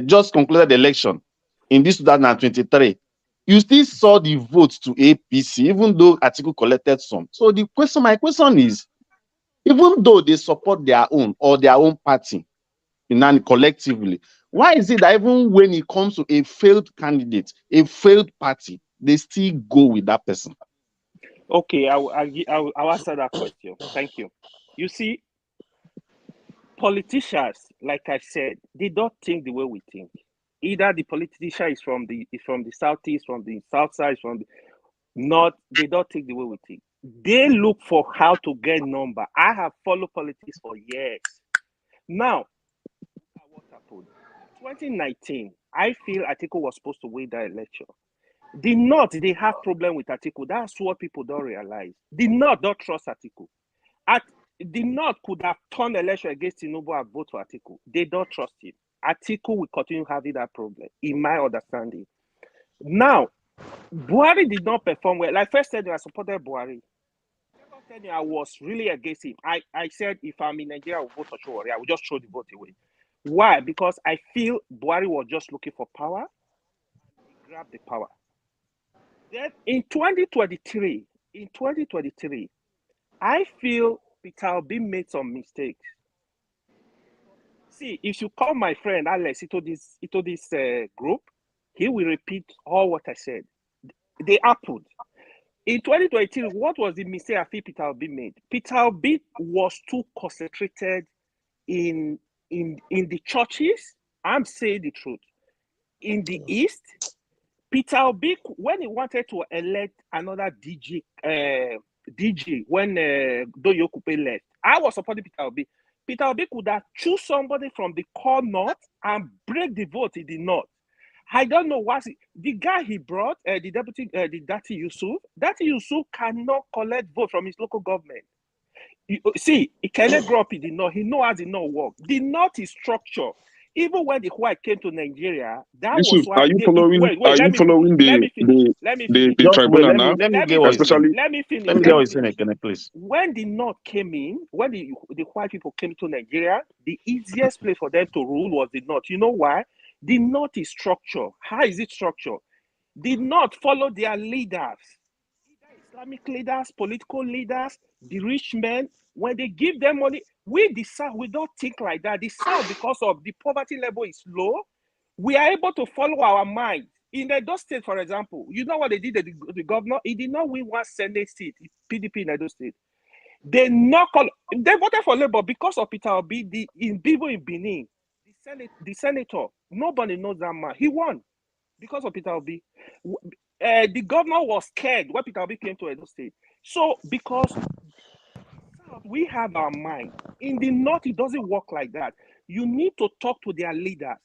just concluded the election in this 2023. You still saw the votes to APC, even though Atiku collected some. So my question is, even though they support their own or their own party collectively, why is it that even when it comes to a failed candidate, a failed party, they still go with that person? Okay, I'll answer that question. Thank you. You see, politicians, like I said, they don't think the way we think. Either the politician is from the southeast, from the south side, from the north. They don't think the way we think. They look for how to get number. I have followed politics for years. Now, what happened? 2019, I feel Atiku was supposed to win that election. The North, they have problem with Atiku. That's what people don't realize. The North don't trust Atiku. The North could have turned election against Tinubu and vote for Atiku. They don't trust him. Atiku will continue having that problem, in my understanding. Now, Buhari did not perform well. Like first tenure, I supported Buhari. Second tenure, I was really against him. I said if I'm in Nigeria, I will vote for Showore. I will just throw the vote away. Why? Because I feel Buhari was just looking for power. He grabbed the power. Then in 2023, I feel Peter Obi made some mistakes. See, if you call my friend Alex into this group, he will repeat all what I said. They happened. In 2023, what was the mistake I think Peter Obi made? Peter Obi was too concentrated in the churches. I'm saying the truth. In the East, Peter Obi, when he wanted to elect another DG when Doyo Kupe left, I was supporting Peter Obi. Peter Obi could have choose somebody from the core north and break the vote in the north. I don't know what the guy he brought, the deputy, the Dati Yusuf cannot collect vote from his local government. See, he cannot grow up in the north. He knows how the north works. The north is structure. Even when the white came to Nigeria, that Yusuf, was why. are you following? Are you following the tribunal now? Let me get what he's saying. Let me finish. Let me get what he's saying again, please. When the North came in, when the white people came to Nigeria, the easiest place for them to rule was the North. You know why? The North is structure. How is it structure? The North follow their leaders, Islamic leaders, political leaders, the rich men. When they give them money, we the South, we don't think like that. The South, because of the poverty level is low, we are able to follow our mind. In Edo State, for example, you know what they did? The governor, he did not win one Senate seat, PDP in Edo State. They voted for Labour because of Peter Obi, in Benin, the senator. Nobody knows that man. He won because of Peter Obi. The governor was scared when Peter Obi came to Edo State. So because we have our mind. In the North, it doesn't work like that. You need to talk to their leaders.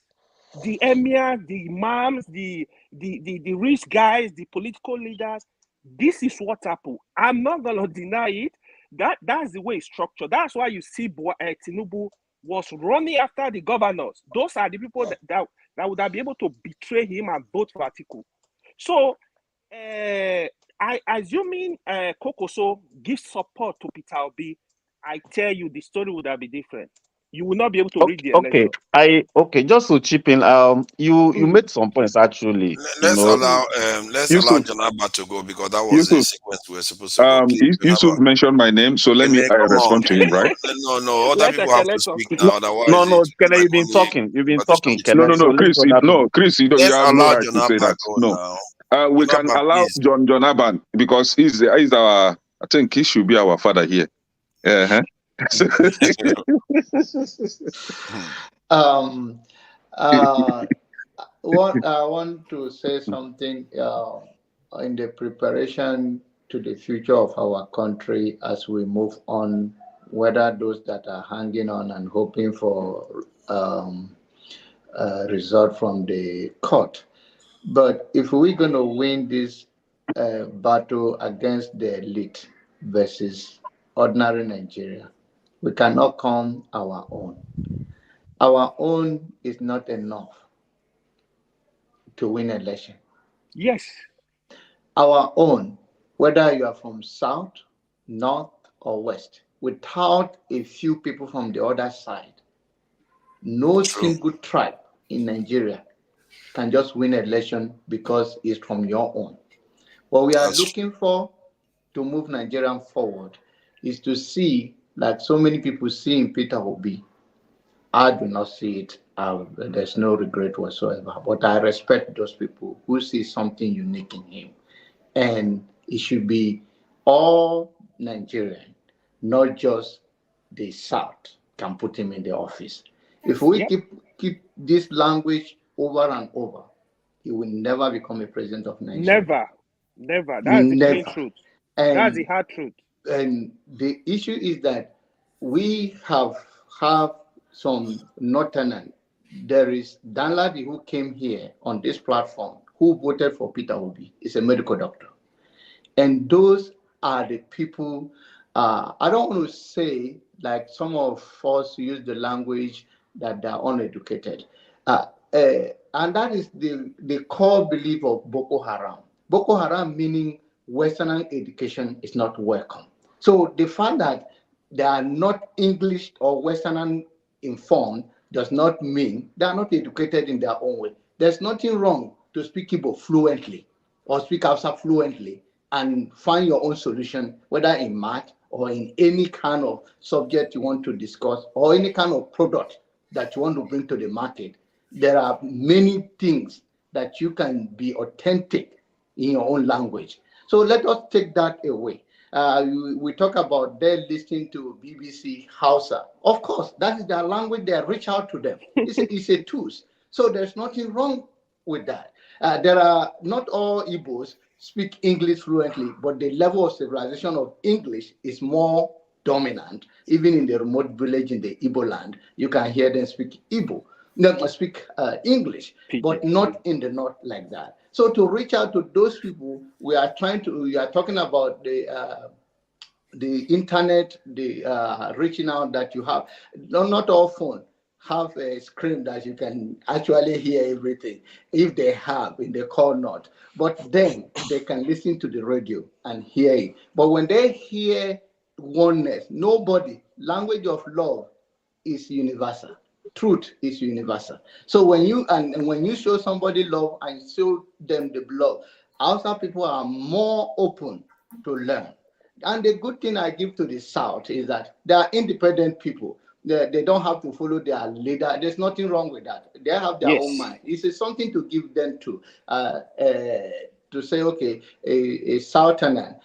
The emir, the imams, the rich guys, the political leaders. This is what happened. I'm not gonna deny it. That's the way it's structured. That's why you see Tinubu was running after the governors. Those are the people that would have been able to betray him and vote for Atiku. So I assuming Kokoso gives support to Peter Obi, I tell you the story would have been different. You will not be able to read the election. Just to chip in, you made some points actually. Let's allow Jonaba to go because that was the sequence we were supposed to go. Yusuf mentioned my name, so let me respond to him, right? No, other people have to speak now. Otherwise, Kenny, you've been talking. Chris, Chris, you have no right to say that. No, we can allow John Aban because he's our. I think he should be our father here. What I want to say something in the preparation to the future of our country as we move on, whether those that are hanging on and hoping for a result from the court. But if we're going to win this battle against the elite versus ordinary Nigeria, we cannot come our own. Our own is not enough to win election. Yes. Our own, whether you are from South, North, or West, without a few people from the other side, no single tribe in Nigeria can just win election because it's from your own. What we are looking for to move Nigeria forward is to see, like so many people see in Peter Obi. I do not see it. There's no regret whatsoever. But I respect those people who see something unique in him. And it should be all Nigerian, not just the South, can put him in the office. If we keep this language over and over, he will never become a president of Nigeria. Never. That's the plain truth. And that's the hard truth. And the issue is that we have some Northerners. There is Danladi who came here on this platform who voted for Peter Obi. He's a medical doctor. And those are the people, I don't want to say, like some of us use the language that they're uneducated. And that is the core belief of Boko Haram. Boko Haram meaning Western education is not welcome. So the fact that they are not English or Western informed does not mean they are not educated in their own way. There's nothing wrong to speak Igbo fluently or speak Hausa fluently and find your own solution, whether in math or in any kind of subject you want to discuss or any kind of product that you want to bring to the market, there are many things that you can be authentic in your own language. So let us take that away. We talk about them listening to BBC Hausa. Of course, that is their language. They reach out to them. It's a tool. So there's nothing wrong with that. There are not all Igbos speak English fluently, but the level of civilization of English is more dominant. Even in the remote village in the Igbo land, you can hear them speak Igbo. No, speak English, but not in the north like that. So to reach out to those people, we are talking about the internet, the reaching out that you have. Not all phone have a screen that you can actually hear everything. If they have, in the call not, but then they can listen to the radio and hear it. But when they hear oneness, language of love is universal. Truth is universal. So when you show somebody love and show them the love, outside people are more open to learn. And the good thing I give to the South is that they are independent people. They don't have to follow their leader. There's nothing wrong with that. They have their own mind. It's something to give them to say, okay, a Southerner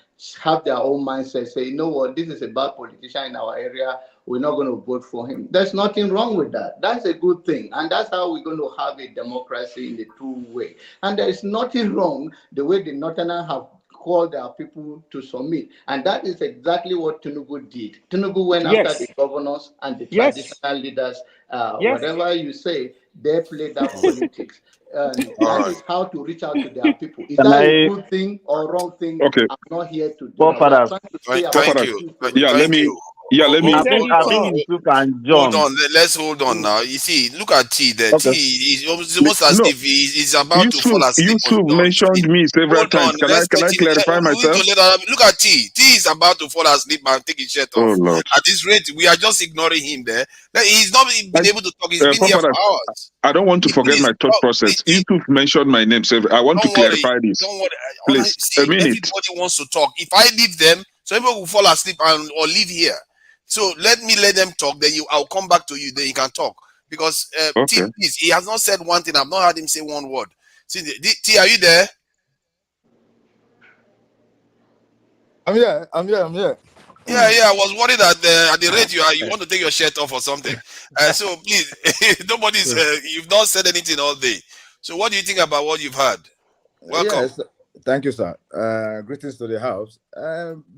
have their own mindset, say, you know what, this is a bad politician in our area, we're not going to vote for him. There's nothing wrong with that. That's a good thing. And that's how we're going to have a democracy in the true way. And there's nothing wrong the way the Northerners have called our people to submit. And that is exactly what Tinubu did. Tinubu went after the governors and the traditional leaders. Whatever you say, they play that politics. That is how to reach out to their people. Is that a good thing or wrong thing? Okay. I'm not here to do. Thank you. Let me. Hold on. Let's hold on now. You see, look at T there. T is almost as if he's about to fall asleep. You mentioned me several times. Can I clarify myself? Look at T. T is about to fall asleep and take his shirt off. Lord. At this rate, we are just ignoring him there. He's not been able to talk. He's been here for hours. I don't want to forget my thought process. Yusuf mentioned my name several. I want to clarify this. Don't worry. Please, a minute. Everybody wants to talk. If I leave them, some people will fall asleep or leave here. So let them talk. Then I'll come back to you. Then you can talk because T, please, he has not said one thing. I've not heard him say one word. See, T, are you there? I'm here. Yeah. I was worried that at the rate you want to take your shirt off or something. So please, you've not said anything all day. So what do you think about what you've heard? Welcome. Yes, thank you, sir. Greetings to the house.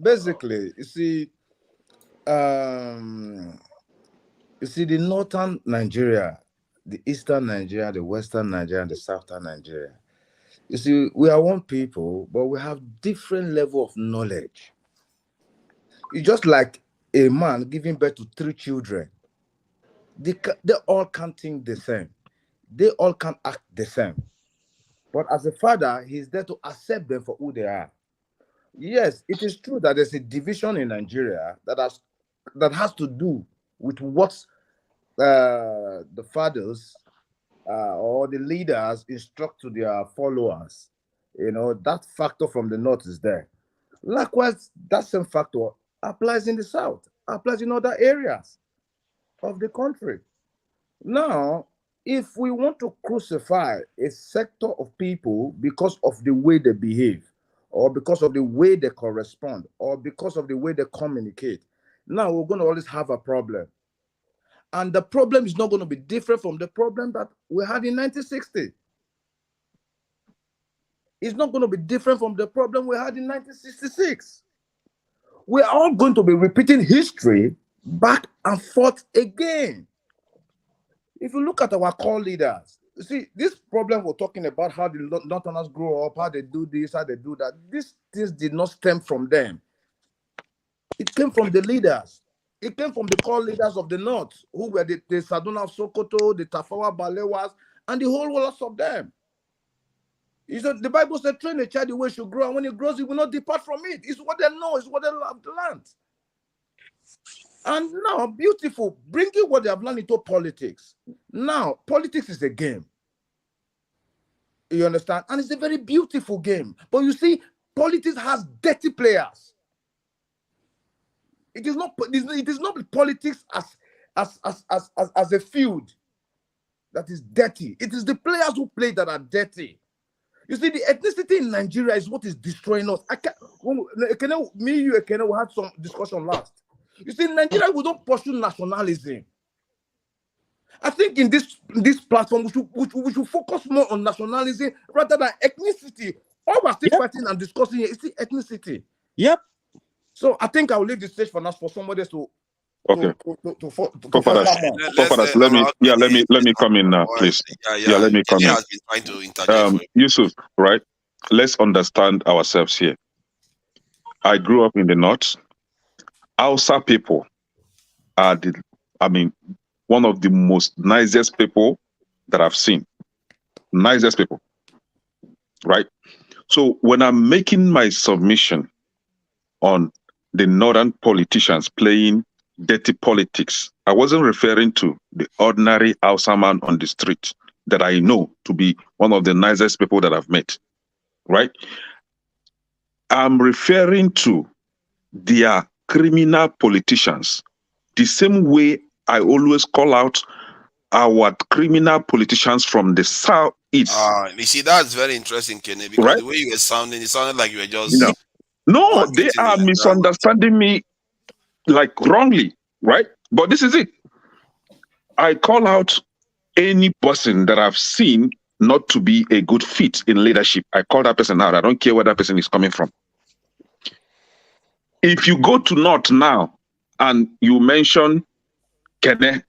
Basically, you see, the northern Nigeria, the eastern Nigeria, the western Nigeria, and the southern Nigeria. You see, we are one people, but we have different level of knowledge. It's just like a man giving birth to 3 children. They all can't think the same. They all can't act the same. But as a father, he's there to accept them for who they are. Yes, it is true that there's a division in Nigeria that has to do with what the fathers or the leaders instruct to their followers. You know, that factor from the north is there. Likewise, that same factor applies in the south, applies in other areas of the country. Now, if we want to crucify a sector of people because of the way they behave, or because of the way they correspond, or because of the way they communicate, now we're going to always have a problem. And the problem is not going to be different from the problem that we had in 1960. It's not going to be different from the problem we had in 1966. We're all going to be repeating history back and forth again. If you look at our core leaders, you see, this problem we're talking about, how the Northerners grow up, how they do this, how they do that, these things did not stem from them. It came from the leaders. It came from the core leaders of the North, who were the Saduna of Sokoto, the Tafawa Balewas, and the whole lot of them. The Bible said, train a child the way he should grow, and when he grows, he will not depart from it. It's what they know, it's what they love the land. And now, beautiful, bringing what they have learned into politics. Now, politics is a game. You understand? And it's a very beautiful game. But you see, politics has dirty players. It is not politics as a field that is dirty. It is the players who play that are dirty. You see, the ethnicity in Nigeria is what is destroying us. Me, you, we had some discussion last. You see, in Nigeria, we don't pursue nationalism. I think in this platform, we should focus more on nationalism rather than ethnicity. All we're still fighting and discussing here is the ethnicity. Yep. So I think I will leave the stage for now for somebody to Okay. Let me come in now, please. Let me come in. Has been trying to interject. Yusuf, right? Let's understand ourselves here. I grew up in the north. Hausa people are one of the most nicest people that I've seen. Nicest people, right? So when I'm making my submission on the northern politicians playing dirty politics, I wasn't referring to the ordinary Hausa man on the street that I know to be one of the nicest people that I've met, right? I'm referring to their criminal politicians, the same way I always call out our criminal politicians from the southeast. You see, that's very interesting, Kenny, because right? The way you were sounding, it sounded like you were just... No, they are misunderstanding me like wrongly, right? But this is it. I call out any person that I've seen not to be a good fit in leadership. I call that person out. I don't care where that person is coming from. If you go to North now and you mention Kene,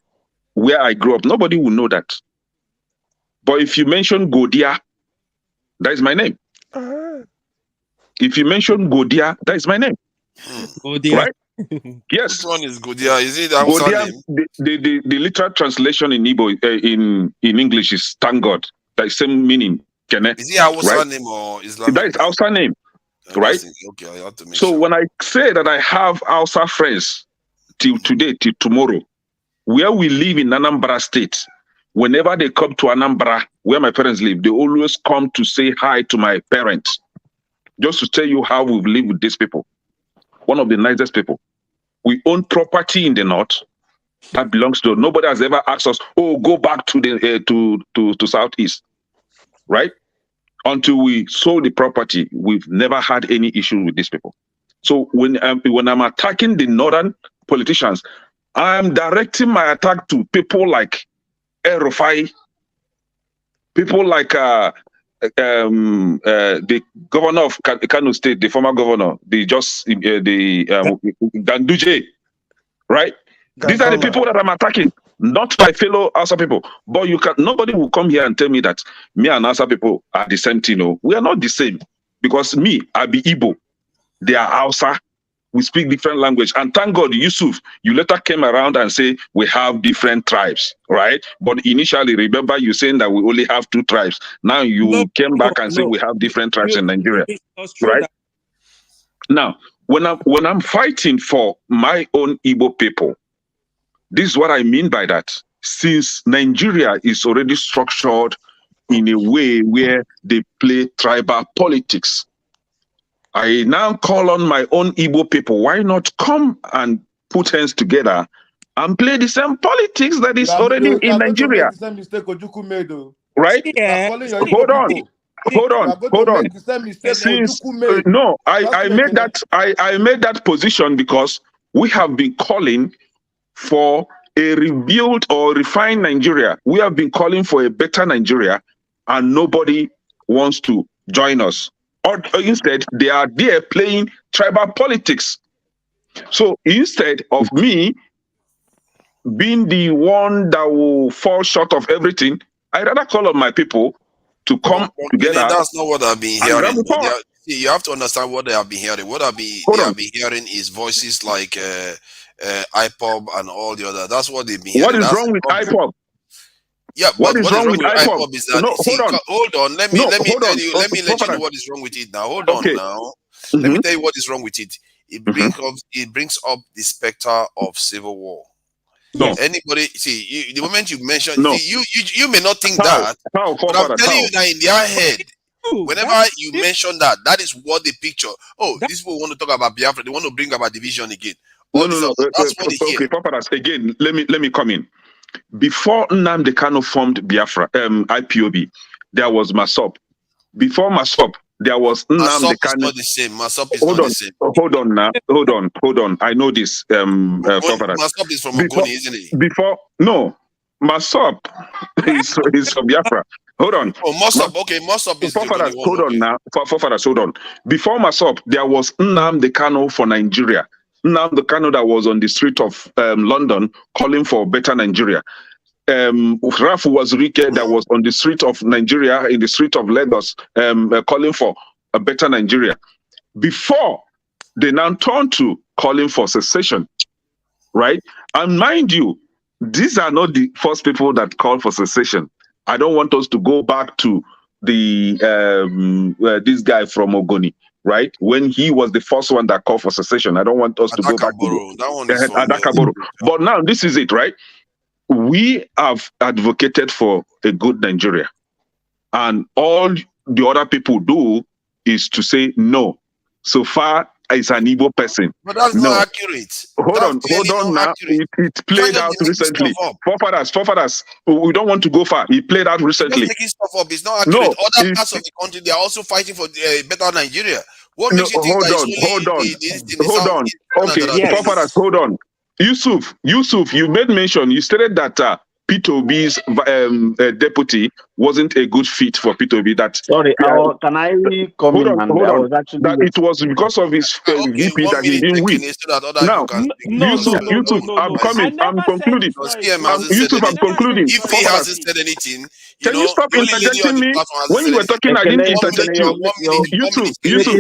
where I grew up, nobody will know that. But if you mention Godia, that is my name. If you mention Godia, that is my name. Godia. Right? Yes. Which one is Godia? Is it Godia? The literal translation in Igbo, in English is thank God. That is same meaning. Kene, is it Hausa right? name or Islamic? That is Hausa name. Right? Okay, I have to make so sure. When I say that I have Hausa friends till today, till tomorrow, where we live in Anambra State, whenever they come to Anambra, where my parents live, they always come to say hi to my parents. Just to tell you how we've lived with these people. One of the nicest people. We own property in the north that belongs to nobody has ever asked us, oh, go back to the to southeast. Right? Until we sold the property, we've never had any issue with these people. So when I'm attacking the northern politicians, I'm directing my attack to people like Rufai, people like the governor of Kaduna State, the former governor, Ganduje, right? These are the people that I'm attacking, not my fellow Hausa people. But nobody will come here and tell me that me and Hausa people are the same thing. No, we are not the same. Because me, I be Igbo. They are Hausa. We speak different language. And thank God, Yusuf, you later came around and say we have different tribes, right? But initially, remember you saying that we only have 2 tribes. Now you came back and say we have different tribes in Nigeria, right? Now, when I'm fighting for my own Igbo people, this is what I mean by that. Since Nigeria is already structured in a way where they play tribal politics, I now call on my own Igbo people, why not come and put hands together and play the same politics that is already in Nigeria? The same mistake Ojukwu made, though. Right? Yeah. Hold on. Since no, I made that position because we have been calling for a rebuilt or refined Nigeria. We have been calling for a better Nigeria, and nobody wants to join us. Or instead, they are there playing tribal politics. So instead of me being the one that will fall short of everything, I rather call on my people to come together. That's not what I've been hearing. You have to understand what they have been hearing. What they have been hearing is voices like IPOB and all the other. That's what they've been hearing. What is wrong with IPOB? Yeah, what is wrong with IPOB is that, no, hold on. Let me let you know what is wrong with it now. Hold on now. Let me tell you what is wrong with it. It brings up the specter of civil war. No. Anybody see the moment you mention you may not think that, but I'm telling you that in their head, whenever you mention that is what they picture. Oh, these people want to talk about Biafra, they want to bring about division again. No. That's what they hear. Again, let me come in. Before Nnamdi Kanu formed Biafra, IPOB, there was Masop. Before Masop, there was Nnamdi Masop is Kanu. not the same. Masop is Hold not on, the same. hold on now, hold on. I know this, forefathers. Masop is from Before, Ogoni, isn't it? no, Masop is from Biafra. Hold on. Oh, Masop. Okay, Masop is the Ogoni Forefathers, one. hold on Okay. now. Forefathers, hold on. Before Masop, there was Nnamdi Kanu for Nigeria. Nnamdi Kanu that was on the street of London calling for better Nigeria. Rafu was Rike that was on the street of Nigeria, in the street of Lagos, calling for a better Nigeria. Before they now turn to calling for secession, right? And mind you, these are not the first people that call for secession. I don't want us to go back to the this guy from Ogoni, right? When he was the first one that called for secession. I don't want us to go back to that one is from Adakaboro. But now this is it, right? We have advocated for a good Nigeria, and all the other people do is to say no. So far, it's an Igbo person. But that's no. not accurate. Hold on now. It played out recently. Forefathers, we don't want to go far. It played out recently. Just making stuff up. It's not accurate. No, Other parts of the country, they are also fighting for better Nigeria. What makes you think hold that on. Okay, yes. forefathers, hold on. Yusuf, you made mention. You stated that P2B's deputy wasn't a good fit for P2B. That sorry, can I comment? Hold on. That it was because of his VP that he didn't win. Now, Yusuf, I'm coming. I'm concluding. Yusuf, I'm concluding. If he hasn't said anything, can you stop interjecting me? When you were talking, I didn't interject you. Yusuf,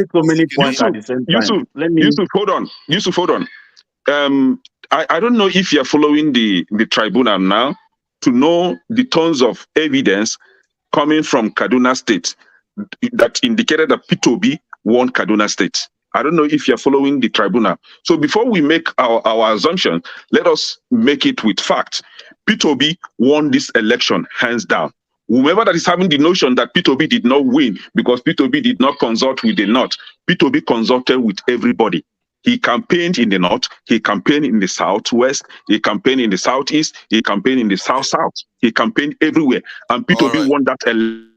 hold on. Yusuf, hold on. I don't know if you're following the tribunal now to know the tons of evidence coming from Kaduna State that indicated that P2B won Kaduna State. I don't know if you're following the tribunal. So before we make our assumption, let us make it with fact. P2B won this election hands down. Whoever that is having the notion that P2B did not win because P2B did not consult with the North, P2B consulted with everybody. He campaigned in the North, he campaigned in the Southwest, he campaigned in the Southeast, he campaigned in the South-South, he campaigned everywhere. And P2B won that election.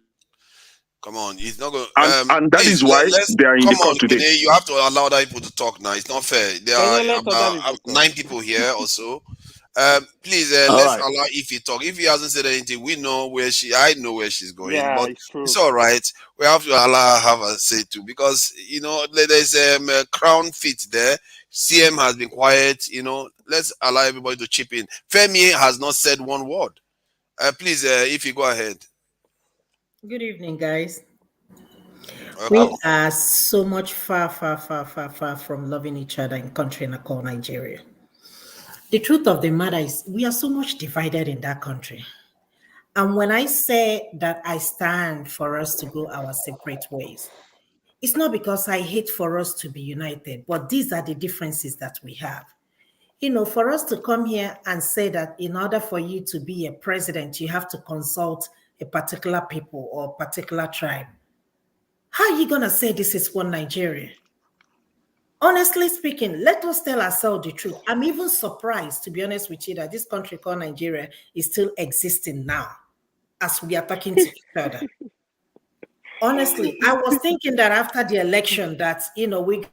Come on, it's not going. And that is why they are in the court today. You have to allow other people to talk now. It's not fair. There are about 9 people here or so. Please, let's allow Ify talk. If he hasn't said anything, we know where I know where she's going. Yeah, but it's all right. We have to allow her have a say too, because there's a crown fit there. CM has been quiet. Let's allow everybody to chip in. Femi has not said one word. Please, Ify, go ahead. Good evening, guys. We are so much far from loving each other in country called Nigeria. The truth of the matter is we are so much divided in that country. And when I say that I stand for us to go our separate ways, it's not because I hate for us to be united, but these are the differences that we have. For us to come here and say that in order for you to be a president, you have to consult a particular people or a particular tribe. How are you going to say this is one Nigeria? Honestly speaking, let us tell ourselves the truth. I'm even surprised, to be honest with you, that this country called Nigeria is still existing now as we are talking to each other. Honestly, I was thinking that after the election that, we're going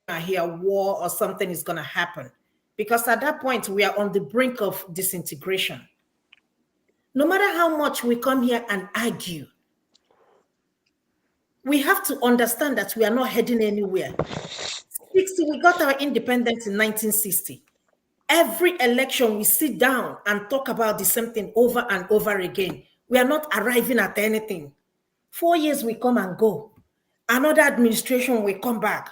to hear war or something is going to happen, because at that point we are on the brink of disintegration. No matter how much we come here and argue, we have to understand that we are not heading anywhere. We got our independence in 1960. Every election, we sit down and talk about the same thing over and over again. We are not arriving at anything. 4 years we come and go. Another administration will come back.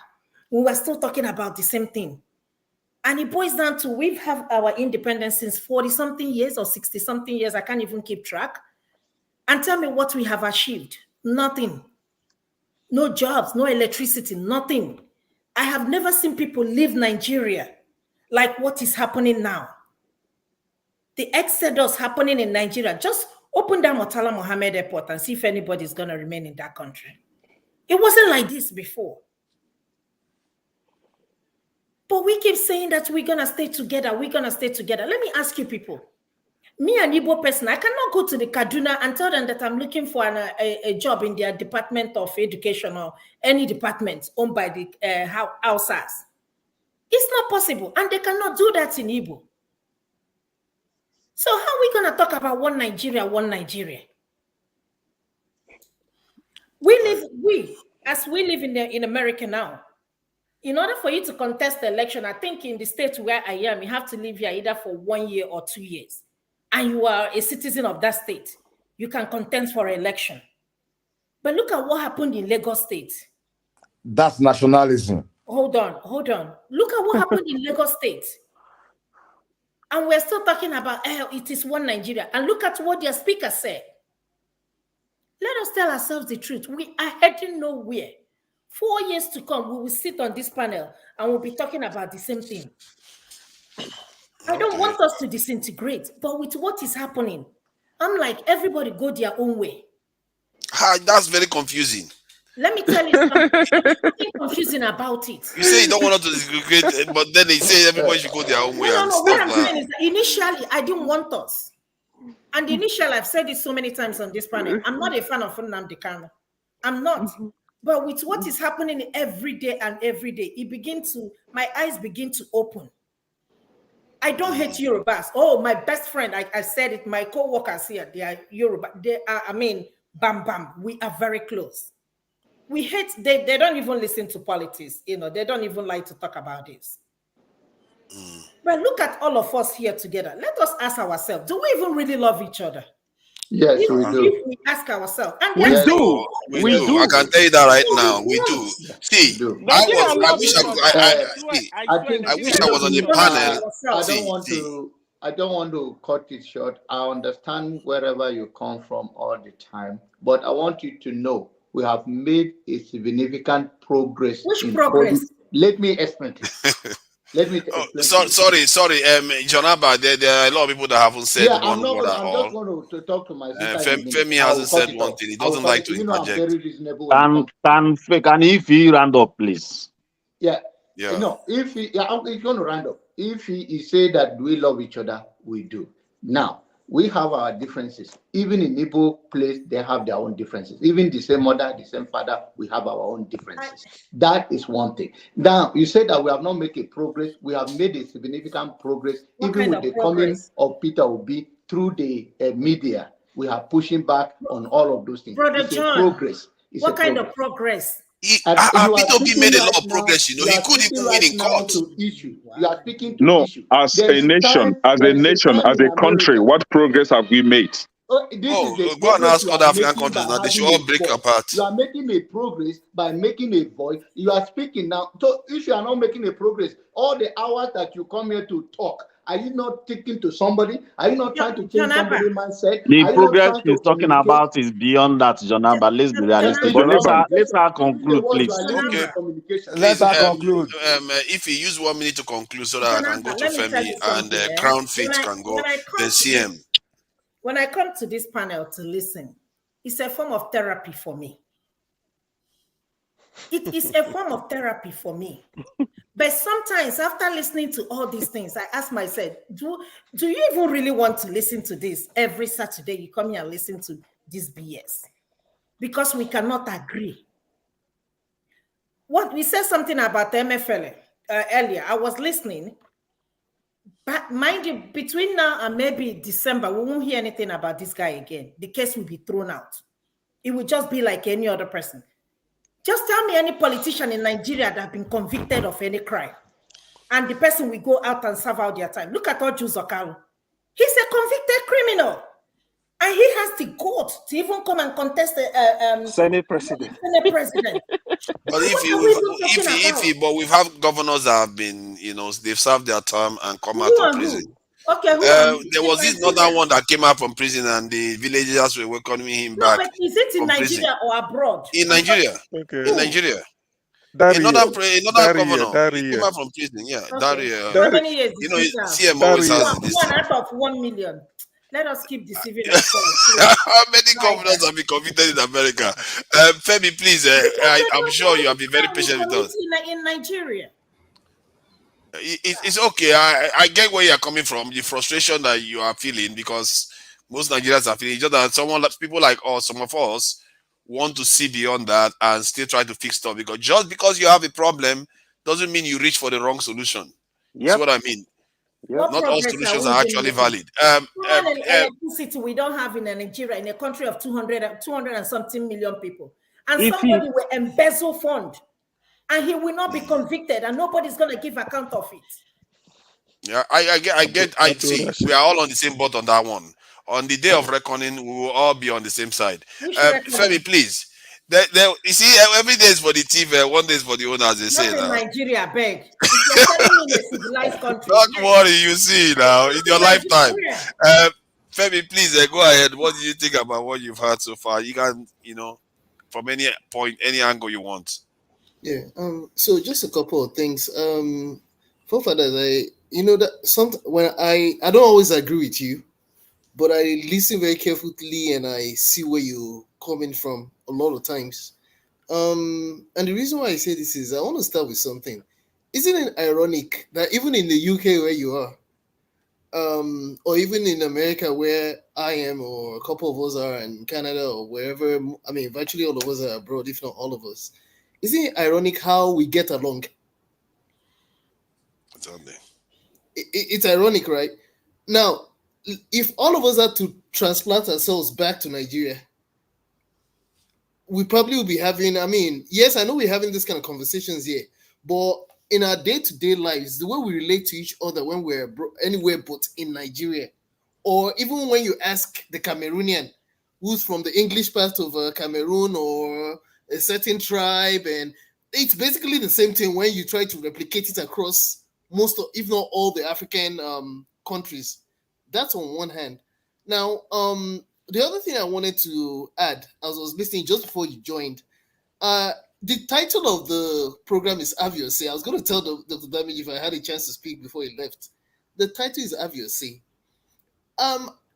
We were still talking about the same thing. And it boils down to we've had our independence since 40-something years or 60-something years. I can't even keep track. And tell me what we have achieved. Nothing. No jobs, no electricity, nothing. I have never seen people leave Nigeria like what is happening now. The exodus happening in Nigeria. Just open that Murtala Mohammed Airport and see if anybody is going to remain in that country. It wasn't like this before. But we keep saying that we're going to stay together. We're going to stay together. Let me ask you people. me, an Igbo person, I cannot go to the Kaduna and tell them that I'm looking for a job in their Department of Education or any department owned by the Hausas. It's not possible, and they cannot do that in Igbo. So how are we going to talk about one Nigeria, one Nigeria? As we live in America now, in order for you to contest the election, I think in the state where I am, you have to live here either for 1 year or 2 years, and you are a citizen of that state. You can contest for an election. But look at what happened in Lagos State. That's nationalism. Hold on. Look at what happened in Lagos State. And we're still talking about, it is one Nigeria. And look at what their speaker said. Let us tell ourselves the truth. We are heading nowhere. 4 years to come, we will sit on this panel and we'll be talking about the same thing. I don't want us to disintegrate, but with what is happening, I'm like, everybody go their own way. That's very confusing. Let me tell you something confusing about it. You say you don't want us to disintegrate, but then they say everybody should go their own way. No. What I'm saying is that initially, I didn't want us. And initially, I've said it so many times on this panel, I'm not a fan of Nnamdi Kanu. I'm not. But with what is happening every day, my eyes begin to open. I don't hate Yorubas. Oh, my best friend, I said it, my co-workers here, they are Yoruba. They are, bam, bam. We are very close. We hate, they don't even listen to politics. They don't even like to talk about this. But look at all of us here together. Let us ask ourselves, do we even really love each other? Yes, we do. If we ask ourselves. And we do. I can tell you that right now. We do. See, I wish I was on the panel. I don't want to cut it short. I understand wherever you come from all the time, but I want you to know we have made a significant progress. Which progress? Let me explain it. Let me sorry, John Abba, there are a lot of people that haven't said one word at all. I'm just going to talk to my sister. Femi hasn't said one thing. He doesn't like to interject. Can he round up, please? Yeah. No, if he's going to round up. If he say that we love each other, we do. Now, we have our differences. Even in Igbo place, they have their own differences. Even the same mother, the same father, we have our own differences. That is one thing. Now, you said that we have not made a progress. We have made a significant progress. Even with the coming of Peter Obi through the media, we are pushing back on all of those things. Brother it's John, progress. What kind of progress? Peter Obi made a lot of progress. He could even win in court. You are speaking to no, issue. as a nation, as a country, what progress have we made? Go and ask other African countries now. They should all break apart. You are making a progress by making a voice. You are speaking now. So if you are not making a progress, all the hours that you come here to talk, are you not taking to somebody? Are you not trying to change somebody's mindset? The progress he's talking about is beyond that, Jonah, let's be realistic. But let's conclude, please. Let's conclude. If you use 1 minute to conclude so that I can go to Femi and Crown Faith can go, then CM. When I come to this panel to listen, it's a form of therapy for me. It is a form of therapy for me. But sometimes after listening to all these things, I ask myself, do you even really want to listen to this every Saturday? You come here and listen to this BS because we cannot agree. What we said something about Emefile earlier. I was listening, but mind you, between now and maybe December, we won't hear anything about this guy again. The case will be thrown out. It will just be like any other person. Just tell me any politician in Nigeria that have been convicted of any crime, and the person will go out and serve out their time. Look at Oju Zokalu. He's a convicted criminal, and he has the guts to even come and contest the Senate president. But but we've had governors that have been, they've served their term and come out of prison. Okay. There was this other one that came out from prison, and the villagers were welcoming him back. But is it in Nigeria or abroad? In Nigeria. Okay. In Nigeria. Another governor came out from prison. Yeah, okay. How many years? CM always has this. 1 out of 1 million. Let us keep deceiving ourselves. How many governors have been convicted in America? Femi, please. I'm sure you have been very patient with us. In Nigeria. It's okay. I get where you're coming from, the frustration that you are feeling, because most Nigerians are feeling just that people like us, some of us, want to see beyond that and still try to fix stuff, because just because you have a problem doesn't mean you reach for the wrong solution. You see what I mean? What Not all progress are solutions we are actually making? valid. Electricity we don't have in Nigeria, in a country of 200 and something million people. And If somebody will embezzle fund and he will not be convicted and nobody's going to give account of it. Yeah, I see. We are all on the same boat on that one. On the day of reckoning, we will all be on the same side. Femi, please. You see, every day is for the thief, one day is for the owners, they say Not in now. Nigeria, beg. If you're telling me in a civilized country. Don't worry, you see now, in your lifetime. Femi, please go ahead. What do you think about what you've heard so far? You can, from any point, any angle you want. Yeah. So just a couple of things. Forefathers, when I don't always agree with you, but I listen very carefully and I see where you're coming from a lot of times. And the reason why I say this is I want to start with something. Isn't it ironic that even in the UK where you are, or even in America where I am, or a couple of us are in Canada or wherever, I mean, virtually all of us are abroad, if not all of us. Isn't it ironic how we get along? It's ironic, right? Now, if all of us had to transplant ourselves back to Nigeria, we probably will be having, yes, I know we're having this kind of conversations here, but in our day-to-day lives, the way we relate to each other when we're anywhere but in Nigeria, or even when you ask the Cameroonian who's from the English part of Cameroon or a certain tribe, and it's basically the same thing when you try to replicate it across most of, if not all, the African countries. That's on one hand. Now, the other thing I wanted to add, as I was listening just before you joined, the title of the program is Have Your Say. I was going to tell Dr. Damage if I had a chance to speak before he left. The title is Have Your Say.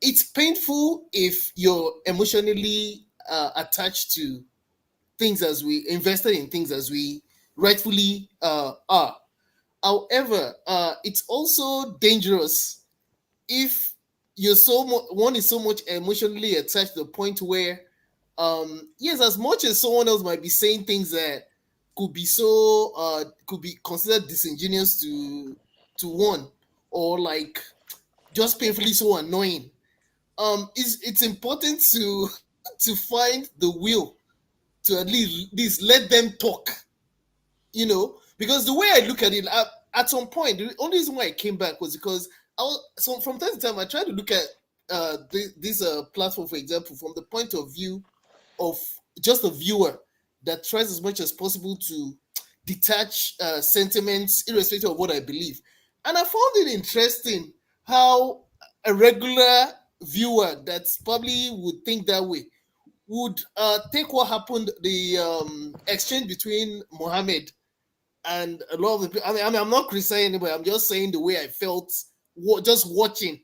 It's painful if you're emotionally attached to things as we invested in things as we rightfully are. However, it's also dangerous if you're one is so much emotionally attached to the point where, yes, as much as someone else might be saying things that could be could be considered disingenuous to one, or like just painfully so annoying. It's important to find the will to at least let them talk, because the way I look at it, at some point, the only reason why I came back was because so from time to time I try to look at this platform, for example, from the point of view of just a viewer that tries as much as possible to detach sentiments irrespective of what I believe. And I found it interesting how a regular viewer that probably would think that way would take what happened, the exchange between Mohammed and a lot of the people. I'm not criticizing anybody. I'm just saying the way I felt just watching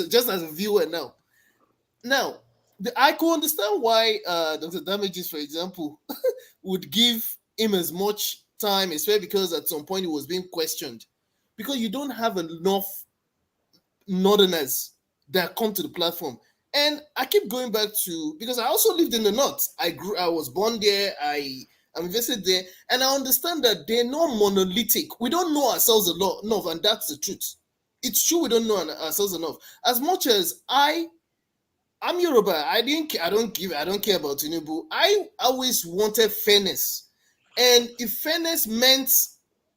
just as a viewer now. Now, I could understand why Dr. Damages, for example, would give him as much time, especially because at some point he was being questioned. Because you don't have enough Northerners that come to the platform. And I keep going back to, because I also lived in the North. I was born there, I invested there, and I understand that they're not monolithic. We don't know ourselves enough, and that's the truth. It's true we don't know ourselves enough. As much as I'm Yoruba, I don't care about Tinubu. I always wanted fairness. And if fairness meant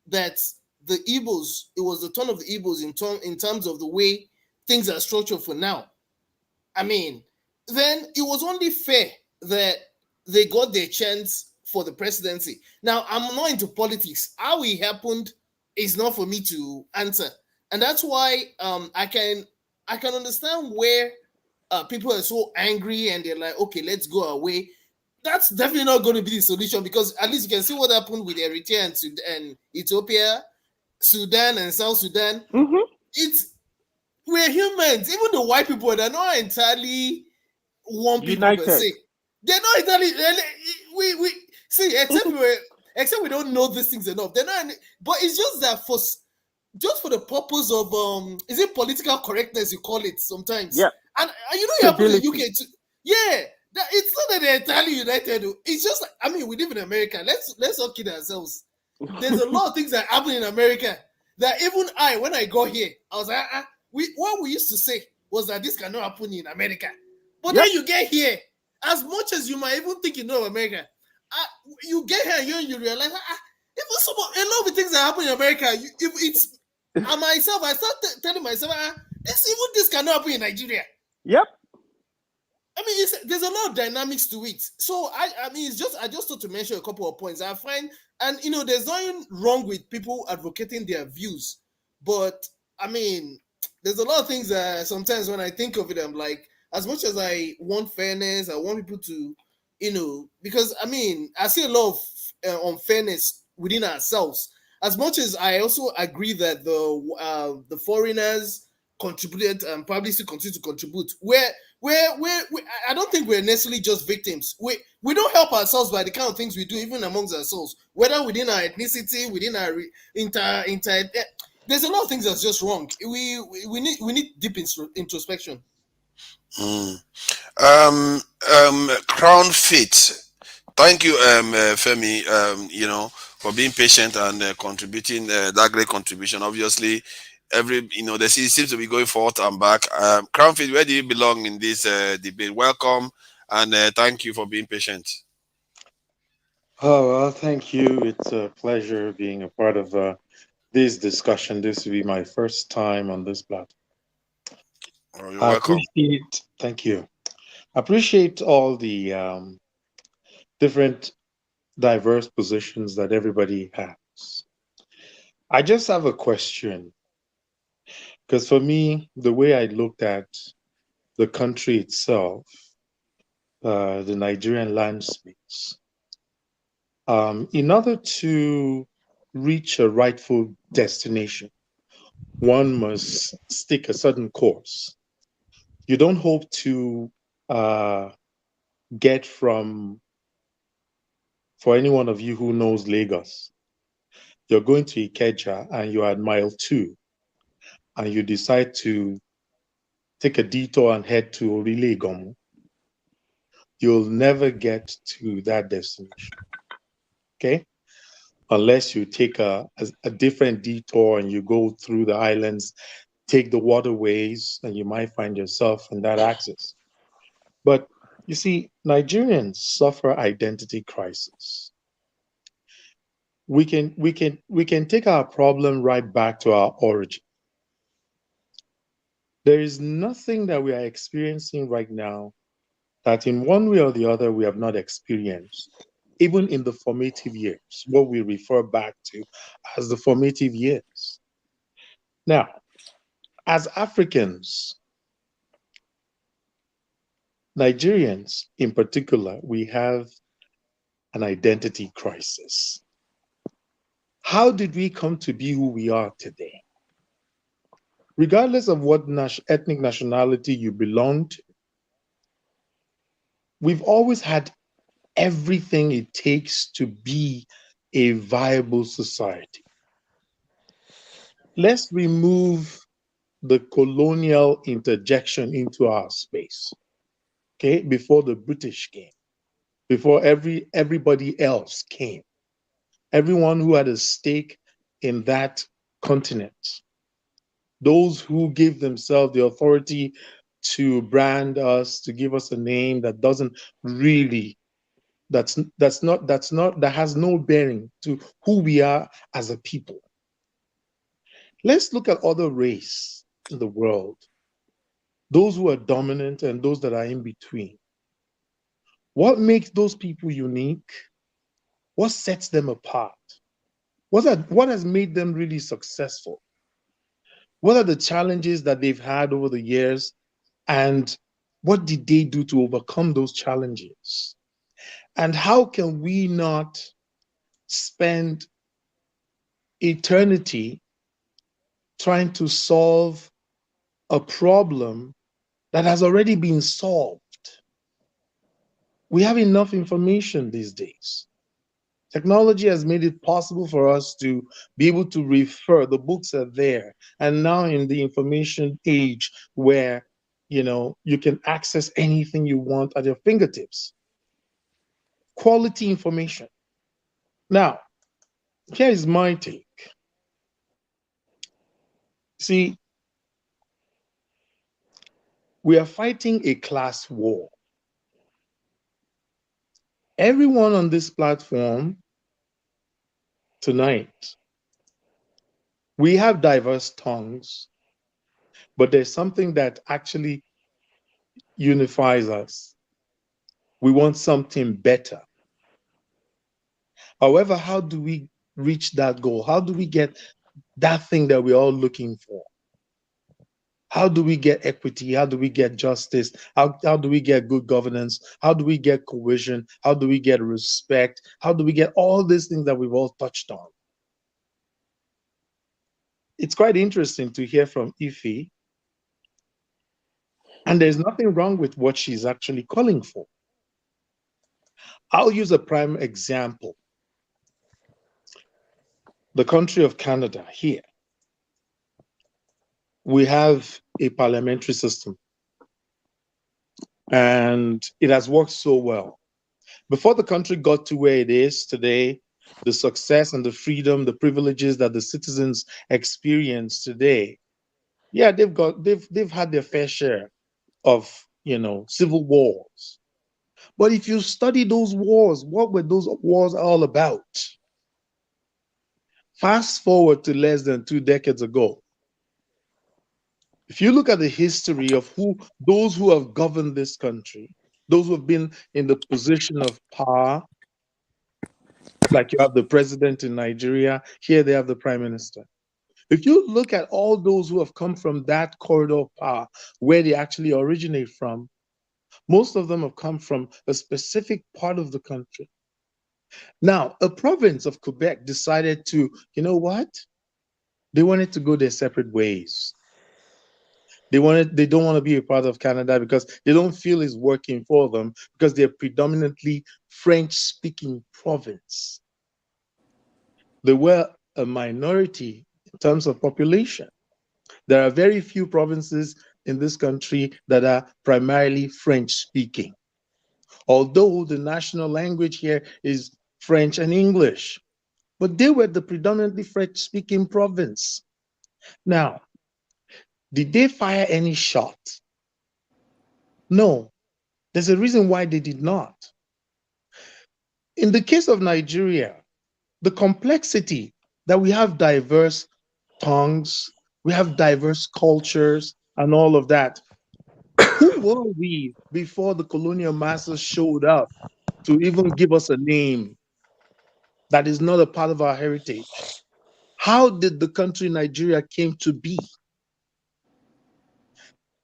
that the Igbos, it was the turn of the Igbos in terms of the way things are structured for now, then it was only fair that they got their chance for the presidency. Now, I'm not into politics. How it happened is not for me to answer. And that's why I can understand where people are so angry and they're like, okay, let's go away. That's definitely not going to be the solution, because at least you can see what happened with Eritrea and Ethiopia, Sudan and South Sudan. We're humans. Even the white people, they're not entirely one people per se. They're not entirely. We see, except we don't know these things enough. They're not. But it's just that just for the purpose of is it political correctness you call it sometimes? Yeah. And you know, you happen in the UK too. Yeah, it's not that they're entirely united. It's just like, I mean, we live in America. Let's not kid ourselves. There's a lot of things that happen in America that even when I got here, I was like, what we used to say was that this cannot happen in America. But then you get here, as much as you might even think you know America, you get here and you realize, even a lot of the things that happen in America, I start telling myself, this cannot happen in Nigeria. Yep. I mean, there's a lot of dynamics to it. So I mean, I just thought to mention a couple of points. I find, and you know, there's nothing wrong with people advocating their views, but I mean, there's a lot of things that sometimes when I think of it, I'm like, as much as I want fairness, I want people to, you know, because I mean, I see a lot of unfairness within ourselves. As much as I also agree that the foreigners contributed and probably still continue to contribute, where I don't think we're necessarily just victims. We don't help ourselves by the kind of things we do, even amongst ourselves, whether within our ethnicity, within our there's a lot of things that's just wrong. We need deep introspection. Crown Fit. Thank you, Femi. You know, for being patient and contributing that great contribution. Obviously, there seems to be going forth and back. Crown Fit, where do you belong in this debate? Welcome and thank you for being patient. Oh, well, thank you. It's a pleasure being a part of this discussion. This will be my first time on this platform. Oh, you're welcome. Thank you. I appreciate all the different diverse positions that everybody has. I just have a question. Because for me, the way I looked at the country itself, the Nigerian land space, in order to reach a rightful destination, one must stick a certain course. You don't hope to get from, for any one of you who knows Lagos, you're going to Ikeja and you're at mile 2, and you decide to take a detour and head to Orilegomu, you'll never get to that destination, okay? Unless you take a different detour and you go through the islands, take the waterways, and you might find yourself in that axis. But you see, Nigerians suffer identity crisis. We can take our problem right back to our origin. There is nothing that we are experiencing right now that in one way or the other we have not experienced, even in the formative years, what we refer back to as the formative years. Now, as Africans, Nigerians in particular, we have an identity crisis. How did we come to be who we are today? Regardless of what ethnic nationality you belong to, we've always had everything it takes to be a viable society. Let's remove the colonial interjection into our space, okay? Before the British came, before everybody else came, everyone who had a stake in that continent, those who gave themselves the authority to brand us, to give us a name that doesn't really, that has no bearing to who we are as a people. Let's look at other races in the world, those who are dominant and those that are in between. What makes those people unique? What sets them apart? What has made them really successful? What are the challenges that they've had over the years, and what did they do to overcome those challenges? And how can we not spend eternity trying to solve a problem that has already been solved? We have enough information these days. Technology has made it possible for us to be able to refer. The books are there. And now in the information age where, you can access anything you want at your fingertips. Quality information. Now, here is my take. See, we are fighting a class war. Everyone on this platform tonight, we have diverse tongues, but there's something that actually unifies us. We want something better. However, how do we reach that goal? How do we get that thing that we're all looking for? How do we get equity? How do we get justice? How do we get good governance? How do we get cohesion? How do we get respect? How do we get all these things that we've all touched on? It's quite interesting to hear from Ife, and there's nothing wrong with what she's actually calling for. I'll use a prime example. The country of Canada here. We have a parliamentary system, and it has worked so well. Before the country got to where it is today, the success and the freedom, the privileges that the citizens experience today, yeah, they've had their fair share of civil wars. But if you study those wars, what were those wars all about? Fast forward to less than 2 decades ago. If you look at the history of those who have governed this country, those who have been in the position of power, like you have the president in Nigeria, here they have the prime minister. If you look at all those who have come from that corridor of power, where they actually originate from, most of them have come from a specific part of the country. Now, a province of Quebec decided to, you know what? They wanted to go their separate ways. They don't want to be a part of Canada because they don't feel it's working for them because they're predominantly French-speaking province. They were a minority in terms of population. There are very few provinces in this country that are primarily French-speaking. Although the national language here is French and English, but they were the predominantly French-speaking province. Now, did they fire any shot? No. There's a reason why they did not. In the case of Nigeria, the complexity that we have diverse tongues, we have diverse cultures and all of that. Who were we before the colonial masters showed up to even give us a name that is not a part of our heritage? How did the country Nigeria came to be?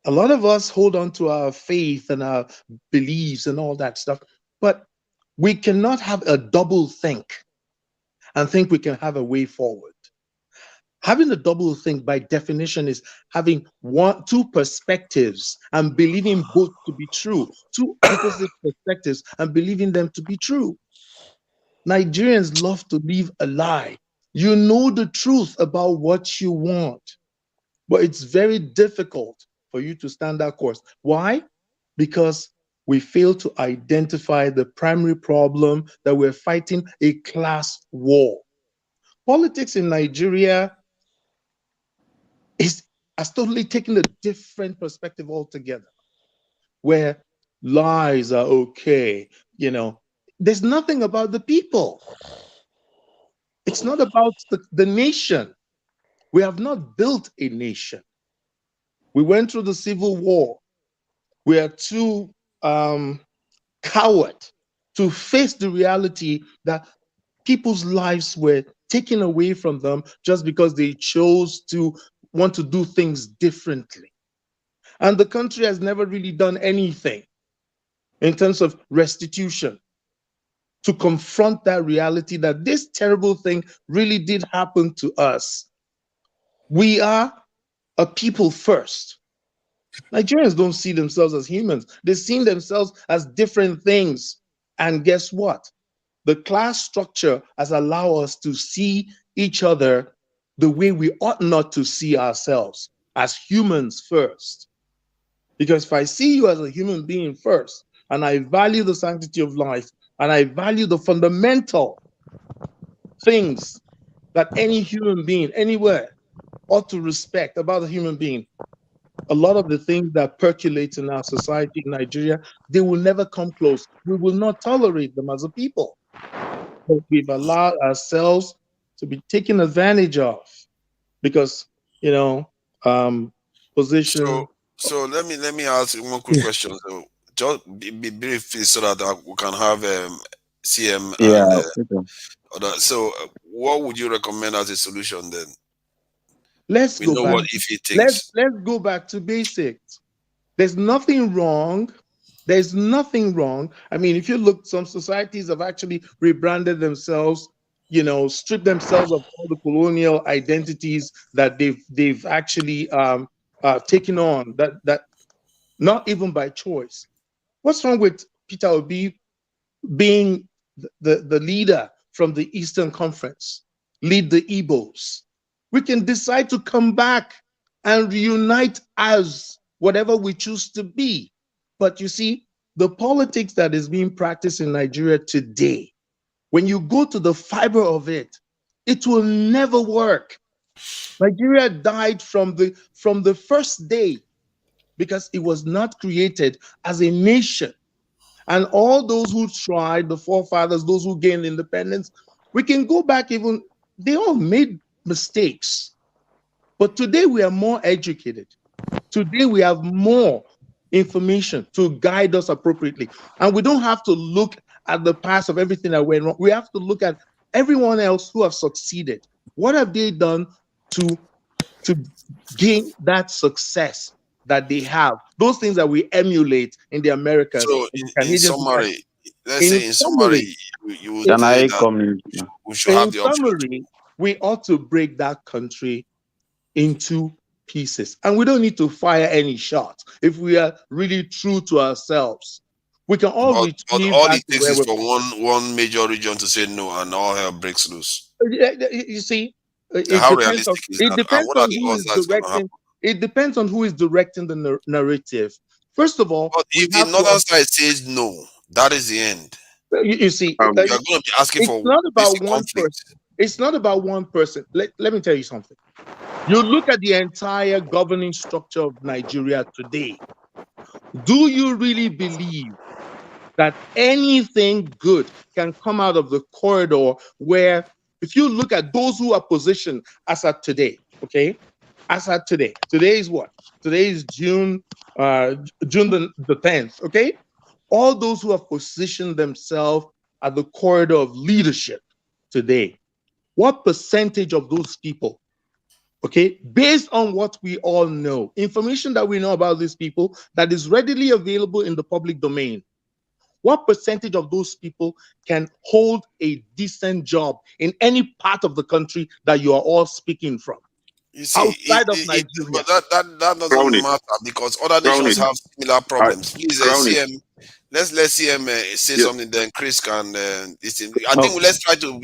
A lot of us hold on to our faith and our beliefs and all that stuff, but we cannot have a double think and think we can have a way forward. Having a double think by definition is having two perspectives and believing both to be true, two opposite perspectives and believing them to be true. Nigerians love to live a lie. You know the truth about what you want, but it's very difficult for you to stand that course. Why? Because we fail to identify the primary problem that we're fighting, a class war. Politics in Nigeria has totally taken a different perspective altogether, where lies are okay. There's nothing about the people. It's not about the nation. We have not built a nation. We went through the Civil War. We are too coward to face the reality that people's lives were taken away from them just because they chose to want to do things differently. And the country has never really done anything in terms of restitution to confront that reality that this terrible thing really did happen to us. We are a people first. Nigerians don't see themselves as humans. They see themselves as different things. And guess what? the class structure has allowed us to see each other the way we ought not to see ourselves, as humans first. Because if I see you as a human being first, and I value the sanctity of life, and I value the fundamental things that any human being anywhere ought to respect about a human being, a lot of the things that percolate in our society in Nigeria, they will never come close. We will not tolerate them as a people. But we've allowed ourselves to be taken advantage of because, position. So let me ask one quick question. So just be brief so that we can have CM Yeah. and other. So what would you recommend as a solution then? Let's We go know back. what if he thinks. Let's go back to basics. There's nothing wrong. There's nothing wrong. I mean, if you look, some societies have actually rebranded themselves, stripped themselves of all the colonial identities that they've actually taken on. That not even by choice. What's wrong with Peter Obi being the leader from the Eastern Conference, lead the Igbos? We can decide to come back and reunite as whatever we choose to be. But you see, the politics that is being practiced in Nigeria today, when you go to the fiber of it, it will never work. Nigeria died from the first day because it was not created as a nation. And all those who tried, the forefathers, those who gained independence, we can go back even, they all made mistakes. But today we are more educated. Today we have more information to guide us appropriately. And we don't have to look at the past of everything that went wrong. We have to look at everyone else who have succeeded. What have they done to gain that success that they have? Those things that we emulate in the Americas. So in summary, let's say in summary, you would Can say I that come? we should have the option. Summary, we ought to break that country into pieces. And we don't need to fire any shots. If we are really true to ourselves, we can all But retrieve all back it to takes where is we for one major region to say no, and all hell breaks loose. You see, And how realistic is it that? depends And what are on the who odds is that's going to happen? directing. It depends on who is directing the narrative. First of all, But we if the have northern to. side says no, that is the end. You see, You are going to be asking it's for not about basic one conflict. person. It's not about one person. Let me tell you something. You look at the entire governing structure of Nigeria today. Do you really believe that anything good can come out of the corridor where, if you look at those who are positioned as at today, okay? As at today. Today is what? Today is June the 10th, okay? All those who have positioned themselves at the corridor of leadership today, what percentage of those people, okay, based on what we all know, information that we know about these people that is readily available in the public domain, what percentage of those people can hold a decent job in any part of the country that you are all speaking from? You see, Outside of Nigeria. but that doesn't matter because other nations have similar problems. Please, CM, let's let CM say something. Then Chris can. I think let's try to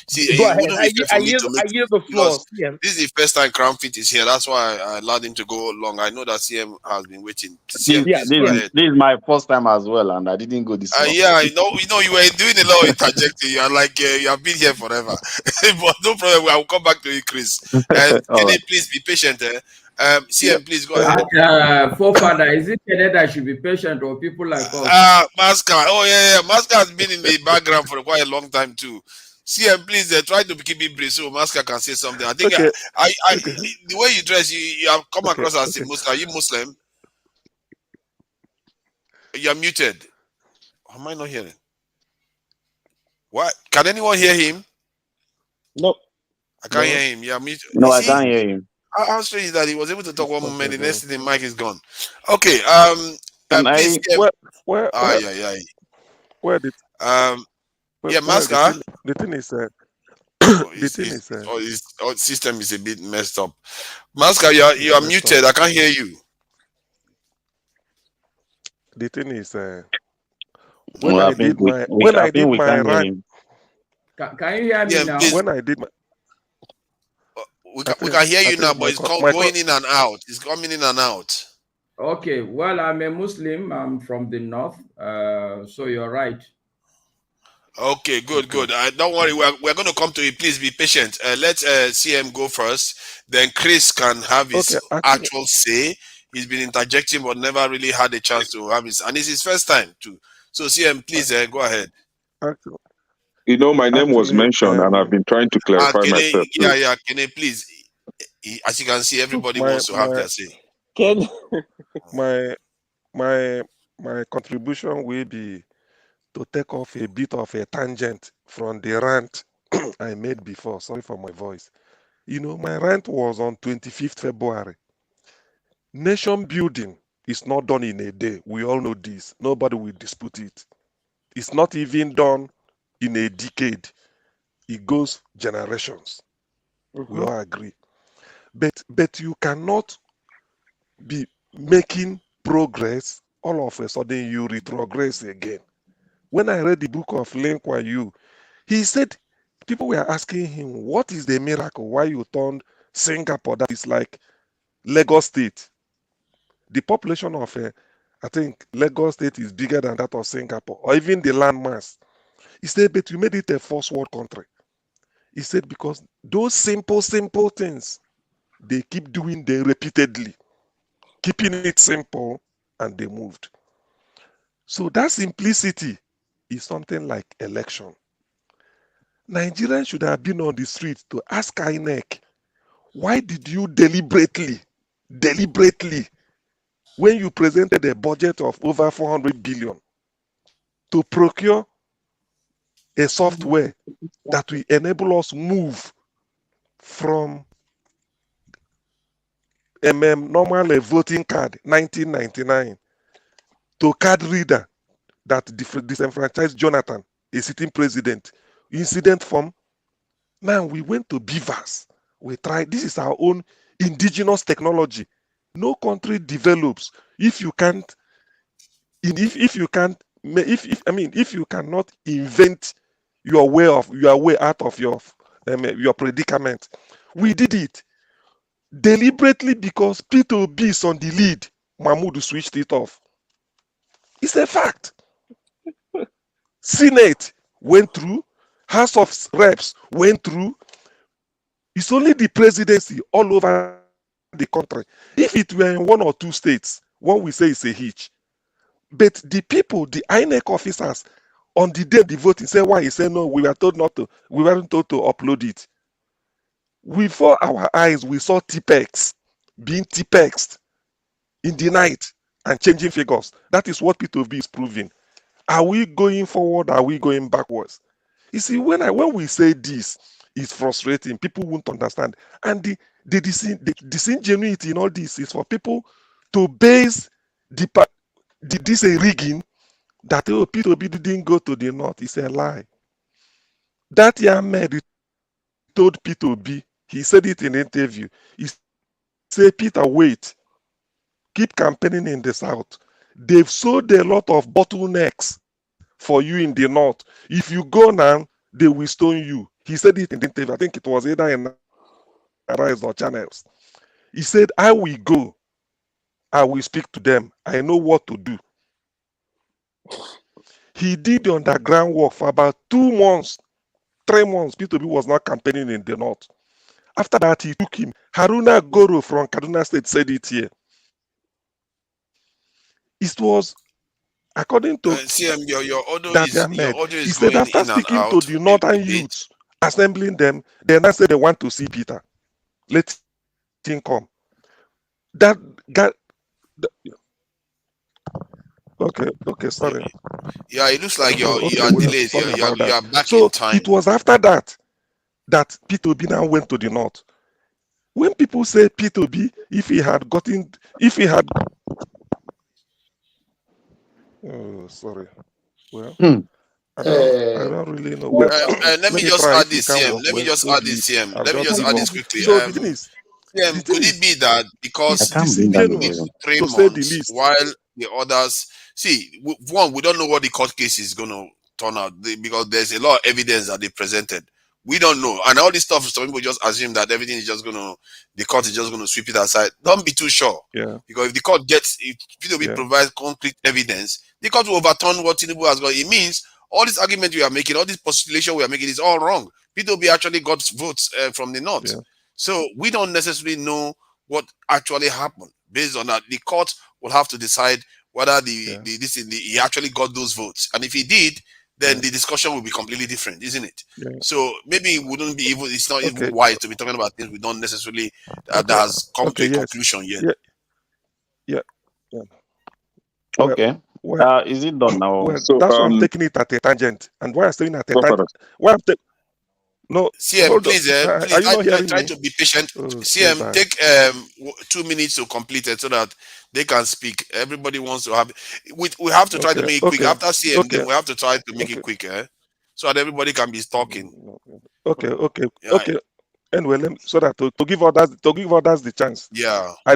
see. Go It ahead. wouldn't be fair for me to I make yield the floor. because CM. this is the first time Crown Fit is here. That's why I allowed him to go long. I know that CM has been waiting. CM, please go ahead. This is my first time as well, and I didn't go this long. Yeah, I know. You were doing a lot of interjecting. You are like you have been here forever, but no problem. I will come back to you, Chris. And Right. please be patient. CM, please go ahead. Forefather, is it Kenneth that should be patient or people like us? Masca. Oh yeah. Masca has been in the background for quite a long time too. CM, please try to keep it brief so Masca can say something. I think the way you dress, you have come across as a Muslim. Are you Muslim? You are muted. Am I not hearing? What? Can anyone hear him? No. I can't hear him. Yeah, muted. No, I can't hear him. How strange is that he was able to talk one moment, the next thing the mic is gone. Okay. Please, where Masca. The thing is, his system is a bit messed up. Masca, you are muted. I can't hear you. The thing is, I think we can hear him. Can you hear me now? When I did my, we can hear you now, but it's going in and out. It's coming in and out. Okay, well, I'm a Muslim. I'm from the north, so you're right. Okay, good. Don't worry. We're going to come to you. Please be patient. Let CM go first. Then Chris can have his actual say. He's been interjecting, but never really had a chance to have his, and it's his first time too. So CM, please go ahead. You know, my name was mentioned, and I've been trying to clarify myself. Yeah. Can you please? As you can see, everybody wants to have their say. My contribution will be to take off a bit of a tangent from the rant I made before. Sorry for my voice. You know, my rant was on 25th February. Nation building is not done in a day. We all know this. Nobody will dispute it. It's not even done in a decade. It goes generations. We all agree. But you cannot be making progress, all of a sudden you retrogress again. When I read the book of Lin Kuan Yew, he said, people were asking him, what is the miracle? Why you turned Singapore, that is like Lagos State. The population of, I think, Lagos State is bigger than that of Singapore, or even the landmass. He said, but you made it a first world country. He said, because those simple things, they keep doing them repeatedly, keeping it simple, and they moved. So that simplicity is something like election. Nigerians should have been on the street to ask INEC, why did you deliberately, when you presented a budget of over 400 billion to procure a software that will enable us move from normal voting card 1999 to card reader that disenfranchised Jonathan, a sitting president, incident form. Now we went to beavers. We tried. This is our own indigenous technology. No country develops if you cannot invent your way out of your predicament. We did it deliberately because P2B is on the lead. Mahmoud switched it off. It's a fact. Senate went through, House of Reps went through. It's only the presidency all over the country. If it were in one or two states, one will say it's a hitch. But the people, the INEC officers, on the day of the voting, say why? He said no, we weren't told to upload it. Before our eyes, we saw TPEX being TPEXed in the night and changing figures. That is what P2B is proving. Are we going forward? Are we going backwards? You see, when we say this, it's frustrating. People won't understand. And the disingenuity in all this is for people to base this a rigging that P2B didn't go to the north. It's a lie. That young man told P2B, he said it in an interview. He said, Peter, wait. Keep campaigning in the south. They've sold a lot of bottlenecks for you in the north. If you go now, they will stone you. He said it in the interview. I think it was either in Arise or Channels. He said, I will go. I will speak to them. I know what to do. He did the underground work for about 2 months, 3 months. P2B was not campaigning in the north. After that, he took him. Haruna Goro from Kaduna State said it here. It was according to CM, your audio he said after speaking to the northern youths, assembling them, then I said they want to see Peter. Let him come. That guy. Okay, sorry. Yeah, it looks like you're delayed. You're back so in time. It was after that P2B now went to the north. When people say P2B, if he had oh, sorry. Well, I don't really know. Let me just add this, CM. Let me just add this quickly. So the thing is, CM, could it be that because disingenuous, 3 to say the months least, while the others see, one, we don't know what the court case is going to turn out because there's a lot of evidence that they presented. We don't know, and all this stuff. Some people just assume that everything is just the court is just gonna sweep it aside. Don't be too sure. Yeah. Because if PWB provides concrete evidence, the court will overturn what Tinubu has got. It means all this argument we are making, all this postulation we are making is all wrong. PWB actually got votes from the north. Yeah. So we don't necessarily know what actually happened. Based on that, the court will have to decide whether he actually got those votes. And if he did, then the discussion will be completely different, isn't it? Yeah. So maybe it wouldn't be even, it's not even wise to be talking about things we don't necessarily that has come to a conclusion yet. Yeah. Okay. Is it done now? Well, so, that's why I'm taking it at a tangent. And why I'm saying at a tangent? No, CM, please, please try to be patient. Oh, CM, so take 2 minutes to complete it so that they can speak. Everybody wants to have. We have to try to make it quick. After CM, then we have to try to make it quick, so that everybody can be talking. Okay. Anyway, so that to give others the chance. Yeah. I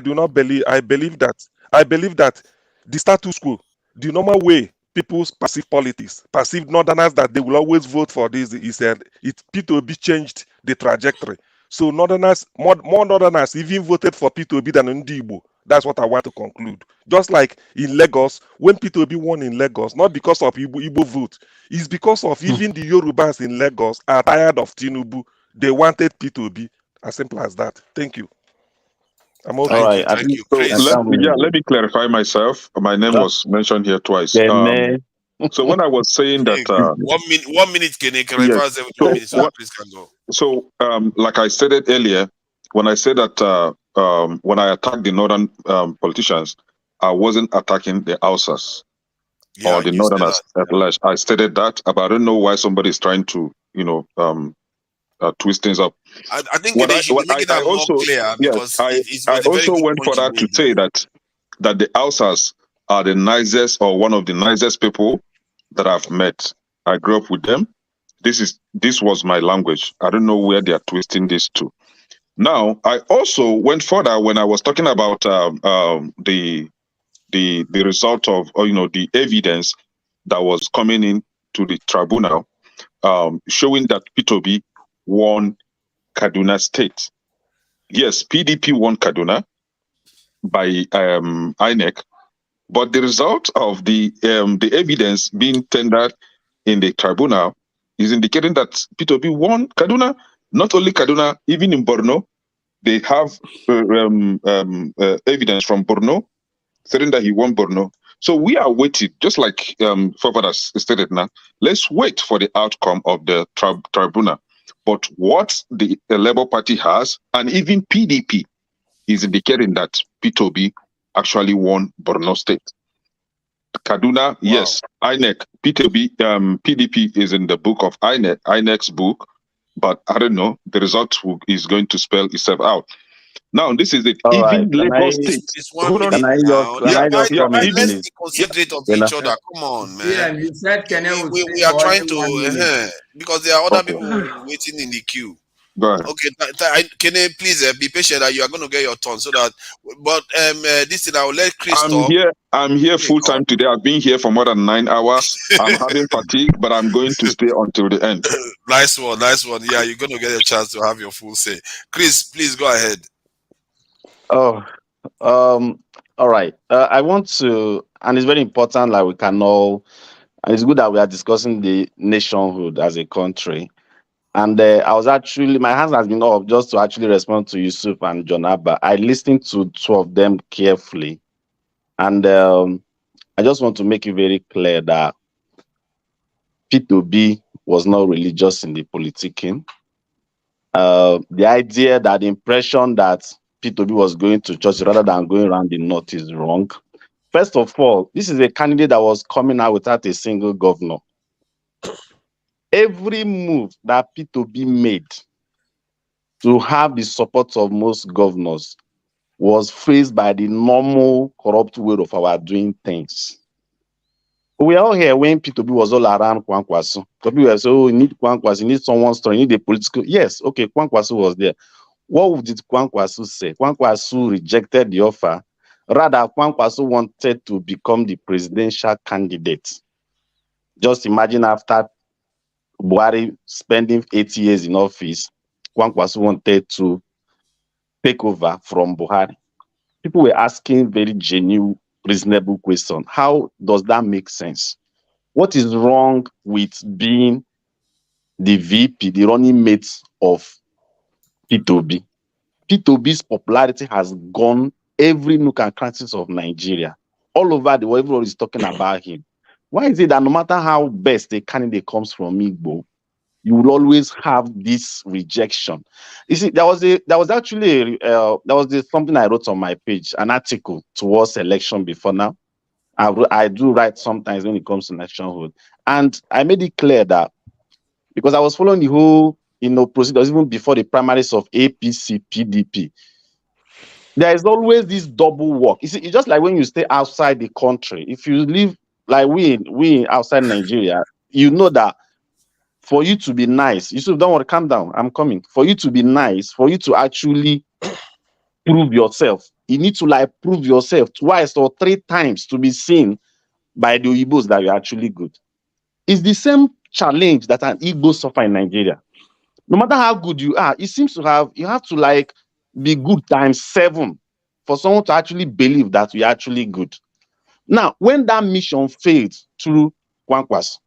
believe that the status quo, the normal way people's perceive politics, perceive northerners that they will always vote for this is P2B changed the trajectory. So northerners, more northerners even voted for P2B than Ndibo. That's what I want to conclude. Just like in Lagos, when P2B won in Lagos, not because of Igbo vote, it's because of even the Yorubas in Lagos are tired of Tinubu. They wanted P2B. As simple as that. Thank you. I'm okay. All right. Thank you. Let me clarify myself. My name was mentioned here twice. So when I was saying that 1 minute, can you clarify 7 minutes? So please can go. So like I stated earlier, when I said that when I attacked the northern politicians, I wasn't attacking the Hausas or the northerners at large. I stated that, but I don't know why somebody is trying to twist things up. I think they should make it more clear because I also went further to say that the Hausas are the nicest or one of the nicest people that I've met. I grew up with them. This was my language. I don't know where they are twisting this to. Now, I also went further when I was talking about the result of the evidence that was coming in to the tribunal, showing that P2B won Kaduna State. Yes, PDP won Kaduna by INEC, but the result of the evidence being tendered in the tribunal is indicating that P2B won Kaduna. Not only Kaduna, even in Borno, they have evidence from Borno saying that he won Borno. So we are waiting, just like Fafada stated now. Let's wait for the outcome of the tribunal. But what the Labour Party has, and even PDP, is indicating that P2B actually won Borno State. Kaduna, yes, INEC, PDP is in the book of INEC's book, but I don't know, the result is going to spell itself out. Now, this is it. Even Lagos State. It's 1 minute now. Let's be considerate of each other. Come on, man. Yeah, you said we are trying to, because there are other people waiting in the queue. Okay, can you please be patient that you are going to get your turn so that, but this thing I will let Chris talk. I'm here full time today. I've been here for more than 9 hours. I'm having fatigue, but I'm going to stay until the end. Nice one. Yeah, you're going to get a chance to have your full say. Chris, please go ahead. All right. I want to, and it's very important, like we can all, and it's good that we are discussing the nationhood as a country. And I was actually, my hands has been up just to actually respond to Yusuf and John Abba. I listened to two of them carefully. And I just want to make it very clear that P2B was not religious in the politicking. The idea that the impression that P2B was going to church rather than going around the north is wrong. First of all, this is a candidate that was coming out without a single governor. Every move that P2B made to have the support of most governors was faced by the normal corrupt way of our doing things. We are all here when P2B was all around Kwankwaso. People were saying, oh, you need Kwankwaso, you need someone strong, you need a political. Yes, okay, Kwankwaso was there. What did Kwankwaso say? Kwankwaso rejected the offer. Rather, Kwankwaso wanted to become the presidential candidate. Just imagine after Buhari spending 8 years in office, Kwankwaso wanted to take over from Buhari. People were asking very genuine, reasonable questions. How does that make sense? What is wrong with being the VP, the running mate of P2B? P2B's popularity has gone every nook and cranny of Nigeria. All over the world, everyone is talking about him. Why is it that no matter how best a candidate comes from Igbo, you will always have this rejection? You see, there was something I wrote on my page, an article towards election before now. I do write sometimes when it comes to nationhood, and I made it clear that because I was following the whole procedures even before the primaries of APC, PDP. There is always this double work. You see, it's just like when you stay outside the country. If you live like we outside Nigeria, you know that for you to be nice, you don't want to calm down. I'm coming. For you to be nice, for you to actually prove yourself, you need to prove yourself twice or 3 times to be seen by the Igbos that you're actually good. It's the same challenge that an Igbo suffer in Nigeria. No matter how good you are, it seems you have to be good times 7 for someone to actually believe that you're actually good. Now, when that mission failed through Kwankwaso,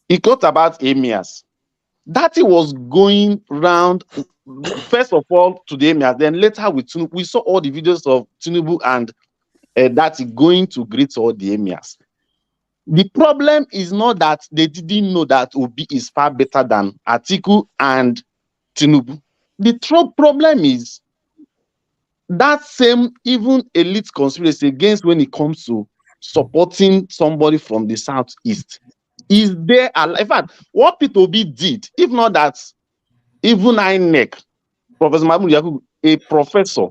it got about emirs. That it was going round, first of all, to the emirs, then later with Tinubu. We saw all the videos of Tinubu and that going to greet all the emirs. The problem is not that they didn't know that Obi is far better than Atiku and Tinubu. The problem is that same even elite conspiracy against when it comes to supporting somebody from the southeast is there. In fact, what P2B did, if not that, even INEC, Professor Mahmoud Yakubu, a professor,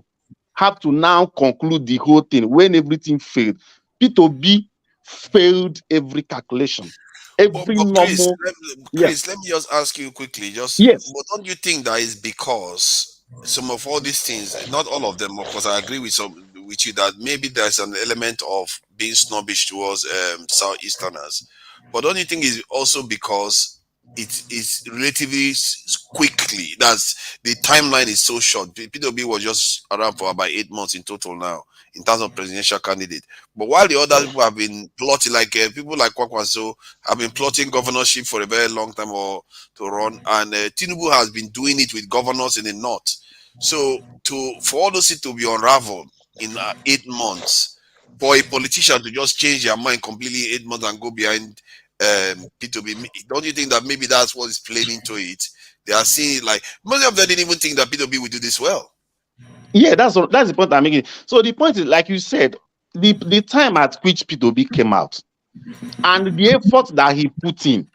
have to now conclude the whole thing when everything failed. P2B failed every calculation. Every normal. Chris, let me just ask you quickly. Yes. But don't you think that is because some of all these things, not all of them, of course, I agree with you that maybe there's an element of being snobbish towards Southeasterners. But don't you think it's also because it is relatively quickly, that's the timeline is so short. P2B was just around for about 8 months in total now in terms of presidential candidate. But while the other people have been plotting, like people like Kwankwaso have been plotting governorship for a very long time or to run, and Tinubu has been doing it with governors in the north. So for all those to be unraveled in 8 months, for a politician to just change their mind completely 8 months and go behind P2B, don't you think that maybe that's what is playing into it? They are seeing like most of them didn't even think that P2B would do this well. Yeah, that's the point I'm making. So the point is, like you said, the time at which P2B came out and the effort that he put in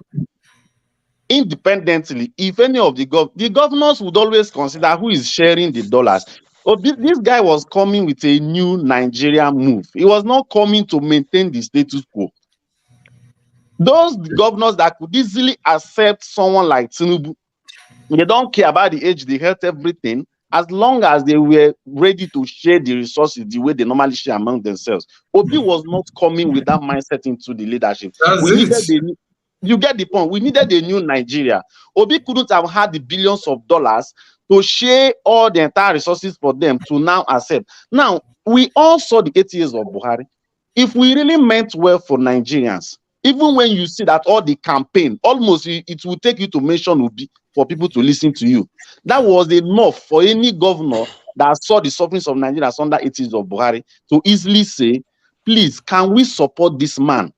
independently, if any of the governors would always consider who is sharing the dollars. Oh, this guy was coming with a new Nigerian move. He was not coming to maintain the status quo. Those governors that could easily accept someone like Tinubu, they don't care about the age, the health, everything, as long as they were ready to share the resources the way they normally share among themselves. Obi was not coming with that mindset into the leadership. You get the point. We needed a new Nigeria. Obi couldn't have had the billions of dollars to share all the entire resources for them to now accept. Now, we all saw the 8 years of Buhari. If we really meant well for Nigerians, even when you see that all the campaign, almost it will take you to mention Obi for people to listen to you. That was enough for any governor that saw the sufferings of Nigerians under 8 years of Buhari to easily say, please, can we support this man?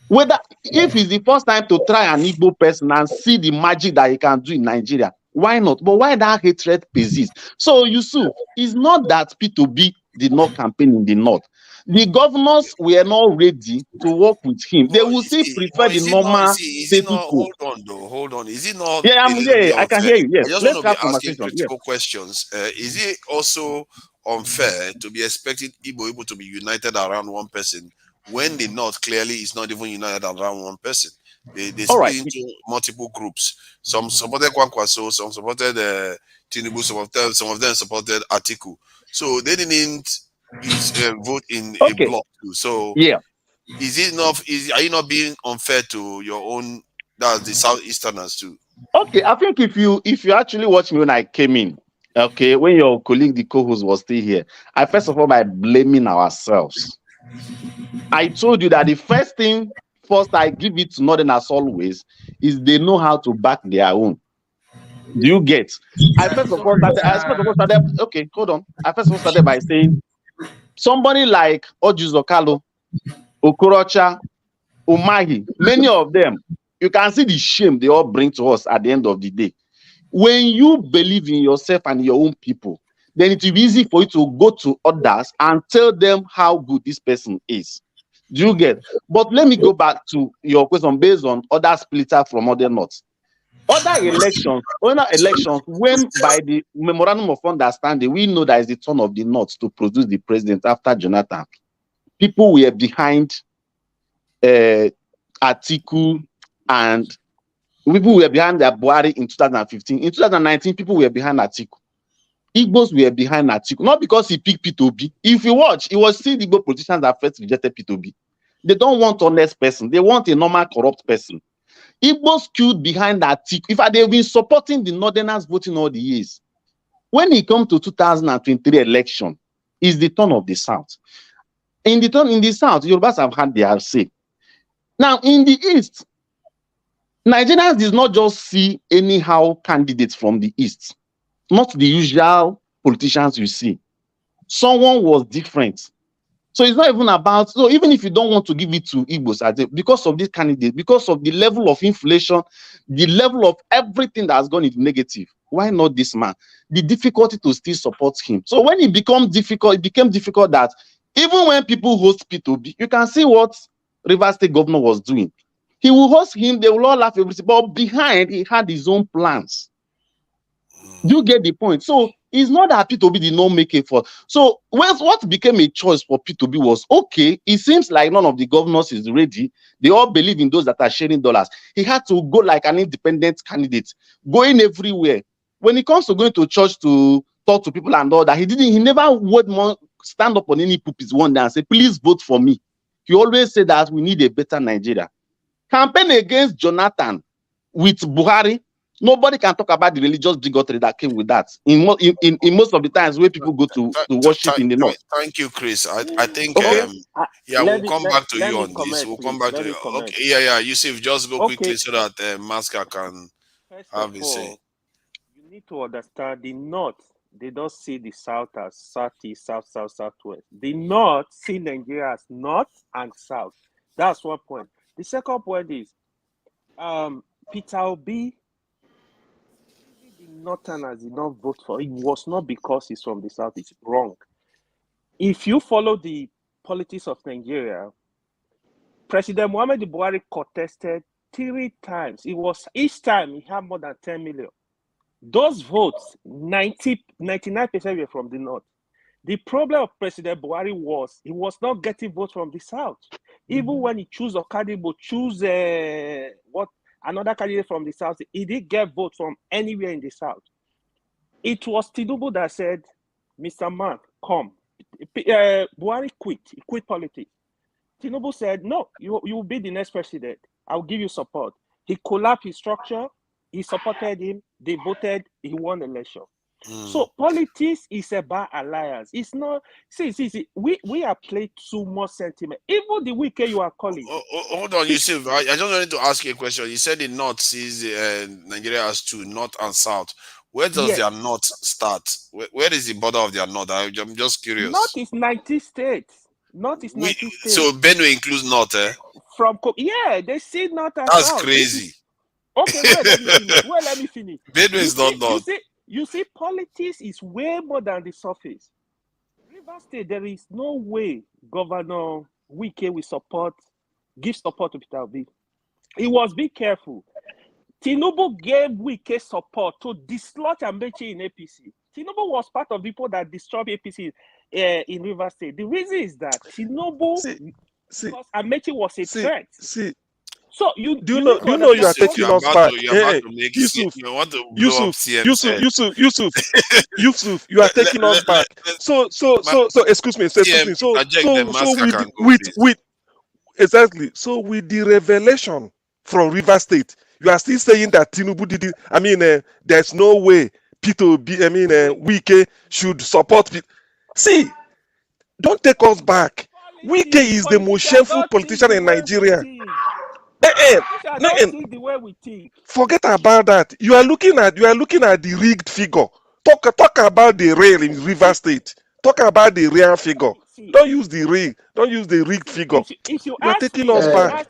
Whether if it's the first time to try an Igbo person and see the magic that he can do in Nigeria, why not? But why that hatred persists? So Yusuf, it's not that P2B did not campaign in the north. The governors were not ready to work with him. They will still prefer the normal status quo. Hold on. Is it not? Yeah, I can hear you. Yes, I just let's want to be have asking critical questions. Is it also unfair to be expecting Igbo to be united around one person when the North clearly is not even united around one person? They split into multiple groups. Some supported Kwankwaso, some supported Tinubu, some of them supported Atiku. So they didn't vote in a block too. So yeah. Is it not? Are you not being unfair to your own? That's the Southeasterners too. Okay, I think if you actually watch me when I came in, okay, when your colleague, the co-host, was still here, I first of all by blaming ourselves. I told you that the first thing first I give it to Northerners always is they know how to back their own. Do you get? I first of all started. Okay, hold on. I first of all started by saying somebody like Ojuzokalo, Okorocha, Umahi, many of them, you can see the shame they all bring to us at the end of the day. When you believe in yourself and your own people, then it will be easy for you to go to others and tell them how good this person is. Do you get? But let me go back to your question based on other splitter from other norths. Other elections, when by the memorandum of understanding, we know that it's the turn of the North to produce the president after Jonathan. People were behind Atiku, and people were behind Buhari in 2015. In 2019, people were behind Atiku. Igbos were behind Atiku, not because he picked P2B. If you watch, it was still the Igbo politicians that first rejected P2B. They don't want an honest person. They want a normal corrupt person. Igbos queued behind Atiku. In fact, they've been supporting the Northerners voting all the years. When it comes to 2023 election, it's the turn of the South. In the South, Yorubas have had their say. Now, in the East, Nigerians did not just see anyhow candidates from the East, not the usual politicians you see. Someone was different. So it's not even about, so even if you don't want to give it to Igbos, because of this candidate, because of the level of inflation, the level of everything that has gone into negative, why not this man? The difficulty to still support him. So when it became difficult that even when people host P2B, you can see what Rivers State governor was doing. He will host him, they will all laugh everything, but behind, he had his own plans. Do you get the point? So it's not that P2B did not make it for. So what became a choice for P2B was, okay, it seems like none of the governors is ready. They all believe in those that are sharing dollars. He had to go like an independent candidate, going everywhere. When it comes to going to church to talk to people and all that, he never would stand up on any pulpit one day and say, please vote for me. He always said that we need a better Nigeria. Campaign against Jonathan with Buhari, nobody can talk about the religious bigotry that came with that. In most of the times where people go to worship in the north. Thank you, Chris. I think Okay. we'll come back to you on comment, this. We'll come please. back to you. Okay, yeah. Yusuf, just go quickly so that Masker can have his say. You need to understand the North. They don't see the South as Southeast, South, Southwest. The North see Nigeria as North and South. That's one point. The second point is Peter Obi, the Northerners did not vote for him. It was not because he's from the South. It's wrong. If you follow the politics of Nigeria, President Muhammad Buhari contested 3 times. It was each time he had more than 10 million. Those votes, 99% were from the North. The problem of President Buhari was he was not getting votes from the South. Even when he chose Okadibo, another candidate from the South, he didn't get votes from anywhere in the South. It was Tinubu that said, Mr. Man, come. Buhari quit. He quit politics. Tinubu said, no, you will be the next president. I'll give you support. He collapsed his structure. He supported him. They voted. He won the election. So politics is about alliance. It's not. See. We are playing too much sentiment. Even the weekend you are calling. Hold on, Yusuf. I just wanted to ask you a question. You said the North sees Nigeria as 2, North and South. Where does their North start? Where is the border of their North? I'm just curious. North is 90 states. North is 90 states. So Benue includes North, eh? They see North and That's South. crazy. Okay, let me finish. Benue is not North. You see, politics is way more than the surface. Rivers State, there is no way Governor Wike will give support to Peter Obi. He was be careful. Tinubu gave Wike support to dislodge Amechi in APC. Tinubu was part of people that destroyed APC in Rivers State. The reason is that Tinubu, because Amechi was a threat. So you know you are taking us back. Yusuf, you are taking us back. So excuse me. exactly. So with the revelation from River State, you are still saying that Tinubu did it. I mean, there's no way P2B, Wike should support it. See, don't take us back. Wike is the most shameful politician in Nigeria. Don't think the way we think. Forget about that. You are looking at the rigged figure. Talk about the real in River State. Talk about the real figure. Don't use the rig. Don't use the rigged figure. If you are ask taking me, us back.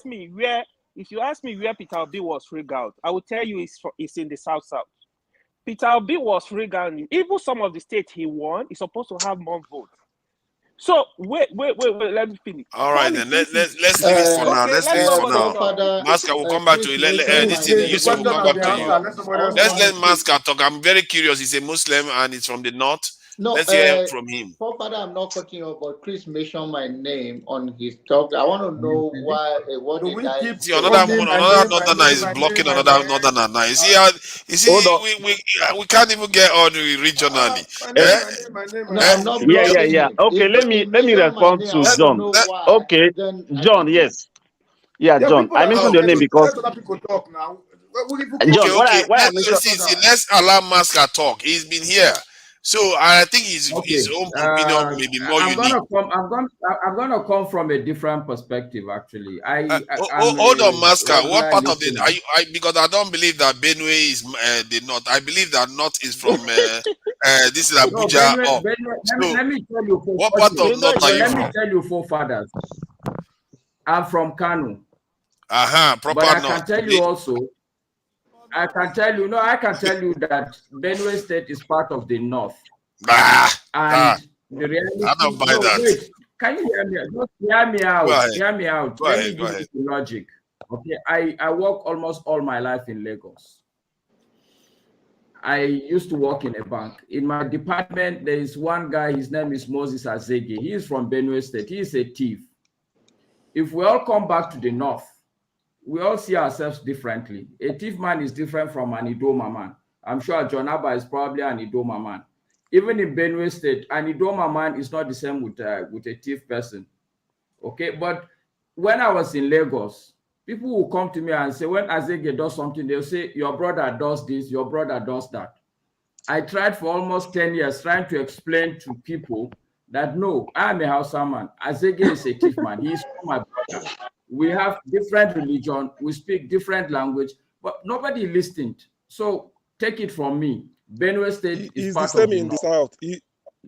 If you ask me where Peter Obi was rigged out, I will tell you it's in the South. Peter Obi was rigged out. Even some of the states he won, he's supposed to have more votes. So wait, let me finish. All right, then let's leave it for now. Let's leave it for now. Maska will come back to you. Yusuf will come back to you. Let's let Maska talk. I'm very curious. He's a Muslim and he's from the north. No, let's hear from him. Father, I'm not cutting you, but Chris mentioned my name on his talk. I want to know why. What the guy? See, another northerner is blocking another northerner. You see, we can't even get on regionally. Yeah. Okay, let me respond to John. Okay, John, yes. Yeah, John. I mentioned your name because John, let's allow Maska talk. He's been here. So I think his own opinion may be more unique. I'm gonna come from a different perspective. Actually, hold on, Maska. What part of the? Because I don't believe that Benue is the north. I believe that north is from this is Abuja. No, let me tell you. What part of north are you from? Let me tell you, forefathers. I'm from Kanu. Proper but I north. can tell you also. I can tell you that Benue State is part of the north. The reality, I don't buy that. Wait, can you hear me? Just hear me out. Hear me out. Go Let me ahead. give you the logic. Okay, I work almost all my life in Lagos. I used to work in a bank. In my department, there is one guy, his name is Moses Azege. He is from Benue State. He is a thief. If we all come back to the north, we all see ourselves differently. A thief man is different from an Idoma man. I'm sure John Abba is probably an Idoma man. Even in Benue State, an Idoma man is not the same with a thief person. Okay, but when I was in Lagos, people will come to me and say, when Azege does something, they'll say, your brother does this, your brother does that. I tried for almost 10 years trying to explain to people that no, I'm a Hausa man. Azege is a thief man. He is my brother. We have different religion, we speak different language, but nobody listened. So take it from me. Benue State is part the same of the in the north. south.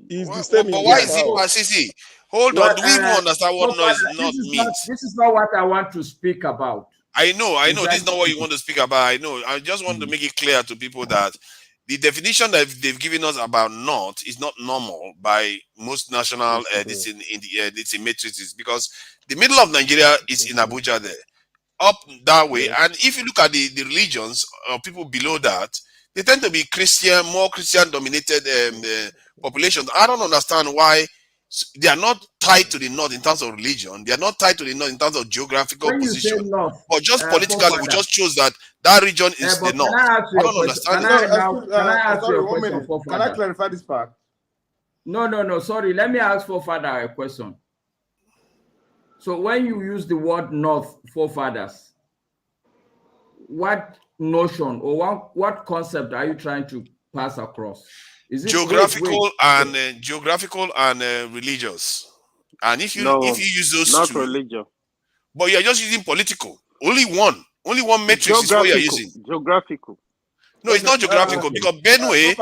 He's the same in the why is south. it Masisi? Hold on, do we even understand what noise means? This is not what I want to speak about. I know. This is not what you want to speak about. I know. I just want to make it clear to people that the definition that they've given us about north is not normal by most national matrices, because the middle of Nigeria is in Abuja there, up that way. And if you look at the religions of people below that, they tend to be more Christian dominated populations. I don't understand why they are not tied to the north in terms of religion. They are not tied to the north in terms of geographical position. But just politically, we just chose that region is the north. I don't understand. Can I ask you a question? Can I clarify this part? No. Sorry. Let me ask forefather a question. So when you use the word north, forefathers, what notion or what concept are you trying to pass across? Is it geographical and religious? And if you use those not two, religion, but you're just using political. Only one matrix is what you're using. Geographical. No, it's not geographical because Benue.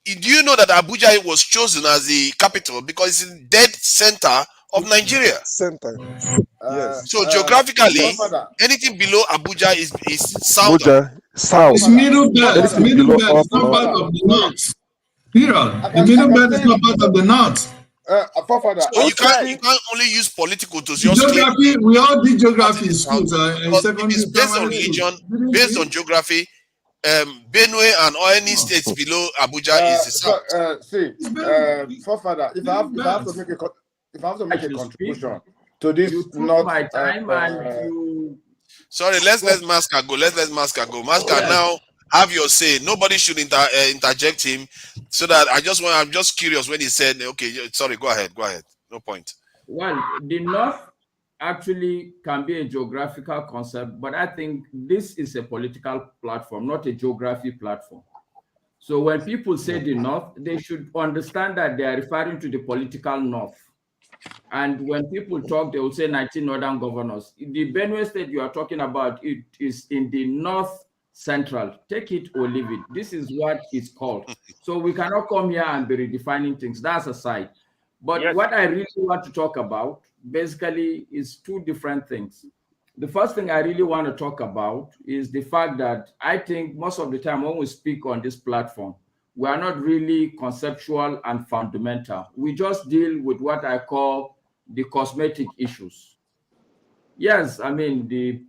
Do you know that Abuja was chosen as the capital because it's in the dead center of Nigeria? Yes. So geographically, anything below Abuja is south. South. It's middle belt. Middle belt is not part of the north. Period. The middle belt is not part of the north. So you can't only use political to just geography. We all did geography in schools. It's based on religion, based on geography. Benue and any states below Abuja is the south. Forefather, if I have to make a contribution to this, not my time sorry, let's let Maska go. Maska now have your say. Nobody should interject him. So that I'm just curious when he said, okay, sorry, go ahead. No point. Well, the north actually can be a geographical concept, but I think this is a political platform, not a geography platform. So when people say the North, they should understand that they are referring to the political North. And when people talk, they will say 19 northern governors. The Benue State you are talking about, it is in the North Central. Take it or leave it. This is what it's called. So we cannot come here and be redefining things. That's aside. But Yes. what I really want to talk about basically is two different things. The first thing I really want to talk about is the fact that I think most of the time when we speak on this platform, we are not really conceptual and fundamental. We just deal with what I call the cosmetic issues. Yes, I mean, the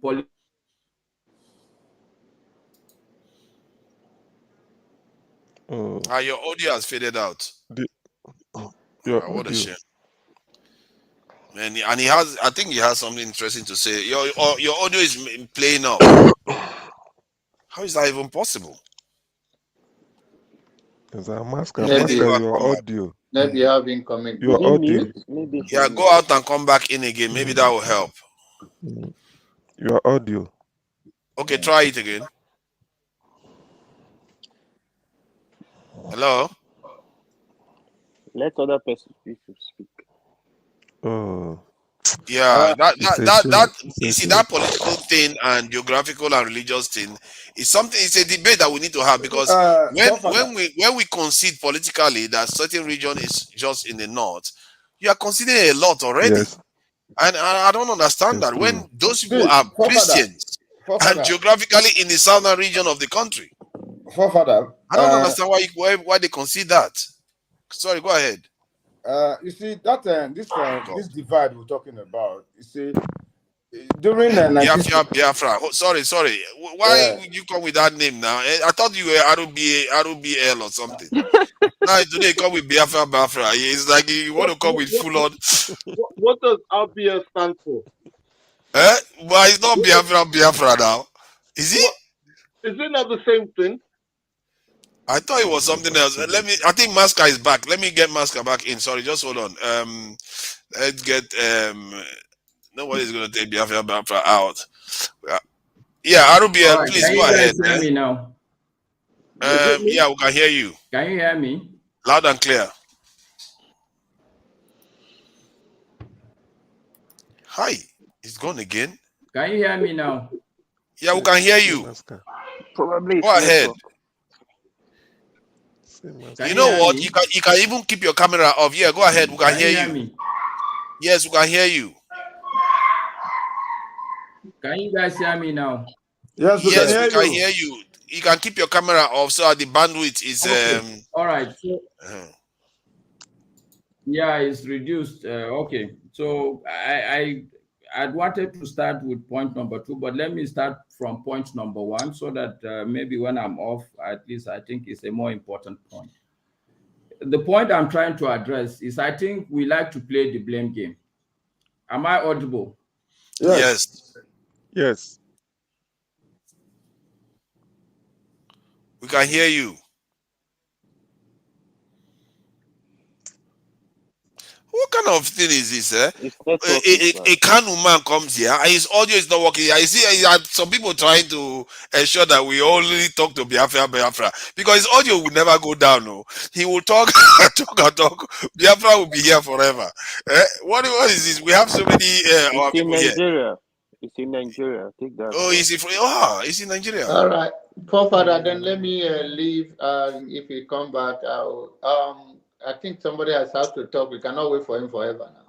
Your audio has faded out. Your What a audio. shame. And he has, I think he has something interesting to say. Your audio is playing up. How is that even possible? Is that Masker? Maybe- Masker, your audio. Maybe you have incoming. Your audio. Yeah, go out and come back in again. Maybe that will help. Your audio. Okay, try it again. Hello? Let other people speak. Oh. Yeah, It's a shame. It's a you see shame. that political thing and geographical and religious thing is something. It's a debate that we need to have because when we concede politically that certain region is just in the north, you are considering a lot already. Yes. And I don't understand that when those people are Christians and Forefather. geographically in the southern region of the country, Forefather, I don't understand why they concede that. Sorry, go ahead. You see that this divide we're talking about. You see, during the Biafra. Oh, sorry. Why would you come with that name now? I thought you were RBL or something. Now today you come with Biafra. It's like you want to come with full on. What does RBL stand for? But it's not Biafra now. Is it? Is it not the same thing? I thought it was something else. I think Maska is back. Let me get Maska back in. Sorry, just hold on. Let's get nobody's gonna take Biafra out. Yeah, RBL, right, please can go you ahead. guys hear me now? Yeah, we can hear you. Can you hear me? Loud and clear. Hi, it's gone again. Can you hear me now? Yeah, we can hear you. Probably. Go ahead. You know what? Me? You can even keep your camera off. Yeah, go ahead. We can hear you. Me? Yes, we can hear you. Can you guys hear me now? Yes, we can hear you. You can keep your camera off so the bandwidth is okay. All right. So, yeah, it's reduced. Okay. So I wanted to start with point number 2, but let me start from point number 1 so that maybe when I'm off, at least I think it's a more important point. The point I'm trying to address is I think we like to play the blame game. Am I audible? Yes. Yes. We can hear you. What kind of thing is this? A Kanu man comes here and his audio is not working. I see some people trying to ensure that we only talk to Biafra because his audio will never go down. No, he will talk, talk. Biafra will be here forever. What is this? We have so many It's in people here. Nigeria. It's in Nigeria. Take that. Oh, is it? It's in Nigeria. All right, Forefather. Then let me leave. If we come back, I think somebody has to talk. We cannot wait for him forever now.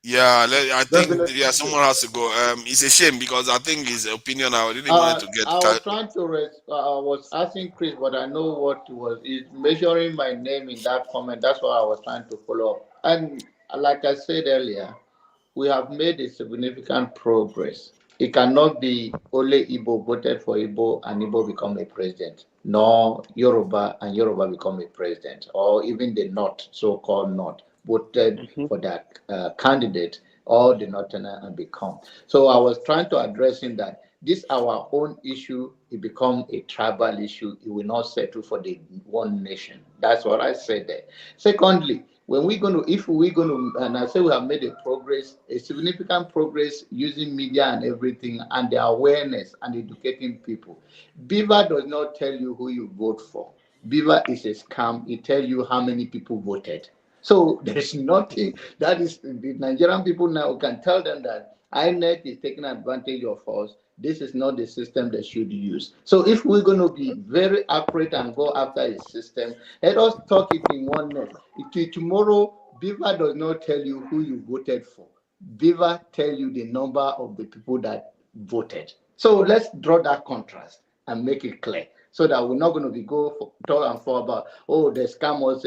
Yeah, I think someone has to go. It's a shame because I think his opinion. I really wanted to get. I was trying to. I was asking Chris, but I know what was. He's measuring my name in that comment. That's why I was trying to follow up. And like I said earlier, we have made a significant progress. It cannot be only Igbo voted for Igbo and Igbo become a president, nor Yoruba and Yoruba become a president, or even the North, so-called North, voted for that candidate, or the Northerner and become. So I was trying to address in that this our own issue, it become a tribal issue. It will not settle for the one nation. That's what I said there. Secondly, if we're going to, and I say we have made a significant progress using media and everything, and the awareness and educating people. Beaver does not tell you who you vote for. Beaver is a scam. It tells you how many people voted. So there's nothing that is, the Nigerian people now can tell them that INEC is taking advantage of us. This is not the system they should use. So if we're going to be very accurate and go after a system, let us talk it in oneness. Tomorrow, Beaver does not tell you who you voted for. Beaver tell you the number of the people that voted. So let's draw that contrast and make it clear, so that we're not going to be talk and for about, oh, the scammers,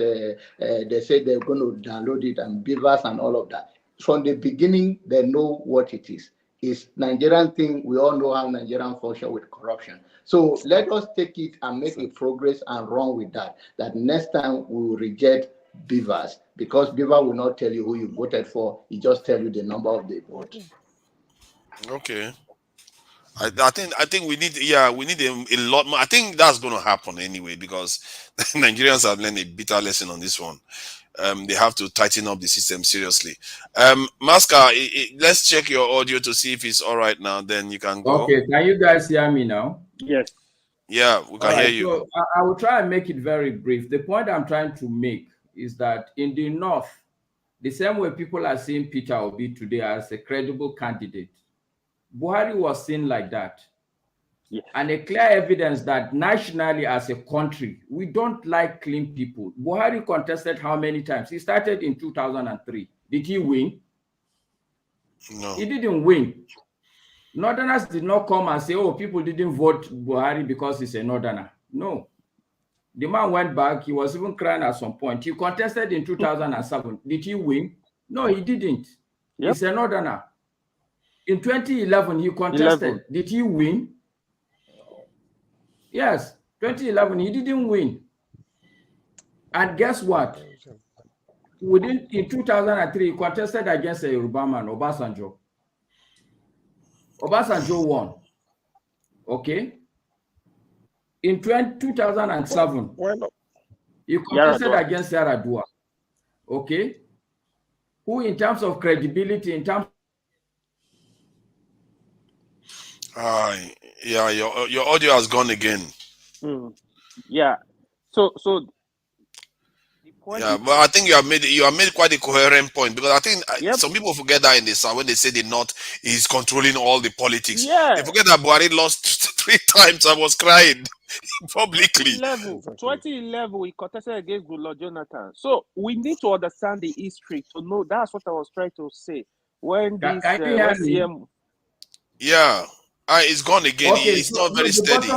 they say they're going to download it, and Beavers and all of that. From the beginning, they know what it is. It's Nigerian thing. We all know how Nigerian function with corruption. So let us take it and make a progress and run with that. That next time we will reject Beavers, because Beaver will not tell you who you voted for. He just tell you the number of the vote. Okay. I think we need a lot more. I think that's going to happen anyway, because Nigerians have learned a bitter lesson on this one. They have to tighten up the system seriously. Masca, let's check your audio to see if it's all right now. Then you can go. Okay, can you guys hear me now? Yes. Yeah, we can hear you. So I will try and make it very brief. The point I'm trying to make is that in the North, the same way people are seeing Peter Obi today as a credible candidate, Buhari was seen like that. Yes. And a clear evidence that nationally as a country, we don't like clean people. Buhari contested how many times? He started in 2003. Did he win? No. He didn't win. Northerners did not come and say, oh, people didn't vote Buhari because he's a Northerner. No. The man went back. He was even crying at some point. He contested in 2007. Did he win? No, he didn't. Yep. He's a Northerner. In 2011, he contested. Did he win? Yes, 2011, he didn't win. And guess what? In 2003, he contested against a Yoruba man, Obasanjo. Obasanjo won. Okay? In 2007, he contested against Yaradua. Okay? Who, in terms of credibility, in terms yeah, your audio has gone again. Yeah. So the point but I think you have made quite a coherent point, because I think some people forget that in the South when they say the North is controlling all the politics. Yeah. They forget that Buhari lost 3 times. I was crying publicly. 2011, we contested against Goodluck Jonathan. So we need to understand the history to know. That's what I was trying to say. When this CM, it's gone again. Okay, it's not very steady.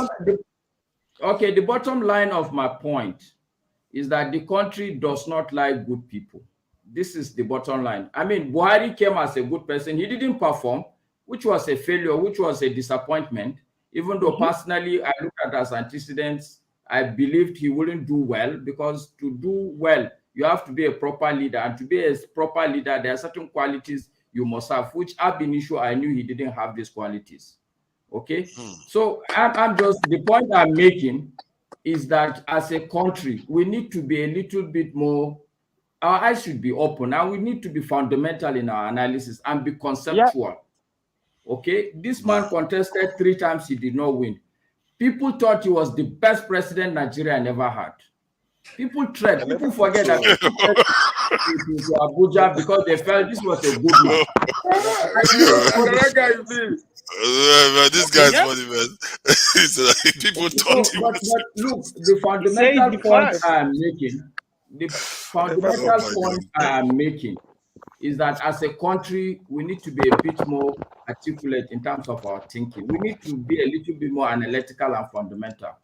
The bottom line of my point is that the country does not like good people. This is the bottom line. I mean, Buhari came as a good person. He didn't perform, which was a failure, which was a disappointment. Even though personally, I looked at as antecedents, I believed he wouldn't do well, because to do well, you have to be a proper leader. And to be a proper leader, there are certain qualities you must have, which ab initio, I knew he didn't have these qualities. Okay, so I'm just, the point I'm making is that as a country, we need to be a little bit more, our eyes should be open, and we need to be fundamental in our analysis and be conceptual. Okay, this man contested 3 times, he did not win. People thought he was the best president Nigeria never had. People forget that to Abuja because they felt this was a good man. This guy's funny, man. People thought he was. But look, the fundamental point I am making is that as a country, we need to be a bit more articulate in terms of our thinking. We need to be a little bit more analytical and fundamental.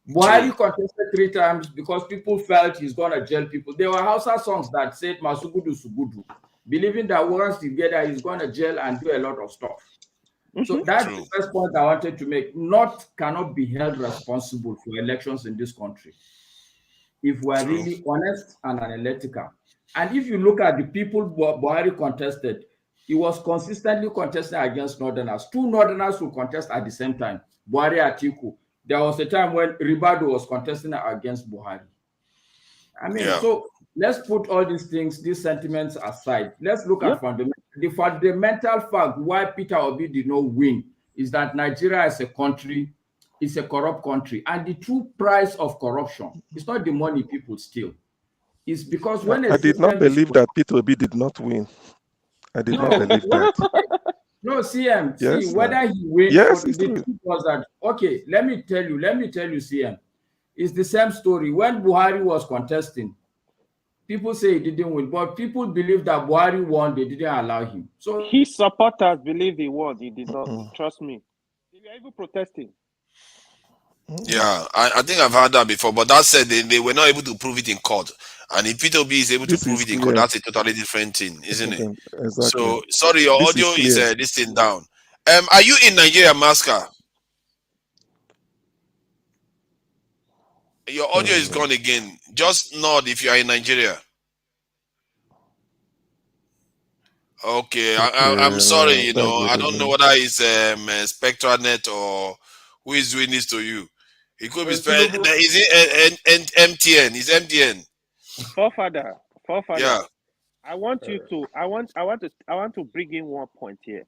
Buhari contested 3 times because people felt he's going to jail people. There were Hausa songs that said Masugudu Sugudu, believing that once together he's going to jail and do a lot of stuff. So that's the first point I wanted to make. North cannot be held responsible for elections in this country if we're really honest and analytical. And if you look at the people Buhari contested, he was consistently contesting against Northerners. 2 Northerners will contest at the same time, Buhari Atiku. There was a time when Ribado was contesting against Buhari. I mean, so let's put all these things, these sentiments aside. Let's look at the fundamental fact why Peter Obi did not win is that Nigeria as a country is a corrupt country. And the true price of corruption is not the money people steal. It's because when I did not believe that Peter Obi did not win. I did not believe that. No, CM, Yes, see, whether he wins yes, or it's the true. truth was that, okay, let me tell you, CM. It's the same story. When Buhari was contesting, people say he didn't win, but people believe that Buhari won, they didn't allow him. So his supporters believe he won. He did not. Trust me. They were even protesting. Yeah, I think I've heard that before. But that said, they were not able to prove it in court. And if Peter B is able to prove it in court, that's a totally different thing, isn't it? Exactly. So sorry, your audio is this thing down. Are you in Nigeria, Masker? Your audio is gone again. Just nod if you are in Nigeria. Okay, I'm sorry, you know, I don't know whether it's SpectraNet or who is doing this to you. It could be is it MTN? It's MTN. Forefather. Yeah. I want you to I want to bring in one point here.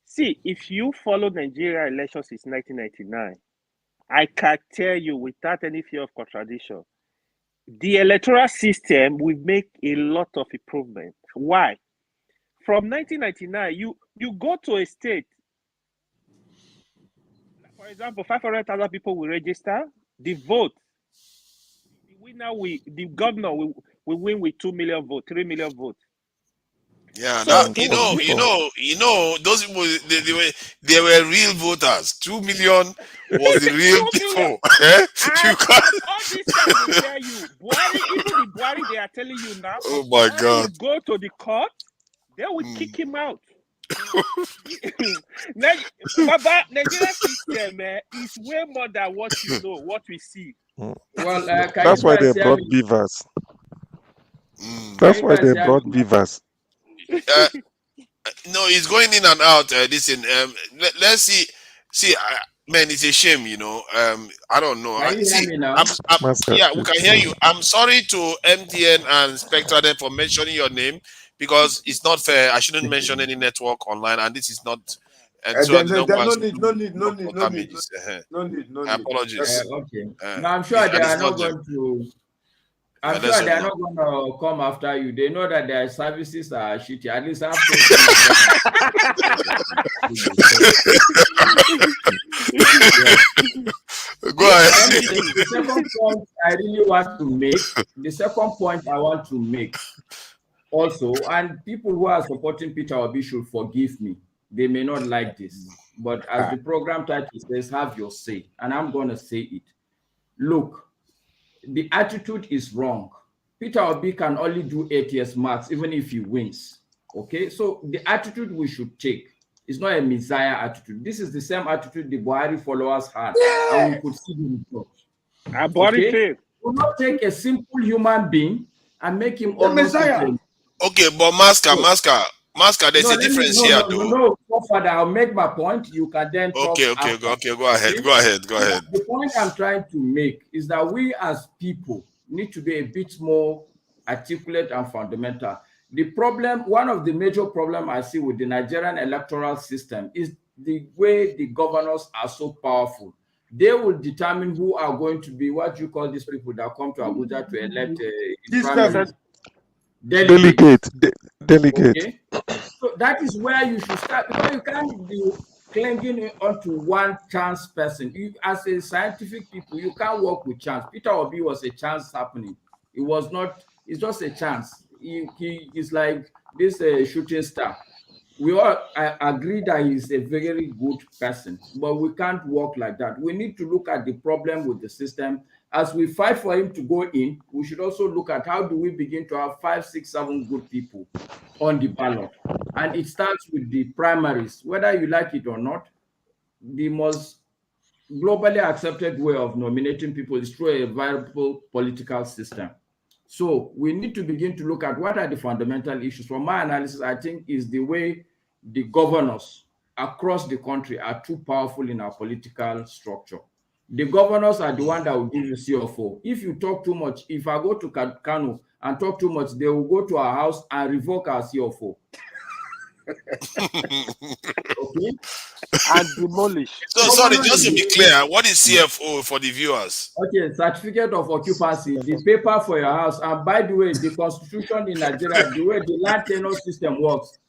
See, if you follow Nigeria elections since 1999, I can tell you without any fear of contradiction, the electoral system will make a lot of improvement. Why? From 1999, you go to a state, for example, 500,000 people will register. The vote, the governor will win with 2 million votes, 3 million votes. Yeah, So, that, you know, those people they were real voters. 2 million was the real people. You can't. All this time they tell you, Buhari, even the Buhari they are telling you now. Oh my God! Go to the court, they will kick him out. Nigeria system is way more than what you know, what we see. Well, that's why they brought beavers. That's why they brought beavers. No, it's going in and out. Listen, let's see. Man, it's a shame, you know. I don't know. Can you hear me now? Yeah, we can hear you. I'm sorry to MTN and SpectraNet for mentioning your name because it's not fair. I shouldn't mention any network online, and this is not. And so no need. Apologies. Okay. Now I'm sure they are not going to. I'm sure they are not going to come after you. They know that their services are shitty. At least I Go ahead. The second point I really want to make. The second point I want to make also, and people who are supporting Peter Obi should forgive me. They may not like this, but as the program title says, have your say, and I'm going to say it. Look. The attitude is wrong. Peter Obi can only do ATS marks even if he wins. Okay, so the attitude we should take is not a messiah attitude. This is the same attitude the Buhari followers had, and we could see the results. Okay, we will not take a simple human being and make him a messiah. Okay, but Masker, there's a difference here, though. No, Father, I'll make my point. You can then talk. Okay, go ahead. The point I'm trying to make is that we as people need to be a bit more articulate and fundamental. The problem, one of the major problems I see with the Nigerian electoral system is the way the governors are so powerful. They will determine who are going to be what you call these people that come to Abuja to elect delegate. Okay? So that is where you should start, because you can't be clinging onto one chance person. You, as a scientific people, you can't work with chance. Peter Obi was a chance happening. It was not. It's just a chance. He is like this shooting star. We all agree that he's a very good person, but we can't work like that. We need to look at the problem with the system. As we fight for him to go in, we should also look at how do we begin to have 5, 6, 7 good people on the ballot. And it starts with the primaries. Whether you like it or not, the most globally accepted way of nominating people is through a viable political system. So we need to begin to look at what are the fundamental issues. From my analysis, I think is the way the governors across the country are too powerful in our political structure. The governors are the one that will give you CFO. If you talk too much, if I go to Kanu and talk too much, they will go to our house and revoke our CFO. Okay. And demolish. So sorry, just to be clear, what is CFO for the viewers? Okay, certificate of occupancy, the paper for your house. And by the way, the constitution in Nigeria, the way the land tenure system works,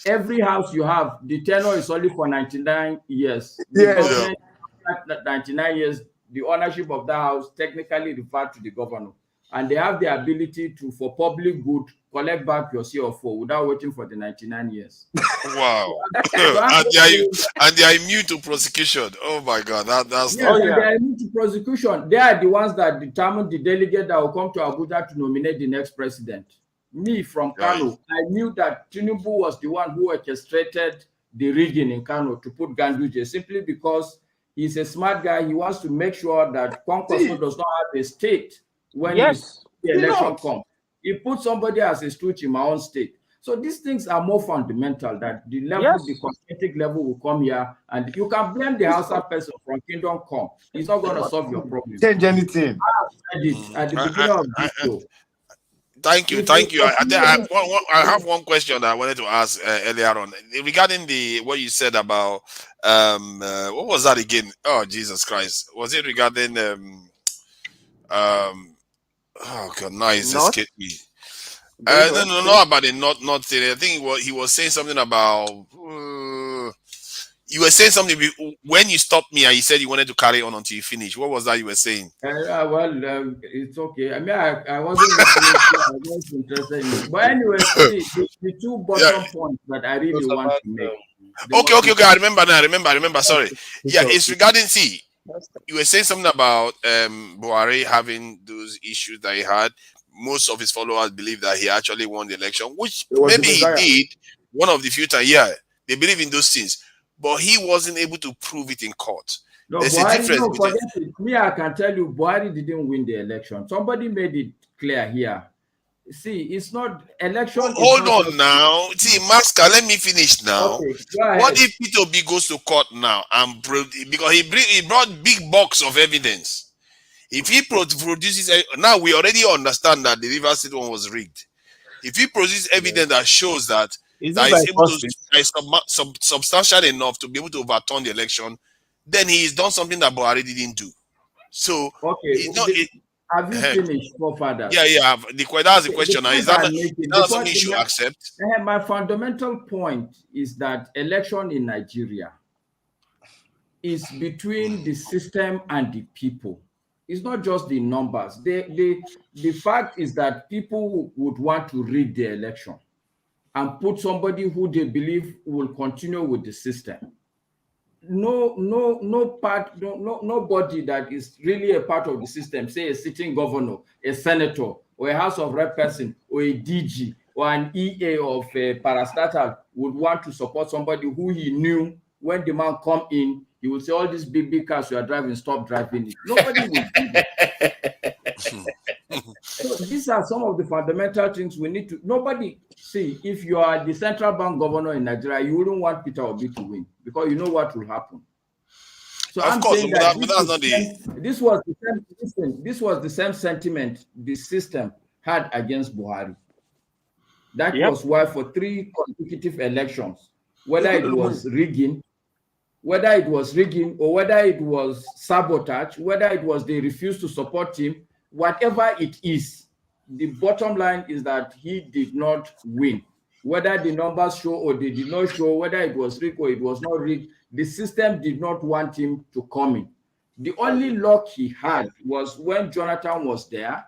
every house you have, the tenure is only for 99 years. The government, 99 years, the ownership of that house technically referred to the governor. And they have the ability to, for public good, collect back your CFO without waiting for the 99 years. Wow. and they are immune to prosecution. Oh my God. That's they are immune to prosecution. They are the ones that determine the delegate that will come to Abuja to nominate the next president. Me from Kano, I knew that Tinubu was the one who orchestrated the rigging in Kano to put Ganduje simply because he's a smart guy. He wants to make sure that Kwankwaso does not have a state when the election comes. He put somebody as a stooge in my own state. So these things are more fundamental, that the level, the cosmetic level will come here, and you can blame the Hausa person from Kingdom Come. He's not going to solve your problem. Change anything. I said it at the beginning of this show. Thank you. I have one question that I wanted to ask earlier on regarding what you said about what was that again? Oh, Jesus Christ! Was it regarding oh God, now it's escaped me. No, not about the not thing. I think he was saying something about. You were saying something when you stopped me and you said you wanted to carry on until you finish. What was that you were saying? It's okay. I mean, I wasn't listening. I was interested in it. But anyway, the two bottom points that I really want to make. Okay. I remember now. I remember. Sorry. Yeah, it's regarding you were saying something about Buhari having those issues that he had. Most of his followers believe that he actually won the election, which maybe he did one of the few times. Yeah, they believe in those things, but he wasn't able to prove it in court. No, there's a difference. Me, I can tell you, Buhari didn't win the election. Somebody made it clear here. See, it's not election. Hold on now. See, Masker, let me finish now. Okay, what if IPOB goes to court now and because he brought big box of evidence? If he produces now, we already understand that the River State one was rigged. If he produces evidence that shows that is substantial enough to be able to overturn the election, then he's done something that Buhari didn't do. So have you finished, Father? Yeah. That's the question. Is that something you should accept? My fundamental point is that election in Nigeria is between the system and the people. It's not just the numbers. The fact is that people would want to rig the election and put somebody who they believe will continue with the system. Nobody that is really a part of the system, say a sitting governor, a senator, or a House of Rep person, or a DG, or an EA of a parastatal would want to support somebody who he knew when the man come in, he would say, all these big cars you are driving, stop driving it. Nobody will do that. So these are some of the fundamental things we need to. Nobody, see, if you are the central bank governor in Nigeria, you wouldn't want Peter Obi to win because you know what will happen. So I'm saying that this was the same sentiment the system had against Buhari. That was why for 3 consecutive elections, whether it was rigging or whether it was sabotage, whether it was they refused to support him, whatever it is, the bottom line is that he did not win. Whether the numbers show or they did not show, whether it was rigged or it was not rigged, the system did not want him to come in. The only luck he had was when Jonathan was there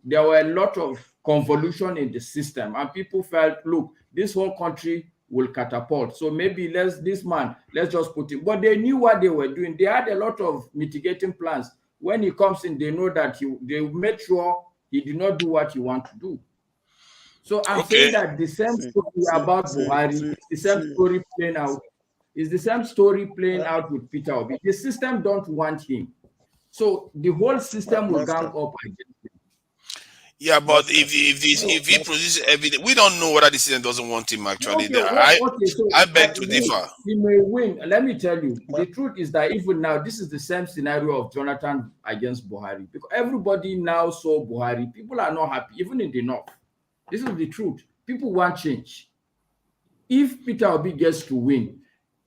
were a lot of convolution in the system, and people felt, look, this whole country will catapult. So maybe let's just put him. But they knew what they were doing. They had a lot of mitigating plans. When he comes in, they know that they made sure he did not do what he wanted to do. So I'm saying that the same story about Buhari, the same story playing out, is the same story playing out with Peter Obi. The system don't want him. So the whole system will gang up against him. Yeah, but if he produces evidence, we don't know whether the citizen doesn't want him. Actually, Okay, okay, so I beg to differ. he may win. Let me tell you, the truth is that even now, this is the same scenario of Jonathan against Buhari, because everybody now saw Buhari. People are not happy, even in the north. This is the truth. People want change. If Peter Obi gets to win,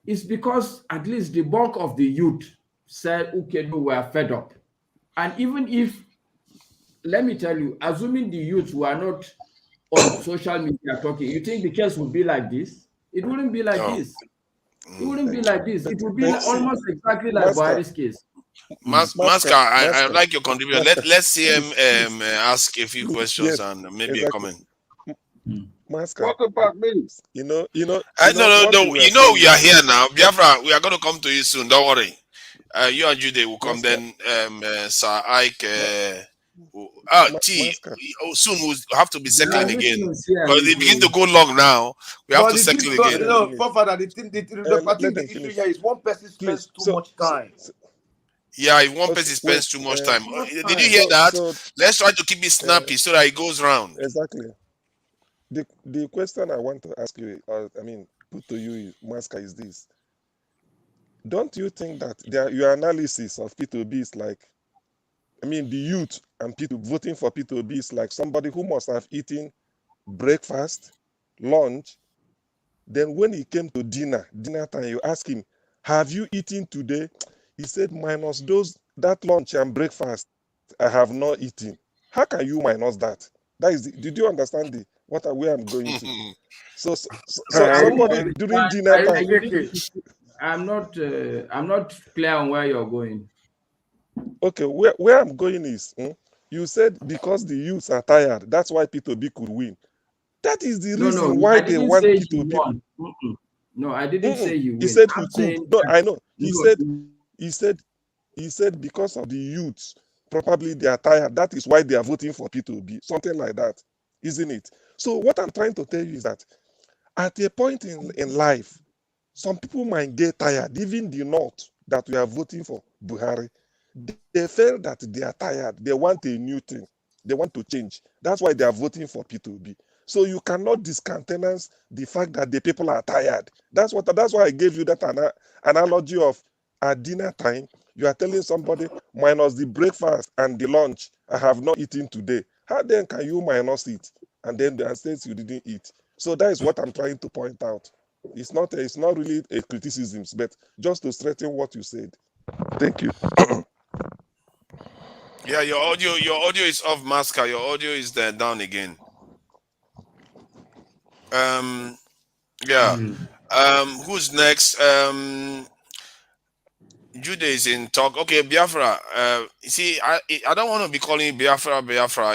it's because at least the bulk of the youth said, okay, no, we are fed up. And even if, let me tell you, assuming the youth were not on social media talking, you think the case would be like this? It wouldn't be like this. It wouldn't be like this. It would be almost exactly like Buhari's case. Maska, I like your contribution. Let's see him ask a few questions and maybe a comment. What about me? No, you know we are here now. Biafra, we are going to come to you soon. Don't worry. You and Jude will come then. Sir Ike. Soon we'll have to be circling again because they begin to go long now. We have to circle again. The issue here is one person spends too much time. Yeah, if one person spends too much time. Did you hear that? Let's try to keep it snappy so that it goes round. Exactly. The question I want to ask you, put to you, Maska, is this. Don't you think that your analysis of P2B is like, the youth and voting for P2B is like somebody who must have eaten breakfast, lunch, then when he came to dinner time, you ask him, have you eaten today? He said, minus that lunch and breakfast, I have not eaten. How can you minus that? Did you understand where I'm going to? So somebody during dinner time. I'm not clear on where you're going. Okay, where I'm going is, you said because the youths are tired, that's why P2B could win. That is the reason why they want P2B. No, I didn't say you win. He said he could. No, I know. He said because of the youths, probably they are tired. That is why they are voting for P2B. Something like that, isn't it? So what I'm trying to tell you is that at a point in life, some people might get tired, even the North that we are voting for Buhari. They feel that they are tired. They want a new thing. They want to change. That's why they are voting for P2B. So you cannot discountenance the fact that the people are tired. That's why I gave you that analogy of at dinner time, you are telling somebody minus the breakfast and the lunch, I have not eaten today. How then can you minus it? And then the answer is you didn't eat. So that is what I'm trying to point out. It's not really a criticism, but just to strengthen what you said. Thank you. Yeah, your audio is off, Maska. Your audio is down again. Who's next? Jude is in talk. Okay, Biafra. See, I don't want to be calling it Biafra.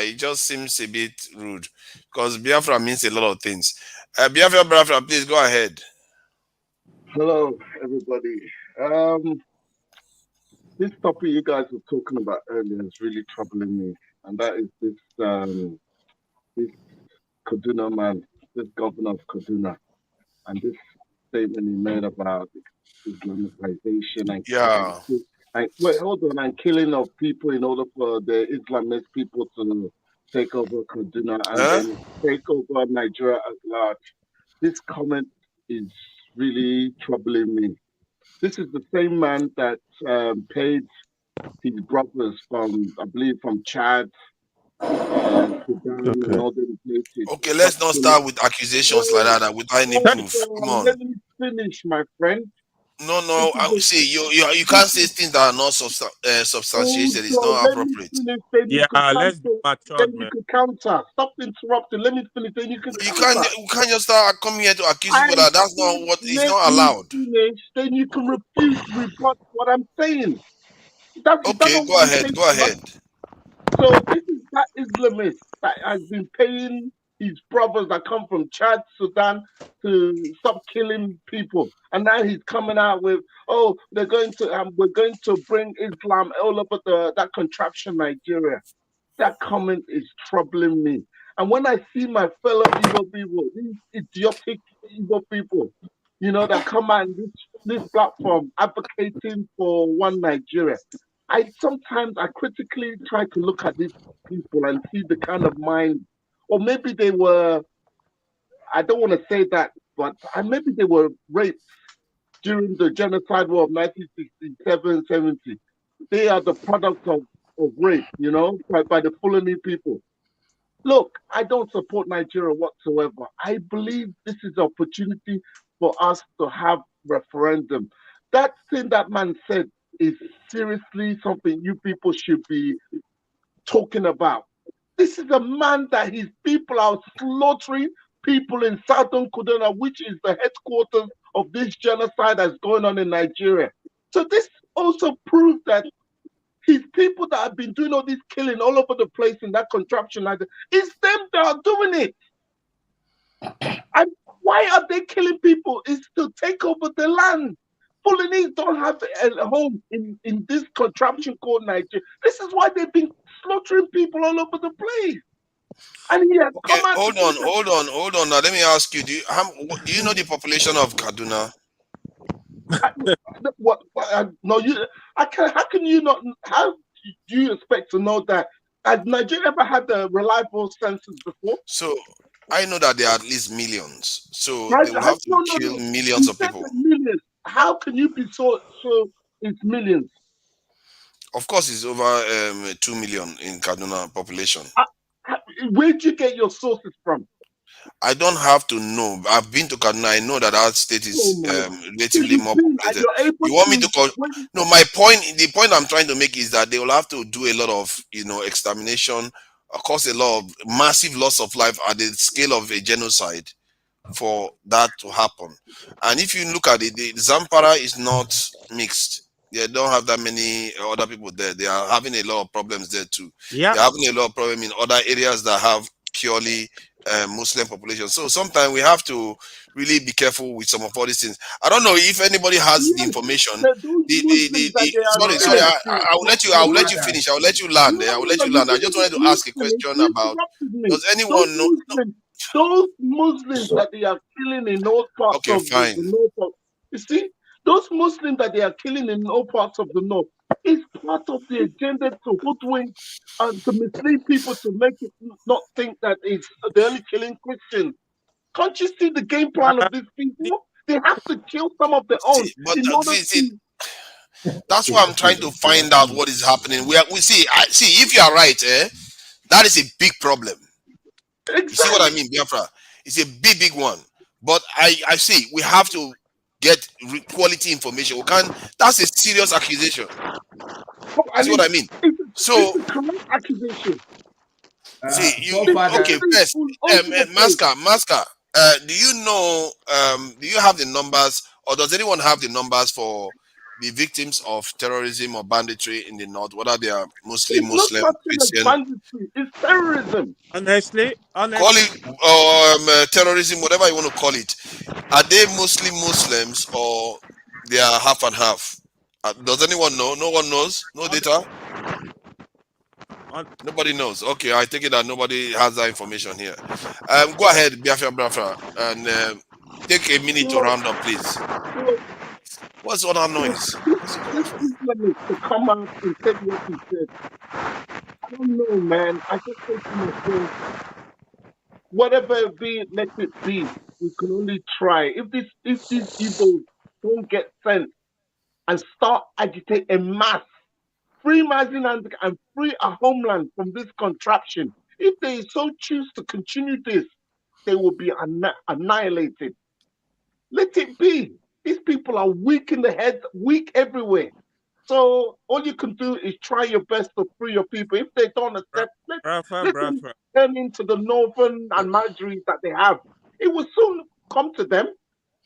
It just seems a bit rude because Biafra means a lot of things. Biafra, please go ahead. Hello, everybody. This topic you guys were talking about earlier is really troubling me, and that is this Kaduna man, this governor of Kaduna, and this statement he made about Islamization and killing of people in order for the Islamist people to take over Kaduna and then take over Nigeria at large. This comment is really troubling me. This is the same man that paid his brothers from Chad, Sudan, and other places. Okay, let's not start with accusations like that without any proof. Come on. Let me finish, my friend. No. I see you can't say things that are not substantiated. It's not appropriate. Let's then you can counter. Stop interrupting. Let me finish. Then you can. You can't just start coming here to accuse people that that's not what is not allowed. Finish, then you can rebut what I'm saying. Okay, go ahead. So this is that Islamist that has been paying his brothers that come from Chad, Sudan to stop killing people, and now he's coming out with, we're going to bring Islam all over that contraption Nigeria. That comment is troubling me. And when I see my fellow Igbo people, these idiotic Igbo people, that come out on this platform advocating for one Nigeria, sometimes I critically try to look at these people and see the kind of mind, or maybe they were, I don't want to say that, but maybe they were raped during the genocide war of 1967, 70. They are the product of rape, by the Fulani people. Look, I don't support Nigeria whatsoever. I believe this is an opportunity for us to have referendum. That thing that man said is seriously something you people should be talking about. This is a man that his people are slaughtering people in southern Kaduna, which is the headquarters of this genocide that's going on in Nigeria. So this also proves that his people that have been doing all this killing all over the place in that contraption, it's them that are doing it. And why are they killing people? It's to take over the land. Fulanese don't have a home in this contraption called Nigeria. This is why they've been slaughtering people all over the place. And he has come out. Hold on. Now let me ask you: do you know the population of Kaduna? How can you not? How do you expect to know that? Has Nigeria ever had a reliable census before? So I know that there are at least millions. So they will have to kill millions of people. Millions. How can you be so it's millions? Of course, it's over 2 million in Kaduna population. Where do you get your sources from? I don't have to know. I've been to Kaduna. I know that our state is relatively more populated. You want me to no, my point, the point I'm trying to make is that they will have to do a lot of, extermination, cause a lot of massive loss of life at the scale of a genocide for that to happen. And if you look at it, the Zamfara is not mixed. They don't have that many other people there. They are having a lot of problems there too. Yeah. They're having a lot of problems in other areas that have purely Muslim population. So sometimes we have to really be careful with some of all these things. I don't know if anybody has the information. Sorry, I'll let you finish. I'll let you land. I just wanted to ask a question about, does anyone know? Those Muslims that they are killing in all parts of the north. You see, those Muslims that they are killing in all parts of the north is part of the agenda to hoodwink and to mislead people to make it not think that they're only killing Christians. Can't you see the game plan of these people? They have to kill some of their own. That's why I'm trying to find out what is happening. We see if you are right, that is a big problem. Exactly. You see what I mean, Biafra? It's a big one. But I see we have to get quality information. We can't. That's a serious accusation. That's what I mean. So, it's a correct accusation. See, first, Masker, do you know? Do you have the numbers, or does anyone have the numbers for the victims of terrorism or banditry in the north? Whether they are Muslim, Christian? Banditry. It's terrorism. Honestly, call it terrorism, whatever you want to call it. Are they Muslims or they are half and half? Does anyone know? No one knows. No data. Nobody knows. Okay, I take it that nobody has that information here. Go ahead, Biafra, and take a minute to round up, please. What's all that noise? To come out and say what he said. I don't know, man. I just think to myself, whatever it be, let it be. We can only try. If these evils don't get sense and start agitating en masse, free Maziland and free a homeland from this contraption, if they so choose to continue this, they will be annihilated. Let it be. These people are weak in the head, weak everywhere. So all you can do is try your best to free your people. If they don't accept, let them turn into the northern and marjories that they have. It will soon come to them.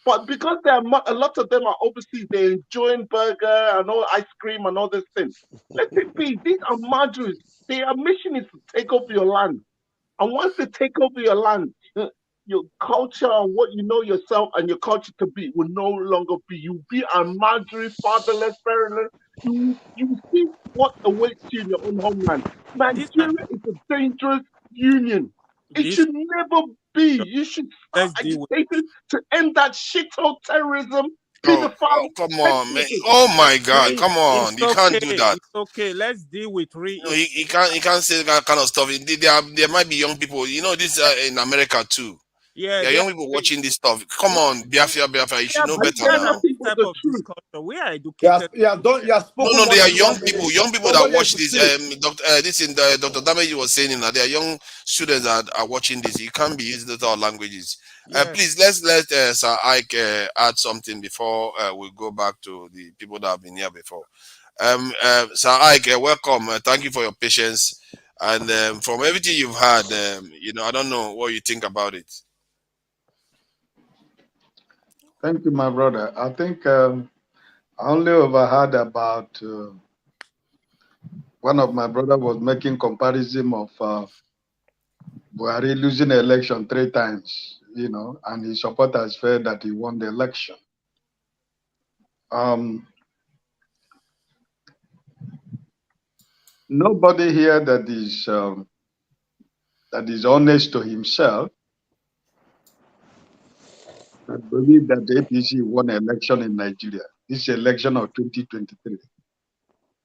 But because there are a lot of them are overseas, they're enjoying burger and all ice cream and all this thing. Let it be. These are marjories. Their mission is to take over your land. And once they take over your land, your culture and what you know yourself and your culture to be will no longer be. You'll be a marjorie, fatherless, parentless. You see what awaits you in your own homeland. Nigeria is a dangerous union. It should never be. You should start agitating to end that shithole terrorism Oh, He's a father. come on, man. Oh my God, come on. It's You can't do okay. that. It's okay. Let's deal with real. No, you can't say that kind of stuff. There might be young people. You know, this in America too. Yeah, There are young people watching this stuff. Come on, Biafra, you should know better now. This type of discussion. We are You have, educated. you have done. You have No, spoken more they are than young 1 people. minute. Young people that Somebody has watch to this. speak. Dr. Dameji was saying that there are young students that are watching this. You can't be using those our languages. Yes. Please let Sir Ike add something before we go back to the people that have been here before. Sir Ike, welcome. Thank you for your patience. And from everything you've heard, I don't know what you think about it. Thank you, my brother. I think I only overheard about one of my brother was making comparison of Buhari losing the election 3 times, and his supporters felt that he won the election. Nobody here that is honest to himself that believe that the APC won an election in Nigeria. This election of 2023.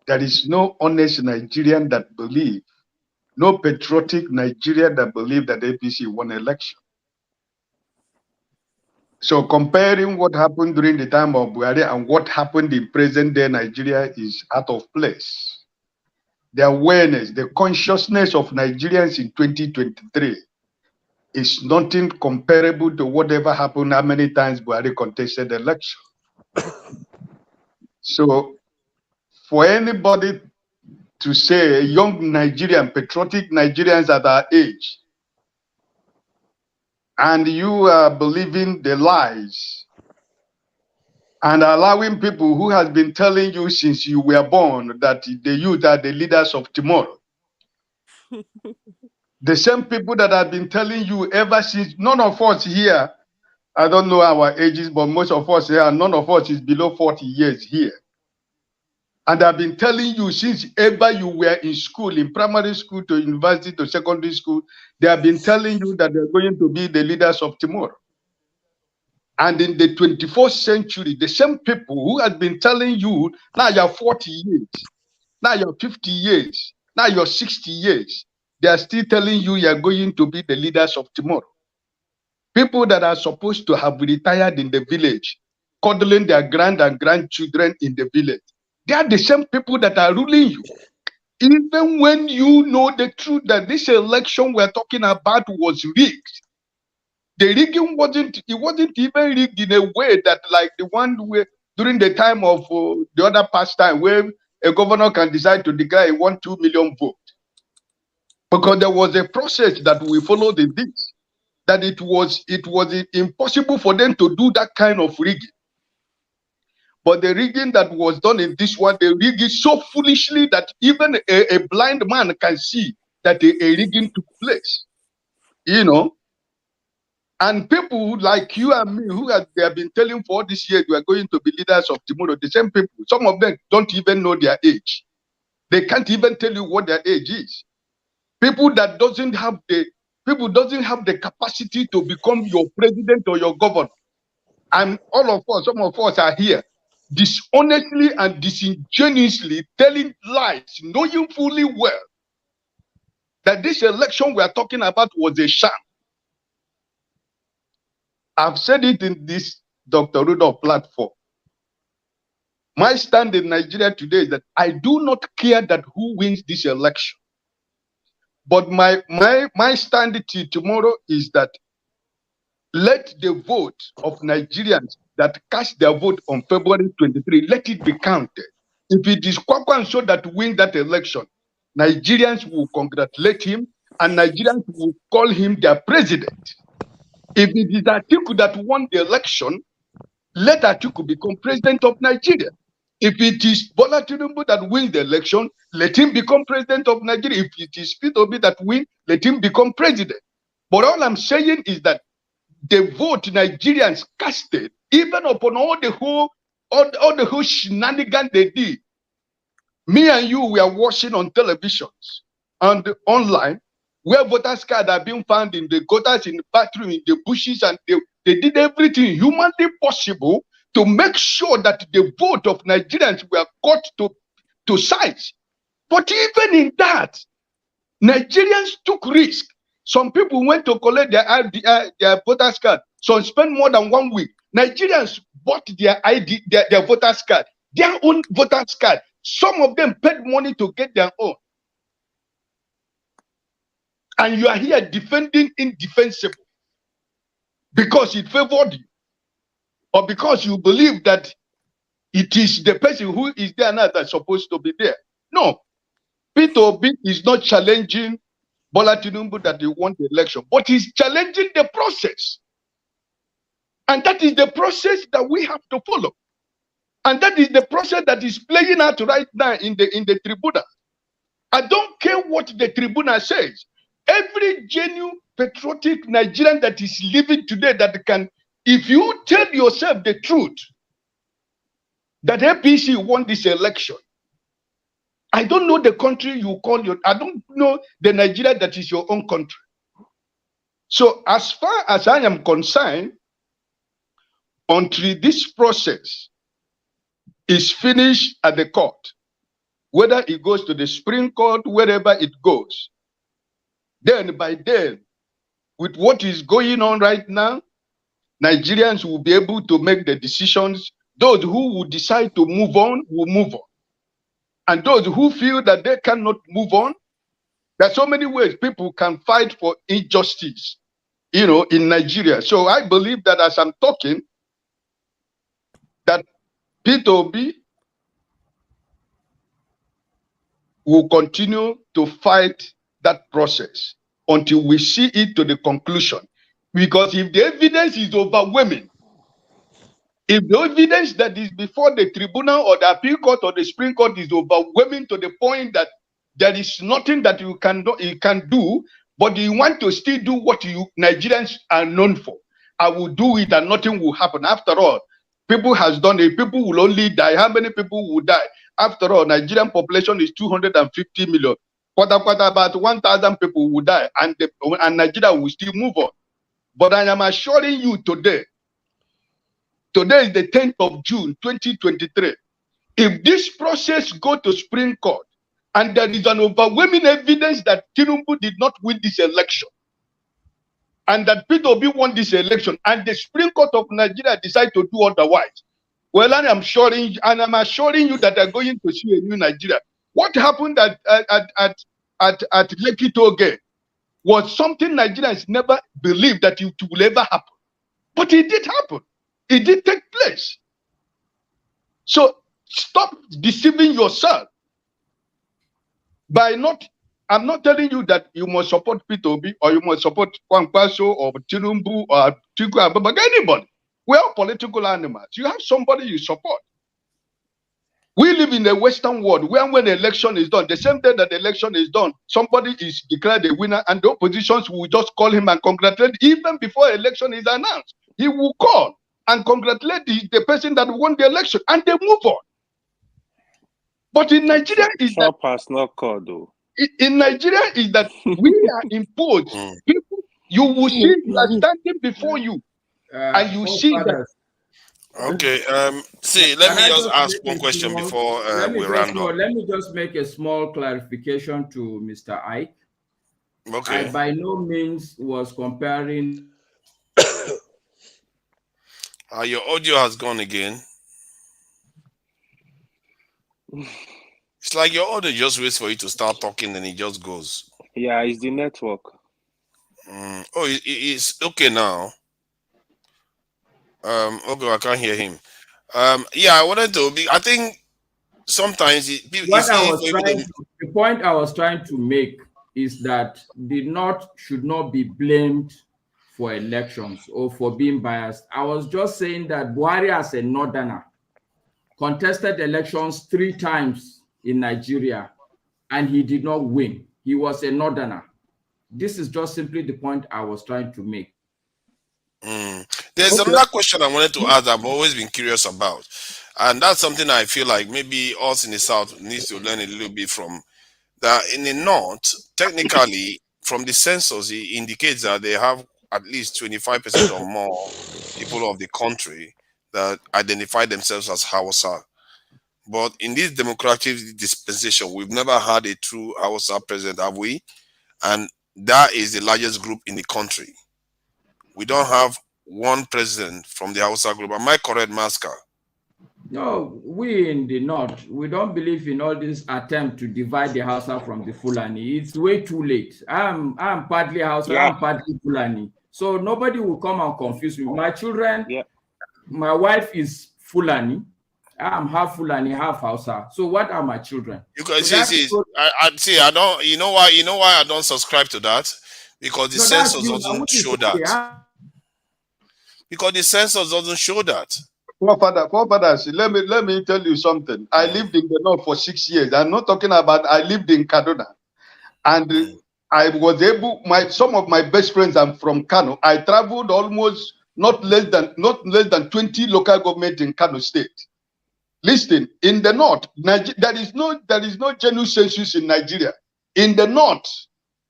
There is no honest Nigerian that believe, no patriotic Nigerian that believe that the APC won an election. So comparing what happened during the time of Buhari and what happened in present day Nigeria is out of place. The awareness, the consciousness of Nigerians in 2023 is nothing comparable to whatever happened how many times Buhari contested the election. So for anybody to say young Nigerian, patriotic Nigerians at our age, and you are believing the lies and allowing people who has been telling you since you were born that the youth are the leaders of tomorrow. The same people that have been telling you ever since, none of us here, I don't know our ages, but most of us here, none of us is below 40 years here. And I've been telling you since ever you were in school, in primary school to university to secondary school, they have been telling you that they're going to be the leaders of tomorrow. And in the 21st century, the same people who have been telling you, now you're 40 years, now you're 50 years, now you're 60 years, they are still telling you you're going to be the leaders of tomorrow. People that are supposed to have retired in the village, cuddling their grand and grandchildren in the village. They are the same people that are ruling you. Even when you know the truth that this election we're talking about was rigged. The rigging wasn't even rigged in a way that like the one where during the time of the other past time where a governor can decide to declare he won 2 million votes. Because there was a process that we followed in this, that it was impossible for them to do that kind of rigging. But the rigging that was done in this one, they rigged it so foolishly that even a blind man can see that a rigging took place. And people like you and me who they have been telling for all this year, we are going to be leaders of tomorrow. The same people, some of them don't even know their age. They can't even tell you what their age is. People that doesn't have the capacity to become your president or your governor. And all of us, some of us are here, dishonestly and disingenuously telling lies, knowing fully well that this election we are talking about was a sham. I've said it in this Dr. Rudolph platform. My stand in Nigeria today is that I do not care that who wins this election. But my stand till tomorrow is that let the vote of Nigerians that cast their vote on February 23, let it be counted. If it is Kwakwanso that wins that election, Nigerians will congratulate him and Nigerians will call him their president. If it is Atiku that won the election, let Atiku become president of Nigeria. If it is Bola Tinubu that wins the election, let him become president of Nigeria. If it is P2B that wins, let him become president. But all I'm saying is that the vote Nigerians casted, even upon all the whole shenanigans they did, me and you were watching on televisions and online, where voters' cards are being found in the gutters, in the bathroom, in the bushes, and they did everything humanly possible to make sure that the vote of Nigerians were cut to size. But even in that, Nigerians took risk. Some people went to collect their voters card. Some spent more than 1 week. Nigerians bought their their voters card, their own voters card. Some of them paid money to get their own. And you are here defending indefensible because it favored you, or because you believe that it is the person who is there now that's supposed to be there. No, Peter Obi is not challenging Bola Tinubu that they won the election, but he's challenging the process. And that is the process that we have to follow. And that is the process that is playing out right now in the tribunal. I don't care what the tribunal says. Every genuine patriotic Nigerian that is living today that can, if you tell yourself the truth, that APC won this election, I don't know the country you call your, I don't know the Nigeria that is your own country. So as far as I am concerned, until this process is finished at the court, whether it goes to the Supreme Court, wherever it goes, then by then, with what is going on right now, Nigerians will be able to make the decisions. Those who will decide to move on will move on. And those who feel that they cannot move on, there are so many ways people can fight for injustice, you know, in Nigeria. So I believe that as I'm talking, that Peter Obi will continue to fight that process until we see it to the conclusion. Because if the evidence is overwhelming, if the evidence that is before the tribunal or the appeal court or the Supreme Court is overwhelming to the point that there is nothing that you can do, but you want to still do what you Nigerians are known for, I will do it and nothing will happen. After all, people has done it. People will only die. How many people will die? After all, Nigerian population is 250 million. About 1,000 people will die, and Nigeria will still move on. But I am assuring you today, today is the 10th of June, 2023. If this process go to Supreme Court, and there is an overwhelming evidence that Tinubu did not win this election, and that Peter Obi won this election, and the Supreme Court of Nigeria decide to do otherwise, well, I'm assuring you that they're going to see a new Nigeria. What happened at Lekki Toge was something Nigerians never believed that it will ever happen. But it did happen. It did take place. So stop deceiving yourself by not, I'm not telling you that you must support Peter Obi or you must support Kwankwaso or Tinubu or Tiku Abubakar, anybody. We are political animals. You have somebody you support. We live in a Western world where when the election is done, the same day that the election is done, somebody is declared the winner and the oppositions will just call him and congratulate even before election is announced. He will call and congratulate the person that won the election and they move on. But in Nigeria is that has not called though. In Nigeria is that we are imposed. People, you will see you are standing before you and you see that. Okay, see, let me just ask one question before we round up. Let me just make a small clarification to Mr. Ike. Okay. I by no means was comparing. Your audio has gone again. It's like your audio just waits for you to start talking and it just goes. Yeah, it's the network. Oh, it's okay now. Okay, I can't hear him. Yeah, I wanted to be. I think sometimes the point I was trying to make is that the North should not be blamed for elections or for being biased. I was just saying that Buhari as a Northerner contested elections 3 times in Nigeria and he did not win. He was a Northerner. This is just simply the point I was trying to make. There's another question I wanted to ask I've always been curious about, and that's something I feel like maybe us in the South needs to learn a little bit from. That in the North, technically, from the census, it indicates that they have at least 25% or more people of the country that identify themselves as Hausa. But in this democratic dispensation, we've never had a true Hausa president, have we? And that is the largest group in the country. We don't have one president from the Hausa group. Am I correct, Masker? No, we in the north, we don't believe in all this attempt to divide the Hausa from the Fulani. It's way too late. I'm partly Hausa, I'm partly Fulani. So nobody will come and confuse me. My children, my wife is Fulani. I'm half Fulani, half Hausa. So what are my children? You can I don't, you know why I don't subscribe to that? Because the census doesn't show that. Because the census doesn't show that. Forefathers, let me tell you something. I lived in the north for 6 years. I'm not talking about I lived in Kaduna. And I was able, some of my best friends are from Kano. I traveled almost not less than 20 local government in Kano State. Listen, in the north, there is no genuine census in Nigeria. In the north,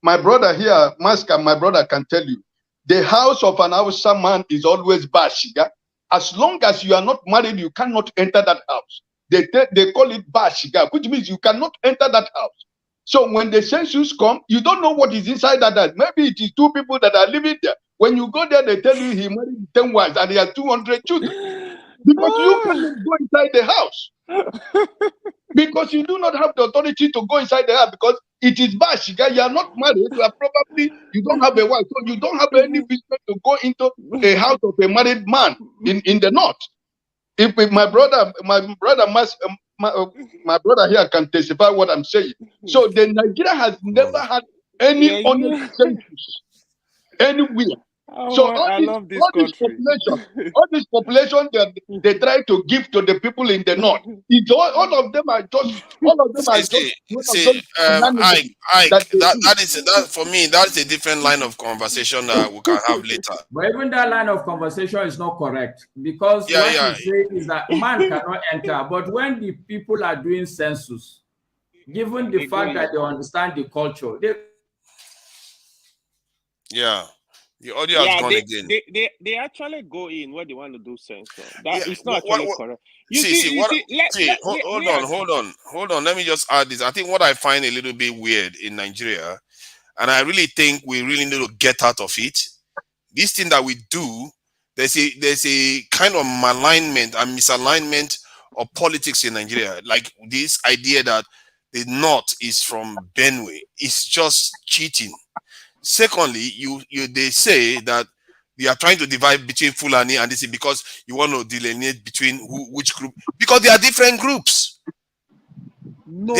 my brother here, Maska, my brother can tell you, the house of an Hausa man is always Bashiga. As long as you are not married, you cannot enter that house. They call it Bashiga, which means you cannot enter that house. So when the census come, you don't know what is inside that house. Maybe it is 2 people that are living there. When you go there, they tell you he married 10 wives and he has 200 children. Because you cannot go inside the house. Because you do not have the authority to go inside the house because it is Bashiga. You are not married. You don't have a wife. So you don't have any business to go into a house of a married man in the north. If my brother here can testify what I'm saying. So the Nigeria has never had any honest census anywhere. So all this population that they try to give to the people in the north, all of them are just. That for me, that's a different line of conversation that we can have later. But even that line of conversation is not correct because what you say is that man cannot enter. But when the people are doing census, given the fact that they understand the culture, the audio has gone again. They actually go in where they want to do census. It's not correct. Hold on. Let me just add this. I think what I find a little bit weird in Nigeria, and I really think we really need to get out of it. This thing that we do, there's a kind of malignment and misalignment of politics in Nigeria. Like this idea that the North is from Benue. It's just cheating. Secondly, they say that they are trying to divide between Fulani and this is because you want to delineate between which group, because they are different groups. No,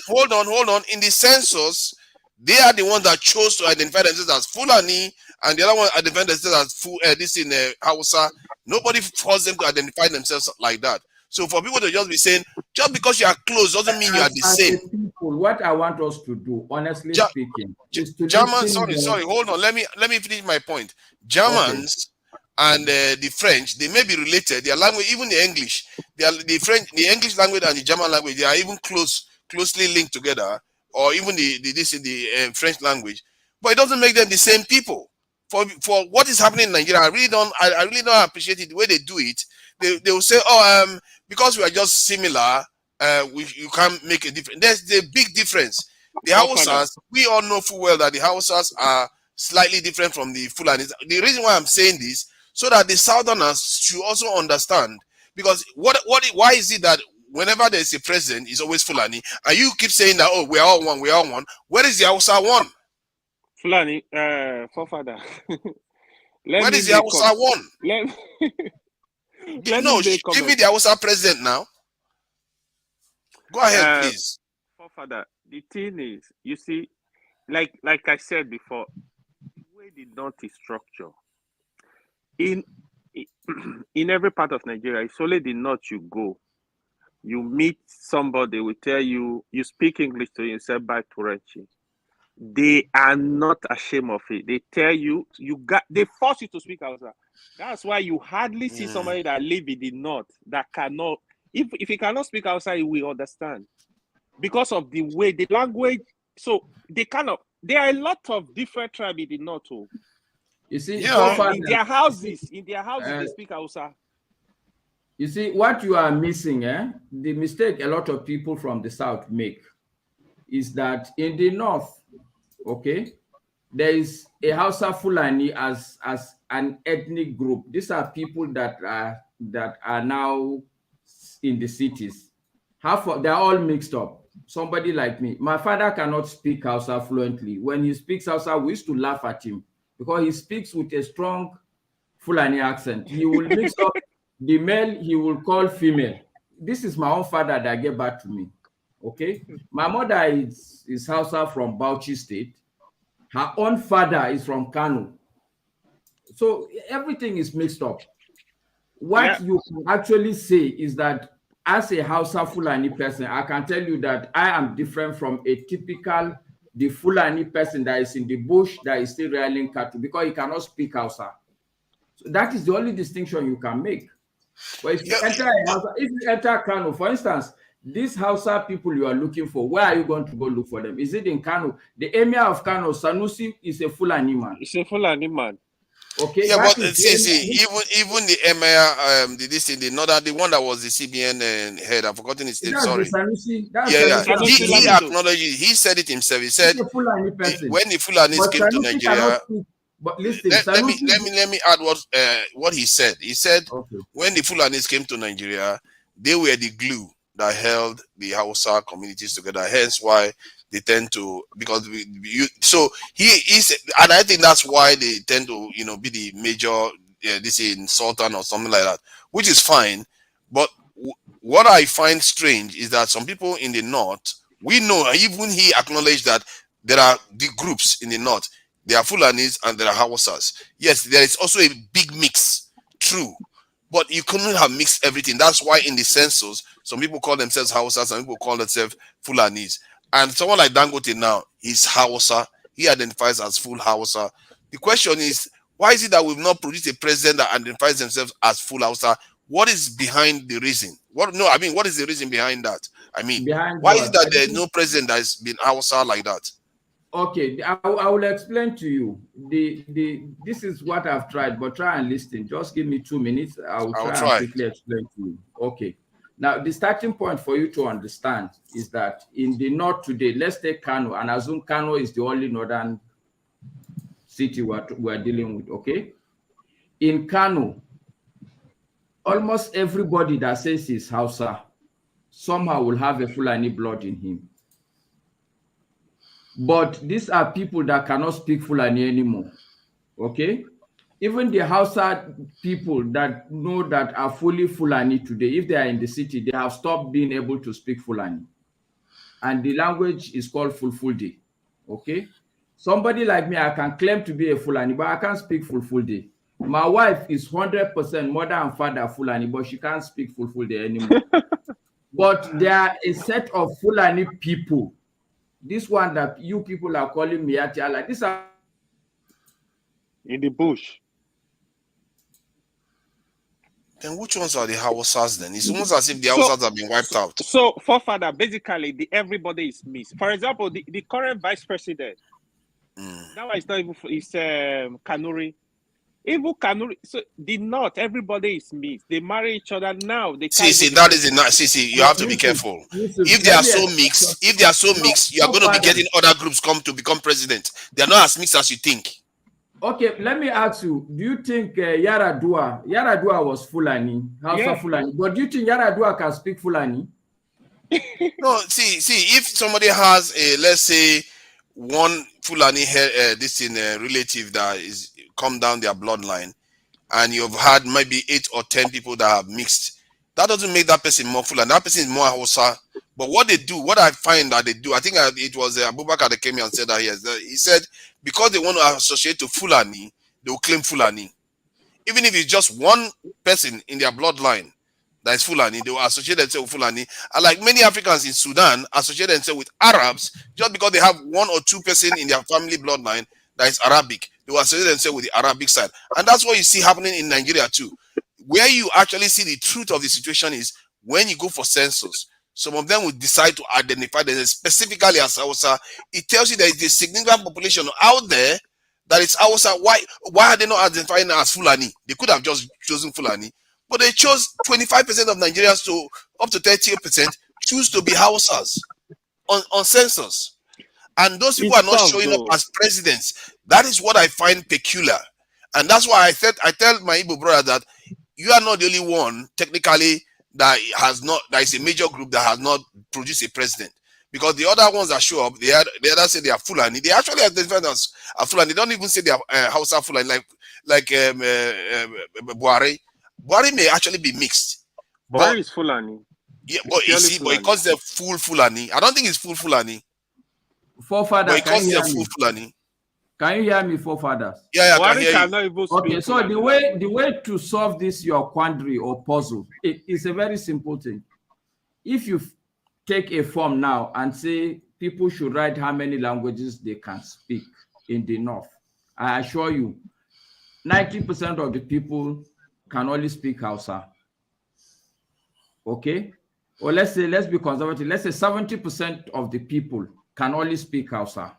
hold on. In the census, they are the ones that chose to identify themselves as Fulani, and the other one identify themselves as this in Hausa. Nobody forced them to identify themselves like that. So for people to just be saying, just because you are close doesn't mean you are the same. People, what I want us to do, honestly speaking, is to sorry, hold on. Let me finish my point. Germans and the French, they may be related. Their language, even the English, the English language and the German language, they are even closely linked together, or even the French language. But it doesn't make them the same people. For what is happening in Nigeria, I really don't appreciate it the way they do it. They will say, because we are just similar, you can't make a difference. There's the big difference. The Hausas, we all know full well that the Hausas are slightly different from the Fulanis. The reason why I'm saying this, so that the Southerners should also understand, because why is it that whenever there's a president, it's always Fulani, and you keep saying that, oh, we are all one. Where is the Hausa one? Fulani, forefather. Where is the Hausa one? Give me the Hausa president now. Go ahead, please. Father, the thing is, you see, like I said before, the way the North is structured, in every part of Nigeria, it's only the North you go. You meet somebody, will tell you, you speak English to yourself by Turanchi. They are not ashamed of it. They tell you, they force you to speak Hausa. That's why you hardly see somebody that live in the North that cannot, if he cannot speak Hausa, he will understand. Because of the way, the language, so there are a lot of different tribes in the North. You see, in their houses, they speak Hausa. You see, what you are missing, the mistake a lot of people from the South make is that in the North, okay, there is a Hausa Fulani as an ethnic group. These are people that are now in the cities. They're all mixed up. Somebody like me, my father cannot speak Hausa fluently. When he speaks Hausa, we used to laugh at him because he speaks with a strong Fulani accent. He will mix up the male, he will call female. This is my own father that gave back to me. Okay. My mother is Hausa from Bauchi State. Her own father is from Kanu. So everything is mixed up. What you can actually say is that as a Hausa Fulani person, I can tell you that I am different from a typical the Fulani person that is in the bush that is still rearing cattle because he cannot speak Hausa. So that is the only distinction you can make. But if you enter Kano, for instance, these Hausa people you are looking for, where are you going to go look for them? Is it in Kano? The Emir of Kano, Sanusi, is a Fulani man. It's a Fulani man. Okay. Yeah, but see, even the Emir, the one that was the CBN head, I've forgotten his name. Sorry. He acknowledged it. He said it himself. He said when the Fulanis came to Nigeria. But listen, let me add what he said. He said when the Fulanis came to Nigeria, they were the glue that held the Hausa communities together. Hence why they tend to, because he is, and I think that's why they tend to be the major sultan or something like that, which is fine. But what I find strange is that some people in the north, we know, even he acknowledged that there are the groups in the north. There are Fulanis and there are Hausas. Yes, there is also a big mix, true. But you couldn't have mixed everything. That's why in the census, some people call themselves Hausas, some people call themselves Fulanis. And someone like Dangote now, he's Hausa. He identifies as full Hausa. The question is, why is it that we've not produced a president that identifies themselves as full Hausa? What is behind the reason? What is the reason behind that? Why is it that there's no president that has been Hausa like that? Okay, I will explain to you. This is what I've tried, but try and listen. Just give me 2 minutes. I will try and quickly explain to you. Okay. Now, the starting point for you to understand is that in the north today, let's take Kano, and assume Kano is the only northern city we're dealing with, okay? In Kano, almost everybody that says he's Hausa somehow will have a Fulani blood in him. But these are people that cannot speak Fulani anymore, okay? Even the Hausa people that know that are fully Fulani today, if they are in the city, they have stopped being able to speak Fulani. And the language is called Fulfulde, okay? Somebody like me, I can claim to be a Fulani, but I can't speak Fulfulde. My wife is 100% mother and father Fulani, but she can't speak Fulfulde anymore. But there are a set of Fulani people. This one that you people are calling Miati, like this are in the bush. Then which ones are the Hausas then? It's almost as if the Hausas have been wiped out. So, forefather, basically, everybody is missed. For example, the current vice president, now it's not even, it's Kanuri. Even Kanuri, so the north, everybody is mixed. They marry each other now. That is enough. You have to be careful. If they are so mixed, you are going to be getting other groups come to become president. They are not as mixed as you think. Okay, let me ask you, do you think Yaradua was Fulani, Hausa Fulani, but do you think Yaradua can speak Fulani? No, see, if somebody has let's say one Fulani relative that is come down their bloodline, and you've had maybe 8 or 10 people that have mixed, that doesn't make that person more Fulani. That person is more Hausa. But what they do, what I find that they do, I think it was Abubakar that came here and said that he said because they want to associate to Fulani, they will claim Fulani. Even if it's just one person in their bloodline that is Fulani, they will associate themselves with Fulani. And like many Africans in Sudan associate themselves with Arabs just because they have 1 or 2 person in their family bloodline that is Arabic. They will associate themselves with the Arabic side. And that's what you see happening in Nigeria too. Where you actually see the truth of the situation is when you go for census. Some of them will decide to identify themselves specifically as Hausa. It tells you there is a significant population out there that is Hausa. Why are they not identifying as Fulani? They could have just chosen Fulani. but they chose 25% of Nigerians to up to 30% choose to be Hausas on census. And those people are not showing up as presidents. That is what I find peculiar. And that's why I tell my Igbo brother that you are not the only one, technically, that is a major group that has not produced a president. Because the other ones that show up, the others say they are Fulani. They actually identify as Fulani. They don't even say they are Hausa Fulani, like Buhari. Buhari may actually be mixed. Buhari is Fulani. Yeah, but you see, but he calls them full Fulani. I don't think it's full Fulani. Forefathers, but he calls them full Fulani. Can you hear me, forefathers? Yeah, I can hear you. Okay, so the way to solve this your quandary or puzzle, it's a very simple thing. If you take a form now and say people should write how many languages they can speak in the north, I assure you, 90% of the people can only speak Hausa. Okay? Or let's be conservative. Let's say 70% of the people can only speak Hausa.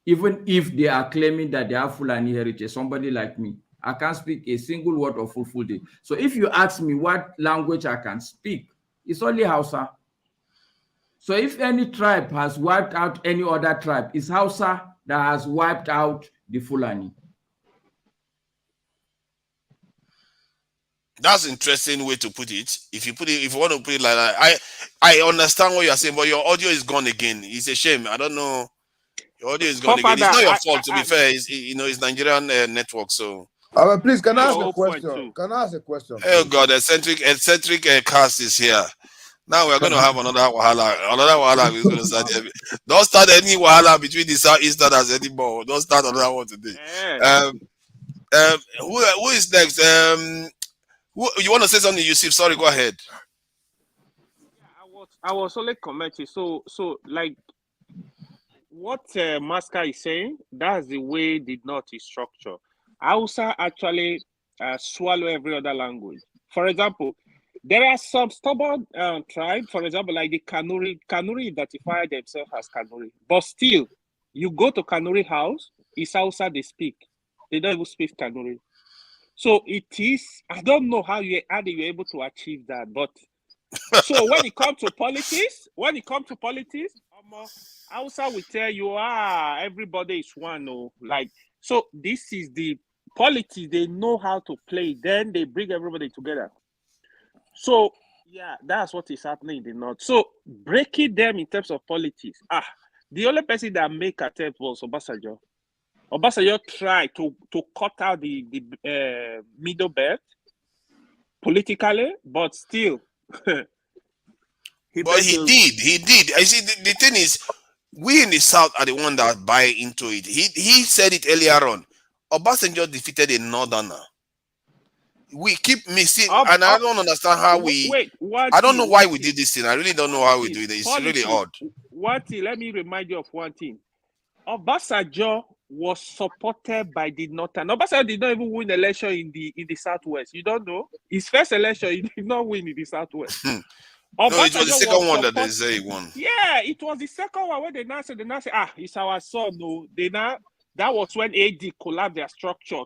Even if they are claiming that they have Fulani heritage, somebody like me, I can't speak a single word of Fulfulde. So if you ask me what language I can speak, it's only Hausa. So if any tribe has wiped out any other tribe, it's Hausa that has wiped out the Fulani. That's an interesting way to put it. If you want to put it like that, I understand what you're saying, but your audio is gone again. It's a shame. I don't know. Your audio is gone again. It's not your fault, to be fair. It's Nigerian network. So. Please, can I ask a question? Can I ask a question? Oh God, eccentric cast is here. Now we're going to have another wahala. Another wahala is going to start. Don't start any wahala between the Southeasterners anymore. Don't start another one today. Who is next? You want to say something, Yusuf? Sorry, go ahead. I was only commenting. So like what Maska is saying, that's the way the North is structured. Hausa actually swallow every other language. For example, there are some stubborn tribes, for example, like the Kanuri. Kanuri identify themselves as Kanuri. But still, you go to Kanuri house, it's Hausa they speak. They don't even speak Kanuri. So it is, I don't know how you're able to achieve that. But so when it comes to politics, Hausa will tell you, everybody is one. No, like, so this is the politics. They know how to play. Then they bring everybody together. So, yeah, that's what is happening in the North. So, breaking them in terms of politics. The only person that make attempt was Obasanjo. Obasanjo tried to cut out the middle belt politically, but still. He did. I see, the thing is, we in the South are the one that buy into it. He said it earlier on. Obasanjo defeated a Northerner. We keep missing, and I don't understand how I don't know why we did this thing. I really don't know how we do it. It's really odd. Let me remind you of one thing. Obasanjo was supported by the Northern. Obasanjo did not even win election in the Southwest. You don't know? His first election, he did not win in the Southwest. No, it was the second one that they say he won. Yeah, it was the second one where they now say, it's our son. No, that was when AD collapsed their structure.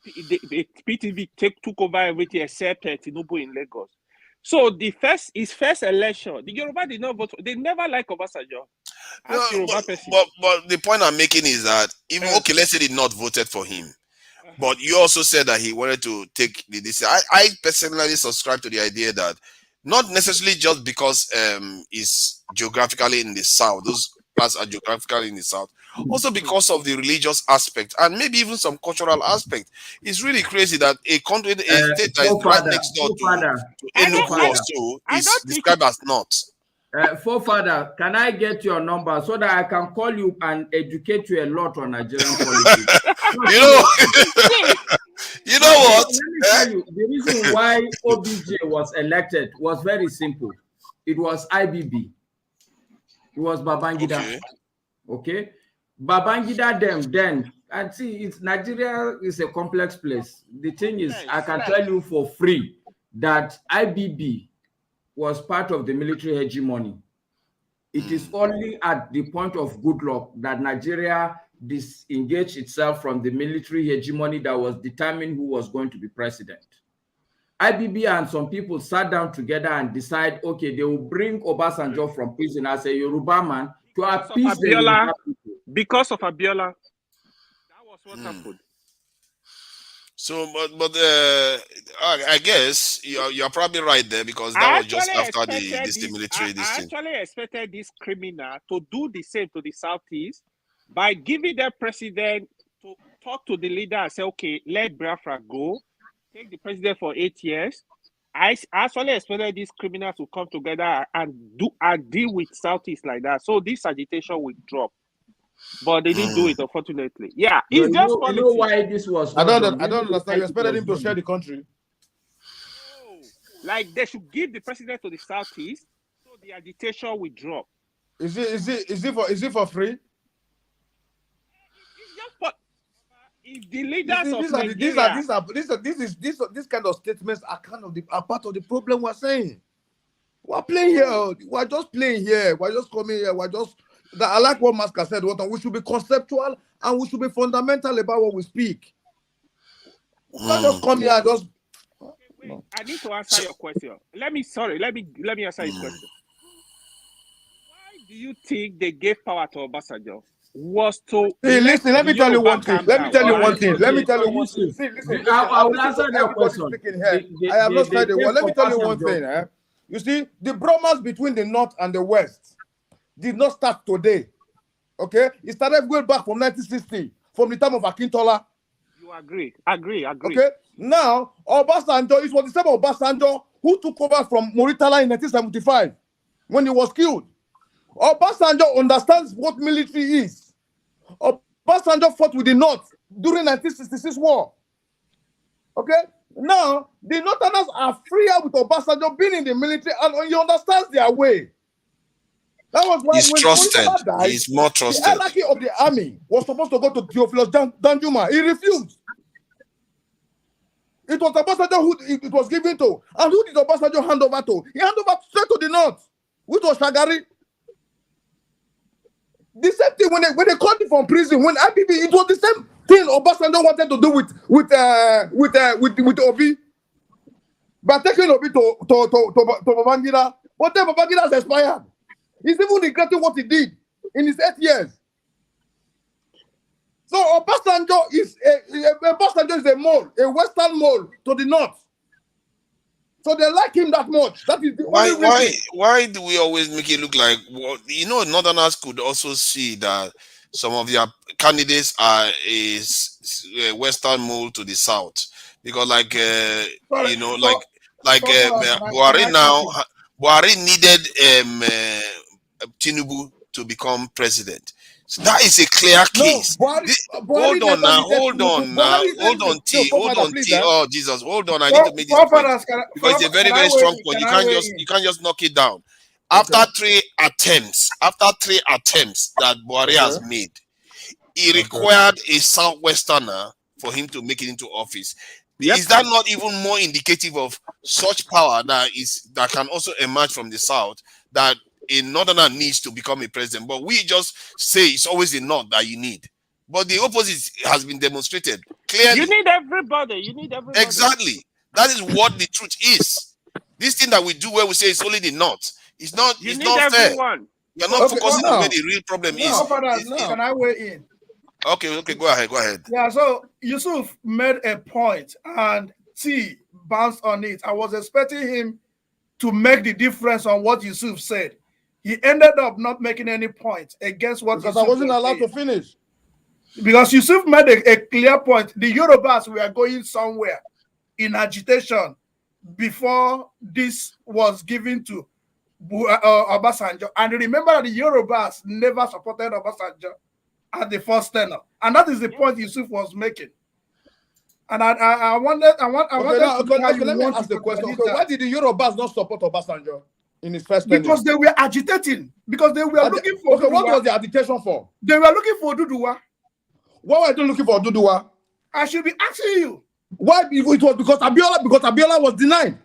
The PTV took over everything except Tinubu in Lagos. So his first election, the Yoruba did not vote. They never like Obasanjo. But the point I'm making is that let's say they not voted for him, but you also said that he wanted to take the decision. I personally subscribe to the idea that not necessarily just because it's geographically in the South, those parts are geographically in the South, also because of the religious aspect and maybe even some cultural aspect. It's really crazy that a state that is right next door to Enugu or so is described as not. Forefather, can I get your number so that I can call you and educate you a lot on Nigerian politics? You know what? Let me tell you, the reason why OBJ was elected was very simple. It was IBB. It was Babangida. Okay? Babangida then, and see, Nigeria is a complex place. The thing is, I can tell you for free that IBB was part of the military hegemony. It is only at the point of good luck that Nigeria disengaged itself from the military hegemony that was determining who was going to be president. IPOB and some people sat down together and decide, okay, they will bring Obasanjo from prison as a Yoruba man to appease the Yoruba people. Because of Abiola, that was what happened. So, but I guess you're probably right there, because that was just after the military. I actually expected this criminal to do the same to the Southeast by giving the president to talk to the leader and say, okay, let Biafra go, take the president for 8 years. I actually expected these criminals to come together and deal with Southeast like that, so this agitation will drop. But they didn't do it, unfortunately. Yeah, it's just you know why this was. I don't understand. You expected him to share the country. No. Like, they should give the president to the Southeast, so the agitation will drop. Is it for free? It's just for if the leaders of Nigeria. These kind of statements are part of the problem we're saying. We're playing here. We're just playing here. We're just coming here. I like what Masker said. We should be conceptual and we should be fundamental about what we speak. We can't just come here and just. Wait, I need to answer your question. Let me answer his question. Why do you think they gave power to Obasanjo? Was to listen. Let me tell you one thing. Let me tell you one thing. I will answer that question. I have not said a word. Let me tell you one thing. You see, the bromance between the North and the West did not start today. Okay? It started going back from 1960, from the time of Akintola. You agree. Okay? Now, Obasanjo, it was the same Obasanjo who took over from Muritala in 1975 when he was killed. Obasanjo understands what military is. Obasanjo fought with the North during 1966 war. Okay? Now, the Northerners are freer with Obasanjo being in the military, and he understands their way. That was why he's trusted. He's more trusted. The hierarchy of the army was supposed to go to Theophilus Danjuma. He refused. It was Obasanjo who it was given to. And who did Obasanjo hand over to? He handed over straight to the North, which was Shagari. The same thing when they called him from prison, when IPOB, it was the same thing Obasanjo wanted to do with Obi. By taking Obi to Babangida. But then Babangida has expired. He's even regretting what he did in his 8 years. So Obasanjo is a mole, a Western mole to the North. So they like him that much. That is the only reason. Why do we always make it look like, Northerners could also see that some of their candidates are a Western mole to the South, because Buhari needed Tinubu to become president. So that is a clear case. Hold on, T. Oh Jesus, hold on. I need to make this point, because it's a very, very strong point. You can't just knock it down. After three attempts that Buhari has made, he required a Southwesterner for him to make it into office. Is that not even more indicative of such power that can also emerge from the South, that a Northerner needs to become a president? But we just say it's always the North that you need. But the opposite has been demonstrated clearly. You need everybody. Exactly. That is what the truth is. This thing that we do where we say it's only the North, it's not fair. You're not focusing on where the real problem is. Can I weigh in? Okay, go ahead. Yeah, so Yusuf made a point and T bounced on it. I was expecting him to make the difference on what Yusuf said. He ended up not making any point against what because Yusuf I wasn't allowed to finish. Because Yusuf made a clear point. The Yorubas were going somewhere in agitation before this was given to Obasanjo. And remember that the Yorubas never supported Obasanjo at the first tenure, and that is the point Yusuf was making. And I wanted let me ask the question. Okay, why did the Yorubas not support Obasanjo in his first tenure? Because they were agitating. Because they were looking for. Okay, what was the agitation for? They were looking for Duduwa. Why were they looking for Duduwa? I should be asking you. Why? It was because Abiola was denied.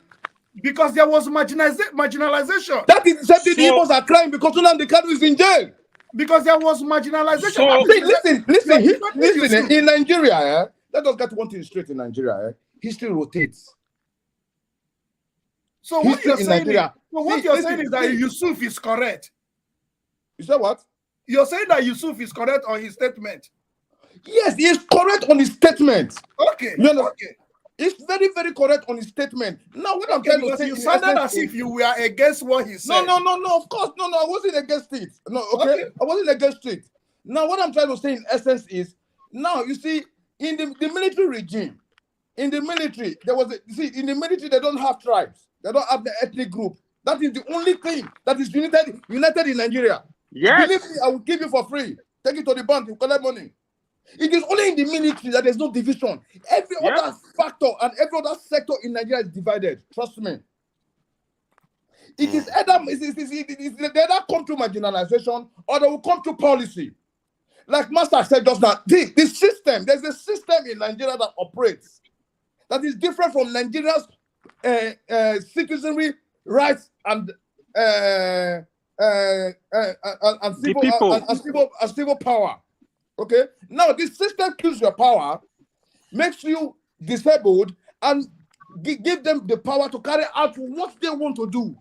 Because there was marginalization. That is the same thing the Igbos are crying because Nnamdi Kanu is in jail. Because there was marginalization. So, listen. In Nigeria, let us get one thing straight in Nigeria. History rotates. So what history you're in saying Nigeria. is that Yusuf is correct. You said what? You're saying that Yusuf is correct on his statement. Yes, he is correct on his statement. Okay. You understand? Okay. It's very, very correct on his statement. Now, what I'm trying to say, you sounded as if you were against what he said. No. Of course, no. I wasn't against it. No, okay. I wasn't against it. Now, what I'm trying to say in essence is, now you see, in the military regime, in the military, in the military they don't have tribes. They don't have the ethnic group. That is the only thing that is united in Nigeria. Yes. Believe me, I will give you for free. Take it to the bank, you collect money. It is only in the military that there's no division. Every other factor and every other sector in Nigeria is divided. Trust me. It is either they either come through marginalization or they will come through policy. Like Master said just now, the system, there's a system in Nigeria that operates that is different from Nigeria's citizenry rights and civil power. Okay, now this system kills your power, makes you disabled, and give them the power to carry out what they want to do.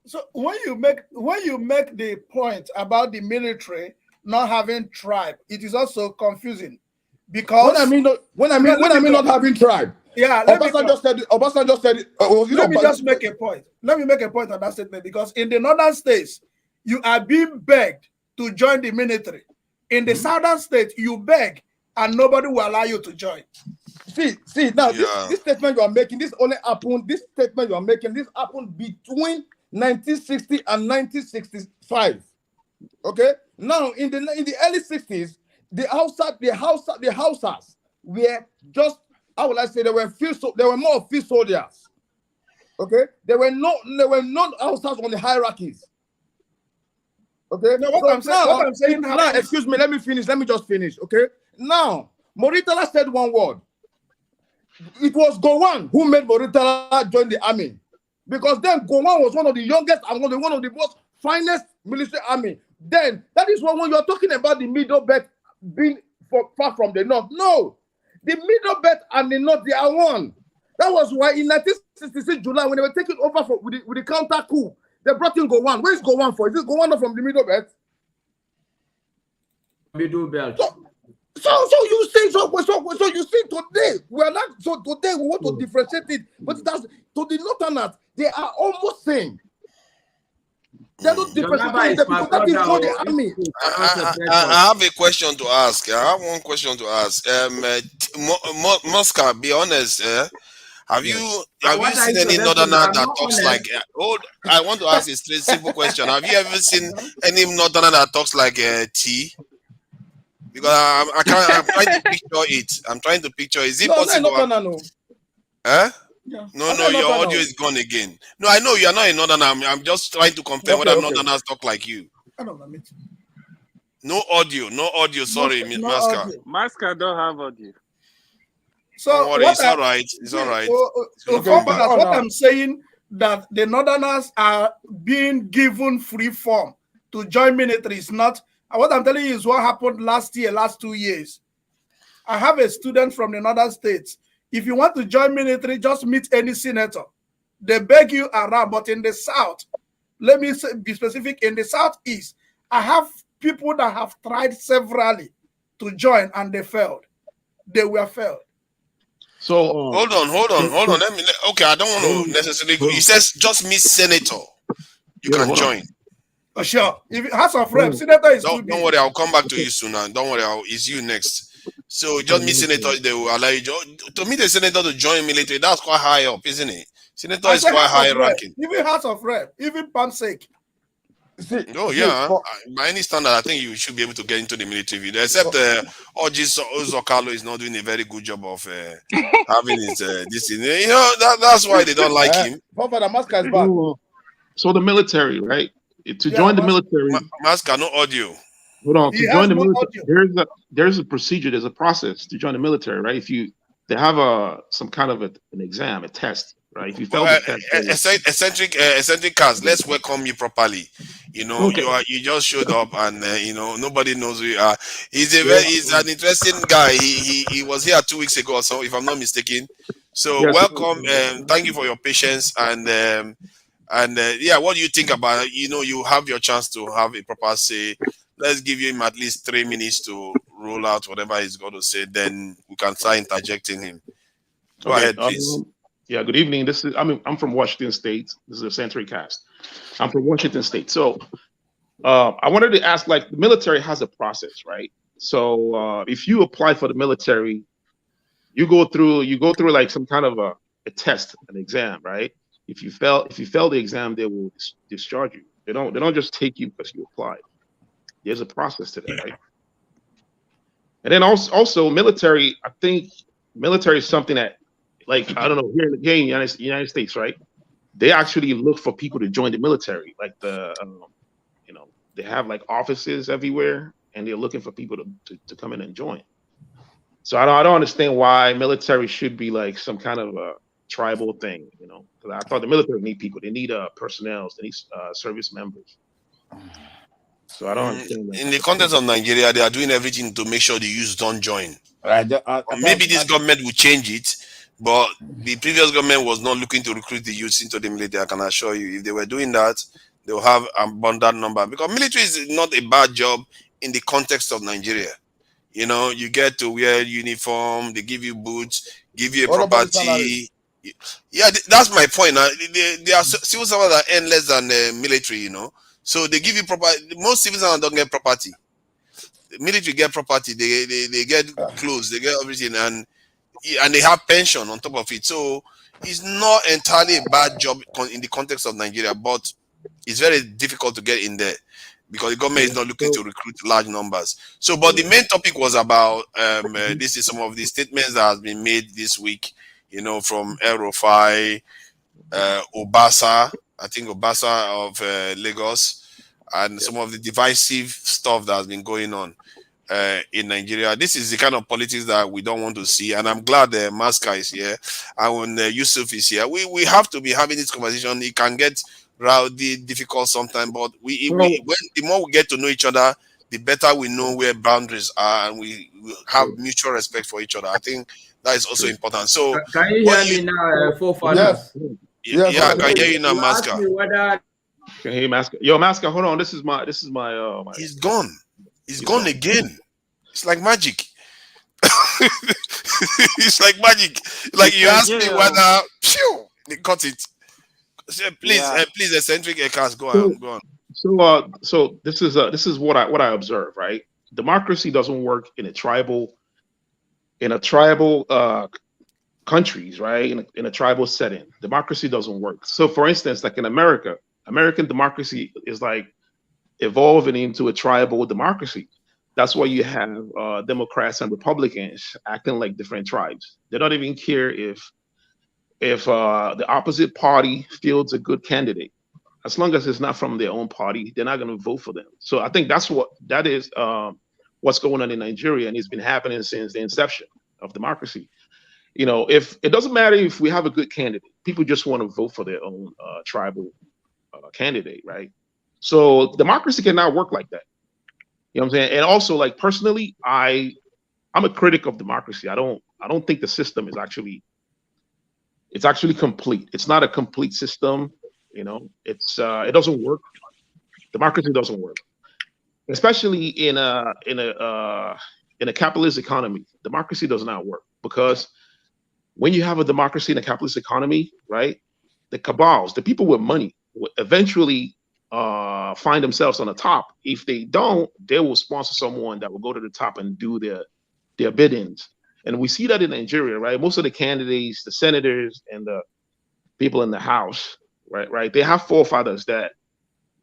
So when you make the point about the military not having tribe, it is also confusing because when I mean not having tribe. Yeah, Obasa just said it. Let me just make a point. Let me make a point on that statement because in the northern states, you are being begged to join the military. In the southern state, you beg and nobody will allow you to join. See, now this statement you are making, this statement you are making, this happened between 1960 and 1965. Okay? Now in the early 60s, the Hausas were just, how will I say, they were more field soldiers. Okay? There were not Hausas on the hierarchies. Okay. Now, what I'm saying now, excuse me, let me just finish. Okay. Now, Moritala said one word. It was Gowon who made Moritala join the army. Because then Gowon was one of the youngest and one of the most finest military army. Then that is when you are talking about the middle belt being far from the north. No, the middle belt and the north, they are one. That was why in 1966 July, when they were taking over with the counter coup, they brought in Gowon. Where is Gowon for? Is this Gowon from the middle belt? Middle belt. So you see today we are not. So today we want to differentiate it, but that's to the northerners. They are almost same. They're not differentiating because that is not the army. I have a question to ask. I have one question to ask. Mosca, be honest. Have you seen any northerner that talks like? I want to ask a straight, simple question. Have you ever seen any northerner that talks like T? Because I'm trying to picture it. I'm trying to picture. Is it possible? No. No, your audio is gone again. No, I know you are not a northerner. I'm just trying to compare whether northerners talk like you. No audio. Sorry, Miss Masca. Masca don't have audio. So don't worry, it's all right. It's all right. What I'm saying that the northerners are being given free form to join military is not. What I'm telling you is what happened last 2 years. I have a student from the northern states. If you want to join military, just meet any senator. They beg you around, but in the south, let me be specific. In the southeast, I have people that have tried severally to join and they failed. They were failed. So hold on. Okay, I don't want to necessarily go. He says just meet senator. You can join. Sure. If it has a rep, senator is don't worry, I'll come back to you soon. Don't worry, it's you next. So just meet senator, they will allow you to meet the senator to join military. That's quite high up, isn't it? Senator is quite high ranking. Even House of Rep, even Pansake. Oh yeah, by any standard, I think you should be able to get into the military. Except Oji Zokalo is not doing a very good job of having his this thing. You know that's why they don't like him. So the military, right? To join the military, Masca, no audio. Hold on. To join the military, there's a procedure, there's a process to join the military, right? They have some kind of an exam, a test, right? If you fail the test, eccentric cast, let's welcome you properly. You know, okay. you just showed up, and you know, nobody knows who you are. He's an interesting guy. He was here 2 weeks ago or so, if I'm not mistaken. So Yes. welcome. Thank you for your patience, and yeah, what do you think about it? You know, you have your chance to have a proper say. Let's give him at least 3 minutes to roll out whatever he's going to say. Then we can start interjecting him. Go ahead, please. Yeah, good evening. I'm from Washington State. This is a Century Cast. I'm from Washington State. So I wanted to ask, like, the military has a process, right? So if you apply for the military, you go through like some kind of a test, an exam, right? If you fail the exam, they will discharge you. They don't just take you because you applied. There's a process to that, right? And then also military, I think military is something that, like, I don't know, here in the United States, right? They actually look for people to join the military. Like you know, they have like offices everywhere, and they're looking for people to come in and join. So I don't understand why military should be like some kind of a tribal thing, you know? Because I thought the military need people. They need personnel. They need service members. So I don't understand that. In the context of Nigeria, they are doing everything to make sure the youth don't join. Maybe this government will change it, but the previous government was not looking to recruit the youth into the military. I can assure you, if they were doing that, they will have an abundant number. Because military is not a bad job in the context of Nigeria. You know, you get to wear uniform, they give you boots, give you a property. Yeah, that's my point. They are civil servants that earn less than the military, you know. So they give you property. Most civil servants don't get property. The military get property. They get clothes. They get everything, and they have pension on top of it. So it's not entirely a bad job in the context of Nigeria, but it's very difficult to get in there because the government is not looking to recruit large numbers. So, but the main topic was about this is some of the statements that has been made this week, you know, from Rufai, Obasa, I think Obasa of Lagos, and some of the divisive stuff that has been going on in Nigeria. This is the kind of politics that we don't want to see, and I'm glad Maska is here, and when Yusuf is here, we have to be having this conversation. It can get rowdy, difficult sometimes, but when the more we get to know each other, the better we know where boundaries are, and we have mutual respect for each other. I think that is also important. So, can you hear me now, forefathers? Yes. Yeah, I can hear you now, Maska. Can hear you, Maska. Yo, Maska, hold on. This is my. He's gone. He's gone again. It's like magic. It's like magic. Like you asked me whether, phew, they cut it. So please, please, eccentric cast, go on. So this is what I observe, right? Democracy doesn't work in a tribal countries, right? In a tribal setting, democracy doesn't work. So, for instance, like in America, American democracy is like evolving into a tribal democracy. That's why you have Democrats and Republicans acting like different tribes. They don't even care if the opposite party fields a good candidate. As long as it's not from their own party, they're not going to vote for them. So I think that is what's going on in Nigeria, and it's been happening since the inception of democracy. You know, if it doesn't matter if we have a good candidate, people just want to vote for their own tribal candidate, right? So democracy cannot work like that. You know what I'm saying? And also, like, personally, I'm a critic of democracy. I don't think the system is actually complete. It's not a complete system. You know, it doesn't work. Democracy doesn't work, especially in a capitalist economy. Democracy does not work because when you have a democracy in a capitalist economy, right, the cabals, the people with money, will eventually find themselves on the top. If they don't, they will sponsor someone that will go to the top and do their biddings. And we see that in Nigeria, right? Most of the candidates, the senators, and the people in the House, right? They have forefathers that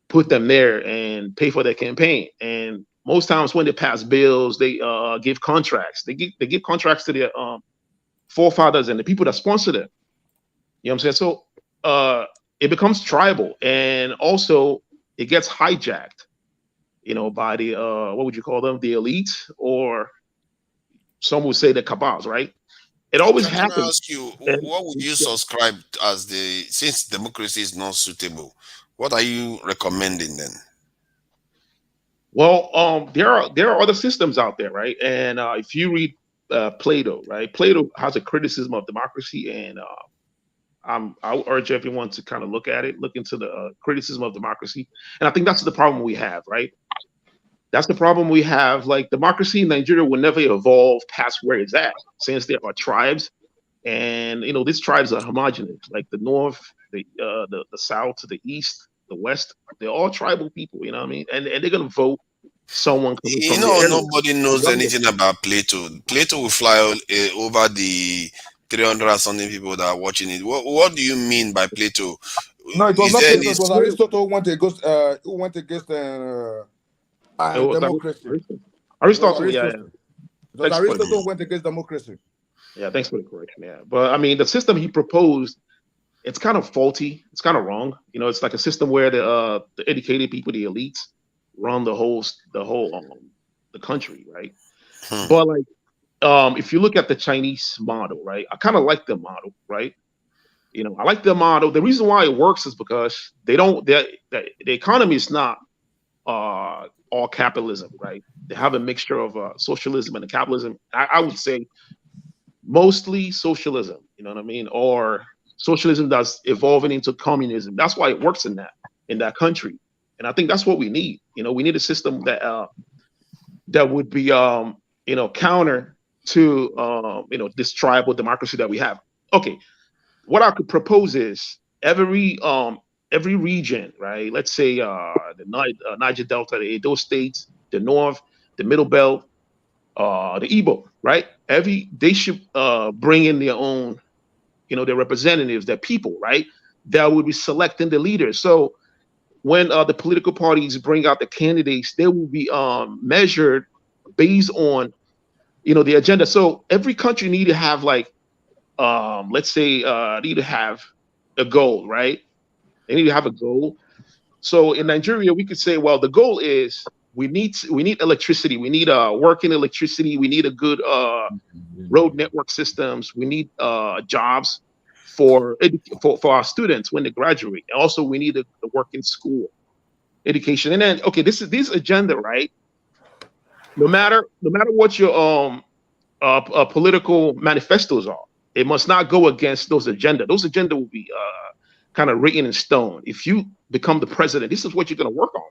put them there and pay for their campaign. And most times when they pass bills, they give contracts. They give contracts to their forefathers and the people that sponsor them. You know what I'm saying? So it becomes tribal, and also it gets hijacked, you know, by the what would you call them? The elite, or some would say the cabals, right? It always Can I happens. ask you, And what would you subscribe as since democracy is not suitable, what are you recommending then? well, there are other systems out there, right? And if you read Plato, right? Plato has a criticism of democracy, and I would urge everyone to kind of look at it, look into the criticism of democracy. And I think that's the problem we have, right? That's the problem we have. Like, democracy in Nigeria will never evolve past where it's at, since there are tribes, and these tribes are homogenous. Like the north, the south, the east, the west, they're all tribal people. You know what I mean? And they're gonna vote someone coming from the area. Nobody knows anything about Plato. Plato will fly over the 300 and something people that are watching it. What do you mean by Plato? No, it was not Plato. It was Aristotle who went against democracy. Aristotle, yeah. It was Aristotle who went against democracy. Yeah, thanks for the correction. Yeah, but I mean, the system he proposed, it's kind of faulty. It's kind of wrong. It's like a system where the educated people, the elites, run the whole the country, right? But like, if you look at the Chinese model, right? I kind of like the model, right? I like the model. The reason why it works is because the economy is not all capitalism, right? They have a mixture of socialism and capitalism. I would say mostly socialism, you know what I mean? Or socialism that's evolving into communism. That's why it works in that country. And I think that's what we need. We need a system that would be counter to this tribal democracy that we have. Okay, what I could propose is every region, right? Let's say the Niger Delta, the Edo states, the North, the Middle Belt, the Igbo, right? They should bring in their own, their representatives, their people, right? That would be selecting the leaders. So when the political parties bring out the candidates, they will be measured based on, the agenda. So every country need to have like, let's say, need to have a goal, right? They need to have a goal. So in Nigeria, we could say, well, the goal is we need electricity. We need working electricity. We need a good road network systems. We need jobs for our students when they graduate. And also, we need a working school education. And then, okay, this agenda, right? No matter what your political manifestos are, it must not go against those agenda. Those agenda will be kind of written in stone. If you become the president, this is what you're going to work on.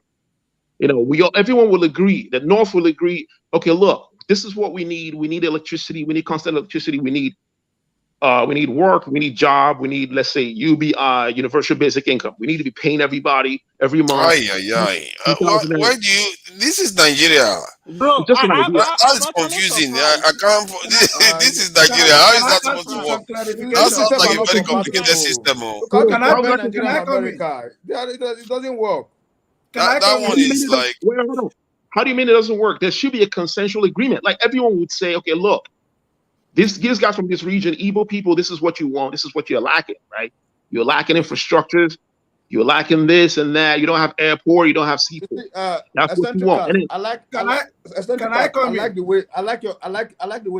Everyone will agree. The North will agree. Okay, look, this is what we need. We need electricity. We need constant electricity. We need work. We need job. We need, let's say, UBI, universal basic income. We need to be paying everybody every month. Why do you? This is Nigeria. Bro, that's confusing. I can't. This is Nigeria. How is that supposed to work? That sounds like a very complicated system. Can I America? It doesn't work. That one is like. How do you mean it doesn't work? There should be a consensual agreement. Like everyone would say, okay, look, these guys from this region, Igbo people, this is what you want. This is what you're lacking, right? You're lacking infrastructures. You're lacking this and that. You don't have airport. You don't have seafood. That's what you want. I like the way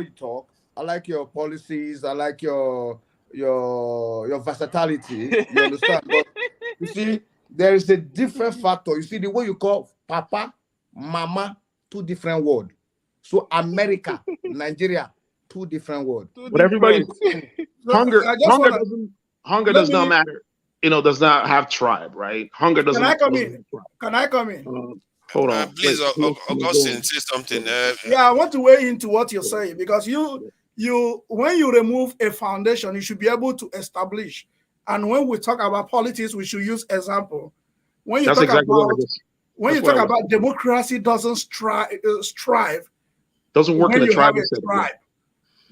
you talk. I like your policies. I like your versatility. You understand? But you see, there is a different factor. You see, the way you call Papa, Mama, two different words. So America, Nigeria, two different words. But everybody, hunger does not matter. Does not have tribe, right? Hunger doesn't. Can I come in? Hold on, please, Augustine, say something. Yeah, I want to weigh into what you're saying because when you remove a foundation, you should be able to establish. And when we talk about politics, we should use example. When you talk about democracy, doesn't strive. Doesn't work in a tribe.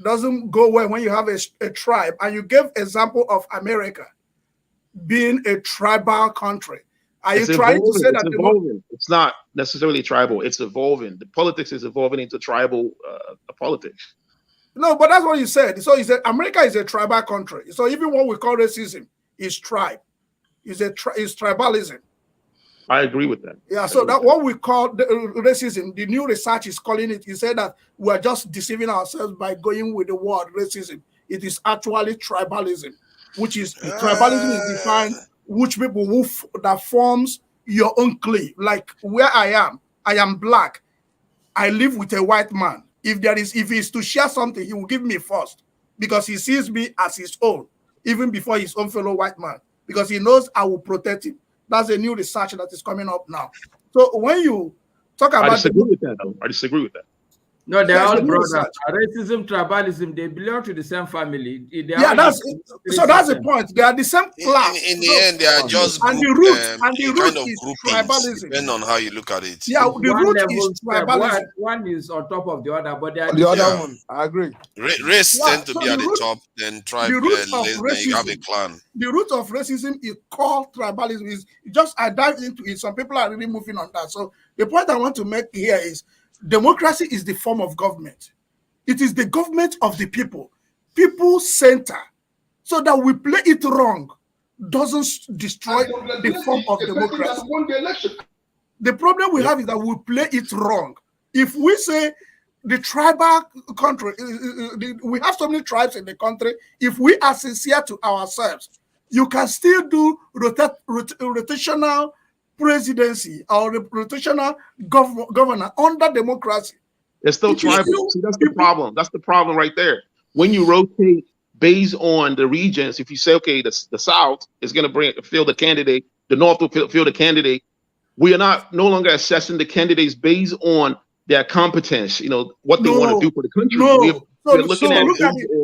Doesn't go well when you have a tribe. And you gave example of America being a tribal country. Are you trying to say that it's evolving? It's not necessarily tribal. It's evolving. The politics is evolving into tribal politics. No, but that's what you said. So you said America is a tribal country. So even what we call racism is tribe. Is tribalism. I agree with that. Yeah. So that what we call racism, the new research is calling it. He said that we are just deceiving ourselves by going with the word racism. it is actually tribalism, which is tribalism is defined which people who that forms your own clique. Like where I am black. I live with a white man. If he's to share something, he will give me first because he sees me as his own, even before his own fellow white man, because he knows I will protect him. That's a new research that is coming up now. So when you talk about, I disagree with that, though. I disagree with that. No, they're all brothers. Racism, tribalism, they belong to the same family. That's the point. They are the same class. In the end, they are just and the root is tribalism. Depending on how you look at it. Yeah, the root is tribalism. One is on top of the other, but they are the other one. I agree. Race tend to be at the top, then tribe, then you have a clan. The root of racism is called tribalism. Is just I dive into it. Some people are really moving on that. So the point I want to make here is, democracy is the form of government. It is the government of the people, people center. So that we play it wrong doesn't destroy the form of democracy. The problem we have is that we play it wrong. If we say the tribal country, we have so many tribes in the country, if we are sincere to ourselves, you can still do rotational presidency or rotational governor under democracy. It's still tribal. See, that's the problem. That's the problem right there. When you rotate based on the regions, if you say, okay, the South is going to fill the candidate, the North will fill the candidate, we are no longer assessing the candidates based on their competence, what they want to do for the country.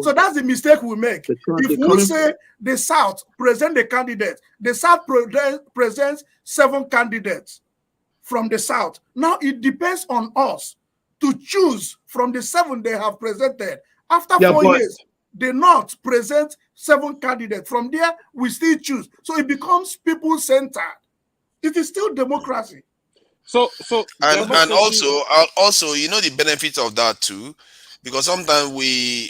So that's the mistake we make. If we say the South present the candidate, the South presents 7 candidates from the South. Now it depends on us to choose from the 7 they have presented. After 4 years, the North present 7 candidates. From there, we still choose. So it becomes people-centered. It is still democracy. And also, the benefits of that too. Because sometimes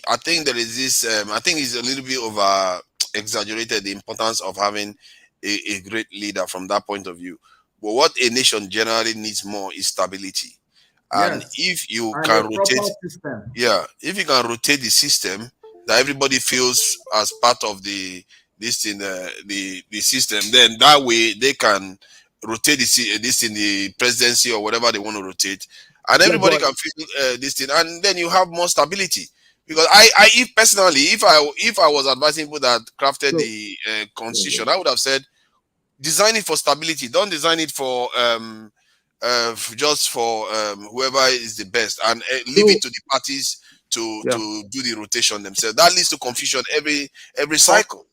I think there is this, I think it's a little bit over exaggerated, the importance of having a great leader from that point of view. But what a nation generally needs more is stability. And if you can rotate, if you can rotate the system, that everybody feels as part of the system, then that way they can rotate this in the presidency or whatever they want to rotate. And everybody can feel this thing, and then you have more stability. Because if personally, if I was advising people that crafted the constitution, I would have said, design it for stability. Don't design it for just for whoever is the best, and leave it to the parties to do the rotation themselves. That leads to confusion every cycle.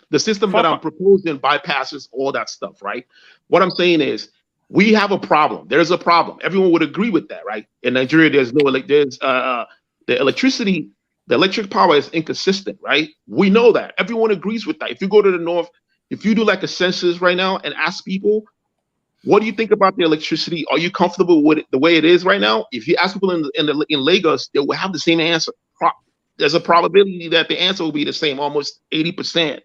The system that I'm proposing bypasses all that stuff, right? What I'm saying is, we have a problem. There's a problem. Everyone would agree with that, right? In Nigeria, the electric power is inconsistent, right? We know that. Everyone agrees with that. If you go to the North, if you do like a census right now and ask people, what do you think about the electricity? Are you comfortable with it the way it is right now? If you ask people in Lagos, they will have the same answer. There's a probability that the answer will be the same, almost 80%.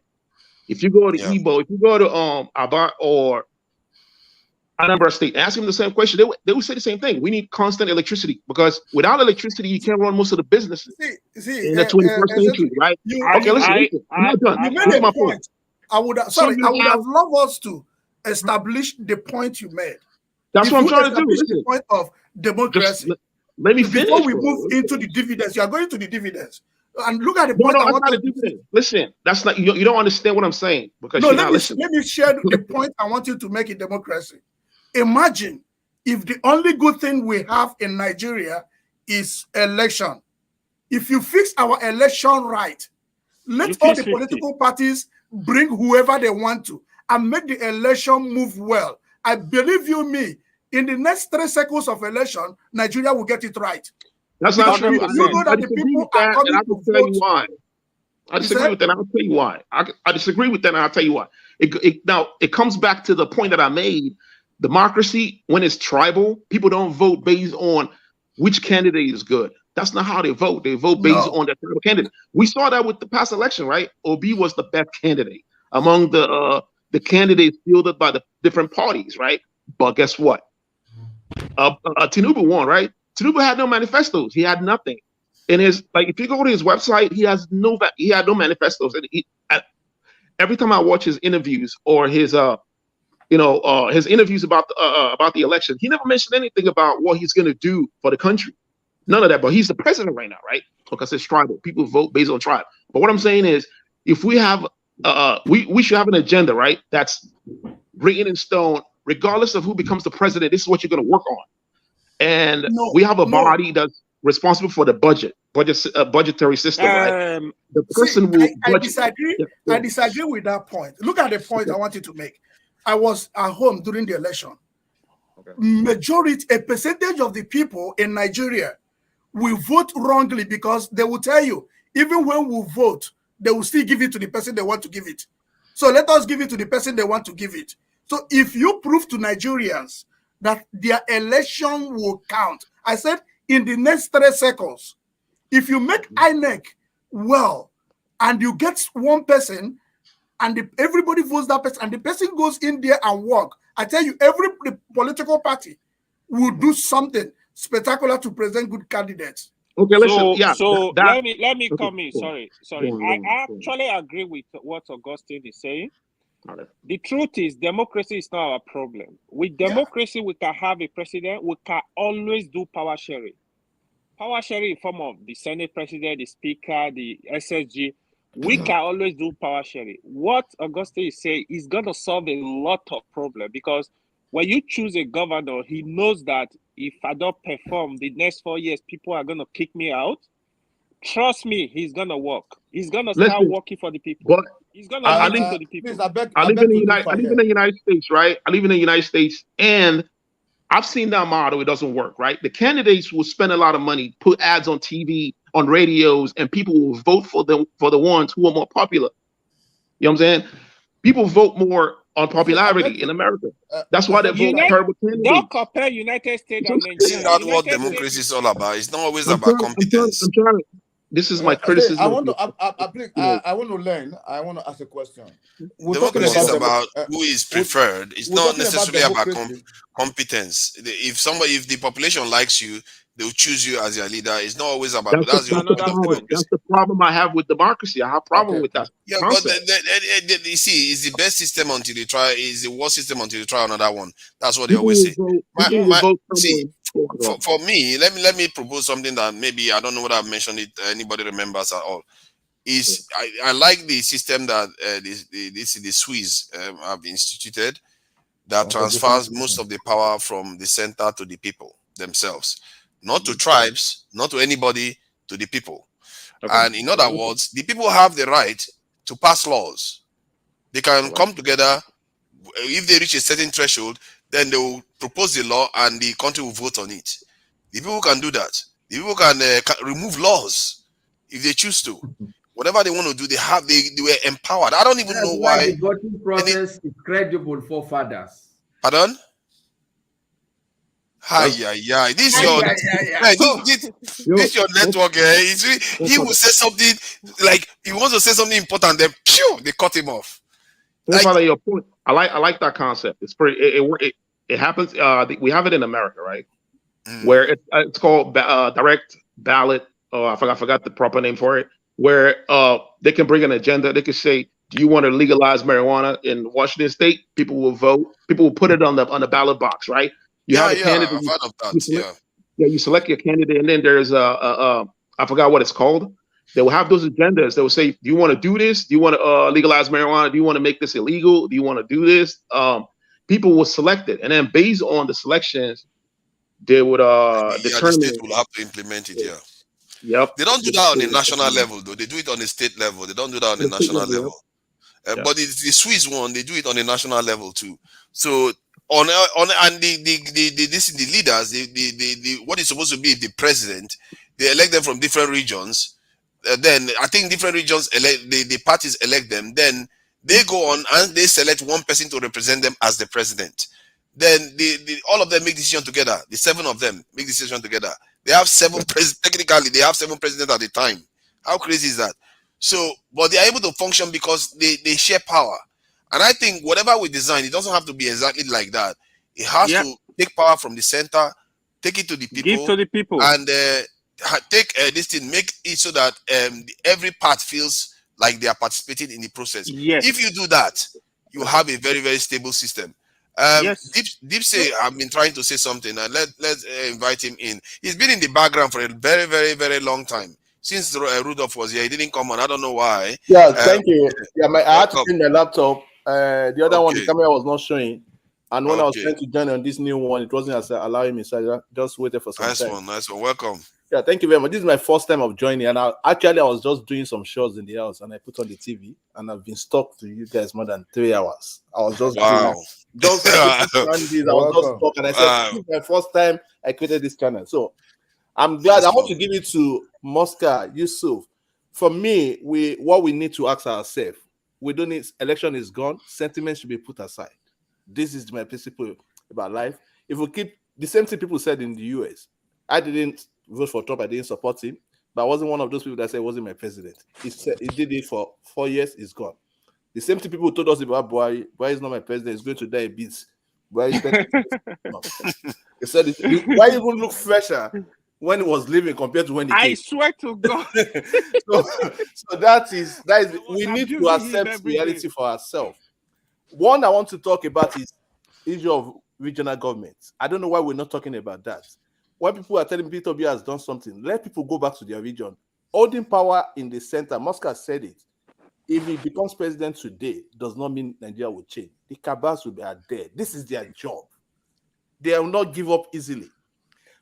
If you go to Igbo, if you go to Aba or Anambra State, ask them the same question, they would say the same thing. We need constant electricity, because without electricity, you can't run most of the businesses in the 21st century, right? Okay, listen. I'm not done. You made a point. I would have loved us to establish the point you made. That's what I'm trying to do. The point of democracy. Let me finish. Before we move into the dividends, you are going to the dividends. And look at the point. Listen, that's not you don't understand what I'm saying, because let me share the point I want you to make in democracy. Imagine if the only good thing we have in Nigeria is election. If you fix our election right, let all the political parties bring whoever they want to and make the election move well. I believe you me, in the next 3 cycles of election, Nigeria will get it right. That's not true. You know that the people are coming to vote. I disagree with that. I'll tell you why. I disagree with that, and I'll tell you why. Now, it comes back to the point that I made. Democracy, when it's tribal, people don't vote based on which candidate is good. That's not how they vote. They vote based on their tribal candidate. We saw that with the past election, right? Obi was the best candidate among the candidates fielded by the different parties, right? But guess what? Tinubu won, right? Tinubu had no manifestos. He had nothing. in his, like, if you go to his website, he had no manifestos. And every time I watch his interviews or his his interviews about the election, he never mentioned anything about what he's going to do for the country. None of that. But he's the president right now, right? Because it's tribal. People vote based on tribe. But what I'm saying is, if we have we should have an agenda, right? That's written in stone, regardless of who becomes the president. This is what you're going to work on. And we have a body that's responsible for the budgetary system, right? The person will. I disagree. I disagree with that point. Look at the point I wanted to make. I was at home during the election. A percentage of the people in Nigeria will vote wrongly because they will tell you, even when we vote, they will still give it to the person they want to give it. So let us give it to the person they want to give it. So if you prove to Nigerians that their election will count, I said in the next 3 seconds, if you make INEC well and you get one person and everybody votes that person and the person goes in there and work, I tell you, every political party will do something spectacular to present good candidates. Okay, listen. So let me come in. Sorry. I actually agree with what Augustine is saying. The truth is, democracy is not our problem. With democracy, we can have a president. We can always do power sharing. Power sharing in form of the Senate president, the speaker, the SSG. We can always do power sharing. What Augustine is saying is going to solve a lot of problems, because when you choose a governor, he knows that if I don't perform the next 4 years, people are going to kick me out. Trust me, he's going to work. He's going to start working for the people. He's going to listen to the people. I live in the United States, right? I live in the United States, and I've seen that model. It doesn't work, right? The candidates will spend a lot of money, put ads on TV, on radios, and people will vote for the ones who are more popular. You know what I'm saying? People vote more on popularity in America. That's why they vote terrible candidates. Don't compare United States and Nigeria. Isn't that what democracy is all about? It's not always about competence. This is my criticism. I want to learn. I want to ask a question. Democracy is about who is preferred. It's not necessarily about competence. If the population likes you, they'll choose you as their leader. It's not always about. That's the problem I have with democracy. I have a problem with that. Yeah, concept. But you see, it's the best system until they try. It's the worst system until they try another one. That's what they always say. For me, let me propose something that maybe I don't know whether I've mentioned it. Anybody remembers at all? Is I like the system that the Swiss have instituted that transfers most of the power from the center to the people themselves. Not to tribes, not to anybody, to the people. And in other words, the people have the right to pass laws. They can come together. If they reach a certain threshold, then they will propose the law and the country will vote on it. The people can do that. The people can remove laws if they choose to. Whatever they want to do, they were empowered. I don't even know why. The voting process is credible for fathers. Pardon? This your network. He will say something like he wants to say something important, then they cut him off. Your point. I like that concept. It's pretty. It happens. We have it in America, right? Where it's called direct ballot. I forgot the proper name for it. Where they can bring an agenda. They can say, "Do you want to legalize marijuana in Washington State?" People will vote. People will put it on the ballot box, right? You have a candidate. I've heard of that. You select your candidate, and then there's I forgot what it's called. They will have those agendas. They will say, "Do you want to do this? Do you want to legalize marijuana? Do you want to make this illegal? Do you want to do this?" People will select it, and then based on the selections, they would determine. The state will have to implement it. Yeah. Yep. They don't do that on a national level, though. They do it on a state level. They don't do that on a national level. But the Swiss one, they do it on a national level too. So the leaders, the what is supposed to be the president, they elect them from different regions. Then I think different regions elect the parties elect them. Then they go on and they select one person to represent them as the president. Then all of them make decision together. The 7 of them make decision together. They have 7 presidents. Technically, they have 7 presidents at the time. How crazy is that? So, but they are able to function because they share power. And I think whatever we design, it doesn't have to be exactly like that. It has to take power from the center, take it to the people. Give to the people. And take this thing, make it so that every part feels like they are participating in the process. Yes. If you do that, you have a very, very stable system. Yes. Deep say I've been trying to say something, and let's invite him in. He's been in the background for a very, very, very long time. Since Rudolph was here, he didn't come on. I don't know why. Yeah, thank you. Yeah, I had to bring my laptop. The other one, the camera was not showing. And when I was trying to join on this new one, it wasn't allowing me. So I just waited for some time. Nice one. Welcome. Yeah, thank you very much. This is my first time of joining. And I was just doing some shows in the house, and I put on the TV. And I've been stuck to you guys more than 3 hours. I was just wow. I was just stuck. And I said, this is my first time I created this channel. So I'm glad. I want to give it to Mosca, Yusuf. For me, what we need to ask ourselves, we don't need, election is gone, sentiment should be put aside. This is my principle about life. If we keep the same thing people said in the US, I didn't vote for Trump, I didn't support him, but I wasn't one of those people that said he wasn't my president. He said he did it for 4 years, he's gone. The same thing people told us about Buhari is not my president, he's going to die a bit. He said, why even look fresher when he was living compared to when he came? I swear to God. so that is we need to accept reality for ourselves. One I want to talk about is issue of regional governments. I don't know why we're not talking about that. When people are telling PTOB has done something, let people go back to their region. Holding power in the center, Moscow said it. If he becomes president today, does not mean Nigeria will change. The cabals will be there. This is their job. They will not give up easily.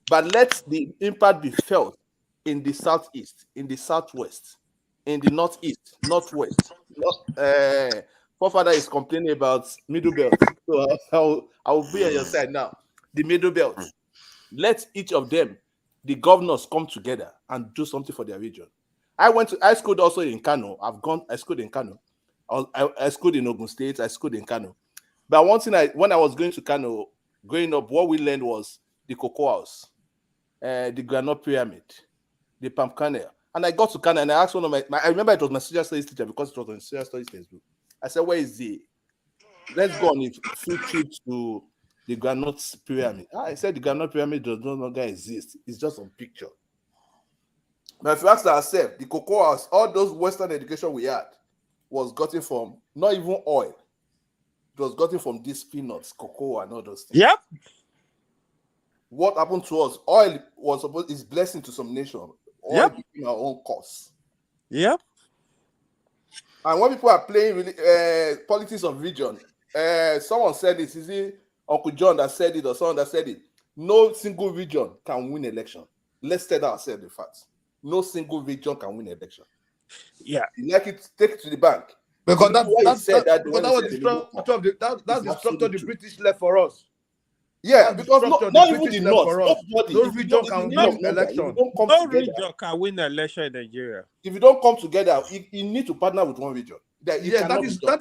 But let the impact be felt in the southeast, in the southwest, in the northeast, northwest. Forefather is complaining about middle belt. So I will be on your side now. The middle belt. Let each of them, the governors, come together and do something for their region. I schooled also in Kano. I schooled in Kano. I schooled in Ogun State. I schooled in Kano. But one thing, when I was going to Kano, growing up, what we learned was the cocoa house, the granite pyramid, the palm kernel. And I got to Kano and I asked one of I remember it was my social studies teacher because it was on social studies textbook. I said, where is let's go on a few trips to the granite pyramid. I said the granite pyramid does no longer exist. It's just on picture. But if you ask ourselves, the cocoa house, all those Western education we had was gotten from not even oil. It was gotten from these peanuts, cocoa, and all those things. Yep. What happened to us? Oil is blessing to some nation. Oil became our own cause. Yep. And when people are playing politics of region, someone said it. Is it Uncle John that said it or someone that said it? No single region can win election. Let's tell ourselves the facts. No single region can win election. Yeah. Like it, take it to the bank. Because that was the structure the British left for us. Yeah, because not even the North. No region can win election. No region can win election in Nigeria. If you don't come together, you need to partner with one region. That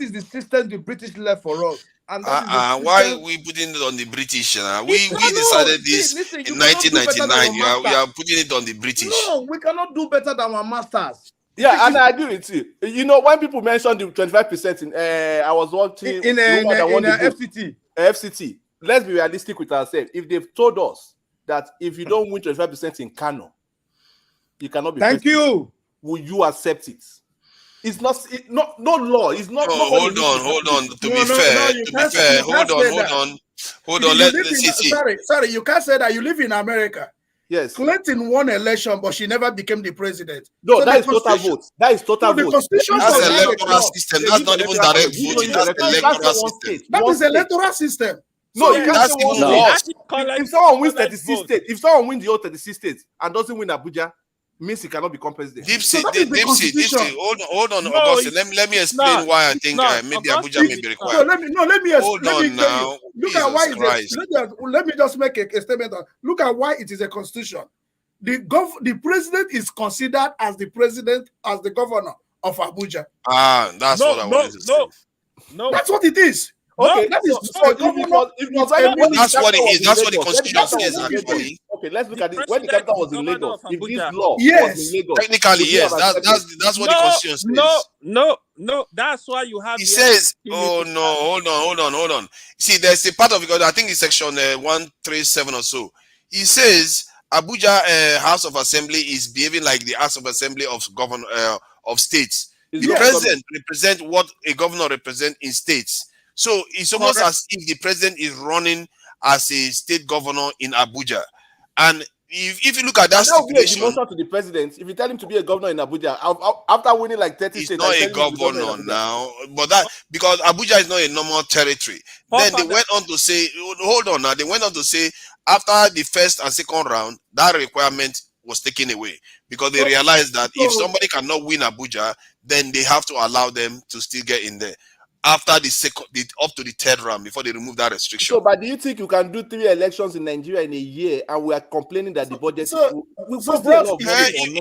is the system the British left for us. And why we putting it on the British? We decided this in 1999. We are putting it on the British. No, we cannot do better than our masters. Yeah, and I agree with you. You know, when people mention the 25% in, I was watching in FCT. Let's be realistic with ourselves. If they've told us that if you don't win 25% in Kano, you cannot be. Thank you. Will you accept it? It's not no law. It's not. Hold on. To be fair, hold on. Let's see. Sorry, you can't say that. You live in America. Yes. Clinton won election, but she never became the president. No, so that is total vote. That is total vote. That's electoral system. That's not even direct voting. That's electoral system. That is electoral system. No, you can't say one state. If someone wins 36 states, if someone wins the whole 36 states and doesn't win Abuja, means he cannot become president. Dipsy, hold on, Augustine. Let me explain why I think maybe Abuja may be required. Let me look at why let me just make a statement. Look at why it is a constitution. The president is considered as the president, as the governor of Abuja. That's what I wanted to say. No, that's what it is. Okay, that is that's what it is. That's what the constitution says, actually. Okay, let's look at it. When the capital was in Lagos, if this law was in Lagos, technically, yes, that's what the constitution says. No, that's why you have. He says, "Oh no, hold on. See, there's a part of it. I think it's section 137 or so. He says, Abuja House of Assembly is behaving like the House of Assembly of governor of states. The president represents what a governor represents in states. So it's almost as if the president is running as a state governor in Abuja. And if you look at that stipulation, demotion to the president, if you tell him to be a governor in Abuja after winning like 30 states, he's not a governor now. But that because Abuja is not a normal territory. Then they went on to say, hold on now. They went on to say after the first and second round, that requirement was taken away because they realized that if somebody cannot win Abuja, then they have to allow them to still get in there after the second, up to the third round before they remove that restriction. So, but do you think you can do 3 elections in Nigeria in a year, and we are complaining that the budget? If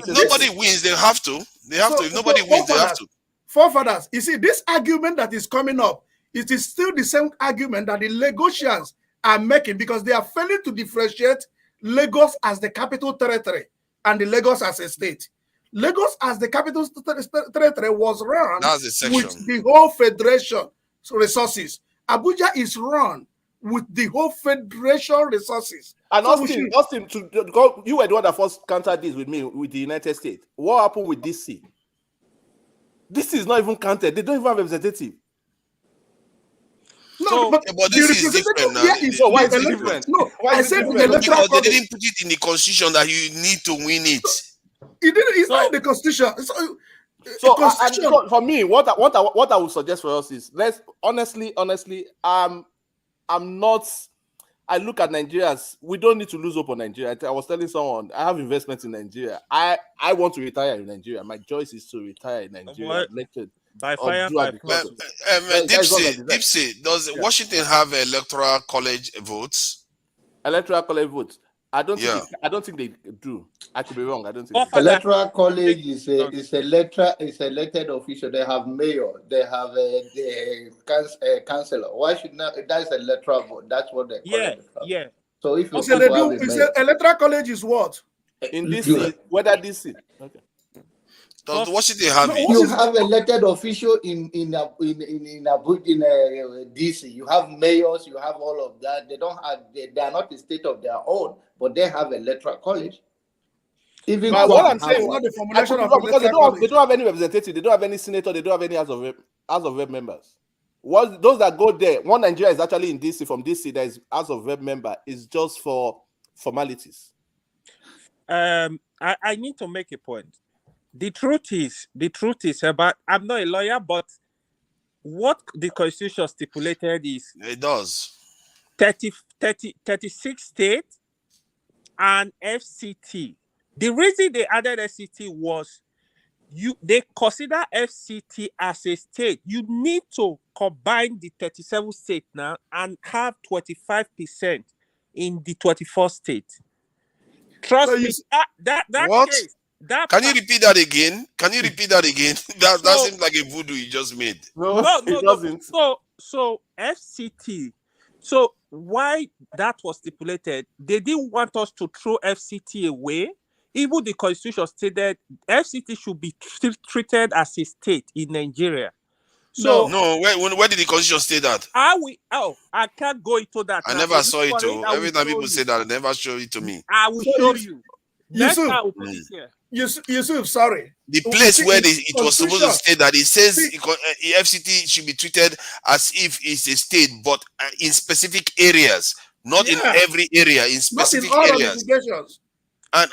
nobody wins, they have to. They have to. If nobody wins, they have to. Forefathers, you see, this argument that is coming up, it is still the same argument that the Lagosians are making because they are failing to differentiate Lagos as the capital territory and the Lagos as a state. Lagos as the capital territory was run with the whole federation resources. Abuja is run with the whole federation resources. And Austin, you were the one that first countered this with me with the United States. What happened with DC? This is not even counted. They don't even have a representative. No, but this is different now. So why is it different? No, I said because they didn't put it in the constitution that you need to win it. It's not in the constitution. So for me, what I would suggest for us is honestly, I'm not. I look at Nigerians. We don't need to lose hope on Nigeria. I was telling someone I have investments in Nigeria. I want to retire in Nigeria. My choice is to retire in Nigeria. By fire, Dipsy, does Washington have electoral college votes? Electoral college votes. I don't think they do. I could be wrong. I don't think electoral college is elected official. They have mayor. They have a councillor. Why should not? That's electoral vote. That's what they call it. Yeah. So if you electoral college is what in DC? Whether DC? Okay. Does Washington have it? You have elected official in DC. You have mayors. You have all of that. They don't have. They are not a state of their own, but they have electoral college. Even what I'm saying, not the formulation of because they don't have any representative. They don't have any senator. They don't have any House of Rep members. Those that go there, one Nigeria is actually in DC. From DC, there is House of Rep member. Is just for formalities. I need to make a point. The truth is about, I'm not a lawyer, but what the Constitution stipulated is it does 36 states and FCT. The reason they added FCT was they consider FCT as a state. You need to combine the 37 states now and have 25% in the 24th state. Trust me, that what? Case. Can you repeat that again? That seems like a voodoo you just made. No, it doesn't. So FCT. So why that was stipulated? They didn't want us to throw FCT away. Even the Constitution stated FCT should be treated as a state in Nigeria. So no, where did the Constitution state that? I can't go into that. I never saw it. Every time people say that, they never show it to me. I will show you. Yusuf, sorry. The place where it was supposed to state that it says FCT should be treated as if it's a state, but in specific areas, not in every area, in specific areas. And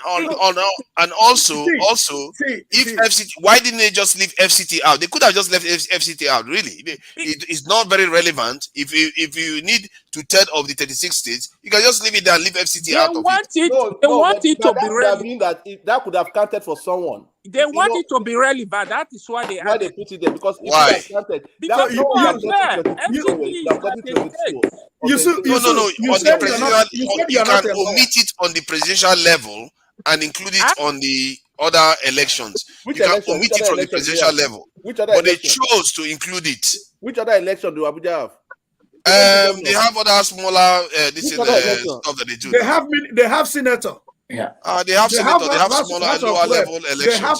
also, if FCT, why didn't they just leave FCT out? They could have just left FCT out. Really, it's not very relevant. If you need 2/3 of the 36 states, you can just leave it there and leave FCT out of it. They want it to be relevant. Mean that that could have counted for someone. They want it to be relevant. That is why they put it there, because why? Because you are there. No. You can omit it on the presidential level and include it on the other elections. You can omit it from the presidential level. But they chose to include it. Which other election do Abuja have? They have other smaller stuff that they do. They have senator. Yeah. They have senator. They have smaller and lower level elections.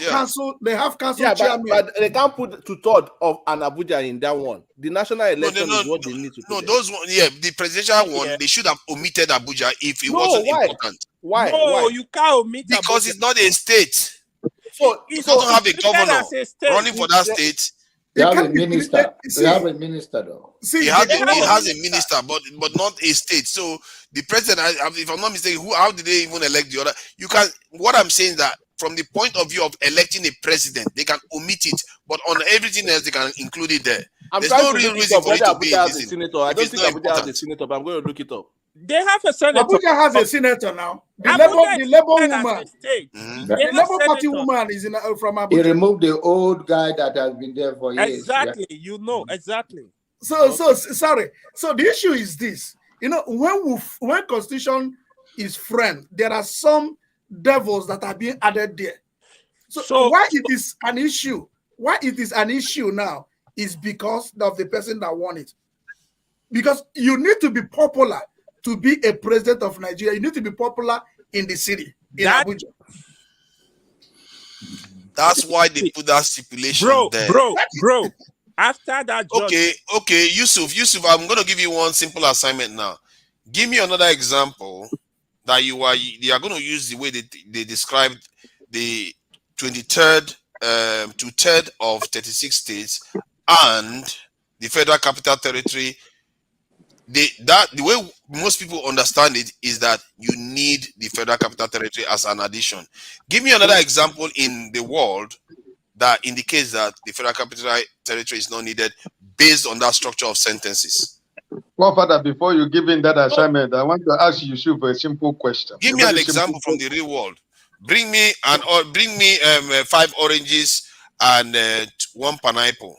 They have council chairman. But they can't put 2/3 of an Abuja in that one. The national election is what they need to do. Those one, the presidential one, they should have omitted Abuja if it wasn't important. Why? No, Why? you can't omit Because Abuja. it's not a state. So It doesn't have a treated governor as a state. running for that state. They have a can't be minister. treated- They see, have a minister though. see, It has, they it have has a a minister, but not a state. So the president, if I'm not mistaken, how did they even elect the other? You can. What I'm saying is that from the point of view of electing a president, they can omit it, but on everything else, they can include it there. I'm There's trying no to real look it reason up for it whether to be Abuja in has a this thing senator. I if don't it's think not Abuja has a important. senator, but I'm going to look it up. They have a senator. Abuja has a senator now. The Abuja Labour is woman, as a state. Mhm. They the have Labour Party senators. woman is in from He Abuja. removed the old guy that has been there for years. Exactly. You know exactly. So sorry. So the issue is this. You know, when Constitution is framed, there are some devils that are being added there. So why it is an issue? Why it is an issue now is because of the person that won it. Because you need to be popular to be a president of Nigeria. You need to be popular in the city, in Abuja. That's why they put that stipulation there. Bro. After that, Okay, Yusuf, I'm going to give you one simple assignment now. Give me another example that you are going to use the way they described the 23rd to 3rd of 36 states and the Federal Capital Territory. The way most people understand it is that you need the Federal Capital Territory as an addition. Give me another example in the world that indicates that the Federal Capital Territory is not needed based on that structure of sentences. Well, Father, before you give in that assignment, I want to ask you a simple question. Give me an example from the real world. Bring me 5 oranges and 1 pineapple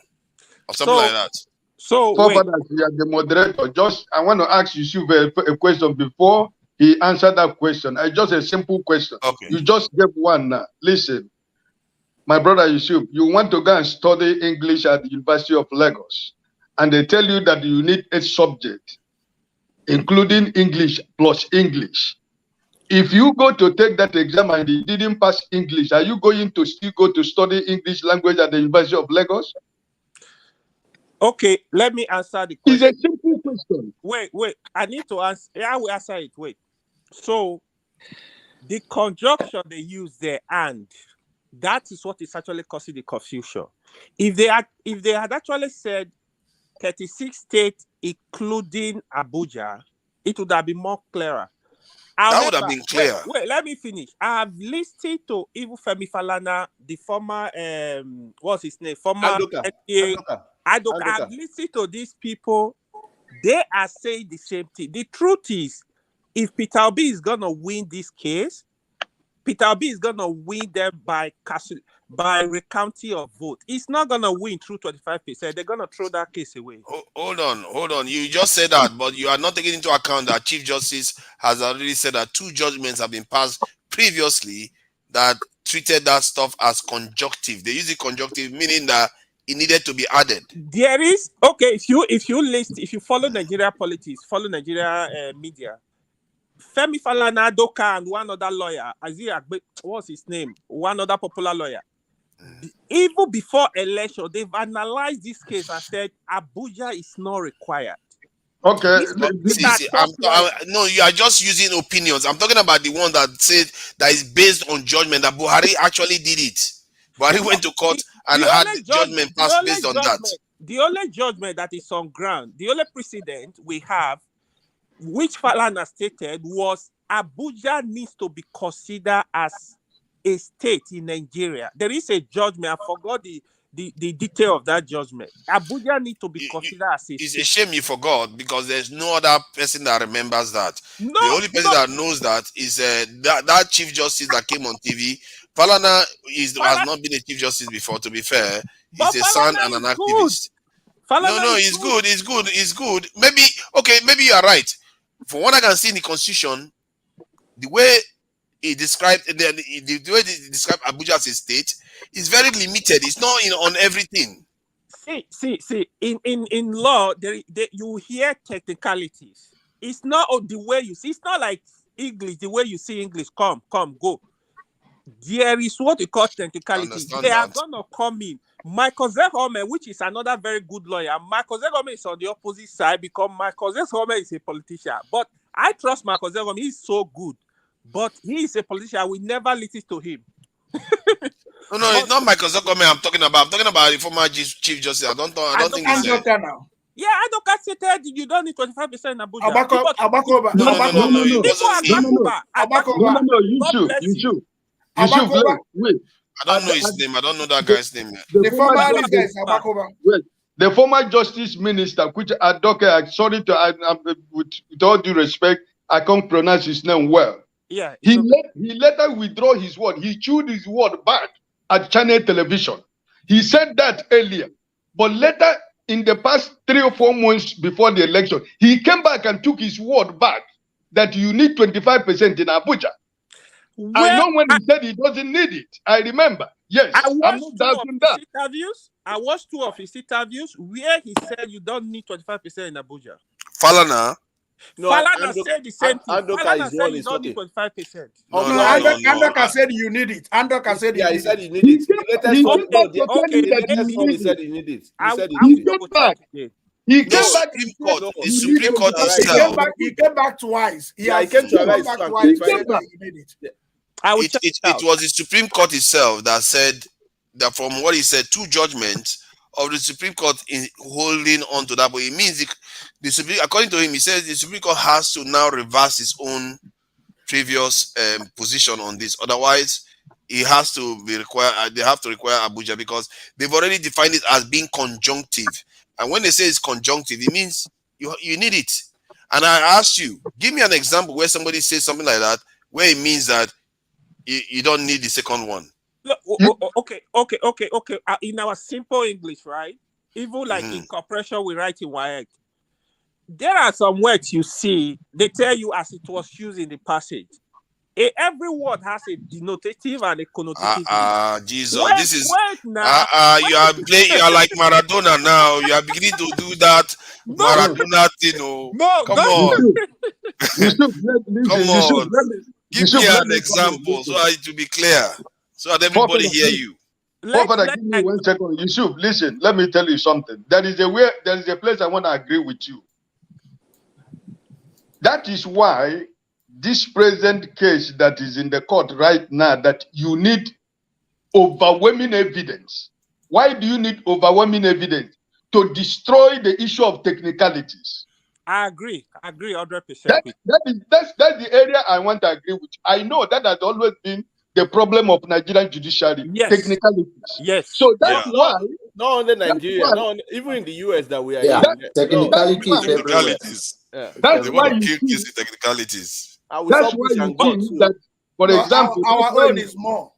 or something like that. So Father, you are the moderator. I want to ask you a question before he answered that question. Just a simple question. Okay. You just gave one now. Listen, my brother Yusuf, you want to go and study English at the University of Lagos, and they tell you that you need a subject, including English plus English. If you go to take that exam and you didn't pass English, are you going to still go to study English language at the University of Lagos? Okay, let me answer the question. It's a simple question. Wait. I need to answer. I will answer it. Wait. So, the conjunction they use there, and that is what is actually causing the confusion. If they had actually said 36 states, including Abuja, it would have been more clearer. That would have been clear. Wait, let me finish. I have listened to even Femi Falana, the former, what's his name? Former Adoka. I have listened to these people. They are saying the same thing. The truth is, if Peter Obi is going to win this case, Peter Obi is going to win them by recounting of vote. He's not going to win through 25%. They're going to throw that case away. Hold on. You just said that, but you are not taking into account that Chief Justice has already said that 2 judgments have been passed previously that treated that stuff as conjunctive. They use it conjunctive, meaning that it needed to be added. There is, okay, if you follow Nigeria politics, follow Nigeria media, Femi Falana, Adoka, and one other lawyer, what's his name? One other popular lawyer. Even before election, they've analyzed this case and said Abuja is not required. Okay. No, you are just using opinions. I'm talking about the one that said that is based on judgment that Buhari actually did it. Buhari went to court and had judgment passed based on that. The only judgment that is on ground, the only precedent we have, which Falana stated, was Abuja needs to be considered as a state in Nigeria. There is a judgment. I forgot the detail of that judgment. Abuja needs to be considered as a state. It's a shame you forgot because there's no other person that remembers that. The only person that knows that is that Chief Justice that came on TV. Falana has not been a Chief Justice before, to be fair. He's a son and an activist. No, it's good. Maybe you are right. For what I can see in the Constitution, the way he described the way they describe Abuja as a state is very limited. It's not on everything. See. In law, you hear technicalities. It's not the way you see. It's not like English. The way you see English, come, go. There is what we call technicalities. They are gonna come in. Michael Zehome, which is another very good lawyer. Michael Zehome is on the opposite side because Michael Zehome is a politician. But I trust Michael Zehome. He's so good. but he is a politician. I will never listen to him. No, it's not Michael Zuckerman I'm talking about. I'm talking about the former Chief Justice. I don't think he's now. Yeah, I don't say that you don't need 25% in Abuja. You should. Wait. I don't know his name. I don't know that guy's name. The former guy is Abakoba. Wait. The former Justice Minister, which sorry to with all due respect, I can't pronounce his name well. Yeah. He later withdraw his word. He chewed his word back at Channel Television. He said that earlier, but later in the past 3 or 4 months before the election, he came back and took his word back that you need 25% in Abuja. I know when he said he doesn't need it. I remember. Yes, I watched 2 of his interviews. I watched 2 of his interviews where he said you don't need 25% in Abuja. Falana. No, Falana said the same thing. Falana said you don't need 25%. Andoka said you need it. Andoka said he said you need it. He said he need it. He came back. The Supreme Court itself. He came back twice. He came to arise twice. It was the Supreme Court itself that said that from what he said, 2 judgments of the Supreme Court in holding on to that. But it means the Supreme, according to him, he says the Supreme Court has to now reverse its own previous position on this. Otherwise, it has to be required. They have to require Abuja because they've already defined it as being conjunctive. And when they say it's conjunctive, it means you need it. And I asked you, give me an example where somebody says something like that, where it means that you don't need the second one. Okay. In our simple English, right? Even like in corporation, we write in WAEC. There are some words you see, they tell you as it was used in the passage. Every word has a denotative and a connotative. Jesus, this is you are like Maradona now. You are beginning to do that Maradona thing. Come on. Come on. Give me an example so it will be clear, so that everybody hear you. Give me 1 second. Yusuf, listen, let me tell you something. There is a place I want to agree with you. That is why this present case that is in the court right now, that you need overwhelming evidence. Why do you need overwhelming evidence? To destroy the issue of technicalities. I agree 100%. That's the area I want to agree with. I know that has always been the problem of Nigerian judiciary. Yes. Technicalities. Yes. So that's why. Not only Nigeria, even in the US that we are. Yeah. Technicalities everywhere. That's why you see technicalities. That's why you see that, for example, our own is more.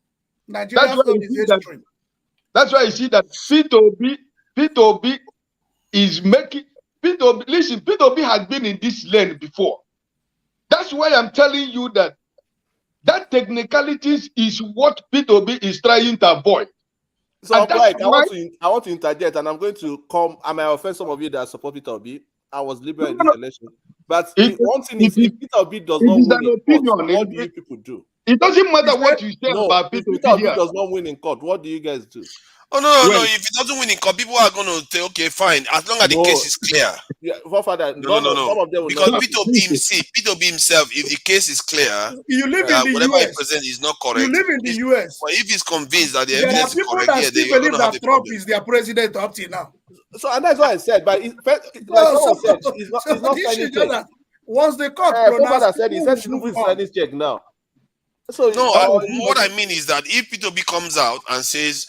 Nigeria's own is extreme. That's why you see that P2B is making. P2B has been in this lane before. That's why I'm telling you that technicalities is what P2B is trying to avoid. So I want to interject, and I'm going to come. I might offend some of you that support P2B. I was liberal in this election, but one thing is, if P2B does not win in court, what do you people do? It doesn't matter what you say about P2B. If P2B does not win in court, what do you guys do? Oh no! If it doesn't win in court, people are going to say, okay, fine, as long as the case is clear. Yeah, Father, no. Some of them will because P2B himself, if the case is clear, you live in the whatever US. he presents is not correct. You live in the US. But if he's convinced that the there evidence are people is correct, that still believe that Trump is their president up till now. So, and that's what I said. But it's not signing check. Once the court pronounced, he said Tinubu is signing check now. So what I mean is that if P2B comes out and says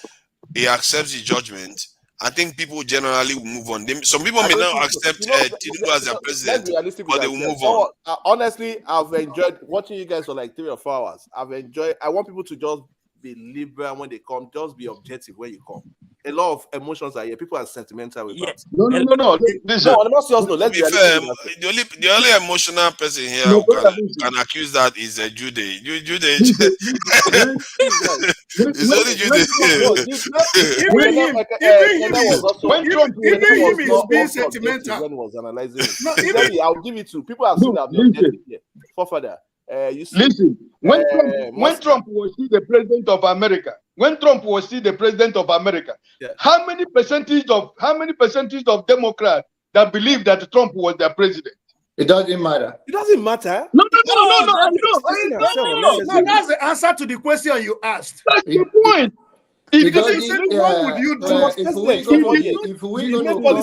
he accepts the judgment, I think people generally will move on. Some people may not accept Tinubu as their president, but they will move on. Honestly, I've enjoyed watching you guys for like 3 or 4 hours. I want people to just be liberal when they come, just be objective when you come. A lot of emotions are here. People are sentimental with that. No. Let's be fair. The only emotional person here who can accuse that is Jude. Jude. It's only Jude. Even him is being sentimental. When he was analyzing I'll give it to people have seen that objective here. For further. Listen, when Trump was still the president of America, how many percentage of Democrats that believe that Trump was their president? It doesn't matter. It doesn't matter. No. No, that's the answer to the question you asked. That's the point. Because you said, what would you do? If we going to come on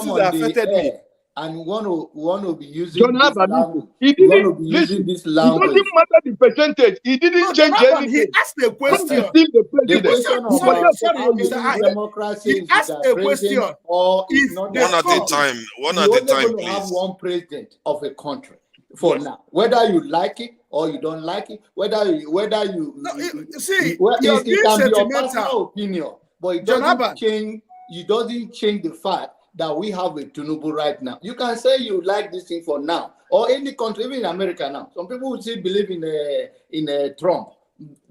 the air and want to be using this language, he didn't listen. This language. It doesn't matter the percentage. He didn't change anything. He asked a question. The question of democracy he asked a question. Or one at a time. One at a time, please. Have one president of a country for now, whether you like it or you don't like it, whether you see, it can be your personal opinion, but it doesn't change. It doesn't change the fact that we have a Tinubu right now. You can say you like this thing for now, or any country, even in America now. Some people would still believe in Trump.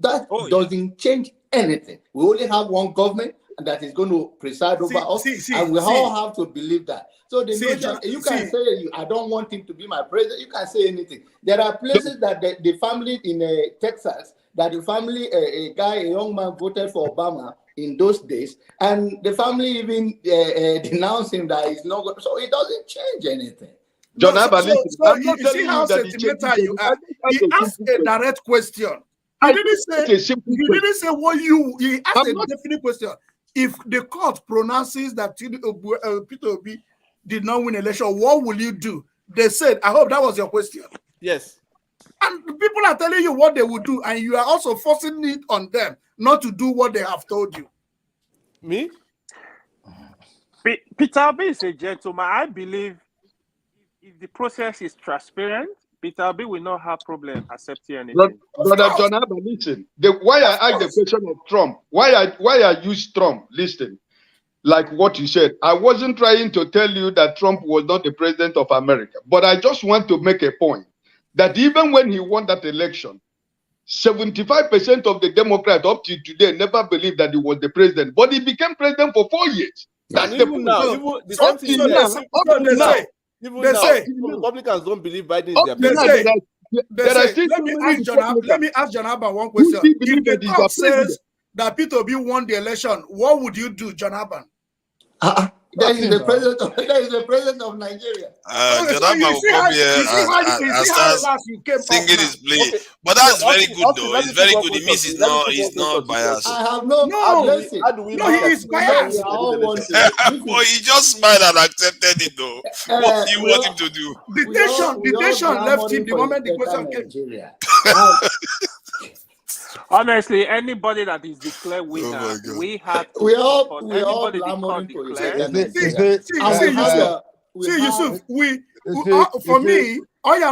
That doesn't change anything. We only have one government that is going to preside over us, and we all have to believe that. So the notion, you can say, I don't want him to be my president. You can say anything. There are places that the family in Texas, that the family, a young man voted for Obama in those days, and the family even denounced him that he's not good. So it doesn't change anything. John, you see how sentimental you are. He asked a direct question. He didn't say what you. He asked a definite question. If the court pronounces that Peter Obi did not win election, what will you do? They said, I hope that was your question. Yes. And people are telling you what they will do, and you are also forcing it on them not to do what they have told you. Me? Peter Obi is a gentleman. I believe if the process is transparent, Peter Obi will not have problem accepting anything. Brother John, listen. Why I asked the question of Trump, why I use Trump, listen, like what you said. I wasn't trying to tell you that Trump was not the president of America, but I just want to make a point that even when he won that election, 75% of the Democrats up to today never believed that he was the president, but he became president for 4 years. That's the point. Even now, Republicans don't believe Biden is their president. Let me ask John Abba one question. If the court says that Peter Obi won the election, what would you do, John Abba? That is the president of Nigeria. John Abba will come here and singing his play. But that's very good, though. It's very good. It means he's not biased. I have no. He is biased. Well, he just smiled and accepted it, though. What do you want him to do? The nation left him the moment the question came. Honestly, anybody that is declared winner, we have to all anybody Yusuf, for me, all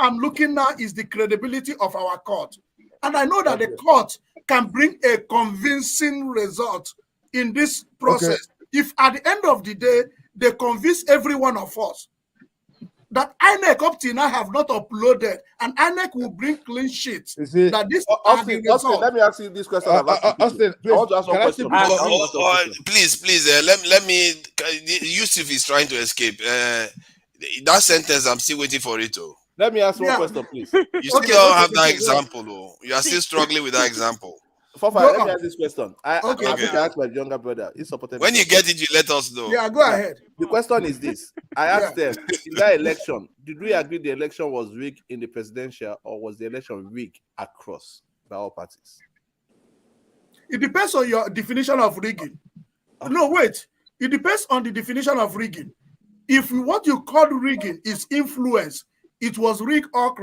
I'm looking at is the credibility of our court. And I know that the court can bring a convincing result in this process. If at the end of the day, they convince every one of us that INEC up till now have not uploaded, and INEC will bring clean sheets. That this Austin, let me ask you this question. Austin, please, I want to ask one question. Please, let me. Yusuf is trying to escape. That sentence, I'm still waiting for it. Let me ask one question, please. You still don't have that example, though. You are still struggling with that example. Let me ask this question. I think I asked my younger brother. He supported. When you get it, you let us know. Yeah, go ahead. The question is this: I asked them in that election, did we agree the election was rigged in the presidential, or was the election rigged across by all parties? It depends on your definition of rigging. No, wait. It depends on the definition of rigging. If what you call rigging is influence, it was rigged all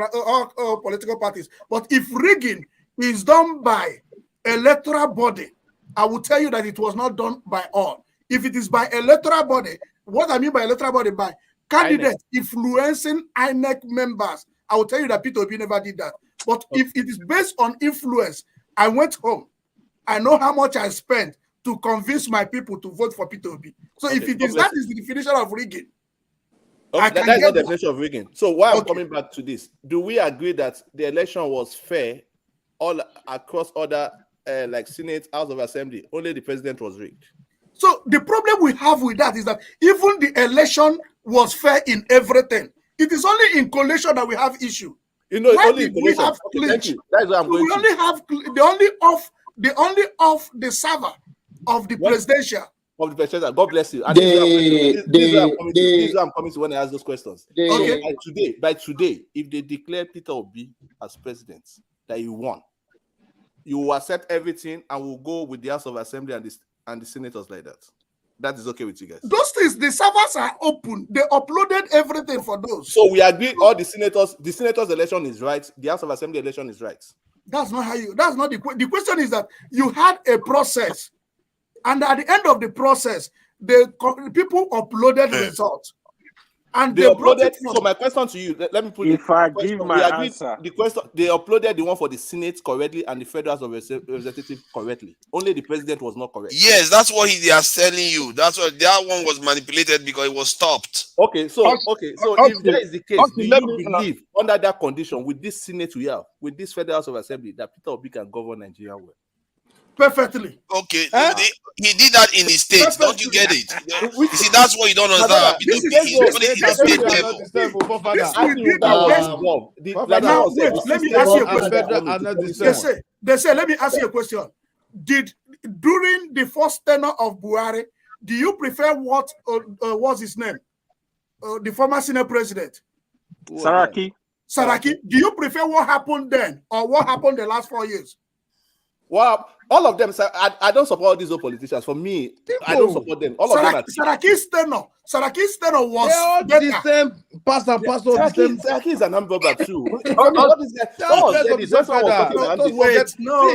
political parties. But if rigging is done by electoral body, I will tell you that it was not done by all. If it is by electoral body, what I mean by electoral body, by candidates influencing INEC members, I will tell you that Peter Obi never did that. But if it is based on influence, I went home. I know how much I spent to convince my people to vote for Peter Obi. So if it is that is the definition of rigging. That's the definition of rigging. So why I'm coming back to this, do we agree that the election was fair all across other like Senate, House of Assembly, only the president was rigged? So the problem we have with that is that even the election was fair in everything. It is only in collation that we have issue. You know, why only did we have thank you. That's what I'm going only have the only off the server of the presidential of the president. God bless you. And this is where I'm coming to when I ask those questions. Okay. By today, if they declare Peter Obi as president, that he won, you will accept everything and will go with the House of Assembly and the senators like that. That is okay with you guys. Those things, the servers are open. They uploaded everything for those. So we agree all the senators election is right. The House of Assembly election is right. That's not the question is that you had a process, and at the end of the process, the people uploaded results. And they uploaded. So my question to you, let me put if I give my answer, the question they uploaded the one for the Senate correctly and the Federal Representative correctly. Only the president was not correct. Yes, that's what they are telling you. That's what that one was manipulated because it was stopped. Okay, so if that is the case, do you believe under that condition with this Senate we have, with this Federal House of Assembly, that Peter Obi can govern Nigeria well? Perfectly. Okay, he did that in his state. Perfectly. Don't you get it? You see, that's what you don't understand. Let me ask you a question. They say, let me ask you a question. During the first tenure of Buhari, do you prefer what was his name? The former Senate president? Saraki. Do you prefer what happened then or what happened the last 4 years? Well, all of them, I don't support these politicians. For me, I don't support them. All of them. Saraki's tenor was the same pastor. Saraki is an umbrella too.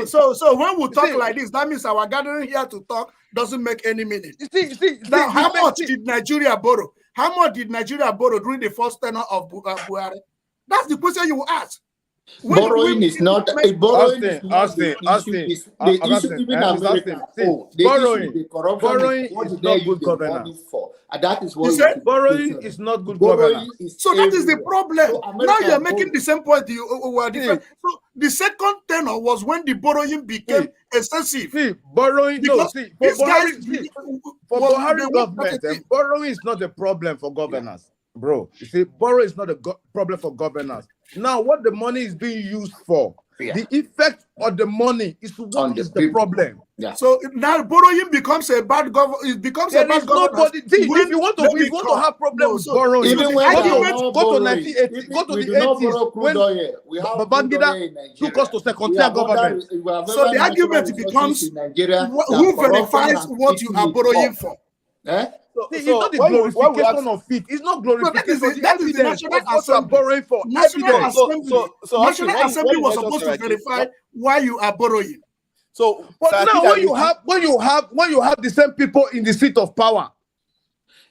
So when we talk like this, that means our gathering here to talk doesn't make any meaning. Now, how much did Nigeria borrow? How much did Nigeria borrow during the first tenor of Buhari? That's the question you will ask. Borrowing is not the issue. Even America, borrowing is not good governance. And that is what borrowing is not good governance. So that is the problem. So now you are making the same point. You were different. So the second tenor was when the borrowing became excessive. Borrowing for Buhari government, borrowing is not a problem for governance, bro. You see, borrowing is not a problem for governance. Now, what the money is being used for, the effect of the money is what is the problem. Yeah. So now borrowing becomes a bad government. It becomes a bad government. If you want to have problems with borrowing, even go to borrowing, 1980, go to the 80s when Babangida took us to second-tier government. So the argument becomes who verifies what you are borrowing for. It's not the glorification of it. It's not glorification. That is the National Assembly borrowing for. National Assembly was supposed to verify why you are borrowing. So, but now when you have the same people in the seat of power,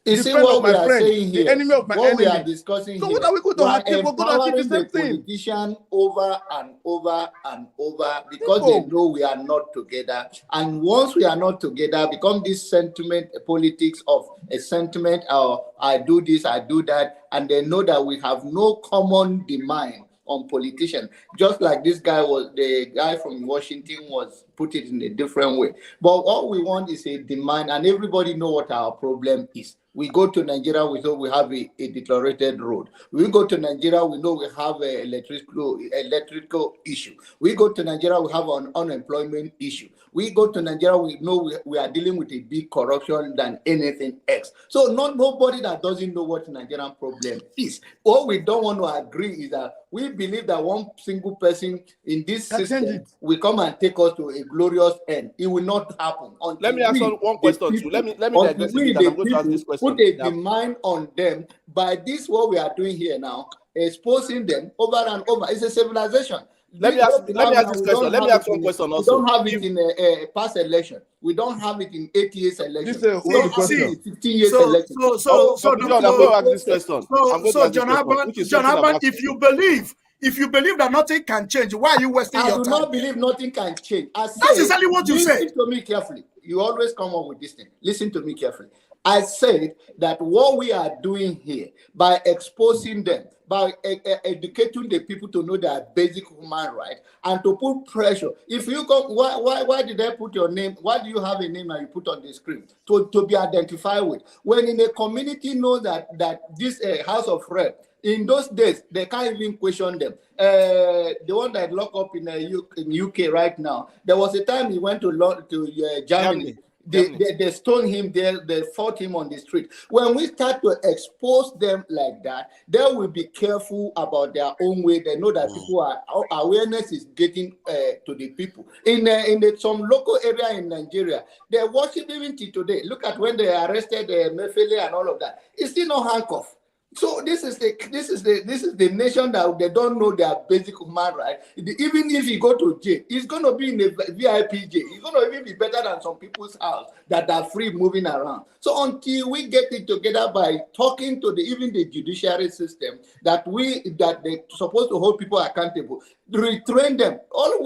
you see what we are saying here, the enemy of my enemy. We are discussing so here. What are we going to have? People going to achieve the same thing. Politician over and over and over because they know we are not together. And once we are not together, become this sentiment politics of a sentiment. I do this, I do that, and they know that we have no common demand on politicians. Just like this guy the guy from Washington was put it in a different way. But all we want is a demand, and everybody know what our problem is. We go to Nigeria, we know we have a declarated road. We go to Nigeria, we know we have an electrical issue. We go to Nigeria, we have an unemployment issue. We go to Nigeria, we know we are dealing with a big corruption than anything else. So nobody that doesn't know what Nigerian problem is. What we don't want to agree is that we believe that one single person in this system will come and take us to a glorious end. It will not happen. Let me ask one question too. Let me address it. I'm going to ask this question. Put a demand on them by this what we are doing here now, exposing them over and over. It's a civilization. Let me ask this question. Let me ask one question also. We don't have it in a past election. We don't have it in 8 years election. This is a question. 15 years election. So John, I'm going to ask this question. So John Abba, if you believe that nothing can change, why are you wasting your time? I do not believe nothing can change. That's exactly what you said. Listen to me carefully. You always come up with this thing. Listen to me carefully. I said that what we are doing here, by exposing them, by educating the people to know their basic human rights, and to put pressure. If you come, why did they put your name? Why do you have a name that you put on the screen to be identified with? When in a community know that this House of Rep, in those days, they can't even question them. The one that locked up in UK right now, there was a time he went to Germany. They stone him there, they fought him on the street. When we start to expose them like that, they will be careful about their own way. They know that people are, awareness is getting to the people. In some local area in Nigeria, they worship even till today. Look at when they arrested Emefiele and all of that. It's still no handcuff. So this is the nation that they don't know their basic human right. Even if you go to jail, it's going to be in a VIP jail. It's going to even be better than some people's house that are free moving around. So until we get it together by talking to even the judiciary system that they're supposed to hold people accountable, retrain them. All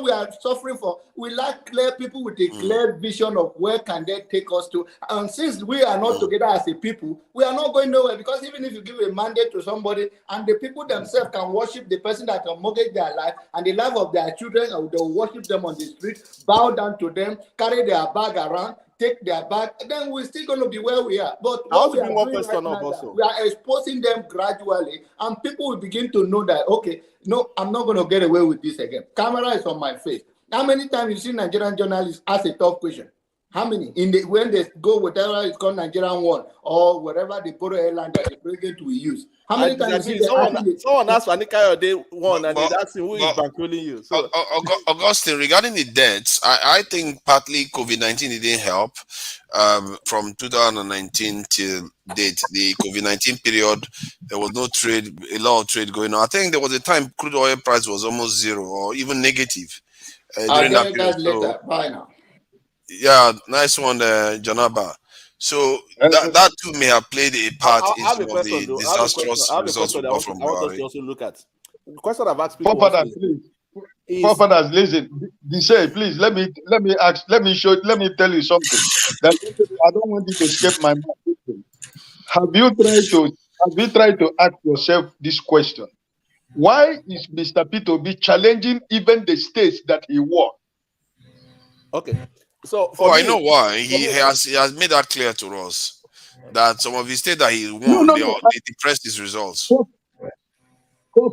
we are suffering for, we lack clear people with a clear vision of where can they take us to. And since we are not together as a people, we are not going nowhere, because even if you give a mandate to somebody and the people themselves can worship the person that can mortgage their life and the life of their children, and they'll worship them on the street, bow down to them, carry their bag around, take their bag, then we're still going to be where we are. But what we are doing right now, we are exposing them gradually, and people will begin to know that, okay, no, I'm not going to get away with this again. Camera is on my face. How many times you see Nigerian journalists ask a tough question? How many? When they go whatever is called Nigerian one or whatever the borrow airline that the president will use. How many times you see someone asked Anika day one and he's asking who is bankrolling you. So Augustine, regarding the deaths, I think partly COVID-19 didn't help. From 2019 till date, the COVID-19 period, there was no trade, a lot of trade going on. I think there was a time crude oil price was almost zero or even negative during that period. Later. Bye now. Yeah, nice one, Janaba. So that too may have played a part in some of the disastrous results we got from Buhari. I want us to also look at the question I've asked people. Forefathers, listen. Please let me tell you something. That I don't want you to escape my mind. Have you tried to ask yourself this question? Why is Mr. P2B challenging even the states that he won? Okay. So I know why. He has made that clear to us that some of the states that he won, they depressed his results.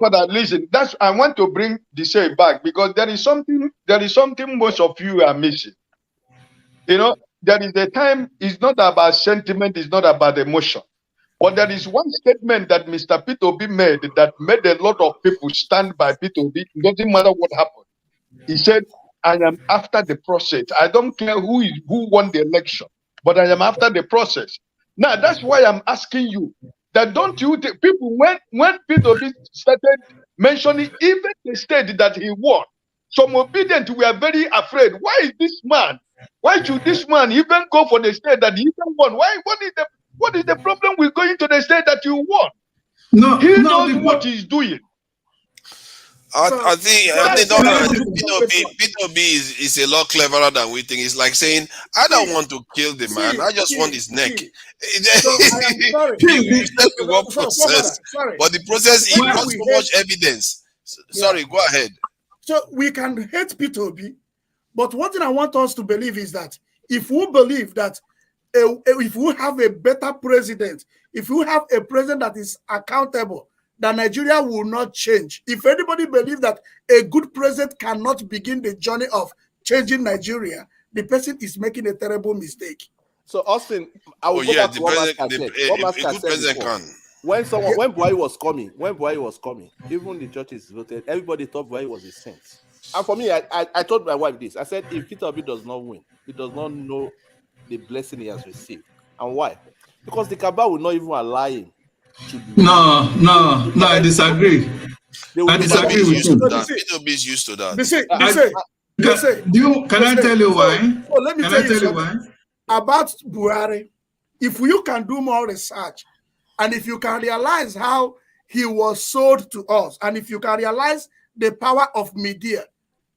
Father, listen, I want to bring the say back, because there is something most of you are missing. You know, there is a time, it's not about sentiment, it's not about emotion. But there is one statement that Mr. P2B made that made a lot of people stand by P2B. It doesn't matter what happened. He said, I am after the process. I don't care who won the election, but I am after the process. Now, that's why I'm asking you that don't you think people, when P2B started mentioning even the state that he won, some obedient were very afraid. Why is this man? Why should this man even go for the state that he even won? What is the problem with going to the state that you won? He knows what he's doing. I think P2B is a lot cleverer than we think. It's like saying, I don't want to kill the man, I just want his neck. But the process involves so much evidence. Sorry, go ahead. So we can hate P2B, but one thing I want us to believe is that if we believe that if we have a better president, if we have a president that is accountable, that Nigeria will not change. If anybody believes that a good president cannot begin the journey of changing Nigeria, the person is making a terrible mistake. So, Austin, I will go back to what Master said before. When Buhari was coming, even the churches voted, everybody thought Buhari was a saint. And for me, I told my wife this. I said, if P2B does not win, he does not know the blessing he has received. And why? Because the cabal will not even allow him. No, I disagree. I disagree with you. P2B is used to that. Can I tell you why? Oh, let me tell you why. About Buhari, if you can do more research, and if you can realize how he was sold to us, and if you can realize the power of media,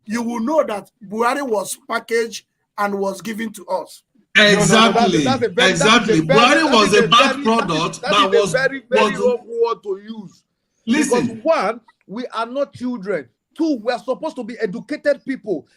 you will know that Buhari was packaged and was given to us. Exactly. Exactly. Buhari was a bad product that was very wrong word to use. Listen. Because one, we are not children. Two, we are supposed to be educated people.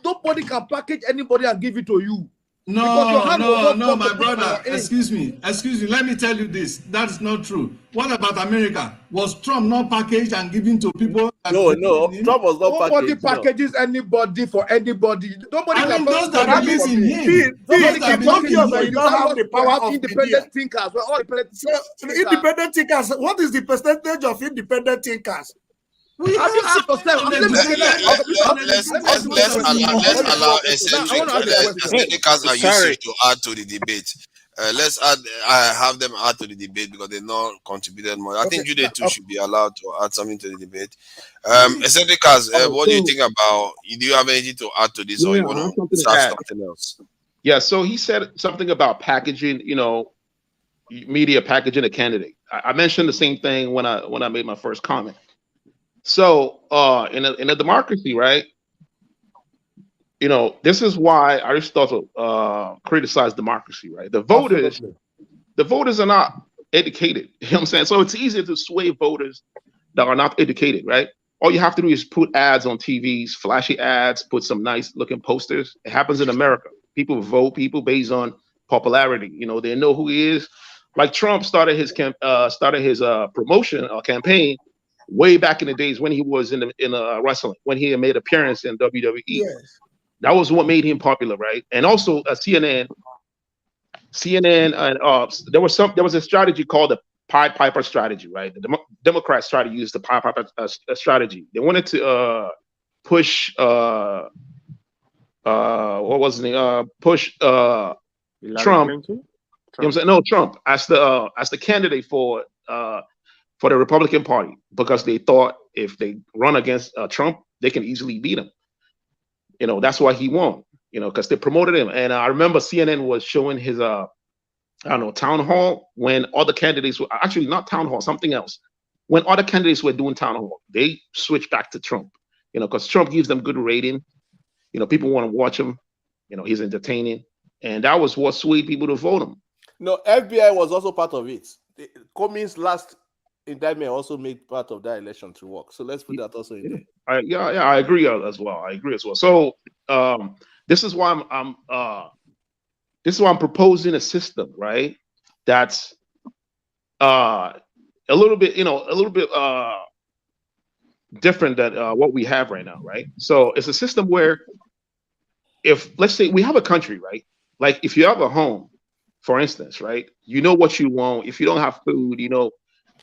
Nobody can package anybody and give it to you. No, my brother. Excuse me. Let me tell you this. That's not true. What about America? Was Trump not packaged and given to people? No. Trump was not Nobody packaged. packages anybody for anybody. Nobody can those that believe in him. It's obvious that you don't have the power of independent thinkers. We're all independent independent thinkers. What is the percentage of independent thinkers? Let's allow eccentric are used to add to the debate. Let's have them add to the debate because they've not contributed more. I think Jude too should be allowed to add something to the debate. Eccentric, what do you think about? Do you have anything to add to this, or you want to start something else? Yeah. So he said something about packaging. Media packaging a candidate. I mentioned the same thing when I made my first comment. So in a democracy, right? This is why Aristotle criticized democracy, right? The voters are not educated. You know what I'm saying? So it's easier to sway voters that are not educated, right? All you have to do is put ads on TVs, flashy ads, put some nice looking posters. It happens in America. People vote people based on popularity. They know who he is. Like Trump started his promotion or campaign way back in the days when he was in wrestling, when he had made appearance in WWE. Yes. That was what made him popular, right? And also CNN, and there was a strategy called the Pied Piper strategy, right? The Democrats tried to use the Pied Piper strategy. They wanted to push push Trump. You know what I'm saying? No, Trump as the candidate for the Republican Party, because they thought if they run against Trump, they can easily beat him. That's why he won. Because they promoted him. And I remember CNN was showing his town hall when other candidates were actually not town hall, something else. When other candidates were doing town hall, they switched back to Trump. Because Trump gives them good rating. People want to watch him. He's entertaining, and that was what swayed people to vote him. No, FBI was also part of it. Cummings' last indictment also made part of that election to work. So let's put that also in there. I agree as well. So this is why I'm proposing a system, right? That's a little bit different than what we have right now, right? So it's a system where, if let's say we have a country, right? Like if you have a home, for instance, right? You know what you want. If you don't have food,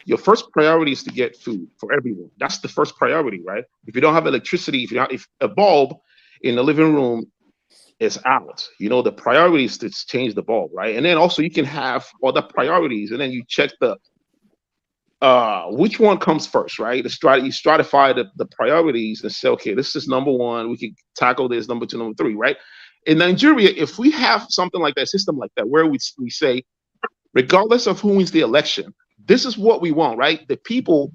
your first priority is to get food for everyone. That's the first priority, right? If you don't have electricity, if a bulb in the living room is out, the priority is to change the bulb, right? And then also you can have other priorities, and then you check which one comes first, right? You stratify the priorities and say, okay, this is number one. We can tackle this, number two, number three, right? In Nigeria, if we have something like that, system like that, where we say, regardless of who wins the election, this is what we want, right? The people,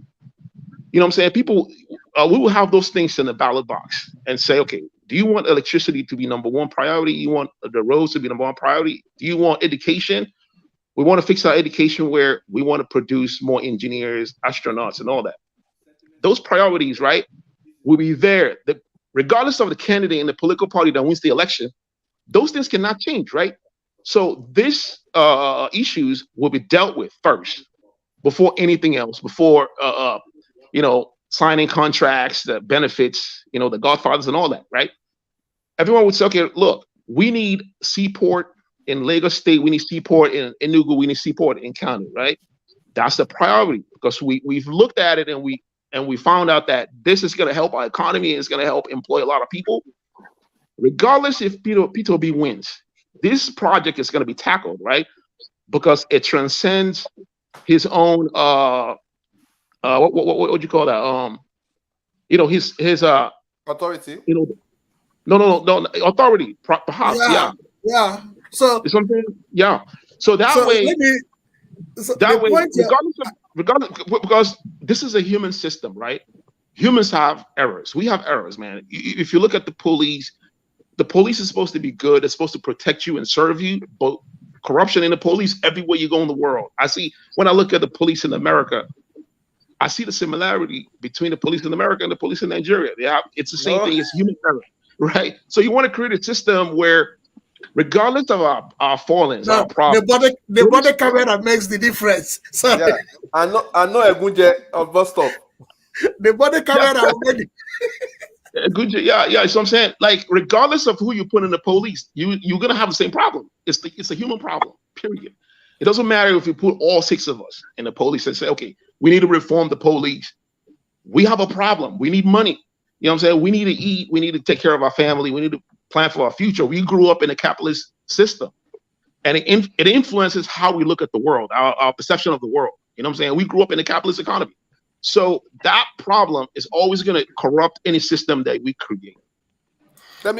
people, we will have those things in the ballot box and say, okay, do you want electricity to be number one priority? You want the roads to be number one priority? Do you want education? We want to fix our education where we want to produce more engineers, astronauts, and all that. Those priorities, right, will be there. Regardless of the candidate and the political party that wins the election, those things cannot change, right? So these issues will be dealt with first before anything else, before signing contracts, the benefits, the Godfathers and all that, right? Everyone would say, okay, look, we need seaport in Lagos State, we need seaport in Enugu, we need seaport in Kanu, right? That's the priority, because we've looked at it and we found out that this is going to help our economy and it's going to help employ a lot of people. Regardless if P2B wins, this project is going to be tackled, right? Because it transcends his own what would you call that? His authority. No, authority. Perhaps, yeah. So something, yeah. So that way, regardless, because this is a human system, right? Humans have errors. We have errors, man. If you look at the police is supposed to be good. It's supposed to protect you and serve you. But corruption in the police everywhere you go in the world. When I look at the police in America, I see the similarity between the police in America and the police in Nigeria. It's the same thing. It's human error, right? So you want to create a system where regardless of our fallings, No, our problems. the body camera makes the difference. Sorry. Yeah, I know Egunje of bus stop. The body camera already. Good, yeah. So I'm saying, like, regardless of who you put in the police, you're gonna have the same problem. It's a human problem. Period. It doesn't matter if you put all 6 of us in the police and say, okay, we need to reform the police. We have a problem. We need money. You know what I'm saying? We need to eat. We need to take care of our family. We need to plan for our future. We grew up in a capitalist system, and it influences how we look at the world, our perception of the world. You know what I'm saying? We grew up in a capitalist economy. So that problem is always going to corrupt any system that we create. You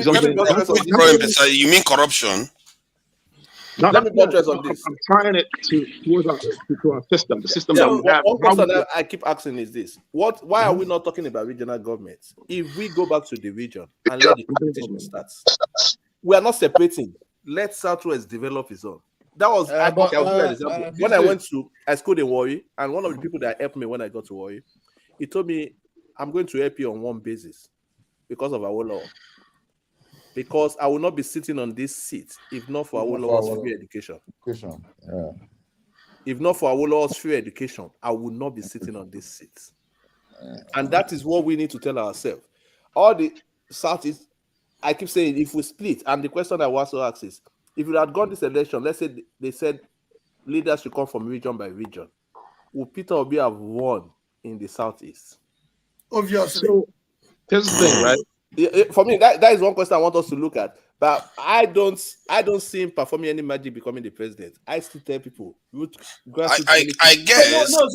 mean corruption? Let me buttress on this. I'm trying it to our system, the system Yeah, that we have. one question that I keep asking is this: why are we not talking about regional governments? If we go back to the region and let the competition start, we are not separating. Let Southwest develop its own. That was when I went to school in Warri, and one of the people that helped me when I got to Warri, he told me, "I'm going to help you on one basis because of our law. Because I will not be sitting on this seat if not for our law's free education. Yeah. If not for our law's free education, I will not be sitting on this seat." And that is what we need to tell ourselves. All the Southeast, I keep saying, if we split, and the question I also ask is, if we had got this election, let's say they said leaders should come from region by region, would Peter Obi have won in the Southeast? Obviously. So here's the thing, right? For me, that is one question I want us to look at. But I don't see him performing any magic becoming the president. I still tell people, I guess. So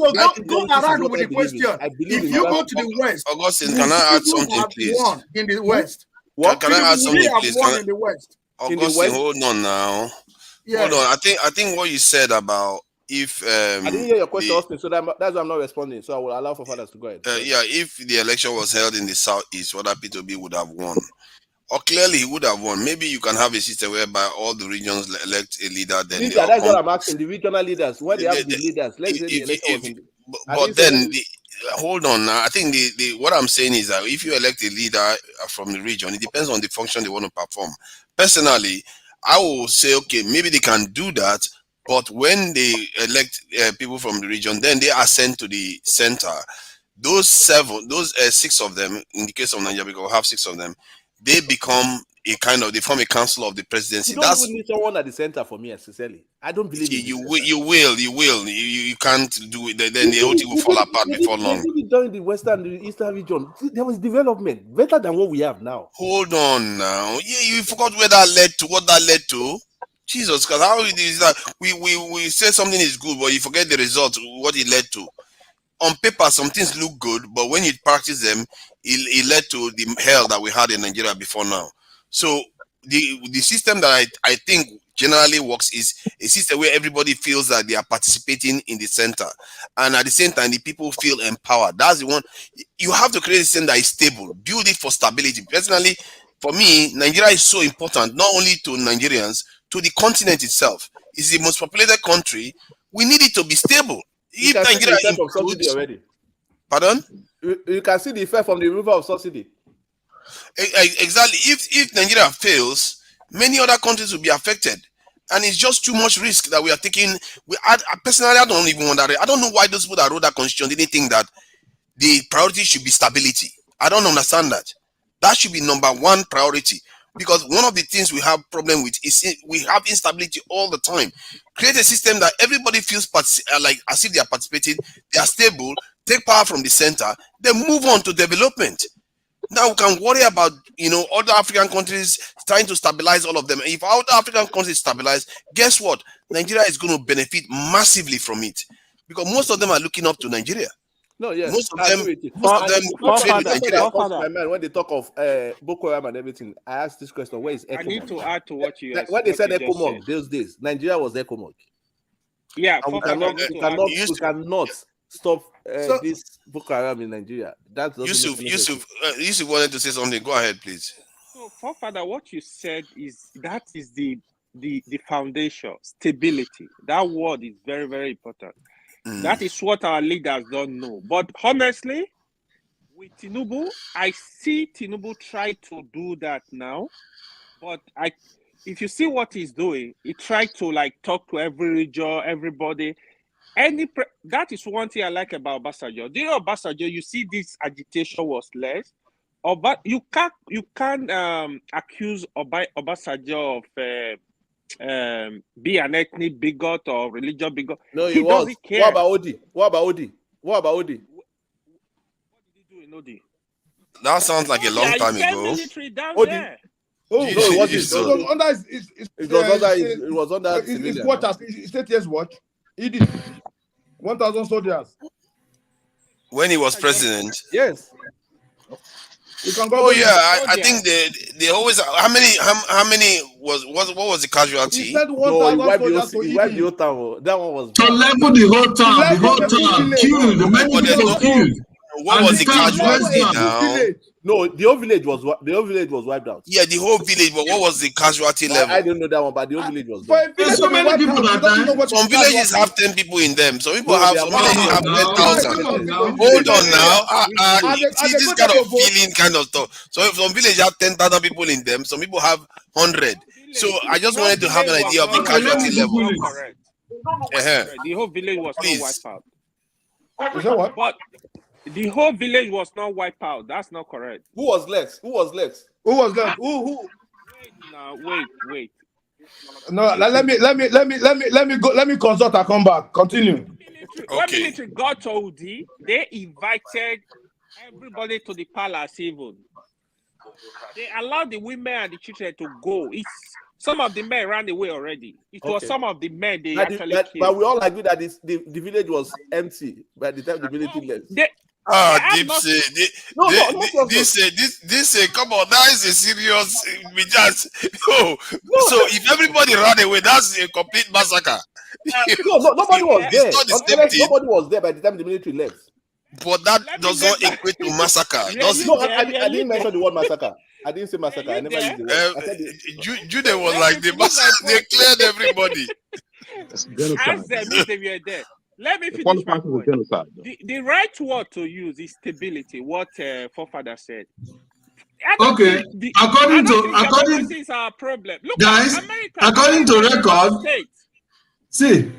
go around with the question. If you go to the West, Augustine, can I add something, please? Won in the West. Can I add something, please? In the West. Augustine, hold on now. Yeah. Hold on. I think what you said about if I didn't hear your question, Austin, so that's why I'm not responding. So I will allow for fathers to go ahead. If the election was held in the Southeast, whether P2B would have won, or clearly he would have won. Maybe you can have a system whereby all the regions elect a leader. Then that's what I'm asking. The regional leaders, when they have the leaders, let's say the election but then hold on now. I think the what I'm saying is that if you elect a leader from the region, it depends on the function they want to perform. Personally, I will say, okay, maybe they can do that. But when they elect people from the region, then they are sent to the center. Those 6 of them, in the case of Nigeria, because we have 6 of them, they become they form a council of the presidency. You don't need someone at the center for me, sincerely. I don't believe you will. You can't do it. Then the whole thing will fall apart before long. They join the western, the eastern region. There was development better than what we have now. Hold on now. Yeah, you forgot where that led to. What that led to. Jesus, because how it is that we say something is good, but you forget the result, what it led to. On paper, some things look good, but when you practice them, it led to the hell that we had in Nigeria before now. So the system that I think generally works is a system where everybody feels that they are participating in the center, and at the same time, the people feel empowered. That's the one. You have to create a system that is stable, build it for stability. Personally, for me, Nigeria is so important, not only to Nigerians, to the continent itself. It's the most populated country. We need it to be stable. If Nigeria includes, already. Pardon? You can see the effect from the removal of subsidy. Exactly. If Nigeria fails, many other countries will be affected, and it's just too much risk that we are taking. Personally, I don't even wonder. I don't know why those people that wrote that constitution didn't think that the priority should be stability. I don't understand that. That should be number 1 priority. Because one of the things we have problem with is we have instability all the time. Create a system that everybody feels like as if they are participating, they are stable, take power from the center, then move on to development. Now we can worry about other African countries trying to stabilize all of them. If other African countries stabilize, guess what? Nigeria is going to benefit massively from it. Because most of them are looking up to Nigeria. No, yes. Most of them when they talk of Boko Haram and everything, I asked this question: where is ECOMOG? I need to add to what you when they said ECOMOG those days, Nigeria was ECOMOG. Yeah, and we cannot stop this Boko Haram in Nigeria. That Yusuf wanted to say something. Go ahead, please. So, Forefather, what you said is the foundation, stability. That word is very, very important. That is what our leaders don't know. But honestly, with Tinubu, I see Tinubu try to do that now. But if you see what he's doing, he tried to like talk to every region, everybody. That is one thing I like about Obasanjo. Do you know Obasanjo? You see, this agitation was less. But you can't accuse Obasanjo of be an ethnic bigot or religious bigot. No, he doesn't care. What about Odi? What about Odi? What about Odi? What did he do in Odi? That sounds like a long time ago. Military down Odi. there. Oh, no, it wasn't. It was under his watch, his 8 years watch. He did 1,000 soldiers. When he was president? Yes. You can go. Oh yeah, I think they always. How many was what was the casualty? He said No, he 1,000 soldiers to he wiped the whole town. That one was. To level the whole town, killed. Many people killed. What was the casualty now? No, the whole village was wiped out. Yeah, the whole village. But what was the casualty level? I don't know that one, but the whole village was. There's so many people that died. Some villages have 10 people in them. Some people have. Some villages have 10,000. Hold on now. See this kind of feeling, kind of stuff. So if some villages have 10,000 people in them, some people have 100. So I just wanted to have an idea of the casualty level. The whole village was not wiped out. Is that what? But the whole village was not wiped out. That's not correct. Who was left? Who? Who? Wait. No, let me go. Let me consult and come back. Continue. When military got to Udi, they invited everybody to the palace. Even they allowed the women and the children to go. Some of the men ran away already. It was some of the men they actually killed. But we all agree that the village was empty by the time the military left. Deep say this say come on, that is a serious no. So if everybody ran away, that's a complete massacre. Nobody was there. Nobody was there by the time the military left. But that does not equate to massacre. I didn't mention the word massacre. I didn't say massacre. I never used the word. Jude was like the massacre. They cleared everybody. Ask them if they were there. Let me finish my point. The right word to use is stability. What forefather said. Okay. According this is our problem. Look, guys, according to record, see,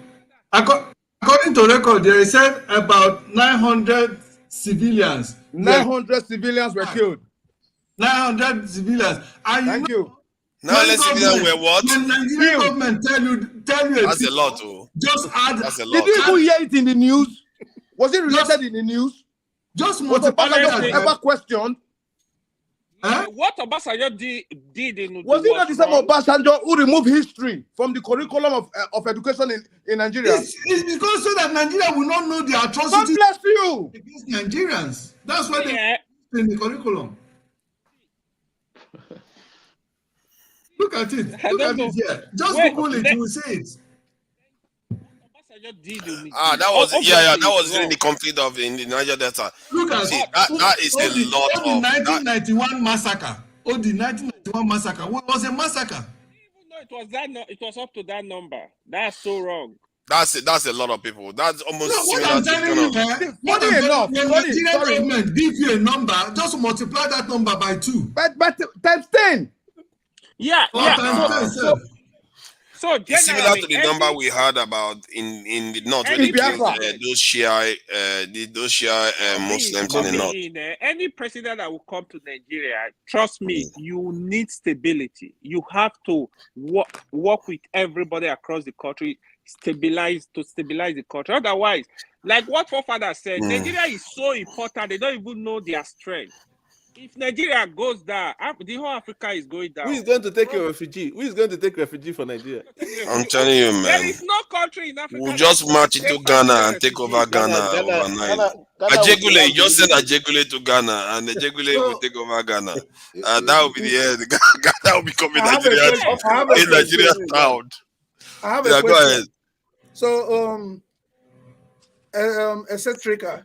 according to record, there is said about 900 civilians. 900 civilians were killed. 900 civilians. And Thank you. Now let's see were what? When Nigerian government tell you that's a lot, too. Just add. That's a lot. Did you hear it in the news? Was it related in the news? Just was Obasanjo ever questioned? What Obasanjo did in was it not the same Obasanjo who removed history from the curriculum of education in Nigeria? It's because so that Nigeria will not know the atrocities. God bless you. Against Nigerians. That's why they in the curriculum. Look at it. Look at it here. Just Google it, you will see it. That was that was during the conflict of in the Niger Delta. Look at it. That is a lot of 1991 massacre. The 1991 massacre was a massacre. Even though it was up to that number. That's so wrong. That's a lot of people. That's almost what I'm telling you, when Nigerian government give you a number, just multiply that number by 2. But times 10. Yeah. So it's similar to the number we heard about in the north where they killed those Shia Muslims in the north. Any president that will come to Nigeria, trust me, you need stability. You have to work with everybody across the country, stabilize the country. Otherwise, like what forefather said, Nigeria is so important, they don't even know their strength. If Nigeria goes down, the whole Africa is going down. Who is going to take a refugee? Who is going to take refugee for Nigeria? I'm telling you, man. There is no country in Africa. We'll just march into Ghana and take over Ghana overnight. Ajegule, you just send Ajegule to Ghana, and Ajegule will take over Ghana. That will be the end. Ghana will become a Nigerian town. I have a question. Go ahead. So, Eccentrica,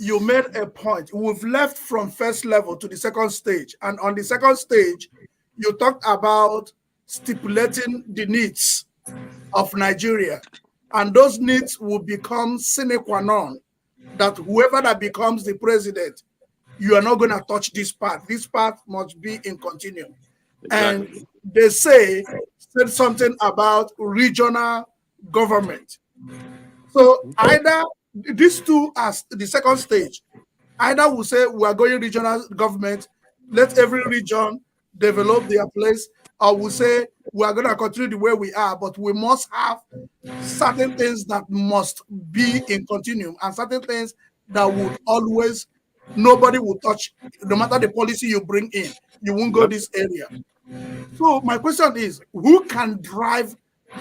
you made a point. We've left from first level to the second stage. And on the second stage, you talked about stipulating the needs of Nigeria. And those needs will become sine qua non, that whoever that becomes the president, you are not going to touch this part. This part must be in continuum. Exactly. And they said something about regional government. So either these two as the second stage, either we say we are going regional government, let every region develop their place, or we say we are going to continue the way we are, but we must have certain things that must be in continuum and certain things that would always, nobody will touch, no matter the policy you bring in, you won't go this area. So my question is, who can drive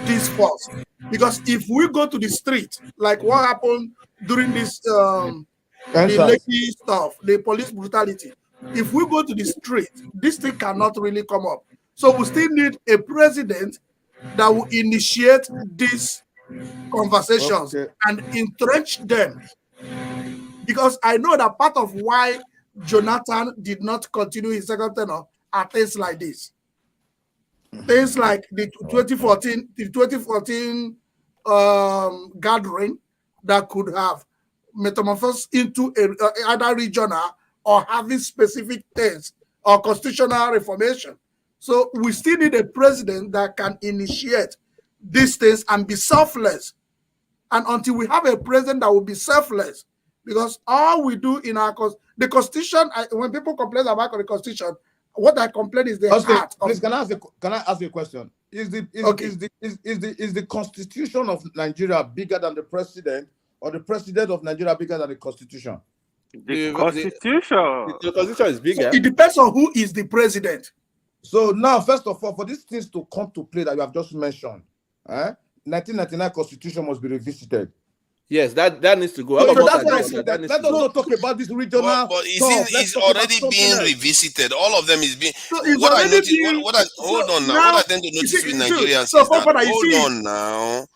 this force? Because if we go to the street, like what happened during this the Lekki stuff, the police brutality, if we go to the street, this thing cannot really come up. So we still need a president that will initiate these conversations and entrench them. Because I know that part of why Jonathan did not continue his second tenure are things like this. Things like the 2014 gathering that could have metamorphosed into either regional or having specific things or constitutional reformation. So we still need a president that can initiate these things and be selfless. And until we have a president that will be selfless, because all we do in the Constitution, when people complain about the Constitution, what I complain is the heart. Please, can I ask you a question? Is the Constitution of Nigeria bigger than the president, or the president of Nigeria bigger than the Constitution? The Constitution. The Constitution is bigger. So it depends on who is the president. So now, first of all, for these things to come to play that you have just mentioned, 1999 Constitution must be revisited. Yes, that needs to go. So that's why I said that. Let us not talk about this regional. But it's already being revisited. All of them is being. So what I noticed. Hold on now. What I tend to notice with Nigerians is that. Hold on now.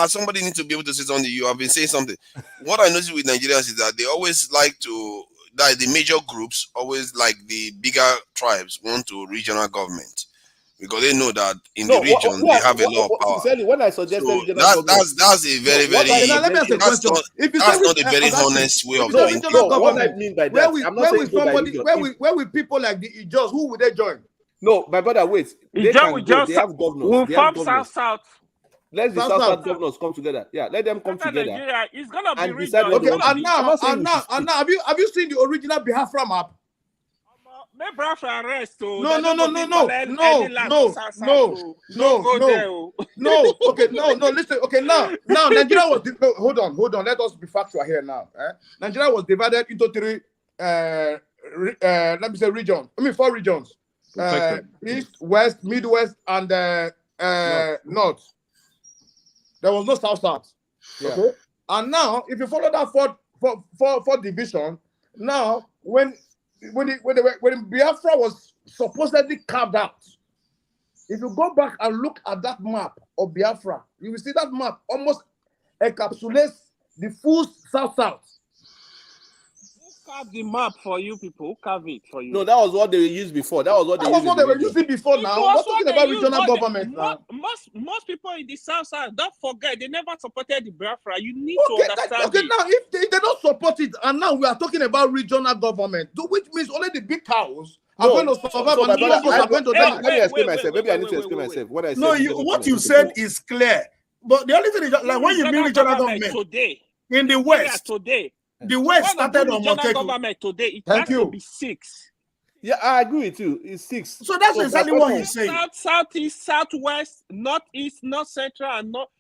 Somebody needs to be able to say something. You have been saying something. What I notice with Nigerians is that they always like to. That the major groups always like the bigger tribes want to regional government. Because they know that in the region they have a lot of power. When I suggested so that's a very very that's not a very honest way of doing things. What I mean by that, where will people like the Ijos, who would they join? No, my brother, wait. They have governors. South. Let the South governors come together. Yeah, let them come together. Nigeria is gonna be and decide. Okay, and now, have you seen the original Biafra map? No. Okay, no. Listen. Okay, now Nigeria was. Hold on. Let us be factual here now. Nigeria was divided into three. Let me say regions. 4 regions. East, West, Midwest, and North. There was no South. Yeah. Okay. And now, if you follow that fourth division, now when Biafra was supposedly carved out, if you go back and look at that map of Biafra, you will see that map almost encapsulates the full South. Who carved the map for you people? Who carved it for you? No, that was what they used before. That was what they were using before. Now we're talking about regional government. Most people in the South, don't forget, they never supported the Biafra. You need to understand. Okay, now if they don't support it, and now we are talking about regional government, which means only the big cows are going to survive. Let me explain myself. Maybe I need to explain myself. What I said. No, what you said is clear. But the only thing is, like when you mean regional government today in the West today. The West started on Mokeko. Government today. It has to be 6. Yeah, I agree with you. It's 6. So that's exactly what he's saying. Southeast, Southwest, Northeast, North Central, and North.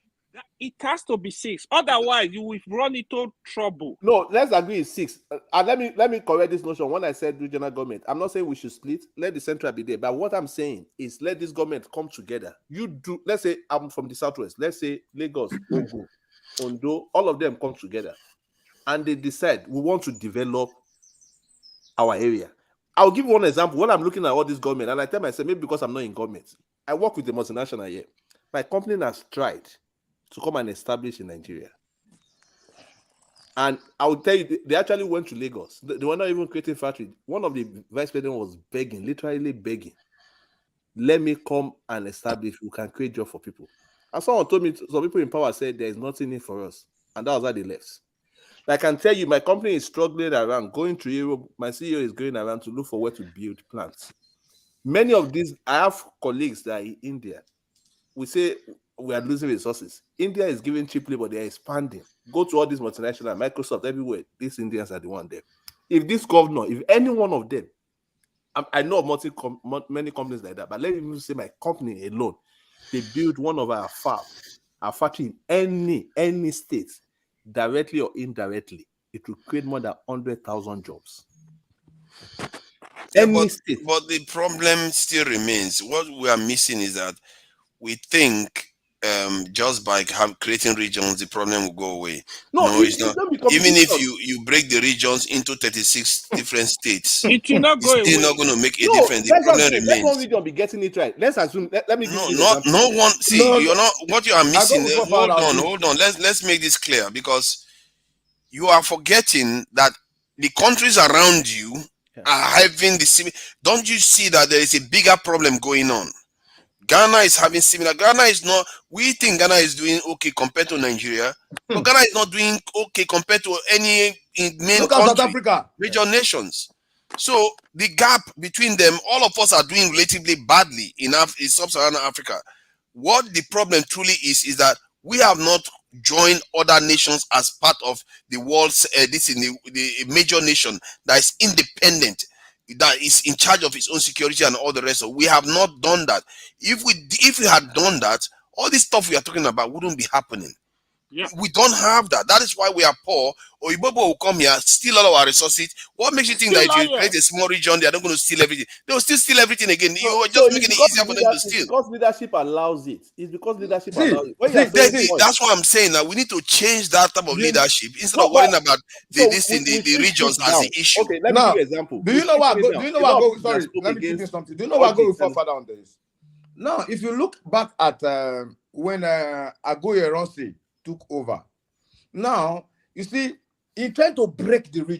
It has to be 6. Otherwise, you will run into trouble. No, let's agree it's 6. And let me correct this notion. When I said regional government, I'm not saying we should split. Let the central be there. But what I'm saying is let this government come together. You do. Let's say I'm from the Southwest. Let's say Lagos, Ondo, all of them come together. And they decide we want to develop our area. I'll give you one example. When I'm looking at all this government, and I tell myself, maybe because I'm not in government, I work with the multinational here. My company has tried to come and establish in Nigeria. And I will tell you, they actually went to Lagos. They were not even creating factory. One of the vice presidents was begging, literally begging, let me come and establish, we can create job for people. And someone told me, some people in power said there is nothing in for us. And that was why they left. I can tell you, my company is struggling around, going to Europe. My CEO is going around to look for where to build plants. Many of these, I have colleagues that are in India. We say we are losing resources. India is giving cheaply, but they are expanding. Go to all these multinational, Microsoft, everywhere. These Indians are the one there. If this governor, if any one of them, I know of many companies like that, but let me say my company alone, they build one of our factory in any state, directly or indirectly, it will create more than 100,000 jobs. Yeah, but the problem still remains. What we are missing is that we think just by creating regions, the problem will go away. No, it's not. Even if you break the regions into 36 different states, it will not go away. It's still not going to make a difference. The problem remains. Let one region be getting it right. Let's assume. Let me give you an example. No one. See, you're not. What you are missing. Hold on. Let's make this clear, because you are forgetting that the countries around you are having the same. Don't you see that there is a bigger problem going on? Ghana is having similar. Ghana is not. We think Ghana is doing okay compared to Nigeria, but Ghana is not doing okay compared to any main country, major nations. So the gap between them, all of us are doing relatively badly in sub-Saharan Africa. What the problem truly is that we have not joined other nations as part of the world's the major nation that is independent, that is in charge of its own security and all the rest. So we have not done that. If we had done that, all this stuff we are talking about wouldn't be happening. Yeah. We don't have that. That is why we are poor. Or Ibobo will come here, steal all of our resources. What makes you think that if you create a small region, they are not going to steal everything? They will still steal everything again. You are just making it easier for them to steal. Because leadership allows it. It's because leadership allows it. That's what I'm saying. That we need to change that type of leadership instead of worrying about the regions as the issue. Okay, let me give you an example. Do you know what? Do you know what? Sorry, let me give you something. Do you know what? Go further on this. Now, if you look back at when Agoye Ronsi took over, now you see he tried to break the region.